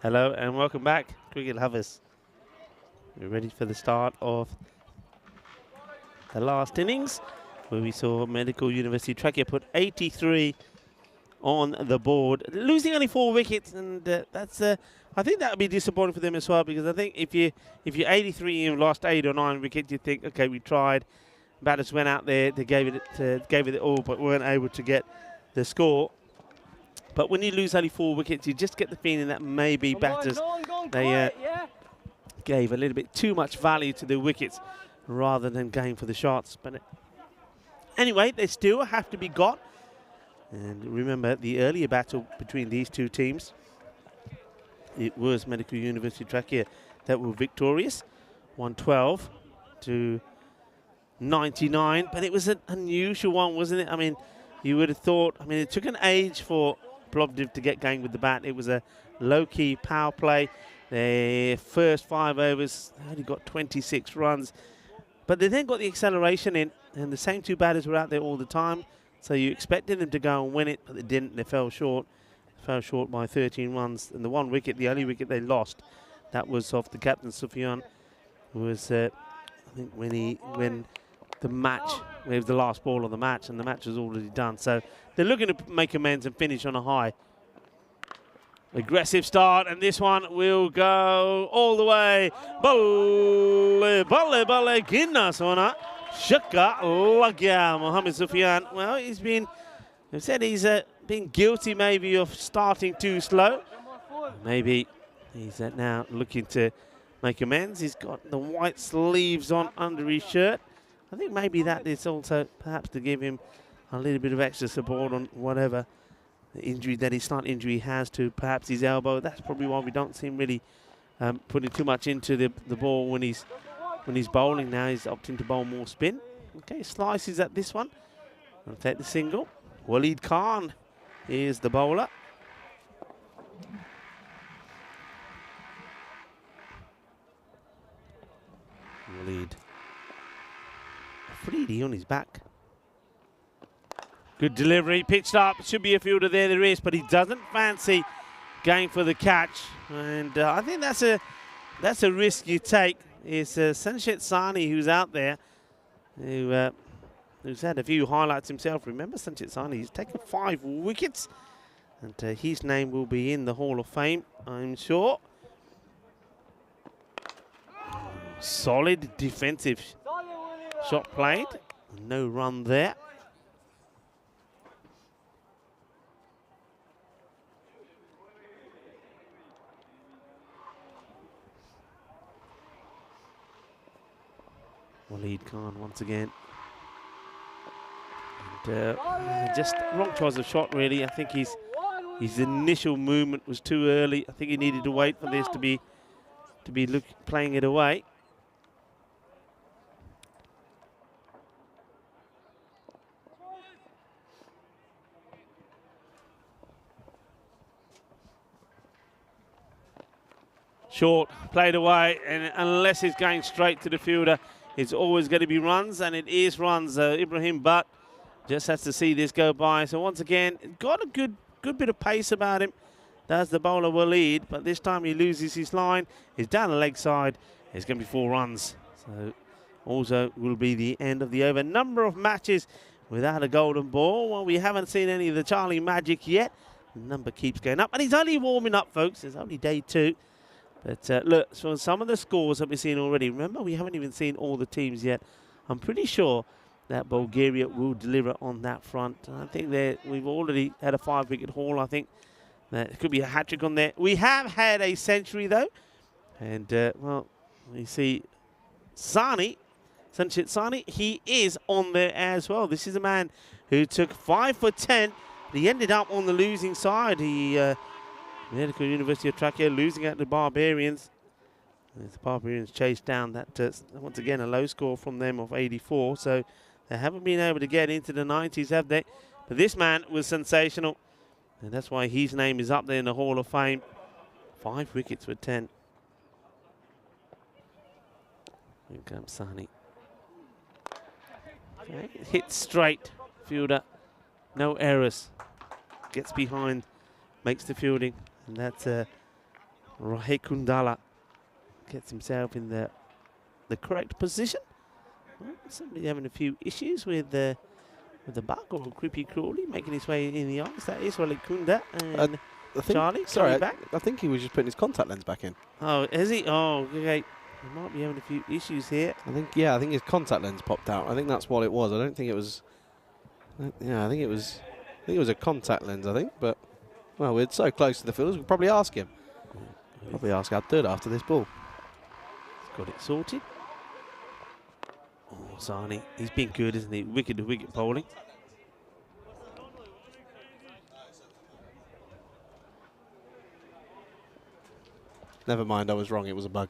S5: Hello and welcome back, cricket lovers. We're ready for the start of the last innings, where we saw Medical University Trachea put 83 on the board, losing only 4 wickets, and that's I think that would be disappointing for them as well, because I think if you're 83 and you've lost 8 or 9 wickets, you think, okay, we tried. Batters went out there, they gave it all, but weren't able to get the score. But when you lose only 4 wickets, you just get the feeling that maybe batters gave a little bit too much value to the wickets rather than going for the shots. But anyway, they still have to be got. And remember the earlier battle between these two teams. It was Medical University Trachea that were victorious, 112 to 99. But it was an unusual one, wasn't it? I mean, you would have thought, I mean, it took an age for Plovdiv to get going with the bat. It was a low-key power play. Their first 5 overs, they only got 26 runs. But they then got the acceleration in, and the same 2 batters were out there all the time. So you expected them to go and win it, but they didn't. They fell short. Fell short by 13 runs. And the 1 wicket, the only wicket they lost, that was off the captain, Sufyan, was, I think, when the match, it was the last ball of the match, and the match was already done. So they're looking to make amends and finish on a high. Aggressive start, and this one will go all the way. Balle, balle, balle, ginna sona. Shaka lagya, Mohammed Sufyan. Well, they've said he's been guilty maybe of starting too slow. Maybe he's now looking to make amends. He's got the white sleeves on under his shirt. I think maybe that is also perhaps to give him a little bit of extra support on whatever the injury, that his slight injury has to perhaps his elbow. That's probably why we don't see him really putting too much into the ball when he's bowling now. He's opting to bowl more spin. Okay, slices at this one. I'll take the single. Waleed Khan is the bowler. Waleed. Freedy on his back. Good delivery, pitched up. Should be a fielder there. There is, but he doesn't fancy going for the catch. And I think that's a risk you take. It's Sanchet Sani who's out there, who's had a few highlights himself. Remember, Sanchet Sani, he's taken 5 wickets, and his name will be in the Hall of Fame, I'm sure. Solid defensive shot played. No run there. Waleed Khan once again. And, just wrong choice of shot, really. I think his initial movement was too early. I think he needed to wait for this to be playing it away. Short, played away, and unless he's going straight to the fielder, it's always going to be runs, and it is runs. Ibrahim Butt just has to see this go by. So once again, got a good bit of pace about him. Does the bowler Waleed, but this time he loses his line. He's down the leg side. It's going to be 4 runs. So also will be the end of the over. Number of matches without a golden ball. Well, we haven't seen any of the Charlie Magic yet. The number keeps going up, and he's only warming up, folks. It's only day 2. But look, so some of the scores that we've seen already, remember, we haven't even seen all the teams yet. I'm pretty sure that Bulgaria will deliver on that front. I think we've already had a 5-wicket haul. I think that it could be a hat-trick on there. We have had a century, though. And, well, we see Sanchet Sani, he is on there as well. This is a man who took 5 for 10. He ended up on the losing side. Medical University of Trachea losing out to Barbarians. As the Barbarians chased down that, once again, a low score from them of 84. So they haven't been able to get into the 90s, have they? But this man was sensational. And that's why his name is up there in the Hall of Fame. 5 wickets with 10. Here comes Sani. Okay. Hit straight, fielder. No errors. Gets behind, makes the fielding, and that's Rahe Kundala. Gets himself in the correct position. Well, somebody having a few issues with the bug or creepy crawly making his way in the ice. That is Rahe Kunda and Charlie.
S6: Sorry,
S5: back.
S6: I think he was just putting his contact lens back in.
S5: Oh, is he? Oh, okay. He might be having a few issues here.
S6: I think his contact lens popped out. I think that's what it was. I don't think it was. Yeah, I think it was a contact lens. I think, but well, we're so close to the fielders. We'll probably ask him. Probably ask Abdul after this ball.
S5: He's got it sorted. Oh, Sani, he's been good, isn't he? Wicked bowling.
S6: Never mind, I was wrong. It was a bug.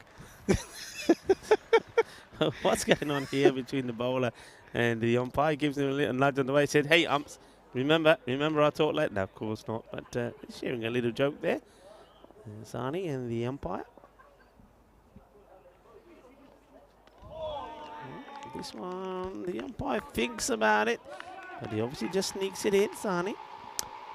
S5: What's going on here between the bowler and the umpire? Gives him a little nudge on the way. He said, "Hey, umps, remember I talk late." No, of course not. But sharing a little joke there. Sani and the umpire. This one, the umpire thinks about it, but he obviously just sneaks it in, Sani.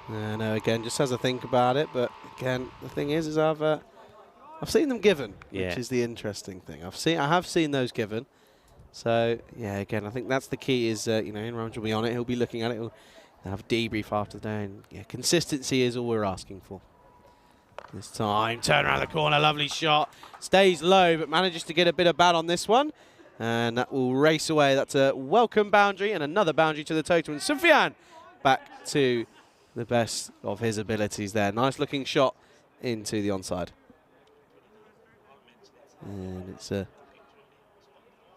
S6: No, again, just has a think about it. But again, the thing is I've seen them given, which is the interesting thing. I have seen those given. So yeah, again, I think that's the key. Is Imran will be on it. He'll be looking at it. He'll have a debrief after the day, and yeah, consistency is all we're asking for. This time, turn around the corner, lovely shot. Stays low, but manages to get a bit of bat on this one. And that will race away. That's a welcome boundary and another boundary to the total. And Sufyan back to the best of his abilities there. Nice looking shot into the onside. And it's a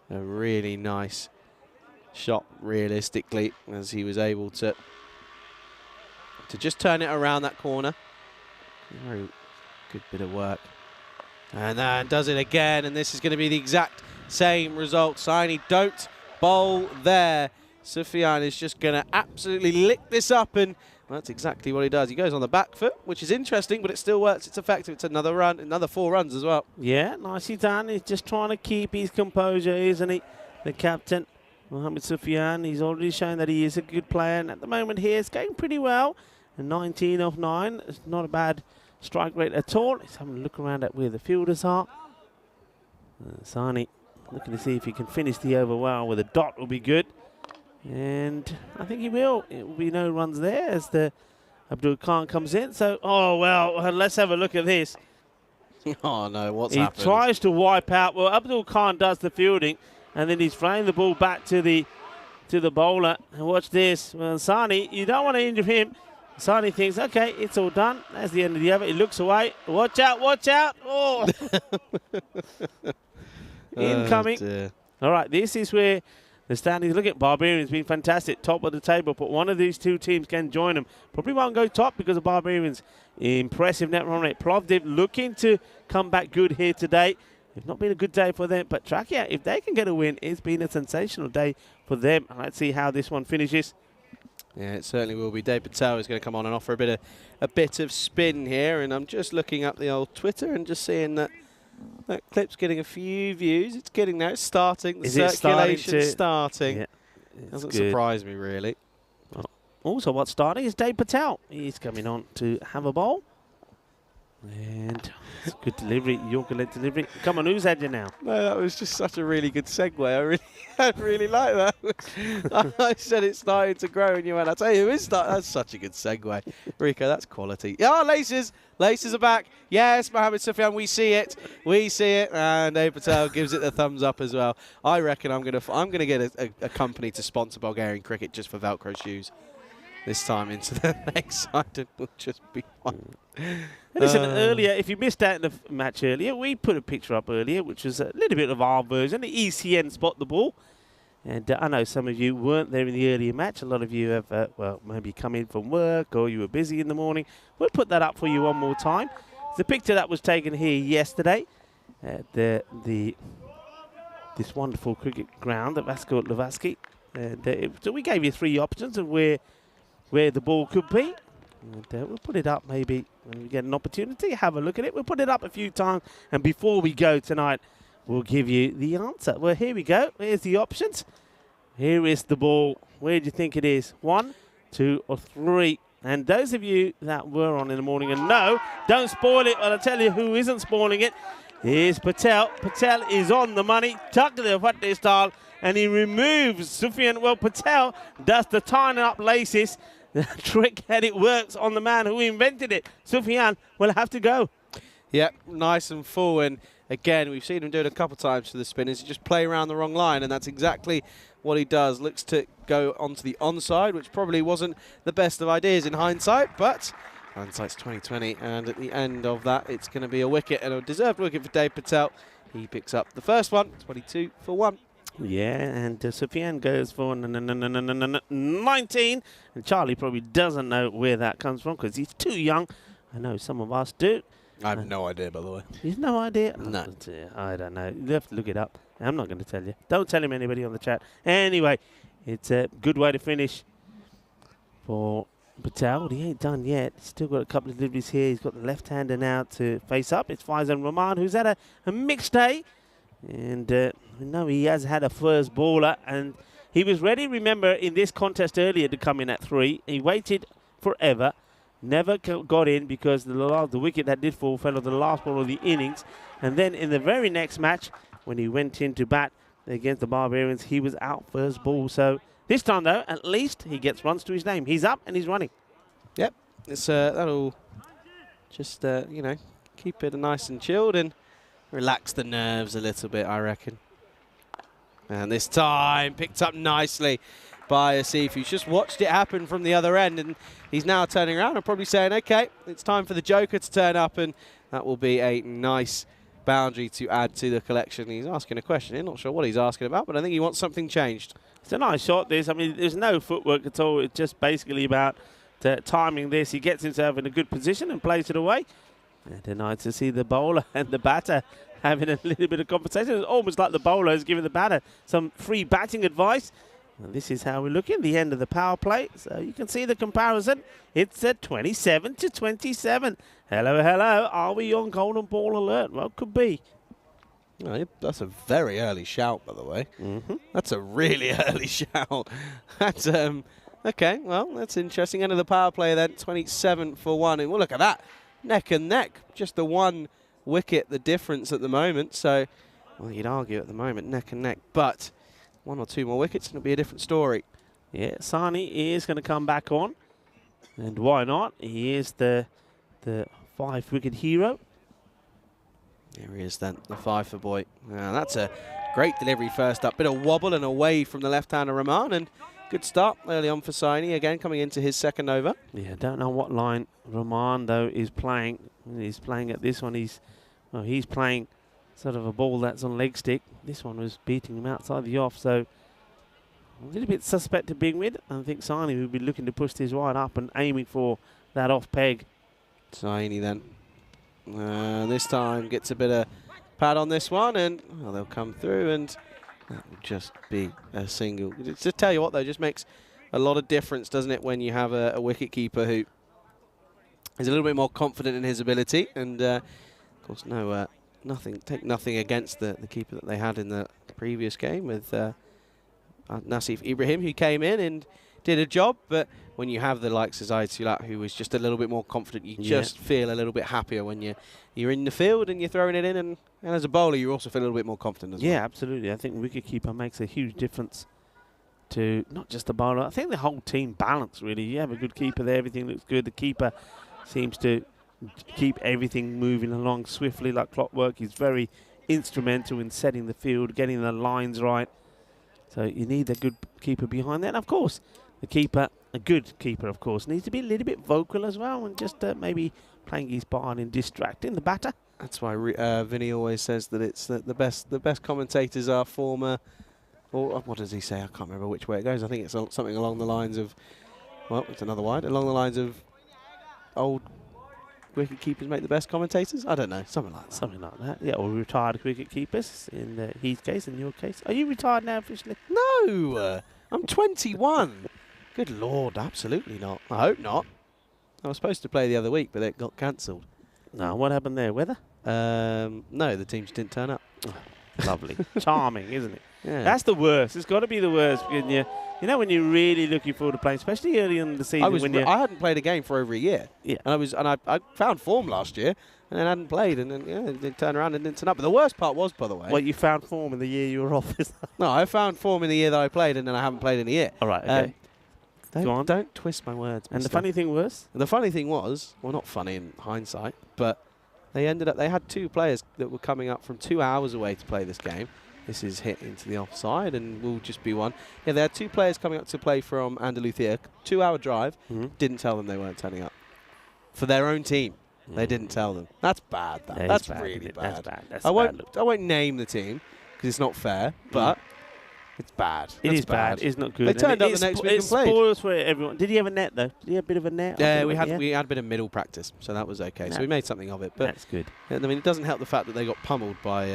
S6: really nice shot realistically, as he was able to just turn it around that corner. Very good bit of work. And then does it again, and this is going to be the exact same result. Sani don't bowl there. Sufyan is just going to absolutely lick this up, and that's exactly what he does. He goes on the back foot, which is interesting, but it still works. It's effective. It's another run, another 4 runs as well.
S5: Yeah, nicely done. He's just trying to keep his composure, isn't he? The captain, Mohamed Sufyan, he's already shown that he is a good player, and at the moment here it's going pretty well. And 19 off 9, it's not a bad strike rate at all. He's having a look around at where the fielders are. Sani looking to see if he can finish the over well with a dot will be good. And I think he will. It will be no runs there as the Abdul Khan comes in. So, oh, well, let's have a look at this.
S6: Oh, no, what's happened?
S5: He tries to wipe out. Well, Abdul Khan does the fielding, and then he's throwing the ball back to the bowler. And watch this. Well, Sani, you don't want to injure him. Sani thinks, okay, it's all done. That's the end of the over. He looks away. Watch out, watch out. Oh. Incoming.
S6: Oh,
S5: all right, this is where the standings. Look at Barbarians being fantastic. Top of the table, but one of these two teams can join them. Probably won't go top because of Barbarians. Impressive net run rate. Plovdiv looking to come back good here today. It's not been a good day for them, but Trakia, if they can get a win, it's been a sensational day for them. Let's see how this one finishes.
S6: Yeah, it certainly will be. Dave Patel is going to come on and offer a bit of spin here, and I'm just looking up the old Twitter and just seeing that clip's getting a few views. It's getting there. It's starting. The circulation's starting.
S5: Yeah,
S6: doesn't surprise me, really.
S5: Also, what's starting is Dave Patel. He's coming on to have a bowl. And it's good delivery, Yorker-led delivery. Come on, who's had you now?
S6: No, that was just such a really good segue. I really like that. I said it started to grow, and you went, I'll tell you who is starting. That's such a good segue. Rico, that's quality. Yeah, Laces. Laces are back. Yes, Mohamed Sufyan, we see it. We see it. And Dave Patel gives it the thumbs up as well. I reckon I'm gonna get a company to sponsor Bulgarian cricket just for Velcro shoes. This time into the next side, it will just be fun.
S5: Listen, earlier, if you missed out in the match earlier, we put a picture up earlier, which was a little bit of our version, the ECN spot the ball. And I know some of you weren't there in the earlier match. A lot of you have, well, maybe come in from work or you were busy in the morning. We'll put that up for you one more time. It's a picture that was taken here yesterday at this wonderful cricket ground at Vasco Lavaski. And so we gave you 3 options of where the ball could be. And we'll put it up maybe when we get an opportunity. Have a look at it. We'll put it up a few times. And before we go tonight, will give you the answer. Well, here we go. Here's the options. Here is the ball. Where do you think it is? 1, 2, or 3? And those of you that were on in the morning and no, don't spoil it. But I'll tell you who isn't spoiling it. Here's Patel. Patel is on the money. Tuck to the Fateh style. And he removes Sufyan. Well, Patel does the tying up laces. The trick that it works on the man who invented it. Sufyan will have to go.
S6: Yep, nice and full. And again, we've seen him do it a couple of times to the spinners. Just play around the wrong line, and that's exactly what he does. Looks to go onto the onside, which probably wasn't the best of ideas in hindsight, but hindsight's 20/20, and at the end of that, it's going to be a wicket, and a deserved wicket for Dave Patel. He picks up the first one, 22 for 1.
S5: Yeah, and Sufyan goes for 19, and Charlie probably doesn't know where that comes from because he's too young. I know some of us do.
S6: I have no idea, by the way.
S5: He's no idea?
S6: No.
S5: Oh, dear, I don't know. You have to look it up. I'm not going to tell you. Don't tell him anybody on the chat. Anyway, it's a good way to finish for Patel. He ain't done yet. He's still got a couple of deliveries here. He's got the left-hander now to face up. It's Faizan Rahman, who's had a mixed day. And we know he has had a first bowler. And he was ready, remember, in this contest earlier to come in at 3. He waited forever. Never got in because the wicket that did fall fell on the last ball of the innings. And then in the very next match, when he went in to bat against the Barbarians, he was out first ball. So this time, though, at least he gets runs to his name. He's up and he's running.
S6: Yep, it's that'll just, you know, keep it nice and chilled and relax the nerves a little bit, I reckon. And this time, picked up nicely by Asif, who's just watched it happen from the other end, and he's now turning around and probably saying, okay, it's time for the Joker to turn up, and that will be a nice boundary to add to the collection. He's asking a question. I'm not sure what he's asking about, but I think he wants something changed.
S5: It's a nice shot, this. I mean, there's no footwork at all. It's just basically about timing this. He gets himself in a good position and plays it away. And nice to see the bowler and the batter having a little bit of conversation. It's almost like the bowler is giving the batter some free batting advice. And this is how we're looking, the end of the power play. So you can see the comparison. It's at 27 to 27. Hello, hello. Are we on golden ball alert? Well, could be.
S6: Oh, that's a very early shout, by the way. That's a really early shout. That's okay. Well, that's interesting. End of the power play then, 27 for 1. And well, look at that, neck and neck. Just the 1 wicket, the difference at the moment. So, well, you'd argue at the moment, neck and neck, but 1 or 2 more wickets, and it'll be a different story.
S5: Yeah, Sani is going to come back on, and why not? He is the 5-wicket hero.
S6: There he is then, the 5 for boy. Now that's a great delivery first up. Bit of wobble and away from the left-hander Rahman, and good start early on for Saini, again coming into his second over.
S5: Yeah, don't know what line Rahman, though, is playing. He's playing at this one. He's playing sort of a ball that's on leg stick. This one was beating him outside the off, so a little bit suspect to begin with. I think Saini will be looking to push this wide up and aiming for that off peg.
S6: Saini then. This time gets a bit of pad on this one, and well, they'll come through, and that will just be a single. To tell you what, though, just makes a lot of difference, doesn't it, when you have a wicket keeper who is a little bit more confident in his ability, and of course, take nothing against the keeper that they had in the previous game with Nasif Ibrahim, who came in and did a job, but when you have the likes of Zaid Sulat, who was just a little bit more confident, you just feel a little bit happier when you're in the field and you're throwing it in, and as a bowler, you also feel a little bit more confident as well.
S5: Yeah, absolutely. I think wicketkeeper makes a huge difference to not just the bowler. I think the whole team balance, really. You have a good keeper there, everything looks good. The keeper seems to keep everything moving along swiftly like clockwork. He's very instrumental in setting the field, getting the lines right. So you need a good keeper behind that. And of course, the keeper, a good keeper, of course, needs to be a little bit vocal as well, and just maybe playing his part in distracting the batter.
S6: That's why Vinny always says that it's the best commentators are former, or what does he say? I can't remember which way it goes. I think it's something along the lines of, well, it's another wide, along the lines of old wicket keepers make the best commentators. I don't know, something like that.
S5: Something like that. Yeah, or retired wicket keepers in his case, in your case. Are you retired now officially?
S6: No, I'm 21. Good Lord, absolutely not. I hope not. I was supposed to play the other week, but it got cancelled.
S5: No, what happened there? Weather?
S6: No, the team just didn't turn up.
S5: Lovely. Charming, isn't it?
S6: Yeah.
S5: That's the worst. It's got to be the worst. When you know, when you're really looking forward to playing, especially early in the season.
S6: I hadn't played a game for over a year.
S5: Yeah.
S6: And I found form last year, and then hadn't played, and then they turned around and didn't turn up. But the worst part was, by the way.
S5: Well, you found form in the year you were off.
S6: No, I found form in the year that I played, and then I haven't played in a year.
S5: All right. Okay. Go on.
S6: Don't twist my words.
S5: And the
S6: mister.
S5: funny thing was,
S6: well, not funny in hindsight, but they had 2 players that were coming up from 2 hours away to play this game. This is hit into the offside and will just be one. Yeah, they had 2 players coming up to play from Andalusia, 2-hour drive. Didn't tell them they weren't turning up. For their own team, they didn't tell them. That's bad. That's
S5: bad,
S6: really bad.
S5: That's bad. That's
S6: I
S5: bad.
S6: won't name the team because it's not fair, but it's bad.
S5: It
S6: That's
S5: is bad. It's not good.
S6: They turned up the next week and played.
S5: It spoils for everyone. Did he have a net though? Did he have a bit of a net?
S6: Yeah, we had a bit of middle practice, so that was okay. So we made something of it. But
S5: that's good.
S6: I mean, it doesn't help the fact that they got pummeled by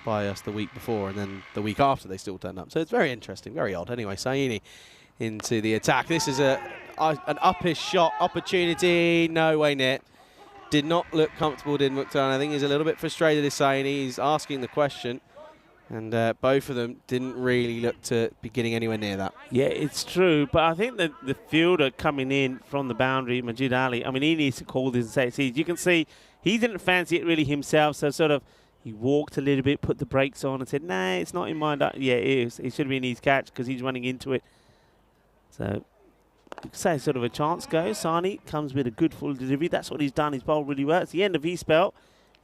S6: us the week before, and then the week after they still turned up. So it's very interesting, very odd. Anyway, Saini into the attack. This is an uppish shot opportunity. No way net. Did not look comfortable, did Mukhtar. I think he's a little bit frustrated, is Saini. He's asking the question. And both of them didn't really look to be getting anywhere near that.
S5: Yeah, it's true. But I think that the fielder coming in from the boundary, Majid Ali, I mean, he needs to call this and say, see, you can see he didn't fancy it really himself. So sort of he walked a little bit, put the brakes on and said, nah, it's not in my... Yeah, it is. It should be in his catch because he's running into it. So you could say sort of a chance goes. Sani comes with a good full delivery. That's what he's done. His bowl really works. The end of his spell.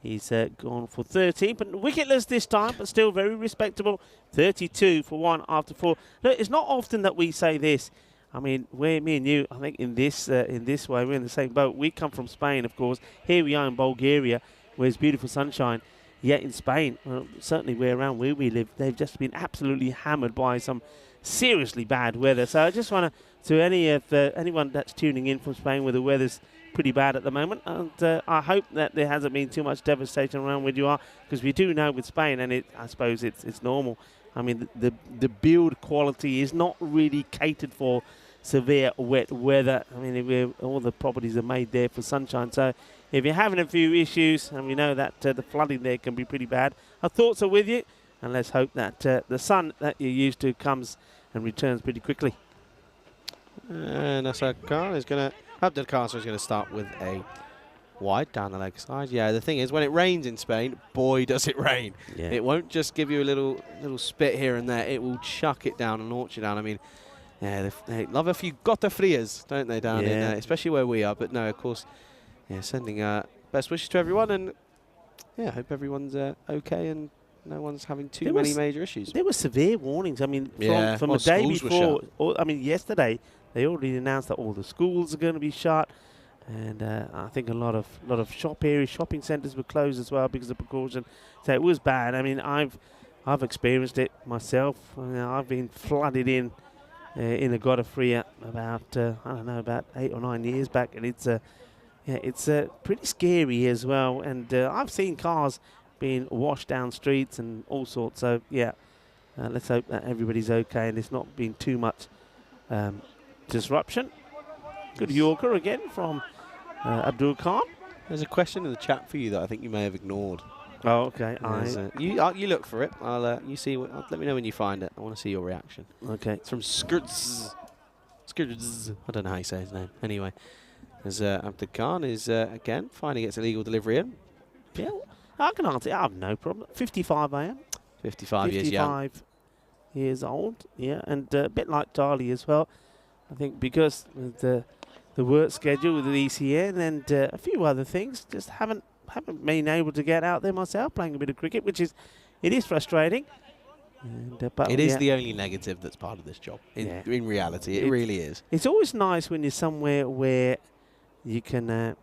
S5: He's gone for 13, but wicketless this time, but still very respectable. 32 for 1 after 4. Look, it's not often that we say this. I mean, me and you, I think in this way, we're in the same boat. We come from Spain, of course. Here we are in Bulgaria, where it's beautiful sunshine. Yet in Spain, certainly around where we live, they've just been absolutely hammered by some seriously bad weather. So I just want to anyone that's tuning in from Spain where the weather's pretty bad at the moment, and I hope that there hasn't been too much devastation around where you are, because we do know with Spain, and I suppose it's normal. I mean, the build quality is not really catered for severe wet weather. I mean, all the properties are made there for sunshine. So if you're having a few issues, and we know that the flooding there can be pretty bad, our thoughts are with you, and let's hope that the sun that you're used to comes and returns pretty quickly.
S6: And Nasser Khan is going to... Abdel Qasser is going to start with a wide down the leg side. Yeah, the thing is, when it rains in Spain, boy, does it rain.
S5: Yeah.
S6: It won't just give you a little spit here and there. It will chuck it down and launch it down. I mean, yeah, they love a few gota frias, don't they, down in especially where we are. But no, of course, yeah, sending best wishes to everyone. And, yeah, I hope everyone's okay and no one's having too many major issues.
S5: There were severe warnings. I mean, from the day before, yesterday, they already announced that all the schools are going to be shut, and I think a lot of shopping centres were closed as well because of precaution. So it was bad. I mean, I've experienced it myself. I've been flooded in a Godofreya about 8 or 9 years back, and it's pretty scary as well. And I've seen cars being washed down streets and all sorts. So yeah, let's hope that everybody's okay and there's not been too much disruption. Good Yorker again from Abdul Khan.
S6: There's a question in the chat for you that I think you may have ignored.
S5: Oh, okay.
S6: You look for it. You see. Let me know when you find it. I want to see your reaction.
S5: Okay.
S6: It's from Skirts. I don't know how you say his name. Anyway, as Abdul Khan is again finding its illegal delivery in.
S5: Yeah, I can answer. I have no problem. 55 I am.
S6: 55 years young.
S5: 55 years old. Yeah, and a bit like Charlie as well. I think because of the work schedule with the ECN and a few other things, just haven't been able to get out there myself playing a bit of cricket, which is frustrating. And, but
S6: it is the only negative that's part of this job. In reality, it really is.
S5: It's always nice when you're somewhere where you can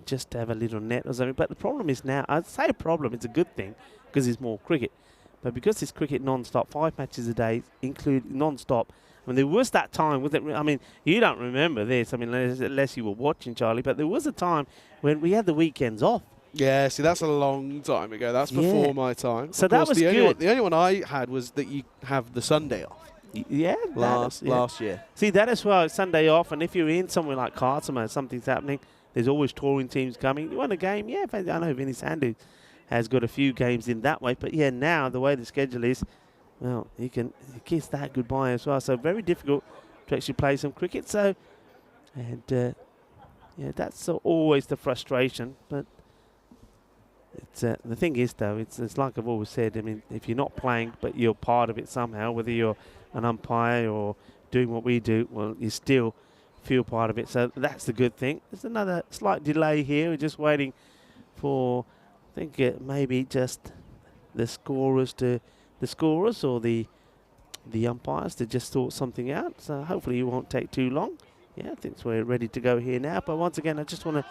S5: just have a little net or something. But the problem is now, I'd say a problem, it's a good thing because it's more cricket. But because it's cricket non-stop, 5 matches a day, include non-stop. I mean, there was that time, I mean, you don't remember this, I mean, unless you were watching, Charlie, but there was a time when we had the weekends off.
S6: Yeah, see, that's a long time ago. That's before my time.
S5: So that was good.
S6: The only one I had was that you have the Sunday off.
S5: Yeah,
S6: last year.
S5: See, that as well, Sunday off, and if you're in somewhere like Cartama, something's happening, there's always touring teams coming. You want a game? Yeah, I know Vinny Sandu has got a few games in that way. But yeah, now the way the schedule is, well, he can kiss that goodbye as well. So very difficult to actually play some cricket. So, and yeah, that's always the frustration. But it's the thing is, though, it's like I've always said. I mean, if you're not playing, but you're part of it somehow, whether you're an umpire or doing what we do, well, you still feel part of it. So that's the good thing. There's another slight delay here. We're just waiting for, I think, maybe just the scorers or the umpires to just sort something out. So hopefully it won't take too long. Yeah, I think we're ready to go here now. But once again, I just want to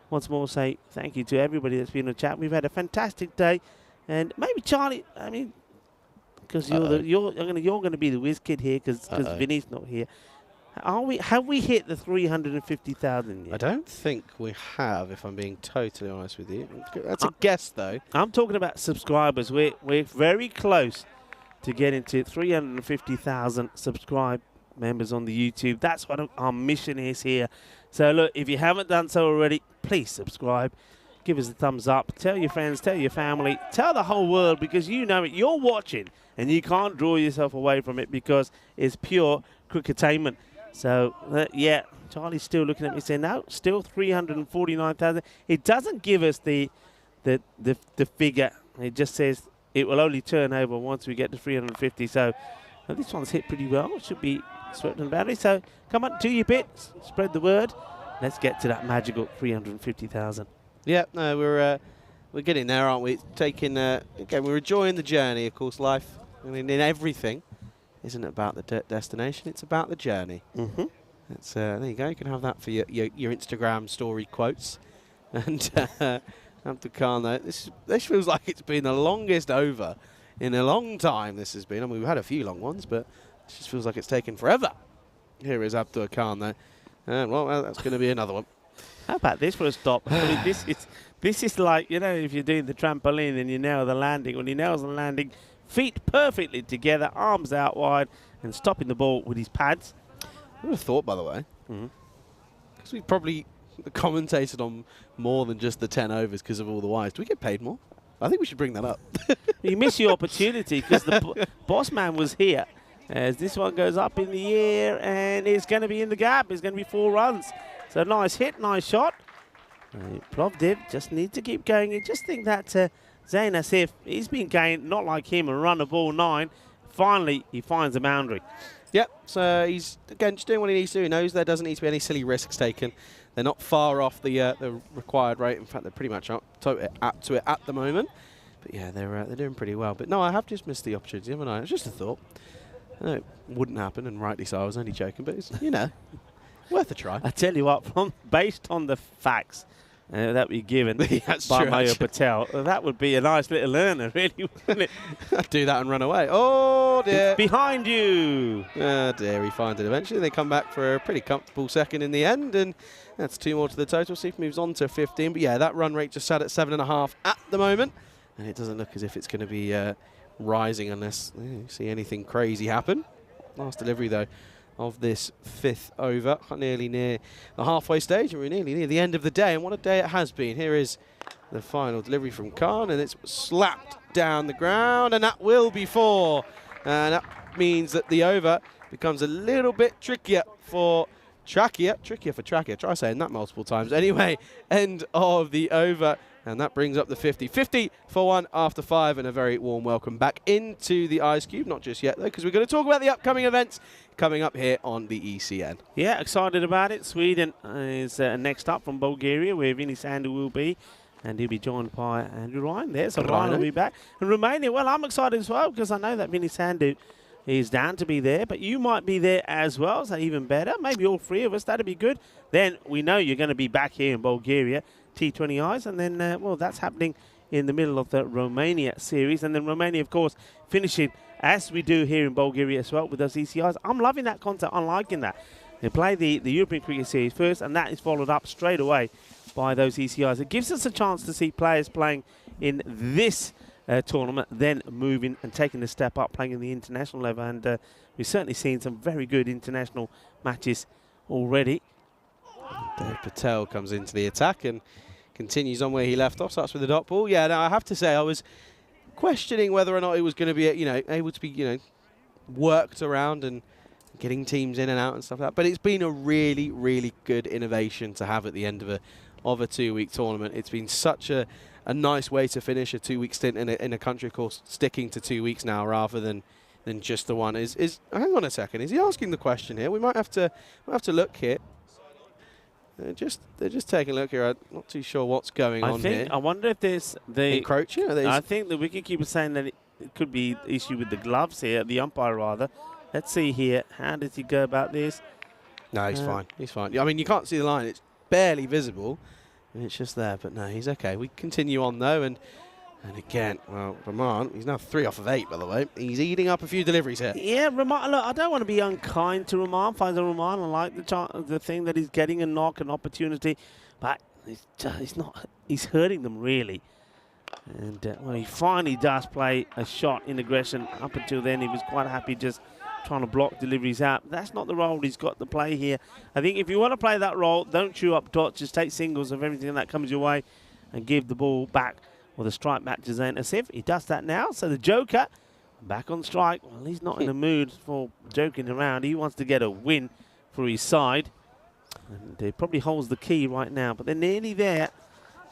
S5: once more say thank you to everybody that's been in the chat. We've had a fantastic day, and maybe Charlie, I mean, because you're going to be the whiz kid here because Vinny's not here. Have we hit the 350,000 yet?
S6: I don't think we have, if I'm being totally honest with you. That's a guess, though.
S5: I'm talking about subscribers. We're very close to getting to 350,000 subscribe members on the YouTube. That's what our mission is here. So look, if you haven't done so already, please subscribe. Give us a thumbs up. Tell your friends, tell your family, tell the whole world, because you know it. You're watching and you can't draw yourself away from it because it's pure cricketainment. So, yeah, Charlie's still looking at me saying, no, still 349,000. It doesn't give us the figure. It just says it will only turn over once we get to 350. So, this one's hit pretty well. It should be swept and boundary. So, come on, do your bit. Spread the word. Let's get to that magical 350,000.
S6: Yeah, no, we're getting there, aren't we? It's taking, again, we're enjoying the journey, of course, life. I mean, in everything. Isn't about the destination, it's about the journey.
S5: Mm-hmm.
S6: That's, there you go, you can have that for your Instagram story quotes. And Abdul Khan, though, this feels like it's been the longest over in a long time this has been. I mean, we've had a few long ones, but it just feels like it's taken forever. Here is Abdul Khan, though. Well, that's going to be another one.
S5: How about this for a stop? I mean, this is like, you know, if you're doing the trampoline and you nail the landing. When he nails the landing, feet perfectly together, arms out wide, and stopping the ball with his pads.
S6: I would have thought, by the way, because we probably commentated on more than just the 10 overs because of all the wides. Do we get paid more? I think we should bring that up.
S5: You miss your opportunity because the boss man was here. As this one goes up in the air, and it's going to be in the gap. It's going to be 4 runs. So nice hit, nice shot. Plovdiv just needs to keep going. You just think that Zain Asif, he's been going not like him and run the ball 9. Finally, he finds a boundary.
S6: Yep, so he's, again, just doing what he needs to do. He knows there doesn't need to be any silly risks taken. They're not far off the required rate. In fact, they're pretty much up to it at the moment. But yeah, they're doing pretty well. But no, I have just missed the opportunity, haven't I? It's just a thought. I know it wouldn't happen, and rightly so. I was only joking, but it's, you know, worth a try.
S5: I tell you what, based on the facts that we're given by Mayo Patel, that would be a nice little learner, really, wouldn't it?
S6: I'd do that and run away. Oh, dear.
S5: It's behind you.
S6: Oh, dear. He finds it eventually. They come back for a pretty comfortable second in the end, and that's 2 more to the total. See if he moves on to 15. But, yeah, that run rate just sat at 7.5 at the moment, and it doesn't look as if it's going to be rising unless you see anything crazy happen. Last delivery, though, of this 5th over, nearly near the halfway stage, and we're nearly near the end of the day, and what a day it has been. Here is the final delivery from Khan, and it's slapped down the ground, and that will be 4. And that means that the over becomes a little bit trickier for Trachea. Try saying that multiple times. Anyway, end of the over. And that brings up the 50. 50 for 1 after 5, and a very warm welcome back into the Ice Cube. Not just yet, though, because we're going to talk about the upcoming events coming up here on the ECN.
S5: Yeah, excited about it. Sweden is next up from Bulgaria, where Vinny Sandu will be. And he'll be joined by Andrew Ryan there. So Ryan will be back. And Romania, well, I'm excited as well, because I know that Vinny Sandu is down to be there. But you might be there as well, so even better. Maybe all 3 of us. That'd be good. Then we know you're going to be back here in Bulgaria. T20Is, and then, well, that's happening in the middle of the Romania series. And then Romania, of course, finishing, as we do here in Bulgaria as well, with those ECIs. I'm loving that concept. I'm liking that. They play the European Cricket Series first, and that is followed up straight away by those ECIs. It gives us a chance to see players playing in this tournament, then moving and taking the step up, playing in the international level. And we've certainly seen some very good international matches already.
S6: Dave Patel comes into the attack, and continues on where he left off, starts with the dot ball. Yeah, now I have to say I was questioning whether or not it was going to be, able to be, worked around and getting teams in and out and stuff like that. But it's been a really, really good innovation to have at the end of a 2-week tournament. It's been such a nice way to finish a 2-week stint in a country course, sticking to 2 weeks now rather than just the one. Is hang on a second, is he asking the question here? We might have to look here. They're just taking a look here. I'm not too sure what's going on here.
S5: I wonder if there's the
S6: encroaching.
S5: I think the wicketkeeper's saying that it could be the issue with the gloves here, the umpire rather. Let's see here. How does he go about this?
S6: No, he's fine. He's fine. I mean, you can't see the line. It's barely visible, and it's just there. But no, he's okay. We continue on though, and again, well, Rahman, he's now 3 off of 8, by the way. He's eating up a few deliveries here.
S5: Yeah, Rahman, look, I don't want to be unkind to Rahman. Rahman, I like the thing that he's getting a knock, an opportunity, but he's hurting them really. And well, he finally does play a shot in aggression. Up until then, he was quite happy just trying to block deliveries out. That's not the role he's got to play here. I think if you want to play that role, don't chew up dots. Just take singles of everything that comes your way and give the ball back, or the strike back to Zain Asif. He does that now. So the Joker back on strike. Well, he's not in a mood for joking around. He wants to get a win for his side. And he probably holds the key right now, but they're nearly there.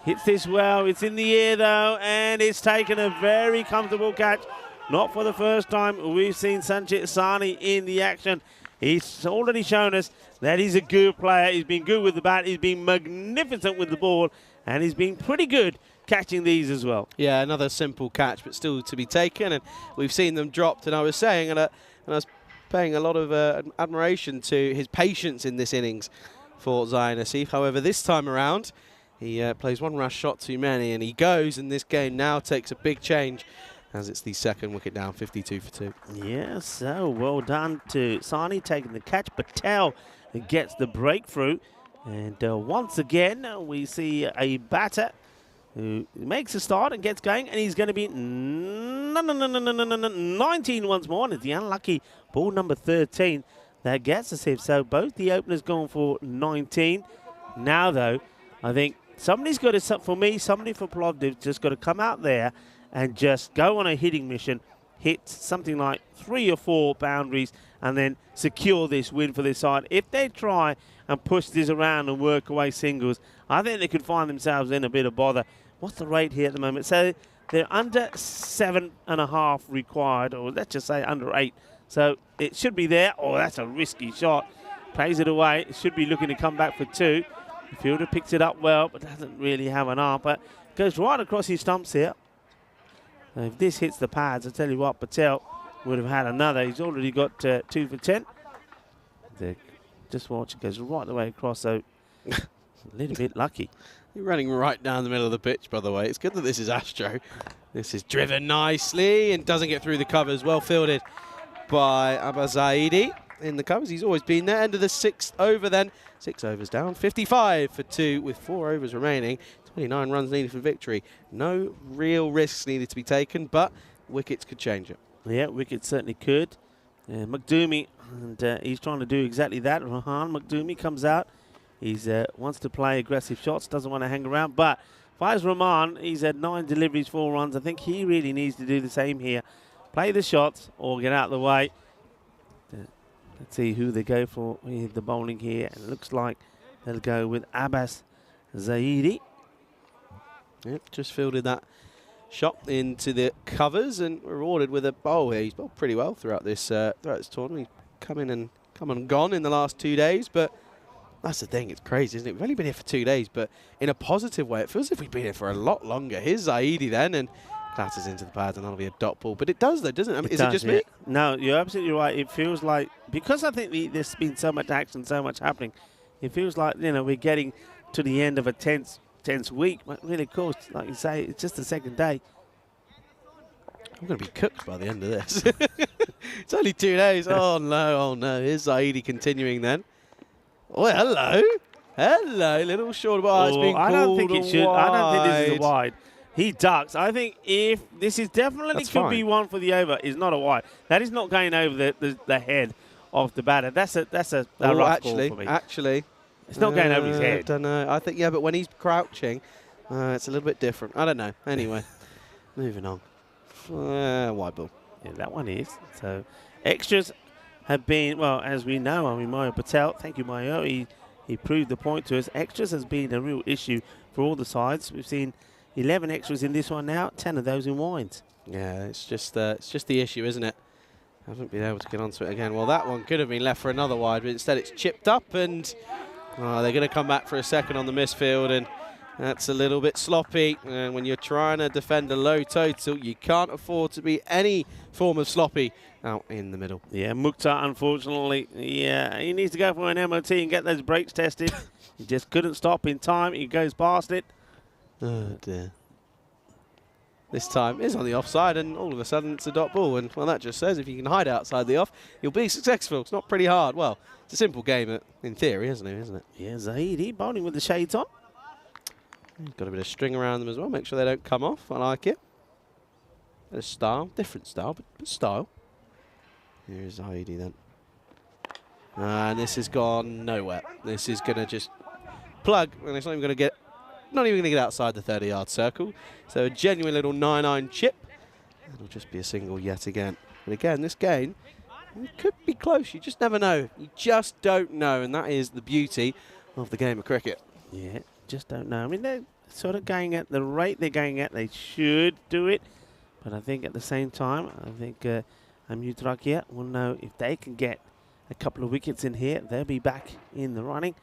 S5: Hits this well. It's in the air, though, and it's taken a very comfortable catch. Not for the first time we've seen Sanchit Sani in the action. He's already shown us that he's a good player. He's been good with the bat. He's been magnificent with the ball, and he's been pretty good catching these as well.
S6: Yeah, another simple catch, but still to be taken, and we've seen them dropped. And I was saying, and I was paying a lot of admiration to his patience in this innings for Zain Asif. However, this time around, he plays one rash shot too many, and he goes, and this game now takes a big change as it's the second wicket down, 52 for 2.
S5: Yeah, so well done to Sani taking the catch. Patel gets the breakthrough, and once again we see a batter who makes a start and gets going, and he's going to be 19 once more, and it's the unlucky ball number 13 that gets us here. So both the openers going for 19. Now though, I think somebody's got to, for me, somebody for Plovdiv just got to come out there and just go on a hitting mission, hit something like 3 or 4 boundaries, and then secure this win for this side. If they try and push this around and work away singles, I think they could find themselves in a bit of bother. What's the rate here at the moment? So they're under 7.5 required, or let's just say under 8. So it should be there. Oh, that's a risky shot. Plays it away. It should be looking to come back for 2. The fielder picks it up well, but doesn't really have an arm. But goes right across his stumps here. If this hits the pads, I tell you what, Patel would have had another. He's already got 2 for 10. Just watch, it goes right the way across, so a little bit lucky.
S6: You're running right down the middle of the pitch, by the way. It's good that this is Astro. This is driven nicely and doesn't get through the covers. Well fielded by Abazaidi in the covers. He's always been there. End of the 6th over then. 6 overs down, 55 for 2 with 4 overs remaining. 29 runs needed for victory. No real risks needed to be taken, but wickets could change it.
S5: Yeah, wickets certainly could. Makdumi, and he's trying to do exactly that. Rahan Makdumi comes out. He wants to play aggressive shots, doesn't want to hang around. But Faiz Rahman, he's had 9 deliveries, 4 runs. I think he really needs to do the same here. Play the shots or get out of the way. Let's see who they go for with the bowling here. And it looks like they'll go with Abbas Zaidi.
S6: Yep, just fielded that shot into the covers and rewarded with a bowl here. He's bowled pretty well throughout this tournament. He's come and gone in the last 2 days, but that's the thing. It's crazy, isn't it? We've only been here for 2 days, but in a positive way. It feels as if we've been here for a lot longer. Here's Zaidi then, and clatters into the pads, and that'll be a dot ball. But it does, though, doesn't it? I mean, is it just me?
S5: No, you're absolutely right. It feels like, because I think there's been so much action, so much happening, it feels like, we're getting to the end of a tense week. But really, of course, like you say, it's just the second day.
S6: I'm going to be cooked by the end of this. It's only 2 days. Oh, no. Here's Zaidi continuing then. Oh, hello. Little short. Oh, it's been called
S5: I don't think it should.
S6: wide.
S5: I don't think this is a wide. He ducks. I think if this is definitely could be one for the over, is not a wide. That is not going over the head of the batter. That's a rough call for me.
S6: Actually,
S5: it's not going over his head.
S6: I don't know. I think, yeah, but when he's crouching, It's a little bit different. I don't know. Anyway, moving on. Wide ball.
S5: Yeah, that one is. So extras have been, well, as we know, I mean, Mario Patel, thank you, Mario, he proved the point to us. Extras has been a real issue for all the sides. We've seen 11 extras in this one now, 10 of those in wines.
S6: Yeah, it's just the issue, isn't it? I haven't been able to get onto it again. Well, that one could have been left for another wide, but instead it's chipped up, and they're going to come back for a second on the misfield, and that's a little bit sloppy. And when you're trying to defend a low total, you can't afford to be any form of sloppy out in the middle.
S5: Yeah, Mukhtar, unfortunately, yeah, he needs to go for an MOT and get those brakes tested. He just couldn't stop in time. He goes past it.
S6: Oh, dear. This time is on the offside, and all of a sudden it's a dot ball. And, well, that just says if you can hide outside the off, you'll be successful. It's not pretty hard. Well, it's a simple game in theory, isn't it?
S5: Yeah, Zahidi bowling with the shades on.
S6: Got a bit of string around them as well. Make sure they don't come off. I like it. Bit of style. Different style, but style. Here's Zahidi then. And this has gone nowhere. This is going to just plug, and it's not even going to get outside the 30-yard circle. So a genuine little 9-9 chip. It'll just be a single yet again. But again, this game, it could be close. You just never know. You just don't know, and that is the beauty of the game of cricket.
S5: Yeah, just don't know. I mean, they're sort of going at the rate they're going at. They should do it. But I think at the same time, I think Mutrakia will know if they can get a couple of wickets in here, they'll be back in the running.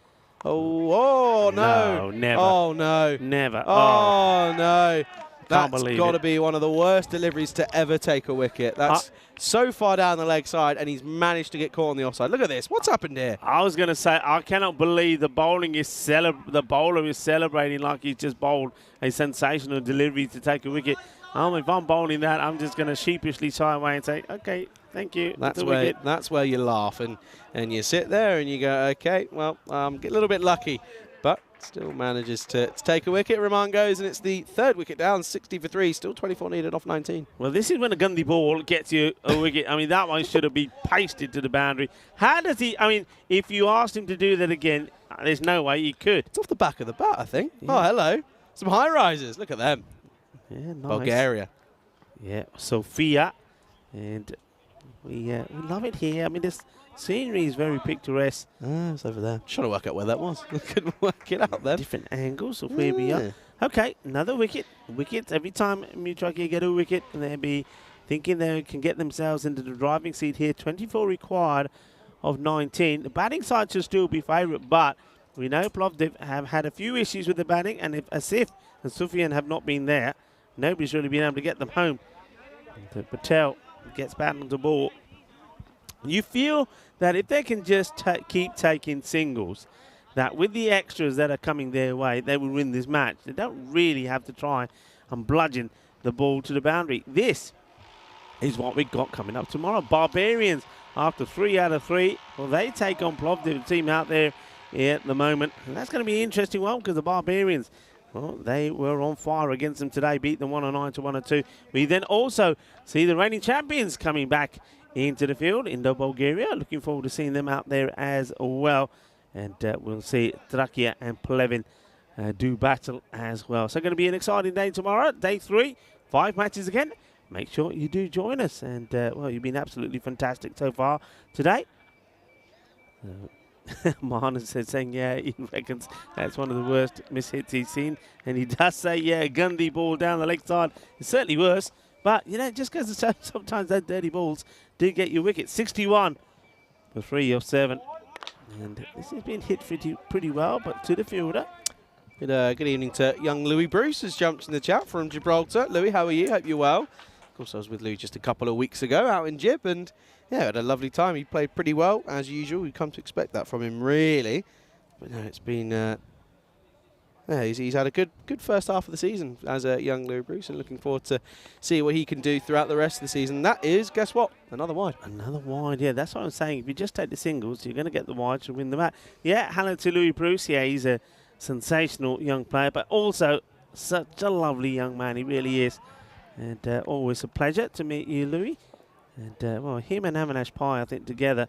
S6: Oh, no.
S5: No, never.
S6: Oh, no.
S5: Never.
S6: Oh, no.
S5: Can't
S6: That's
S5: believe
S6: got to
S5: it.
S6: be one of the worst deliveries to ever take a wicket. That's so far down the leg side, and he's managed to get caught on the offside. Look at this. What's happened here?
S5: I was going to say, I cannot believe the bowler is celebrating like he's just bowled a sensational delivery to take a wicket. If I'm bowling that, I'm just going to sheepishly shy away and say, okay, thank you.
S6: That's where you laugh and you sit there and you go, okay, well, get a little bit lucky, but still manages to take a wicket. Rahman goes, and it's the third wicket down, 60 for 3, still 24 needed off 19.
S5: Well, this is when a Gandhi ball gets you a wicket. I mean, that one should have been pasted to the boundary. How does he, I mean, if you asked him to do that again, there's no way he could.
S6: It's off the back of the bat, I think.
S5: Yeah.
S6: Oh, hello. Some high rises. Look at them.
S5: Yeah, nice.
S6: Bulgaria.
S5: Yeah, Sofia. And we love it here. I mean, this scenery is very picturesque.
S6: It's over there. Just trying to work out where that was. I couldn't work it out then.
S5: Different angles of where we are. Okay, another wicket. Wickets. Every time Mutrakia get a wicket, they'll be thinking they can get themselves into the driving seat here. 24 required of 19. The batting side should still be favourite, but we know Plovdiv have had a few issues with the batting, and if Asif and Sufyan have not been there, nobody's really been able to get them home. And Patel gets back on the ball. You feel that if they can just keep taking singles, that with the extras that are coming their way, they will win this match. They don't really have to try and bludgeon the ball to the boundary. This is what we've got coming up tomorrow. Barbarians, after 3 out of 3, well, they take on Plovdiv, the team out there at the moment. And that's going to be an interesting one because the Barbarians, well, they were on fire against them today, beat them 109 to 102. We then also see the reigning champions coming back into the field, Indo Bulgaria. Looking forward to seeing them out there as well. And we'll see Trakia and Plevin do battle as well. So going to be an exciting day tomorrow, day 3, 5 matches again. Make sure you do join us. And, well, you've been absolutely fantastic so far today. Mohamed said, saying, yeah, he reckons that's one of the worst mishits he's seen. And he does say, yeah, Gandhi ball down the leg side is certainly worse. But, you know, just because sometimes those dirty balls do get you wickets. 61 for 3 of 7. And this has been hit pretty well, but to the fielder.
S6: Good evening to young Louis Bruce, has jumped in the chat from Gibraltar. Louis, how are you? Hope you're well. Of course, I was with Louis just a couple of weeks ago out in Gib, and yeah, had a lovely time. He played pretty well, as usual. We've come to expect that from him, really. But no, it's been... yeah, he's had a good first half of the season as a young Louis Bruce, and looking forward to see what he can do throughout the rest of the season. That is, guess what? Another wide.
S5: Another wide, yeah. That's what I'm saying. If you just take the singles, you're going to get the wide to win the match. Yeah, hello to Louis Bruce. Yeah, he's a sensational young player, but also such a lovely young man. He really is. And always a pleasure to meet you, Louis. And, well, him and Avinash Pai, I think, together,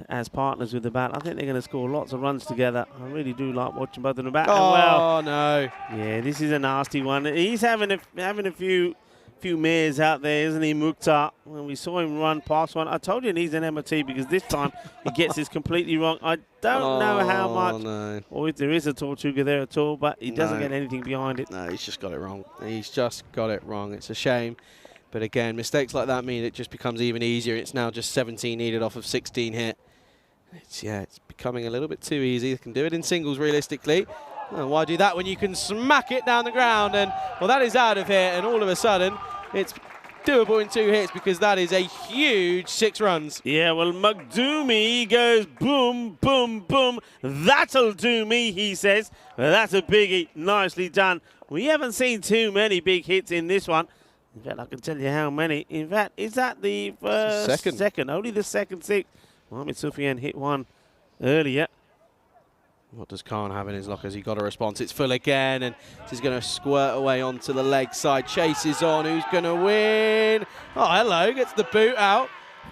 S5: as partners with the bat. I think they're going to score lots of runs together. I really do like watching both of them bat.
S6: Oh,
S5: well,
S6: no.
S5: yeah, this is a nasty one. He's having a few mares out there, isn't he, Mukhtar? When we saw him run past one, I told you he needs an MOT because this time he gets this completely wrong. I don't know how much, or if there is a Tortuga there at all, but he doesn't get anything behind it.
S6: No, he's just got it wrong. He's just got it wrong. It's a shame. But again, mistakes like that mean it just becomes even easier. It's now just 17 needed off of 16 hit. It's becoming a little bit too easy. They can do it in singles realistically. Well, why do that when you can smack it down the ground? And, well, that is out of here. And all of a sudden, it's doable in 2 hits because that is a huge 6 runs.
S5: Yeah, well, McDoomie goes boom, boom, boom. That'll do me, he says. Well, that's a biggie. Nicely done. We haven't seen too many big hits in this one. In fact, I can tell you how many. In fact, is that the first? Second. Only the second 6. Mohamed Soufiane hit one earlier.
S6: What does Khan have in his locker? Has he got a response? It's full again, and this is going to squirt away onto the leg side. Chase is on. Who's going to win? Oh, hello. Gets the boot out.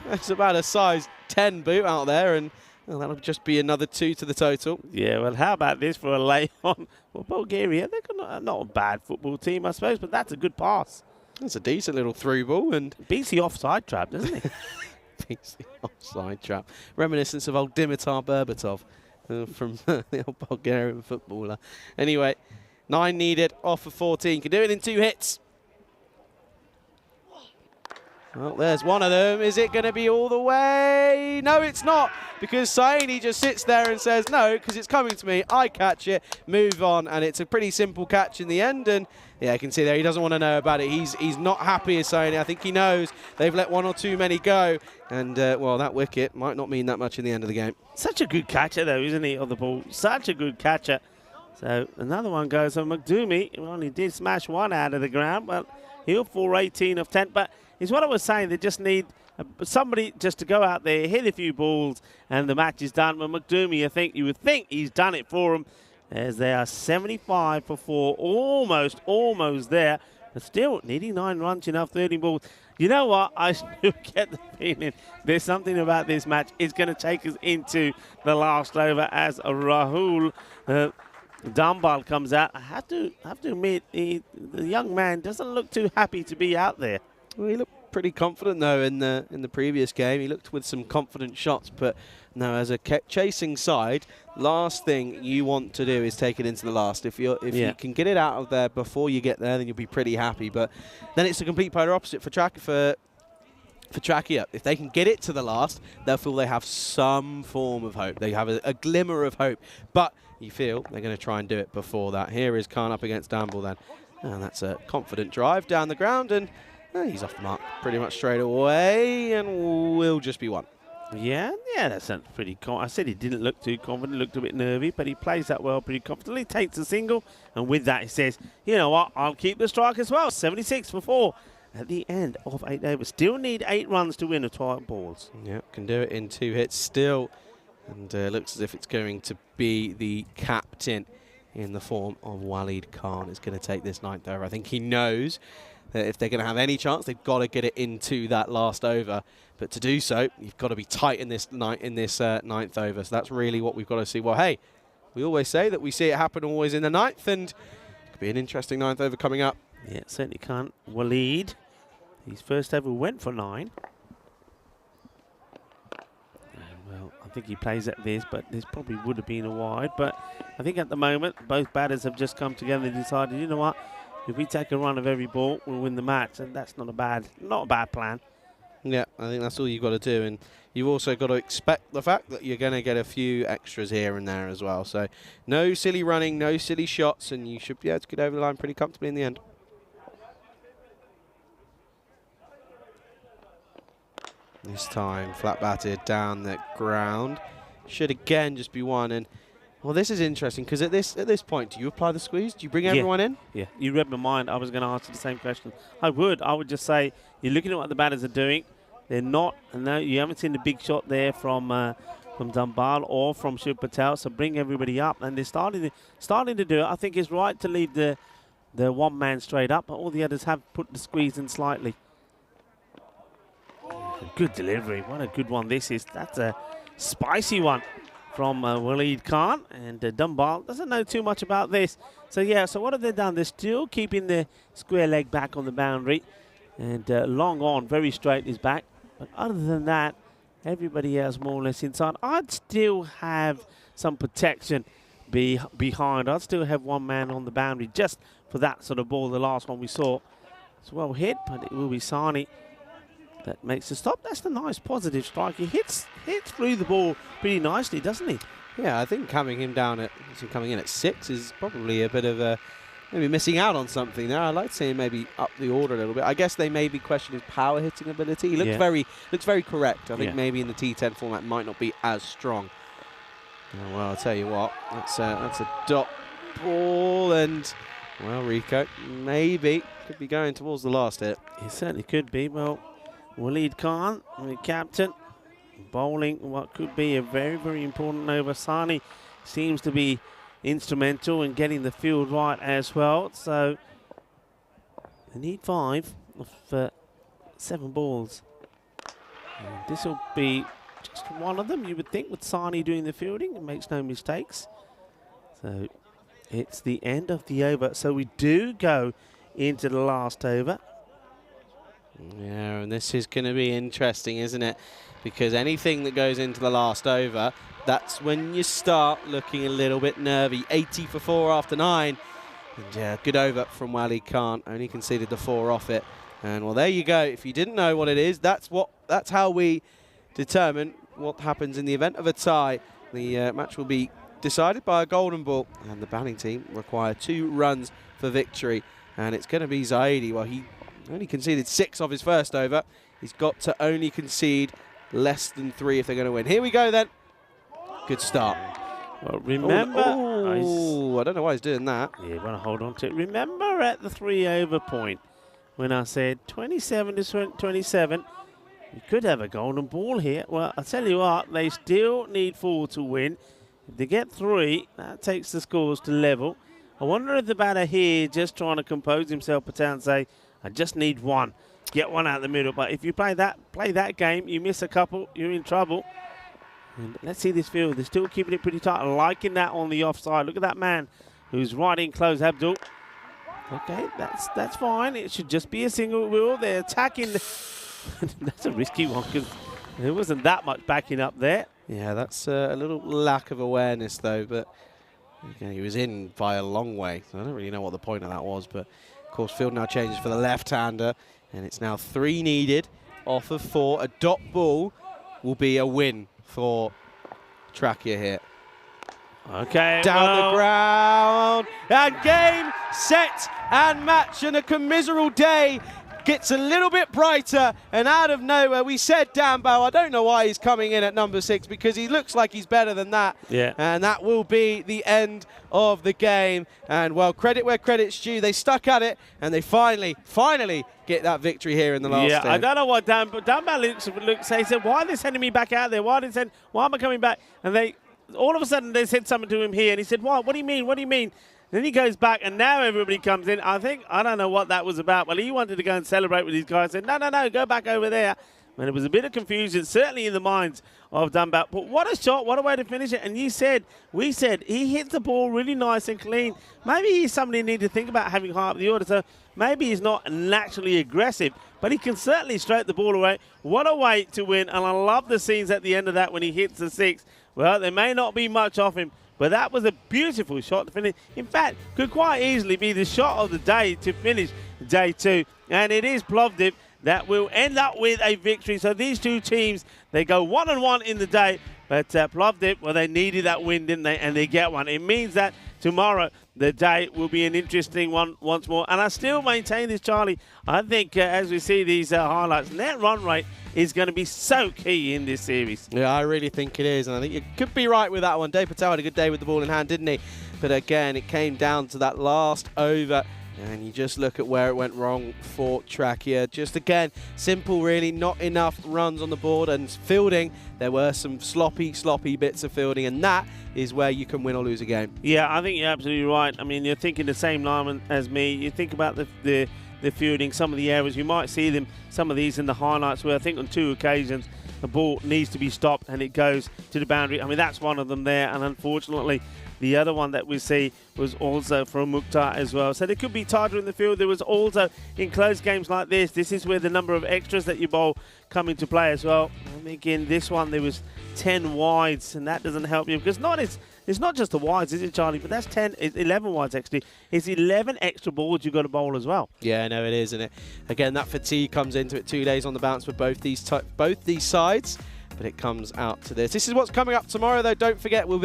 S6: That's about a size 10 boot out there, and well, that'll just be another 2 to the total.
S5: Yeah, well, how about this for a lay on? Well, Bulgaria, they're not a bad football team, I suppose, but that's a good pass.
S6: That's a decent little through ball, and
S5: beats the offside trap, doesn't it?
S6: Beats the offside trap. Reminiscence of old Dimitar Berbatov from the old Bulgarian footballer. Anyway, 9 needed off of 14. Can do it in 2 hits. Well, there's one of them. Is it going to be all the way? No, it's not, because Saini just sits there and says, no, because it's coming to me. I catch it, move on, and it's a pretty simple catch in the end. And yeah, I can see there he doesn't want to know about it. He's not happy as Saini. I think he knows they've let one or too many go. And, well, that wicket might not mean that much in the end of the game.
S5: Such a good catcher, though, isn't he, of the ball? Such a good catcher. So another one goes on McDoomie, who only did smash one out of the ground, but he'll fall 18 of 10. But it's what I was saying, they just need somebody just to go out there, hit a few balls, and the match is done. But McDoomie, you would think he's done it for them, as they are 75 for 4, almost there, but still needing 9 runs, 13 balls. You know what? I still get the feeling there's something about this match. It's going to take us into the last over as Rahul Dambal comes out. I have to admit, the young man doesn't look too happy to be out there.
S6: Well, he looked pretty confident though in the previous game. He looked with some confident shots, but no, as a chasing side, last thing you want to do is take it into the last. If you can get it out of there before you get there, then you'll be pretty happy. But then it's the complete polar opposite for Trakia. If they can get it to the last, they'll feel they have some form of hope. They have a glimmer of hope, but you feel they're going to try and do it before that. Here is Khan up against Dambal then, and that's a confident drive down the ground, and he's off the mark pretty much straight away, and will just be 1.
S5: Yeah, that's pretty I said he didn't look too confident, looked a bit nervy, but he plays that well pretty confidently, takes a single, and with that he says, you know what, I'll keep the strike as well. 76 for 4 at the end of 8 overs. Still need 8 runs to win with 12 balls.
S6: Yeah, can do it in 2 hits still, and looks as if it's going to be the captain in the form of Waleed Khan is going to take this 9th over. I think he knows that if they're going to have any chance, they've got to get it into that last over. But to do so, you've got to be tight in this 9th over. So that's really what we've got to see. Well, hey, we always say that we see it happen always in the 9th, and it could be an interesting 9th over coming up.
S5: Yeah, certainly can't. Waleed, his first over went for 9. Well, I think he plays at this, but this probably would have been a wide. But I think at the moment, both batters have just come together and decided, you know what, if we take a run of every ball, we'll win the match, and that's not a bad plan.
S6: Yeah, I think that's all you've got to do, and you've also got to expect the fact that you're going to get a few extras here and there as well. So no silly running, no silly shots, and you should be able to get over the line pretty comfortably in the end. This time, flat batted down the ground. Should again just be 1, and well, this is interesting because at this point, do you apply the squeeze? Do you bring everyone in?
S5: Yeah, you read my mind. I was going to ask you the same question. I would just say you're looking at what the batters are doing. They're not, no, you haven't seen the big shot there from Dambal or from Shiv Patel. So bring everybody up, and they're starting to do it. I think it's right to leave the one man straight up, but all the others have put the squeeze in slightly. Good delivery. What a good one this is. That's a spicy one from Waleed Khan. And Dunbar doesn't know too much about this. So, yeah, so what have they done? They're still keeping the square leg back on the boundary. And long on, very straight is back. But other than that, everybody else more or less inside. I'd still have some protection behind. I'd still have one man on the boundary just for that sort of ball. The last one we saw. It's well hit, but it will be Sani that makes the stop. That's the nice positive strike. He hits through the ball pretty nicely, doesn't he?
S6: Yeah, I think coming in at 6 is probably a bit of a maybe missing out on something there. I'd like to see him maybe up the order a little bit. I guess they maybe question his power hitting ability. He looks very correct. I think maybe in the T10 format might not be as strong. Oh, well, I'll tell you what, that's a dot ball, and well, Rico maybe could be going towards the last hit.
S5: It certainly could be. Well, Waleed Khan, the captain, bowling what could be a very, very important over. Sani seems to be instrumental in getting the field right as well. So they need 5 of 7 balls. This will be just one of them, you would think, with Sani doing the fielding. It makes no mistakes. So it's the end of the over. So we do go into the last over.
S6: Yeah, and this is going to be interesting, isn't it? Because anything that goes into the last over, that's when you start looking a little bit nervy. 80 for 4 after 9. And yeah, good over from Waleed Khan. Only conceded the 4 off it. And well, there you go. If you didn't know what it is, that's how we determine what happens in the event of a tie. The match will be decided by a golden ball, and the batting team require 2 runs for victory. And it's going to be Zaidi. Well, he only conceded 6 of his first over. He's got to only concede less than 3 if they're going to win. Here we go then. Good start.
S5: Well, remember...
S6: I don't know why he's doing that.
S5: Yeah, want to hold on to it. Remember at the 3 over point when I said 27 to 27, you could have a golden ball here. Well, I'll tell you what, they still need 4 to win. If they get 3, that takes the scores to level. I wonder if the batter here just trying to compose himself, Patel, and say, I just need 1. Get 1 out the middle. But if you play that game, you miss a couple, you're in trouble. And let's see this field. They're still keeping it pretty tight. Liking that on the offside. Look at that man who's right in close, Abdul. Okay, that's fine. It should just be a single wheel. They're attacking. That's a risky one because there wasn't that much backing up there.
S6: Yeah, that's a little lack of awareness though. But okay, he was in by a long way. So I don't really know what the point of that was. But of course, field now changes for the left-hander. And it's now 3 needed off of 4. A dot ball will be a win for Trachea here.
S5: Okay,
S6: down the ground, and game, set, and match, and a commiserable day gets a little bit brighter, and out of nowhere, we said Dambo, I don't know why he's coming in at number 6, because he looks like he's better than that.
S5: Yeah.
S6: And that will be the end of the game. And well, credit where credit's due. They stuck at it, and they finally get that victory here in the last
S5: I don't know what Dambo looks. He said, why are they sending me back out there? Why am I coming back? And all of a sudden, they said something to him here, and he said, what do you mean? What do you mean? Then he goes back, and now everybody comes in. I don't know what that was about. Well, he wanted to go and celebrate with his guys. Said, no, go back over there. And it was a bit of confusion, certainly in the minds of Dunbar. But what a shot, what a way to finish it. And we said, he hits the ball really nice and clean. Maybe he's somebody who need to think about having high up the order. So maybe he's not naturally aggressive, but he can certainly stroke the ball away. What a way to win. And I love the scenes at the end of that when he hits the 6. Well, there may not be much off him, but that was a beautiful shot to finish. In fact, could quite easily be the shot of the day to finish day 2. And it is Plovdiv that will end up with a victory. So these 2 teams, they go 1-1 in the day. But Plovdiv, well, they needed that win, didn't they? And they get one. It means that tomorrow, the day will be an interesting one once more. And I still maintain this, Charlie. I think as we see these highlights, net run rate is going to be so key in this series.
S6: Yeah, I really think it is. And I think you could be right with that one. Dave Patel had a good day with the ball in hand, didn't he? But again, it came down to that last over. And you just look at where it went wrong for Trachea. Just again, simple really, not enough runs on the board, and fielding, there were some sloppy bits of fielding, and that is where you can win or lose a game.
S5: Yeah, I think you're absolutely right. I mean, you're thinking the same line as me. You think about the fielding, some of the errors. You might see them, some of these in the highlights where I think on 2 occasions, the ball needs to be stopped and it goes to the boundary. I mean, that's one of them there, and unfortunately, the other one that we see was also from Mukhtar as well. So there could be tighter in the field. There was also, in close games like this is where the number of extras that you bowl come into play as well. And again, this one, there was 10 wides, and that doesn't help you because it's not just the wides, is it, Charlie? But that's 10, it's 11 wides actually. It's 11 extra balls you've got to bowl as well.
S6: Yeah, no, it is, isn't it? Again, that fatigue comes into it. 2 days on the bounce for both these sides. But it comes out to this. This is what's coming up tomorrow, though. Don't forget, we'll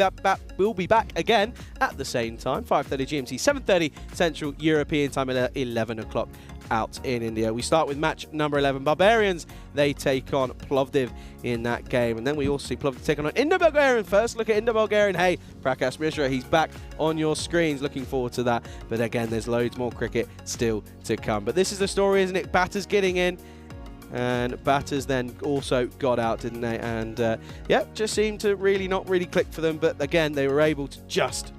S6: be back again at the same time, 5:30 GMT, 7:30 Central European time, 11 o'clock out in India. We start with match number 11. Barbarians, they take on Plovdiv in that game. And then we also see Plovdiv take on Indo-Bulgarian. First look at Indo-Bulgarian. Hey, Prakash Mishra, he's back on your screens. Looking forward to that. But again, there's loads more cricket still to come. But this is the story, isn't it? Batters getting in. And batters then also got out, didn't they? And yeah, just seemed to not really click for them. But again, they were able to just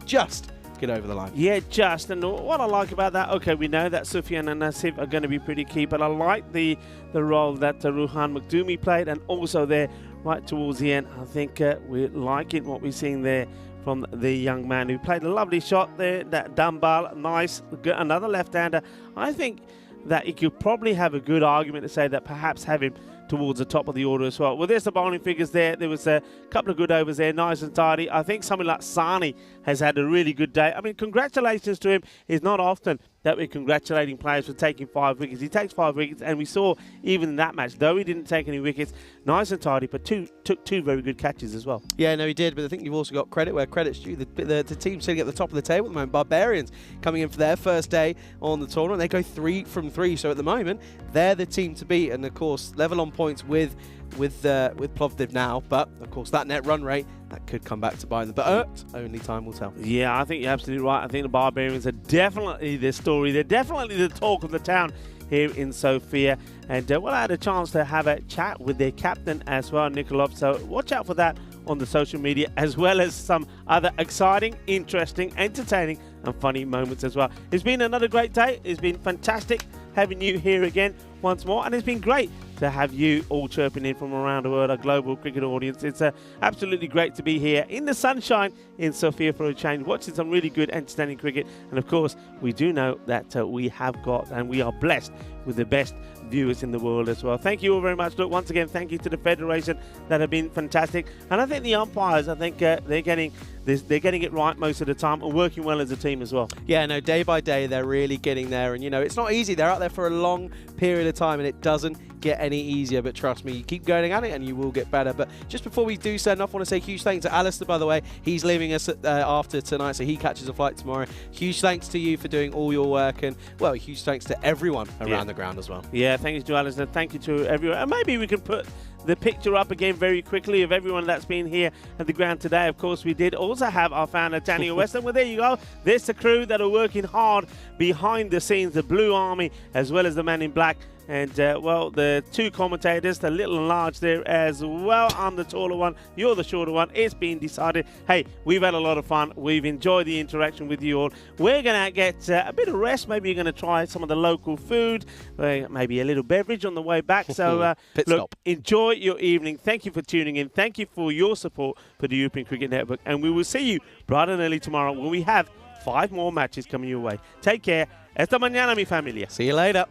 S6: get over the line.
S5: Yeah, just. And what I like about that, okay, we know that Sufyan and Nasif are going to be pretty key, but I like the role that Ruhan Makdumi played, and also there right towards the end, I think we're liking what we're seeing there from the young man who played a lovely shot there, that Dambal, nice, another left-hander. I think that you could probably have a good argument to say that perhaps have him towards the top of the order as well. Well, there's the bowling figures there. There was a couple of good overs there, nice and tidy. I think somebody like Sani has had a really good day. I mean, congratulations to him. It's not often that we're congratulating players for taking 5 wickets. He takes 5 wickets, and we saw even in that match, though he didn't take any wickets, nice and tidy, but took 2 very good catches as well.
S6: Yeah, no, he did, but I think you've also got credit where credit's due. The team sitting at the top of the table at the moment, Barbarians, coming in for their first day on the tournament. They go 3 from 3, so at the moment, they're the team to beat, and of course, level on points with Plovdiv now, but of course that net run rate, that could come back to bite them, but only time will tell.
S5: Yeah, I think you're absolutely right. I think the Barbarians are definitely the story. They're definitely the talk of the town here in Sofia, and well, I had a chance to have a chat with their captain as well, Nikolov, so watch out for that on the social media, as well as some other exciting, interesting, entertaining and funny moments as well. It's been another great day. It's been fantastic having you here again once more, and it's been great to have you all chirping in from around the world, a global cricket audience. It's absolutely great to be here in the sunshine in Sofia for a change, watching some really good, entertaining cricket. And of course, we do know that we have got, and we are blessed with the best viewers in the world as well. Thank you all very much. Look, once again, thank you to the Federation that have been fantastic. And I think the umpires, I think they're getting it right most of the time and working well as a team as well.
S6: Yeah, no, day by day, they're really getting there. And, you know, it's not easy. They're out there for a long period of time, and it doesn't get any easier. But trust me, you keep going at it and you will get better. But just before we do send off, I want to say huge thanks to Alistair, by the way. He's leaving us after tonight, so he catches a flight tomorrow. Huge thanks to you for doing all your work, and, well, huge thanks to everyone around the ground as well.
S5: Yeah, thank you to Alistair. Thank you to everyone. And maybe we can put the picture up again very quickly of everyone that's been here at the ground today. Of course, we did also have our founder, Tanya Weston. Well, there you go. There's the crew that are working hard behind the scenes, the Blue Army, as well as the Man in Black. And, well, the 2 commentators, the little and large there as well. I'm the taller one. You're the shorter one. It's been decided. Hey, we've had a lot of fun. We've enjoyed the interaction with you all. We're going to get a bit of rest. Maybe you're going to try some of the local food, maybe a little beverage on the way back. So, look, enjoy your evening. Thank you for tuning in. Thank you for your support for the European Cricket Network. And we will see you bright and early tomorrow when we have 5 more matches coming your way. Take care. Esta mañana, mi familia.
S6: See you later.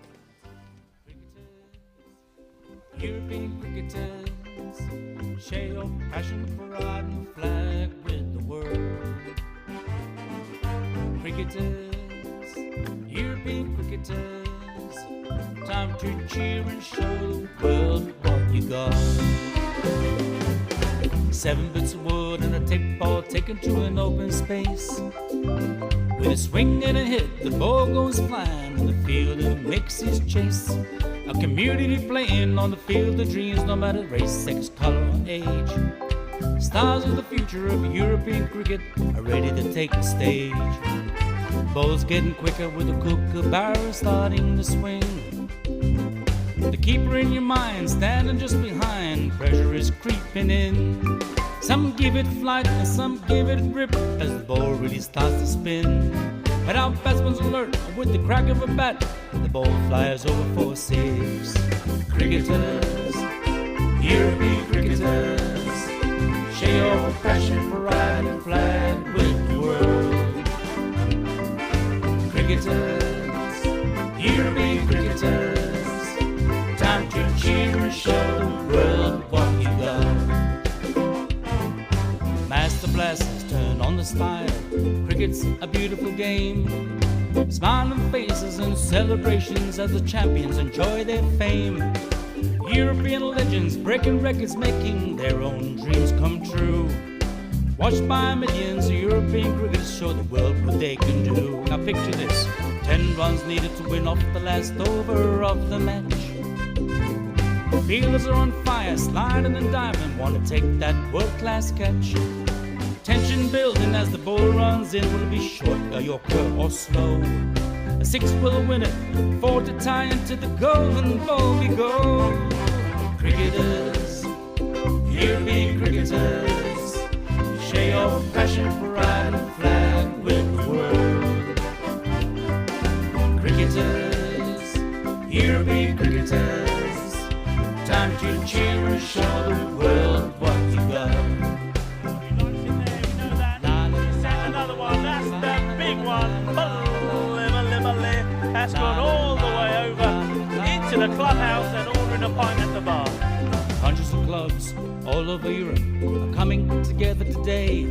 S7: European cricketers, share your passion for riding the flag with the world. Cricketers, European cricketers, time to cheer and show the world what you got. 7 bits of wood and a tape ball taken to an open space. With a swing and a hit, the ball goes flying in the field and it makes his chase. A community playing on the field of dreams, no matter race, sex, color, or age. Stars of the future of European cricket are ready to take the stage. Bowls getting quicker with the kookaburra starting to swing. The keeper in your mind standing just behind, pressure is creeping in. Some give it flight and some give it grip as the ball really starts to spin. But our batsman's alert with the crack of a bat, the ball flies over for 6. Cricketers, European cricketers, share your passion for riding flag with the world. Cricketers, European cricketers, time to cheer and show the world what you got. Master blasters turn on the style, cricket's a beautiful game. Smiling faces and celebrations as the champions enjoy their fame. European legends breaking records, making their own dreams come true. Watched by millions, European cricketers show the world what they can do. Now picture this, 10 runs needed to win off the last over of the match. Fielders are on fire, sliding and diving, want to take that world-class catch. Tension building as the ball runs in, will it be short, a yorker or slow? A 6 will win it, 4 to tie into the golden ball we go. Cricketers, European cricketers, share your passion for riding the flag with the world. Cricketers, European cricketers, time to cheer and show the world what you got.
S5: Another one, that's the big one. That's gone all the way over into the clubhouse and ordering a pint at the bar.
S7: Hundreds of clubs all over Europe are coming together today.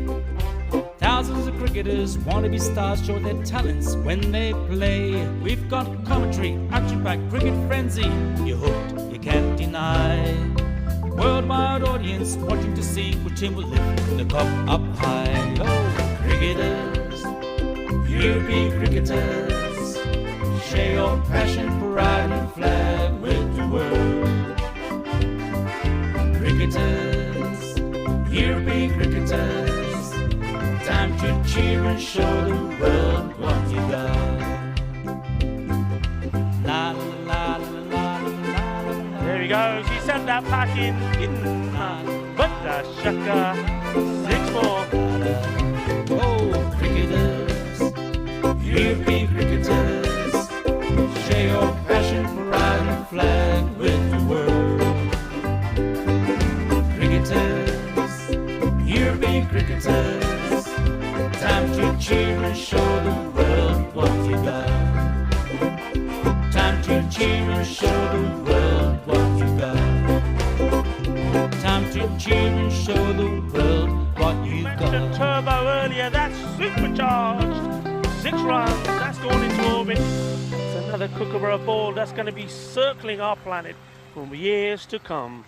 S7: Thousands of cricketers want to be stars, show their talents when they play. We've got commentary, action-packed cricket frenzy. You're hooked, you can't deny. Worldwide audience watching to see which team will lift the cup up high. Oh, cricketers, European cricketers, share your passion for riding the flag with the world. Cricketers, European cricketers, time to cheer and show the world what you got. La la la la la la la.
S5: There he goes, he sent that pack in but the shaka, 6 more.
S7: Oh, cricketers, European cricketers, share your passion for riding the flag with the world. Cricketers, European cricketers, time to cheer and show the world what you got. Time to cheer and show the world what you got. Time to cheer and show the world what you
S5: Mentioned
S7: got.
S5: turbo earlier, that's supercharged. 6 runs, that's gone into orbit. It's another Kookaburra ball that's going to be circling our planet for years to come.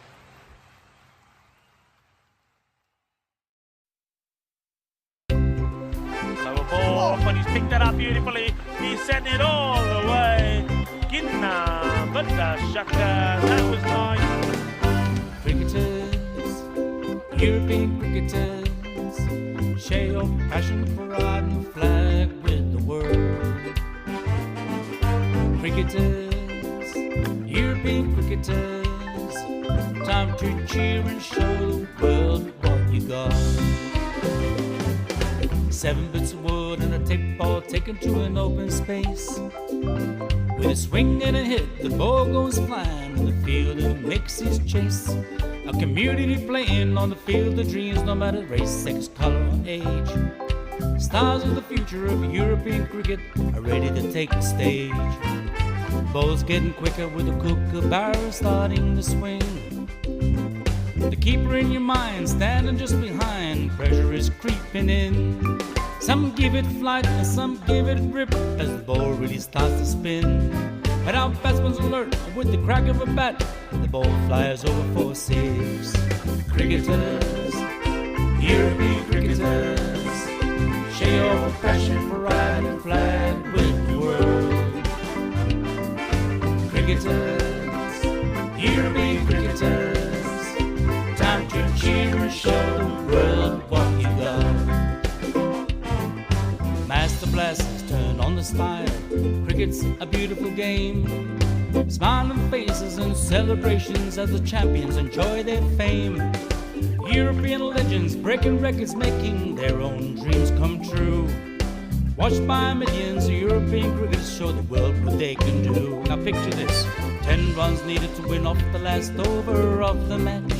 S5: Lower ball, but he's picked that up beautifully. He's sent it all the way. Ginna, but the shaka, that was nice.
S7: Cricketers, European cricketers, share your passion for riding the flag with the world. Cricketers, European cricketers, time to cheer and show the world what you got. 7 bits of wood and a tape ball taken to an open space. With a swing and a hit, the ball goes flying in the field and makes his chase. A community playing on the field of dreams, no matter race, sex, color, or age. Stars of the future of European cricket are ready to take the stage. Ball's getting quicker with the Kookaburra starting to swing. The keeper in your mind standing just behind, pressure is creeping in. Some give it flight and some give it grip as the ball really starts to spin. But our batsman's alert with the crack of a bat, the ball flies over for 6. Cricketers, European cricketers, share your passion for riding the flag with the world. Cricketers, European cricketers, time to cheer and show the world what you got. Master blasters turn on the style, cricket's a beautiful game. Smiling faces and celebrations as the champions enjoy their fame. European legends breaking records, making their own dreams come true. Watch Watched by millions of European cricketers show the world what they can do. Now picture this, 10 runs needed to win off the last over of the match.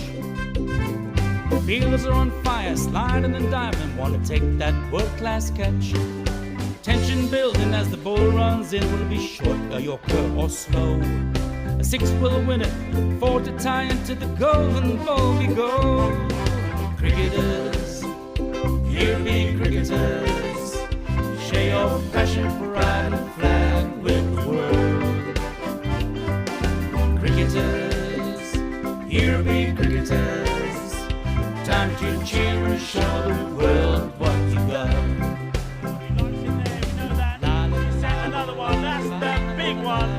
S7: Fielders are on fire, sliding and diving, want to take that world-class catch. Tension building as the ball runs in. Will it be short, a yorker or slow? A 6 will win it, 4 to tie into the golden ball we go. Cricketers, European cricketers, share your passion for riding flag with the world. Cricketers, European cricketers, time to cheer and show the world what you got.
S5: Another one, that's the big one.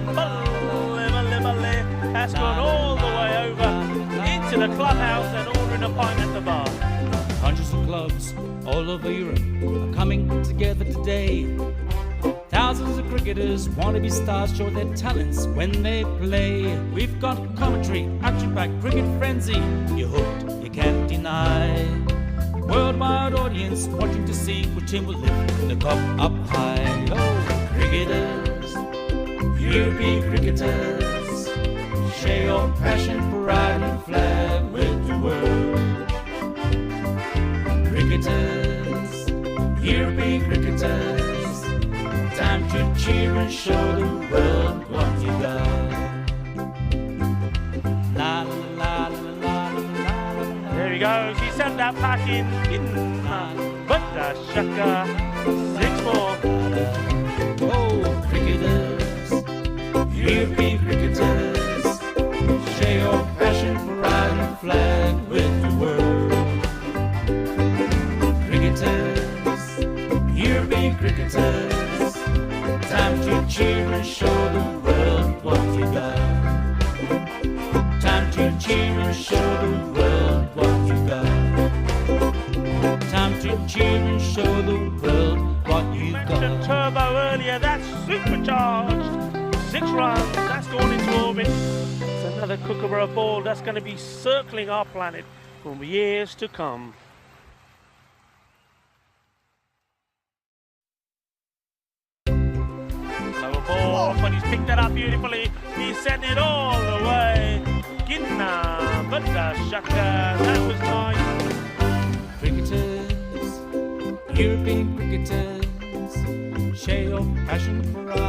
S5: That's gone all the way over into the clubhouse and ordering a pint at the bar.
S7: Hundreds of clubs all over Europe are coming together today. Thousands of cricketers want to be stars, show their talents when they play. We've got commentary, action-packed cricket frenzy. You're hooked, you can't deny. Worldwide audience watching to see which team will lift the cup up high. Oh, cricketers, European cricketers, share your passion for riding flag with the world. Cricketers, European cricketers, time to cheer and show the world what you got. La la la la la la.
S5: There he goes, he sent that pack in but the shaka, 6 more.
S7: Oh, cricketers, European cricketers, share your passion for riding flag with the world. Cricketers, European cricketers, time to cheer and show the world what you got. Time to cheer and show the world what you got. Time to cheer and show the world what you
S5: Mentioned
S7: got.
S5: turbo earlier, that's supercharged. 6 runs, that's gone into orbit. It's another kookaburra ball that's going to be circling our planet for years to come. Lower ball, but he's picked that up beautifully. He's sent it all the way. Ginna, but the shaka, that was nice.
S7: Cricketers, European cricketers, share your passion for